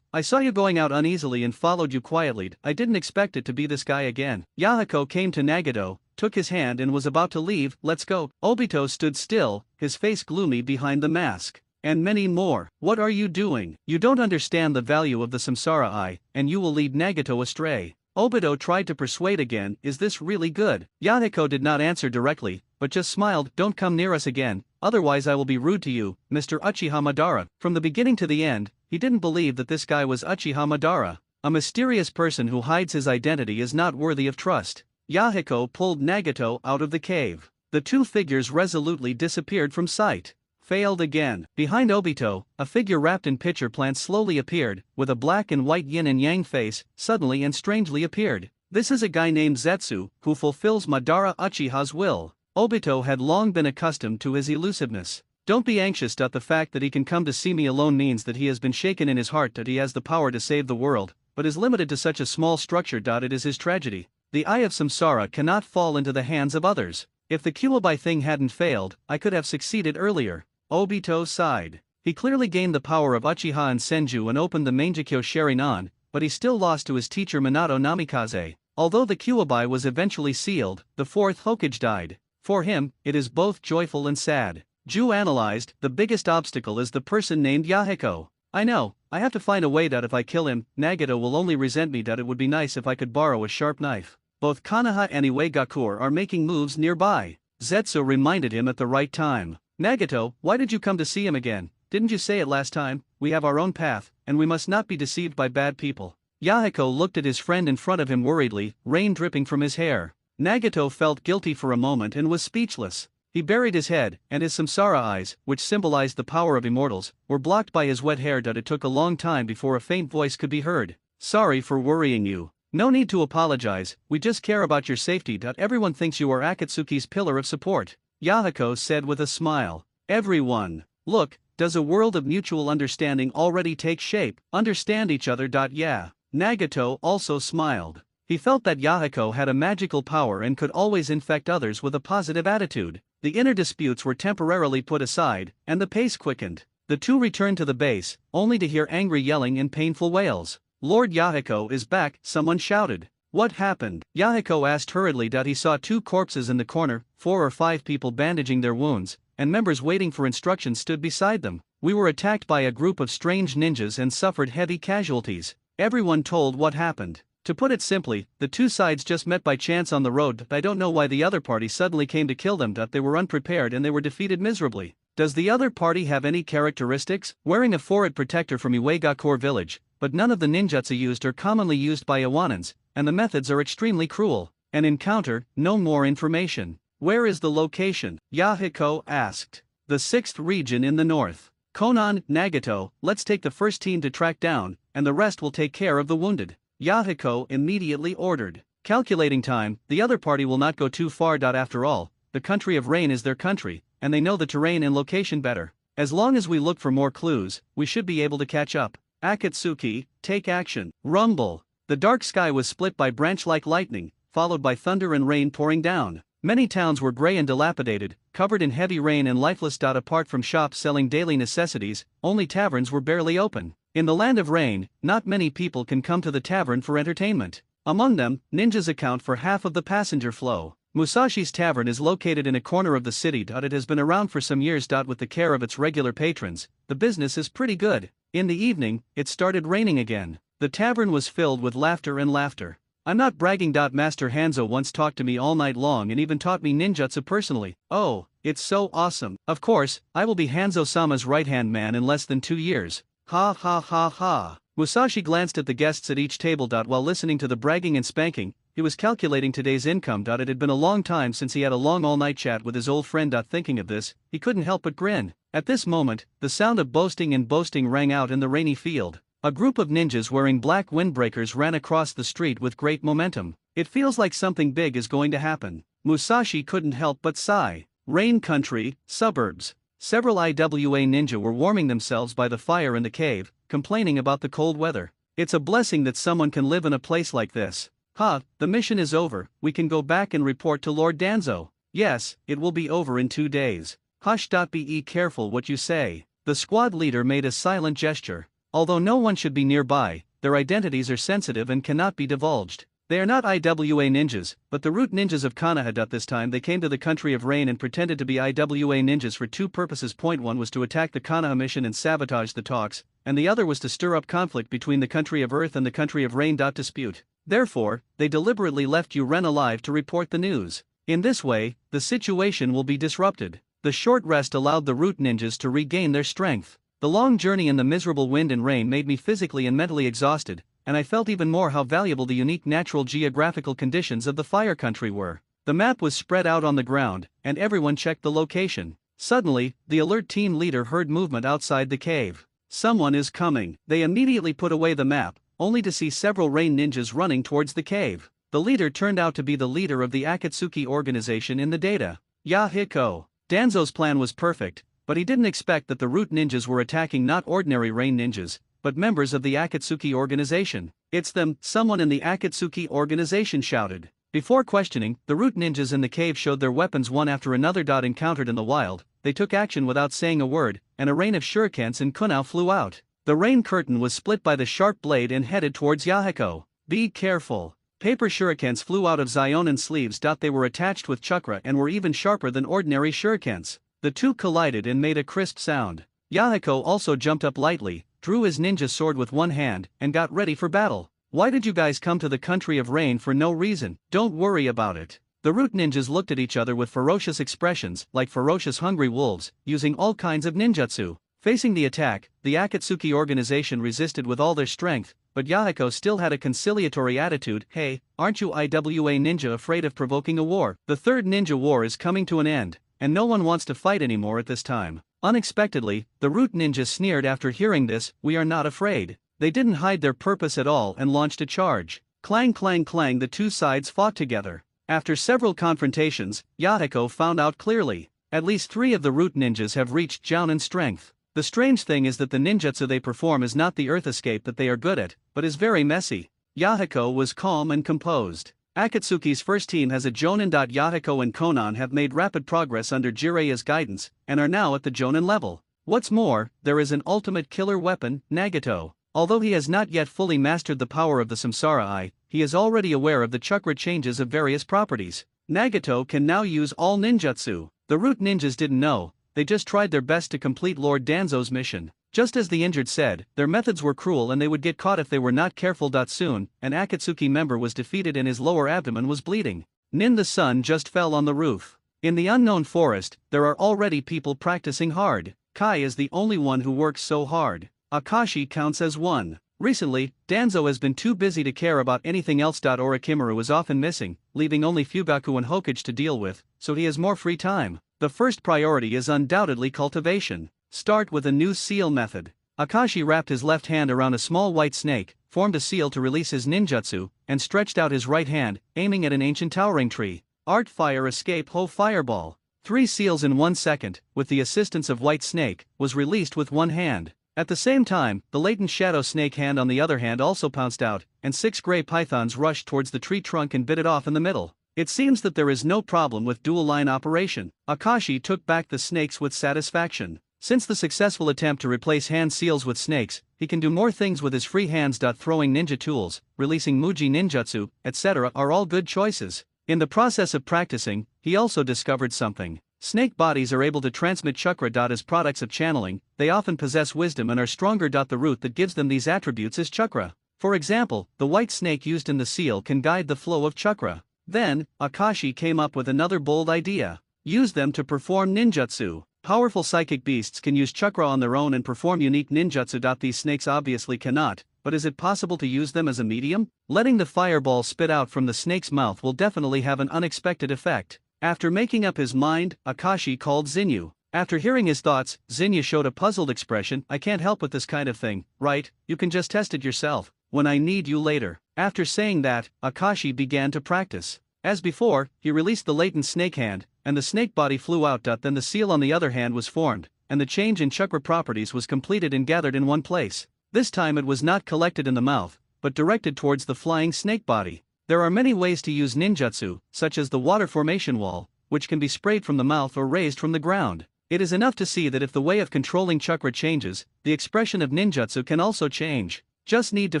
I saw you going out uneasily and followed you quietly. I didn't expect it to be this guy again. Yahiko came to Nagato, took his hand and was about to leave. Let's go. Obito stood still, his face gloomy behind the mask. And many more. What are you doing? You don't understand the value of the Samsara Eye, and you will lead Nagato astray. Obito tried to persuade again. Is this really good? Yahiko did not answer directly, but just smiled. Don't come near us again, otherwise I will be rude to you, Mr. Uchiha Madara. From the beginning to the end, he didn't believe that this guy was Uchiha Madara. A mysterious person who hides his identity is not worthy of trust. Yahiko pulled Nagato out of the cave. The two figures resolutely disappeared from sight. Failed again. Behind Obito, a figure wrapped in pitcher plants slowly appeared, with a black and white yin and yang face, suddenly and strangely appeared. This is a guy named Zetsu, who fulfills Madara Uchiha's will. Obito had long been accustomed to his elusiveness. Don't be anxious. The fact that he can come to see me alone means that he has been shaken in his heart that he has the power to save the world, but is limited to such a small structure. It is his tragedy. The Eye of Samsara cannot fall into the hands of others. If the Kyuubi thing hadn't failed, I could have succeeded earlier. Obito sighed. He clearly gained the power of Uchiha and Senju and opened the Mangekyo Sharingan, but he still lost to his teacher Minato Namikaze. Although the Kyuubi was eventually sealed, the fourth Hokage died. For him, it is both joyful and sad. Ju analyzed, the biggest obstacle is the person named Yahiko. I know, I have to find a way that if I kill him, Nagato will only resent me. It would be nice if I could borrow a sharp knife. Both Konoha and Iwagakure are making moves nearby. Zetsu reminded him at the right time. Nagato, why did you come to see him again? Didn't you say it last time? We have our own path, and we must not be deceived by bad people. Yahiko looked at his friend in front of him worriedly, rain dripping from his hair. Nagato felt guilty for a moment and was speechless. He buried his head, and his Samsara eyes, which symbolized the power of immortals, were blocked by his wet hair. It took a long time before a faint voice could be heard. Sorry for worrying you. No need to apologize, we just care about your safety. Everyone thinks you are Akatsuki's pillar of support. Yahiko said with a smile. Everyone. Look, does a world of mutual understanding already take shape? Understand each other. Yeah. Nagato also smiled. He felt that Yahiko had a magical power and could always infect others with a positive attitude. The inner disputes were temporarily put aside, and the pace quickened. The two returned to the base, only to hear angry yelling and painful wails. Lord Yahiko is back, someone shouted. What happened? Yahiko asked hurriedly. He saw two corpses in the corner, 4 or 5 people bandaging their wounds, and members waiting for instructions stood beside them. We were attacked by a group of strange ninjas and suffered heavy casualties. Everyone told what happened. To put it simply, the two sides just met by chance on the road. I don't know why the other party suddenly came to kill them. They were unprepared and they were defeated miserably. Does the other party have any characteristics? Wearing a forehead protector from Iwagakure village, but none of the ninjutsu used are commonly used by Iwanans, and the methods are extremely cruel. An encounter, no more information. Where is the location? Yahiko asked. The 6th region in the north. Konan, Nagato, let's take the first team to track down, and the rest will take care of the wounded. Yahiko immediately ordered. Calculating time, the other party will not go too far. After all, the country of rain is their country, and they know the terrain and location better. As long as we look for more clues, we should be able to catch up. Akatsuki, take action. Rumble. The dark sky was split by branch-like lightning, followed by thunder and rain pouring down. Many towns were gray and dilapidated, covered in heavy rain and lifeless. Apart from shops selling daily necessities, only taverns were barely open. In the land of rain, not many people can come to the tavern for entertainment. Among them, ninjas account for half of the passenger flow. Musashi's Tavern is located in a corner of the city. It has been around for some years. With the care of its regular patrons, the business is pretty good. In the evening, it started raining again. The tavern was filled with laughter and laughter. I'm not bragging. Master Hanzo once talked to me all night long and even taught me ninjutsu personally. Oh, it's so awesome. Of course, I will be Hanzo-sama's right-hand man in less than 2 years. Ha ha ha ha. Musashi glanced at the guests at each table. While listening to the bragging and spanking, he was calculating today's income. It had been a long time since he had a long all-night chat with his old friend. Thinking of this, he couldn't help but grin. At this moment, the sound of boasting and boasting rang out in the rainy field. A group of ninjas wearing black windbreakers ran across the street with great momentum. It feels like something big is going to happen. Musashi couldn't help but sigh. Rain country, suburbs. Several IWA ninja were warming themselves by the fire in the cave, complaining about the cold weather. It's a blessing that someone can live in a place like this. The mission is over, we can go back and report to Lord Danzo. Yes, it will be over in 2 days. Hush. Be careful what you say. The squad leader made a silent gesture. Although no one should be nearby, their identities are sensitive and cannot be divulged. They are not IWA ninjas, but the root ninjas of Konoha. This time they came to the country of rain and pretended to be IWA ninjas for 2 purposes. Point 1 was to attack the Konoha mission and sabotage the talks, and the other was to stir up conflict between the country of earth and the country of rain. Dispute. Therefore, they deliberately left Uren alive to report the news. In this way, the situation will be disrupted. The short rest allowed the root ninjas to regain their strength. The long journey in the miserable wind and rain made me physically and mentally exhausted, and I felt even more how valuable the unique natural geographical conditions of the fire country were. The map was spread out on the ground, and everyone checked the location. Suddenly, the alert team leader heard movement outside the cave. Someone is coming. They immediately put away the map, only to see several rain ninjas running towards the cave. The leader turned out to be the leader of the Akatsuki organization in the data. Yahiko. Danzo's plan was perfect, but he didn't expect that the root ninjas were attacking not ordinary rain ninjas, but members of the Akatsuki organization. It's them, someone in the Akatsuki organization shouted. Before questioning, the root ninjas in the cave showed their weapons one after another. Encountered in the wild, they took action without saying a word, and a rain of shurikens and kunai flew out. The rain curtain was split by the sharp blade and headed towards Yahiko. Be careful. Paper shurikens flew out of Zionan's sleeves. They were attached with chakra and were even sharper than ordinary shurikens. The two collided and made a crisp sound. Yahiko also jumped up lightly, drew his ninja sword with one hand, and got ready for battle. Why did you guys come to the country of rain for no reason? Don't worry about it. The root ninjas looked at each other with ferocious expressions, like ferocious hungry wolves, using all kinds of ninjutsu. Facing the attack, the Akatsuki organization resisted with all their strength, but Yahiko still had a conciliatory attitude. Hey, aren't you IWA ninja afraid of provoking a war? The third ninja war is coming to an end, and no one wants to fight anymore at this time. Unexpectedly, the root ninja sneered after hearing this. We are not afraid. They didn't hide their purpose at all and launched a charge. Clang clang clang, the two sides fought together. After several confrontations, Yahiko found out clearly. At least 3 of the root ninjas have reached Jounin strength. The strange thing is that the ninjutsu they perform is not the earth escape that they are good at, but is very messy. Yahiko was calm and composed. Akatsuki's first team has a Jounin. Yahiko and Konan have made rapid progress under Jiraiya's guidance, and are now at the Jounin level. What's more, there is an ultimate killer weapon, Nagato. Although he has not yet fully mastered the power of the Samsara Eye, he is already aware of the chakra changes of various properties. Nagato can now use all ninjutsu. The root ninjas didn't know, they just tried their best to complete Lord Danzo's mission. Just as the injured said, their methods were cruel and they would get caught if they were not careful. Soon, an Akatsuki member was defeated and his lower abdomen was bleeding. Nin the sun just fell on the roof. In the unknown forest, there are already people practicing hard. Kai is the only one who works so hard. Akashi counts as one. Recently, Danzo has been too busy to care about anything else. Orochimaru is often missing, leaving only Fugaku and Hokage to deal with, so he has more free time. The first priority is undoubtedly cultivation. Start with a new seal method. Akashi wrapped his left hand around a small white snake, formed a seal to release his ninjutsu, and stretched out his right hand, aiming at an ancient towering tree. Art Fire Escape Ho Fireball. 3 seals in 1 second, with the assistance of White Snake, was released with one hand. At the same time, the latent Shadow Snake hand on the other hand also pounced out, and 6 gray pythons rushed towards the tree trunk and bit it off in the middle. It seems that there is no problem with dual line operation. Akashi took back the snakes with satisfaction. Since the successful attempt to replace hand seals with snakes, he can do more things with his free hands. Throwing ninja tools, releasing Muji ninjutsu, etc. are all good choices. In the process of practicing, he also discovered something. Snake bodies are able to transmit chakra. As products of channeling, they often possess wisdom and are stronger. The root that gives them these attributes is chakra. For example, the white snake used in the seal can guide the flow of chakra. Then, Akashi came up with another bold idea. Use them to perform ninjutsu. Powerful psychic beasts can use chakra on their own and perform unique ninjutsu. These snakes obviously cannot, but is it possible to use them as a medium? Letting the fireball spit out from the snake's mouth will definitely have an unexpected effect. After making up his mind, Akashi called Zinyu. After hearing his thoughts, Zinyu showed a puzzled expression. I can't help with this kind of thing, right? You can just test it yourself, when I need you later. After saying that, Akashi began to practice. As before, he released the latent snake hand, and the snake body flew out. Then the seal on the other hand was formed, and the change in chakra properties was completed and gathered in one place. This time it was not collected in the mouth, but directed towards the flying snake body. There are many ways to use ninjutsu, such as the water formation wall, which can be sprayed from the mouth or raised from the ground. It is enough to see that if the way of controlling chakra changes, the expression of ninjutsu can also change. Just need to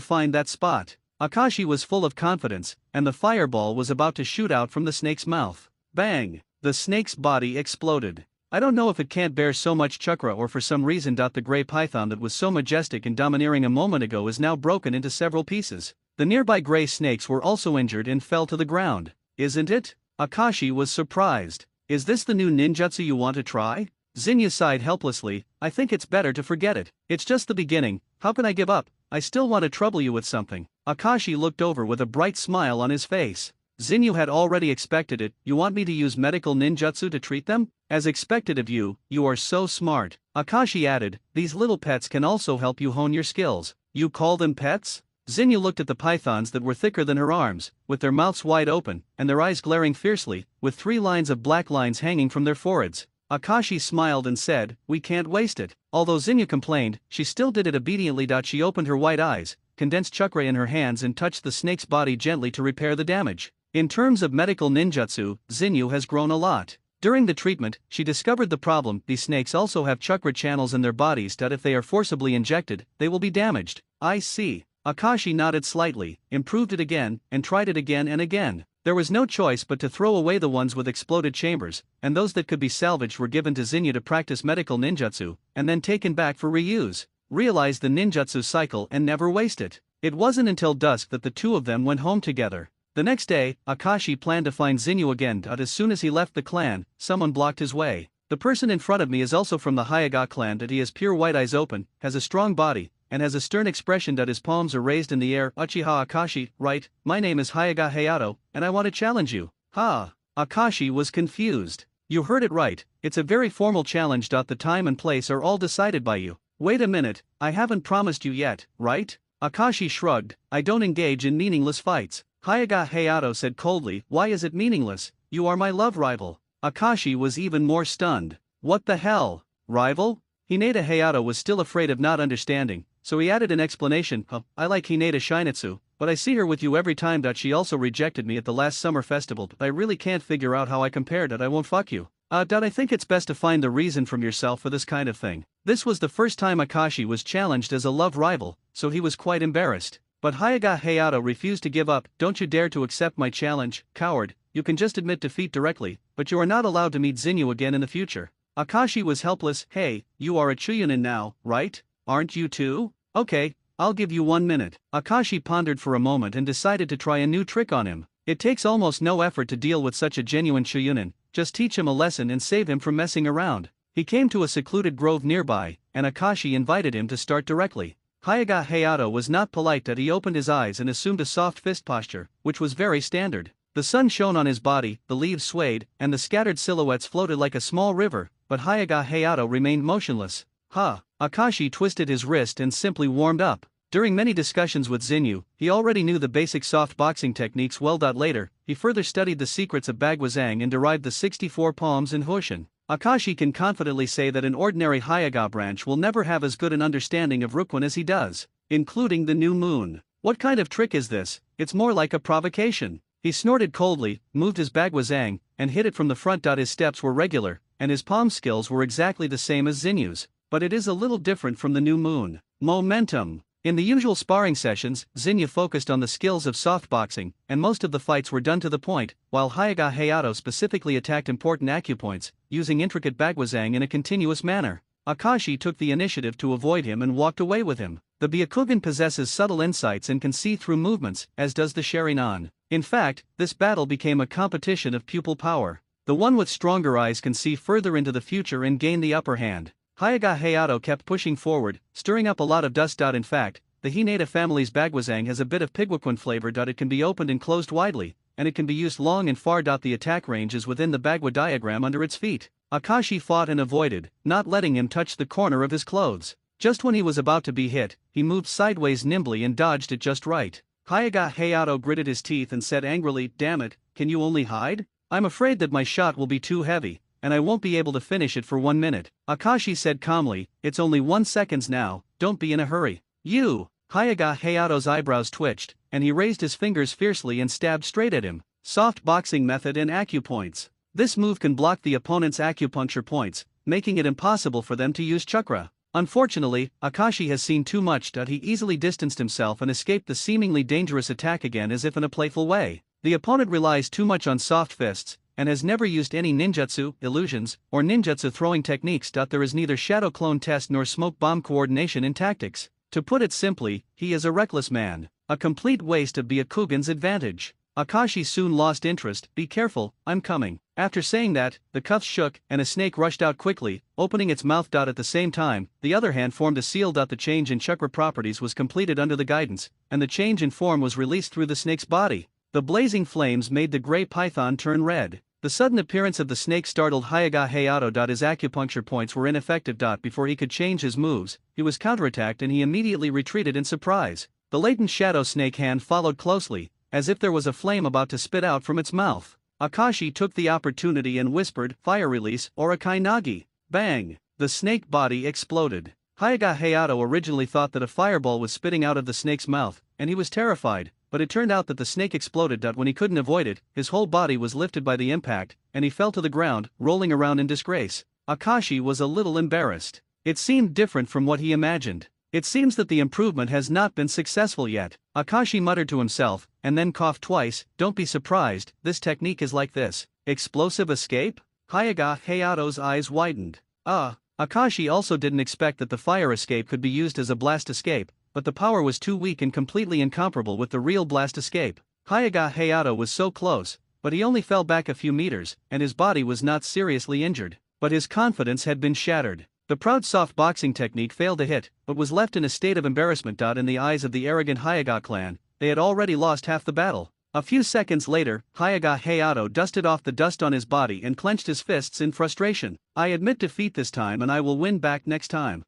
find that spot. Akashi was full of confidence, and the fireball was about to shoot out from the snake's mouth. Bang! The snake's body exploded. I don't know if it can't bear so much chakra or for some reason. The gray python that was so majestic and domineering a moment ago is now broken into several pieces. The nearby gray snakes were also injured and fell to the ground. Isn't it? Akashi was surprised. Is this the new ninjutsu you want to try? Zinyu sighed helplessly. I think it's better to forget it. It's just the beginning. How can I give up? I still want to trouble you with something. Akashi looked over with a bright smile on his face. Zinyu had already expected it. You want me to use medical ninjutsu to treat them? As expected of you, you are so smart. Akashi added, these little pets can also help you hone your skills. You call them pets? Zinyu looked at the pythons that were thicker than her arms, with their mouths wide open, and their eyes glaring fiercely, with 3 lines of black lines hanging from their foreheads. Akashi smiled and said, we can't waste it. Although Zinyu complained, she still did it obediently. She opened her white eyes, condensed chakra in her hands and touched the snake's body gently to repair the damage. In terms of medical ninjutsu, Zinyu has grown a lot. During the treatment, she discovered the problem. These snakes also have chakra channels in their bodies. If they are forcibly injected, they will be damaged. I see. Akashi nodded slightly, improved it again, and tried it again and again. There was no choice but to throw away the ones with exploded chambers, and those that could be salvaged were given to Zinyu to practice medical ninjutsu, and then taken back for reuse. Realize the ninjutsu cycle and never waste it. It wasn't until dusk that the two of them went home together. The next day, Akashi planned to find Zinyu again. As soon as he left the clan, someone blocked his way. The person in front of me is also from the Hyuga clan. He has pure white eyes open, has a strong body, and has a stern expression. His palms are raised in the air. Uchiha Akashi, right? My name is Hyuga Hayato, and I want to challenge you. Ha! Akashi was confused. You heard it right, it's a very formal challenge. The time and place are all decided by you. Wait a minute, I haven't promised you yet, right? Akashi shrugged, I don't engage in meaningless fights. Hyuga Hayato said coldly, why is it meaningless? You are my love rival. Akashi was even more stunned. What the hell? Rival? Hinata Hayato was still afraid of not understanding, so he added an explanation. I like Hinata Shinetsu, but I see her with you every time. She also rejected me at the last summer festival. I really can't figure out how I compared. I won't fuck you. I think it's best to find the reason from yourself for this kind of thing. This was the first time Akashi was challenged as a love rival, so he was quite embarrassed. But Hyuga Hayato refused to give up. Don't you dare to accept my challenge, coward. You can just admit defeat directly, but you are not allowed to meet Zinyu again in the future. Akashi was helpless. Hey, you are a Chuunin now, right? Aren't you too? Okay, I'll give you 1 minute. Akashi pondered for a moment and decided to try a new trick on him. It takes almost no effort to deal with such a genuine Chuunin, just teach him a lesson and save him from messing around. He came to a secluded grove nearby, and Akashi invited him to start directly. Hyuga Hayato was not polite. He opened his eyes and assumed a soft fist posture, which was very standard. The sun shone on his body, the leaves swayed, and the scattered silhouettes floated like a small river, but Hyuga Hayato remained motionless. Akashi twisted his wrist and simply warmed up. During many discussions with Xinyu, he already knew the basic soft boxing techniques well. Later, he further studied the secrets of Bagwazang and derived the 64 palms in Hoshin. Akashi can confidently say that an ordinary Hyaga branch will never have as good an understanding of Rukwon as he does, including the new moon. What kind of trick is this? It's more like a provocation. He snorted coldly, moved his Bagwazang, and hit it from the front. His steps were regular, and his palm skills were exactly the same as Xinyu's, but it is a little different from the new moon. Momentum. In the usual sparring sessions, Xinyu focused on the skills of softboxing, and most of the fights were done to the point, while Hyaga Hayato specifically attacked important acupoints, using intricate Bagwazang in a continuous manner. Akashi took the initiative to avoid him and walked away with him. The Byakugan possesses subtle insights and can see through movements, as does the Sharingan. In fact, this battle became a competition of pupil power. The one with stronger eyes can see further into the future and gain the upper hand. Hyaga Hayato kept pushing forward, stirring up a lot of dust. In fact, the Hinata family's Bagwazang has a bit of Pigwaquan flavor. It can be opened and closed widely, and it can be used long and far. The attack range is within the Bagwa diagram under its feet. Akashi fought and avoided, not letting him touch the corner of his clothes. Just when he was about to be hit, he moved sideways nimbly and dodged it just right. Hyaga Hayato gritted his teeth and said angrily, "Damn it, can you only hide? I'm afraid that my shot will be too heavy, and I won't be able to finish it for 1 minute." Akashi said calmly, "It's only 1 second now, don't be in a hurry." "You!" Hyaga Hayato's eyebrows twitched, and he raised his fingers fiercely and stabbed straight at him. Soft boxing method and acupoints. This move can block the opponent's acupuncture points, making it impossible for them to use chakra. Unfortunately, Akashi has seen too much. He easily distanced himself and escaped the seemingly dangerous attack again as if in a playful way. The opponent relies too much on soft fists, and has never used any ninjutsu, illusions, or ninjutsu throwing techniques. There is neither shadow clone test nor smoke bomb coordination in tactics. To put it simply, he is a reckless man, a complete waste of Byakugan's advantage. Akashi soon lost interest. "Be careful, I'm coming." After saying that, the cuffs shook, and a snake rushed out quickly, opening its mouth. At the same time, the other hand formed a seal. The change in chakra properties was completed under the guidance, and the change in form was released through the snake's body. The blazing flames made the gray python turn red. The sudden appearance of the snake startled Hyaga Hayato. His acupuncture points were ineffective. Before he could change his moves, he was counterattacked and he immediately retreated in surprise. The latent shadow snake hand followed closely, as if there was a flame about to spit out from its mouth. Akashi took the opportunity and whispered, "Fire release, or a Kainagi." Bang! The snake body exploded. Hyaga Hayato originally thought that a fireball was spitting out of the snake's mouth, and he was terrified, but it turned out that the snake exploded. When he couldn't avoid it, his whole body was lifted by the impact, and he fell to the ground, rolling around in disgrace. Akashi was a little embarrassed. It seemed different from what he imagined. It seems that the improvement has not been successful yet. Akashi muttered to himself, and then coughed twice. Don't be surprised, this technique is like this. Explosive escape? Hyaga Hayato's eyes widened. Akashi also didn't expect that the fire escape could be used as a blast escape, but the power was too weak and completely incomparable with the real blast escape. Hyaga Hayato was so close, but he only fell back a few meters, and his body was not seriously injured. But his confidence had been shattered. The proud soft boxing technique failed to hit, but was left in a state of embarrassment. In the eyes of the arrogant Hyaga clan, they had already lost half the battle. A few seconds later, Hyaga Hayato dusted off the dust on his body and clenched his fists in frustration. "I admit defeat this time and I will win back next time."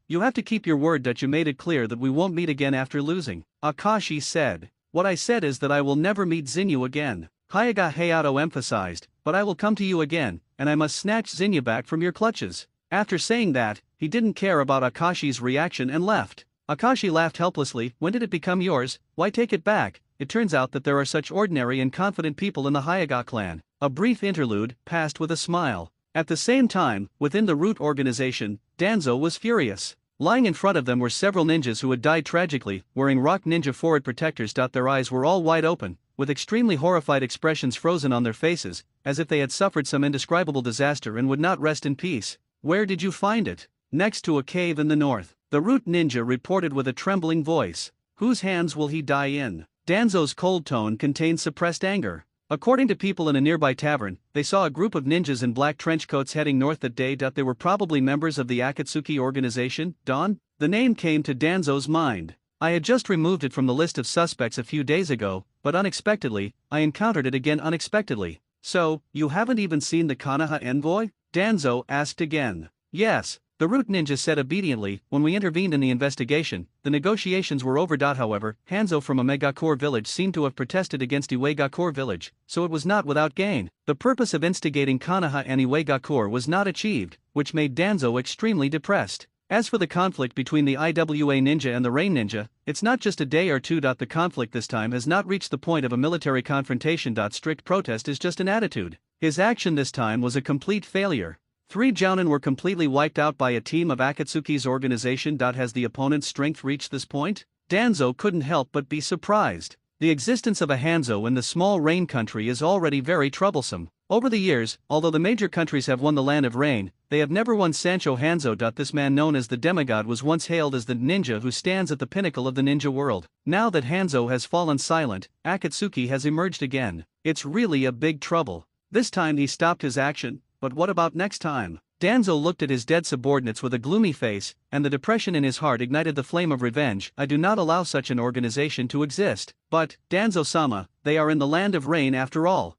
You have to keep your word. You made it clear that we won't meet again after losing," Akashi said. "What I said is that I will never meet Xinyu again," Hyaga Hayato emphasized, "but I will come to you again, and I must snatch Xinyu back from your clutches." After saying that, he didn't care about Akashi's reaction and left. Akashi laughed helplessly. "When did it become yours? Why take it back? It turns out that there are such ordinary and confident people in the Hyaga clan." A brief interlude passed with a smile. At the same time, within the Root organization, Danzo was furious. Lying in front of them were several ninjas who had died tragically, wearing rock ninja forward protectors. Their eyes were all wide open, with extremely horrified expressions frozen on their faces, as if they had suffered some indescribable disaster and would not rest in peace. "Where did you find it?" "Next to a cave in the north," the Root ninja reported with a trembling voice. "Whose hands will he die in?" Danzo's cold tone contained suppressed anger. According to people in a nearby tavern, they saw a group of ninjas in black trench coats heading north that day. They were probably members of the Akatsuki organization. Dawn? The name came to Danzo's mind. "I had just removed it from the list of suspects a few days ago, but unexpectedly, I encountered it again unexpectedly." "So, you haven't even seen the Konoha envoy?" Danzo asked again. "Yes, The root ninja said obediently. When we intervened in the investigation, the negotiations were over. However, Hanzo from Omegakure village seemed to have protested against Iwegakure village, so it was not without gain. The purpose of instigating Konoha and Iwegakure was not achieved, which made Danzo extremely depressed. As for the conflict between the IWA ninja and the Rain ninja, it's not just a day or two. The conflict this time has not reached the point of a military confrontation. Strict protest is just an attitude. His action this time was a complete failure. 3 jounin were completely wiped out by a team of Akatsuki's organization. Has the opponent's strength reached this point? Danzo couldn't help but be surprised. The existence of a Hanzo in the small rain country is already very troublesome. Over the years, although the major countries have won the land of rain, they have never won Sancho Hanzo. This man known as the demigod was once hailed as the ninja who stands at the pinnacle of the ninja world. Now that Hanzo has fallen silent, Akatsuki has emerged again. It's really a big trouble. This time he stopped his action, but what about next time? Danzo looked at his dead subordinates with a gloomy face, and the depression in his heart ignited the flame of revenge. I do not allow such an organization to exist. But, Danzo-sama, they are in the land of rain after all.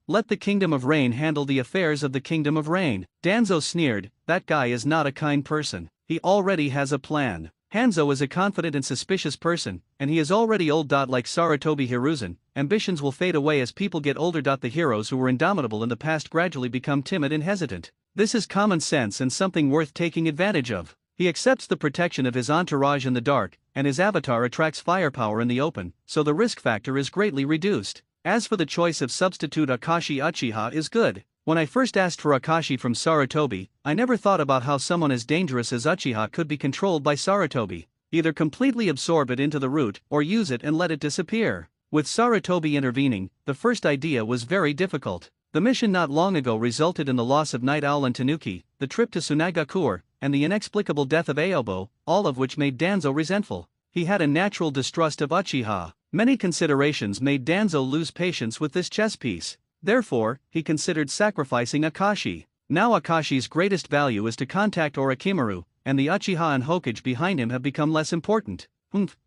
Let the Kingdom of Rain handle the affairs of the Kingdom of Rain. Danzo sneered. That guy is not a kind person. He already has a plan. Hanzo is a confident and suspicious person, and he is already old. Like Sarutobi Hiruzen, ambitions will fade away as people get older. The heroes who were indomitable in the past gradually become timid and hesitant. This is common sense and something worth taking advantage of. He accepts the protection of his entourage in the dark, and his avatar attracts firepower in the open, so the risk factor is greatly reduced. As for the choice of substitute Akashi, Uchiha is good. When I first asked for Akashi from Sarutobi, I never thought about how someone as dangerous as Uchiha could be controlled by Sarutobi. Either completely absorb it into the root or use it and let it disappear. With Sarutobi intervening, the first idea was very difficult. The mission not long ago resulted in the loss of Night Owl and Tanuki, the trip to Tsunagakure, and the inexplicable death of Aobo, all of which made Danzo resentful. He had a natural distrust of Uchiha. Many considerations made Danzo lose patience with this chess piece. Therefore, he considered sacrificing Akashi. Now Akashi's greatest value is to contact Orochimaru, and the Uchiha and Hokage behind him have become less important.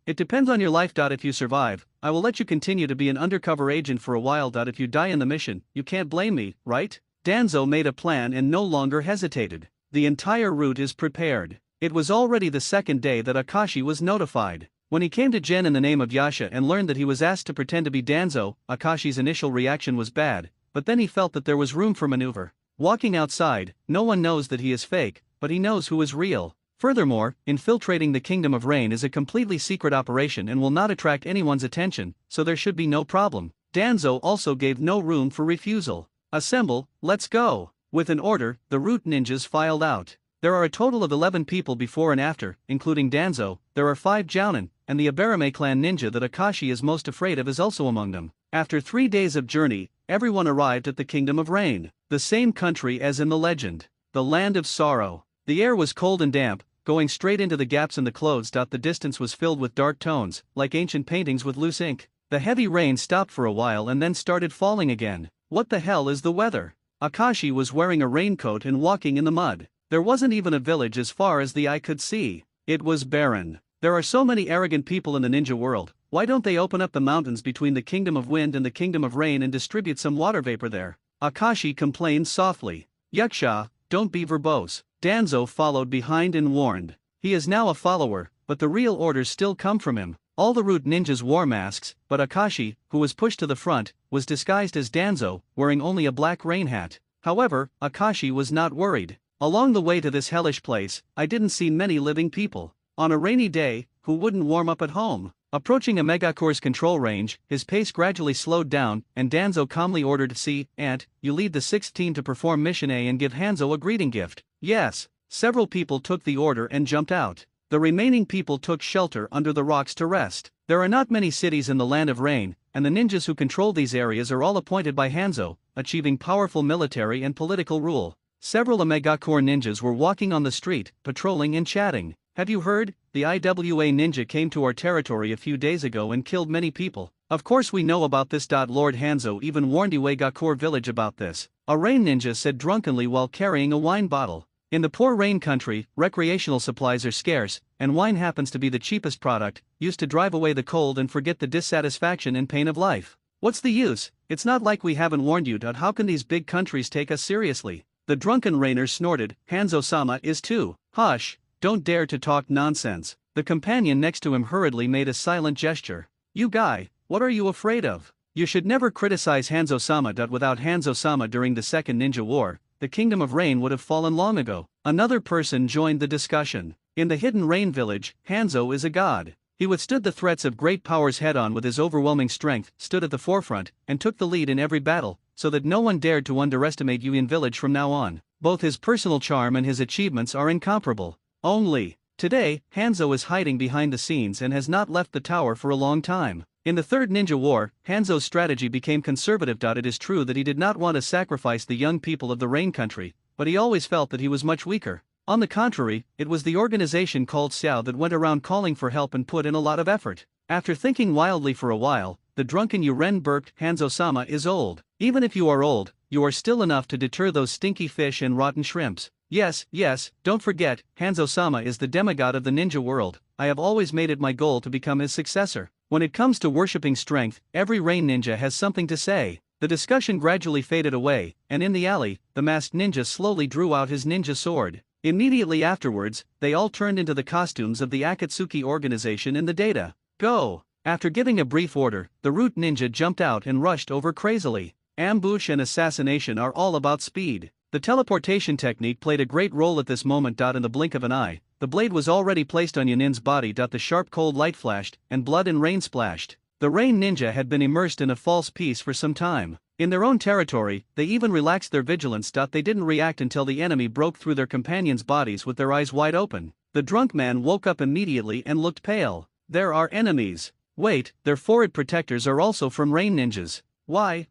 It depends on your life. If you survive, I will let you continue to be an undercover agent for a while. If you die in the mission, you can't blame me, right? Danzo made a plan and no longer hesitated. The entire route is prepared. It was already the second day that Akashi was notified. When he came to Gen in the name of Yasha and learned that he was asked to pretend to be Danzo, Akashi's initial reaction was bad, but then he felt that there was room for maneuver. Walking outside, no one knows that he is fake, but he knows who is real. Furthermore, infiltrating the Kingdom of Rain is a completely secret operation and will not attract anyone's attention, so there should be no problem. Danzo also gave no room for refusal. Assemble, let's go. With an order, the root ninjas filed out. There are a total of 11 people before and after, including Danzo. There are 5 jounin, and the Abarame clan ninja that Akashi is most afraid of is also among them. After 3 days of journey, everyone arrived at the Kingdom of Rain, the same country as in the legend, the Land of Sorrow. The air was cold and damp, going straight into the gaps in the clothes. The distance was filled with dark tones, like ancient paintings with loose ink. The heavy rain stopped for a while and then started falling again. What the hell is the weather? Akashi was wearing a raincoat and walking in the mud. There wasn't even a village as far as the eye could see. It was barren. There are so many arrogant people in the ninja world. Why don't they open up the mountains between the Kingdom of Wind and the Kingdom of Rain and distribute some water vapor there? Akashi complained softly. Yaksha, don't be verbose. Danzo followed behind and warned. He is now a follower, but the real orders still come from him. All the root ninjas wore masks, but Akashi, who was pushed to the front, was disguised as Danzo, wearing only a black rain hat. However, Akashi was not worried. Along the way to this hellish place, I didn't see many living people. On a rainy day, who wouldn't warm up at home? Approaching a Megacore's control range, his pace gradually slowed down, and Danzo calmly ordered C. Ant, you lead the 6th team to perform Mission A and give Hanzo a greeting gift. Yes. Several people took the order and jumped out. The remaining people took shelter under the rocks to rest. There are not many cities in the Land of Rain, and the ninjas who control these areas are all appointed by Hanzo, achieving powerful military and political rule. Several Omegakure ninjas were walking on the street, patrolling and chatting. Have you heard? The IWA ninja came to our territory a few days ago and killed many people. Of course we know about this. Lord Hanzo even warned Iwegakure village about this. A rain ninja said drunkenly while carrying a wine bottle. In the poor rain country, recreational supplies are scarce, and wine happens to be the cheapest product, used to drive away the cold and forget the dissatisfaction and pain of life. What's the use? It's not like we haven't warned you. How can these big countries take us seriously? The drunken Rainer snorted, Hanzo-sama is too. Hush, don't dare to talk nonsense. The companion next to him hurriedly made a silent gesture. You guy, what are you afraid of? You should never criticize Hanzo-sama. Without Hanzo-sama during the Second Ninja War, the Kingdom of Rain would have fallen long ago. Another person joined the discussion. In the hidden Rain village, Hanzo is a god. He withstood the threats of great powers head-on with his overwhelming strength, stood at the forefront, and took the lead in every battle, so that no one dared to underestimate Yuin village from now on. Both his personal charm and his achievements are incomparable. Only, today, Hanzo is hiding behind the scenes and has not left the tower for a long time. In the Third Ninja War, Hanzo's strategy became conservative. It is true that he did not want to sacrifice the young people of the Rain country, but he always felt that he was much weaker. On the contrary, it was the organization called Xiao that went around calling for help and put in a lot of effort. After thinking wildly for a while, the drunken Yuren burped, Hanzo-sama is old. Even if you are old, you are still enough to deter those stinky fish and rotten shrimps. Yes, don't forget, Hanzo-sama is the demigod of the ninja world. I have always made it my goal to become his successor. When it comes to worshipping strength, every Rain ninja has something to say. The discussion gradually faded away, and in the alley, the masked ninja slowly drew out his ninja sword. Immediately afterwards, they all turned into the costumes of the Akatsuki organization in the data. Go! After giving a brief order, the root ninja jumped out and rushed over crazily. Ambush and assassination are all about speed. The teleportation technique played a great role at this moment. In the blink of an eye, the blade was already placed on Yunin's body. The sharp cold light flashed, and blood and rain splashed. The Rain ninja had been immersed in a false peace for some time. In their own territory, they even relaxed their vigilance. They didn't react until the enemy broke through their companions' bodies with their eyes wide open. The drunk man woke up immediately and looked pale. There are enemies. Wait, their forehead protectors are also from Rain ninjas. Why?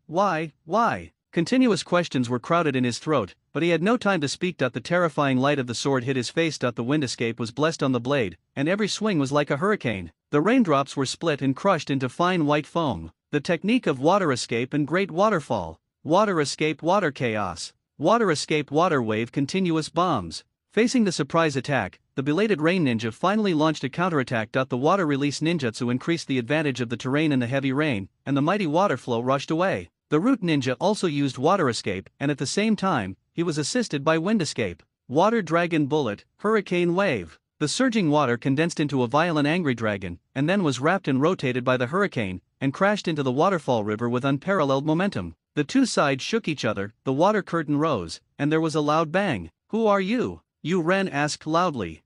Continuous questions were crowded in his throat, but he had no time to speak. The terrifying light of the sword hit his face. The wind escape was blessed on the blade, and every swing was like a hurricane. The raindrops were split and crushed into fine white foam. The technique of water escape and great waterfall. Water escape, water chaos. Water escape, water wave, continuous bombs. Facing the surprise attack, the belated Rain ninja finally launched a counterattack. The water release ninjutsu increased the advantage of the terrain in the heavy rain, and the mighty water flow rushed away. The root ninja also used water escape, and at the same time, he was assisted by wind escape. Water dragon bullet, hurricane wave. The surging water condensed into a violent angry dragon, and then was wrapped and rotated by the hurricane, and crashed into the waterfall river with unparalleled momentum. The two sides shook each other, the water curtain rose, and there was a loud bang. Who are you? Ren asked loudly.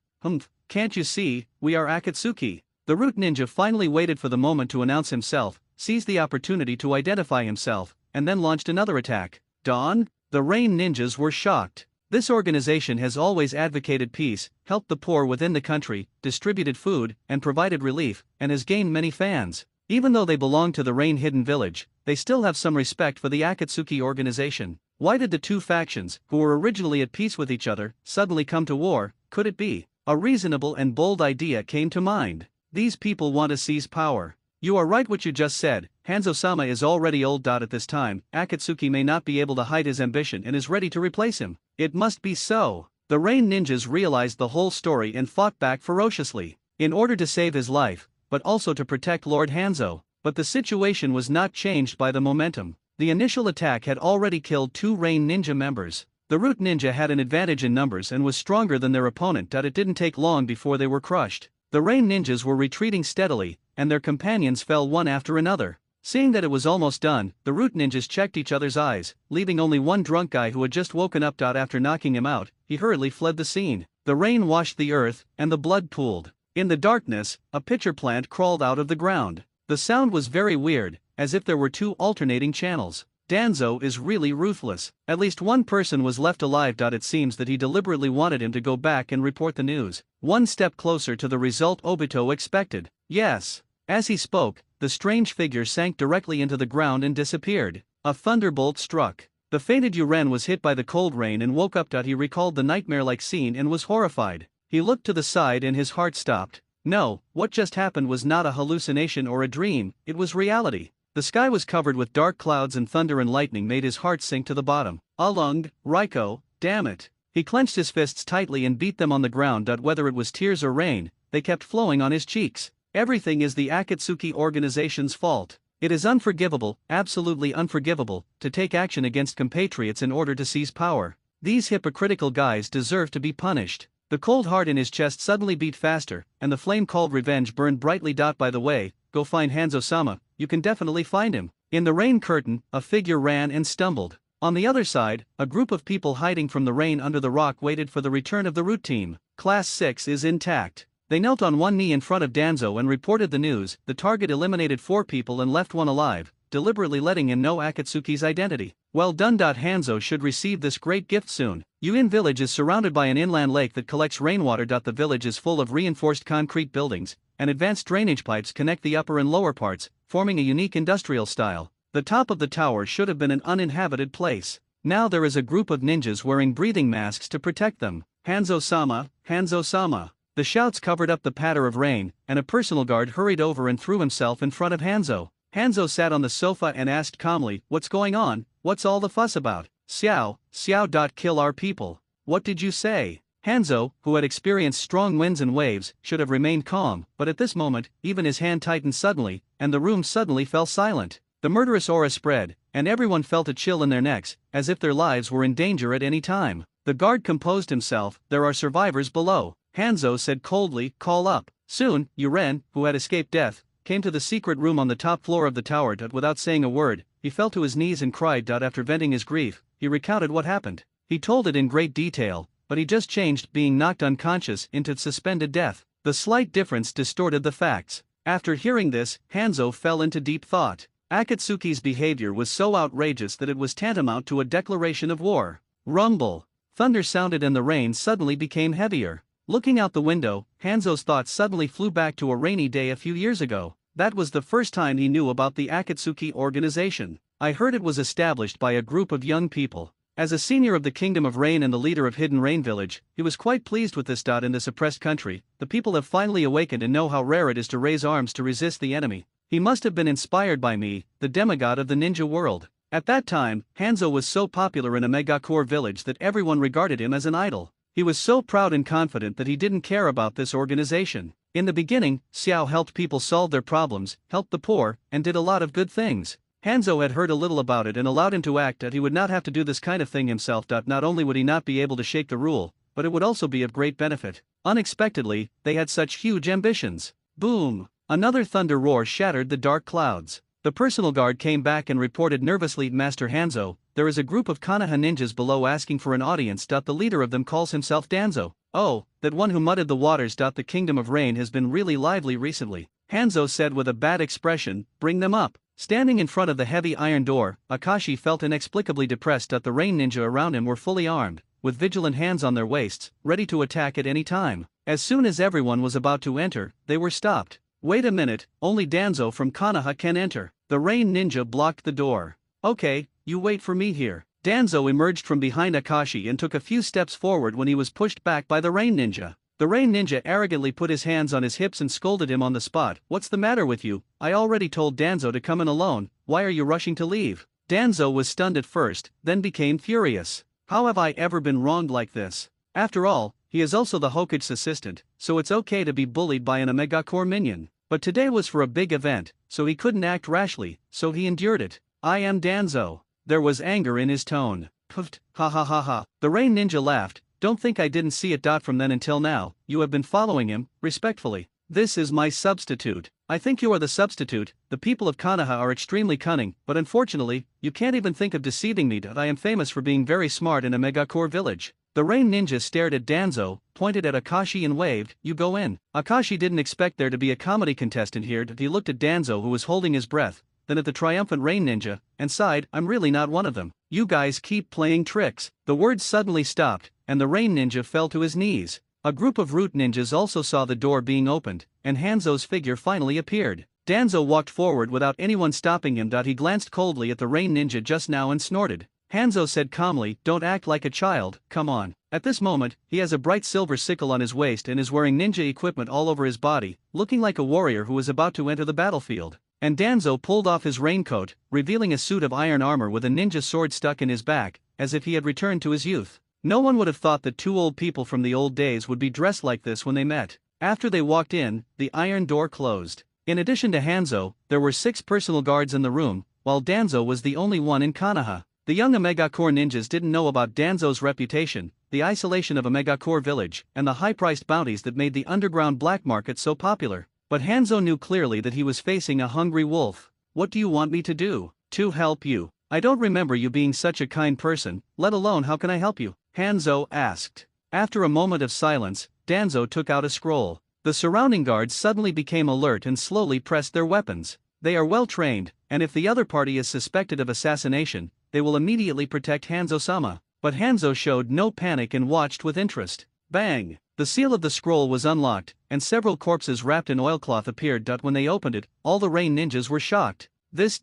Can't you see, we are Akatsuki. The root ninja finally waited for the moment to announce himself, seized the opportunity to identify himself, and then launched another attack. Dawn? The Rain ninjas were shocked. This organization has always advocated peace, helped the poor within the country, distributed food, and provided relief, and has gained many fans. Even though they belong to the Rain hidden village, they still have some respect for the Akatsuki organization. Why did the two factions, who were originally at peace with each other, suddenly come to war? Could it be? A reasonable and bold idea came to mind. These people want to seize power. You are right what you just said, Hanzo-sama is already old. At this time, Akatsuki may not be able to hide his ambition and is ready to replace him. It must be so. The Rain ninjas realized the whole story and fought back ferociously, in order to save his life, but also to protect Lord Hanzo. But the situation was not changed by the momentum. The initial attack had already killed two Rain ninja members. The root ninja had an advantage in numbers and was stronger than their opponent. It didn't take long before they were crushed. The Rain ninjas were retreating steadily, and their companions fell one after another. Seeing that it was almost done, the root ninjas checked each other's eyes, leaving only one drunk guy who had just woken up. After knocking him out, he hurriedly fled the scene. The rain washed the earth, and the blood pooled. In the darkness, a pitcher plant crawled out of the ground. The sound was very weird, as if there were two alternating channels. Danzo is really ruthless. At least one person was left alive. It seems that he deliberately wanted him to go back and report the news. One step closer to the result Obito expected. Yes. As he spoke, the strange figure sank directly into the ground and disappeared. A thunderbolt struck. The fainted Yuren was hit by the cold rain and woke up. He recalled the nightmare-like scene and was horrified. He looked to the side and his heart stopped. No, what just happened was not a hallucination or a dream, it was reality. The sky was covered with dark clouds and thunder and lightning made his heart sink to the bottom. Alung, Raiko, damn it. He clenched his fists tightly and beat them on the ground. Whether it was tears or rain, they kept flowing on his cheeks. Everything is the Akatsuki organization's fault. It is unforgivable, absolutely unforgivable, to take action against compatriots in order to seize power. These hypocritical guys deserve to be punished. The cold heart in his chest suddenly beat faster, and the flame called revenge burned brightly. By the way, go find Hanzo-sama, you can definitely find him. In the rain curtain, a figure ran and stumbled. On the other side, a group of people hiding from the rain under the rock waited for the return of the route team. Class 6 is intact. They knelt on one knee in front of Danzo and reported the news. The target eliminated 4 people and left one alive, deliberately letting him know Akatsuki's identity. Well done. Hanzo should receive this great gift soon. Yuin village is surrounded by an inland lake that collects rainwater. The village is full of reinforced concrete buildings, and advanced drainage pipes connect the upper and lower parts, forming a unique industrial style. The top of the tower should have been an uninhabited place. Now there is a group of ninjas wearing breathing masks to protect them. Hanzo-sama, Hanzo-sama. The shouts covered up the patter of rain, and a personal guard hurried over and threw himself in front of Hanzo. Hanzo sat on the sofa and asked calmly, "What's going on? What's all the fuss about?" "Xiao, Xiao. Kill our people. What did you say?" Hanzo, who had experienced strong winds and waves, should have remained calm, but at this moment, even his hand tightened suddenly, and the room suddenly fell silent. The murderous aura spread, and everyone felt a chill in their necks, as if their lives were in danger at any time. The guard composed himself. "There are survivors below," Hanzo said coldly. "Call up." Soon, Yuren, who had escaped death, came to the secret room on the top floor of the tower. Without saying a word, he fell to his knees and cried. After venting his grief, he recounted what happened. He told it in great detail, but he just changed being knocked unconscious into suspended death. The slight difference distorted the facts. After hearing this, Hanzo fell into deep thought. Akatsuki's behavior was so outrageous that it was tantamount to a declaration of war. Rumble. Thunder sounded and the rain suddenly became heavier. Looking out the window, Hanzo's thoughts suddenly flew back to a rainy day a few years ago. That was the first time he knew about the Akatsuki organization. I heard it was established by a group of young people. As a senior of the Kingdom of Rain and the leader of Hidden Rain Village, he was quite pleased with this. In this oppressed country, the people have finally awakened and know how rare it is to raise arms to resist the enemy. He must have been inspired by me, the demigod of the ninja world. At that time, Hanzo was so popular in a megacore village that everyone regarded him as an idol. He was so proud and confident that he didn't care about this organization. In the beginning, Xiao helped people solve their problems, helped the poor, and did a lot of good things. Hanzo had heard a little about it and allowed him to act that he would not have to do this kind of thing himself. Not only would he not be able to shake the rule, but it would also be of great benefit. Unexpectedly, they had such huge ambitions. Boom! Another thunder roar shattered the dark clouds. The personal guard came back and reported nervously, "Master Hanzo, there is a group of konoha ninjas below asking for an audience. The leader of them calls himself Danzo." "Oh, that one who mudded the waters. The Kingdom of Rain has been really lively recently," Hanzo said with a bad expression. "Bring them up." Standing in front of the heavy iron door, Akashi felt inexplicably depressed. The rain ninja around him were fully armed, with vigilant hands on their waists, ready to attack at any time. As soon as everyone was about to enter, they were stopped. "Wait a minute, only Danzo from Konoha can enter." The rain ninja blocked the door. "Okay, you wait for me here." Danzo emerged from behind Akashi and took a few steps forward when he was pushed back by the rain ninja. The rain ninja arrogantly put his hands on his hips and scolded him on the spot. "What's the matter with you? I already told Danzo to come in alone. Why are you rushing to leave?" Danzo was stunned at first, then became furious. "How have I ever been wronged like this? After all, he is also the Hokage's assistant, so it's okay to be bullied by an Omegacore minion. But today was for a big event, so he couldn't act rashly, so he endured it. I am Danzo." There was anger in his tone. "Puffed, ha ha ha ha." The rain ninja laughed. "Don't think I didn't see it. From then until now, you have been following him, respectfully. This is my substitute." "I think you are the substitute. The people of Konoha are extremely cunning, but unfortunately, you can't even think of deceiving me. I am famous for being very smart in a megacore village." The rain ninja stared at Danzo, pointed at Akashi and waved, "You go in." Akashi didn't expect there to be a comedy contestant here. He looked at Danzo, who was holding his breath, then at the triumphant rain ninja, and sighed, "I'm really not one of them. You guys keep playing tricks." The words suddenly stopped, and the rain ninja fell to his knees. A group of root ninjas also saw the door being opened, and Hanzo's figure finally appeared. Danzo walked forward without anyone stopping him. He glanced coldly at the rain ninja just now and snorted. Hanzo said calmly, "Don't act like a child, come on." At this moment, he has a bright silver sickle on his waist and is wearing ninja equipment all over his body, looking like a warrior who is about to enter the battlefield. And Danzo pulled off his raincoat, revealing a suit of iron armor with a ninja sword stuck in his back, as if he had returned to his youth. No one would have thought that two old people from the old days would be dressed like this when they met. After they walked in, the iron door closed. In addition to Hanzo, there were 6 personal guards in the room, while Danzo was the only one in Konoha. The young Omegacore ninjas didn't know about Danzo's reputation, the isolation of Omegacore village, and the high-priced bounties that made the underground black market so popular. But Hanzo knew clearly that he was facing a hungry wolf. "What do you want me to do?" "To help you. I don't remember you being such a kind person, let alone how can I help you?" Hanzo asked. After a moment of silence, Danzo took out a scroll. The surrounding guards suddenly became alert and slowly pressed their weapons. They are well trained, and if the other party is suspected of assassination, they will immediately protect Hanzo-sama. But Hanzo showed no panic and watched with interest. Bang! The seal of the scroll was unlocked, and several corpses wrapped in oilcloth appeared. When they opened it, all the rain ninjas were shocked. This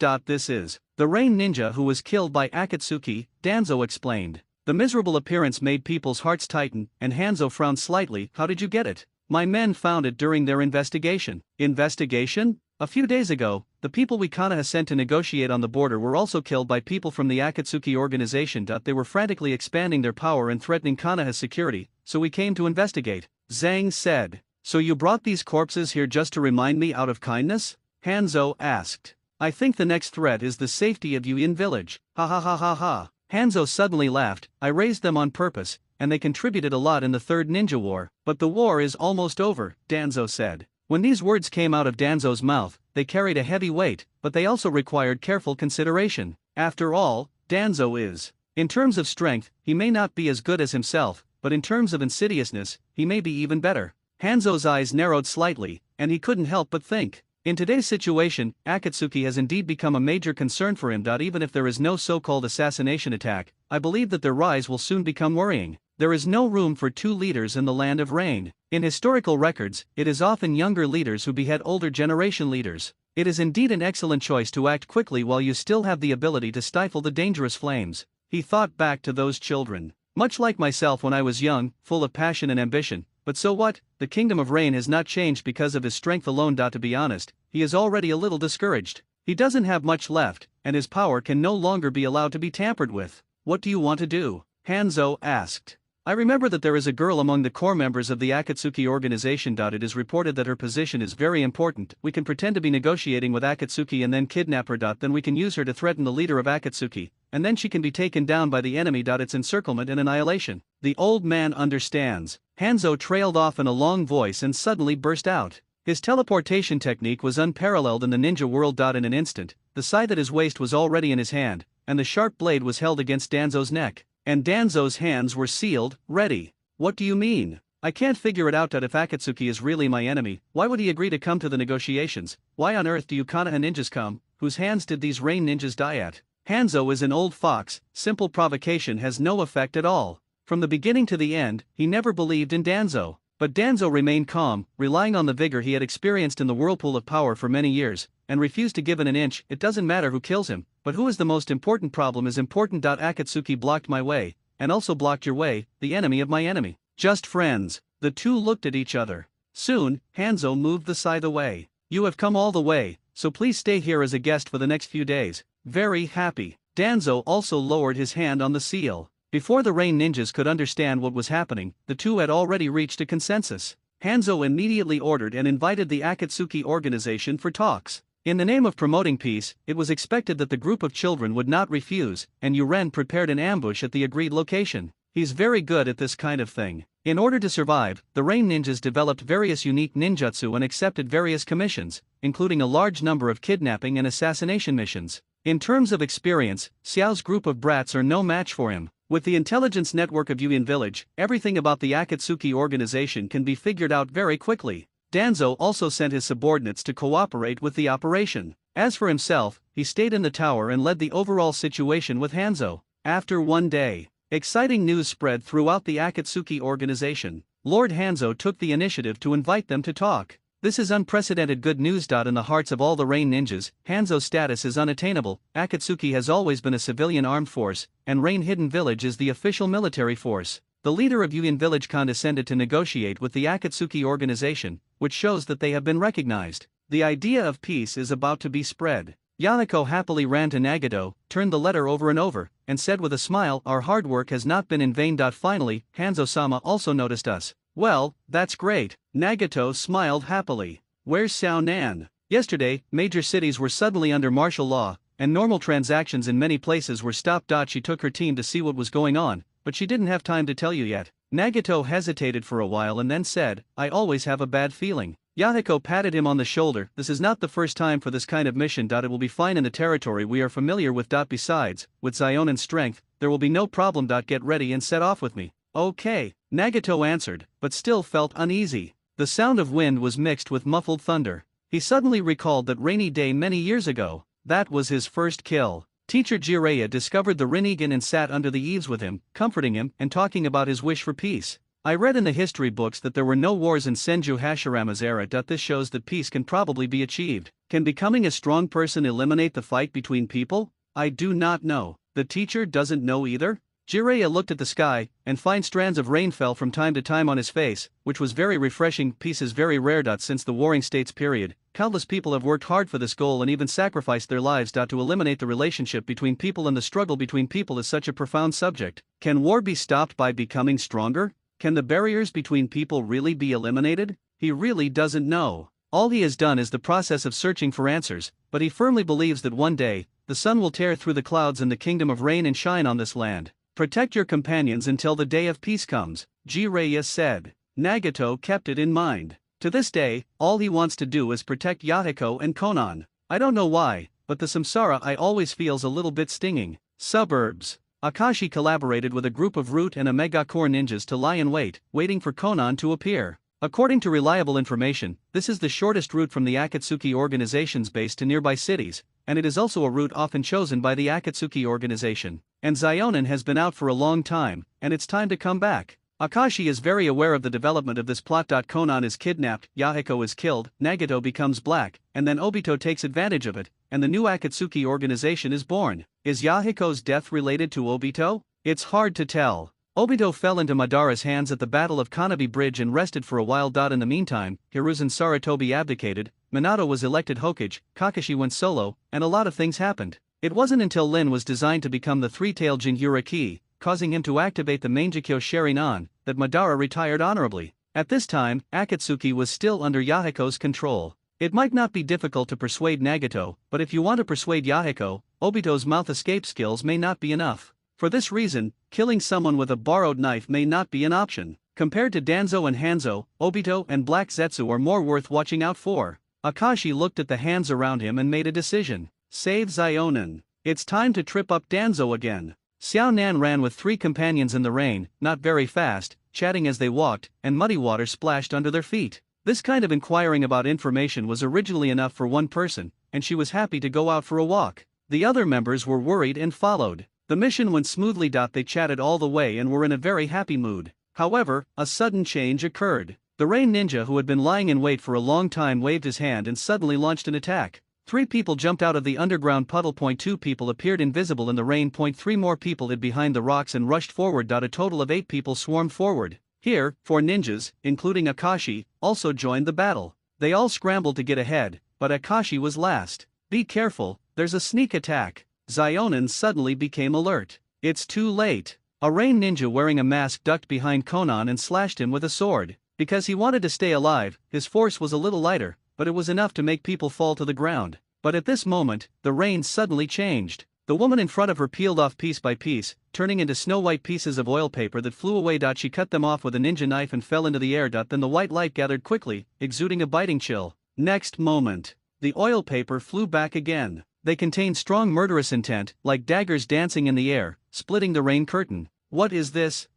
is the rain ninja who was killed by Akatsuki, Danzo explained. The miserable appearance made people's hearts tighten, and Hanzo frowned slightly. "How did you get it?" "My men found it during their investigation." Investigation? A few days ago, the people we konoha sent to negotiate on the border were also killed by people from the Akatsuki organization. They were frantically expanding their power and threatening Konoha's security, so we came to investigate, Zhang said. "So you brought these corpses here just to remind me out of kindness?" Hanzo asked. "I think the next threat is the safety of Yuin village." Ha ha ha ha ha. Hanzo suddenly laughed. "I raised them on purpose, and they contributed a lot in the Third Ninja War. But the war is almost over," Danzo said. When these words came out of Danzo's mouth, they carried a heavy weight, but they also required careful consideration. After all, Danzo is. In terms of strength, he may not be as good as himself, but in terms of insidiousness, he may be even better. Hanzo's eyes narrowed slightly, and he couldn't help but think. In today's situation, Akatsuki has indeed become a major concern for him. Even if there is no so-called assassination attack, I believe that their rise will soon become worrying. There is no room for two leaders in the land of rain. In historical records, it is often younger leaders who behead older generation leaders. It is indeed an excellent choice to act quickly while you still have the ability to stifle the dangerous flames. He thought back to those children. Much like myself when I was young, full of passion and ambition. But so what? The Kingdom of Rain has not changed because of his strength alone. To be honest, he is already a little discouraged. He doesn't have much left, and his power can no longer be allowed to be tampered with. "What do you want to do?" Hanzo asked. "I remember that there is a girl among the core members of the Akatsuki organization. It is reported that her position is very important. We can pretend to be negotiating with Akatsuki and then kidnap her. Then we can use her to threaten the leader of Akatsuki, and then she can be taken down by the enemy. It's encirclement and annihilation." The old man understands. Hanzo trailed off in a long voice and suddenly burst out. His teleportation technique was unparalleled in the ninja world. In an instant, the scythe at his waist was already in his hand, and the sharp blade was held against Danzo's neck. And Danzo's hands were sealed, ready. "What do you mean? I can't figure it out. If Akatsuki is really my enemy, why would he agree to come to the negotiations? Why on earth do you konoha ninjas come? Whose hands did these rain ninjas die at?" Hanzo is an old fox. Simple provocation has no effect at all. From the beginning to the end, he never believed in Danzo. But Danzo remained calm, relying on the vigor he had experienced in the whirlpool of power for many years, and refused to give it an inch. "It doesn't matter who kills him, but who is the most important problem is important. Akatsuki blocked my way, and also blocked your way, the enemy of my enemy. Just friends." The two looked at each other. Soon, Hanzo moved the scythe away. "You have come all the way, so please stay here as a guest for the next few days." Very happy. Danzo also lowered his hand on the seal. Before the rain ninjas could understand what was happening, the two had already reached a consensus. Hanzo immediately ordered and invited the Akatsuki organization for talks. In the name of promoting peace, it was expected that the group of children would not refuse, and Yuren prepared an ambush at the agreed location. He's very good at this kind of thing. In order to survive, the rain ninjas developed various unique ninjutsu and accepted various commissions, including a large number of kidnapping and assassination missions. In terms of experience, Xiao's group of brats are no match for him. With the intelligence network of Yuin village, everything about the Akatsuki organization can be figured out very quickly. Danzo also sent his subordinates to cooperate with the operation. As for himself, he stayed in the tower and led the overall situation with Hanzo. After one day, exciting news spread throughout the Akatsuki organization. Lord Hanzo took the initiative to invite them to talk. This is unprecedented good news. In the hearts of all the rain ninjas, Hanzo's status is unattainable. Akatsuki has always been a civilian armed force, and Rain Hidden Village is the official military force. The leader of Yuin village condescended to negotiate with the Akatsuki organization, which shows that they have been recognized. The idea of peace is about to be spread. Yanako happily ran to Nagato, turned the letter over and over, and said with a smile, "Our hard work has not been in vain." Finally, Hanzo-sama also noticed us. "Well, that's great." Nagato smiled happily. "Where's Xiao Nan?" "Yesterday, major cities were suddenly under martial law, and normal transactions in many places were stopped. She took her team to see what was going on, but she didn't have time to tell you yet. Nagato hesitated for a while and then said, I always have a bad feeling. Yahiko patted him on the shoulder. This is not the first time for this kind of mission. It will be fine in the territory we are familiar with. Besides, with Zionen's strength, there will be no problem. Get ready and set off with me. Okay, Nagato answered, but still felt uneasy. The sound of wind was mixed with muffled thunder. He suddenly recalled that rainy day many years ago. That was his first kill. Teacher Jiraiya discovered the Rinnegan and sat under the eaves with him, comforting him and talking about his wish for peace. I read in the history books that there were no wars in Senju Hashirama's era. This shows that peace can probably be achieved. Can becoming a strong person eliminate the fight between people? I do not know. The teacher doesn't know either? Jiraiya looked at the sky, and fine strands of rain fell from time to time on his face, which was very refreshing. Peace is very rare. Since the Warring States period, countless people have worked hard for this goal and even sacrificed their lives. To eliminate the relationship between people, and the struggle between people is such a profound subject. Can war be stopped by becoming stronger? Can the barriers between people really be eliminated? He really doesn't know. All he has done is the process of searching for answers, but he firmly believes that one day, the sun will tear through the clouds and the kingdom of rain and shine on this land. Protect your companions until the day of peace comes, Jiraiya said. Nagato kept it in mind. To this day, all he wants to do is protect Yahiko and Konan. I don't know why, but the samsara I always feels a little bit stinging. Suburbs. Akashi collaborated with a group of Root and Omega-core ninjas to lie in wait, waiting for Konan to appear. According to reliable information, this is the shortest route from the Akatsuki organization's base to nearby cities, and it is also a route often chosen by the Akatsuki organization. And Zionen has been out for a long time, and it's time to come back. Akashi is very aware of the development of this plot. Konan is kidnapped, Yahiko is killed, Nagato becomes black, and then Obito takes advantage of it, and the new Akatsuki organization is born. Is Yahiko's death related to Obito? It's hard to tell. Obito fell into Madara's hands at the Battle of Kanabi Bridge and rested for a while. In the meantime, Hiruzen Saratobi abdicated, Minato was elected Hokage, Kakashi went solo, and a lot of things happened. It wasn't until Lin was designed to become the three-tailed Jinhyuriki, causing him to activate the Mangekyo Sharingan, that Madara retired honorably. At this time, Akatsuki was still under Yahiko's control. It might not be difficult to persuade Nagato, but if you want to persuade Yahiko, Obito's mouth escape skills may not be enough. For this reason, killing someone with a borrowed knife may not be an option. Compared to Danzo and Hanzo, Obito and Black Zetsu are more worth watching out for. Akashi looked at the hands around him and made a decision. Save Zionen. It's time to trip up Danzo again. Xiao Nan ran with three companions in the rain, not very fast, chatting as they walked, and muddy water splashed under their feet. This kind of inquiring about information was originally enough for one person, and she was happy to go out for a walk. The other members were worried and followed. The mission went smoothly. They chatted all the way and were in a very happy mood. However, a sudden change occurred. The rain ninja who had been lying in wait for a long time waved his hand and suddenly launched an attack. 3 people jumped out of the underground puddle. 2 people appeared invisible in the rain. 3 more people hid behind the rocks and rushed forward. A total of 8 people swarmed forward. Here, 4 ninjas, including Akashi, also joined the battle. They all scrambled to get ahead, but Akashi was last. Be careful, there's a sneak attack. Zionen suddenly became alert. It's too late. A rain ninja wearing a mask ducked behind Konan and slashed him with a sword. Because he wanted to stay alive, his force was a little lighter, but it was enough to make people fall to the ground. But at this moment, the rain suddenly changed. The woman in front of her peeled off piece by piece, turning into snow-white pieces of oil paper that flew away. She cut them off with a ninja knife and fell into the air. Then the white light gathered quickly, exuding a biting chill. Next moment, the oil paper flew back again. They contained strong murderous intent, like daggers dancing in the air, splitting the rain curtain. What is this?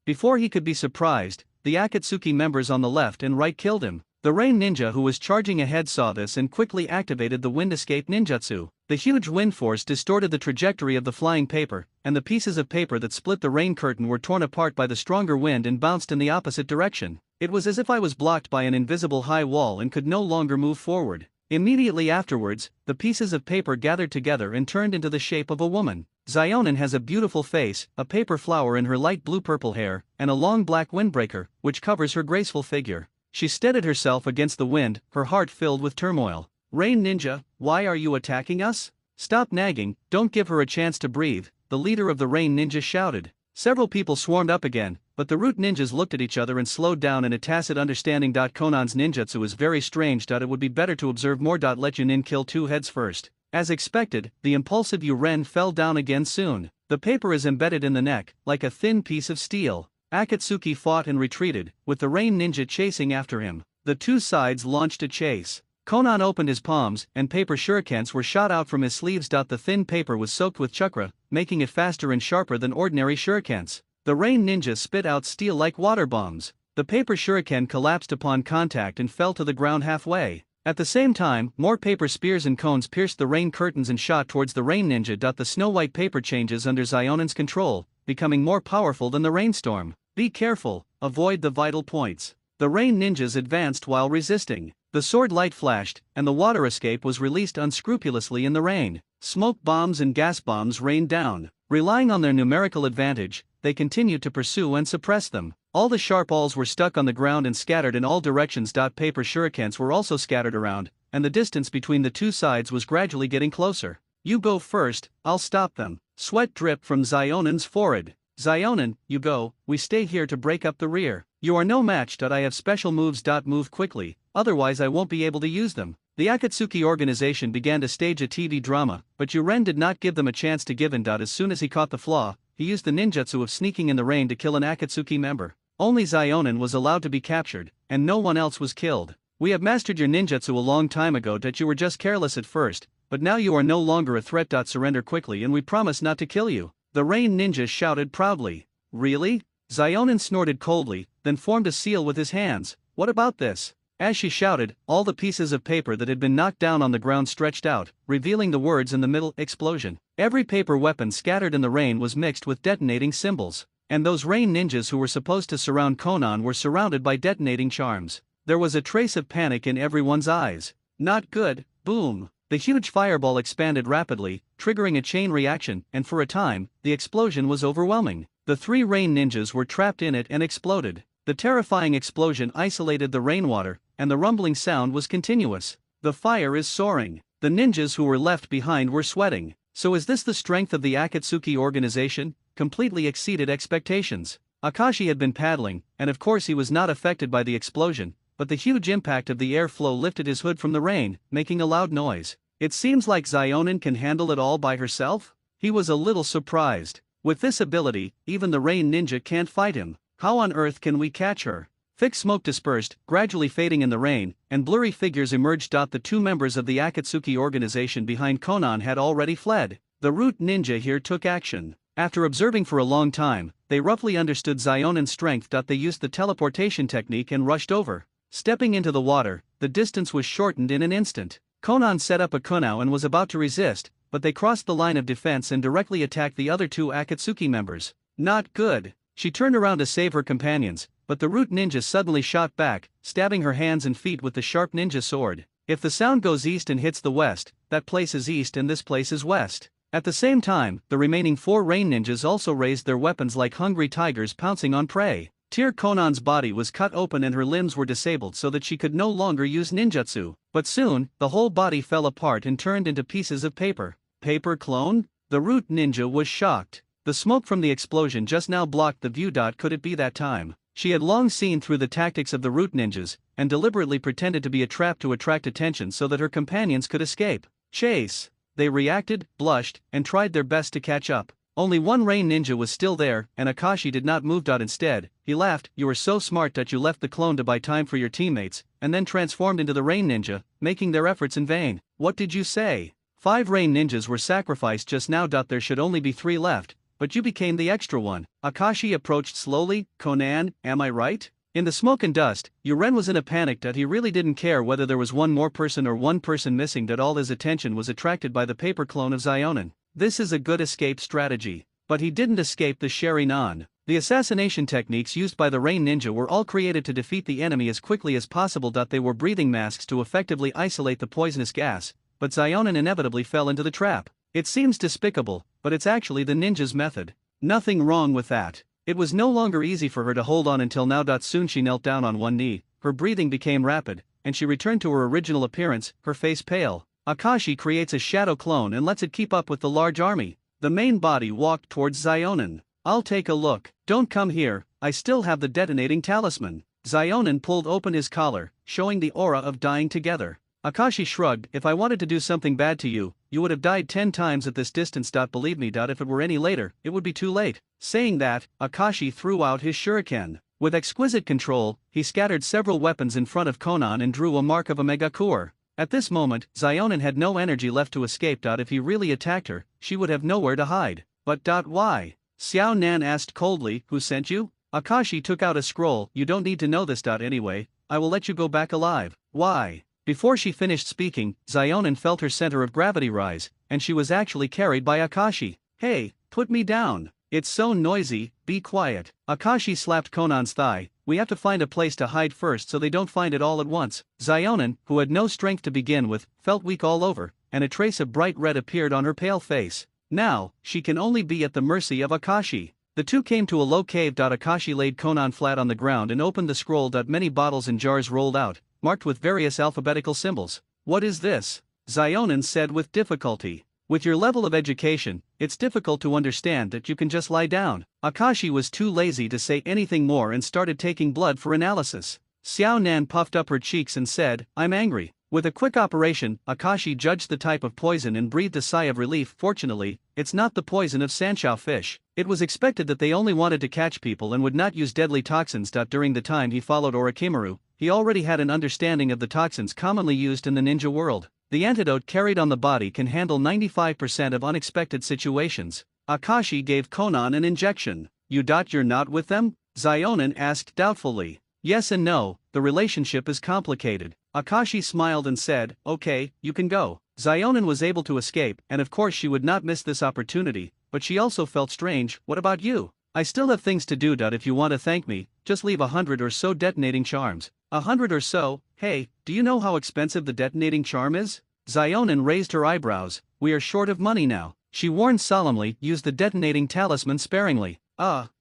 Before he could be surprised, the Akatsuki members on the left and right killed him. The rain ninja who was charging ahead saw this and quickly activated the wind escape ninjutsu. The huge wind force distorted the trajectory of the flying paper, and the pieces of paper that split the rain curtain were torn apart by the stronger wind and bounced in the opposite direction. It was as if I was blocked by an invisible high wall and could no longer move forward. Immediately afterwards, the pieces of paper gathered together and turned into the shape of a woman. Zionen has a beautiful face, a paper flower in her light blue-purple hair, and a long black windbreaker, which covers her graceful figure. She steadied herself against the wind, her heart filled with turmoil. Rain Ninja, why are you attacking us? Stop nagging, don't give her a chance to breathe, the leader of the Rain Ninja shouted. Several people swarmed up again, but the Root Ninjas looked at each other and slowed down in a tacit understanding. Konan's ninjutsu is very strange. It would be better to observe more. Let Yunin kill 2 heads first. As expected, the impulsive Uren fell down again soon. The paper is embedded in the neck, like a thin piece of steel. Akatsuki fought and retreated, with the rain ninja chasing after him. The two sides launched a chase. Konan opened his palms, and paper shurikens were shot out from his sleeves. The thin paper was soaked with chakra, making it faster and sharper than ordinary shurikens. The rain ninja spit out steel like water bombs. The paper shuriken collapsed upon contact and fell to the ground halfway. At the same time, more paper spears and cones pierced the rain curtains and shot towards the rain ninja. The snow-white paper changes under Zionen's control, becoming more powerful than the rainstorm. Be careful, avoid the vital points. The rain ninjas advanced while resisting. The sword light flashed, and the water escape was released unscrupulously in the rain. Smoke bombs and gas bombs rained down. Relying on their numerical advantage, they continued to pursue and suppress them. All the sharp balls were stuck on the ground and scattered in all directions. Paper shurikens were also scattered around, and the distance between the two sides was gradually getting closer. You go first, I'll stop them. Sweat dripped from Zionen's forehead. Zionen, you go, we stay here to break up the rear. You are no match. I have special moves. Move quickly, otherwise I won't be able to use them. The Akatsuki organization began to stage a TV drama, but Uren did not give them a chance to give in. As soon as he caught the flaw, he used the ninjutsu of sneaking in the rain to kill an Akatsuki member. Only Zionen was allowed to be captured, and no one else was killed. We have mastered your ninjutsu a long time ago. You were just careless at first, but now you are no longer a threat. Surrender quickly and we promise not to kill you. The rain ninja shouted proudly. Really? Zionen snorted coldly, then formed a seal with his hands. What about this? As she shouted, all the pieces of paper that had been knocked down on the ground stretched out, revealing the words in the middle: explosion. Every paper weapon scattered in the rain was mixed with detonating symbols. And those rain ninjas who were supposed to surround Konan were surrounded by detonating charms. There was a trace of panic in everyone's eyes. Not good. Boom. The huge fireball expanded rapidly, triggering a chain reaction, and for a time, the explosion was overwhelming. The three rain ninjas were trapped in it and exploded. The terrifying explosion isolated the rainwater, and the rumbling sound was continuous. The fire is soaring. The ninjas who were left behind were sweating. So is this the strength of the Akatsuki organization? Completely exceeded expectations. Akashi had been paddling, and of course he was not affected by the explosion, but the huge impact of the airflow lifted his hood from the rain, making a loud noise. It seems like Zionen can handle it all by herself? He was a little surprised. With this ability, even the rain ninja can't fight him. How on earth can we catch her? Thick smoke dispersed, gradually fading in the rain, and blurry figures emerged. The two members of the Akatsuki organization behind Konan had already fled. The root ninja here took action. After observing for a long time, they roughly understood Zionen's strength. They used the teleportation technique and rushed over. Stepping into the water, the distance was shortened in an instant. Konan set up a kunao and was about to resist, but they crossed the line of defense and directly attacked the other two Akatsuki members. Not good. She turned around to save her companions, but the root ninja suddenly shot back, stabbing her hands and feet with the sharp ninja sword. If the sound goes east and hits the west, that place is east and this place is west. At the same time, the remaining four rain ninjas also raised their weapons like hungry tigers pouncing on prey. Tear Konan's body was cut open and her limbs were disabled so that she could no longer use ninjutsu. But soon, the whole body fell apart and turned into pieces of paper. Paper clone? The root ninja was shocked. The smoke from the explosion just now blocked the view. Could it be that time? She had long seen through the tactics of the root ninjas, and deliberately pretended to be a trap to attract attention so that her companions could escape. Chase! They reacted, blushed, and tried their best to catch up. Only one rain ninja was still there, and Akashi did not move. Instead, he laughed. You were so smart that you left the clone to buy time for your teammates, and then transformed into the rain ninja, making their efforts in vain. What did you say? 5 rain ninjas were sacrificed just now. There should only be 3 left, but you became the extra one. Akashi approached slowly. Konan, am I right? In the smoke and dust, Uren was in a panic. He really didn't care whether there was one more person or one person missing. All his attention was attracted by the paper clone of Zionen. This is a good escape strategy. But he didn't escape the Sharingan. The assassination techniques used by the Rain Ninja were all created to defeat the enemy as quickly as possible. They were breathing masks to effectively isolate the poisonous gas, but Zionen inevitably fell into the trap. It seems despicable, but it's actually the ninja's method. Nothing wrong with that. It was no longer easy for her to hold on until now. Soon she knelt down on one knee, her breathing became rapid, and she returned to her original appearance, her face pale. Akashi creates a shadow clone and lets it keep up with the large army. The main body walked towards Zionen. I'll take a look. Don't come here, I still have the detonating talisman. Zionen pulled open his collar, showing the aura of dying together. Akashi shrugged. If I wanted to do something bad to you, you would have died 10 times at this distance. Believe me. If it were any later, it would be too late. Saying that, Akashi threw out his shuriken. With exquisite control, he scattered several weapons in front of Konan and drew a mark of a Megakure. At this moment, Xionin had no energy left to escape. If he really attacked her, she would have nowhere to hide. But why? Xiao Nan asked coldly. Who sent you? Akashi took out a scroll. You don't need to know this. Anyway, I will let you go back alive. Why? Before she finished speaking, Xionin felt her center of gravity rise, and she was actually carried by Akashi. Hey, put me down. It's so noisy, be quiet. Akashi slapped Konan's thigh. We have to find a place to hide first so they don't find it all at once. Xionin, who had no strength to begin with, felt weak all over, and a trace of bright red appeared on her pale face. Now, she can only be at the mercy of Akashi. The two came to a low cave. Akashi laid Konan flat on the ground and opened the scroll. Many bottles and jars rolled out, marked with various alphabetical symbols. What is this? Xionin said with difficulty. With your level of education, it's difficult to understand that you can just lie down. Akashi was too lazy to say anything more and started taking blood for analysis. Xiao Nan puffed up her cheeks and said, I'm angry. With a quick operation, Akashi judged the type of poison and breathed a sigh of relief. Fortunately, it's not the poison of Sanshao fish. It was expected that they only wanted to catch people and would not use deadly toxins. During the time he followed Orochimaru, he already had an understanding of the toxins commonly used in the ninja world. The antidote carried on the body can handle 95% of unexpected situations. Akashi gave Konan an injection. You're not with them? Xionin asked doubtfully. Yes and no, the relationship is complicated. Akashi smiled and said, okay, you can go. Xionin was able to escape, and of course she would not miss this opportunity, but she also felt strange. What about you? I still have things to do. If you want to thank me, just leave 100 or so detonating charms. 100 or so? Hey, do you know how expensive the detonating charm is? Xionin raised her eyebrows. We are short of money now. She warned solemnly, use the detonating talisman sparingly.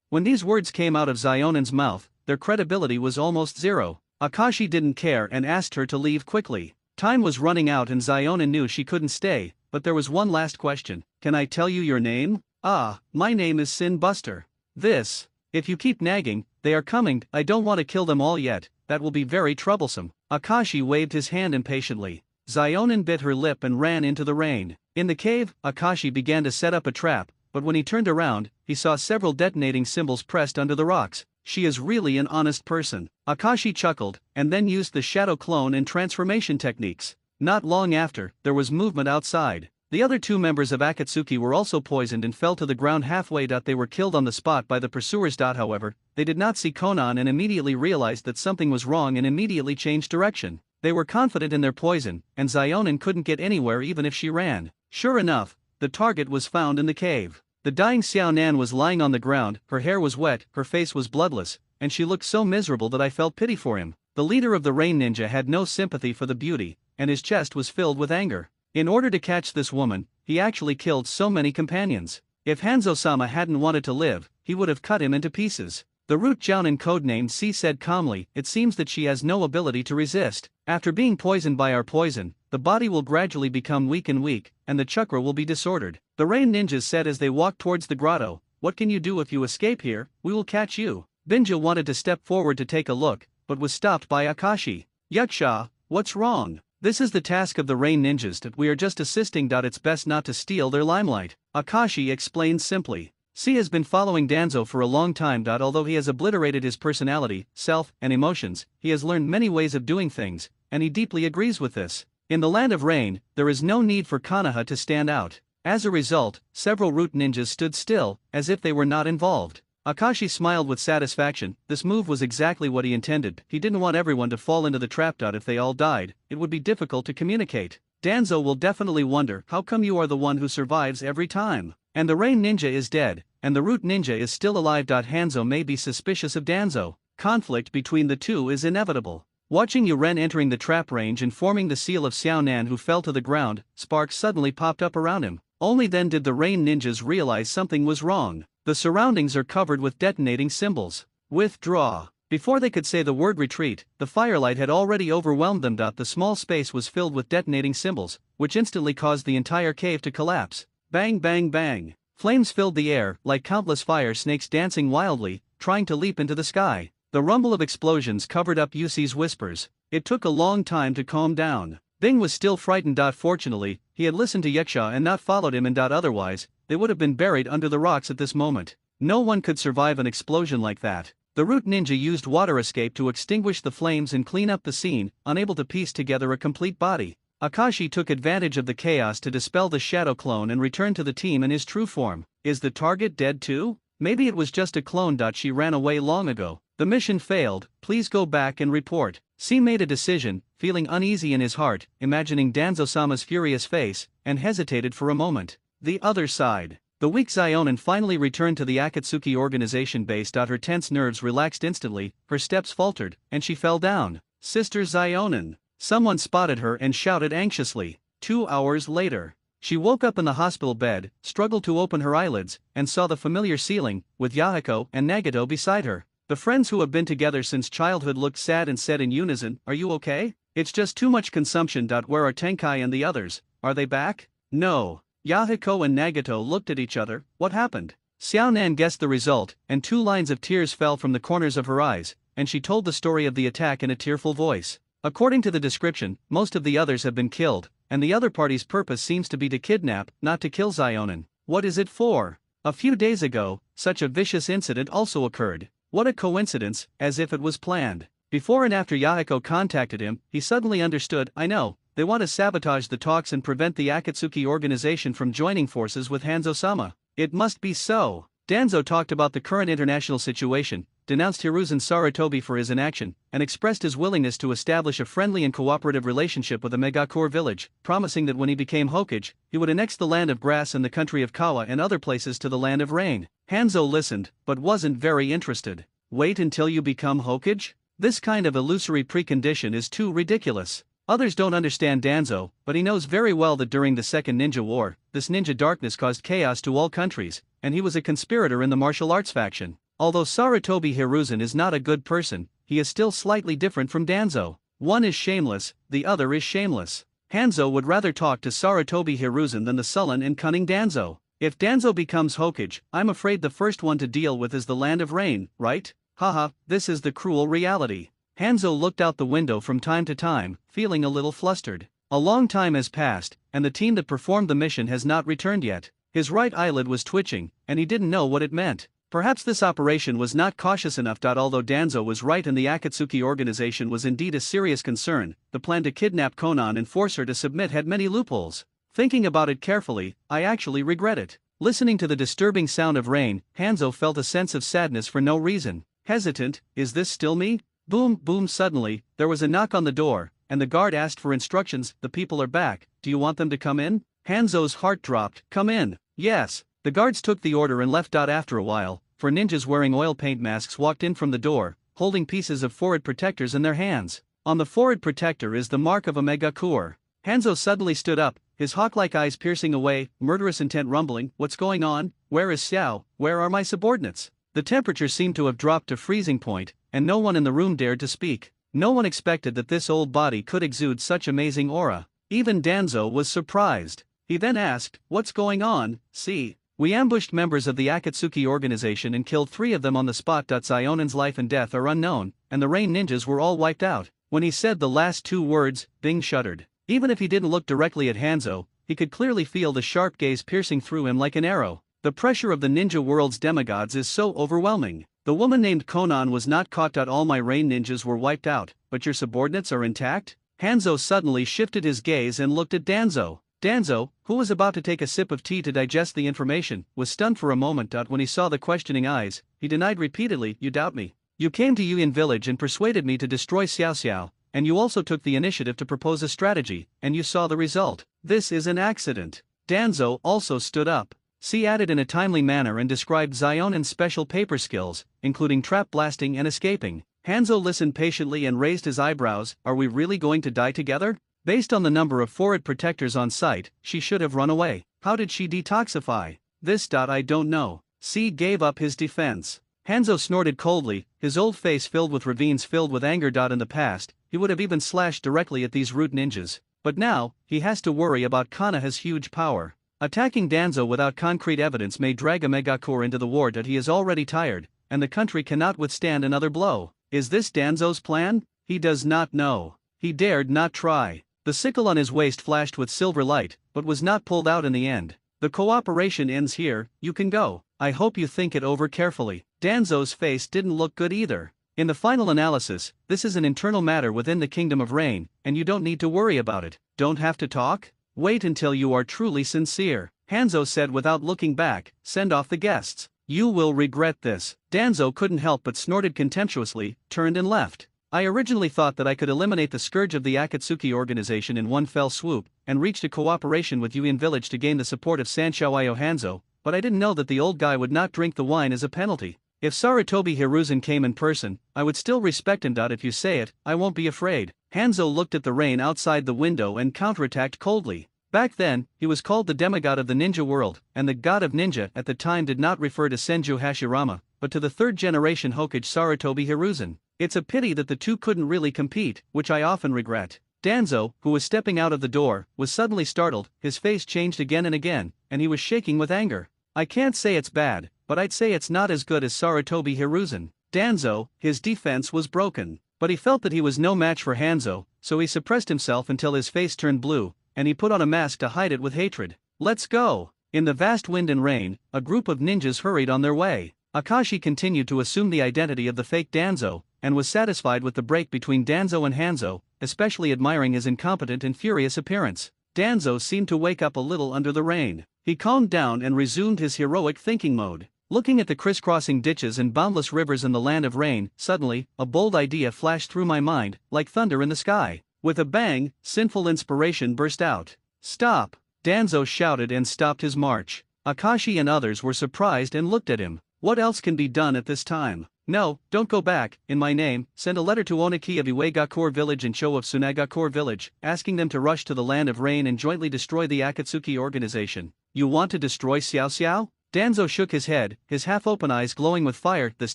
When these words came out of Xionin's mouth, their credibility was almost zero. Akashi didn't care and asked her to leave quickly. Time was running out and Xionin knew she couldn't stay, but there was one last question. Can I tell you your name? My name is Sin Buster. If you keep nagging, they are coming. I don't want to kill them all yet, that will be very troublesome. Akashi waved his hand impatiently. Xionin bit her lip and ran into the rain. In the cave, Akashi began to set up a trap, but when he turned around, he saw several detonating symbols pressed under the rocks. She is really an honest person. Akashi chuckled, and then used the shadow clone and transformation techniques. Not long after, there was movement outside. The other two members of Akatsuki were also poisoned and fell to the ground halfway. They were killed on the spot by the pursuers. However, they did not see Konan and immediately realized that something was wrong and immediately changed direction. They were confident in their poison, and Xionin couldn't get anywhere even if she ran. Sure enough, the target was found in the cave. The dying Xiao Nan was lying on the ground, her hair was wet, her face was bloodless, and she looked so miserable that I felt pity for him. The leader of the Rain Ninja had no sympathy for the beauty, and his chest was filled with anger. In order to catch this woman, he actually killed so many companions. If Hanzo-sama hadn't wanted to live, he would have cut him into pieces. The root Jounin codenamed C said calmly, it seems that she has no ability to resist. After being poisoned by our poison, the body will gradually become weak, and the chakra will be disordered. The Rain Ninjas said as they walked towards the grotto, what can you do if you escape here? We will catch you. Binja wanted to step forward to take a look, but was stopped by Akashi. Yaksha, what's wrong? This is the task of the Rain Ninjas, that we are just assisting. It's best not to steal their limelight. Akashi explained simply. C has been following Danzo for a long time. Although he has obliterated his personality, self, and emotions, he has learned many ways of doing things, and he deeply agrees with this. In the land of rain, there is no need for konoha to stand out. As a result, several root ninjas stood still, as if they were not involved. Akashi smiled with satisfaction. This move was exactly what he intended. He didn't want everyone to fall into the trap. If they all died, it would be difficult to communicate. Danzo will definitely wonder, how come you are the one who survives every time? And the Rain Ninja is dead, and the Root Ninja is still alive. Hanzo may be suspicious of Danzo. Conflict between the two is inevitable. Watching Yuren entering the trap range and forming the seal of Xiao Nan, who fell to the ground, sparks suddenly popped up around him. Only then did the Rain Ninjas realize something was wrong. The surroundings are covered with detonating symbols. Withdraw. Before they could say the word retreat, the firelight had already overwhelmed them. The small space was filled with detonating symbols, which instantly caused the entire cave to collapse. Bang bang bang. Flames filled the air, like countless fire snakes dancing wildly, trying to leap into the sky. The rumble of explosions covered up Yusi's whispers. It took a long time to calm down. Bing was still frightened. Fortunately, he had listened to Yaksha and not followed him, and otherwise, they would have been buried under the rocks at this moment. No one could survive an explosion like that. The root ninja used water escape to extinguish the flames and clean up the scene, unable to piece together a complete body. Akashi took advantage of the chaos to dispel the shadow clone and return to the team in his true form. Is the target dead too? Maybe it was just a clone. She ran away long ago. The mission failed, please go back and report. C made a decision, feeling uneasy in his heart, imagining Danzo-sama's furious face, and hesitated for a moment. The other side. The weak Zionin finally returned to the Akatsuki organization base. Her tense nerves relaxed instantly, her steps faltered, and she fell down. Sister Zionin. Someone spotted her and shouted anxiously. 2 hours later. She woke up in the hospital bed, struggled to open her eyelids, and saw the familiar ceiling, with Yahiko and Nagato beside her. The friends who have been together since childhood looked sad and said in unison, "Are you okay? It's just too much consumption. Where are Tenkai and the others? Are they back?" "No." Yahiko and Nagato looked at each other. What happened? Xiaonan guessed the result, and 2 lines of tears fell from the corners of her eyes, and she told the story of the attack in a tearful voice. According to the description, most of the others have been killed, and the other party's purpose seems to be to kidnap, not to kill Zionin. What is it for? A few days ago, such a vicious incident also occurred. What a coincidence, as if it was planned. Before and after Yahiko contacted him, he suddenly understood. I know, they want to sabotage the talks and prevent the Akatsuki organization from joining forces with Hanzo-sama. It must be so. Danzo talked about the current international situation, denounced Hiruzen Sarutobi for his inaction, and expressed his willingness to establish a friendly and cooperative relationship with the Megakure village, promising that when he became Hokage, he would annex the land of grass and the country of Kawa and other places to the land of rain. Hanzo listened, but wasn't very interested. Wait until you become Hokage? This kind of illusory precondition is too ridiculous. Others don't understand Danzo, but he knows very well that during the Second Ninja War, this ninja darkness caused chaos to all countries, and he was a conspirator in the martial arts faction. Although Sarutobi Hiruzen is not a good person, he is still slightly different from Danzo. One is shameless, the other is shameless. Hanzo would rather talk to Sarutobi Hiruzen than the sullen and cunning Danzo. If Danzo becomes Hokage, I'm afraid the first one to deal with is the land of rain, right? Haha, this is the cruel reality. Hanzo looked out the window from time to time, feeling a little flustered. A long time has passed, and the team that performed the mission has not returned yet. His right eyelid was twitching, and he didn't know what it meant. Perhaps this operation was not cautious enough. Although Danzo was right and the Akatsuki organization was indeed a serious concern, the plan to kidnap Konan and force her to submit had many loopholes. Thinking about it carefully, I actually regret it. Listening to the disturbing sound of rain, Hanzo felt a sense of sadness for no reason. Hesitant, is this still me? Boom, boom. Suddenly, there was a knock on the door, and the guard asked for instructions. The people are back, do you want them to come in? Hanzo's heart dropped. Come in. Yes. The guards took the order and left. After a while, 4 ninjas wearing oil paint masks walked in from the door, holding pieces of forehead protectors in their hands. On the forehead protector is the mark of a Megakure. Hanzo suddenly stood up, his hawk-like eyes piercing away, murderous intent rumbling. What's going on? Where is Xiao? Where are my subordinates? The temperature seemed to have dropped to freezing point, and no one in the room dared to speak. No one expected that this old body could exude such amazing aura. Even Danzo was surprised. He then asked, what's going on? See. We ambushed members of the Akatsuki organization and killed 3 of them on the spot. Zionin's life and death are unknown, and the rain ninjas were all wiped out. When he said the last 2 words, Bing shuddered. Even if he didn't look directly at Hanzo, he could clearly feel the sharp gaze piercing through him like an arrow. The pressure of the ninja world's demigods is so overwhelming. The woman named Konan was not caught. All my rain ninjas were wiped out, but your subordinates are intact? Hanzo suddenly shifted his gaze and looked at Danzo. Danzo, who was about to take a sip of tea to digest the information, was stunned for a moment. When he saw the questioning eyes, he denied repeatedly, you doubt me. You came to Yuyan village and persuaded me to destroy Xiao Xiao, and you also took the initiative to propose a strategy, and you saw the result. This is an accident. Danzo also stood up. C added in a timely manner and described Zionin's special paper skills, including trap blasting and escaping. Hanzo listened patiently and raised his eyebrows. Are we really going to die together? Based on the number of forehead protectors on site, she should have run away. How did she detoxify? This. I don't know. C gave up his defense. Hanzo snorted coldly, his old face filled with ravines filled with anger. In the past, he would have even slashed directly at these root ninjas. But now, he has to worry about Konoha's huge power. Attacking Danzo without concrete evidence may drag a Megakure into the war. He is already tired, and the country cannot withstand another blow. Is this Danzo's plan? He does not know. He dared not try. The sickle on his waist flashed with silver light, but was not pulled out in the end. The cooperation ends here, you can go. I hope you think it over carefully. Danzo's face didn't look good either. In the final analysis, this is an internal matter within the Kingdom of Rain, and you don't need to worry about it. Don't have to talk? Wait until you are truly sincere. Hanzo said without looking back, send off the guests. You will regret this. Danzo couldn't help but snorted contemptuously, turned and left. I originally thought that I could eliminate the scourge of the Akatsuki organization in one fell swoop, and reached a cooperation with Yuin village to gain the support of Sanshoyo Hanzo, but I didn't know that the old guy would not drink the wine as a penalty. If Sarutobi Hiruzen came in person, I would still respect him. If you say it, I won't be afraid. Hanzo looked at the rain outside the window and counterattacked coldly. Back then, he was called the demigod of the ninja world, and the god of ninja at the time did not refer to Senju Hashirama, but to the third-generation Hokage Sarutobi Hiruzen. It's a pity that the two couldn't really compete, which I often regret. Danzo, who was stepping out of the door, was suddenly startled, his face changed again and again, and he was shaking with anger. I can't say it's bad, but I'd say it's not as good as Sarutobi Hiruzen. Danzo, his defense was broken, but he felt that he was no match for Hanzo, so he suppressed himself until his face turned blue, and he put on a mask to hide it with hatred. Let's go! In the vast wind and rain, a group of ninjas hurried on their way. Akashi continued to assume the identity of the fake Danzo, and was satisfied with the break between Danzo and Hanzo, especially admiring his incompetent and furious appearance. Danzo seemed to wake up a little under the rain. He calmed down and resumed his heroic thinking mode. Looking at the crisscrossing ditches and boundless rivers in the land of rain, suddenly, a bold idea flashed through my mind, like thunder in the sky. With a bang, sinful inspiration burst out. Stop! Danzo shouted and stopped his march. Akashi and others were surprised and looked at him. What else can be done at this time? No, don't go back. In my name, send a letter to Oniki of Iwegakure village and Cho of Tsunagakure village, asking them to rush to the land of rain and jointly destroy the Akatsuki organization. You want to destroy Xiao Xiao? Danzo shook his head, his half-open eyes glowing with fire. This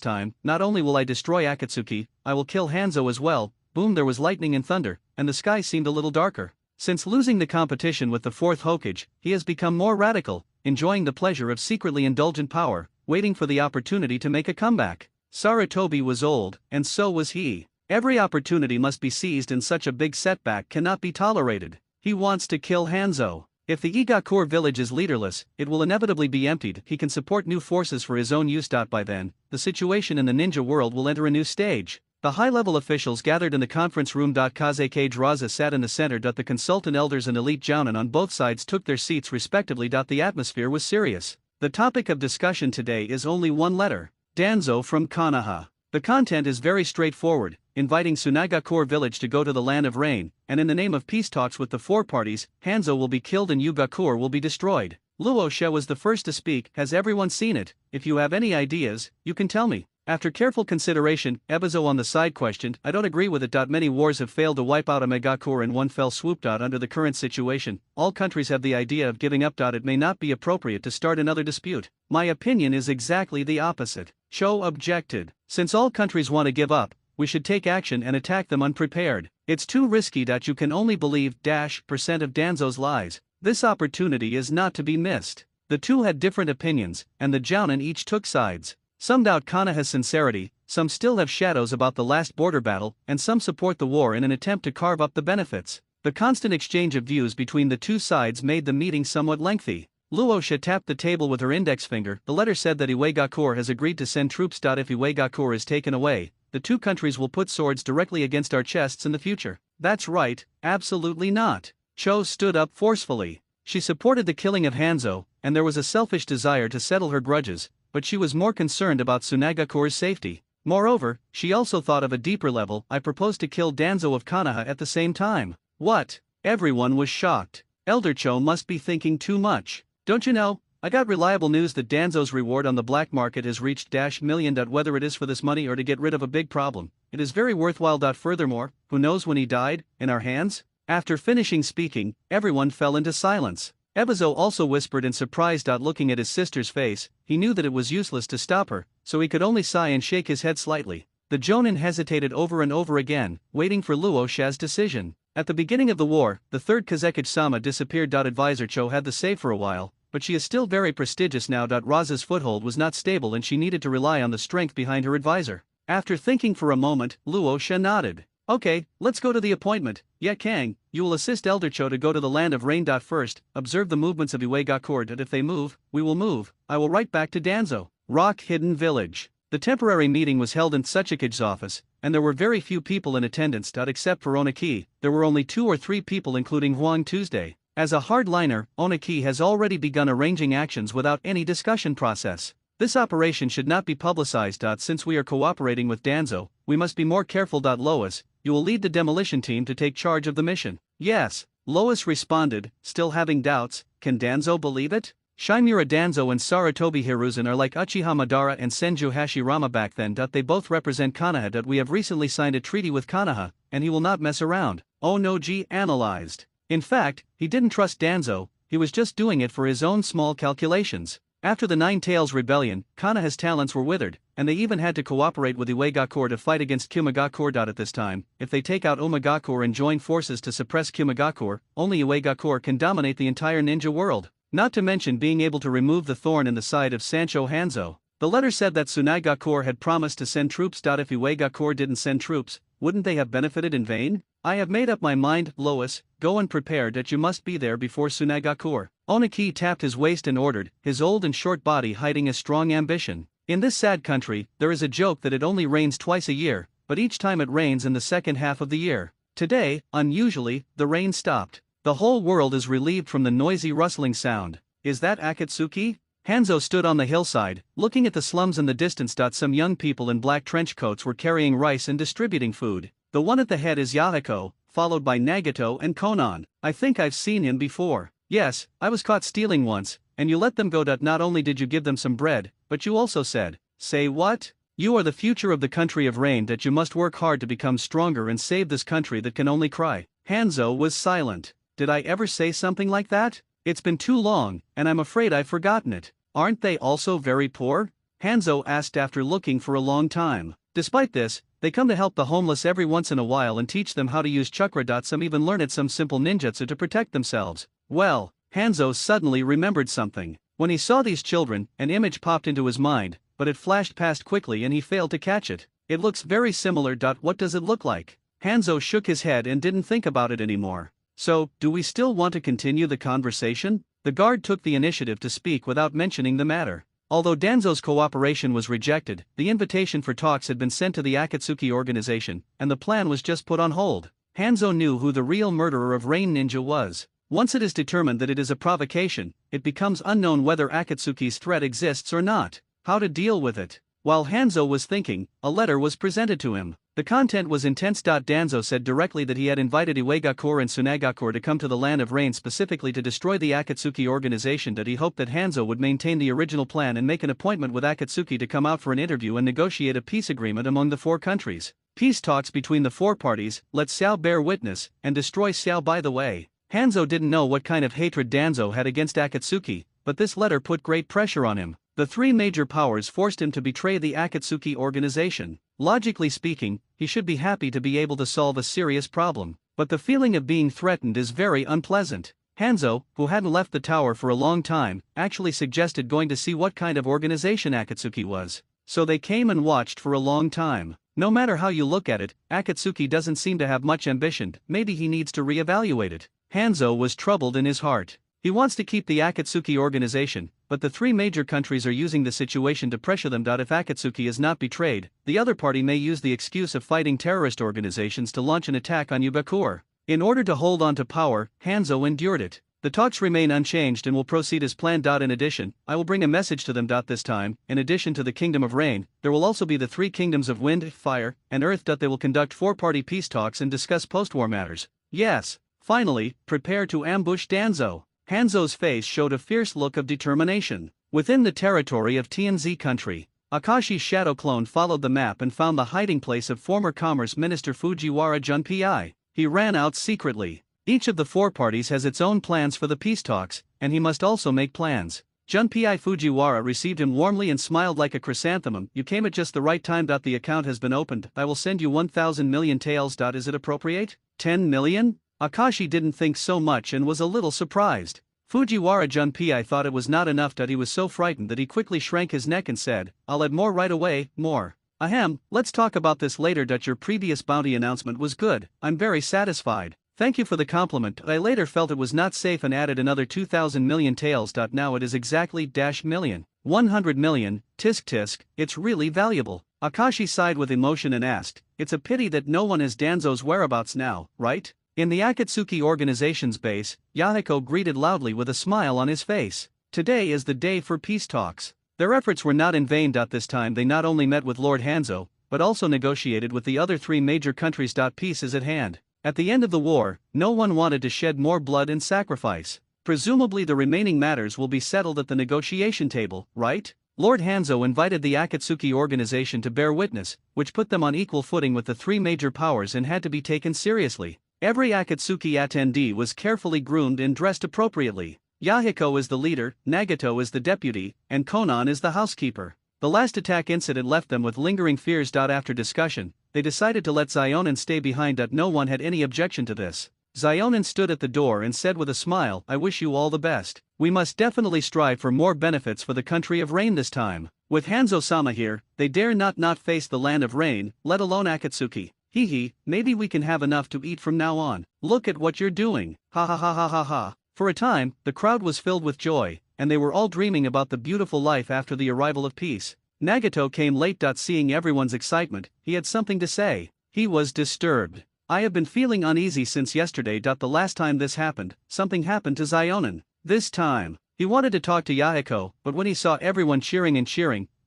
time, not only will I destroy Akatsuki, I will kill Hanzo as well. Boom, there was lightning and thunder, and the sky seemed a little darker. Since losing the competition with the fourth Hokage, he has become more radical, enjoying the pleasure of secretly indulgent power, waiting for the opportunity to make a comeback. Sarutobi was old, and so was he. Every opportunity must be seized, and such a big setback cannot be tolerated. He wants to kill Hanzo. If the Igakure village is leaderless, it will inevitably be emptied. He can support new forces for his own use. By then, the situation in the ninja world will enter a new stage. The high-level officials gathered in the conference room. Kazekage Raza sat in the center. The consultant elders and elite jounin on both sides took their seats respectively. The atmosphere was serious. The topic of discussion today is only one letter. Danzo from Konoha. The content is very straightforward, inviting Tsunagakure village to go to the land of rain, and in the name of peace talks with the four parties, Hanzo will be killed and Ugakure will be destroyed. Luosha was the first to speak. Has everyone seen it? If you have any ideas, you can tell me. After careful consideration, Ebizo on the side questioned, I don't agree with it. Many wars have failed to wipe out a Megakure in one fell swoop. Under the current situation, all countries have the idea of giving up. It may not be appropriate to start another dispute. My opinion is exactly the opposite. Cho objected. Since all countries want to give up, we should take action and attack them unprepared. It's too risky. You can only believe % of Danzo's lies. This opportunity is not to be missed. The two had different opinions, and the jounin each took sides. Some doubt Konoha's sincerity, some still have shadows about the last border battle, and some support the war in an attempt to carve up the benefits. The constant exchange of views between the two sides made the meeting somewhat lengthy. Luosha tapped the table with her index finger. The letter said that Iwegakure has agreed to send troops. If Iwegakure is taken away, the two countries will put swords directly against our chests in the future. That's right, absolutely not. Cho stood up forcefully. She supported the killing of Hanzo, and there was a selfish desire to settle her grudges, but she was more concerned about Tsunagakure's safety. Moreover, she also thought of a deeper level. I propose to kill Danzo of Konoha at the same time. What? Everyone was shocked. Elder Cho must be thinking too much. Don't you know, I got reliable news that Danzo's reward on the black market has reached $million. Whether it is for this money or to get rid of a big problem, it is very worthwhile. Furthermore, who knows when he died? In our hands? After finishing speaking, everyone fell into silence. Ebizo also whispered in surprise. Looking at his sister's face, he knew that it was useless to stop her, so he could only sigh and shake his head slightly. The jounin hesitated over and over again, waiting for Luosha's decision. At the beginning of the war, the third Kazekage-sama disappeared. Advisor Cho had the say for a while, but she is still very prestigious now. Raza's foothold was not stable and she needed to rely on the strength behind her advisor. After thinking for a moment, Luosha nodded. Okay, let's go to the appointment. Yeah, Kang, you will assist Elder Cho to go to the land of rain. First, observe the movements of Uegakure, and if they move, we will move. I will write back to Danzo. Rock Hidden Village. The temporary meeting was held in Tsuchikage's office, and there were very few people in attendance. Except for Onaki, there were only 2 or 3 people, including Huang Tuesday. As a hardliner, Onaki has already begun arranging actions without any discussion process. This operation should not be publicized. Since we are cooperating with Danzo, we must be more careful. Lois, you will lead the demolition team to take charge of the mission. Yes, Lois responded, still having doubts. Can Danzo believe it? Shimura Danzo and Saratobi Hiruzen are like Uchiha Madara and Senju Hashirama back then. They both represent Konoha. We have recently signed a treaty with Konoha, and he will not mess around. Onoji analyzed. In fact, he didn't trust Danzo, he was just doing it for his own small calculations. After the Nine Tails Rebellion, Konoha's talents were withered, and they even had to cooperate with Uegakure to fight against Kumagakure. At this time, if they take out Omagakure and join forces to suppress Kumagakure, only Uegakure can dominate the entire ninja world. Not to mention being able to remove the thorn in the side of Sancho Hanzo. The letter said that Tsunagakure had promised to send troops. If Uegakure didn't send troops, wouldn't they have benefited in vain? I have made up my mind, Lois, go and prepare that you must be there before Tsunagakure. Onaki tapped his waist and ordered, his old and short body hiding a strong ambition. In this sad country, there is a joke that it only rains twice a year, but each time it rains in the second half of the year. Today, unusually, the rain stopped. The whole world is relieved from the noisy rustling sound. Is that Akatsuki? Hanzo stood on the hillside, looking at the slums in the distance. Some young people in black trench coats were carrying rice and distributing food. The one at the head is Yahiko, followed by Nagato and Konan. I think I've seen him before. Yes, I was caught stealing once, and you let them go. Not only did you give them some bread, but you also said, say what? You are the future of the country of rain. You must work hard to become stronger and save this country that can only cry. Hanzo was silent. Did I ever say something like that? It's been too long, and I'm afraid I've forgotten it. Aren't they also very poor? Hanzo asked after looking for a long time. Despite this, they come to help the homeless every once in a while and teach them how to use chakra. Some even learn it some simple ninjutsu to protect themselves. Well, Hanzo suddenly remembered something. When he saw these children, an image popped into his mind, but it flashed past quickly and he failed to catch it. It looks very similar. What does it look like? Hanzo shook his head and didn't think about it anymore. So, do we still want to continue the conversation? The guard took the initiative to speak without mentioning the matter. Although Danzo's cooperation was rejected, the invitation for talks had been sent to the Akatsuki organization, and the plan was just put on hold. Hanzo knew who the real murderer of Rain Ninja was. Once it is determined that it is a provocation, it becomes unknown whether Akatsuki's threat exists or not. How to deal with it? While Hanzo was thinking, a letter was presented to him. The content was intense. Danzo said directly that he had invited Uegakure and Tsunagakure to come to the Land of Rain specifically to destroy the Akatsuki organization. He hoped that Hanzo would maintain the original plan and make an appointment with Akatsuki to come out for an interview and negotiate a peace agreement among the 4 countries. Peace talks between the 4 parties, let Xiao bear witness, and destroy Xiao. By the way, Hanzo didn't know what kind of hatred Danzo had against Akatsuki, but this letter put great pressure on him. The 3 major powers forced him to betray the Akatsuki organization. Logically speaking, he should be happy to be able to solve a serious problem, but the feeling of being threatened is very unpleasant. Hanzo, who hadn't left the tower for a long time, actually suggested going to see what kind of organization Akatsuki was. So they came and watched for a long time. No matter how you look at it, Akatsuki doesn't seem to have much ambition. Maybe he needs to reevaluate it. Hanzo was troubled in his heart. He wants to keep the Akatsuki organization, but the 3 major countries are using the situation to pressure them. If Akatsuki is not betrayed, the other party may use the excuse of fighting terrorist organizations to launch an attack on Uegakure. In order to hold on to power, Hanzo endured it. The talks remain unchanged and will proceed as planned. In addition, I will bring a message to them. This time, in addition to the Kingdom of Rain, there will also be the 3 kingdoms of Wind, Fire, and Earth. They will conduct 4-party peace talks and discuss post-war matters. Yes. Finally, prepare to ambush Danzo. Hanzo's face showed a fierce look of determination. Within the territory of TNZ country, Akashi's shadow clone followed the map and found the hiding place of former Commerce Minister Fujiwara Junpei. He ran out secretly. Each of the 4 parties has its own plans for the peace talks, and he must also make plans. Junpei Fujiwara received him warmly and smiled like a chrysanthemum. You came at just the right time. The account has been opened. I will send you 1,000 million taels. Is it appropriate? 10 million? Akashi didn't think so much and was a little surprised. Fujiwara Junpei thought it was not enough. He was so frightened that he quickly shrank his neck and said, I'll add more right away, more. Ahem, let's talk about this later. Your previous bounty announcement was good, I'm very satisfied. Thank you for the compliment. I later felt it was not safe and added another 2,000 million taels. Now it is exactly dash million. 100 million, tisk tisk, it's really valuable. Akashi sighed with emotion and asked, it's a pity that no one has Danzo's whereabouts now, right? In the Akatsuki organization's base, Yahiko greeted loudly with a smile on his face. Today is the day for peace talks. Their efforts were not in vain. This time they not only met with Lord Hanzo, but also negotiated with the other three major countries. Peace is at hand. At the end of the war, no one wanted to shed more blood and sacrifice. Presumably the remaining matters will be settled at the negotiation table, right? Lord Hanzo invited the Akatsuki organization to bear witness, which put them on equal footing with the three major powers and had to be taken seriously. Every Akatsuki attendee was carefully groomed and dressed appropriately. Yahiko is the leader, Nagato is the deputy, and Konan is the housekeeper. The last attack incident left them with lingering fears. After discussion, they decided to let Xionin stay behind. No one had any objection to this. Xionin stood at the door and said with a smile, I wish you all the best. We must definitely strive for more benefits for the country of rain this time. With Hanzo-sama here, they dare not face the land of rain, let alone Akatsuki. Hee, maybe we can have enough to eat from now on. Look at what you're doing. Ha ha ha ha ha ha. For a time, the crowd was filled with joy, and they were all dreaming about the beautiful life after the arrival of peace. Nagato came late. Seeing everyone's excitement, he had something to say. He was disturbed. I have been feeling uneasy since yesterday. The last time this happened, something happened to Xionin. This time, he wanted to talk to Yahiko, but when he saw everyone cheering,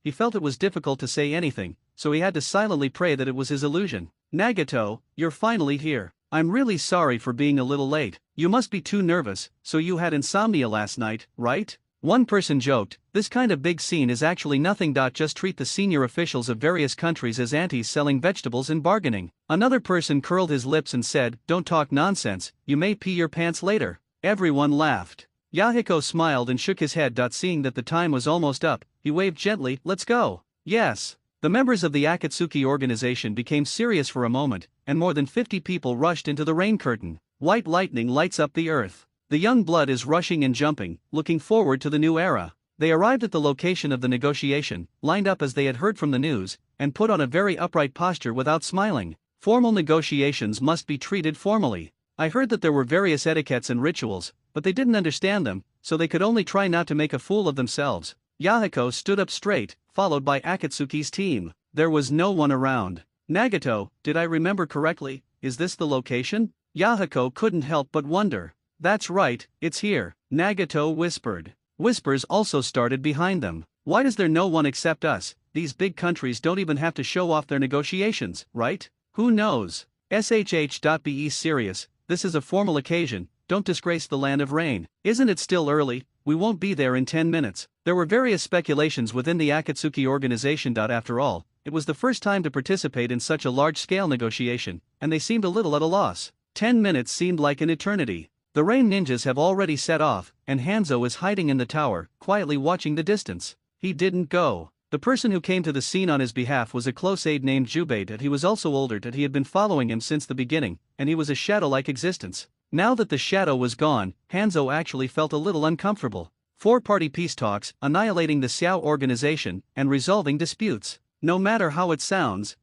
he felt it was difficult to say anything, so he had to silently pray that it was his illusion. Nagato, you're finally here. I'm really sorry for being a little late. You must be too nervous, so you had insomnia last night, right? One person joked, this kind of big scene is actually nothing. Just treat the senior officials of various countries as aunties selling vegetables and bargaining. Another person curled his lips and said, don't talk nonsense, you may pee your pants later. Everyone laughed. Yahiko smiled and shook his head. Seeing that the time was almost up, he waved gently, let's go. Yes. The members of the Akatsuki organization became serious for a moment, and more than 50 people rushed into the rain curtain. White lightning lights up the earth. The young blood is rushing and jumping, looking forward to the new era. They arrived at the location of the negotiation, lined up as they had heard from the news, and put on a very upright posture without smiling. Formal negotiations must be treated formally. I heard that there were various etiquettes and rituals, but they didn't understand them, so they could only try not to make a fool of themselves. Yahiko stood up straight, followed by Akatsuki's team. There was no one around. Nagato, did I remember correctly? Is this the location? Yahiko couldn't help but wonder. That's right, it's here, Nagato whispered. Whispers also started behind them. Why is there no one except us? These big countries don't even have to show off their negotiations, right? Who knows? Be serious, this is a formal occasion, don't disgrace the land of rain. Isn't it still early? We won't be there in 10 minutes. There were various speculations within the Akatsuki organization. After all, it was the first time to participate in such a large-scale negotiation, and they seemed a little at a loss. 10 minutes seemed like an eternity. The rain ninjas have already set off, and Hanzo is hiding in the tower, quietly watching the distance. He didn't go. The person who came to the scene on his behalf was a close aide named Jubei. He was also older. He had been following him since the beginning, and he was a shadow-like existence. Now that the shadow was gone, Hanzo actually felt a little uncomfortable. Four-party peace talks, annihilating the Xiao organization, and resolving disputes. No matter how it sounds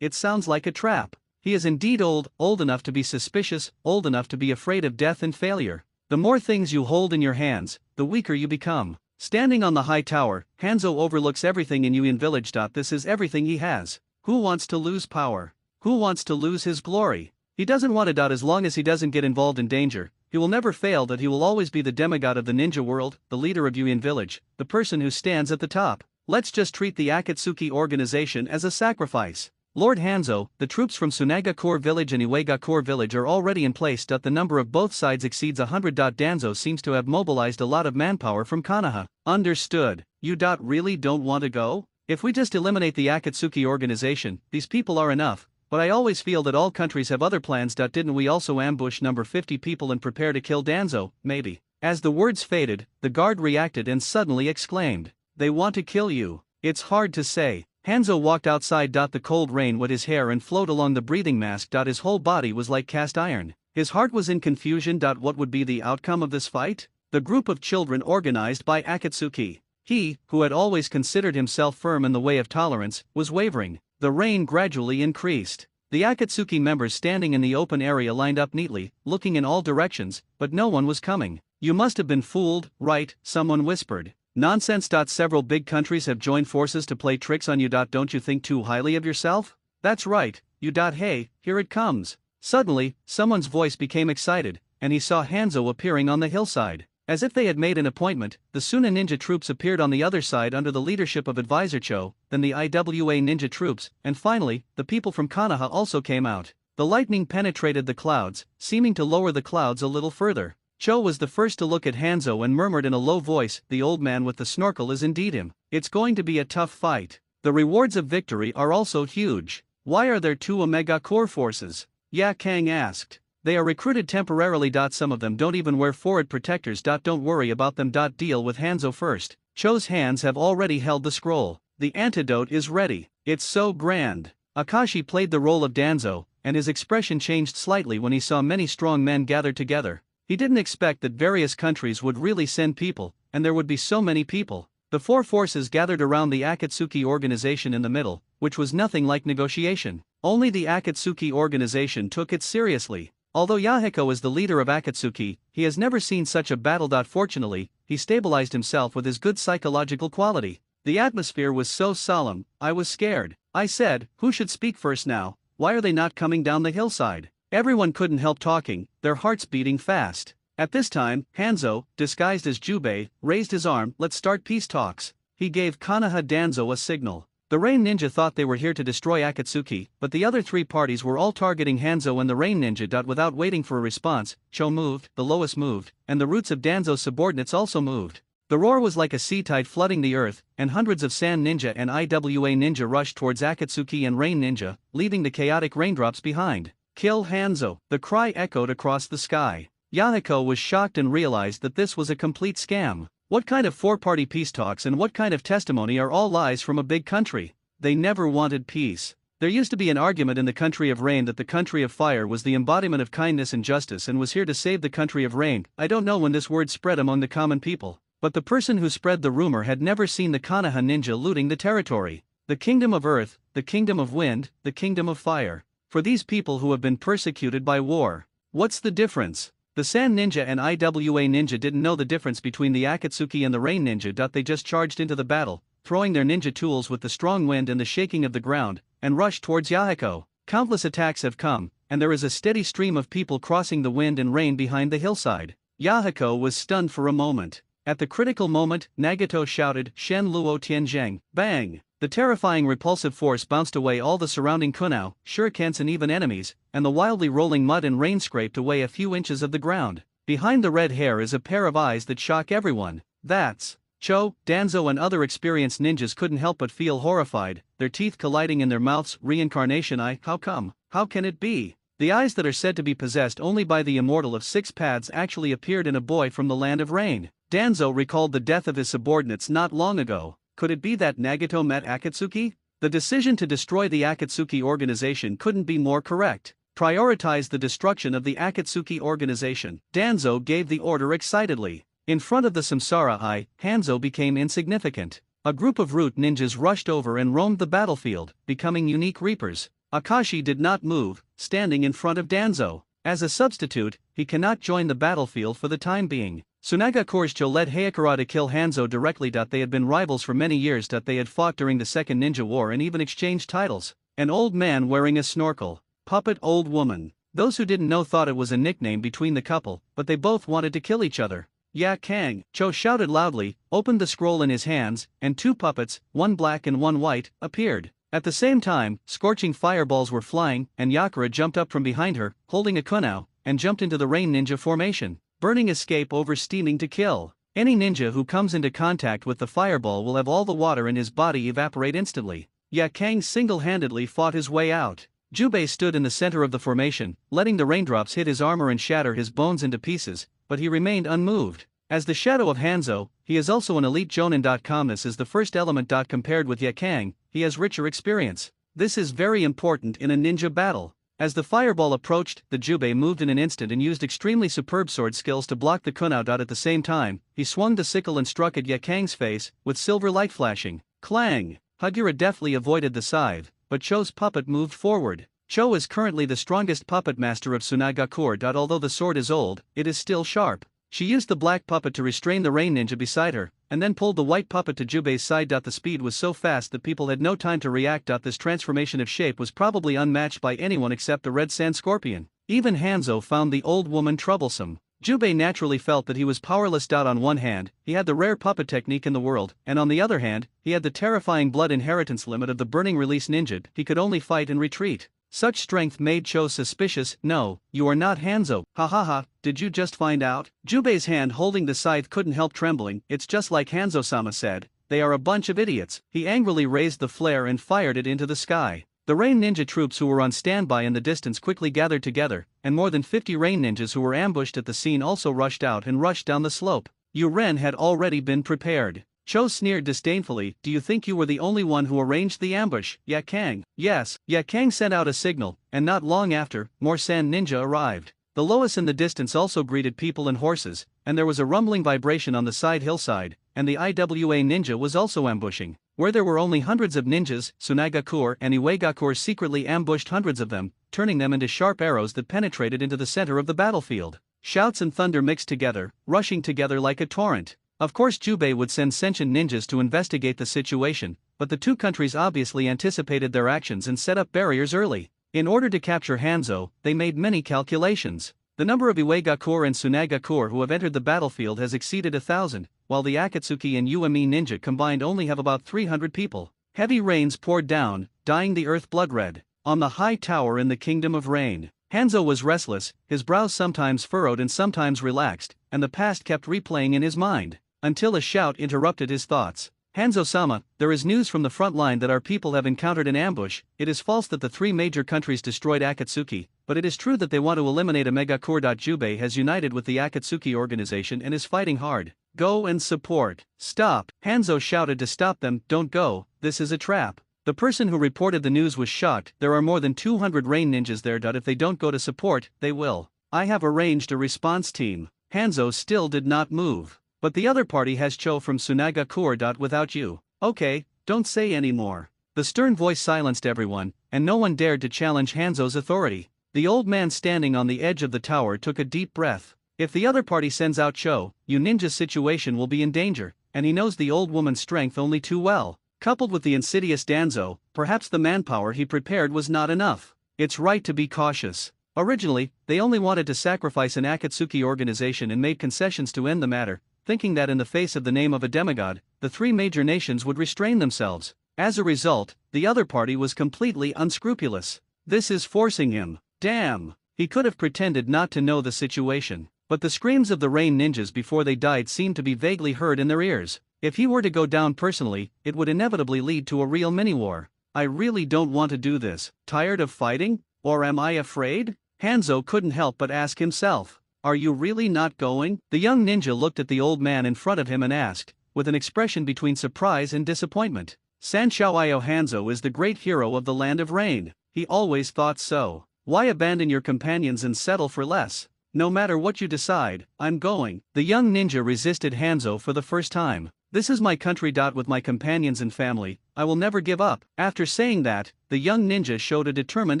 like a trap. He is indeed old enough to be suspicious, old enough to be afraid of death and failure. The more things you hold in your hands, the weaker you become. Standing on the high tower, Hanzo overlooks everything in Yuin village. This is everything he has. Who wants to lose power? Who wants to lose his glory? He doesn't want it. As long as he doesn't get involved in danger, he will never fail. He will always be the demigod of the ninja world, the leader of Yuin village, the person who stands at the top. Let's just treat the Akatsuki organization as a sacrifice. Lord Hanzo, the troops from Tsunaga Core Village and Uega Core Village are already in place. The number of both sides exceeds 100. Danzo seems to have mobilized a lot of manpower from Konoha. Understood. You really don't want to go? If we just eliminate the Akatsuki organization, these people are enough. But I always feel that all countries have other plans. Didn't we also ambush number 50 people and prepare to kill Danzo? Maybe. As the words faded, the guard reacted and suddenly exclaimed, they want to kill you. It's hard to say. Hanzo walked outside. The cold rain wet his hair and flowed along the breathing mask. His whole body was like cast iron. His heart was in confusion. What would be the outcome of this fight? The group of children organized by Akatsuki. He, who had always considered himself firm in the way of tolerance, was wavering. The rain gradually increased. The Akatsuki members standing in the open area lined up neatly, looking in all directions, but no one was coming. You must have been fooled, right? Someone whispered. Nonsense. Several big countries have joined forces to play tricks on you. Don't you think too highly of yourself? That's right, you. Hey, here it comes. Suddenly, someone's voice became excited, and he saw Hanzo appearing on the hillside. As if they had made an appointment, the Suna ninja troops appeared on the other side under the leadership of Advisor Cho, then the IWA ninja troops, and finally, the people from Konoha also came out. The lightning penetrated the clouds, seeming to lower the clouds a little further. Cho was the first to look at Hanzo and murmured in a low voice, "The old man with the snorkel is indeed him. It's going to be a tough fight. The rewards of victory are also huge." "Why are there two Omega Core forces?" Ya Kang asked. "They are recruited temporarily. Some of them don't even wear forward protectors. Don't worry about them. Deal with Hanzo first." Cho's hands have already held the scroll. "The antidote is ready. It's so grand." Akashi played the role of Danzo, and his expression changed slightly when he saw many strong men gathered together. He didn't expect that various countries would really send people, and there would be so many people. The four forces gathered around the Akatsuki organization in the middle, which was nothing like negotiation. Only the Akatsuki organization took it seriously. Although Yahiko is the leader of Akatsuki, he has never seen such a battle. Fortunately, he stabilized himself with his good psychological quality. The atmosphere was so solemn, I was scared. I said, "Who should speak first now? Why are they not coming down the hillside?" Everyone couldn't help talking, their hearts beating fast. At this time, Hanzo, disguised as Jubei, raised his arm. "Let's start peace talks." He gave Konoha Danzo a signal. The Rain Ninja thought they were here to destroy Akatsuki, but the other three parties were all targeting Hanzo and the Rain Ninja. Without waiting for a response, Cho moved, the Lois moved, and the roots of Danzo's subordinates also moved. The roar was like a sea tide flooding the earth, and hundreds of Sand Ninja and IWA Ninja rushed towards Akatsuki and Rain Ninja, leaving the chaotic raindrops behind. "Kill Hanzo!" The cry echoed across the sky. Yahiko was shocked and realized that this was a complete scam. What kind of four-party peace talks and what kind of testimony are all lies from a big country? They never wanted peace. There used to be an argument in the country of rain that the country of fire was the embodiment of kindness and justice and was here to save the country of rain. I don't know when this word spread among the common people, but the person who spread the rumor had never seen the Konoha ninja looting the territory. The kingdom of earth, the kingdom of wind, the kingdom of fire. For these people who have been persecuted by war. What's the difference? The Sand Ninja and IWA Ninja didn't know the difference between the Akatsuki and the Rain Ninja. They just charged into the battle, throwing their ninja tools with the strong wind and the shaking of the ground, and rushed towards Yahiko. Countless attacks have come, and there is a steady stream of people crossing the wind and rain behind the hillside. Yahiko was stunned for a moment. At the critical moment, Nagato shouted, "Shen Luo Tianzheng!" Bang! The terrifying repulsive force bounced away all the surrounding kunao, shurikens and even enemies, and the wildly rolling mud and rain scraped away a few inches of the ground. Behind the red hair is a pair of eyes that shock everyone. That's Cho. Danzo and other experienced ninjas couldn't help but feel horrified, their teeth colliding in their mouths. Reincarnation eye, how come? How can it be? The eyes that are said to be possessed only by the immortal of six paths actually appeared in a boy from the land of rain. Danzo recalled the death of his subordinates not long ago. Could it be that Nagato met Akatsuki? The decision to destroy the Akatsuki organization couldn't be more correct. Prioritize the destruction of the Akatsuki organization. Danzo gave the order excitedly. In front of the Samsara Eye, Hanzo became insignificant. A group of root ninjas rushed over and roamed the battlefield, becoming unique reapers. Akashi did not move, standing in front of Danzo. As a substitute, he cannot join the battlefield for the time being. Tsunaga Korsho led Hayakura to kill Hanzo directly. They had been rivals for many years. They had fought during the Second Ninja War and even exchanged titles. An old man wearing a snorkel. Puppet old woman. Those who didn't know thought it was a nickname between the couple, but they both wanted to kill each other. "Ya Kang!" Cho shouted loudly, opened the scroll in his hands, and two puppets, one black and one white, appeared. At the same time, scorching fireballs were flying, and Yakura jumped up from behind her, holding a kunao, and jumped into the Rain Ninja formation. Burning escape over steaming to kill. Any ninja who comes into contact with the fireball will have all the water in his body evaporate instantly. Ya Kang single-handedly fought his way out. Jubei stood in the center of the formation, letting the raindrops hit his armor and shatter his bones into pieces, but he remained unmoved. As the shadow of Hanzo, he is also an elite jonin. Calmness is the first element. Compared with Ya Kang, he has richer experience. This is very important in a ninja battle. As the fireball approached, the Jubei moved in an instant and used extremely superb sword skills to block the kunao. At the same time, he swung the sickle and struck at Ya Kang's face, with silver light flashing. Clang! Hagura deftly avoided the scythe, but Cho's puppet moved forward. Cho is currently the strongest puppet master of Tsunagakure. Although the sword is old, it is still sharp. She used the black puppet to restrain the rain ninja beside her, and then pulled the white puppet to Jubei's side. The speed was so fast that people had no time to react. This transformation of shape was probably unmatched by anyone except the red sand scorpion. Even Hanzo found the old woman troublesome. Jubei naturally felt that he was powerless. On one hand, he had the rare puppet technique in the world, and on the other hand, he had the terrifying blood inheritance limit of the burning release ninja. He could only fight and retreat. Such strength made Cho suspicious. No, you are not Hanzo. Ha ha ha, did you just find out? Jubei's hand holding the scythe couldn't help trembling. It's just like Hanzo-sama said, they are a bunch of idiots. He angrily raised the flare and fired it into the sky. The rain ninja troops who were on standby in the distance quickly gathered together, and more than 50 rain ninjas who were ambushed at the scene also rushed out and rushed down the slope. Yu-Ren had already been prepared. Cho sneered disdainfully, do you think you were the only one who arranged the ambush, Yakang? Yes, Yakang sent out a signal, and not long after, more sand ninja arrived. The Lois in the distance also greeted people and horses, and there was a rumbling vibration on the side hillside, and the IWA ninja was also ambushing. Where there were only hundreds of ninjas, Tsunagakure and Iwagakure secretly ambushed hundreds of them, turning them into sharp arrows that penetrated into the center of the battlefield. Shouts and thunder mixed together, rushing together like a torrent. Of course Jubei would send sentient ninjas to investigate the situation, but the two countries obviously anticipated their actions and set up barriers early. In order to capture Hanzo, they made many calculations. The number of Iwagakure and Tsunagakure who have entered the battlefield has exceeded 1,000, while the Akatsuki and Uemi ninja combined only have about 300 people. Heavy rains poured down, dyeing the earth blood red. On the high tower in the Kingdom of Rain, Hanzo was restless, his brows sometimes furrowed and sometimes relaxed, and the past kept replaying in his mind. Until a shout interrupted his thoughts. Hanzo-sama, there is news from the front line that our people have encountered an ambush. It is false that the three major countries destroyed Akatsuki, but it is true that they want to eliminate Omegakure. Jubei has united with the Akatsuki organization and is fighting hard. Go and support. Stop. Hanzo shouted to stop them. Don't go, this is a trap. The person who reported the news was shocked. There are more than 200 rain ninjas there. If they don't go to support, they will. I have arranged a response team. Hanzo still did not move. But the other party has Cho from Tsunagakure. Without you. Okay, don't say any more. The stern voice silenced everyone, and no one dared to challenge Hanzo's authority. The old man standing on the edge of the tower took a deep breath. If the other party sends out Cho, Ninja's situation will be in danger, and he knows the old woman's strength only too well. Coupled with the insidious Danzo, perhaps the manpower he prepared was not enough. It's right to be cautious. Originally, they only wanted to sacrifice an Akatsuki organization and made concessions to end the matter, thinking that in the face of the name of a demigod, the three major nations would restrain themselves. As a result, the other party was completely unscrupulous. This is forcing him. Damn! He could have pretended not to know the situation, but the screams of the rain ninjas before they died seemed to be vaguely heard in their ears. If he were to go down personally, it would inevitably lead to a real mini-war. I really don't want to do this. Tired of fighting? Or am I afraid? Hanzo couldn't help but ask himself. Are you really not going? The young ninja looked at the old man in front of him and asked, with an expression between surprise and disappointment. Sanshouio Hanzo is the great hero of the land of rain. He always thought so. Why abandon your companions and settle for less? No matter what you decide, I'm going. The young ninja resisted Hanzo for the first time. This is my country. With my companions and family, I will never give up. After saying that, the young ninja showed a determined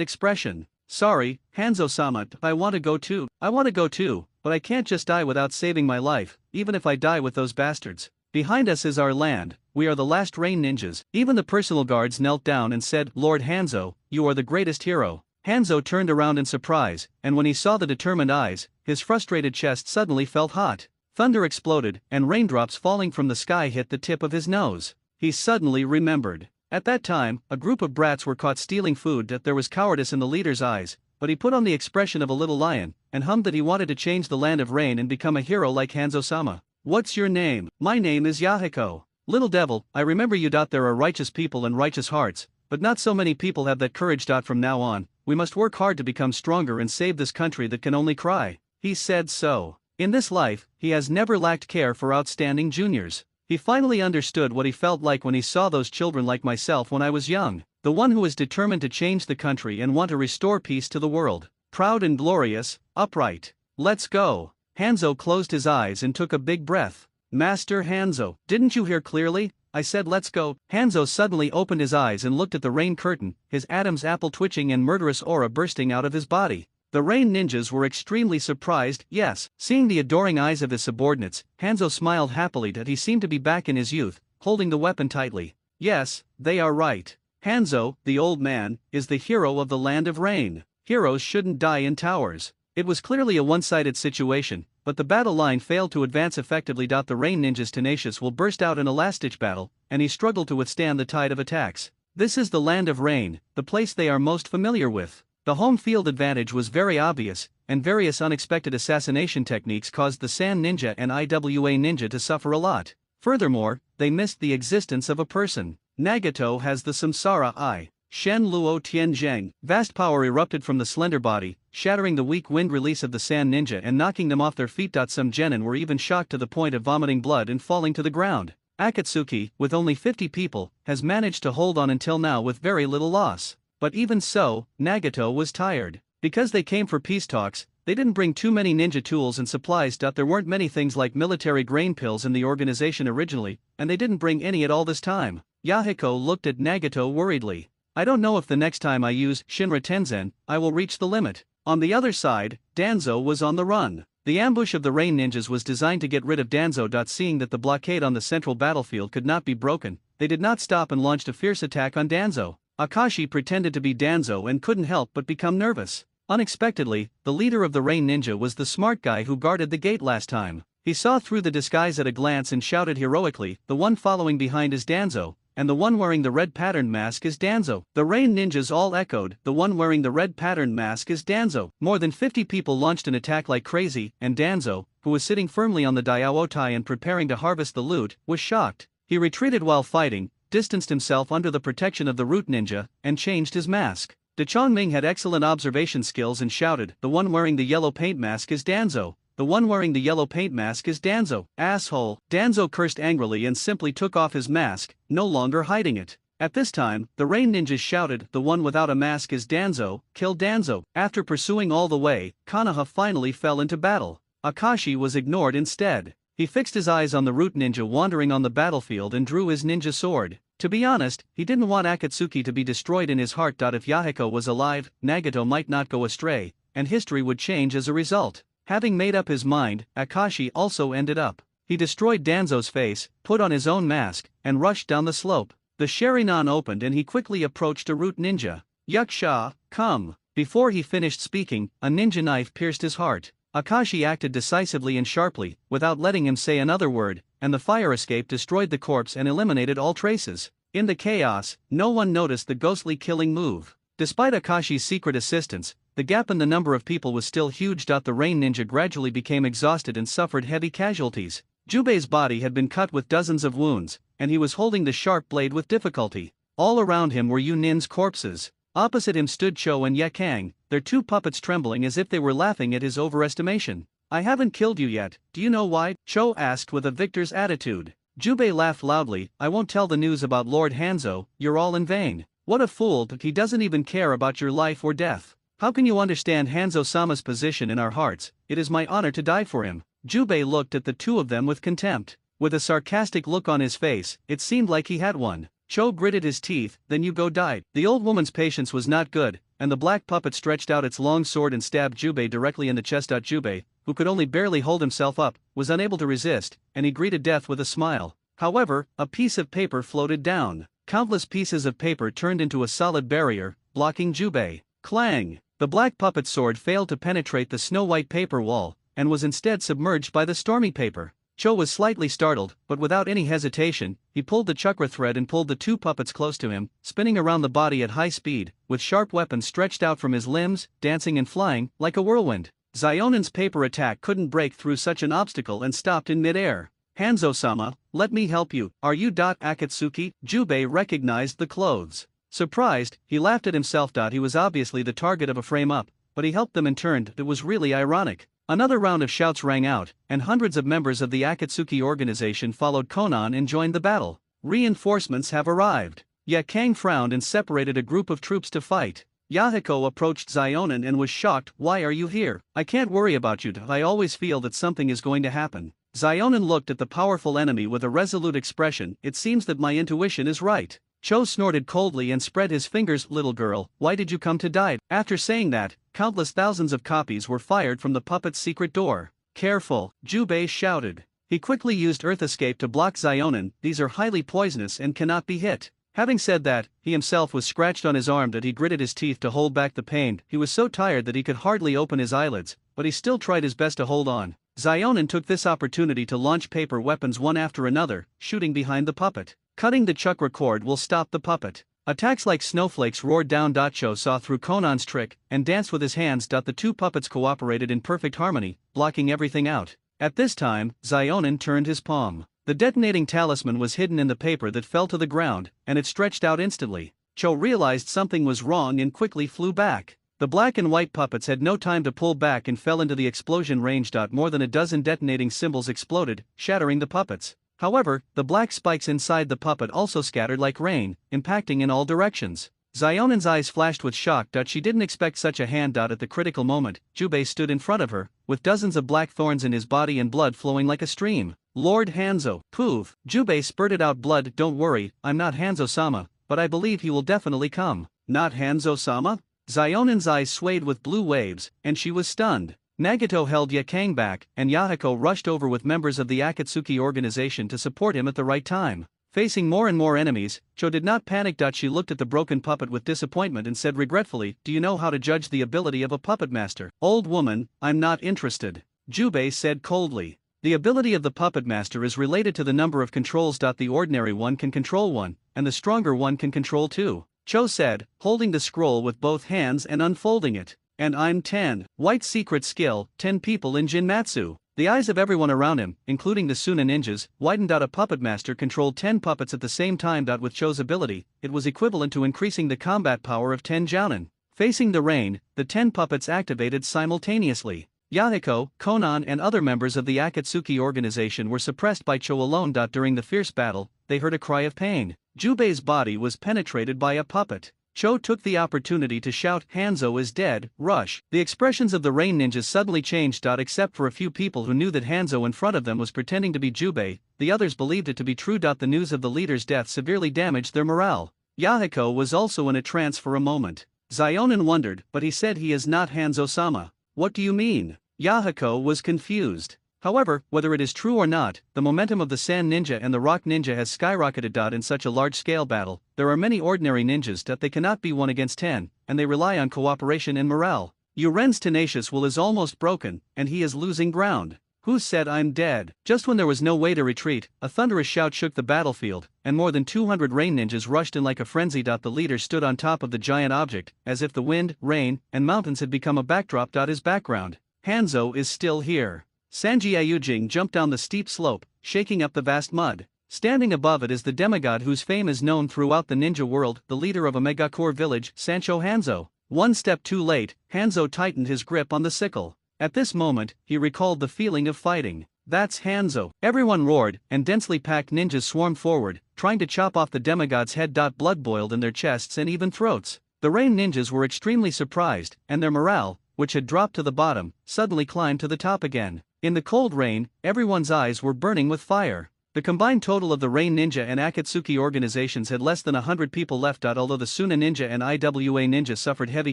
expression. Sorry, Hanzo-sama, I want to go too. I want to go too, but I can't just die without saving my life, even if I die with those bastards. Behind us is our land, we are the last rain ninjas. Even the personal guards knelt down and said, Lord Hanzo, you are the greatest hero. Hanzo turned around in surprise, and when he saw the determined eyes, his frustrated chest suddenly felt hot. Thunder exploded, and raindrops falling from the sky hit the tip of his nose. He suddenly remembered. At that time, a group of brats were caught stealing food. There was cowardice in the leader's eyes, but he put on the expression of a little lion, and hummed that he wanted to change the land of rain and become a hero like Hanzo-sama. What's your name? My name is Yahiko. Little devil, I remember you. There are righteous people and righteous hearts, but not so many people have that courage. From now on, we must work hard to become stronger and save this country that can only cry. He said so. In this life, he has never lacked care for outstanding juniors. He finally understood what he felt like when he saw those children like myself when I was young, the one who was determined to change the country and want to restore peace to the world. Proud and glorious, upright. Let's go. Hanzo closed his eyes and took a big breath. Master Hanzo, didn't you hear clearly? I said let's go. Hanzo suddenly opened his eyes and looked at the rain curtain, his Adam's apple twitching and murderous aura bursting out of his body. The rain ninjas were extremely surprised, yes. Seeing the adoring eyes of his subordinates, Hanzo smiled happily that he seemed to be back in his youth, holding the weapon tightly. Yes, they are right. Hanzo, the old man, is the hero of the land of rain. Heroes shouldn't die in towers. It was clearly a one-sided situation, but the battle line failed to advance effectively. The rain ninja's tenacious will burst out in a last-ditch battle, and he struggled to withstand the tide of attacks. This is the land of rain, the place they are most familiar with. The home field advantage was very obvious, and various unexpected assassination techniques caused the Sand Ninja and IWA Ninja to suffer a lot. Furthermore, they missed the existence of a person. Nagato has the Samsara Eye. Shen Luo Tianzheng. Vast power erupted from the slender body, shattering the weak wind release of the Sand Ninja and knocking them off their feet. Some genin were even shocked to the point of vomiting blood and falling to the ground. Akatsuki, with only 50 people, has managed to hold on until now with very little loss. But even so, Nagato was tired. Because they came for peace talks, they didn't bring too many ninja tools and supplies. There weren't many things like military grain pills in the organization originally, and they didn't bring any at all this time. Yahiko looked at Nagato worriedly. I don't know if the next time I use Shinra Tenzen, I will reach the limit. On the other side, Danzo was on the run. The ambush of the rain ninjas was designed to get rid of Danzo. Seeing that the blockade on the central battlefield could not be broken, they did not stop and launched a fierce attack on Danzo. Akashi pretended to be Danzo and couldn't help but become nervous. Unexpectedly, the leader of the rain ninja was the smart guy who guarded the gate last time. He saw through the disguise at a glance and shouted heroically, "The one following behind is Danzo, and the one wearing the red patterned mask is Danzo." The rain ninjas all echoed, "The one wearing the red patterned mask is Danzo." More than 50 people launched an attack like crazy, and Danzo, who was sitting firmly on the Diaotai and preparing to harvest the loot, was shocked. He retreated while fighting, distanced himself under the protection of the root ninja, and changed his mask. De Chongming had excellent observation skills and shouted, "The one wearing the yellow paint mask is Danzo. The one wearing the yellow paint mask is Danzo." Asshole! Danzo cursed angrily and simply took off his mask, no longer hiding it. At this time, the rain ninjas shouted, "The one without a mask is Danzo, kill Danzo." After pursuing all the way, Konoha finally fell into battle. Akashi was ignored instead. He fixed his eyes on the root ninja wandering on the battlefield and drew his ninja sword. To be honest, he didn't want Akatsuki to be destroyed in his heart. If Yahiko was alive, Nagato might not go astray, and history would change as a result. Having made up his mind, Akashi also ended up. He destroyed Danzo's face, put on his own mask, and rushed down the slope. The Sharingan opened and he quickly approached a root ninja. "Yakusha, come." Before he finished speaking, a ninja knife pierced his heart. Akashi acted decisively and sharply, without letting him say another word, and the fire escape destroyed the corpse and eliminated all traces. In the chaos, no one noticed the ghostly killing move. Despite Akashi's secret assistance, the gap in the number of people was still huge. The rain ninja gradually became exhausted and suffered heavy casualties. Jubei's body had been cut with dozens of wounds, and he was holding the sharp blade with difficulty. All around him were Yunin's corpses. Opposite him stood Cho and Yakang, their two puppets trembling as if they were laughing at his overestimation. "I haven't killed you yet, do you know why?" Cho asked with a victor's attitude. Jubei laughed loudly, "I won't tell the news about Lord Hanzo, you're all in vain. What a fool, he doesn't even care about your life or death. How can you understand Hanzo-sama's position in our hearts? It is my honor to die for him." Jubei looked at the two of them with contempt. With a sarcastic look on his face, it seemed like he had one. Cho gritted his teeth, "Then you go die." The old woman's patience was not good, and the black puppet stretched out its long sword and stabbed Jubei directly in the chest. Jubei, who could only barely hold himself up, was unable to resist, and he greeted death with a smile. However, a piece of paper floated down. Countless pieces of paper turned into a solid barrier, blocking Jubei. Clang! The black puppet's sword failed to penetrate the snow-white paper wall, and was instead submerged by the stormy paper. Cho was slightly startled, but without any hesitation, he pulled the chakra thread and pulled the two puppets close to him, spinning around the body at high speed, with sharp weapons stretched out from his limbs, dancing and flying, like a whirlwind. Zionen's paper attack couldn't break through such an obstacle and stopped in mid-air. "Hanzo-sama, let me help you. Are you Akatsuki?" Jubei recognized the clothes. Surprised, he laughed at himself. He was obviously the target of a frame-up, but he helped them and turned. It was really ironic. Another round of shouts rang out, and hundreds of members of the Akatsuki organization followed Konan and joined the battle. "Reinforcements have arrived." Yakang frowned and separated a group of troops to fight. Yahiko approached Zionen and was shocked. "Why are you here? I can't worry about you. I always feel that something is going to happen." Zionin looked at the powerful enemy with a resolute expression. It seems that my intuition is right. Cho snorted coldly and spread his fingers. Little girl, why did you come to die? After saying that, countless thousands of copies were fired from the puppet's secret door. Careful, Jubei shouted. He quickly used Earth Escape to block Zionin. These are highly poisonous and cannot be hit. Having said that, he himself was scratched on his arm that he gritted his teeth to hold back the pain. He was so tired that he could hardly open his eyelids, but he still tried his best to hold on. Zionin took this opportunity to launch paper weapons one after another, shooting behind the puppet. Cutting the chakra cord will stop the puppet. Attacks like snowflakes roared down. Cho saw through Conan's trick and danced with his hands. The two puppets cooperated in perfect harmony, blocking everything out. At this time, Zionin turned his palm. The detonating talisman was hidden in the paper that fell to the ground, and it stretched out instantly. Cho realized something was wrong and quickly flew back. The black and white puppets had no time to pull back and fell into the explosion range. More than a dozen detonating symbols exploded, shattering the puppets. However, the black spikes inside the puppet also scattered like rain, impacting in all directions. Zionin's eyes flashed with shock. She didn't expect such a hand. At the critical moment, Jubei stood in front of her, with dozens of black thorns in his body and blood flowing like a stream. Lord Hanzo, poof! Jubei spurted out blood. Don't worry, I'm not Hanzo-sama, but I believe he will definitely come. Not Hanzo-sama? Zionin's eyes swayed with blue waves, and she was stunned. Nagito held Yakang back, and Yahiko rushed over with members of the Akatsuki organization to support him at the right time. Facing more and more enemies, Cho did not panic. She looked at the broken puppet with disappointment and said regretfully, do you know how to judge the ability of a puppet master? Old woman, I'm not interested. Jubei said coldly. The ability of the puppet master is related to the number of controls. The ordinary one can control one, and the stronger one can control two. Cho said, holding the scroll with both hands and unfolding it. And I'm 10. White secret skill, 10 people in Jinmatsu. The eyes of everyone around him, including the Suna ninjas, widened. A puppet master controlled 10 puppets at the same time. With Cho's ability, it was equivalent to increasing the combat power of 10 jounin. Facing the rain, the 10 puppets activated simultaneously. Yahiko, Konan and other members of the Akatsuki organization were suppressed by Cho alone. During the fierce battle, they heard a cry of pain. Jubei's body was penetrated by a puppet. Cho took the opportunity to shout, Hanzo is dead, rush. The expressions of the rain ninjas suddenly changed. Except for a few people who knew that Hanzo in front of them was pretending to be Jubei, the others believed it to be true. The news of the leader's death severely damaged their morale. Yahiko was also in a trance for a moment. Zionin wondered, but he said he is not Hanzo-sama. What do you mean? Yahiko was confused. However, whether it is true or not, the momentum of the Sand Ninja and the Rock Ninja has skyrocketed. In such a large-scale battle, there are many ordinary ninjas that they cannot be 1 against 10, and they rely on cooperation and morale. Yuren's tenacious will is almost broken, and he is losing ground. Who said I'm dead? Just when there was no way to retreat, a thunderous shout shook the battlefield, and more than 200 rain ninjas rushed in like a frenzy. The leader stood on top of the giant object, as if the wind, rain, and mountains had become a backdrop. His background. Hanzo is still here. Sanji Ayujing jumped down the steep slope, shaking up the vast mud. Standing above it is the demigod whose fame is known throughout the ninja world, the leader of a megacore village, Sancho Hanzo. One step too late, Hanzo tightened his grip on the sickle. At this moment, he recalled the feeling of fighting. That's Hanzo. Everyone roared, and densely packed ninjas swarmed forward, trying to chop off the demigod's head. Blood boiled in their chests and even throats. The rain ninjas were extremely surprised, and their morale, which had dropped to the bottom, suddenly climbed to the top again. In the cold rain, everyone's eyes were burning with fire. The combined total of the Rain Ninja and Akatsuki organizations had less than 100 people left. Although the Suna Ninja and IWA Ninja suffered heavy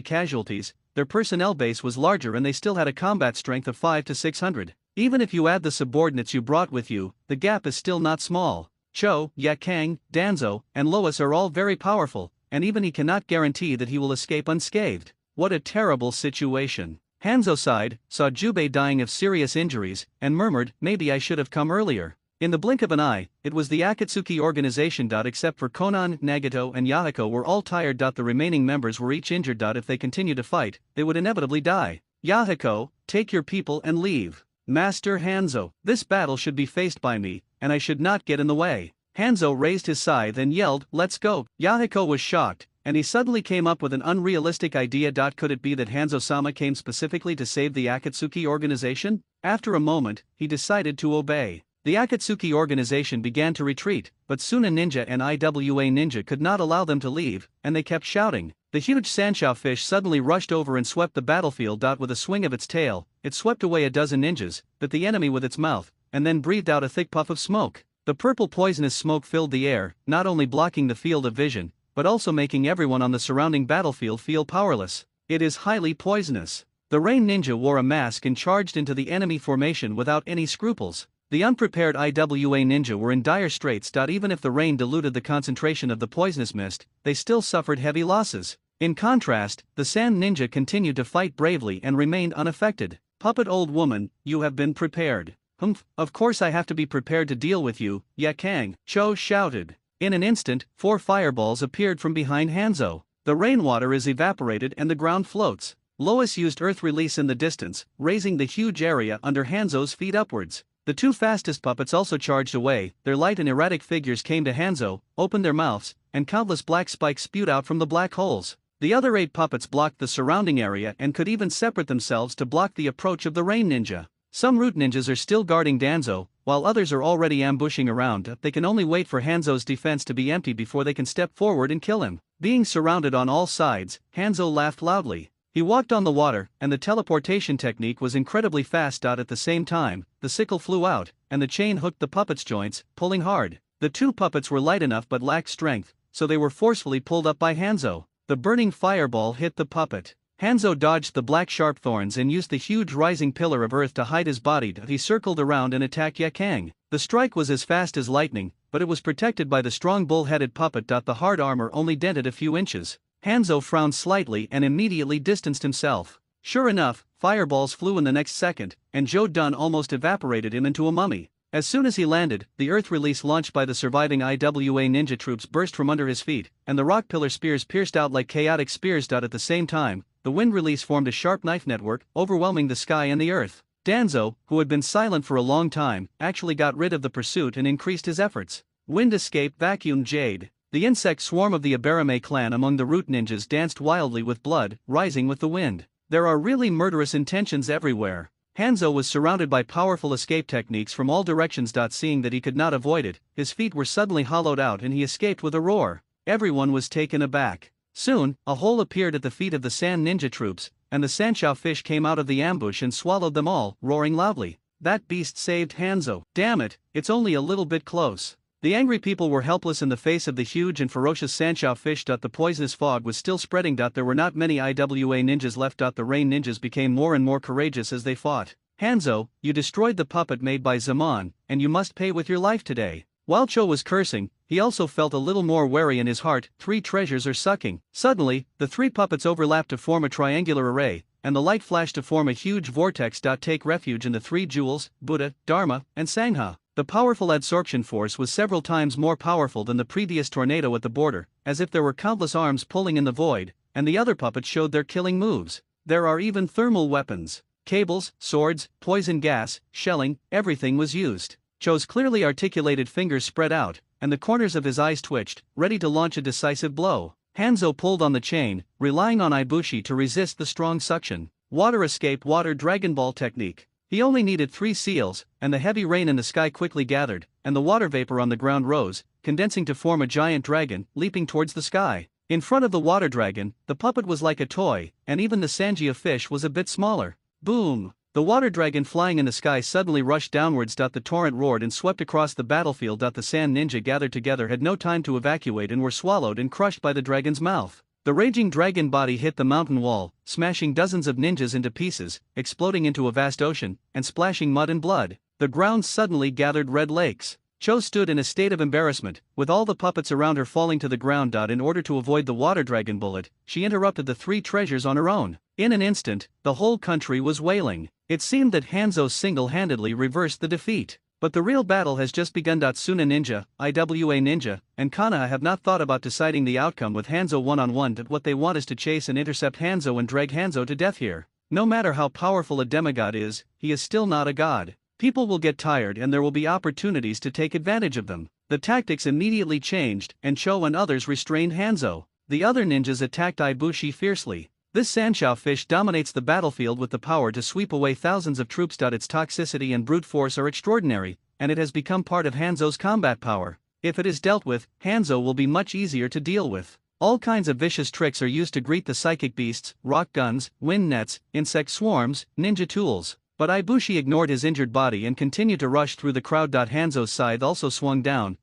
casualties, their personnel base was larger and they still had a combat strength of 5 to 600. Even if you add the subordinates you brought with you, the gap is still not small. Cho, Yakang, Danzo, and Lois are all very powerful, and even he cannot guarantee that he will escape unscathed. What a terrible situation. Hanzo sighed, saw Jubei dying of serious injuries, and murmured, maybe I should have come earlier. In the blink of an eye, it was the Akatsuki organization. Except for Konan, Nagito and Yahiko were all tired. The remaining members were each injured. If they continue to fight, they would inevitably die. Yahiko, take your people and leave. Master Hanzo, this battle should be faced by me, and I should not get in the way. Hanzo raised his scythe and yelled, let's go. Yahiko was shocked, and he suddenly came up with an unrealistic idea. Could it be that Hanzo-sama came specifically to save the Akatsuki organization? After a moment, he decided to obey. The Akatsuki organization began to retreat, but Suna Ninja and IWA Ninja could not allow them to leave, and they kept shouting. The huge Sanshou fish suddenly rushed over and swept the battlefield. With a swing of its tail, it swept away a dozen ninjas, but the enemy with its mouth, and then breathed out a thick puff of smoke. The purple poisonous smoke filled the air, not only blocking the field of vision, but also making everyone on the surrounding battlefield feel powerless. It is highly poisonous. The Rain Ninja wore a mask and charged into the enemy formation without any scruples. The unprepared IWA ninja were in dire straits. Even if the rain diluted the concentration of the poisonous mist, they still suffered heavy losses. In contrast, the Sand Ninja continued to fight bravely and remained unaffected. Puppet old woman, you have been prepared. Humph, of course I have to be prepared to deal with you, Yakang, Cho shouted. In an instant, 4 fireballs appeared from behind Hanzo. The rainwater is evaporated and the ground floats. Lois used earth release in the distance, raising the huge area under Hanzo's feet upwards. The 2 fastest puppets also charged away. Their light and erratic figures came to Hanzo, opened their mouths, and countless black spikes spewed out from the black holes. The other 8 puppets blocked the surrounding area and could even separate themselves to block the approach of the Rain Ninja. Some root ninjas are still guarding Danzo, while others are already ambushing around. They can only wait for Hanzo's defense to be empty before they can step forward and kill him. Being surrounded on all sides, Hanzo laughed loudly. He walked on the water, and the teleportation technique was incredibly fast. At the same time, the sickle flew out, and the chain hooked the puppet's joints, pulling hard. The 2 puppets were light enough but lacked strength, so they were forcefully pulled up by Hanzo. The burning fireball hit the puppet. Hanzo dodged the black sharp thorns and used the huge rising pillar of earth to hide his body. He circled around and attacked Yakang. The strike was as fast as lightning, but it was protected by the strong bull-headed puppet. The hard armor only dented a few inches. Hanzo frowned slightly and immediately distanced himself. Sure enough, fireballs flew in the next second, and Joe Dunn almost evaporated him into a mummy. As soon as he landed, the earth release launched by the surviving IWA ninja troops burst from under his feet, and the rock pillar spears pierced out like chaotic spears. At the same time, the wind release formed a sharp knife network, overwhelming the sky and the earth. Danzo, who had been silent for a long time, actually got rid of the pursuit and increased his efforts. Wind escape vacuumed Jade. The insect swarm of the Aberame clan among the root ninjas danced wildly with blood, rising with the wind. There are really murderous intentions everywhere. Hanzo was surrounded by powerful escape techniques from all directions. Seeing that he could not avoid it, his feet were suddenly hollowed out and he escaped with a roar. Everyone was taken aback. Soon, a hole appeared at the feet of the Sand Ninja troops, and the Sanshao fish came out of the ambush and swallowed them all, roaring loudly. That beast saved Hanzo. Damn it, it's only a little bit close. The angry people were helpless in the face of the huge and ferocious Sanshao fish. The poisonous fog was still spreading. There were not many IWA ninjas left. The Rain Ninjas became more and more courageous as they fought. Hanzo, you destroyed the puppet made by Zaman, and you must pay with your life today. While Cho was cursing, he also felt a little more wary in his heart. 3 treasures are sucking. Suddenly, the 3 puppets overlapped to form a triangular array, and the light flashed to form a huge vortex. Take refuge in the 3 jewels, Buddha, Dharma, and Sangha. The powerful adsorption force was several times more powerful than the previous tornado at the border, as if there were countless arms pulling in the void, and the other puppets showed their killing moves. There are even thermal weapons. Cables, swords, poison gas, shelling, everything was used. Cho's clearly articulated fingers spread out, and the corners of his eyes twitched, ready to launch a decisive blow. Hanzo pulled on the chain, relying on Ibushi to resist the strong suction. Water escape water Dragon Ball technique. He only needed 3 seals, and the heavy rain in the sky quickly gathered, and the water vapor on the ground rose, condensing to form a giant dragon, leaping towards the sky. In front of the water dragon, the puppet was like a toy, and even the Sanjia fish was a bit smaller. Boom! The water dragon flying in the sky suddenly rushed downwards. The torrent roared and swept across the battlefield. The Sand Ninja gathered together had no time to evacuate and were swallowed and crushed by the dragon's mouth. The raging dragon body hit the mountain wall, smashing dozens of ninjas into pieces, exploding into a vast ocean, and splashing mud and blood. The ground suddenly gathered red lakes. Cho stood in a state of embarrassment, with all the puppets around her falling to the ground. In order to avoid the water dragon bullet, she interrupted the 3 treasures on her own. In an instant, the whole country was wailing. It seemed that Hanzo single-handedly reversed the defeat. But the real battle has just begun. Suna Ninja, IWA Ninja, and Konoha have not thought about deciding the outcome with Hanzo one-on-one. What they want is to chase and intercept Hanzo and drag Hanzo to death here. No matter how powerful a demigod is, he is still not a god. People will get tired and there will be opportunities to take advantage of them. The tactics immediately changed, and Cho and others restrained Hanzo. The other ninjas attacked Ibushi fiercely. This Sanshao fish dominates the battlefield with the power to sweep away thousands of troops. Its toxicity and brute force are extraordinary, and it has become part of Hanzo's combat power. If it is dealt with, Hanzo will be much easier to deal with. All kinds of vicious tricks are used to greet the psychic beasts: rock guns, wind nets, insect swarms, ninja tools. But Ibushi ignored his injured body and continued to rush through the crowd. Hanzo's scythe also swung down,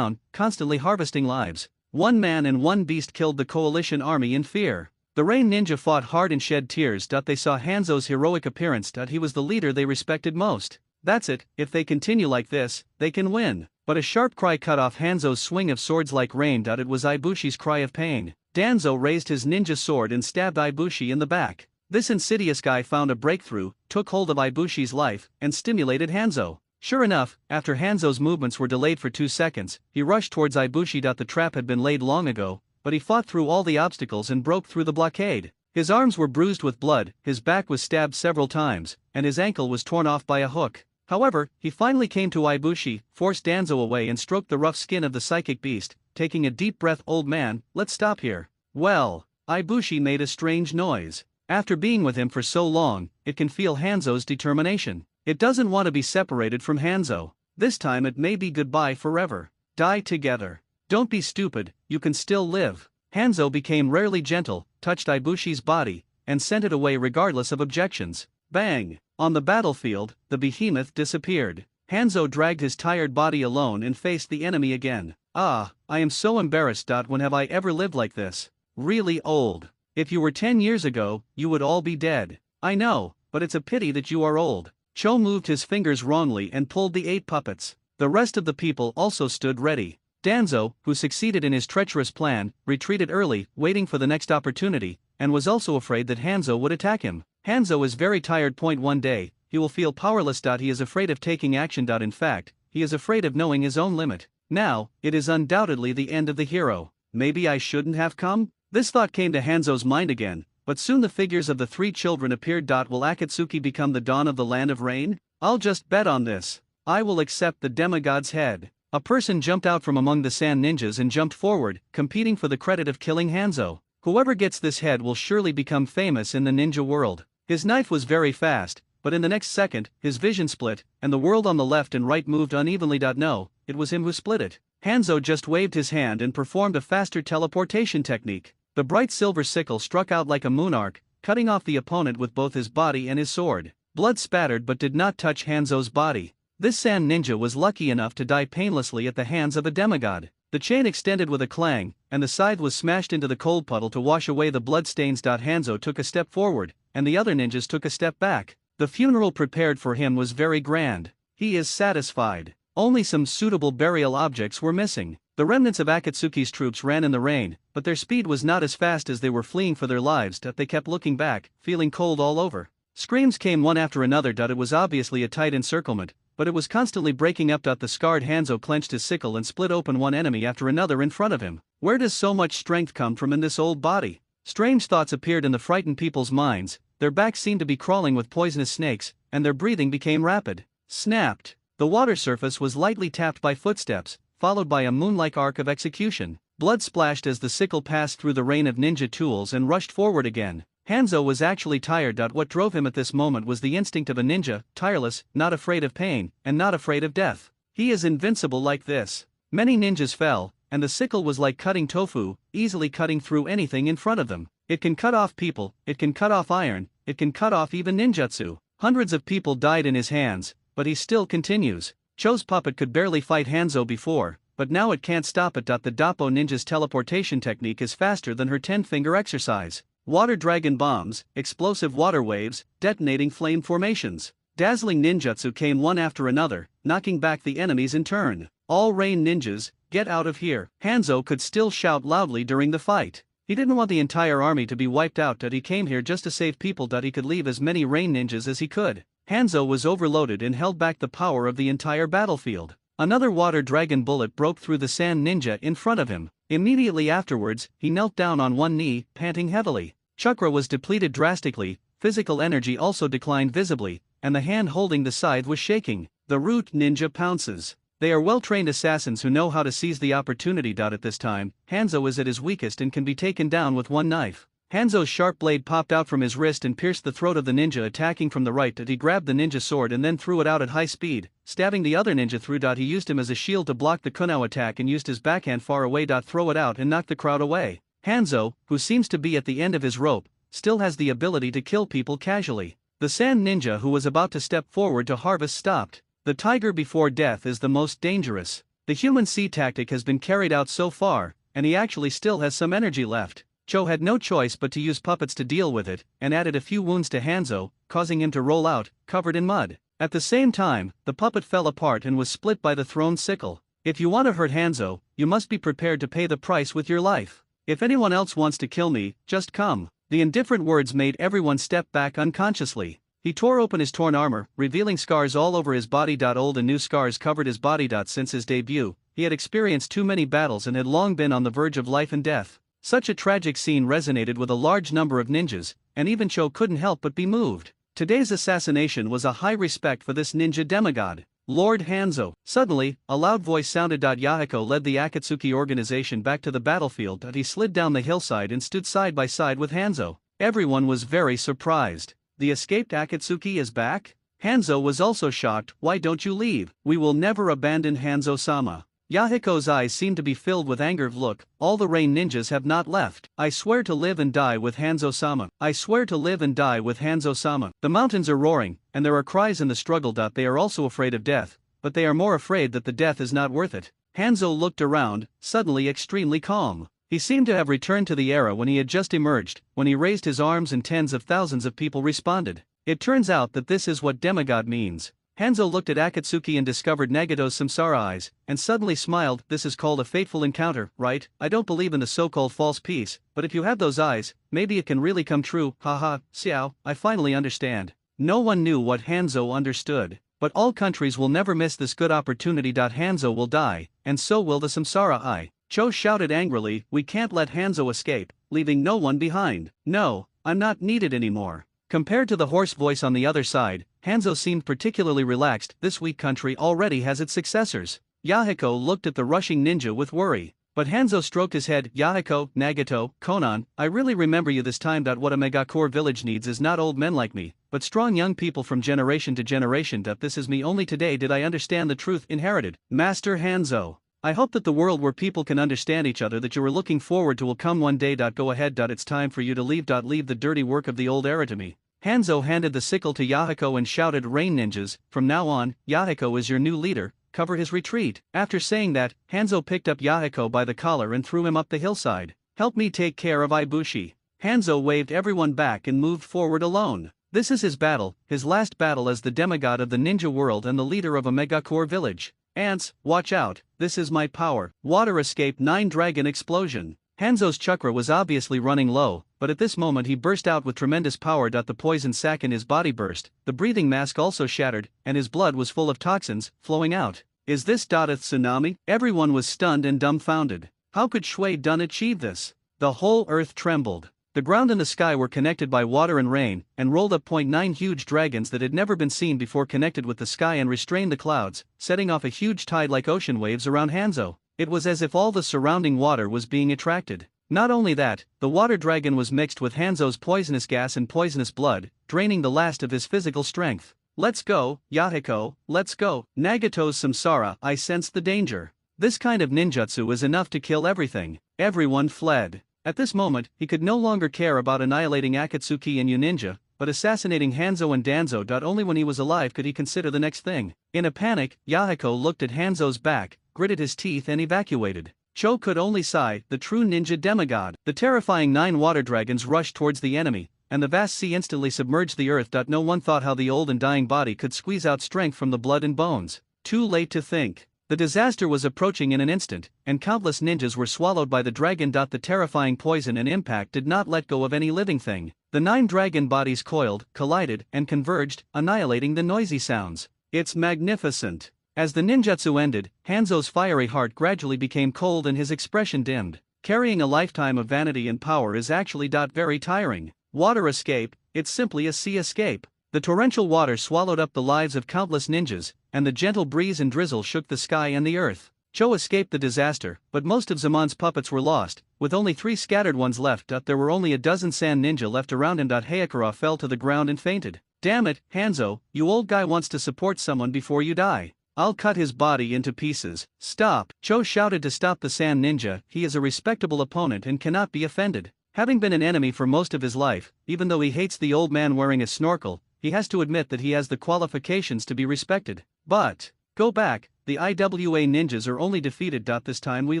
constantly harvesting lives. One man and one beast killed the coalition army in fear. The Rain Ninja fought hard and shed tears. They saw Hanzo's heroic appearance. He was the leader they respected most. That's it, if they continue like this, they can win. But a sharp cry cut off Hanzo's swing of swords like rain. It was Ibushi's cry of pain. Danzo raised his ninja sword and stabbed Ibushi in the back. This insidious guy found a breakthrough, took hold of Ibushi's life, and stimulated Hanzo. Sure enough, after Hanzo's movements were delayed for 2 seconds, he rushed towards Ibushi. The trap had been laid long ago, but he fought through all the obstacles and broke through the blockade. His arms were bruised with blood, his back was stabbed several times, and his ankle was torn off by a hook. However, he finally came to Ibushi, forced Danzo away and stroked the rough skin of the psychic beast, taking a deep breath. Old man, let's stop here. Well, Ibushi made a strange noise. After being with him for so long, it can feel Hanzo's determination. It doesn't want to be separated from Hanzo. This time it may be goodbye forever. Die together. Don't be stupid, you can still live. Hanzo became rarely gentle, touched Ibushi's body, and sent it away regardless of objections. Bang! On the battlefield, the behemoth disappeared. Hanzo dragged his tired body alone and faced the enemy again. Ah, I am so embarrassed. When have I ever lived like this? Really old. If you were 10 years ago, you would all be dead. I know, but it's a pity that you are old. Cho moved his fingers wrongly and pulled the 8 puppets. The rest of the people also stood ready. Danzo, who succeeded in his treacherous plan, retreated early, waiting for the next opportunity, and was also afraid that Hanzo would attack him. Hanzo is very tired. One day, he will feel powerless. He is afraid of taking action. In fact, he is afraid of knowing his own limit. Now, it is undoubtedly the end of the hero. Maybe I shouldn't have come? This thought came to Hanzo's mind again, but soon the figures of the 3 children appeared. Will Akatsuki become the dawn of the land of rain? I'll just bet on this. I will accept the demigod's head. A person jumped out from among the sand ninjas and jumped forward, competing for the credit of killing Hanzo. Whoever gets this head will surely become famous in the ninja world. His knife was very fast, but in the next second, his vision split, and the world on the left and right moved unevenly. No, it was him who split it. Hanzo just waved his hand and performed a faster teleportation technique. The bright silver sickle struck out like a moon arc, cutting off the opponent with both his body and his sword. Blood spattered but did not touch Hanzo's body. This sand ninja was lucky enough to die painlessly at the hands of a demigod. The chain extended with a clang, and the scythe was smashed into the cold puddle to wash away the blood stains. Hanzo took a step forward, and the other ninjas took a step back. The funeral prepared for him was very grand. He is satisfied. Only some suitable burial objects were missing. The remnants of Akatsuki's troops ran in the rain, but their speed was not as fast as they were fleeing for their lives. They kept looking back, feeling cold all over. Screams came one after another. It was obviously a tight encirclement, but it was constantly breaking up. The scarred Hanzo clenched his sickle and split open one enemy after another in front of him. Where does so much strength come from in this old body? Strange thoughts appeared in the frightened people's minds. Their backs seemed to be crawling with poisonous snakes, and their breathing became rapid. Snapped. The water surface was lightly tapped by footsteps, followed by a moon-like arc of execution. Blood splashed as the sickle passed through the rain of ninja tools and rushed forward again. Hanzo was actually tired. What drove him at this moment was the instinct of a ninja, tireless, not afraid of pain, and not afraid of death. He is invincible like this. Many ninjas fell, and the sickle was like cutting tofu, easily cutting through anything in front of them. It can cut off people, it can cut off iron, it can cut off even ninjutsu. Hundreds of people died in his hands, but he still continues. Cho's puppet could barely fight Hanzo before, but now it can't stop it. The Doppo ninja's teleportation technique is faster than her 10-finger exercise. Water dragon bombs, explosive water waves, detonating flame formations. Dazzling ninjutsu came one after another, knocking back the enemies in turn. All rain ninjas, get out of here. Hanzo could still shout loudly during the fight. He didn't want the entire army to be wiped out. He came here just to save people. He could leave as many rain ninjas as he could. Hanzo was overloaded and held back the power of the entire battlefield. Another water dragon bullet broke through the sand ninja in front of him. Immediately afterwards, he knelt down on one knee, panting heavily. Chakra was depleted drastically, physical energy also declined visibly, and the hand holding the scythe was shaking. The root ninja pounces. They are well-trained assassins who know how to seize the opportunity. At this time, Hanzo is at his weakest and can be taken down with one knife. Hanzo's sharp blade popped out from his wrist and pierced the throat of the ninja attacking from the right. He grabbed the ninja sword and then threw it out at high speed, stabbing the other ninja through. He used him as a shield to block the konoha attack and used his backhand far away. Throw it out and knock the crowd away. Hanzo, who seems to be at the end of his rope, still has the ability to kill people casually. The sand ninja who was about to step forward to harvest stopped. The tiger before death is the most dangerous. The human sea tactic has been carried out so far, and he actually still has some energy left. Cho had no choice but to use puppets to deal with it, and added a few wounds to Hanzo, causing him to roll out, covered in mud. At the same time, the puppet fell apart and was split by the thrown sickle. If you want to hurt Hanzo, you must be prepared to pay the price with your life. If anyone else wants to kill me, just come. The indifferent words made everyone step back unconsciously. He tore open his torn armor, revealing scars all over his body. Old and new scars covered his body. Since his debut, he had experienced too many battles and had long been on the verge of life and death. Such a tragic scene resonated with a large number of ninjas, and even Cho couldn't help but be moved. Today's assassination was a high respect for this ninja demigod, Lord Hanzo. Suddenly, a loud voice sounded. Yahiko led the Akatsuki organization back to the battlefield. He slid down the hillside and stood side by side with Hanzo. Everyone was very surprised. The escaped Akatsuki is back? Hanzo was also shocked. Why don't you leave? We will never abandon Hanzo-sama. Yahiko's eyes seemed to be filled with anger. Look, all the rain ninjas have not left. I swear to live and die with Hanzo-sama. I swear to live and die with Hanzo-sama. The mountains are roaring, and there are cries in the struggle. They are also afraid of death, but they are more afraid that the death is not worth it. Hanzo looked around, suddenly extremely calm. He seemed to have returned to the era when he had just emerged. When he raised his arms and tens of thousands of people responded. It turns out that this is what demigod means. Hanzo looked at Akatsuki and discovered Nagato's samsara eyes, and suddenly smiled. This is called a fateful encounter, right? I don't believe in the so-called false peace, but if you have those eyes, maybe it can really come true. Haha, Xiao, I finally understand. No one knew what Hanzo understood, but all countries will never miss this good opportunity. Hanzo will die, and so will the samsara eye. Cho shouted angrily, we can't let Hanzo escape, leaving no one behind. No, I'm not needed anymore. Compared to the hoarse voice on the other side, Hanzo seemed particularly relaxed. This weak country already has its successors. Yahiko looked at the rushing ninja with worry. But Hanzo stroked his head. Yahiko, Nagato, Konan, I really remember you this time. What a Megakure village needs is not old men like me, but strong young people from generation to generation. This is me. Only today did I understand the truth inherited. Master Hanzo. I hope that the world where people can understand each other that you were looking forward to will come one day. Go ahead. It's time for you to leave. Leave the dirty work of the old era to me. Hanzo handed the sickle to Yahiko and shouted, Rain ninjas, from now on, Yahiko is your new leader, cover his retreat. After saying that, Hanzo picked up Yahiko by the collar and threw him up the hillside. Help me take care of Ibushi. Hanzo waved everyone back and moved forward alone. This is his battle, his last battle as the demigod of the ninja world and the leader of a Megakure village. Ants, watch out, this is my power. Water escape 9 dragon explosion. Hanzo's chakra was obviously running low, but at this moment he burst out with tremendous power. The poison sac in his body burst, the breathing mask also shattered, and his blood was full of toxins, flowing out. Is this a tsunami? Everyone was stunned and dumbfounded. How could Shui Dun achieve this? The whole earth trembled. The ground and the sky were connected by water and rain, and rolled up 9 huge dragons that had never been seen before connected with the sky and restrained the clouds, setting off a huge tide like ocean waves around Hanzo. It was as if all the surrounding water was being attracted. Not only that, the water dragon was mixed with Hanzo's poisonous gas and poisonous blood, draining the last of his physical strength. Let's go, Yahiko, let's go. Nagato's samsara, I sensed the danger. This kind of ninjutsu is enough to kill everything. Everyone fled. At this moment, he could no longer care about annihilating Akatsuki and Yuninja, but assassinating Hanzo and Danzo. Only when he was alive could he consider the next thing. In a panic, Yahiko looked at Hanzo's back, gritted his teeth and evacuated. Cho could only sigh, the true ninja demigod. The terrifying 9 water dragons rushed towards the enemy, and the vast sea instantly submerged the earth. No one thought how the old and dying body could squeeze out strength from the blood and bones. Too late to think. The disaster was approaching in an instant, and countless ninjas were swallowed by the dragon. The terrifying poison and impact did not let go of any living thing. The 9 dragon bodies coiled, collided, and converged, annihilating the noisy sounds. It's magnificent. As the ninjutsu ended, Hanzo's fiery heart gradually became cold and his expression dimmed. Carrying a lifetime of vanity and power is actually very tiring. Water escape, it's simply a sea escape. The torrential water swallowed up the lives of countless ninjas, and the gentle breeze and drizzle shook the sky and the earth. Cho escaped the disaster, but most of Zamon's puppets were lost, with only 3 scattered ones left. There were only a dozen sand ninja left around him. Hayakura fell to the ground and fainted. Damn it, Hanzo, you old guy wants to support someone before you die. I'll cut his body into pieces. Stop! Cho shouted to stop the sand ninja. He is a respectable opponent and cannot be offended. Having been an enemy for most of his life, even though he hates the old man wearing a snorkel, he has to admit that he has the qualifications to be respected. But, go back, the IWA ninjas are only defeated. This time we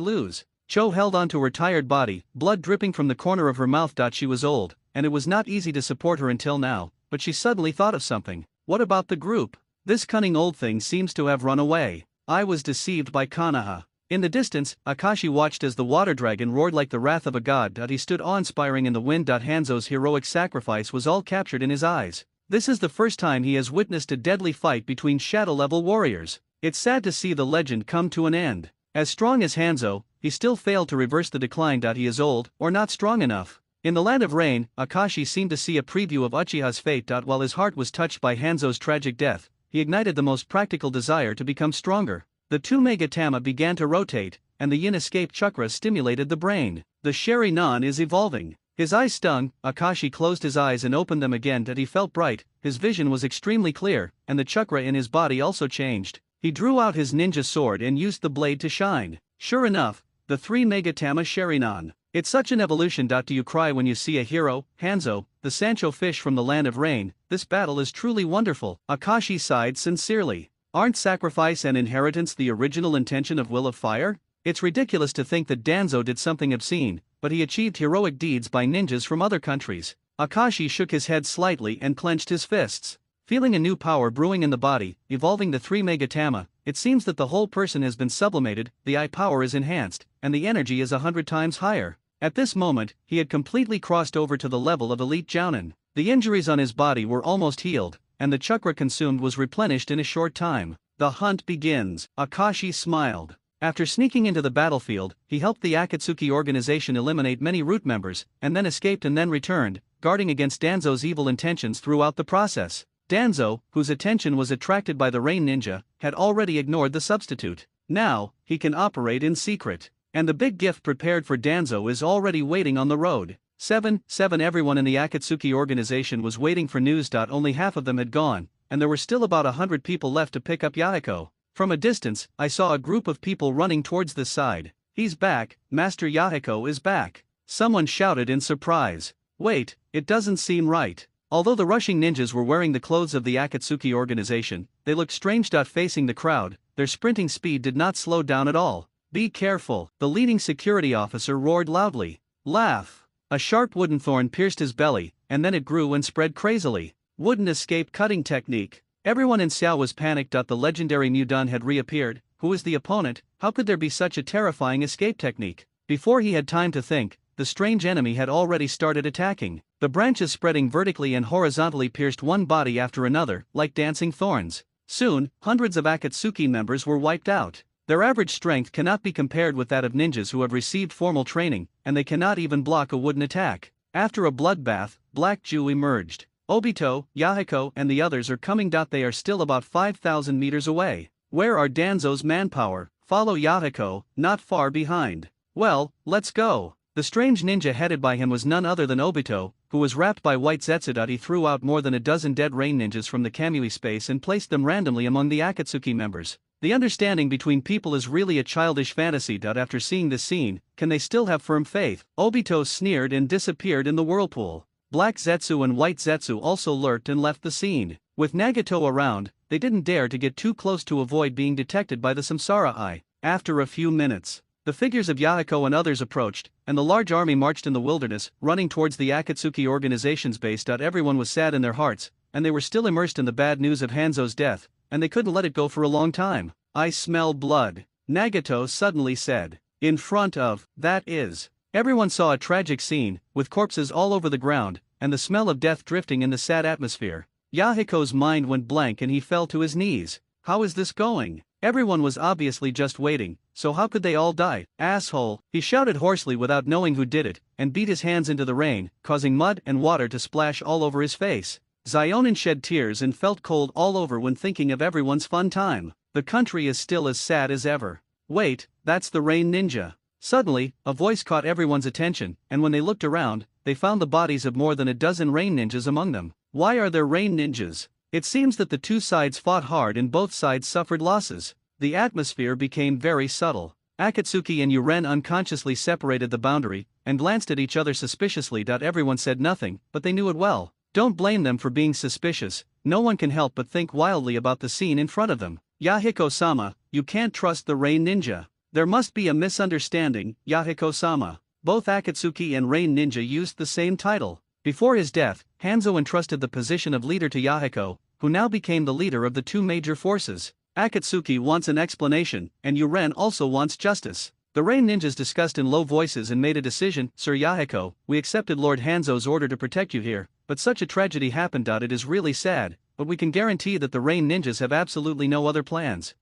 lose. Cho held onto her tired body, blood dripping from the corner of her mouth. She was old, and it was not easy to support her until now, but she suddenly thought of something. What about the group? This cunning old thing seems to have run away. I was deceived by Konoha. In the distance, Akashi watched as the water dragon roared like the wrath of a god. He stood awe-inspiring in the wind. Hanzo's heroic sacrifice was all captured in his eyes. This is the first time he has witnessed a deadly fight between shadow-level warriors. It's sad to see the legend come to an end. As strong as Hanzo, he still failed to reverse the decline. He is old, or not strong enough. In the Land of Rain, Akashi seemed to see a preview of Uchiha's fate. While his heart was touched by Hanzo's tragic death, he ignited the most practical desire to become stronger. The two Megatama began to rotate, and the yin escape chakra stimulated the brain. The Sharingan is evolving. His eyes stung. Akashi closed his eyes and opened them again. He felt bright, his vision was extremely clear, and the chakra in his body also changed. He drew out his ninja sword and used the blade to shine. Sure enough, the three Megatama Sharingan. It's such an evolution. Do you cry when you see a hero, Hanzo, the Sancho fish from the Land of Rain? This battle is truly wonderful. Akashi sighed sincerely. Aren't sacrifice and inheritance the original intention of Will of Fire? It's ridiculous to think that Danzo did something obscene, but he achieved heroic deeds by ninjas from other countries. Akashi shook his head slightly and clenched his fists. Feeling a new power brewing in the body, evolving the three Megatama, it seems that the whole person has been sublimated, the eye power is enhanced, and the energy is 100 times higher. At this moment, he had completely crossed over to the level of elite Jounin. The injuries on his body were almost healed, and the chakra consumed was replenished in a short time. The hunt begins. Akashi smiled. After sneaking into the battlefield, he helped the Akatsuki organization eliminate many root members, and then escaped and then returned, guarding against Danzo's evil intentions throughout the process. Danzo, whose attention was attracted by the Rain Ninja, had already ignored the substitute. Now, he can operate in secret. And the big gift prepared for Danzo is already waiting on the road. 7. Everyone in the Akatsuki organization was waiting for news. Only half of them had gone, and there were still about 100 people left to pick up Yahiko. From a distance, I saw a group of people running towards this side. He's back, Master Yahiko is back. Someone shouted in surprise. Wait, it doesn't seem right. Although the rushing ninjas were wearing the clothes of the Akatsuki organization, they looked strange. Facing the crowd, their sprinting speed did not slow down at all. Be careful, the leading security officer roared loudly. Laugh. A sharp wooden thorn pierced his belly, and then it grew and spread crazily. Wooden escape cutting technique. Everyone in Xiao was panicked. The legendary Mudun had reappeared. Who is the opponent? How could there be such a terrifying escape technique? Before he had time to think, the strange enemy had already started attacking. The branches spreading vertically and horizontally pierced one body after another, like dancing thorns. Soon, hundreds of Akatsuki members were wiped out. Their average strength cannot be compared with that of ninjas who have received formal training, and they cannot even block a wooden attack. After a bloodbath, Black Jew emerged. Obito, Yahiko, and the others are coming. They are still about 5,000 meters away. Where are Danzo's manpower? Follow Yahiko, not far behind. Well, let's go. The strange ninja headed by him was none other than Obito, who was wrapped by white zetsu. He threw out more than a dozen dead rain ninjas from the Kamui space and placed them randomly among the Akatsuki members. The understanding between people is really a childish fantasy. After seeing this scene, can they still have firm faith? Obito sneered and disappeared in the whirlpool. Black Zetsu and White Zetsu also lurked and left the scene. With Nagato around, they didn't dare to get too close to avoid being detected by the Samsara Eye. After a few minutes, the figures of Yahiko and others approached, and the large army marched in the wilderness, running towards the Akatsuki organization's base. Everyone was sad in their hearts, and they were still immersed in the bad news of Hanzo's death, and they couldn't let it go for a long time. I smell blood, Nagato suddenly said. In front of, that is. Everyone saw a tragic scene, with corpses all over the ground, and the smell of death drifting in the sad atmosphere. Yahiko's mind went blank and he fell to his knees. How is this going? Everyone was obviously just waiting, so how could they all die? Asshole, he shouted hoarsely without knowing who did it, and beat his hands into the rain, causing mud and water to splash all over his face. Zionin shed tears and felt cold all over when thinking of everyone's fun time. The country is still as sad as ever. Wait, that's the Rain Ninja. Suddenly, a voice caught everyone's attention, and when they looked around, they found the bodies of more than a dozen Rain Ninjas among them. Why are there Rain Ninjas? It seems that the two sides fought hard and both sides suffered losses. The atmosphere became very subtle. Akatsuki and Uren unconsciously separated the boundary, and glanced at each other suspiciously. Everyone said nothing, but they knew it well. Don't blame them for being suspicious. No one can help but think wildly about the scene in front of them. Yahiko-sama, you can't trust the Rain Ninja. There must be a misunderstanding, Yahiko-sama. Both Akatsuki and Rain Ninja used the same title. Before his death, Hanzo entrusted the position of leader to Yahiko, who now became the leader of the two major forces. Akatsuki wants an explanation, and Uren also wants justice. The Rain Ninjas discussed in low voices and made a decision. Sir Yahiko, we accepted Lord Hanzo's order to protect you here, but such a tragedy happened. It is really sad, but we can guarantee that the Rain Ninjas have absolutely no other plans.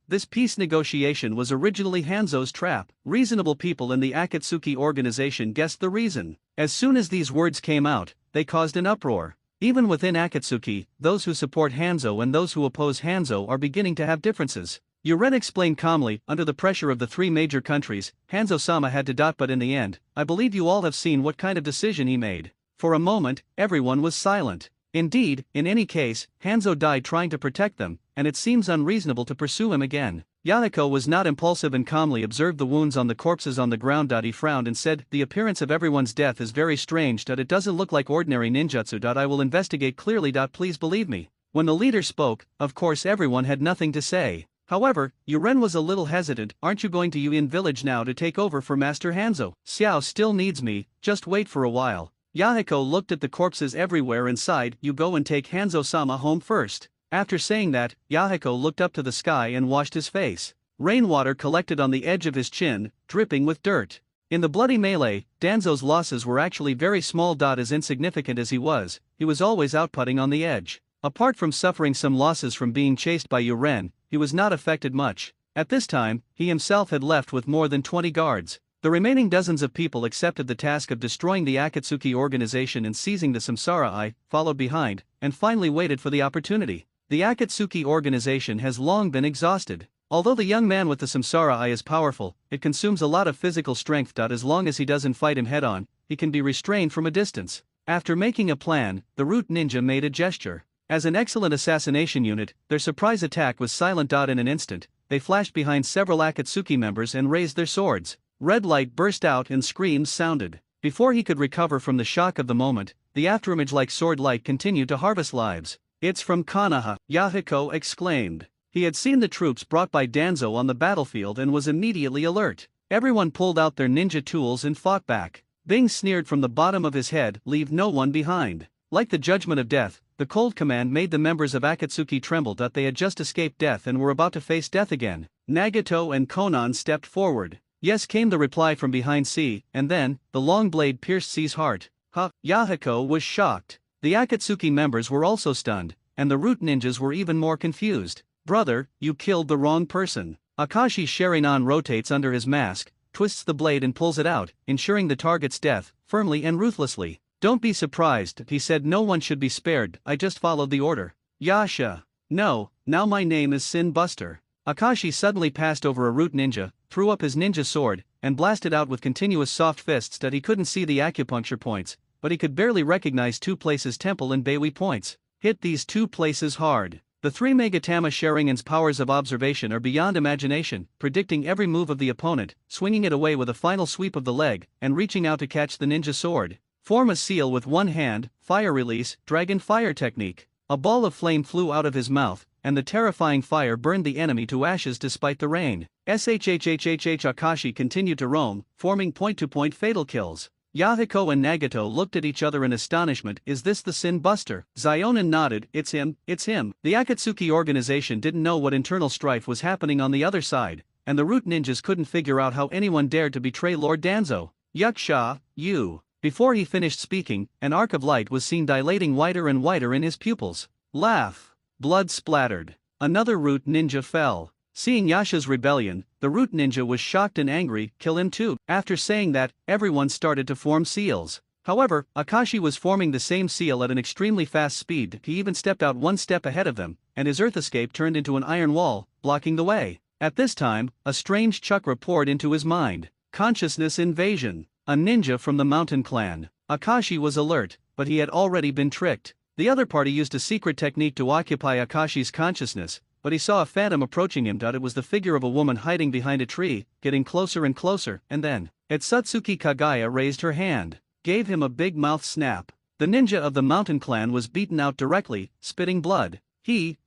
This peace negotiation was originally Hanzo's trap. Reasonable people in the Akatsuki organization guessed the reason. As soon as these words came out, they caused an uproar. Even within Akatsuki, those who support Hanzo and those who oppose Hanzo are beginning to have differences. Uren explained calmly, under the pressure of the three major countries, Hanzo-sama had to. But in the end, I believe you all have seen what kind of decision he made. For a moment, everyone was silent. Indeed, in any case, Hanzo died trying to protect them, and it seems unreasonable to pursue him again. Yahiko was not impulsive and calmly observed the wounds on the corpses on the ground. He frowned and said, the appearance of everyone's death is very strange. It doesn't look like ordinary ninjutsu. I will investigate clearly. Please believe me. When the leader spoke, of course everyone had nothing to say. However, Uren was a little hesitant. Aren't you going to Yuin village now to take over for Master Hanzo? Xiao still needs me, just wait for a while. Yahiko looked at the corpses everywhere and sighed. You go and take Hanzo-sama home first. After saying that, Yahiko looked up to the sky and washed his face. Rainwater collected on the edge of his chin, dripping with dirt. In the bloody melee, Danzo's losses were actually very small. As insignificant as he was always outputting on the edge. Apart from suffering some losses from being chased by Uren, he was not affected much. At this time, he himself had left with more than 20 guards. The remaining dozens of people accepted the task of destroying the Akatsuki organization and seizing the Samsara Eye, followed behind, and finally waited for the opportunity. The Akatsuki organization has long been exhausted. Although the young man with the Samsara Eye is powerful, it consumes a lot of physical strength. As long as he doesn't fight him head-on, he can be restrained from a distance. After making a plan, the Root Ninja made a gesture. As an excellent assassination unit, their surprise attack was silent. In an instant, they flashed behind several Akatsuki members and raised their swords. Red light burst out and screams sounded. Before he could recover from the shock of the moment, the afterimage like sword light continued to harvest lives. It's from Konoha, Yahiko exclaimed. He had seen the troops brought by Danzo on the battlefield and was immediately alert. Everyone pulled out their ninja tools and fought back. Bing sneered from the bottom of his head, leave no one behind. Like the judgment of death, the cold command made the members of Akatsuki tremble. They had just escaped death and were about to face death again. Nagato and Konan stepped forward. Yes, came the reply from behind C, and then, the long blade pierced C's heart. Yahiko was shocked. The Akatsuki members were also stunned, and the Root Ninjas were even more confused. Brother, you killed the wrong person. Akashi Sharinan rotates under his mask, twists the blade and pulls it out, ensuring the target's death, firmly and ruthlessly. Don't be surprised, he said. No one should be spared, I just followed the order. Yasha. No, now my name is Sin Buster. Akashi suddenly passed over a Root Ninja, threw up his ninja sword, and blasted out with continuous soft fists. He couldn't see the acupuncture points, but he could barely recognize two places, temple and Beiwi points. Hit these two places hard. The three Megatama Sharingan's powers of observation are beyond imagination, predicting every move of the opponent, swinging it away with a final sweep of the leg, and reaching out to catch the ninja sword. Form a seal with one hand, fire release, dragon fire technique. A ball of flame flew out of his mouth, and the terrifying fire burned the enemy to ashes despite the rain. Akashi continued to roam, forming point-to-point fatal kills. Yahiko and Nagato looked at each other in astonishment. Is this the Sin Buster? Zionin nodded. It's him. The Akatsuki organization didn't know what internal strife was happening on the other side, and the Root Ninjas couldn't figure out how anyone dared to betray Lord Danzo. Yuksha, you. Before he finished speaking, an arc of light was seen dilating wider and wider in his pupils. Laugh. Blood splattered. Another Root Ninja fell. Seeing Yasha's rebellion, the Root Ninja was shocked and angry. Kill him too. After saying that, everyone started to form seals. However, Akashi was forming the same seal at an extremely fast speed. He even stepped out one step ahead of them, and his earth escape turned into an iron wall, blocking the way. At this time, a strange chakra poured into his mind. Consciousness invasion. A ninja from the mountain clan. Akashi was alert, but he had already been tricked. The other party used a secret technique to occupy Akashi's consciousness, but he saw a phantom approaching him. It was the figure of a woman hiding behind a tree, getting closer and closer, and then, Etsutsuki Kagaya raised her hand, gave him a big mouth snap. The ninja of the mountain clan was beaten out directly, spitting blood. He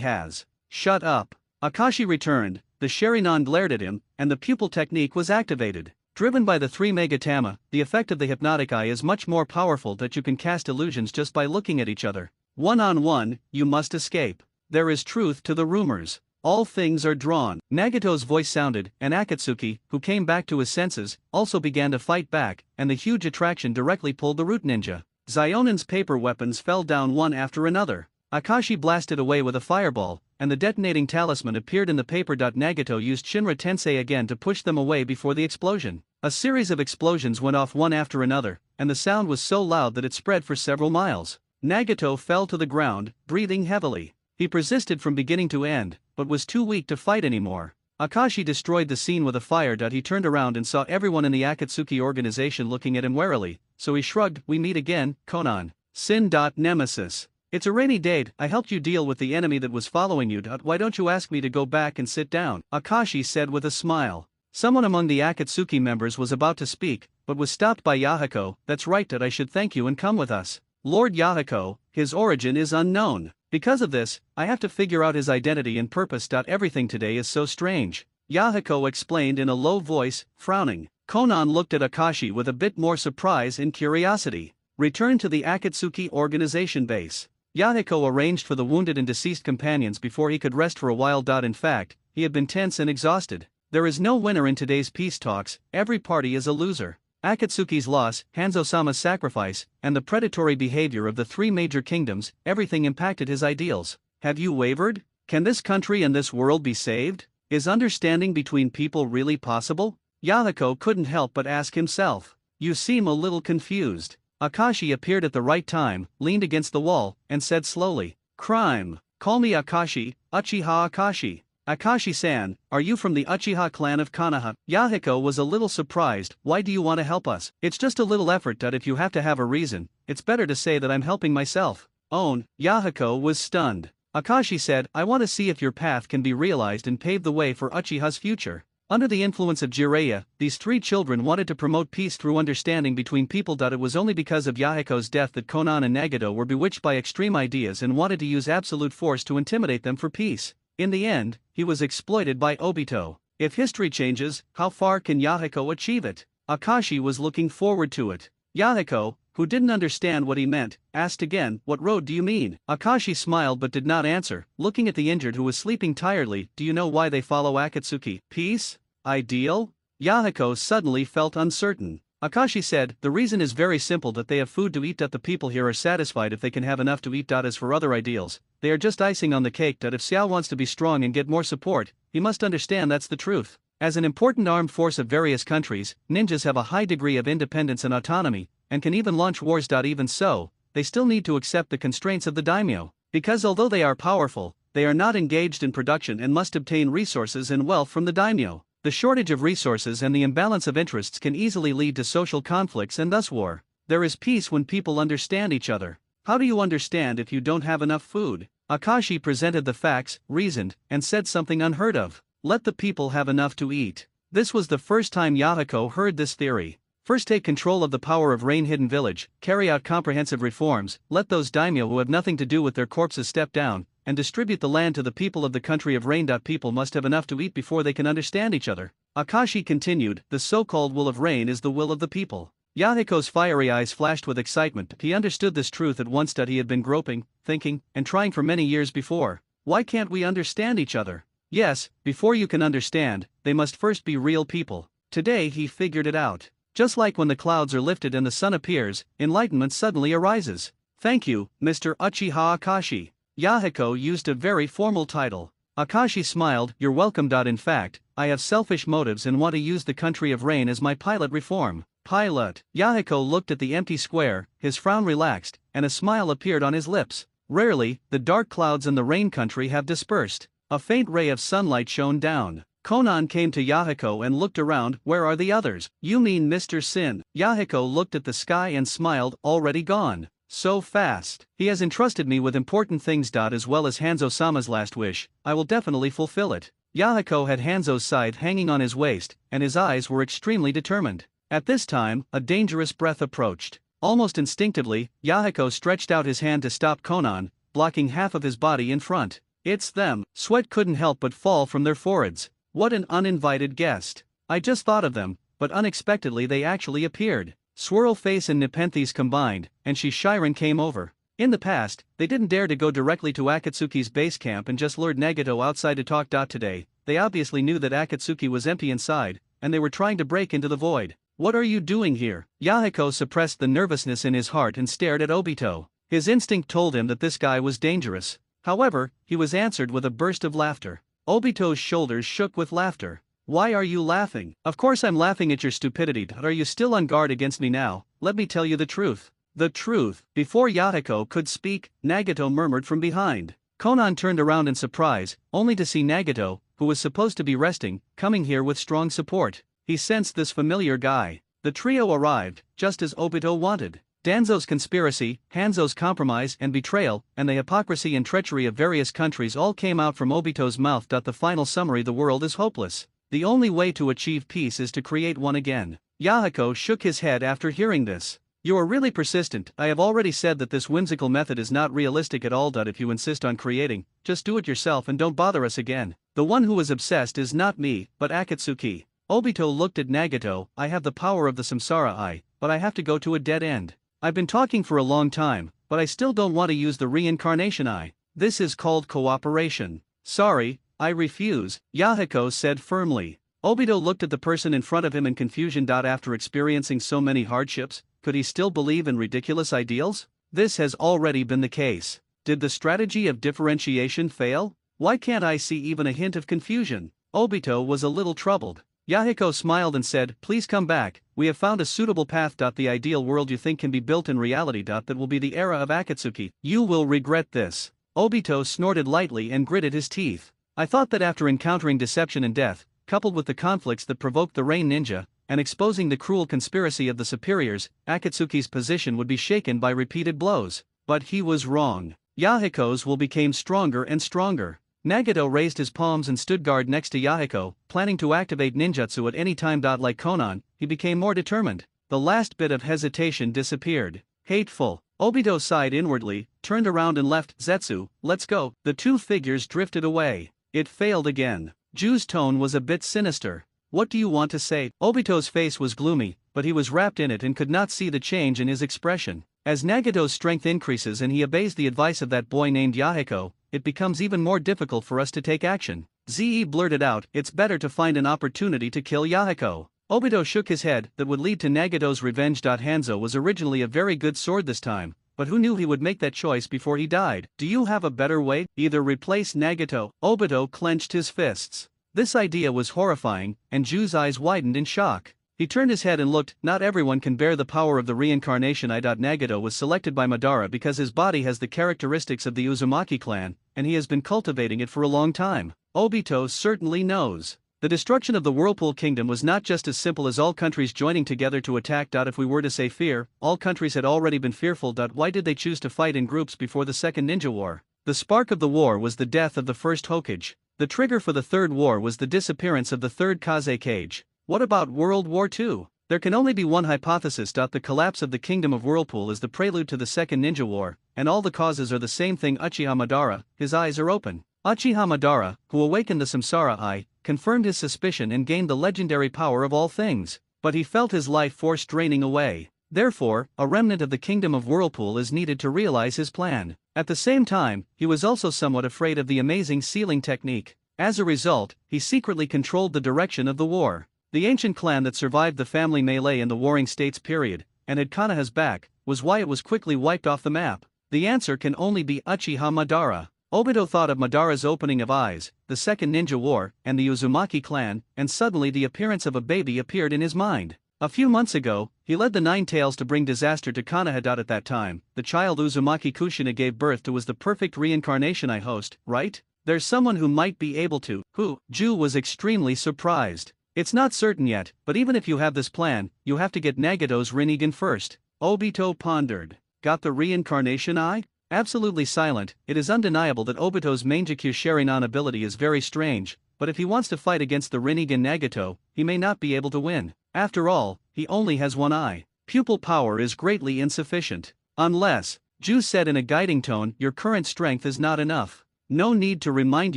has. Shut up. Akashi returned, the Sharingan glared at him, and the pupil technique was activated. Driven by the 3 Megatama, the effect of the hypnotic eye is much more powerful that you can cast illusions just by looking at each other. One-on-one, you must escape. There is truth to the rumors. All things are drawn. Nagato's voice sounded, and Akatsuki, who came back to his senses, also began to fight back, and the huge attraction directly pulled the root ninja. Zionen's paper weapons fell down one after another. Akashi blasted away with a fireball, and the detonating talisman appeared in the paper. Nagato used Shinra Tensei again to push them away before the explosion. A series of explosions went off one after another, and the sound was so loud that it spread for several miles. Nagato fell to the ground, breathing heavily. He persisted from beginning to end, but was too weak to fight anymore. Akashi destroyed the scene with a fire. He turned around and saw everyone in the Akatsuki organization looking at him warily, so he shrugged. We meet again, Konan. Sin. Nemesis. It's a rainy day. I helped you deal with the enemy that was following you. Why don't you ask me to go back and sit down? Akashi said with a smile. Someone among the Akatsuki members was about to speak, but was stopped by Yahiko. That's right. I should thank you and come with us. Lord Yahiko, his origin is unknown. Because of this, I have to figure out his identity and purpose. Everything today is so strange. Yahiko explained in a low voice, frowning. Konan looked at Akashi with a bit more surprise and curiosity. Return to the Akatsuki organization base. Yahiko arranged for the wounded and deceased companions before he could rest for a while. In fact, he had been tense and exhausted. There is no winner in today's peace talks, every party is a loser. Akatsuki's loss, Hanzo-sama's sacrifice, and the predatory behavior of the 3 major kingdoms, everything impacted his ideals. Have you wavered? Can this country and this world be saved? Is understanding between people really possible? Yahiko couldn't help but ask himself. You seem a little confused. Akashi appeared at the right time, leaned against the wall, and said slowly, Crime. Call me Akashi, Uchiha Akashi. Akashi-san, are you from the Uchiha clan of Konoha? Yahiko was a little surprised. Why do you want to help us? It's just a little effort. If you have to have a reason, it's better to say that I'm helping myself. Yahiko was stunned. Akashi said, I want to see if your path can be realized and pave the way for Uchiha's future. Under the influence of Jiraiya, these 3 children wanted to promote peace through understanding between people. It was only because of Yahiko's death that Konan and Nagato were bewitched by extreme ideas and wanted to use absolute force to intimidate them for peace. In the end, he was exploited by Obito. If history changes, how far can Yahiko achieve it? Akashi was looking forward to it. Yahiko, who didn't understand what he meant, asked again, What road do you mean? Akashi smiled but did not answer, looking at the injured who was sleeping tiredly. Do you know why they follow Akatsuki? Peace? Ideal? Yahiko suddenly felt uncertain. Akashi said, The reason is very simple. They have food to eat. The people here are satisfied if they can have enough to eat. As for other ideals, they are just icing on the cake. If Xiao wants to be strong and get more support, he must understand that's the truth. As an important armed force of various countries, ninjas have a high degree of independence and autonomy, and can even launch wars. Even so, they still need to accept the constraints of the daimyo, because although they are powerful, they are not engaged in production and must obtain resources and wealth from the daimyo. The shortage of resources and the imbalance of interests can easily lead to social conflicts and thus war. There is peace when people understand each other. How do you understand if you don't have enough food? Akashi presented the facts, reasoned, and said something unheard of. Let the people have enough to eat. This was the first time Yahiko heard this theory. First, take control of the power of Rain Hidden Village, carry out comprehensive reforms, let those daimyo who have nothing to do with their corpses step down, and distribute the land to the people of the country of rain. People must have enough to eat before they can understand each other. Akashi continued, the so-called will of rain is the will of the people. Yahiko's fiery eyes flashed with excitement. He understood this truth at once. He had been groping, thinking, and trying for many years before. Why can't we understand each other? Yes, before you can understand, they must first be real people. Today he figured it out. Just like when the clouds are lifted and the sun appears, enlightenment suddenly arises. Thank you, Mr. Uchiha Akashi. Yahiko used a very formal title. Akashi smiled, you're welcome. In fact, I have selfish motives and want to use the country of rain as my pilot reform. Pilot. Yahiko looked at the empty square, his frown relaxed, and a smile appeared on his lips. Rarely, the dark clouds in the rain country have dispersed. A faint ray of sunlight shone down. Konan came to Yahiko and looked around. Where are the others? You mean Mr. Sin? Yahiko looked at the sky and smiled, already gone. So fast. He has entrusted me with important things. As well as Hanzo-sama's last wish, I will definitely fulfill it. Yahiko had Hanzo's scythe hanging on his waist, and his eyes were extremely determined. At this time, a dangerous breath approached. Almost instinctively, Yahiko stretched out his hand to stop Konan, blocking half of his body in front. It's them. Sweat couldn't help but fall from their foreheads. What an uninvited guest. I just thought of them, but unexpectedly they actually appeared. Swirl Face and Nepenthes combined, and Shishiren came over. In the past, they didn't dare to go directly to Akatsuki's base camp and just lured Nagato outside to talk. Today, they obviously knew that Akatsuki was empty inside, and they were trying to break into the void. What are you doing here? Yahiko suppressed the nervousness in his heart and stared at Obito. His instinct told him that this guy was dangerous. However, he was answered with a burst of laughter. Obito's shoulders shook with laughter. Why are you laughing? Of course I'm laughing at your stupidity, but are you still on guard against me now? Let me tell you the truth. The truth. Before Yahiko could speak, Nagato murmured from behind. Konan turned around in surprise, only to see Nagato, who was supposed to be resting, coming here with strong support. He sensed this familiar guy. The trio arrived, just as Obito wanted. Danzo's conspiracy, Hanzo's compromise and betrayal, and the hypocrisy and treachery of various countries all came out from Obito's mouth. The final summary: the world is hopeless. The only way to achieve peace is to create one again. Yahiko shook his head after hearing this. You are really persistent. I have already said that this whimsical method is not realistic at all. If you insist on creating, just do it yourself and don't bother us again. The one who is obsessed is not me, but Akatsuki. Obito looked at Nagato. I have the power of the Samsara Eye, but I have to go to a dead end. I've been talking for a long time, but I still don't want to use the reincarnation eye. This is called cooperation. Sorry, I refuse, Yahiko said firmly. Obito looked at the person in front of him in confusion. After experiencing so many hardships, could he still believe in ridiculous ideals? This has already been the case. Did the strategy of differentiation fail? Why can't I see even a hint of confusion? Obito was a little troubled. Yahiko smiled and said, please come back, we have found a suitable path. The ideal world you think can be built in reality. That will be the era of Akatsuki. You will regret this. Obito snorted lightly and gritted his teeth. I thought that after encountering deception and death, coupled with the conflicts that provoked the Rain Ninja, and exposing the cruel conspiracy of the superiors, Akatsuki's position would be shaken by repeated blows. But he was wrong. Yahiko's will became stronger and stronger. Nagato raised his palms and stood guard next to Yahiko, planning to activate ninjutsu at any time. Like Konan, he became more determined. The last bit of hesitation disappeared. Hateful. Obito sighed inwardly, turned around and left. Zetsu, let's go. The two figures drifted away. It failed again. Ju's tone was a bit sinister. What do you want to say? Obito's face was gloomy, but he was wrapped in it and could not see the change in his expression. As Nagato's strength increases and he obeys the advice of that boy named Yahiko, it becomes even more difficult for us to take action. Ze blurted out, it's better to find an opportunity to kill Yahiko. Obito shook his head. That would lead to Nagato's revenge. Hanzo was originally a very good sword this time, but who knew he would make that choice before he died? Do you have a better way? Either replace Nagato. Obito clenched his fists. This idea was horrifying, and Ju's eyes widened in shock. He turned his head and looked. Not everyone can bear the power of the reincarnation eye. Nagato was selected by Madara because his body has the characteristics of the Uzumaki clan, and he has been cultivating it for a long time. Obito certainly knows. The destruction of the Whirlpool Kingdom was not just as simple as all countries joining together to attack. If we were to say fear, all countries had already been fearful. Why did they choose to fight in groups before the Second Ninja War? The spark of the war was the death of the first Hokage. The trigger for the Third War was the disappearance of the Third Kazekage. What about World War II? There can only be one hypothesis. The collapse of the Kingdom of Whirlpool is the prelude to the Second Ninja War, and all the causes are the same thing. Uchiha Madara, his eyes are open. Uchiha Madara, who awakened the Samsara Eye, confirmed his suspicion and gained the legendary power of all things. But he felt his life force draining away. Therefore, a remnant of the Kingdom of Whirlpool is needed to realize his plan. At the same time, he was also somewhat afraid of the amazing sealing technique. As a result, he secretly controlled the direction of the war. The ancient clan that survived the family melee in the Warring States period, and had Konoha's back, was why it was quickly wiped off the map. The answer can only be Uchiha Madara. Obito thought of Madara's opening of eyes, the Second Ninja War, and the Uzumaki clan, and suddenly the appearance of a baby appeared in his mind. A few months ago, he led the Nine Tails to bring disaster to Konoha. At that time, the child Uzumaki Kushina gave birth to was the perfect reincarnation I host, right? There's someone who might be able to. Who? Ju was extremely surprised. It's not certain yet, but even if you have this plan, you have to get Nagato's Rinnegan first. Obito pondered. Got the reincarnation eye? Absolutely silent, it is undeniable that Obito's Mangekyou Sharingan ability is very strange, but if he wants to fight against the Rinnegan Nagato, he may not be able to win. After all, he only has one eye. pupil power is greatly insufficient. Unless, Ju said in a guiding tone, your current strength is not enough. No need to remind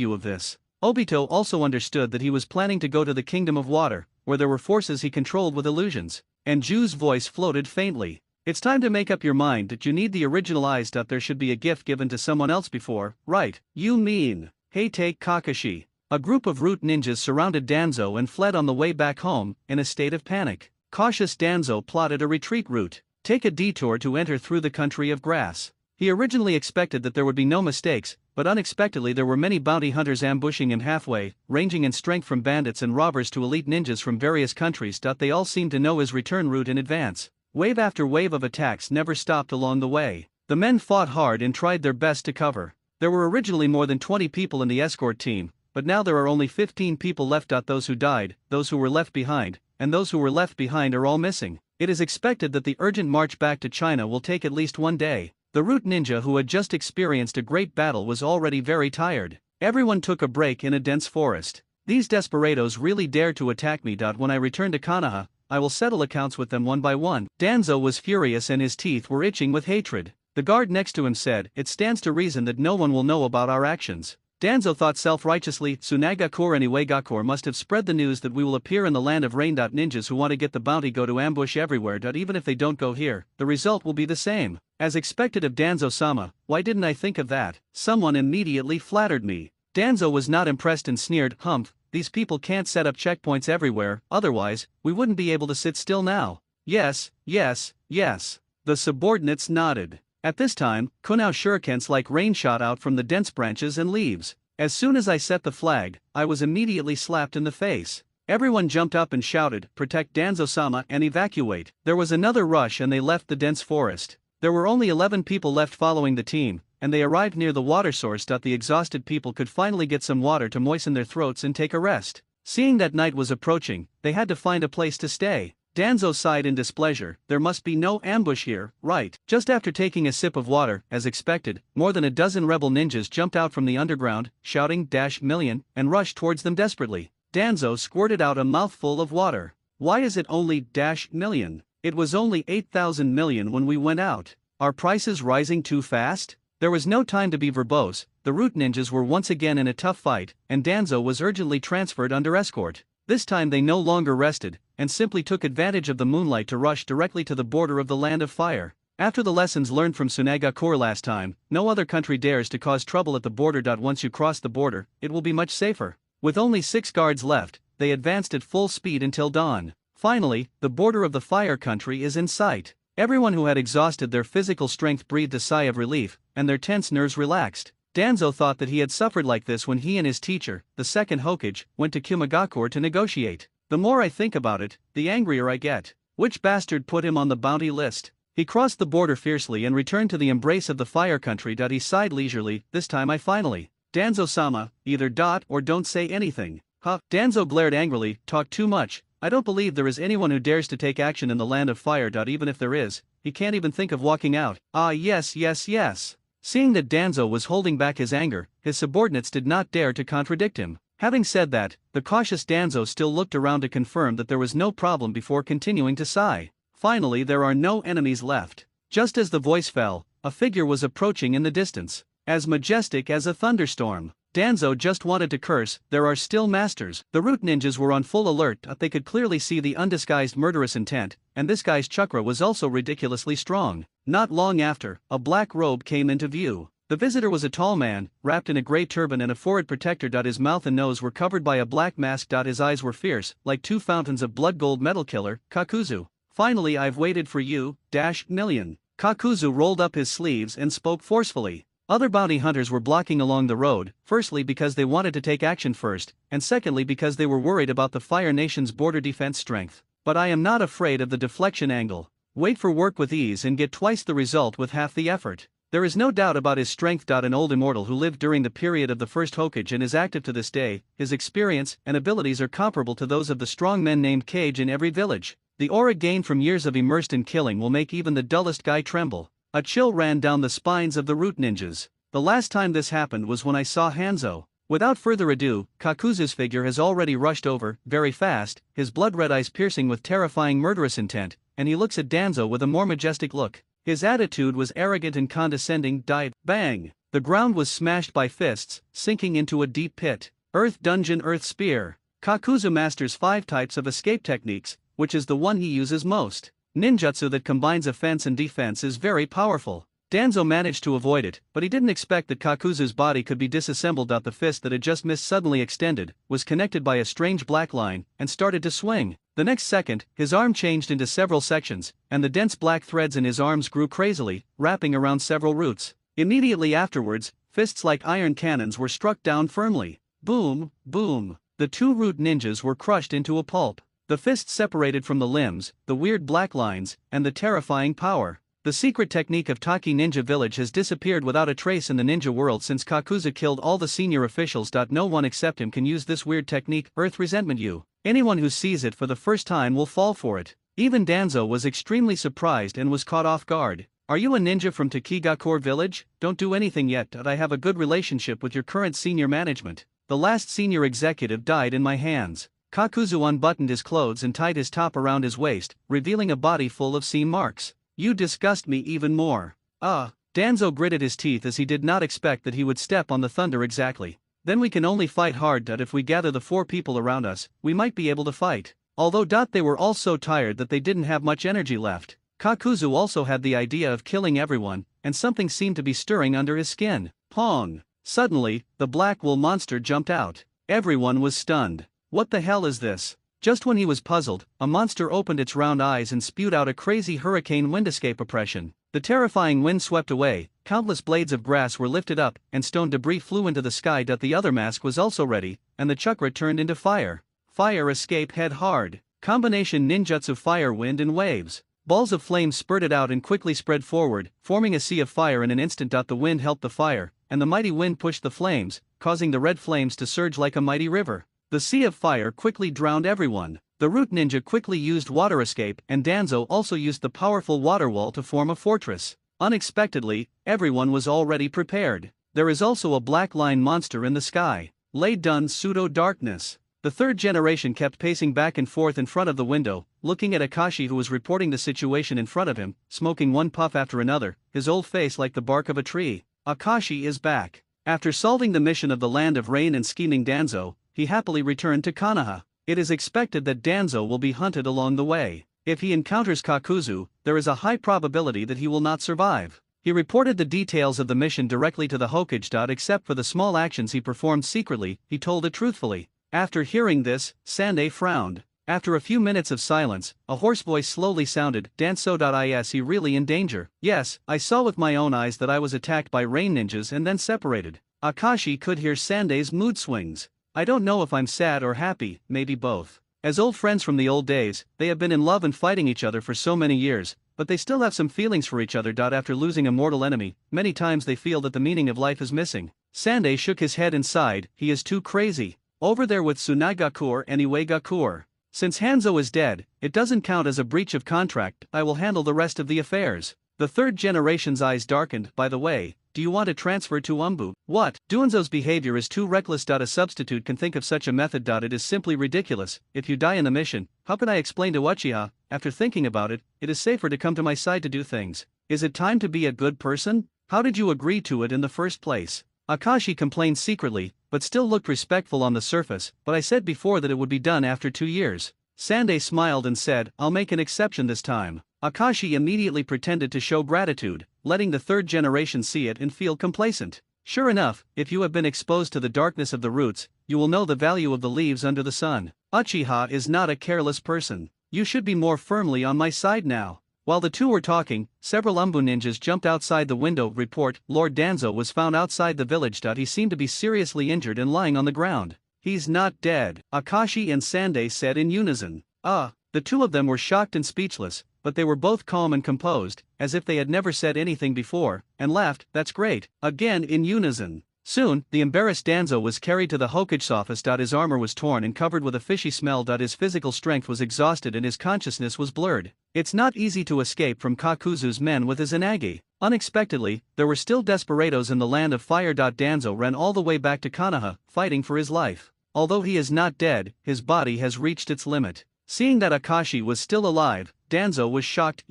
you of this. Obito also understood that he was planning to go to the Kingdom of Water, where there were forces he controlled with illusions, and Ju's voice floated faintly. It's time to make up your mind that you need the original eyes. There should be a gift given to someone else before, right? You mean, hey, take Kakashi. A group of root ninjas surrounded Danzo and fled on the way back home, in a state of panic. Cautious Danzo plotted a retreat route. Take a detour to enter through the country of grass. He originally expected that there would be no mistakes, but unexpectedly there were many bounty hunters ambushing him halfway, ranging in strength from bandits and robbers to elite ninjas from various countries. They all seemed to know his return route in advance. Wave after wave of attacks never stopped along the way. The men fought hard and tried their best to cover. There were originally more than 20 people in the escort team, but now there are only 15 people left. Those who died, those who were left behind, and those who were left behind are all missing. It is expected that the urgent march back to China will take at least one day. The root ninja who had just experienced a great battle was already very tired. Everyone took a break in a dense forest. These desperados really dared to attack me. When I return to Konoha, I will settle accounts with them one by one. Danzo was furious and his teeth were itching with hatred. The guard next to him said, it stands to reason that no one will know about our actions. Danzo thought self-righteously, Tsunagakure and Iwagakure must have spread the news that we will appear in the land of rain. Ninjas who want to get the bounty go to ambush everywhere. Even if they don't go here, the result will be the same. As expected of Danzo-sama, why didn't I think of that? Someone immediately flattered me. Danzo was not impressed and sneered, humph, these people can't set up checkpoints everywhere, otherwise, we wouldn't be able to sit still now. Yes, yes, yes. The subordinates nodded. At this time, kunao shurikens like rain shot out from the dense branches and leaves. As soon as I set the flag, I was immediately slapped in the face. Everyone jumped up and shouted, protect Danzo-sama and evacuate. There was another rush and they left the dense forest. There were only 11 people left following the team, and they arrived near the water source. The exhausted people could finally get some water to moisten their throats and take a rest. Seeing that night was approaching, they had to find a place to stay. Danzo sighed in displeasure, there must be no ambush here, right? Just after taking a sip of water, as expected, more than a dozen rebel ninjas jumped out from the underground, shouting -million, and rushed towards them desperately. Danzo squirted out a mouthful of water. Why is it only -million? It was only 8,000 million when we went out. Are prices rising too fast? There was no time to be verbose. The root ninjas were once again in a tough fight, and Danzo was urgently transferred under escort. This time they no longer rested, and simply took advantage of the moonlight to rush directly to the border of the Land of Fire. After the lessons learned from Tsunagakure last time, no other country dares to cause trouble at the border. Once you cross the border, it will be much safer. With only 6 guards left, they advanced at full speed until dawn. Finally, the border of the Fire country is in sight. Everyone who had exhausted their physical strength breathed a sigh of relief, and their tense nerves relaxed. Danzo thought that he had suffered like this when he and his teacher, the second Hokage, went to Kumagakure to negotiate. The more I think about it, the angrier I get. Which bastard put him on the bounty list? He crossed the border fiercely and returned to the embrace of the Fire country. He sighed leisurely, this time I finally. Danzo-sama, either or don't say anything. Huh? Danzo glared angrily, talk too much. I don't believe there is anyone who dares to take action in the Land of Fire. Even if there is, he can't even think of walking out. Ah yes yes yes. Seeing that Danzo was holding back his anger, his subordinates did not dare to contradict him. Having said that, the cautious Danzo still looked around to confirm that there was no problem before continuing to sigh. Finally, there are no enemies left. Just as the voice fell, a figure was approaching in the distance, as majestic as a thunderstorm. Danzo just wanted to curse, there are still masters. The root ninjas were on full alert. They could clearly see the undisguised murderous intent, and this guy's chakra was also ridiculously strong. Not long after, a black robe came into view. The visitor was a tall man, wrapped in a gray turban and a forehead protector. His mouth and nose were covered by a black mask. His eyes were fierce, like 2 fountains of blood. Gold metal killer, Kakuzu. Finally, I've waited for you, -million. Kakuzu rolled up his sleeves and spoke forcefully. Other bounty hunters were blocking along the road, firstly because they wanted to take action first, and secondly because they were worried about the Fire Nation's border defense strength. But I am not afraid of the deflection angle. Wait for work with ease and get twice the result with half the effort. There is no doubt about his strength. An old immortal who lived during the period of the first Hokage and is active to this day, his experience and abilities are comparable to those of the strong men named Kage in every village. The aura gained from years of immersed in killing will make even the dullest guy tremble. A chill ran down the spines of the root ninjas. The last time this happened was when I saw Hanzo. Without further ado, Kakuzu's figure has already rushed over, very fast, his blood-red eyes piercing with terrifying murderous intent, and he looks at Danzo with a more majestic look. His attitude was arrogant and condescending. Bang! The ground was smashed by fists, sinking into a deep pit. Earth Dungeon Earth Spear. Kakuzu masters 5 types of escape techniques, which is the one he uses most. Ninjutsu that combines offense and defense is very powerful. Danzo managed to avoid it, but he didn't expect that Kakuzu's body could be disassembled. The fist that had just missed suddenly extended, was connected by a strange black line, and started to swing. The next second, his arm changed into several sections, and the dense black threads in his arms grew crazily, wrapping around several roots. Immediately afterwards, fists like iron cannons were struck down firmly. Boom, boom. The 2 root ninjas were crushed into a pulp. The fists separated from the limbs, the weird black lines, and the terrifying power. The secret technique of Taki Ninja Village has disappeared without a trace in the ninja world since Kakuzu killed all the senior officials. No one except him can use this weird technique, Earth Resentment U. Anyone who sees it for the first time will fall for it. Even Danzo was extremely surprised and was caught off guard. Are you a ninja from Takigakure Village? Don't do anything yet. I have a good relationship with your current senior management. The last senior executive died in my hands. Kakuzu unbuttoned his clothes and tied his top around his waist, revealing a body full of seam marks. You disgust me even more. Danzo gritted his teeth as he did not expect that he would step on the thunder exactly. Then we can only fight hard. If we gather the 4 people around us, we might be able to fight. Although they were all so tired that they didn't have much energy left. Kakuzu also had the idea of killing everyone, and something seemed to be stirring under his skin. Pong! Suddenly, the black wool monster jumped out. Everyone was stunned. What the hell is this? Just when he was puzzled, a monster opened its round eyes and spewed out a crazy hurricane wind escape oppression. The terrifying wind swept away, countless blades of grass were lifted up, and stone debris flew into the sky. The other mask was also ready, and the chakra turned into fire. Fire escape head hard. Combination ninjutsu fire wind and waves. Balls of flame spurted out and quickly spread forward, forming a sea of fire in an instant. The wind helped the fire, and the mighty wind pushed the flames, causing the red flames to surge like a mighty river. The sea of fire quickly drowned everyone. The root ninja quickly used water escape, and Danzo also used the powerful water wall to form a fortress. Unexpectedly, everyone was already prepared. There is also a black line monster in the sky. Lay done pseudo-darkness. The 3rd generation kept pacing back and forth in front of the window, looking at Akashi, who was reporting the situation in front of him, smoking one puff after another, his old face like the bark of a tree. Akashi is back. After solving the mission of the Land of Rain and scheming Danzo, he happily returned to Konoha. It is expected that Danzo will be hunted along the way. If he encounters Kakuzu, there is a high probability that he will not survive. He reported the details of the mission directly to the Hokage. Except for the small actions he performed secretly, he told it truthfully. After hearing this, Sande frowned. After a few minutes of silence, a hoarse voice slowly sounded, Danzo. Is he really in danger? Yes, I saw with my own eyes that I was attacked by rain ninjas and then separated. Akashi could hear Sande's mood swings. I don't know if I'm sad or happy, maybe both. As old friends from the old days, they have been in love and fighting each other for so many years, but they still have some feelings for each other. After losing a mortal enemy, many times they feel that the meaning of life is missing. Sande shook his head and sighed, he is too crazy. Over there with Tsunagakure and Iwagakure. Since Hanzo is dead, it doesn't count as a breach of contract. I will handle the rest of the affairs. The 3rd generation's eyes darkened. By the way, do you want to transfer to Umbu? What? Duenzo's behavior is too reckless. A substitute can think of such a method. It is simply ridiculous. If you die in the mission, how can I explain to Uchiha? After thinking about it, it is safer to come to my side to do things. Is it time to be a good person? How did you agree to it in the first place? Akashi complained secretly, but still looked respectful on the surface. But I said before that it would be done after 2 years. Sande smiled and said, I'll make an exception this time. Akashi immediately pretended to show gratitude, letting the 3rd generation see it and feel complacent. Sure enough, if you have been exposed to the darkness of the roots, you will know the value of the leaves under the sun. Uchiha is not a careless person. You should be more firmly on my side now. While the two were talking, several Umbu ninjas jumped outside the window. Report, Lord Danzo was found outside the village. He seemed to be seriously injured and lying on the ground. He's not dead, Akashi and Sande said in unison. The two of them were shocked and speechless, but they were both calm and composed, as if they had never said anything before, and laughed, that's great, again in unison. Soon, the embarrassed Danzo was carried to the Hokage's office. His armor was torn and covered with a fishy smell. His physical strength was exhausted and his consciousness was blurred. It's not easy to escape from Kakuzu's men with his Izanagi. Unexpectedly, there were still desperados in the land of fire. Danzo ran all the way back to Konoha, fighting for his life. Although he is not dead, his body has reached its limit. Seeing that Akashi was still alive, Danzo was shocked.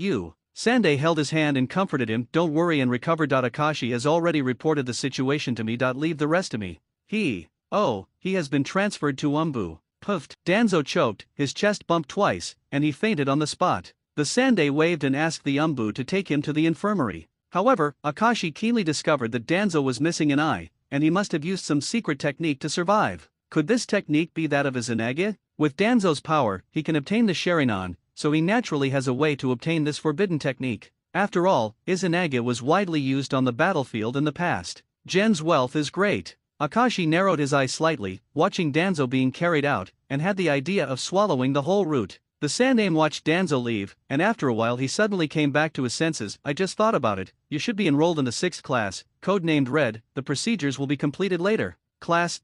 Sandei held his hand and comforted him. Don't worry and recover. Akashi has already reported the situation to me. Leave the rest to me. He has been transferred to Umbu. Puffed. Danzo choked, his chest bumped twice, and he fainted on the spot. The Sandei waved and asked the Umbu to take him to the infirmary. However, Akashi keenly discovered that Danzo was missing an eye, and he must have used some secret technique to survive. Could this technique be that of Izanagi? With Danzo's power, he can obtain the Sharingan, so he naturally has a way to obtain this forbidden technique. After all, Izanagi was widely used on the battlefield in the past. Gen's wealth is great. Akashi narrowed his eyes slightly, watching Danzo being carried out, and had the idea of swallowing the whole root. The Sandame watched Danzo leave, and after a while he suddenly came back to his senses. I just thought about it, you should be enrolled in the 6th class, codenamed Red, the procedures will be completed later. Class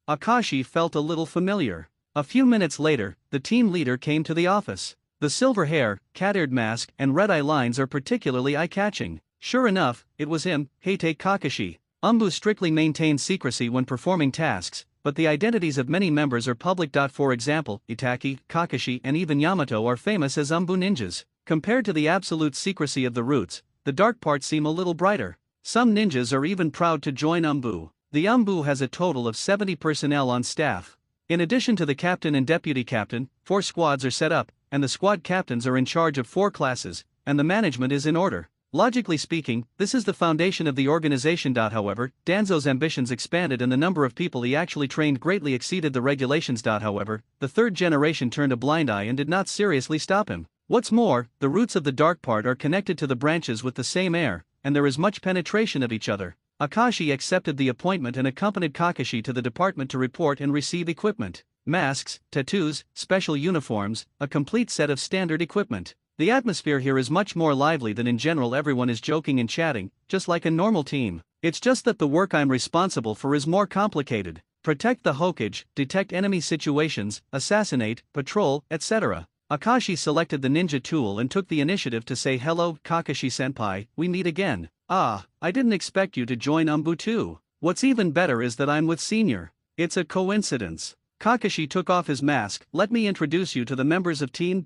Akashi felt a little familiar. A few minutes later, the team leader came to the office. The silver hair, cat-eared mask, and red-eye lines are particularly eye-catching. Sure enough, it was him, Heite Kakashi. Umbu strictly maintains secrecy when performing tasks, but the identities of many members are public. For example, Itaki, Kakashi, and even Yamato are famous as Umbu ninjas. Compared to the absolute secrecy of the roots, the dark parts seem a little brighter. Some ninjas are even proud to join Umbu. The Umbu has a total of 70 personnel on staff. In addition to the captain and deputy captain, 4 squads are set up, and the squad captains are in charge of 4 classes, and the management is in order. Logically speaking, this is the foundation of the organization. However, Danzo's ambitions expanded and the number of people he actually trained greatly exceeded the regulations. However, the 3rd generation turned a blind eye and did not seriously stop him. What's more, the roots of the dark part are connected to the branches with the same air, and there is much penetration of each other. Akashi accepted the appointment and accompanied Kakashi to the department to report and receive equipment. Masks, tattoos, special uniforms, a complete set of standard equipment. The atmosphere here is much more lively than in general. Everyone is joking and chatting, just like a normal team. It's just that the work I'm responsible for is more complicated. Protect the Hokage, detect enemy situations, assassinate, patrol, etc. Akashi selected the ninja tool and took the initiative to say hello, Kakashi-senpai, we meet again. I didn't expect you to join Umbu too. What's even better is that I'm with Senior. It's a coincidence. Kakashi took off his mask. Let me introduce you to the members of Team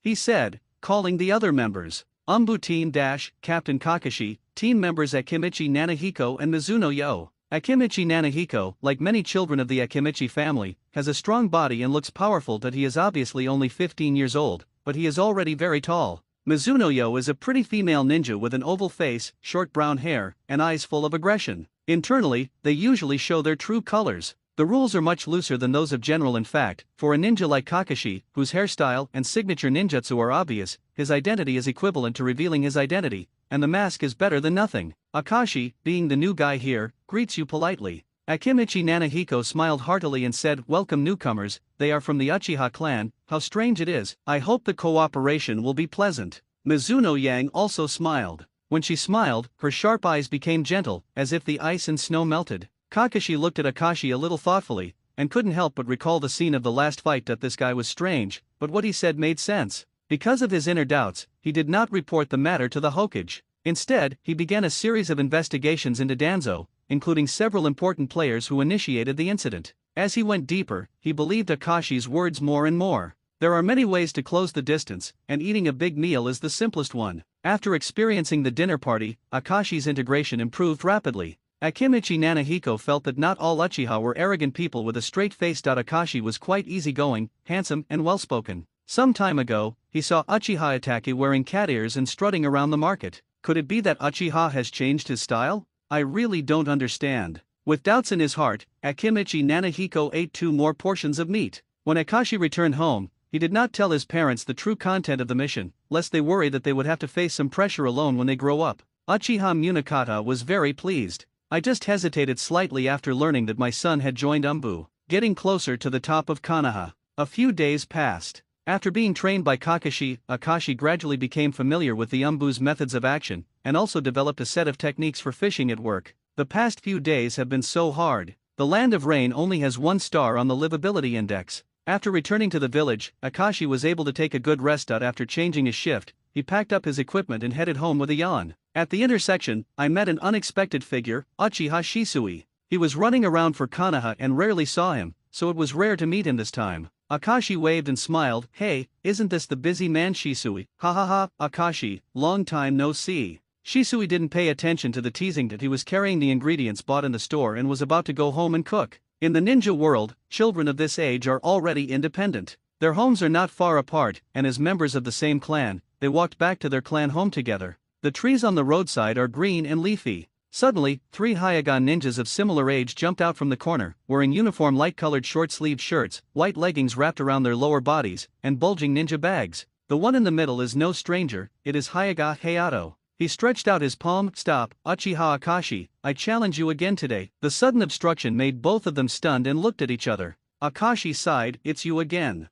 he said, calling the other members. Umbu Team Captain Kakashi, team members Akimichi Nanahiko and Mizuno Yo. Akimichi Nanahiko, like many children of the Akimichi family, has a strong body and looks powerful. That he is obviously only 15 years old, but he is already very tall. Mizuno Yo is a pretty female ninja with an oval face, short brown hair, and eyes full of aggression. Internally, they usually show their true colors. The rules are much looser than those of general. In fact, for a ninja like Kakashi, whose hairstyle and signature ninjutsu are obvious, his identity is equivalent to revealing his identity, and the mask is better than nothing. Akashi, being the new guy here, greets you politely. Akimichi Nanahiko smiled heartily and said, welcome newcomers, they are from the Uchiha clan, how strange it is. I hope the cooperation will be pleasant. Mizuno Yang also smiled. When she smiled, her sharp eyes became gentle, as if the ice and snow melted. Kakashi looked at Akashi a little thoughtfully, and couldn't help but recall the scene of the last fight. This guy was strange, but what he said made sense. Because of his inner doubts, he did not report the matter to the Hokage. Instead, he began a series of investigations into Danzo, including several important players who initiated the incident. As he went deeper, he believed Akashi's words more and more. There are many ways to close the distance, and eating a big meal is the simplest one. After experiencing the dinner party, Akashi's integration improved rapidly. Akimichi Nanahiko felt that not all Uchiha were arrogant people with a straight face. Akashi was quite easygoing, handsome, and well-spoken. Some time ago, he saw Uchiha Itaki wearing cat ears and strutting around the market. Could it be that Uchiha has changed his style? I really don't understand. With doubts in his heart, Akimichi Nanahiko ate 2 more portions of meat. When Akashi returned home, he did not tell his parents the true content of the mission, lest they worry that they would have to face some pressure alone when they grow up. Uchiha Munakata was very pleased. I just hesitated slightly after learning that my son had joined Umbu. Getting closer to the top of Konoha. A few days passed. After being trained by Kakashi, Akashi gradually became familiar with the Umbu's methods of action, and also developed a set of techniques for fishing at work. The past few days have been so hard. The Land of Rain only has 1 star on the livability index. After returning to the village, Akashi was able to take a good rest. After changing his shift, he packed up his equipment and headed home with a yawn. At the intersection, I met an unexpected figure, Uchiha Shisui. He was running around for Konoha and rarely saw him, so it was rare to meet him this time. Akashi waved and smiled. Hey, isn't this the busy man Shisui? Ha ha ha, Akashi, long time no see. Shisui didn't pay attention to the teasing that he was carrying the ingredients bought in the store and was about to go home and cook. In the ninja world, children of this age are already independent. Their homes are not far apart, and as members of the same clan, they walked back to their clan home together. The trees on the roadside are green and leafy. Suddenly, 3 Hyagon ninjas of similar age jumped out from the corner, wearing uniform light-colored short-sleeved shirts, white leggings wrapped around their lower bodies, and bulging ninja bags. The one in the middle is no stranger, it is Hyaga Hayato. He stretched out his palm. Stop, Uchiha Akashi, I challenge you again today. The sudden obstruction made both of them stunned and looked at each other. Akashi sighed, it's you again.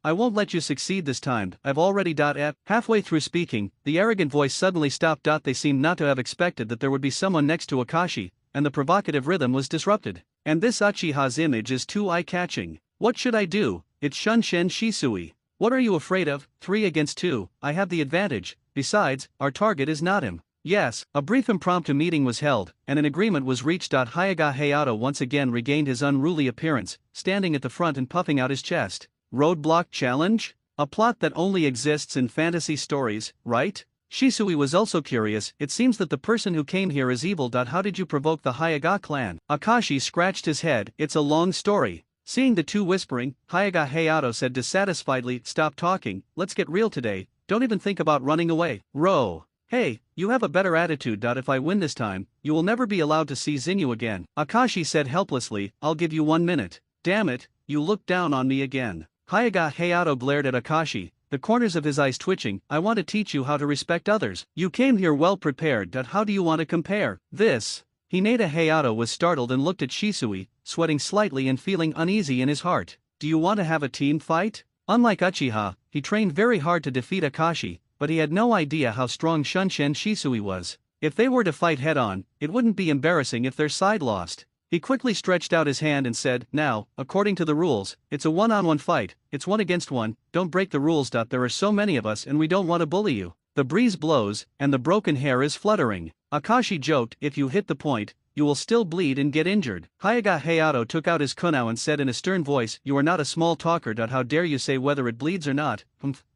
I won't let you succeed this time, I've already. Halfway through speaking, the arrogant voice suddenly stopped. They seemed not to have expected that there would be someone next to Akashi, and the provocative rhythm was disrupted. And this Uchiha's image is too eye-catching. What should I do? It's Shunshen Shisui. What are you afraid of? 3 against 2, I have the advantage. Besides, our target is not him. Yes, a brief impromptu meeting was held, and an agreement was reached. Hyaga Hayato once again regained his unruly appearance, standing at the front and puffing out his chest. Roadblock challenge? A plot that only exists in fantasy stories, right? Shisui was also curious. It seems that the person who came here is evil. How did you provoke the Hyaga clan? Akashi scratched his head. It's a long story. Seeing the two whispering, Hyaga Hayato said dissatisfiedly, stop talking, let's get real today, don't even think about running away. Hey, you have a better attitude. If I win this time, you will never be allowed to see Zinyu again. Akashi said helplessly, I'll give you 1 minute. Damn it, you look down on me again. Hyaga Hayato glared at Akashi, the corners of his eyes twitching. I want to teach you how to respect others. You came here well prepared. How do you want to compare this? Hinata Hayato was startled and looked at Shisui, sweating slightly and feeling uneasy in his heart. Do you want to have a team fight? Unlike Uchiha, he trained very hard to defeat Akashi, but he had no idea how strong Shunshen Shisui was. If they were to fight head-on, it wouldn't be embarrassing if their side lost. He quickly stretched out his hand and said, now, according to the rules, it's a one-on-one fight, it's 1 against 1, don't break the rules. There are so many of us and we don't want to bully you. The breeze blows, and the broken hair is fluttering. Akashi joked, if you hit the point, you will still bleed and get injured. Hyaga Hayato took out his kunao and said in a stern voice, you are not a small talker. How dare you say whether it bleeds or not?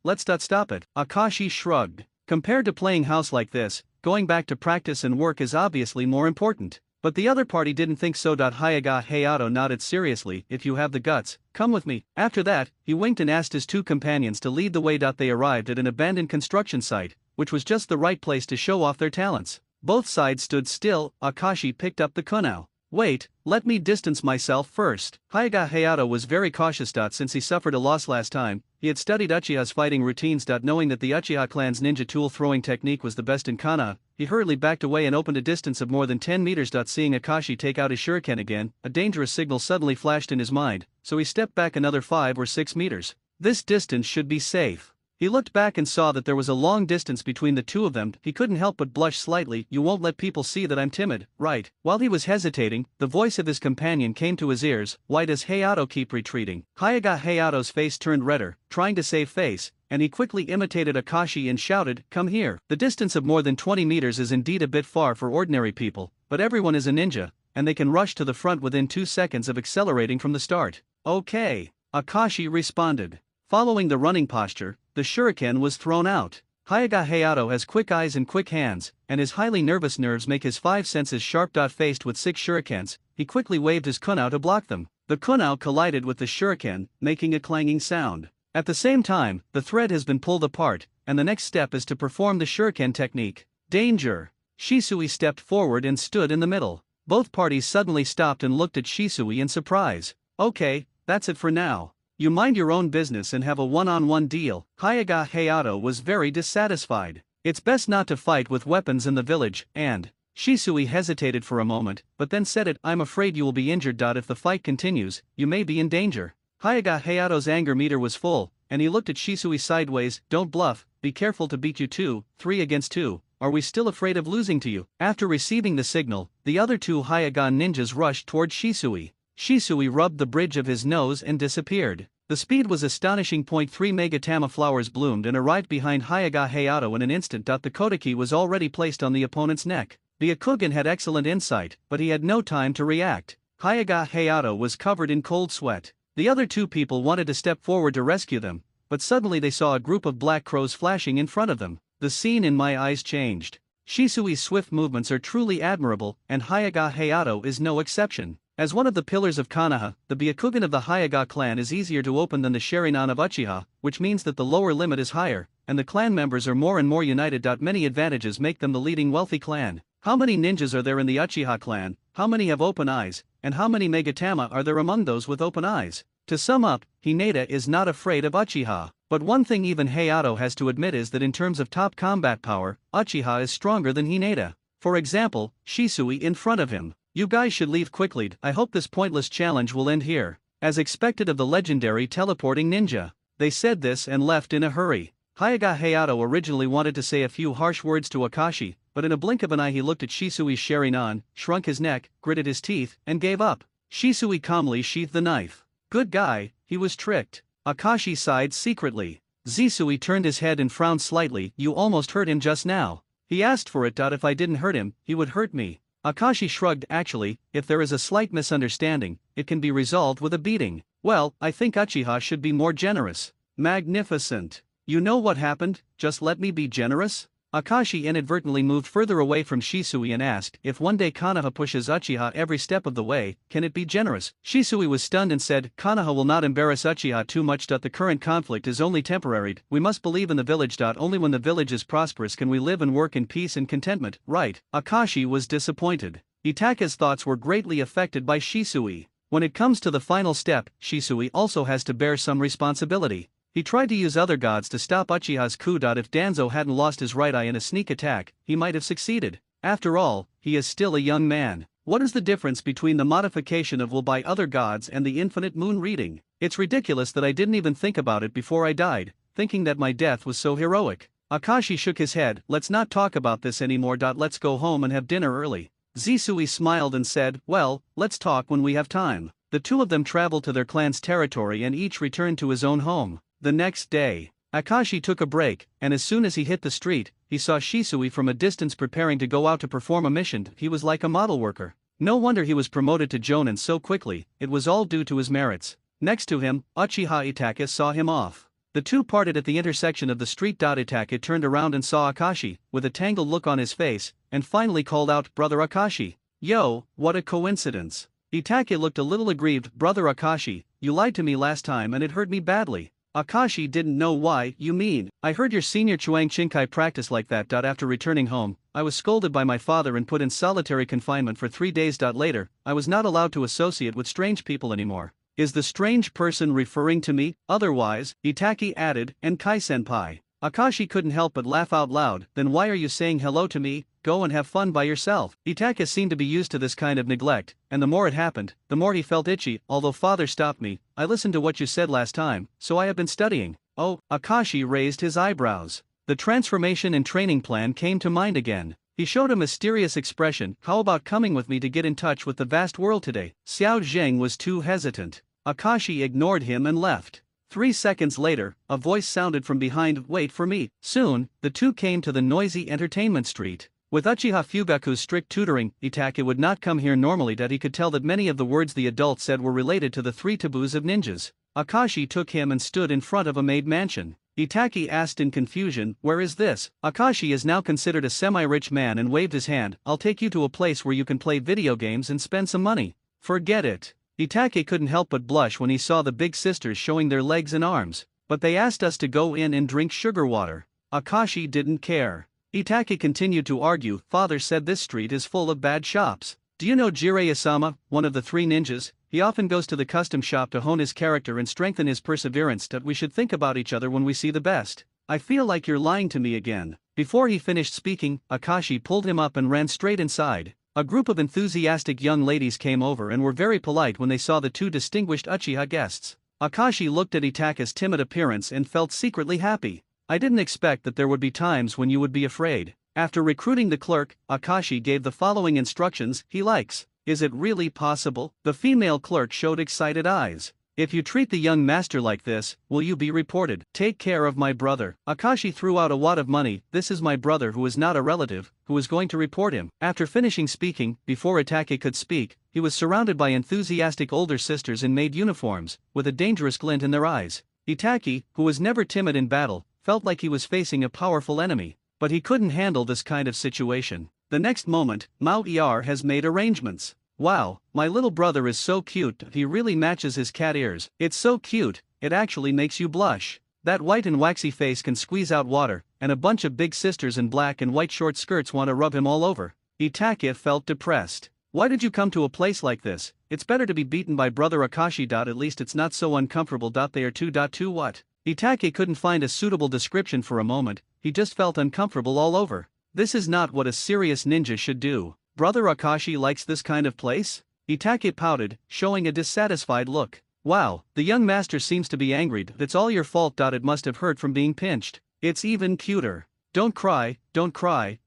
Let's stop it. Akashi shrugged. Compared to playing house like this, going back to practice and work is obviously more important. But the other party didn't think so. Hyaga Hayato nodded seriously, if you have the guts, come with me. After that, he winked and asked his 2 companions to lead the way. They arrived at an abandoned construction site, which was just the right place to show off their talents. Both sides stood still. Akashi picked up the kunao. Wait, let me distance myself first. Hyaga Hayato was very cautious. Since he suffered a loss last time, he had studied Uchiha's fighting routines. Knowing that the Uchiha clan's ninja tool throwing technique was the best in konoha, he hurriedly backed away and opened a distance of more than 10 meters. Seeing Akashi take out his shuriken again, a dangerous signal suddenly flashed in his mind, so he stepped back another 5 or 6 meters. This distance should be safe. He looked back and saw that there was a long distance between the two of them. He couldn't help but blush slightly. You won't let people see that I'm timid, right? While he was hesitating, the voice of his companion came to his ears. Why does Hayato keep retreating? Hyaga Hayato's face turned redder, trying to save face, and he quickly imitated Akashi and shouted, come here. The distance of more than 20 meters is indeed a bit far for ordinary people, but everyone is a ninja, and they can rush to the front within 2 seconds of accelerating from the start. Okay, Akashi responded. Following the running posture, the shuriken was thrown out. Hyaga Hayato has quick eyes and quick hands, and his highly nervous nerves make his 5 senses sharp. Faced with 6 shurikens, he quickly waved his kunao to block them. The kunao collided with the shuriken, making a clanging sound. At the same time, the thread has been pulled apart, and the next step is to perform the shuriken technique. Danger! Shisui stepped forward and stood in the middle. Both parties suddenly stopped and looked at Shisui in surprise. Okay, that's it for now. You mind your own business and have a one-on-one deal. Hyaga Hayato was very dissatisfied. It's best not to fight with weapons in the village, and Shisui hesitated for a moment, but then said it, I'm afraid you will be injured. If the fight continues, you may be in danger. Hyaga Hayato's anger meter was full, and he looked at Shisui sideways. Don't bluff, be careful to beat you 2, 3 against 2. Are we still afraid of losing to you? After receiving the signal, the other 2 Hyagan ninjas rushed toward Shisui. Shisui rubbed the bridge of his nose and disappeared. The speed was astonishing. 3 Megatama flowers bloomed and arrived behind Hyaga Hayato in an instant. The Kodaki was already placed on the opponent's neck. The Akugan had excellent insight, but he had no time to react. Hyaga Hayato was covered in cold sweat. The other two people wanted to step forward to rescue them, but suddenly they saw a group of black crows flashing in front of them. The scene in my eyes changed. Shisui's swift movements are truly admirable, and Hyaga Hayato is no exception. As one of the pillars of konoha, the Byakugan of the Hyaga clan is easier to open than the Sharingan of Uchiha, which means that the lower limit is higher, and the clan members are more and more united. Many advantages make them the leading wealthy clan. How many ninjas are there in the Uchiha clan, how many have open eyes, and how many Megatama are there among those with open eyes? To sum up, Hinata is not afraid of Uchiha. But one thing even Hayato has to admit is that in terms of top combat power, Uchiha is stronger than Hinata. For example, Shisui in front of him. You guys should leave quickly. I hope this pointless challenge will end here. As expected of the legendary teleporting ninja. They said this and left in a hurry. Hyaga Hayato originally wanted to say a few harsh words to Akashi, but in a blink of an eye he looked at Shisui's Sharingan, shrunk his neck, gritted his teeth, and gave up. Shisui calmly sheathed the knife. Good guy, he was tricked. Akashi sighed secretly. Zisui turned his head and frowned slightly. You almost hurt him just now. He asked for it. If I didn't hurt him, he would hurt me. Akashi shrugged. Actually, if there is a slight misunderstanding, it can be resolved with a beating. Well, I think Uchiha should be more generous. Magnificent. You know what happened, just let me be generous? Akashi inadvertently moved further away from Shisui and asked, if one day Konoha pushes Uchiha every step of the way, can it be generous? Shisui was stunned and said, Konoha will not embarrass Uchiha too much. The current conflict is only temporary. We must believe in the village. Only when the village is prosperous can we live and work in peace and contentment, right? Akashi was disappointed. Itake's thoughts were greatly affected by Shisui. When it comes to the final step, Shisui also has to bear some responsibility. He tried to use other gods to stop Uchiha's coup. If Danzo hadn't lost his right eye in a sneak attack, he might have succeeded. After all, he is still a young man. What is the difference between the modification of will by other gods and the infinite moon reading? It's ridiculous that I didn't even think about it before I died, thinking that my death was so heroic. Akashi shook his head. Let's not talk about this anymore. Let's go home and have dinner early. Zisui smiled and said, well, let's talk when we have time. The two of them traveled to their clan's territory and each returned to his own home. The next day, Akashi took a break, and as soon as he hit the street, he saw Shisui from a distance preparing to go out to perform a mission. He was like a model worker. No wonder he was promoted to Jonin so quickly, it was all due to his merits. Next to him, Uchiha Itachi saw him off. The two parted at the intersection of the street. Itachi turned around and saw Akashi, with a tangled look on his face, and finally called out, Brother Akashi. Yo, what a coincidence. Itachi looked a little aggrieved. Brother Akashi, you lied to me last time and it hurt me badly. Akashi didn't know why. You mean, I heard your senior Chuang Chinkai practice like that. After returning home, I was scolded by my father and put in solitary confinement for 3 days. Later, I was not allowed to associate with strange people anymore. Is the strange person referring to me? Otherwise, Itachi added, and Kai-senpai. Akashi couldn't help but laugh out loud. Then why are you saying hello to me? Go and have fun by yourself. Itachi seemed to be used to this kind of neglect, and the more it happened, the more he felt itchy. Although father stopped me, I listened to what you said last time, so I have been studying. Oh, Akashi raised his eyebrows. The transformation and training plan came to mind again. He showed a mysterious expression. How about coming with me to get in touch with the vast world today? Xiao Zheng was too hesitant. Akashi ignored him and left. 3 seconds later, a voice sounded from behind, wait for me. Soon, the two came to the noisy entertainment street. With Uchiha Fugaku's strict tutoring, Itachi would not come here normally. He could tell that many of the words the adults said were related to the 3 taboos of ninjas. Akashi took him and stood in front of a maid mansion. Itachi asked in confusion, where is this? Akashi is now considered a semi-rich man and waved his hand. I'll take you to a place where you can play video games and spend some money. Forget it. Itachi couldn't help but blush when he saw the big sisters showing their legs and arms. But they asked us to go in and drink sugar water. Akashi didn't care. Itachi continued to argue. Father said this street is full of bad shops. Do you know Jiraiya-sama, one of the 3 ninjas? He often goes to the custom shop to hone his character and strengthen his perseverance. That we should think about each other when we see the best. I feel like you're lying to me again. Before he finished speaking, Akashi pulled him up and ran straight inside. A group of enthusiastic young ladies came over and were very polite when they saw the 2 distinguished Uchiha guests. Akashi looked at Itachi's timid appearance and felt secretly happy. I didn't expect that there would be times when you would be afraid. After recruiting the clerk, Akashi gave the following instructions. He likes. Is it really possible? The female clerk showed excited eyes. If you treat the young master like this, will you be reported? Take care of my brother. Akashi threw out a wad of money. This is my brother who is not a relative, who is going to report him. After finishing speaking, before Itake could speak, he was surrounded by enthusiastic older sisters in maid uniforms, with a dangerous glint in their eyes. Itake, who was never timid in battle, felt like he was facing a powerful enemy, but he couldn't handle this kind of situation. The next moment, Mao Er has made arrangements. Wow, my little brother is so cute, he really matches his cat ears. It's so cute, it actually makes you blush. That white and waxy face can squeeze out water, and a bunch of big sisters in black and white short skirts want to rub him all over. Itake felt depressed. Why did you come to a place like this? It's better to be beaten by brother Akashi. At least it's not so uncomfortable. They are 2.2 what? Itake couldn't find a suitable description for a moment, he just felt uncomfortable all over. This is not what a serious ninja should do. Brother Akashi likes this kind of place? Itake pouted, showing a dissatisfied look. Wow, the young master seems to be angry. It's all your fault. It must have hurt from being pinched. It's even cuter. Don't cry,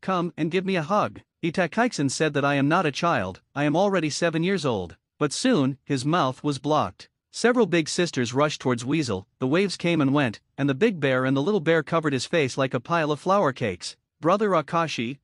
come and give me a hug. Itakeiksen said that I am not a child, I am already 7 years old. But soon, his mouth was blocked. Several big sisters rushed towards Weasel, the waves came and went, and the big bear and the little bear covered his face like a pile of flour cakes. Brother Akashi,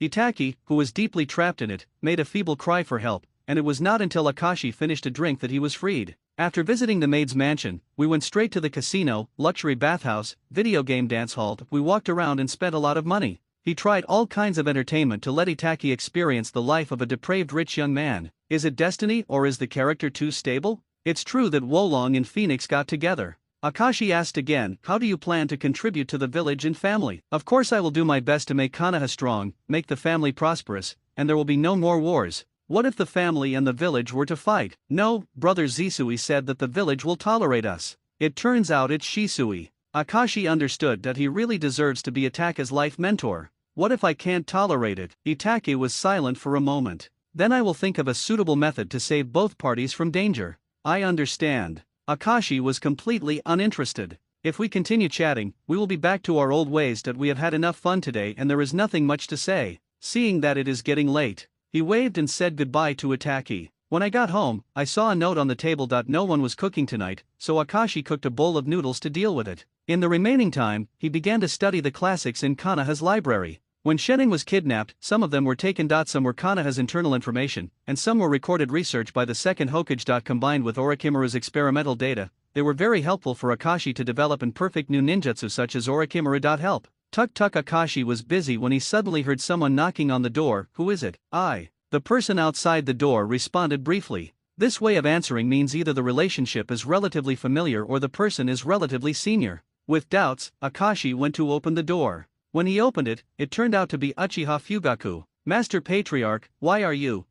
Itake, who was deeply trapped in it, made a feeble cry for help, and it was not until Akashi finished a drink that he was freed. After visiting the maid's mansion, we went straight to the casino, luxury bathhouse, video game dance hall. We walked around and spent a lot of money. He tried all kinds of entertainment to let Itake experience the life of a depraved rich young man. Is it destiny or is the character too stable? It's true that Wolong and Phoenix got together. Akashi asked again, how do you plan to contribute to the village and family? Of course I will do my best to make Konoha strong, make the family prosperous, and there will be no more wars. What if the family and the village were to fight? No, brother Zisui said that the village will tolerate us. It turns out it's Shisui. Akashi understood that he really deserves to be Itake's life mentor. What if I can't tolerate it? Itake was silent for a moment. Then I will think of a suitable method to save both parties from danger. I understand. Akashi was completely uninterested. If we continue chatting, we will be back to our old ways. That we have had enough fun today and there is nothing much to say. Seeing that it is getting late, he waved and said goodbye to Itake. When I got home, I saw a note on the table. No one was cooking tonight, so Akashi cooked a bowl of noodles to deal with it. In the remaining time, he began to study the classics in Konoha's library. When Shenin was kidnapped, some of them were taken. Some were Konoha's internal information, and some were recorded research by the second Hokage. Combined with Orochimaru's experimental data, they were very helpful for Akashi to develop and perfect new ninjutsu such as Orochimaru. Help. Tuk Akashi was busy when he suddenly heard someone knocking on the door. Who is it? The person outside the door responded briefly. This way of answering means either the relationship is relatively familiar or the person is relatively senior. With doubts, Akashi went to open the door. When he opened it, it turned out to be Uchiha Fugaku. Master Patriarch, why are you?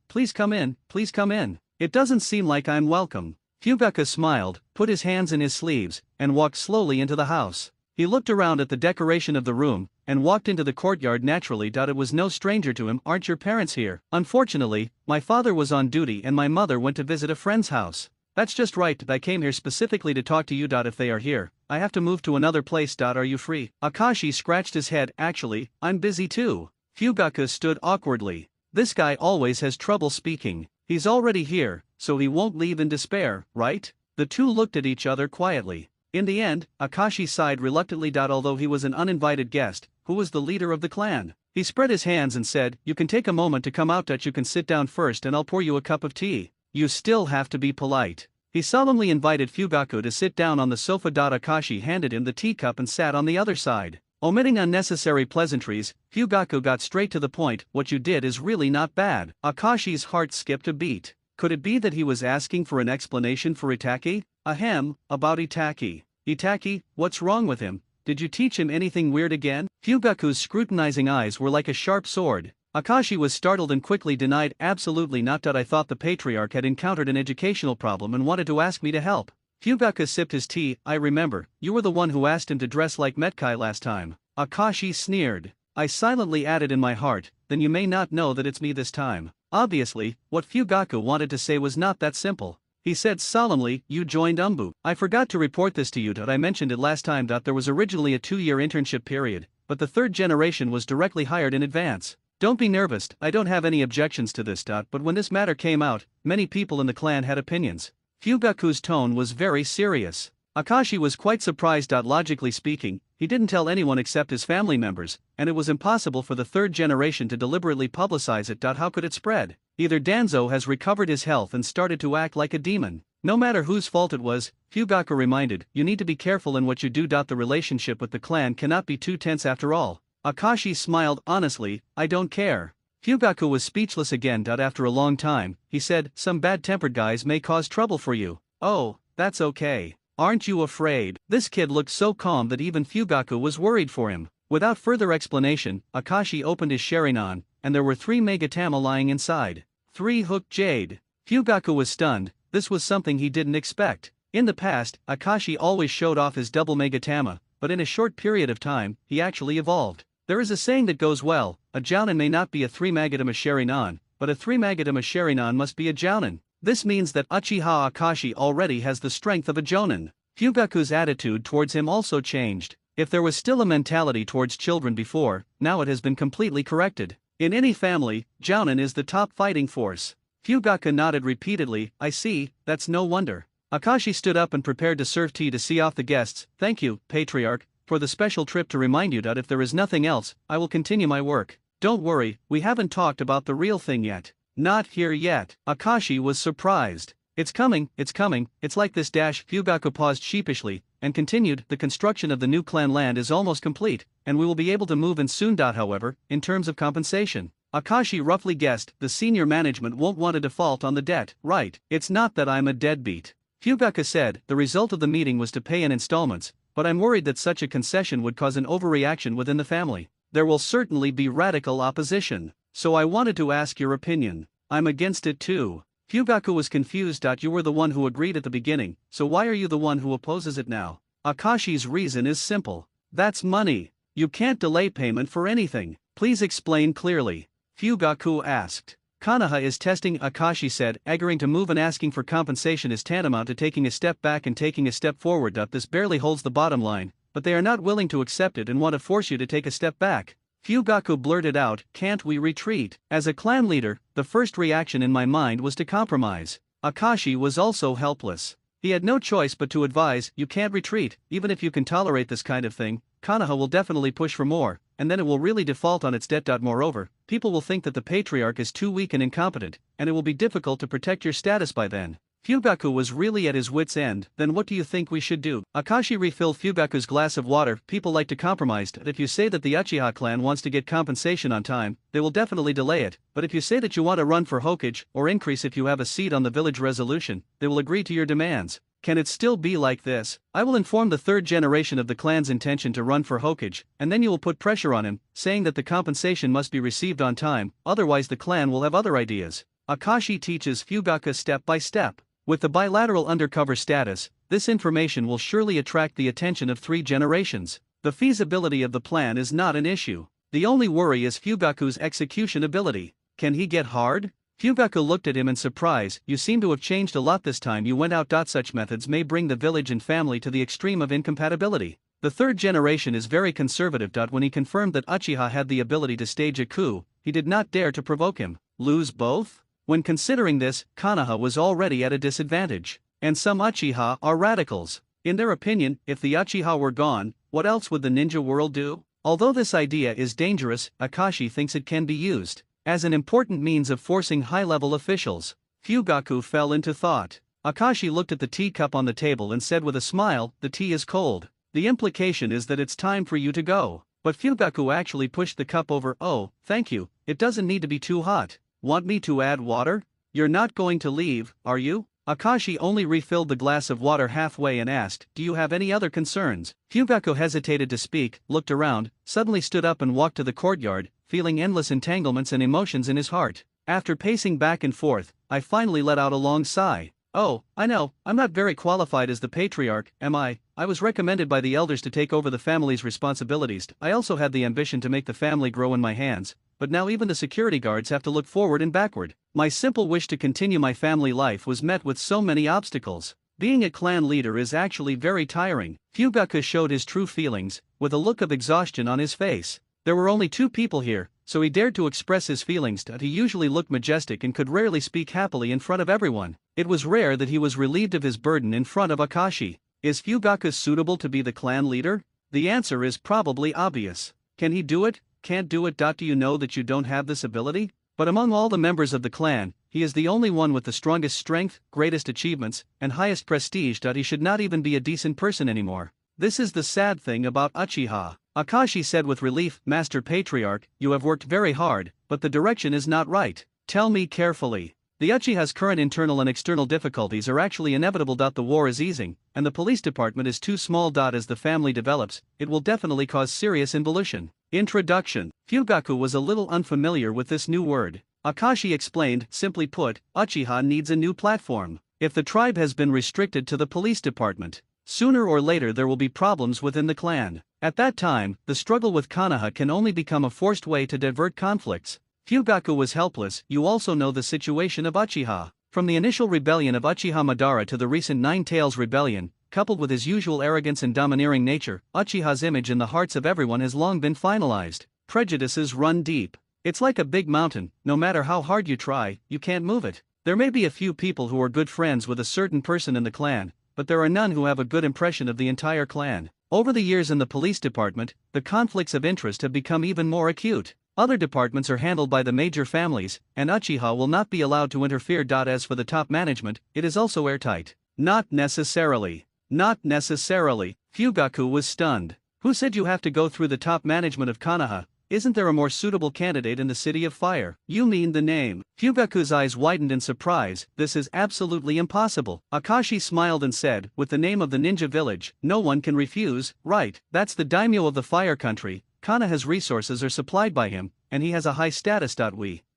Please come in, please come in. It doesn't seem like I'm welcome. Fugaku smiled, put his hands in his sleeves, and walked slowly into the house. He looked around at the decoration of the room, and walked into the courtyard naturally. It was no stranger to him. Aren't your parents here? Unfortunately, my father was on duty and my mother went to visit a friend's house. That's just right. I came here specifically to talk to you. If they are here, I have to move to another place. Are you free? Akashi scratched his head. Actually, I'm busy too. Fugaku stood awkwardly. This guy always has trouble speaking. He's already here, so he won't leave in despair, right? The two looked at each other quietly. In the end, Akashi sighed reluctantly. Although he was an uninvited guest, who was the leader of the clan, he spread his hands and said, you can take a moment to come out. You can sit down first and I'll pour you a cup of tea. You still have to be polite. He solemnly invited Fugaku to sit down on the sofa. Akashi handed him the teacup and sat on the other side. Omitting unnecessary pleasantries, Fugaku got straight to the point. What you did is really not bad. Akashi's heart skipped a beat. Could it be that he was asking for an explanation for Itake? Ahem, about Itake. Itake, what's wrong with him? Did you teach him anything weird again? Fugaku's scrutinizing eyes were like a sharp sword. Akashi was startled and quickly denied, absolutely not. I thought the patriarch had encountered an educational problem and wanted to ask me to help. Fugaku sipped his tea. I remember, you were the one who asked him to dress like Metkai last time. Akashi sneered. I silently added in my heart, then you may not know that it's me this time. Obviously, what Fugaku wanted to say was not that simple. He said solemnly, you joined Umbu. I forgot to report this to you. I mentioned it last time. There was originally a 2-year internship period, but the third generation was directly hired in advance. Don't be nervous, I don't have any objections to this. But when this matter came out, many people in the clan had opinions. Fugaku's tone was very serious. Akashi was quite surprised. Logically speaking, he didn't tell anyone except his family members, and it was impossible for the third generation to deliberately publicize it. How could it spread? Either Danzo has recovered his health and started to act like a demon. No matter whose fault it was, Fugaku reminded, you need to be careful in what you do. The relationship with the clan cannot be too tense after all. Akashi smiled honestly, I don't care. Fugaku was speechless again. After a long time, he said, some bad-tempered guys may cause trouble for you. Oh, that's okay. Aren't you afraid? This kid looked so calm that even Fugaku was worried for him. Without further explanation, Akashi opened his Sharingan, and there were 3 Megatama lying inside. 3 hooked jade. Fugaku was stunned. This was something he didn't expect. In the past, Akashi always showed off his double Megatama, but in a short period of time, he actually evolved. There is a saying that goes well, a Jounin may not be a 3 Megatama Sharingan, but a 3 Megatama Sharingan must be a Jounin. This means that Uchiha Akashi already has the strength of a Jounin. Fugaku's attitude towards him also changed. If there was still a mentality towards children before, now it has been completely corrected. In any family, Jounin is the top fighting force. Fugaku nodded repeatedly, I see, that's no wonder. Akashi stood up and prepared to serve tea to see off the guests. Thank you, Patriarch, for the special trip to remind you that if there is nothing else, I will continue my work. Don't worry, we haven't talked about the real thing yet. Not here yet. Akashi was surprised. It's coming, it's like this. Fugaku paused sheepishly, and continued, the construction of the new clan land is almost complete, and we will be able to move in soon. However, in terms of compensation, Akashi roughly guessed, the senior management won't want to default on the debt, right? It's not that I'm a deadbeat. Fugaku said, the result of the meeting was to pay in installments, but I'm worried that such a concession would cause an overreaction within the family. There will certainly be radical opposition. So I wanted to ask your opinion. I'm against it too. Fugaku was confused. You were the one who agreed at the beginning, so why are you the one who opposes it now? Akashi's reason is simple. That's money. You can't delay payment for anything. Please explain clearly. Fugaku asked. Konoha is testing, Akashi said, agreeing to move and asking for compensation is tantamount to taking a step back and taking a step forward. This barely holds the bottom line, but they are not willing to accept it and want to force you to take a step back. Fugaku blurted out, can't we retreat? As a clan leader, the first reaction in my mind was to compromise. Akashi was also helpless. He had no choice but to advise, you can't retreat, even if you can tolerate this kind of thing. Konoha will definitely push for more, and then it will really default on its debt. Moreover, people will think that the patriarch is too weak and incompetent, and it will be difficult to protect your status by then. Fugaku was really at his wit's end. Then what do you think we should do? Akashi refilled Fugaku's glass of water. People like to compromise. If you say that the Uchiha clan wants to get compensation on time, they will definitely delay it, but if you say that you want to run for Hokage, or increase if you have a seat on the village resolution, they will agree to your demands. Can it still be like this? I will inform the third generation of the clan's intention to run for Hokage, and then you will put pressure on him, saying that the compensation must be received on time, otherwise the clan will have other ideas. Akashi teaches Fugaku step by step. With the bilateral undercover status, this information will surely attract the attention of 3 generations. The feasibility of the plan is not an issue. The only worry is Fugaku's execution ability. Can he get hard? Fugaku looked at him in surprise. You seem to have changed a lot this time you went out. Such methods may bring the village and family to the extreme of incompatibility. The third generation is very conservative. When he confirmed that Uchiha had the ability to stage a coup, he did not dare to provoke him. Lose both? When considering this, Konoha was already at a disadvantage. And some Uchiha are radicals. In their opinion, if the Uchiha were gone, what else would the ninja world do? Although this idea is dangerous, Akashi thinks it can be used as an important means of forcing high-level officials. Fugaku fell into thought. Akashi looked at the teacup on the table and said with a smile, the tea is cold. The implication is that it's time for you to go. But Fugaku actually pushed the cup over. Oh, thank you, it doesn't need to be too hot. Want me to add water? You're not going to leave, are you? Akashi only refilled the glass of water halfway and asked, do you have any other concerns? Fugaku hesitated to speak, looked around, suddenly stood up and walked to the courtyard, feeling endless entanglements and emotions in his heart. After pacing back and forth, I finally let out a long sigh. Oh, I know, I'm not very qualified as the patriarch, am I? I was recommended by the elders to take over the family's responsibilities. I also had the ambition to make the family grow in my hands, but now even the security guards have to look forward and backward. My simple wish to continue my family life was met with so many obstacles. Being a clan leader is actually very tiring. Fugaku showed his true feelings, with a look of exhaustion on his face. There were only 2 people here, so he dared to express his feelings. He usually looked majestic and could rarely speak happily in front of everyone. It was rare that he was relieved of his burden in front of Akashi. Is Fugaku suitable to be the clan leader? The answer is probably obvious. Can he do it? Can't do it. Do you know that you don't have this ability? But among all the members of the clan, he is the only one with the strongest strength, greatest achievements, and highest prestige. He should not even be a decent person anymore. This is the sad thing about Uchiha. Akashi said with relief, Master Patriarch, you have worked very hard, but the direction is not right. Tell me carefully. The Uchiha's current internal and external difficulties are actually inevitable. The war is easing, and the police department is too small. As the family develops, it will definitely cause serious involution. Introduction. Fugaku was a little unfamiliar with this new word. Akashi explained, simply put, Uchiha needs a new platform. If the tribe has been restricted to the police department, sooner or later there will be problems within the clan. At that time, the struggle with konoha can only become a forced way to divert conflicts. Fugaku was helpless. You also know the situation of Uchiha. From the initial rebellion of Uchiha Madara to the recent Nine Tails rebellion, coupled with his usual arrogance and domineering nature, Uchiha's image in the hearts of everyone has long been finalized. Prejudices run deep. It's like a big mountain, no matter how hard you try, you can't move it. There may be a few people who are good friends with a certain person in the clan, but there are none who have a good impression of the entire clan. Over the years in the police department, the conflicts of interest have become even more acute. Other departments are handled by the major families, and Uchiha will not be allowed to interfere. As for the top management, it is also airtight. Not necessarily. Not necessarily. Fugaku was stunned. Who said you have to go through the top management of Konoha? Isn't there a more suitable candidate in the City of Fire? You mean the name? Fugaku's eyes widened in surprise. This is absolutely impossible. Akashi smiled and said, with the name of the ninja village, no one can refuse, right? That's the daimyo of the fire country. Konoha's resources are supplied by him, and he has a high status.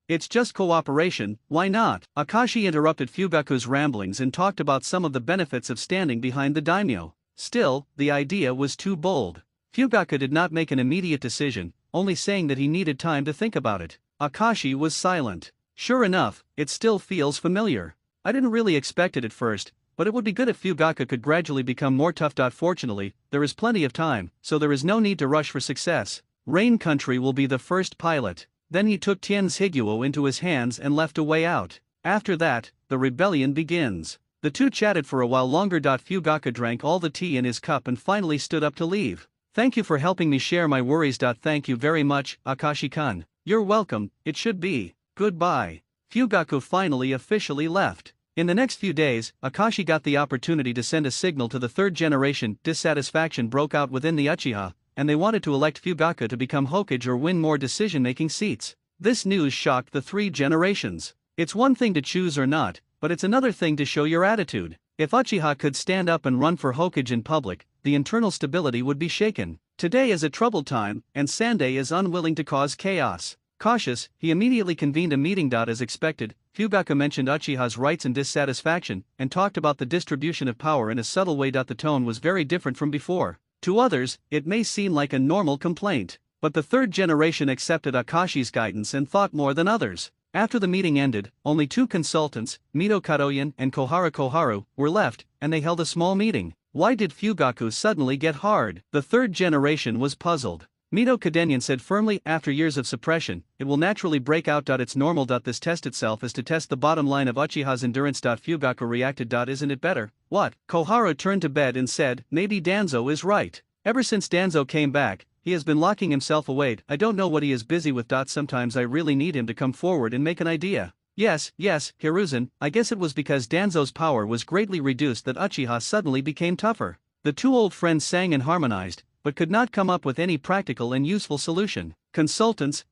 It's just cooperation, why not? Akashi interrupted Fugaku's ramblings and talked about some of the benefits of standing behind the daimyo. Still, the idea was too bold. Fugaku did not make an immediate decision, only saying that he needed time to think about it. Akashi was silent. Sure enough, it still feels familiar. I didn't really expect it at first, but it would be good if Fugaku could gradually become more tough. Fortunately, there is plenty of time, so there is no need to rush for success. Rain Country will be the first pilot. Then he took Tien's Higuo into his hands and left a way out. After that, the rebellion begins. The two chatted for a while longer. Fugaku drank all the tea in his cup and finally stood up to leave. Thank you for helping me share my worries. Thank you very much, Akashi-kun. You're welcome, it should be. Goodbye. Fugaku finally officially left. In the next few days, Akashi got the opportunity to send a signal to the third generation. Dissatisfaction broke out within the Uchiha, and they wanted to elect Fugaku to become Hokage or win more decision-making seats. This news shocked the three generations. It's one thing to choose or not, but it's another thing to show your attitude. If Uchiha could stand up and run for Hokage in public, the internal stability would be shaken. Today is a troubled time, and Sandai is unwilling to cause chaos. Cautious, he immediately convened a meeting. As expected, Fugaku mentioned Uchiha's rights and dissatisfaction, and talked about the distribution of power in a subtle way. The tone was very different from before. To others, it may seem like a normal complaint, but the third generation accepted Akashi's guidance and thought more than others. After the meeting ended, only two consultants, Mito Kadoyan and Kohara Koharu, were left, and they held a small meeting. Why did Fugaku suddenly get hard? The third generation was puzzled. Mito Kadenyan said firmly, after years of suppression, it will naturally break out. It's normal. This test itself is to test the bottom line of Uchiha's endurance. Fugaku reacted. Isn't it better? What? Koharu turned to bed and said, maybe Danzo is right. Ever since Danzo came back, he has been locking himself away. I don't know what he is busy with. Sometimes I really need him to come forward and make an idea. Yes, Hiruzen, I guess it was because Danzo's power was greatly reduced that Uchiha suddenly became tougher. The two old friends sang and harmonized, but could not come up with any practical and useful solution. Consultants,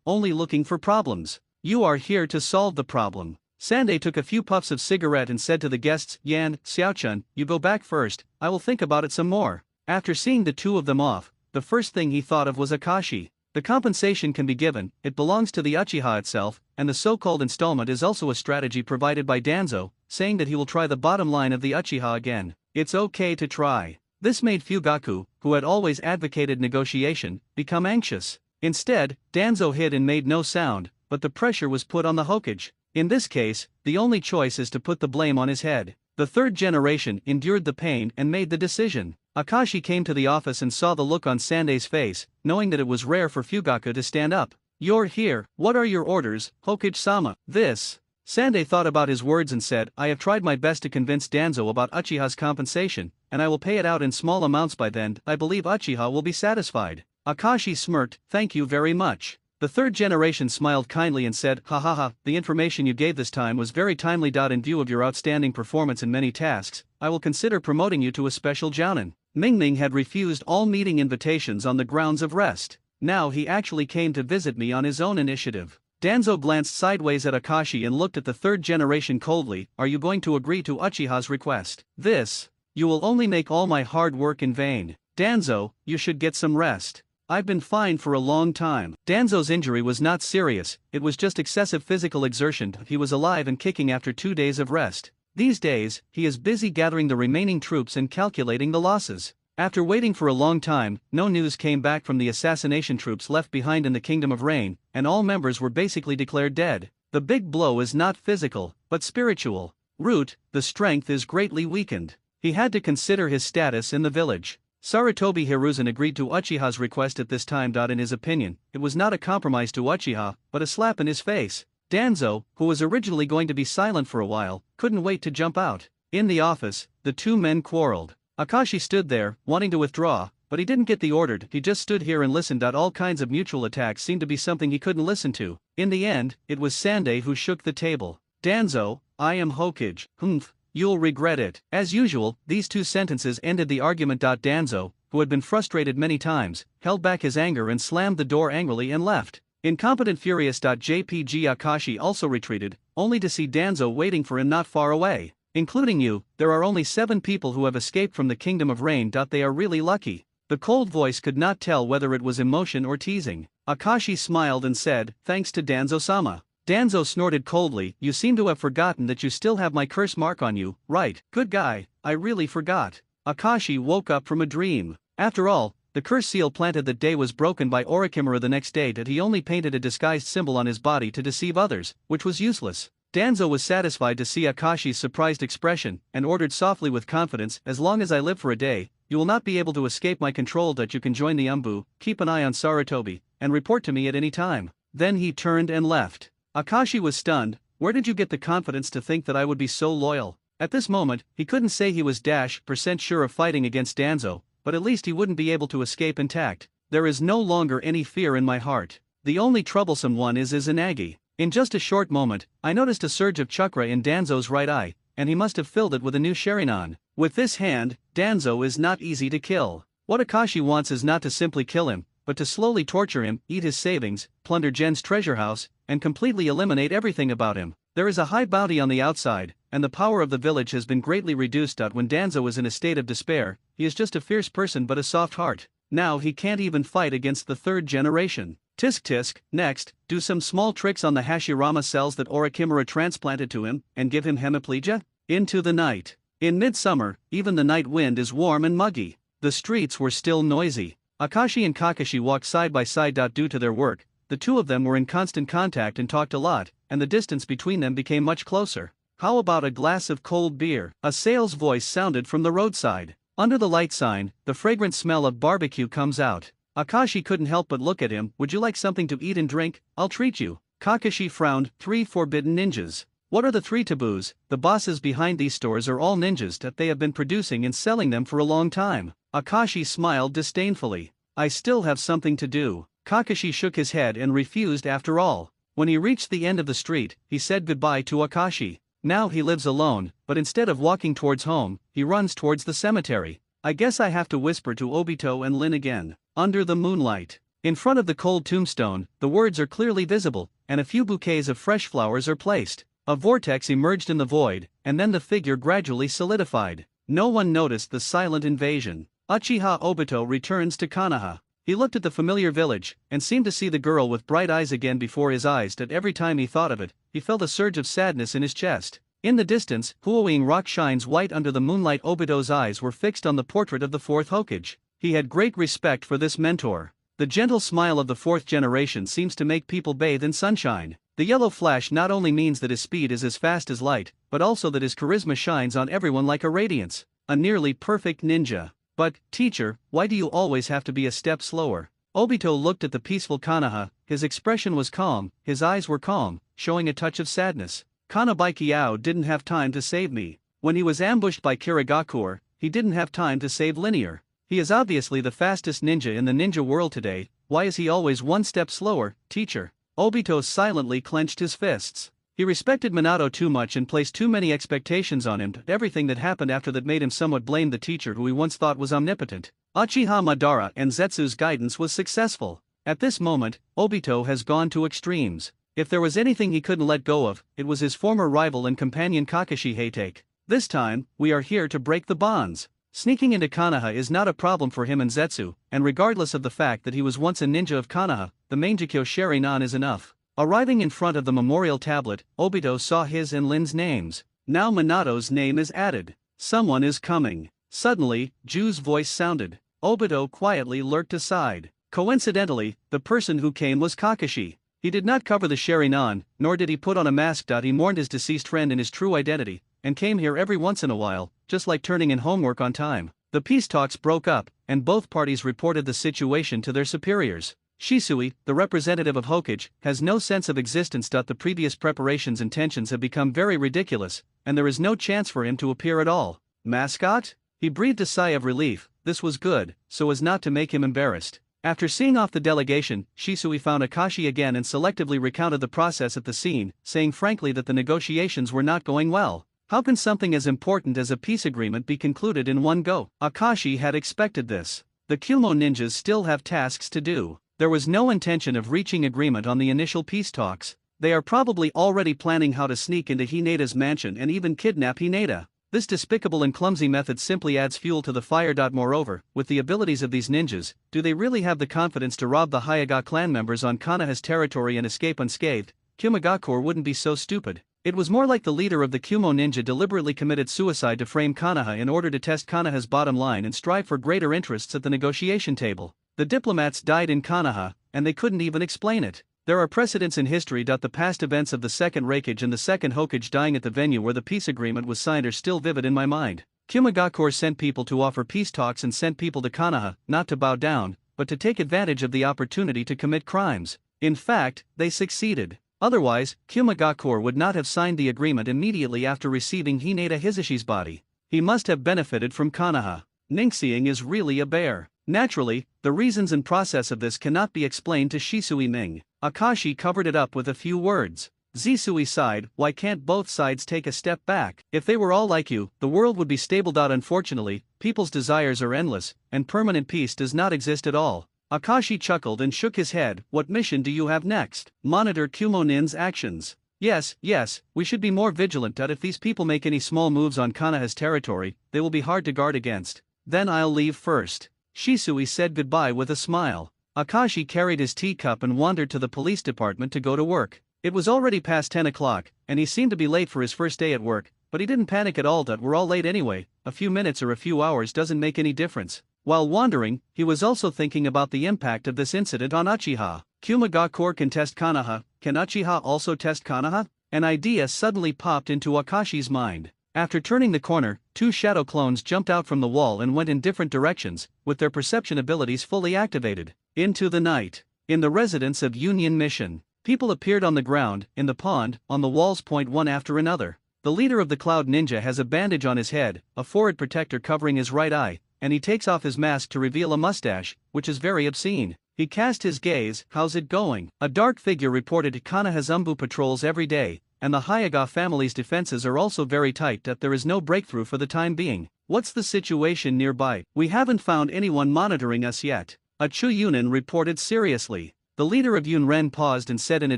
only looking for problems. You are here to solve the problem. Sandai took a few puffs of cigarette and said to the guests, Yan, Xiaochun, you go back first, I will think about it some more. After seeing the two of them off, the first thing he thought of was Akashi. The compensation can be given, it belongs to the Uchiha itself, and the so-called installment is also a strategy provided by Danzo, saying that he will try the bottom line of the Uchiha again. It's okay to try. This made Fugaku, who had always advocated negotiation, become anxious. Instead, Danzo hid and made no sound, but the pressure was put on the Hokage. In this case, the only choice is to put the blame on his head. The third generation endured the pain and made the decision. Akashi came to the office and saw the look on Sandai's face, knowing that it was rare for Fugaku to stand up. You're here, what are your orders, Hokage-sama? This. Sande thought about his words and said, I have tried my best to convince Danzo about Uchiha's compensation, and I will pay it out in small amounts by then. I believe Uchiha will be satisfied. Akashi smirked, thank you very much. The third generation smiled kindly and said, ha ha ha, the information you gave this time was very timely. In view of your outstanding performance in many tasks, I will consider promoting you to a special jounin. Mingming had refused all meeting invitations on the grounds of rest. Now he actually came to visit me on his own initiative. Danzo glanced sideways at Akashi and looked at the third generation coldly, are you going to agree to Uchiha's request? This. You will only make all my hard work in vain. Danzo, you should get some rest. I've been fine for a long time. Danzo's injury was not serious, it was just excessive physical exertion. He was alive and kicking after 2 days of rest. These days, he is busy gathering the remaining troops and calculating the losses. After waiting for a long time, no news came back from the assassination troops left behind in the Kingdom of Rain, and all members were basically declared dead. The big blow is not physical, but spiritual. Root, the strength is greatly weakened. He had to consider his status in the village. Sarutobi Hiruzen agreed to Uchiha's request at this time. In his opinion, it was not a compromise to Uchiha, but a slap in his face. Danzo, who was originally going to be silent for a while, couldn't wait to jump out. In the office, the two men quarreled. Akashi stood there, wanting to withdraw, but he didn't get the order, he just stood here and listened. All kinds of mutual attacks seemed to be something he couldn't listen to. In the end, it was Sande who shook the table. Danzo, I am Hokage. Humph. You'll regret it. As usual, these two sentences ended the argument. Danzo, who had been frustrated many times, held back his anger and slammed the door angrily and left. Incompetent furious. JPG Akashi also retreated, only to see Danzo waiting for him not far away. Including you, there are only 7 people who have escaped from the Kingdom of Rain. They are really lucky. The cold voice could not tell whether it was emotion or teasing. Akashi smiled and said, thanks to Danzo-sama. Danzo snorted coldly, you seem to have forgotten that you still have my curse mark on you, right? Good guy, I really forgot. Akashi woke up from a dream. After all, the curse seal planted that day was broken by Orochimaru the next day. He only painted a disguised symbol on his body to deceive others, which was useless. Danzo was satisfied to see Akashi's surprised expression, and ordered softly with confidence, as long as I live for a day, you will not be able to escape my control. You can join the Umbu, keep an eye on Sarutobi, and report to me at any time. Then he turned and left. Akashi was stunned. Where did you get the confidence to think that I would be so loyal? At this moment, he couldn't say he was % sure of fighting against Danzo, but at least he wouldn't be able to escape intact. There is no longer any fear in my heart. The only troublesome one is Izanagi. In just a short moment, I noticed a surge of chakra in Danzo's right eye, and he must have filled it with a new Sharingan. With this hand, Danzo is not easy to kill. What Akashi wants is not to simply kill him, but to slowly torture him, eat his savings, plunder Gen's treasure house, and completely eliminate everything about him. There is a high bounty on the outside, and the power of the village has been greatly reduced. When Danzo is in a state of despair, he is just a fierce person but a soft heart. Now he can't even fight against the third generation. Tisk tisk, next, do some small tricks on the Hashirama cells that Orochimaru transplanted to him, and give him hemiplegia? Into the night. In midsummer, even the night wind is warm and muggy. The streets were still noisy. Akashi and Kakashi walked side by side. Due to their work, the two of them were in constant contact and talked a lot, and the distance between them became much closer. How about a glass of cold beer? A sales voice sounded from the roadside. Under the light sign, the fragrant smell of barbecue comes out. Akashi couldn't help but look at him. Would you like something to eat and drink? I'll treat you. Kakashi frowned. 3 forbidden ninjas. What are the 3 taboos? The bosses behind these stores are all ninjas that they have been producing and selling them for a long time. Akashi smiled disdainfully. I still have something to do. Kakashi shook his head and refused after all. When he reached the end of the street, he said goodbye to Akashi. Now he lives alone, but instead of walking towards home, he runs towards the cemetery. I guess I have to whisper to Obito and Lin again. Under the moonlight. In front of the cold tombstone, the words are clearly visible, and a few bouquets of fresh flowers are placed. A vortex emerged in the void, and then the figure gradually solidified. No one noticed the silent invasion. Uchiha Obito returns to Konoha. He looked at the familiar village, and seemed to see the girl with bright eyes again before his eyes. That every time he thought of it, he felt a surge of sadness in his chest. In the distance, Huoing Rock shines white under the moonlight. Obito's eyes were fixed on the portrait of the 4th Hokage. He had great respect for this mentor. The gentle smile of the 4th generation seems to make people bathe in sunshine. The yellow flash not only means that his speed is as fast as light, but also that his charisma shines on everyone like a radiance. A nearly perfect ninja. But, teacher, why do you always have to be a step slower? Obito looked at the peaceful Konoha, his expression was calm, his eyes were calm, showing a touch of sadness. Kanabaikiao didn't have time to save me. When he was ambushed by Kirigakure, he didn't have time to save Linear. He is obviously the fastest ninja in the ninja world today, why is he always one step slower, teacher? Obito silently clenched his fists. He respected Minato too much and placed too many expectations on him. Everything that happened after that made him somewhat blame the teacher who he once thought was omnipotent. Uchiha Madara and Zetsu's guidance was successful. At this moment, Obito has gone to extremes. If there was anything he couldn't let go of, it was his former rival and companion Kakashi Hatake. This time, we are here to break the bonds. Sneaking into Konoha is not a problem for him and Zetsu, and regardless of the fact that he was once a ninja of Konoha, the Mangekyo Sharingan is enough. Arriving in front of the memorial tablet, Obito saw his and Lin's names. Now Minato's name is added. Someone is coming. Suddenly, Ju's voice sounded. Obito quietly lurked aside. Coincidentally, the person who came was Kakashi. He did not cover the Sharingan, nor did he put on a mask. He mourned his deceased friend in his true identity, and came here every once in a while, just like turning in homework on time. The peace talks broke up, and both parties reported the situation to their superiors. Shisui, the representative of Hokage, has no sense of existence. The previous preparations and tensions have become very ridiculous, and there is no chance for him to appear at all. Mascot? He breathed a sigh of relief. This was good, so as not to make him embarrassed. After seeing off the delegation, Shisui found Akashi again and selectively recounted the process at the scene, saying frankly that the negotiations were not going well. How can something as important as a peace agreement be concluded in one go? Akashi had expected this. The Kumo ninjas still have tasks to do. There was no intention of reaching agreement on the initial peace talks. They are probably already planning how to sneak into Hineda's mansion and even kidnap Hineda. This despicable and clumsy method simply adds fuel to the fire. Moreover, with the abilities of these ninjas, do they really have the confidence to rob the Hyuga clan members on Konoha's territory and escape unscathed? Kumagakure wouldn't be so stupid. It was more like the leader of the Kumo ninja deliberately committed suicide to frame Konoha in order to test Konoha's bottom line and strive for greater interests at the negotiation table. The diplomats died in Konoha, and they couldn't even explain it. There are precedents in history. The past events of the second Raikage and the second Hokage dying at the venue where the peace agreement was signed are still vivid in my mind. Kumagakure sent people to offer peace talks and sent people to Konoha, not to bow down, but to take advantage of the opportunity to commit crimes. In fact, they succeeded. Otherwise, Kumagakure would not have signed the agreement immediately after receiving Hineda Hisashi's body. He must have benefited from Konoha. Ningxiang is really a bear. Naturally, the reasons and process of this cannot be explained to Shisui Ming. Akashi covered it up with a few words. Zisui sighed, why can't both sides take a step back? If they were all like you, the world would be stable. Unfortunately, people's desires are endless, and permanent peace does not exist at all. Akashi chuckled and shook his head. What mission do you have next? Monitor Kumonin's actions. Yes, we should be more vigilant. If these people make any small moves on Konoha's territory, they will be hard to guard against. Then I'll leave first. Shisui said goodbye with a smile. Akashi carried his teacup and wandered to the police department to go to work. It was already past 10 o'clock, and he seemed to be late for his first day at work, but he didn't panic at all. We're all late anyway, a few minutes or a few hours doesn't make any difference. While wandering, he was also thinking about the impact of this incident on Uchiha. Kumagakure can test Konoha, can Uchiha also test Konoha? An idea suddenly popped into Akashi's mind. After turning the corner, two shadow clones jumped out from the wall and went in different directions, with their perception abilities fully activated. Into the night. In the residence of Union Mission, people appeared on the ground, in the pond, on the walls. One after another. The leader of the Cloud Ninja has a bandage on his head, a forehead protector covering his right eye, and he takes off his mask to reveal a mustache, which is very obscene. He cast his gaze, how's it going? A dark figure reported Konoha's Umbu patrols every day, and the Hyuga family's defenses are also very tight. There is no breakthrough for the time being. What's the situation nearby? We haven't found anyone monitoring us yet. A Chu Yunin reported seriously. The leader of Yunren paused and said in a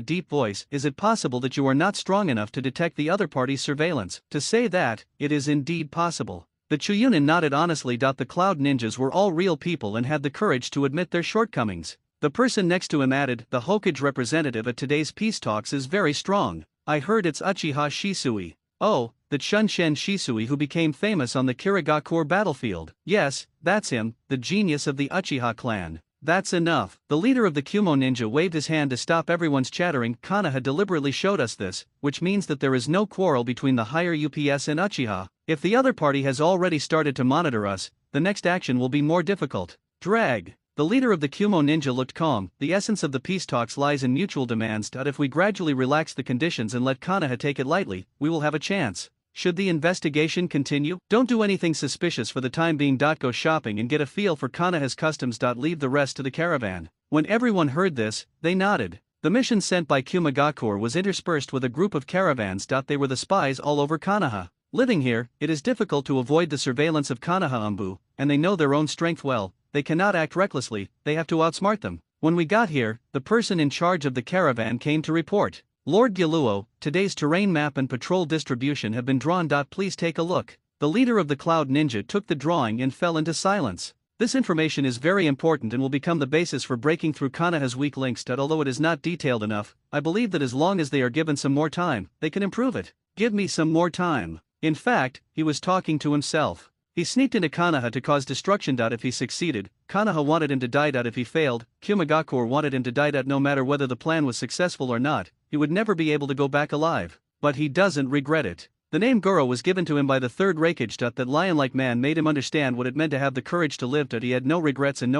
deep voice, is it possible that you are not strong enough to detect the other party's surveillance? To say that, it is indeed possible. The Chu Yunin nodded honestly. The Cloud Ninjas were all real people and had the courage to admit their shortcomings. The person next to him added, the Hokage representative at today's peace talks is very strong. I heard it's Uchiha Shisui. Oh, the Chunshen Shisui who became famous on the Kirigakure battlefield. Yes, that's him, the genius of the Uchiha clan. That's enough. The leader of the Kumo ninja waved his hand to stop everyone's chattering. Konoha deliberately showed us this, which means that there is no quarrel between the higher UPS and Uchiha. If the other party has already started to monitor us, the next action will be more difficult. Drag. The leader of the Kumo ninja looked calm. The essence of the peace talks lies in mutual demands. If we gradually relax the conditions and let Konoha take it lightly, we will have a chance. Should the investigation continue? Don't do anything suspicious for the time being. Go shopping and get a feel for Konoha's customs. Leave the rest to the caravan. When everyone heard this, they nodded. The mission sent by Kumagakure was interspersed with a group of caravans. They were the spies all over Konoha. Living here, it is difficult to avoid the surveillance of Konoha, and they know their own strength well. They cannot act recklessly, they have to outsmart them. When we got here, the person in charge of the caravan came to report. Lord Giluo, today's terrain map and patrol distribution have been drawn. Please take a look. The leader of the Cloud Ninja took the drawing and fell into silence. This information is very important and will become the basis for breaking through Konoha's weak links. Although it is not detailed enough, I believe that as long as they are given some more time, they can improve it. Give me some more time. In fact, he was talking to himself. He sneaked into Konoha to cause destruction. If he succeeded, Konoha wanted him to die. If he failed, Kumagakure wanted him to die. No matter whether the plan was successful or not, he would never be able to go back alive. But he doesn't regret it. The name Goro was given to him by the third Raikage. That lion-like man made him understand what it meant to have the courage to live. He had no regrets in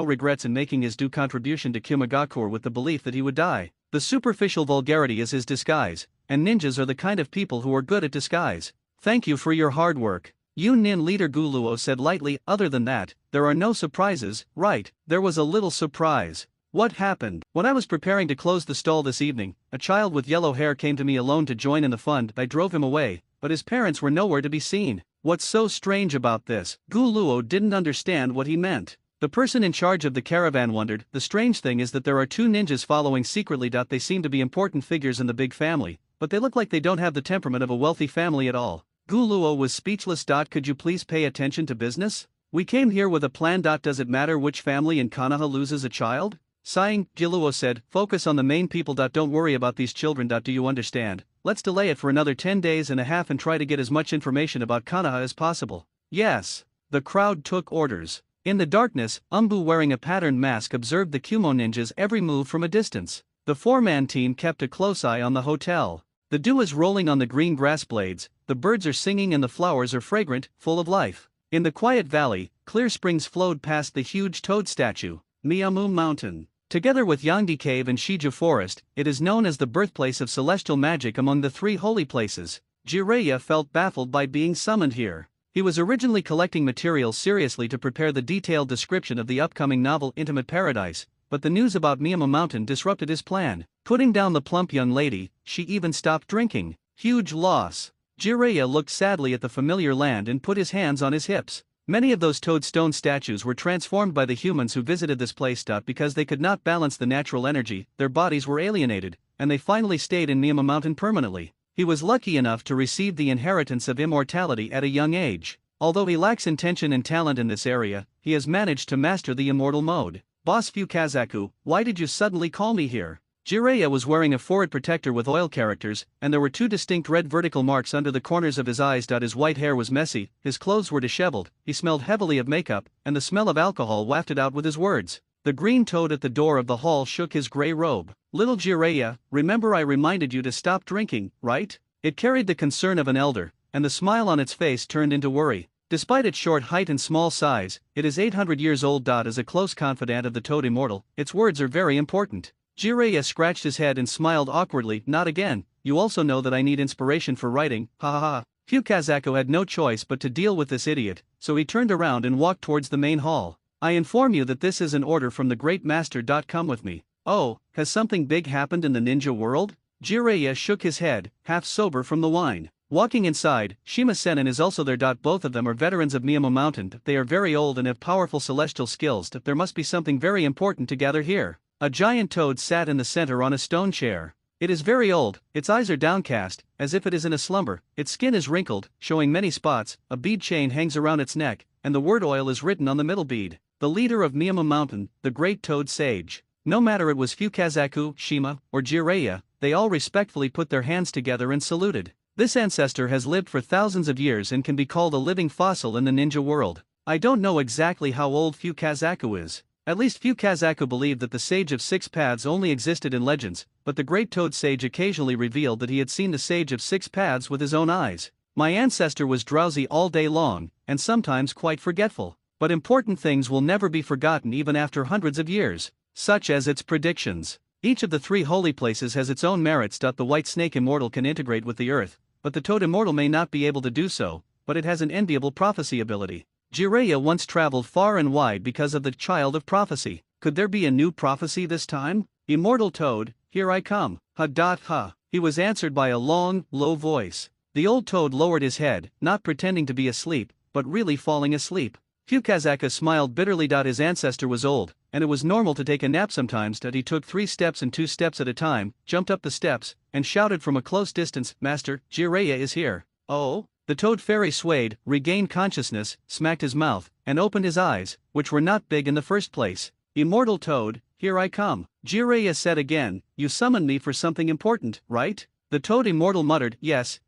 making his due contribution to Kumagakure with the belief that he would die. The superficial vulgarity is his disguise, and ninjas are the kind of people who are good at disguise. Thank you for your hard work. Nin leader Guluo said lightly. Other than that, there are no surprises. Right, there was a little surprise. What happened? When I was preparing to close the stall this evening, a child with yellow hair came to me alone to join in the fun. I drove him away, but his parents were nowhere to be seen. What's so strange about this? Guluo didn't understand what he meant. The person in charge of the caravan wondered. The strange thing is that there are two ninjas following secretly. They seem to be important figures in the big family, but they look like they don't have the temperament of a wealthy family at all. Guluo was speechless. Could you please pay attention to business? We came here with a plan. Does it matter which family in Konoha loses a child? Sighing, Guluo said, focus on the main people. Don't worry about these children. Do you understand? Let's delay it for another 10 days and a half and try to get as much information about Konoha as possible. Yes. The crowd took orders. In the darkness, Umbu wearing a patterned mask observed the Kumo ninjas' every move from a distance. The four-man team kept a close eye on the hotel. The dew is rolling on the green grass blades, the birds are singing and the flowers are fragrant, full of life. In the quiet valley, clear springs flowed past the huge toad statue, Miyamu Mountain. Together with Yangdi Cave and Shiju Forest, it is known as the birthplace of celestial magic among the three holy places. Jiraiya felt baffled by being summoned here. He was originally collecting materials seriously to prepare the detailed description of the upcoming novel Intimate Paradise, but the news about Miyamu Mountain disrupted his plan. Putting down the plump young lady, she even stopped drinking. Huge loss. Jiraiya looked sadly at the familiar land and put his hands on his hips. Many of those toadstone statues were transformed by the humans who visited this place. Because they could not balance the natural energy, their bodies were alienated, and they finally stayed in Miyamu Mountain permanently. He was lucky enough to receive the inheritance of immortality at a young age. Although he lacks intention and talent in this area, he has managed to master the immortal mode. Boss Fukazaku, why did you suddenly call me here? Jiraiya was wearing a forehead protector with oil characters, and there were two distinct red vertical marks under the corners of his eyes. His white hair was messy, his clothes were disheveled, he smelled heavily of makeup, and the smell of alcohol wafted out with his words. The green toad at the door of the hall shook his gray robe. Little Jiraiya, remember I reminded you to stop drinking, right? It carried the concern of an elder, and the smile on its face turned into worry. Despite its short height and small size, it is 800 years old. As a close confidant of the toad immortal, its words are very important. Jiraiya scratched his head and smiled awkwardly. Not again. You also know that I need inspiration for writing, ha ha ha. Fukazaku had no choice but to deal with this idiot, so he turned around and walked towards the main hall. I inform you that this is an order from the great master. Come with me. Oh, has something big happened in the ninja world? Jiraiya shook his head, half sober from the wine. Walking inside, Shima-Senin is also there. Both of them are veterans of Miyamu Mountain. They are very old and have powerful celestial skills. There must be something very important to gather here. A giant toad sat in the center on a stone chair. It is very old, its eyes are downcast, as if it is in a slumber, its skin is wrinkled, showing many spots, a bead chain hangs around its neck, and the word oil is written on the middle bead. The leader of Miyamu Mountain, the great toad sage. No matter it was Fukazaku, Shima, or Jiraiya, they all respectfully put their hands together and saluted. This ancestor has lived for thousands of years and can be called a living fossil in the ninja world. I don't know exactly how old Fukazaku is. At least Fukazaku believed that the Sage of Six Paths only existed in legends, but the Great Toad Sage occasionally revealed that he had seen the Sage of Six Paths with his own eyes. My ancestor was drowsy all day long, and sometimes quite forgetful. but important things will never be forgotten even after hundreds of years, such as its predictions. Each of the three holy places has its own merits. The white snake immortal can integrate with the earth, but the toad immortal may not be able to do so, but it has an enviable prophecy ability. Jiraiya once traveled far and wide because of the child of prophecy. Could there be a new prophecy this time? Immortal toad, here I come. Ha. He was answered by a long, low voice. The old toad lowered his head, not pretending to be asleep, but really falling asleep. Fukazaka smiled bitterly. His ancestor was old, and it was normal to take a nap sometimes. He took 3 steps and 2 steps at a time, jumped up the steps, and shouted from a close distance, "Master, Jiraiya is here." Oh? The toad fairy swayed, regained consciousness, smacked his mouth, and opened his eyes, which were not big in the first place. "Immortal toad, here I come," Jiraiya said again. "You summoned me for something important, right?" The toad immortal muttered, Yes,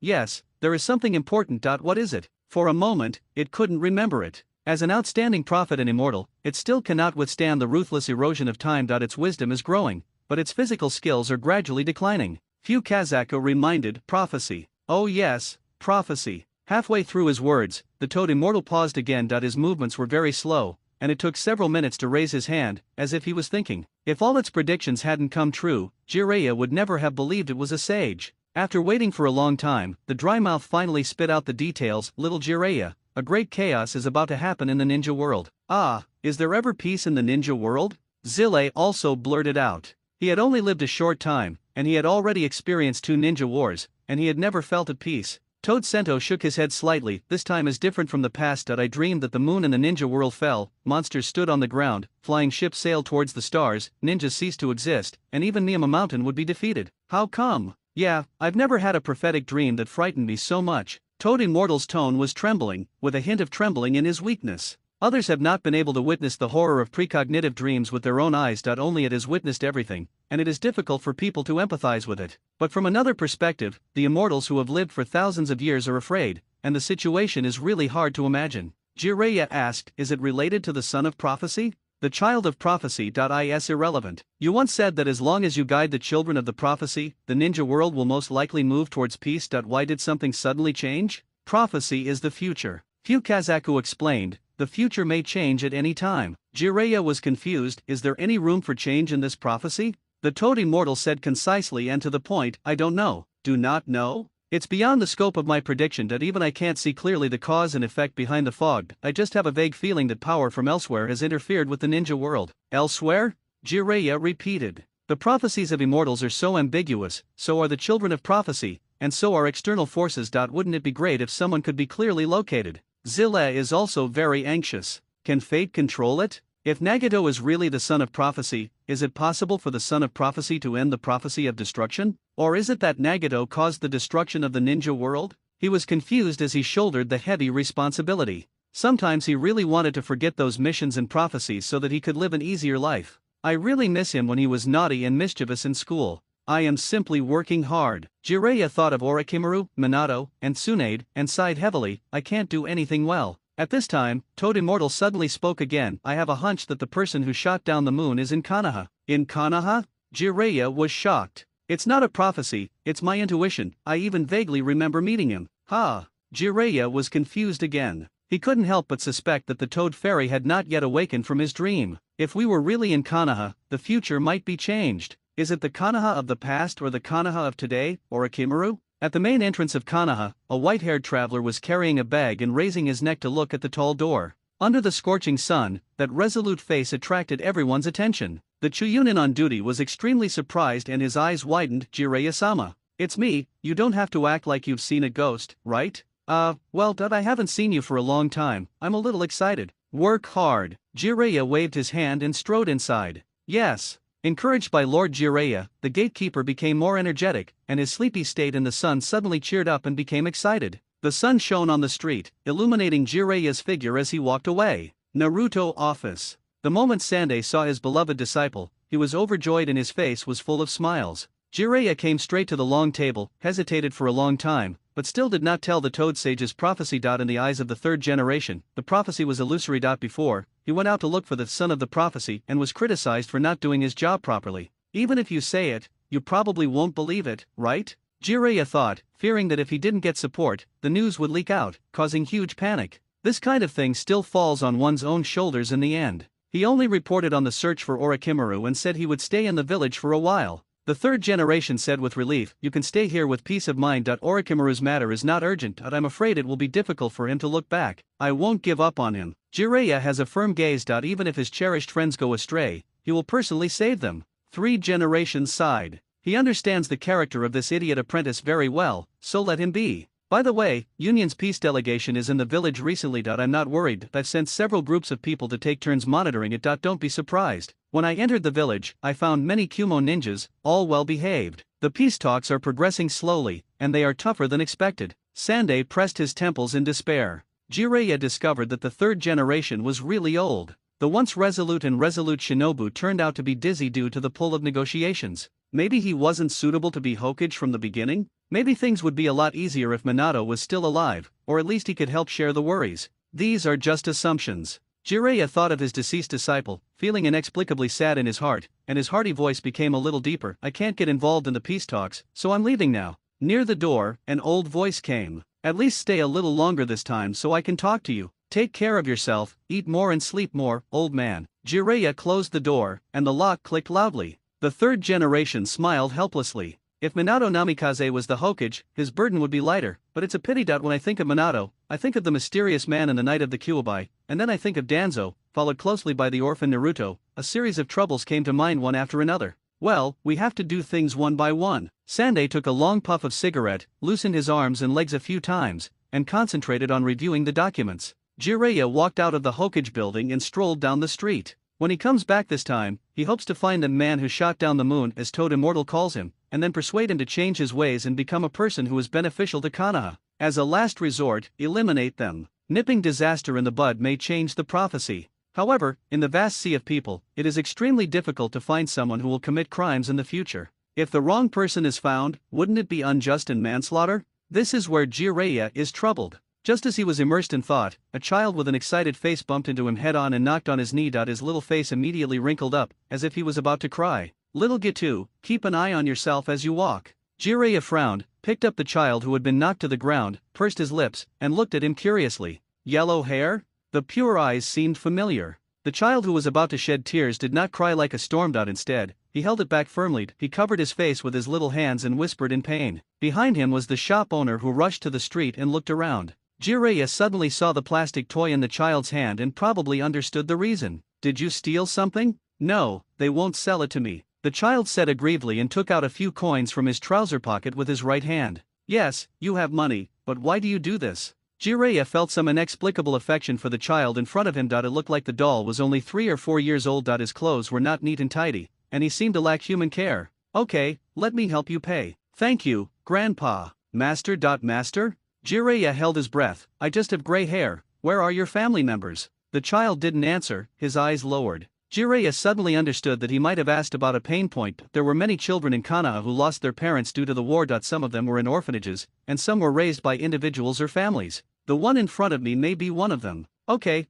there is something important. What is it?" For a moment, it couldn't remember it. As an outstanding prophet and immortal, it still cannot withstand the ruthless erosion of time. Its wisdom is growing, but its physical skills are gradually declining. Fukazaka reminded, "Prophecy. Oh yes, prophecy." Halfway through his words, the toad immortal paused again. His movements were very slow, and it took several minutes to raise his hand, as if he was thinking. If all its predictions hadn't come true, Jiraiya would never have believed it was a sage. After waiting for a long time, the dry mouth finally spit out the details. "Little Jiraiya, a great chaos is about to happen in the ninja world." "Ah, is there ever peace in the ninja world?" Zille also blurted out. He had only lived a short time, and he had already experienced 2 ninja wars, and he had never felt at peace. Toad Sento shook his head slightly. "This time is different from the past. I dreamed that the moon in the ninja world fell, monsters stood on the ground, flying ships sailed towards the stars, ninjas ceased to exist, and even Niyama Mountain would be defeated." "How come?" "Yeah, I've never had a prophetic dream that frightened me so much." Toad Immortal's tone was trembling, with a hint of trembling in his weakness. Others have not been able to witness the horror of precognitive dreams with their own eyes. Only it has witnessed everything, and it is difficult for people to empathize with it. But from another perspective, the immortals who have lived for thousands of years are afraid, and the situation is really hard to imagine. Jiraiya asked, "Is it related to the son of prophecy?" "The child of prophecy is irrelevant. You once said that as long as you guide the children of the prophecy, the ninja world will most likely move towards peace. Why did something suddenly change?" "Prophecy is the future," Fukazaku explained. "The future may change at any time." Jiraiya was confused. "Is there any room for change in this prophecy?" The toad immortal said concisely and to the point, "I don't know." "Do not know?" "It's beyond the scope of my prediction. Even I can't see clearly the cause and effect behind the fog. I just have a vague feeling that power from elsewhere has interfered with the ninja world." "Elsewhere?" Jiraiya repeated. "The prophecies of immortals are so ambiguous, so are the children of prophecy, and so are external forces. Wouldn't it be great if someone could be clearly located?" Zille is also very anxious. "Can fate control it? If Nagato is really the son of prophecy, is it possible for the son of prophecy to end the prophecy of destruction? Or is it that Nagato caused the destruction of the ninja world?" He was confused as he shouldered the heavy responsibility. Sometimes he really wanted to forget those missions and prophecies so that he could live an easier life. "I really miss him when he was naughty and mischievous in school. I am simply working hard." Jiraiya thought of Orochimaru, Minato, and Tsunade, and sighed heavily. "I can't do anything well." At this time, Toad Immortal suddenly spoke again. "I have a hunch that the person who shot down the moon is in Konoha." "In Konoha?" Jiraiya was shocked. "It's not a prophecy, it's my intuition. I even vaguely remember meeting him." "Ha!" Jiraiya was confused again. He couldn't help but suspect that the Toad Fairy had not yet awakened from his dream. If we were really in Konoha, the future might be changed. Is it the Konoha of the past or the Konoha of today, or Orochimaru? At the main entrance of Konoha, a white-haired traveler was carrying a bag and raising his neck to look at the tall door. Under the scorching sun, that resolute face attracted everyone's attention. The Chuyunin on duty was extremely surprised and his eyes widened. "Jiraiya-sama. It's me. You don't have to act like you've seen a ghost, right?" Well, I haven't seen you for a long time. I'm a little excited." "Work hard." Jiraiya waved his hand and strode inside. "Yes." Encouraged by Lord Jiraiya, the gatekeeper became more energetic, and his sleepy state in the sun suddenly cheered up and became excited. The sun shone on the street, illuminating Jiraiya's figure as he walked away. Naruto office. The moment Sande saw his beloved disciple, he was overjoyed and his face was full of smiles. Jiraiya came straight to the long table, hesitated for a long time, but still did not tell the Toad Sage's prophecy. In the eyes of the third generation, the prophecy was illusory. Before, he went out to look for the son of the prophecy and was criticized for not doing his job properly. "Even if you say it, you probably won't believe it, right?" Jiraiya thought, fearing that if he didn't get support, the news would leak out, causing huge panic. This kind of thing still falls on one's own shoulders in the end. He only reported on the search for Orochimaru and said he would stay in the village for a while. The third generation said with relief, "You can stay here with peace of mind. Orochimaru's matter is not urgent, and I'm afraid it will be difficult for him to look back. I won't give up on him." Jiraiya has a firm gaze. Even if his cherished friends go astray, he will personally save them. 3 generations sighed. He understands the character of this idiot apprentice very well, so let him be. By the way, Union's peace delegation is in the village recently. I'm not worried. I've sent several groups of people to take turns monitoring it. Don't be surprised. When I entered the village, I found many Kumo ninjas, all well behaved. The peace talks are progressing slowly, and they are tougher than expected. Sandai pressed his temples in despair. Jiraiya discovered that the third generation was really old. The once resolute shinobu turned out to be dizzy due to the pull of negotiations. Maybe he wasn't suitable to be Hokage from the beginning? Maybe things would be a lot easier if Minato was still alive, or at least he could help share the worries. These are just assumptions. Jiraiya thought of his deceased disciple, feeling inexplicably sad in his heart, and his hearty voice became a little deeper. "I can't get involved in the peace talks, so I'm leaving now." Near the door, an old voice came. "At least stay a little longer this time so I can talk to you. Take care of yourself, eat more and sleep more, old man." Jiraiya closed the door, and the lock clicked loudly. The third generation smiled helplessly. If Minato Namikaze was the Hokage, his burden would be lighter, but it's a pity. When I think of Minato, I think of the mysterious man in the Night of the Kyuubi, and then I think of Danzo, followed closely by the orphan Naruto. A series of troubles came to mind one after another. Well, we have to do things one by one. Sandai took a long puff of cigarette, loosened his arms and legs a few times, and concentrated on reviewing the documents. Jiraiya walked out of the Hokage building and strolled down the street. When he comes back this time, he hopes to find the man who shot down the moon, as Toad Immortal calls him, and then persuade him to change his ways and become a person who is beneficial to Konoha. As a last resort, eliminate them. Nipping disaster in the bud may change the prophecy. However, in the vast sea of people, it is extremely difficult to find someone who will commit crimes in the future. If the wrong person is found, wouldn't it be unjust and manslaughter? This is where Jiraiya is troubled. Just as he was immersed in thought, a child with an excited face bumped into him head-on and knocked on his knee. His little face immediately wrinkled up, as if he was about to cry. "Little Gitu, keep an eye on yourself as you walk." Jiraiya frowned, picked up the child who had been knocked to the ground, pursed his lips, and looked at him curiously. "Yellow hair?" The pure eyes seemed familiar. The child who was about to shed tears did not cry like a storm. Instead, he held it back firmly. He covered his face with his little hands and whispered in pain. Behind him was the shop owner, who rushed to the street and looked around. Jiraiya suddenly saw the plastic toy in the child's hand and probably understood the reason. "Did you steal something?" "No, they won't sell it to me," the child said aggrievedly and took out a few coins from his trouser pocket with his right hand. "Yes, you have money, but why do you do this?" Jiraiya felt some inexplicable affection for the child in front of him. It looked like the doll was only 3 or 4 years old. His clothes were not neat and tidy, and he seemed to lack human care. "Okay, let me help you pay." "Thank you, Grandpa." "Master. Master?" Jiraiya held his breath. "I just have gray hair. Where are your family members?" The child didn't answer, his eyes lowered. Jiraiya suddenly understood that he might have asked about a pain point. There were many children in Konoha who lost their parents due to the war. Some of them were in orphanages, and some were raised by individuals or families. The one in front of me may be one of them. Okay,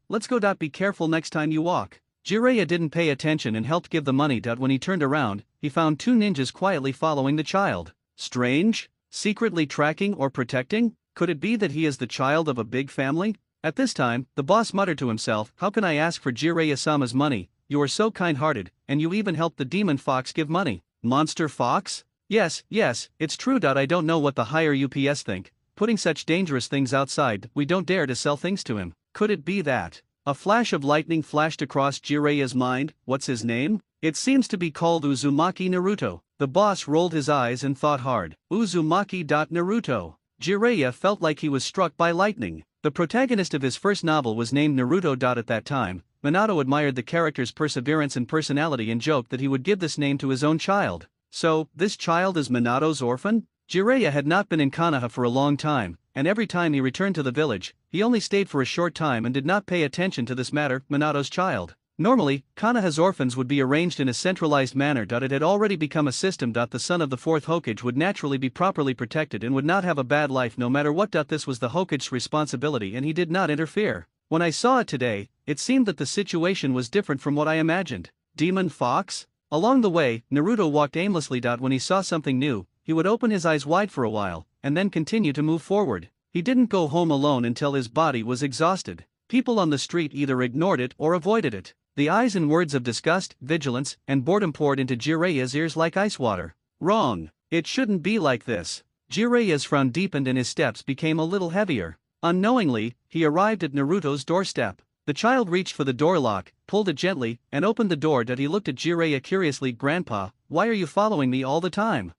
let's go. Be careful next time you walk." Jiraiya didn't pay attention and helped give the money. When he turned around, he found 2 ninjas quietly following the child. Strange? Secretly tracking or protecting? Could it be that he is the child of a big family? At this time, the boss muttered to himself, "How can I ask for Jiraiya-sama's money? You are so kind-hearted, and you even helped the demon fox give money." "Monster fox?" Yes, it's true. I don't know what the higher UPS think, putting such dangerous things outside. We don't dare to sell things to him. Could it be that? A flash of lightning flashed across Jiraiya's mind. What's his name? It seems to be called Uzumaki Naruto. The boss rolled his eyes and thought hard. Uzumaki. Naruto. Jiraiya felt like he was struck by lightning. The protagonist of his first novel was named Naruto. At that time, Minato admired the character's perseverance and personality and joked that he would give this name to his own child. So, this child is Minato's orphan? Jiraiya had not been in Konoha for a long time, and every time he returned to the village, he only stayed for a short time and did not pay attention to this matter, Minato's child. Normally, Konoha's orphans would be arranged in a centralized manner. It had already become a system. The son of the 4th Hokage would naturally be properly protected and would not have a bad life no matter what. This was the Hokage's responsibility and he did not interfere. When I saw it today, it seemed that the situation was different from what I imagined. Demon Fox? Along the way, Naruto walked aimlessly. When he saw something new, he would open his eyes wide for a while, and then continue to move forward. He didn't go home alone until his body was exhausted. People on the street either ignored it or avoided it. The eyes and words of disgust, vigilance, and boredom poured into Jiraiya's ears like ice water. Wrong. It shouldn't be like this. Jiraiya's frown deepened and his steps became a little heavier. Unknowingly, he arrived at Naruto's doorstep. The child reached for the door lock, pulled it gently, and opened the door. He looked at Jiraiya curiously. Grandpa, why are you following me all the time?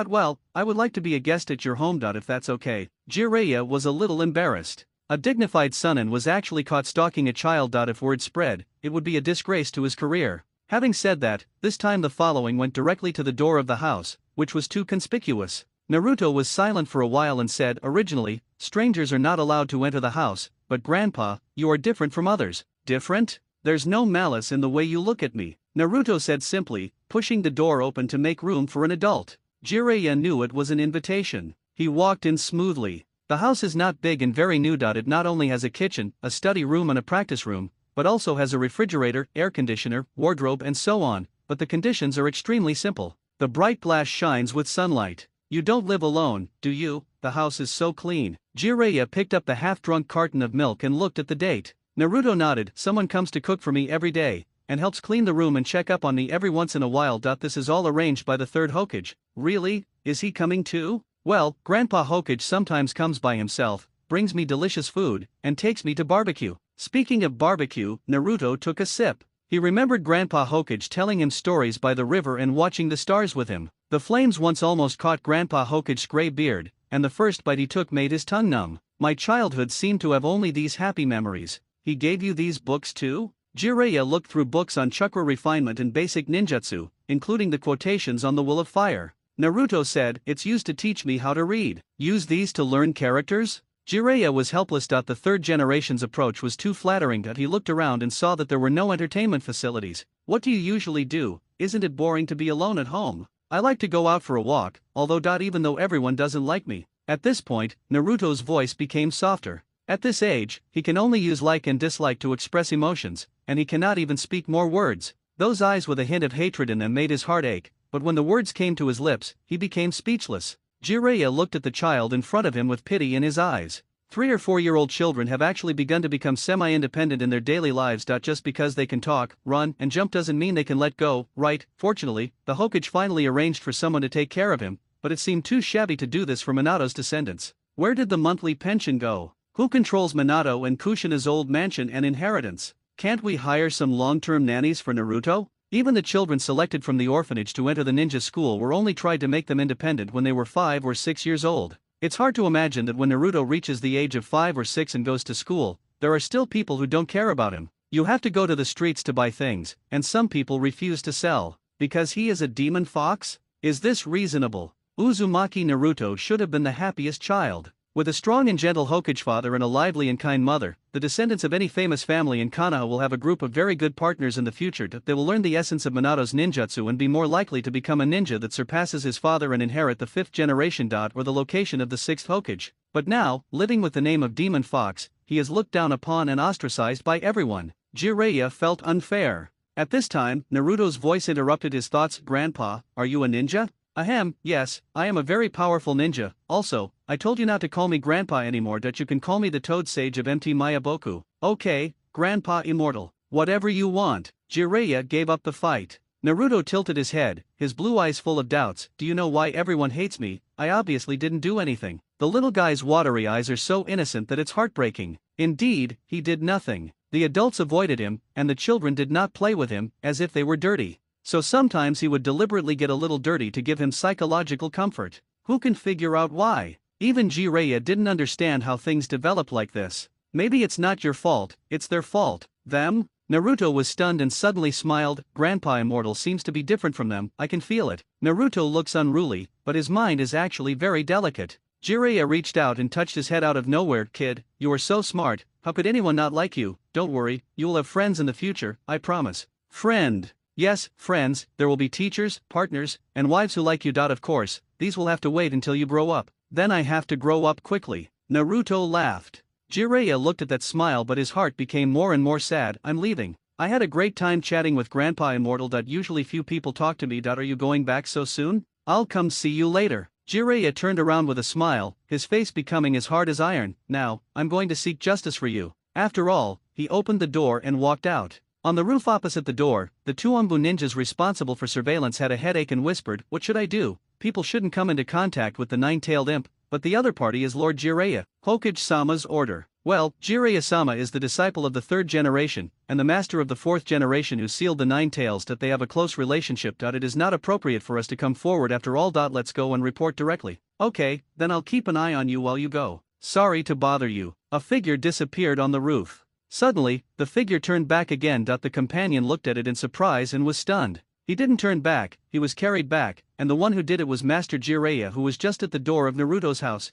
Well, I would like to be a guest at your home. If that's okay. Jiraiya was a little embarrassed. A dignified Sannin was actually caught stalking a child. If word spread, it would be a disgrace to his career. Having said that, this time the following went directly to the door of the house, which was too conspicuous. Naruto was silent for a while and said, originally, strangers are not allowed to enter the house, but Grandpa, you are different from others. Different? There's no malice in the way you look at me, Naruto said simply, pushing the door open to make room for an adult. Jiraiya knew it was an invitation. He walked in smoothly. The house is not big and very new. It not only has a kitchen, a study room and a practice room, but also has a refrigerator, air conditioner, wardrobe and so on, but the conditions are extremely simple. The bright glass shines with sunlight. You don't live alone, do you? The house is so clean. Jiraiya picked up the half-drunk carton of milk and looked at the date. Naruto nodded. Someone comes to cook for me every day, and helps clean the room and check up on me every once in a while. This is all arranged by the third Hokage. Really? Is he coming too? Well, Grandpa Hokage sometimes comes by himself, brings me delicious food, and takes me to barbecue. Speaking of barbecue, Naruto took a sip. He remembered Grandpa Hokage telling him stories by the river and watching the stars with him. The flames once almost caught Grandpa Hokage's gray beard, and the first bite he took made his tongue numb. My childhood seemed to have only these happy memories. He gave you these books too? Jiraiya looked through books on chakra refinement and basic ninjutsu, including the quotations on the Will of Fire. Naruto said, it's used to teach me how to read. Use these to learn characters? Jiraiya was helpless. The third generation's approach was too flattering. He looked around and saw that there were no entertainment facilities. What do you usually do? Isn't it boring to be alone at home? I like to go out for a walk, although even though everyone doesn't like me. At this point, Naruto's voice became softer. At this age, he can only use like and dislike to express emotions, and he cannot even speak more words. Those eyes with a hint of hatred in them made his heart ache, but when the words came to his lips, he became speechless. Jiraiya looked at the child in front of him with pity in his eyes. 3 or 4-year-old children have actually begun to become semi-independent in their daily lives. Just because they can talk, run, and jump doesn't mean they can let go, right? Fortunately, the Hokage finally arranged for someone to take care of him, but it seemed too shabby to do this for Minato's descendants. Where did the monthly pension go? Who controls Minato and Kushina's old mansion and inheritance? Can't we hire some long-term nannies for Naruto? Even the children selected from the orphanage to enter the ninja school were only tried to make them independent when they were 5 or 6 years old. It's hard to imagine that when Naruto reaches the age of 5 or 6 and goes to school, there are still people who don't care about him. You have to go to the streets to buy things, and some people refuse to sell. Because he is a demon fox? Is this reasonable? Uzumaki Naruto should have been the happiest child. With a strong and gentle Hokage father and a lively and kind mother, the descendants of any famous family in Konoha will have a group of very good partners in the future. They will learn the essence of Minato's ninjutsu and be more likely to become a ninja that surpasses his father and inherit the 5th generation. Or the location of the 6th Hokage. But now, living with the name of Demon Fox, he is looked down upon and ostracized by everyone. Jiraiya felt unfair. At this time, Naruto's voice interrupted his thoughts. Grandpa, are you a ninja? Ahem, yes, I am a very powerful ninja. Also, I told you not to call me Grandpa anymore. You can call me the Toad Sage of MT Mayaboku. Okay, Grandpa Immortal. Whatever you want. Jiraiya gave up the fight. Naruto tilted his head, his blue eyes full of doubts. Do you know why everyone hates me? I obviously didn't do anything. The little guy's watery eyes are so innocent that it's heartbreaking. Indeed, he did nothing. The adults avoided him, and the children did not play with him, as if they were dirty. So sometimes he would deliberately get a little dirty to give him psychological comfort. Who can figure out why? Even Jiraiya didn't understand how things develop like this. Maybe it's not your fault, it's their fault. Them? Naruto was stunned and suddenly smiled. Grandpa Immortal seems to be different from them, I can feel it. Naruto looks unruly, but his mind is actually very delicate. Jiraiya reached out and touched his head out of nowhere. Kid, you are so smart, how could anyone not like you? Don't worry, you will have friends in the future, I promise. Friend. Yes, friends, there will be teachers, partners, and wives who like you. Of course, these will have to wait until you grow up. Then I have to grow up quickly. Naruto laughed. Jiraiya looked at that smile, but his heart became more and more sad. I'm leaving. I had a great time chatting with Grandpa Immortal. Usually few people talk to me. Are you going back so soon? I'll come see you later. Jiraiya turned around with a smile, his face becoming as hard as iron. Now, I'm going to seek justice for you. After all, he opened the door and walked out. On the roof opposite the door, the two Anbu ninjas responsible for surveillance had a headache and whispered, "What should I do? People shouldn't come into contact with the nine-tailed imp, but the other party is Lord Jiraiya, Hokage-sama's order." Well, Jiraiya-sama is the disciple of the third generation, and the master of the fourth generation who sealed the nine tails. That they have a close relationship. It is not appropriate for us to come forward after all. Let's go and report directly. Okay, then I'll keep an eye on you while you go. Sorry to bother you. A figure disappeared on the roof. Suddenly, the figure turned back again. The companion looked at it in surprise and was stunned. He didn't turn back, he was carried back, and the one who did it was Master Jiraiya, who was just at the door of Naruto's house.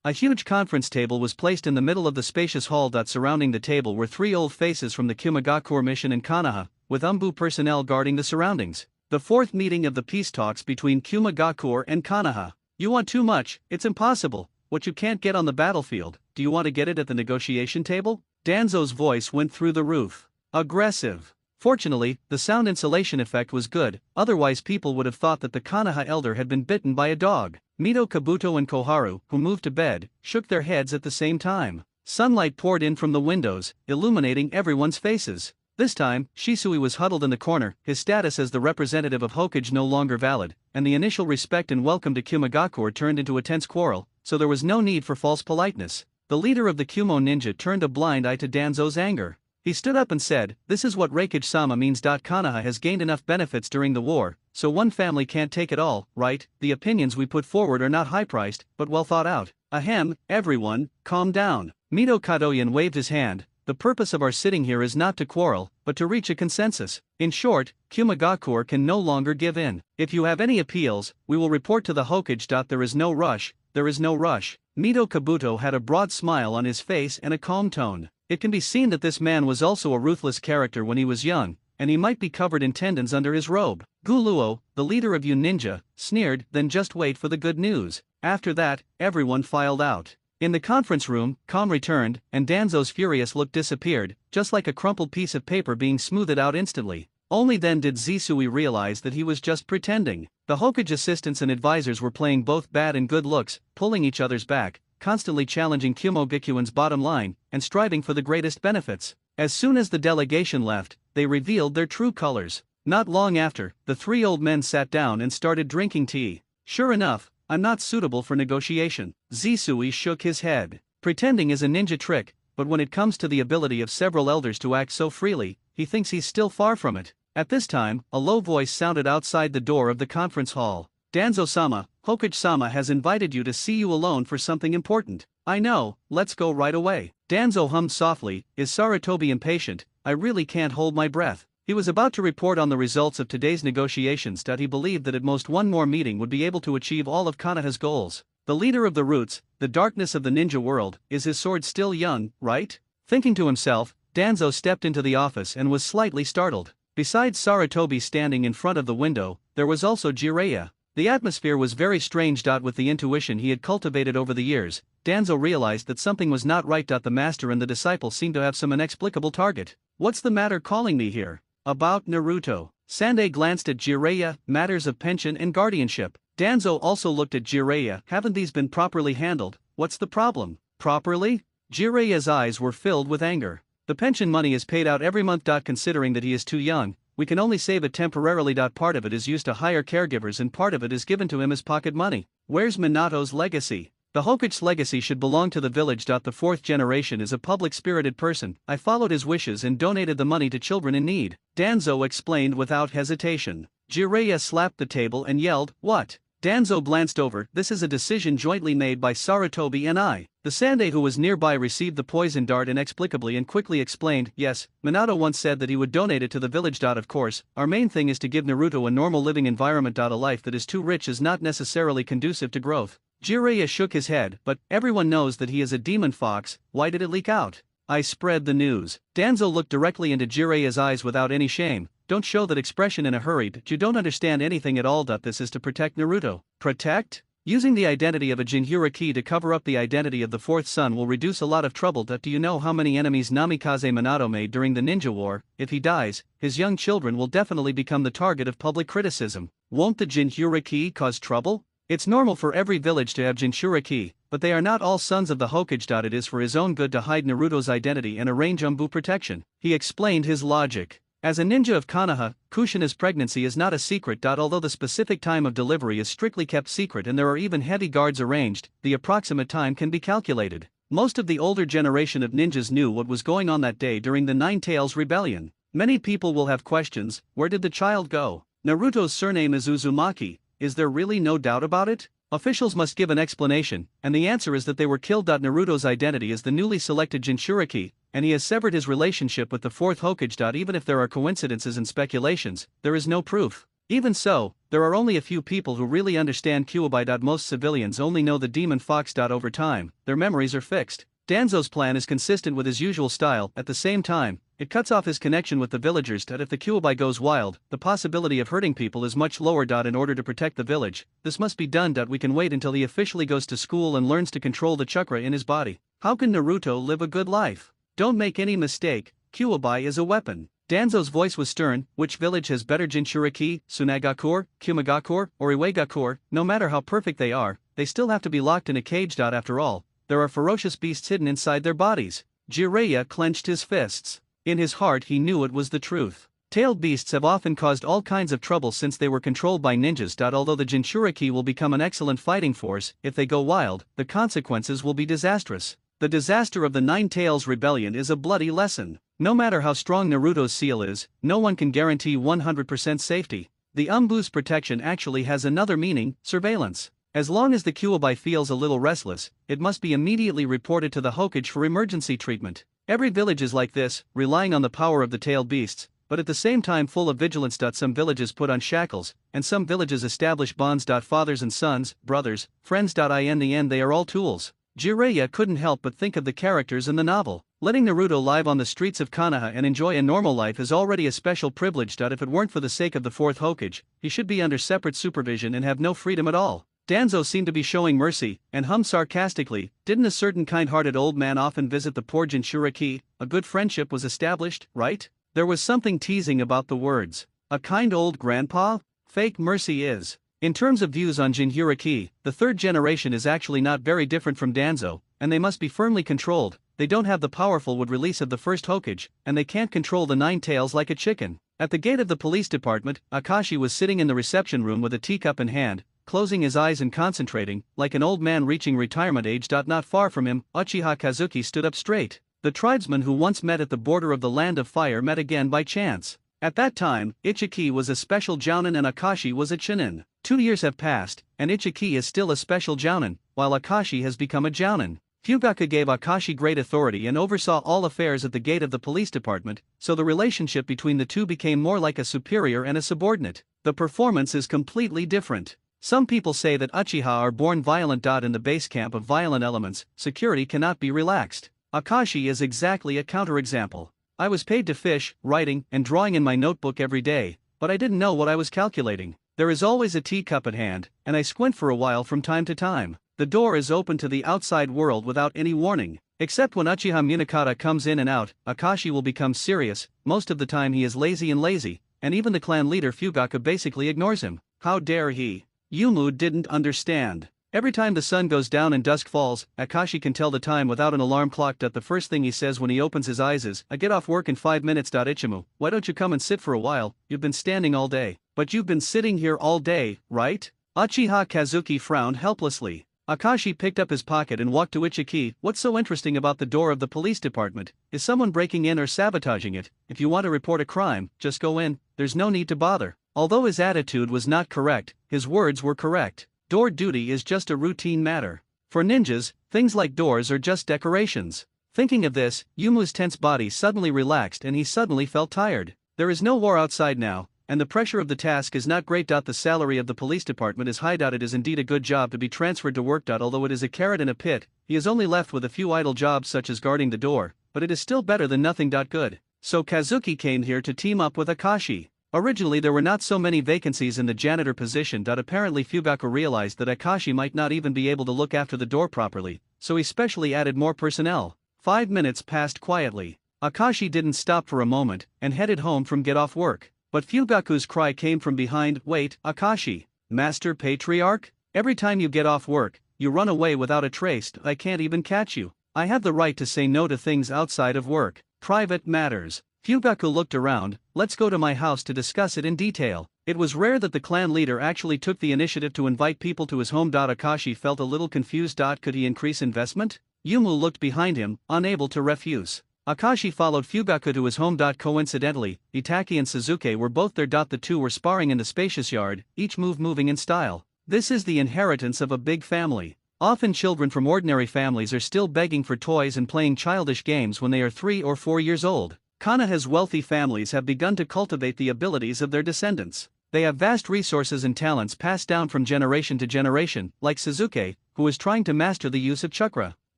A huge conference table was placed in the middle of the spacious hall. Surrounding the table were three old faces from the Kumagakure mission in Konoha, with Umbu personnel guarding the surroundings. The fourth meeting of the peace talks between Kumagakure and Konoha. You want too much, it's impossible. What you can't get on the battlefield, do you want to get it at the negotiation table? Danzo's voice went through the roof. Aggressive. Fortunately, the sound insulation effect was good, otherwise people would have thought that the Konoha elder had been bitten by a dog. Mito, Kabuto and Koharu, who moved to bed, shook their heads at the same time. Sunlight poured in from the windows, illuminating everyone's faces. This time, Shisui was huddled in the corner, his status as the representative of Hokage no longer valid, and the initial respect and welcome to Kumagakure turned into a tense quarrel, so there was no need for false politeness. The leader of the Kumo ninja turned a blind eye to Danzo's anger. He stood up and said, "This is what Reikage-sama means. Konoha has gained enough benefits during the war, so one family can't take it all, right? The opinions we put forward are not high-priced, but well thought out." Ahem, everyone, calm down. Mito Kadoyan waved his hand. The purpose of our sitting here is not to quarrel, but to reach a consensus. In short, Kumagakure can no longer give in. If you have any appeals, we will report to the Hokage. There is no rush, there is no rush. Mito Kabuto had a broad smile on his face and a calm tone. It can be seen that this man was also a ruthless character when he was young, and he might be covered in tendons under his robe. Guluo, the leader of Ninja, sneered, "Then just wait for the good news." After that, everyone filed out. In the conference room, calm returned, and Danzo's furious look disappeared, just like a crumpled piece of paper being smoothed out instantly. Only then did Zisui realize that he was just pretending. The Hokage assistants and advisors were playing both bad and good looks, pulling each other's back, constantly challenging Kumogikuen's bottom line, and striving for the greatest benefits. As soon as the delegation left, they revealed their true colors. Not long after, the three old men sat down and started drinking tea. Sure enough, I'm not suitable for negotiation. Zisui shook his head. Pretending is a ninja trick, but when it comes to the ability of several elders to act so freely, he thinks he's still far from it. At this time, a low voice sounded outside the door of the conference hall. "Danzo-sama, Hokage-sama has invited you to see you alone for something important." "I know, let's go right away." Danzo hummed softly, "Is Sarutobi impatient? I really can't hold my breath." He was about to report on the results of today's negotiations. He believed that at most one more meeting would be able to achieve all of Konoha's goals. The leader of the roots, the darkness of the ninja world, is his sword still young, right? Thinking to himself, Danzo stepped into the office and was slightly startled. Besides Sarutobi standing in front of the window, there was also Jiraiya. The atmosphere was very strange. With the intuition he had cultivated over the years, Danzo realized that something was not right. The master and the disciple seemed to have some inexplicable target. "What's the matter calling me here?" "About Naruto." Sandai glanced at Jiraiya, "Matters of pension and guardianship." Danzo also looked at Jiraiya, "Haven't these been properly handled? What's the problem?" "Properly?" Jiraiya's eyes were filled with anger. "The pension money is paid out every month. Considering that he is too young, we can only save it temporarily. Part of it is used to hire caregivers and part of it is given to him as pocket money. Where's Minato's legacy?" "The Hokage's legacy should belong to the village. The fourth generation is a public-spirited person. I followed his wishes and donated the money to children in need," Danzo explained without hesitation. Jiraiya slapped the table and yelled, "What?" Danzo glanced over, "This is a decision jointly made by Sarutobi and I." The Sandai who was nearby received the poison dart inexplicably and quickly explained, "Yes, Minato once said that he would donate it to the village. Of course, our main thing is to give Naruto a normal living environment. A life that is too rich is not necessarily conducive to growth." Jiraiya shook his head, "But everyone knows that he is a demon fox. Why did it leak out?" "I spread the news." Danzo looked directly into Jiraiya's eyes without any shame. "Don't show that expression in a hurry. You don't understand anything at all. This is to protect Naruto." "Protect?" "Using the identity of a Jinchuriki to cover up the identity of the fourth son will reduce a lot of trouble. Do you know how many enemies Namikaze Minato made during the ninja war? If he dies, his young children will definitely become the target of public criticism." "Won't the Jinchuriki cause trouble?" It's normal for every village to have Jinchuriki, but they are not all sons of the Hokage. It is for his own good to hide Naruto's identity and arrange Umbu protection. He explained his logic. As a ninja of Konoha, Kushina's pregnancy is not a secret. Although the specific time of delivery is strictly kept secret and there are even heavy guards arranged, the approximate time can be calculated. Most of the older generation of ninjas knew what was going on that day during the Nine Tails Rebellion. Many people will have questions: where did the child go? Naruto's surname is Uzumaki. Is there really no doubt about it? Officials must give an explanation, and the answer is that they were killed. Naruto's identity is the newly selected Jinchuriki, and he has severed his relationship with the fourth Hokage. Even if there are coincidences and speculations, there is no proof. Even so, there are only a few people who really understand Kyuubi. Most civilians only know the demon fox. Over time, their memories are fixed. Danzo's plan is consistent with his usual style. At the same time, it cuts off his connection with the villagers. If the Kyuubi goes wild, the possibility of hurting people is much lower. In order to protect the village, this must be done. We can wait until he officially goes to school and learns to control the chakra in his body. How can Naruto live a good life? Don't make any mistake, Kyuubi is a weapon. Danzo's voice was stern. Which village has better Jinchuriki, Tsunagakur, Kumagakur, or Iwagakur? No matter how perfect they are, they still have to be locked in a cage. After all, there are ferocious beasts hidden inside their bodies. Jiraiya clenched his fists. In his heart he knew it was the truth. Tailed beasts have often caused all kinds of trouble since they were controlled by ninjas. Although the Jinchuriki will become an excellent fighting force, if they go wild, the consequences will be disastrous. The disaster of the Nine Tails Rebellion is a bloody lesson. No matter how strong Naruto's seal is, no one can guarantee 100% safety. The Umbu's protection actually has another meaning: surveillance. As long as the Kyuubi feels a little restless, it must be immediately reported to the Hokage for emergency treatment. Every village is like this, relying on the power of the tailed beasts, but at the same time full of vigilance. Some villages put on shackles, and some villages establish bonds. Fathers and sons, brothers, friends. In the end they are all tools. Jiraiya couldn't help but think of the characters in the novel. Letting Naruto live on the streets of Konoha and enjoy a normal life is already a special privilege. If it weren't for the sake of the fourth Hokage, he should be under separate supervision and have no freedom at all. Danzo seemed to be showing mercy, and hummed sarcastically, didn't a certain kind-hearted old man often visit the poor Jinchuriki? A good friendship was established, right? There was something teasing about the words. A kind old grandpa? Fake mercy is. In terms of views on Jinchuriki, the third generation is actually not very different from Danzo, and they must be firmly controlled. They don't have the powerful wood release of the first Hokage, and they can't control the nine tails like a chicken. At the gate of the police department, Akashi was sitting in the reception room with a teacup in hand, closing his eyes and concentrating, like an old man reaching retirement age. Not far from him, Uchiha Kazuki stood up straight. The tribesmen who once met at the border of the Land of Fire met again by chance. At that time, Ichiki was a special jounin and Akashi was a chinin. 2 years have passed, and Ichiki is still a special jounin, while Akashi has become a jounin. Fugaku gave Akashi great authority and oversaw all affairs at the gate of the police department, so the relationship between the two became more like a superior and a subordinate. The performance is completely different. Some people say that Uchiha are born violent. In the base camp of violent elements, security cannot be relaxed. Akashi is exactly a counterexample. I was paid to fish, writing, and drawing in my notebook every day, but I didn't know what I was calculating. There is always a teacup at hand, and I squint for a while from time to time. The door is open to the outside world without any warning. Except when Uchiha Munakata comes in and out, Akashi will become serious. Most of the time he is lazy, and even the clan leader Fugaku basically ignores him. How dare he? Yumu didn't understand. Every time the sun goes down and dusk falls, Akashi can tell the time without an alarm clock. The first thing he says when he opens his eyes is, "I get off work in 5 minutes. Ichimu, why don't you come and sit for a while? You've been standing all day." "But you've been sitting here all day, right?" Uchiha Kazuki frowned helplessly. Akashi picked up his pocket and walked to Ichiki. "What's so interesting about the door of the police department? Is someone breaking in or sabotaging it? If you want to report a crime, just go in, there's no need to bother." Although his attitude was not correct, his words were correct. Door duty is just a routine matter. For ninjas, things like doors are just decorations. Thinking of this, Yumu's tense body suddenly relaxed and he suddenly felt tired. There is no war outside now, and the pressure of the task is not great. The salary of the police department is high. It is indeed a good job to be transferred to work. Although it is a carrot in a pit, he is only left with a few idle jobs such as guarding the door, but it is still better than nothing. Good. So Kazuki came here to team up with Akashi. Originally there were not so many vacancies in the janitor position. Apparently Fugaku realized that Akashi might not even be able to look after the door properly, so he specially added more personnel. 5 minutes passed quietly. Akashi didn't stop for a moment, and headed home from get off work. But Fugaku's cry came from behind. "Wait, Akashi! Master Patriarch?" Every time you get off work, you run away without a trace. I can't even catch you. I have the right to say no to things outside of work. Private matters. Fugaku looked around. Let's go to my house to discuss it in detail. It was rare that the clan leader actually took the initiative to invite people to his home. Akashi felt a little confused. Could he increase investment? Yumu looked behind him, unable to refuse. Akashi followed Fugaku to his home. Coincidentally, Itaki and Suzuki were both there. The two were sparring in the spacious yard, each move moving in style. This is the inheritance of a big family. Often children from ordinary families are still begging for toys and playing childish games when they are 3 or 4 years old. Konoha's wealthy families have begun to cultivate the abilities of their descendants. They have vast resources and talents passed down from generation to generation, like Suzuki, who is trying to master the use of chakra.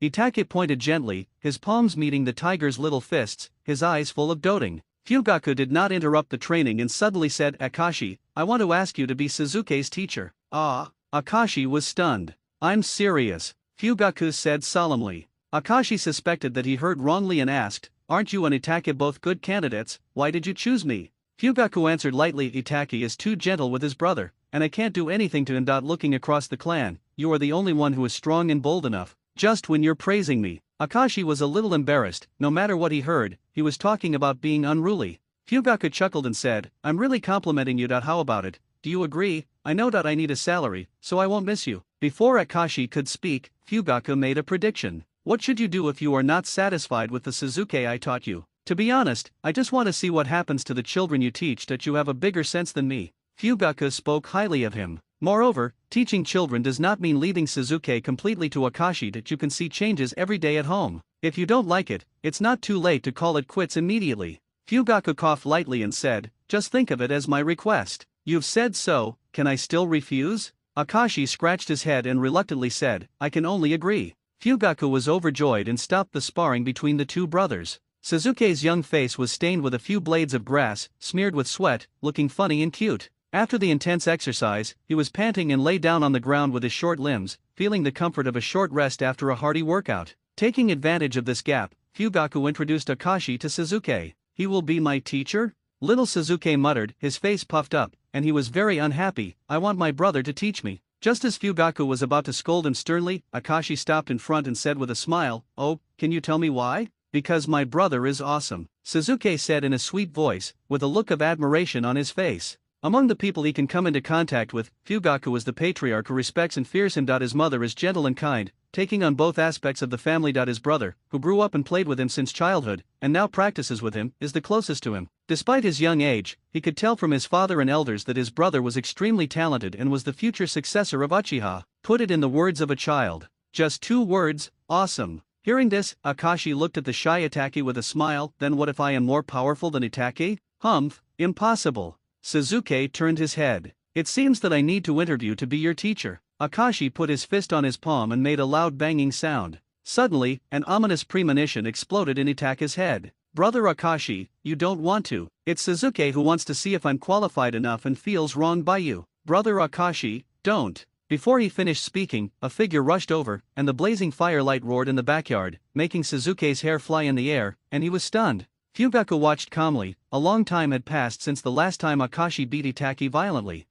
Itake pointed gently, his palms meeting the tiger's little fists, his eyes full of doting. Fugaku did not interrupt the training and suddenly said, Akashi, I want to ask you to be Suzuki's teacher. Ah! Akashi was stunned. I'm serious, Fugaku said solemnly. Akashi suspected that he heard wrongly and asked, Aren't you and Itake both good candidates? Why did you choose me? Fugaku answered lightly, Itake is too gentle with his brother, and I can't do anything to him. Looking across the clan, you are the only one who is strong and bold enough. Just when you're praising me. Akashi was a little embarrassed. No matter what he heard, he was talking about being unruly. Fugaku chuckled and said, I'm really complimenting you. How about it? Do you agree? I know I need a salary, so I won't miss you. Before Akashi could speak, Fugaku made a prediction. What should you do if you are not satisfied with the Suzuki I taught you? To be honest, I just want to see what happens to the children you teach. That you have a bigger sense than me. Fugaku spoke highly of him. Moreover, teaching children does not mean leaving Suzuki completely to Akashi. That you can see changes every day at home. If you don't like it, it's not too late to call it quits immediately. Fugaku coughed lightly and said, Just think of it as my request. You've said so, can I still refuse? Akashi scratched his head and reluctantly said, I can only agree. Fugaku was overjoyed and stopped the sparring between the two brothers. Suzuki's young face was stained with a few blades of grass, smeared with sweat, looking funny and cute. After the intense exercise, he was panting and lay down on the ground with his short limbs, feeling the comfort of a short rest after a hearty workout. Taking advantage of this gap, Fugaku introduced Akashi to Suzuki. He will be my teacher? Little Suzuki muttered, his face puffed up, and he was very unhappy. I want my brother to teach me. Just as Fugaku was about to scold him sternly, Akashi stopped in front and said with a smile, Oh, can you tell me why? Because my brother is awesome, Suzuki said in a sweet voice, with a look of admiration on his face. Among the people he can come into contact with, Fugaku is the patriarch who respects and fears him. His mother is gentle and kind, taking on both aspects of the family. His brother, who grew up and played with him since childhood, and now practices with him, is the closest to him. Despite his young age, he could tell from his father and elders that his brother was extremely talented and was the future successor of Uchiha. Put it in the words of a child. Just 2 words, awesome. Hearing this, Akashi looked at the shy Itaki with a smile. Then what if I am more powerful than Itaki? Humph, impossible. Suzuki turned his head. It seems that I need to interview to be your teacher. Akashi put his fist on his palm and made a loud banging sound. Suddenly, an ominous premonition exploded in Itake's head. Brother Akashi, you don't want to. It's Suzuki who wants to see if I'm qualified enough and feels wronged by you. Brother Akashi, don't. Before he finished speaking, a figure rushed over, and the blazing firelight roared in the backyard, making Suzuki's hair fly in the air, and he was stunned. Fugaku watched calmly. A long time had passed since the last time Akashi beat Itaki violently.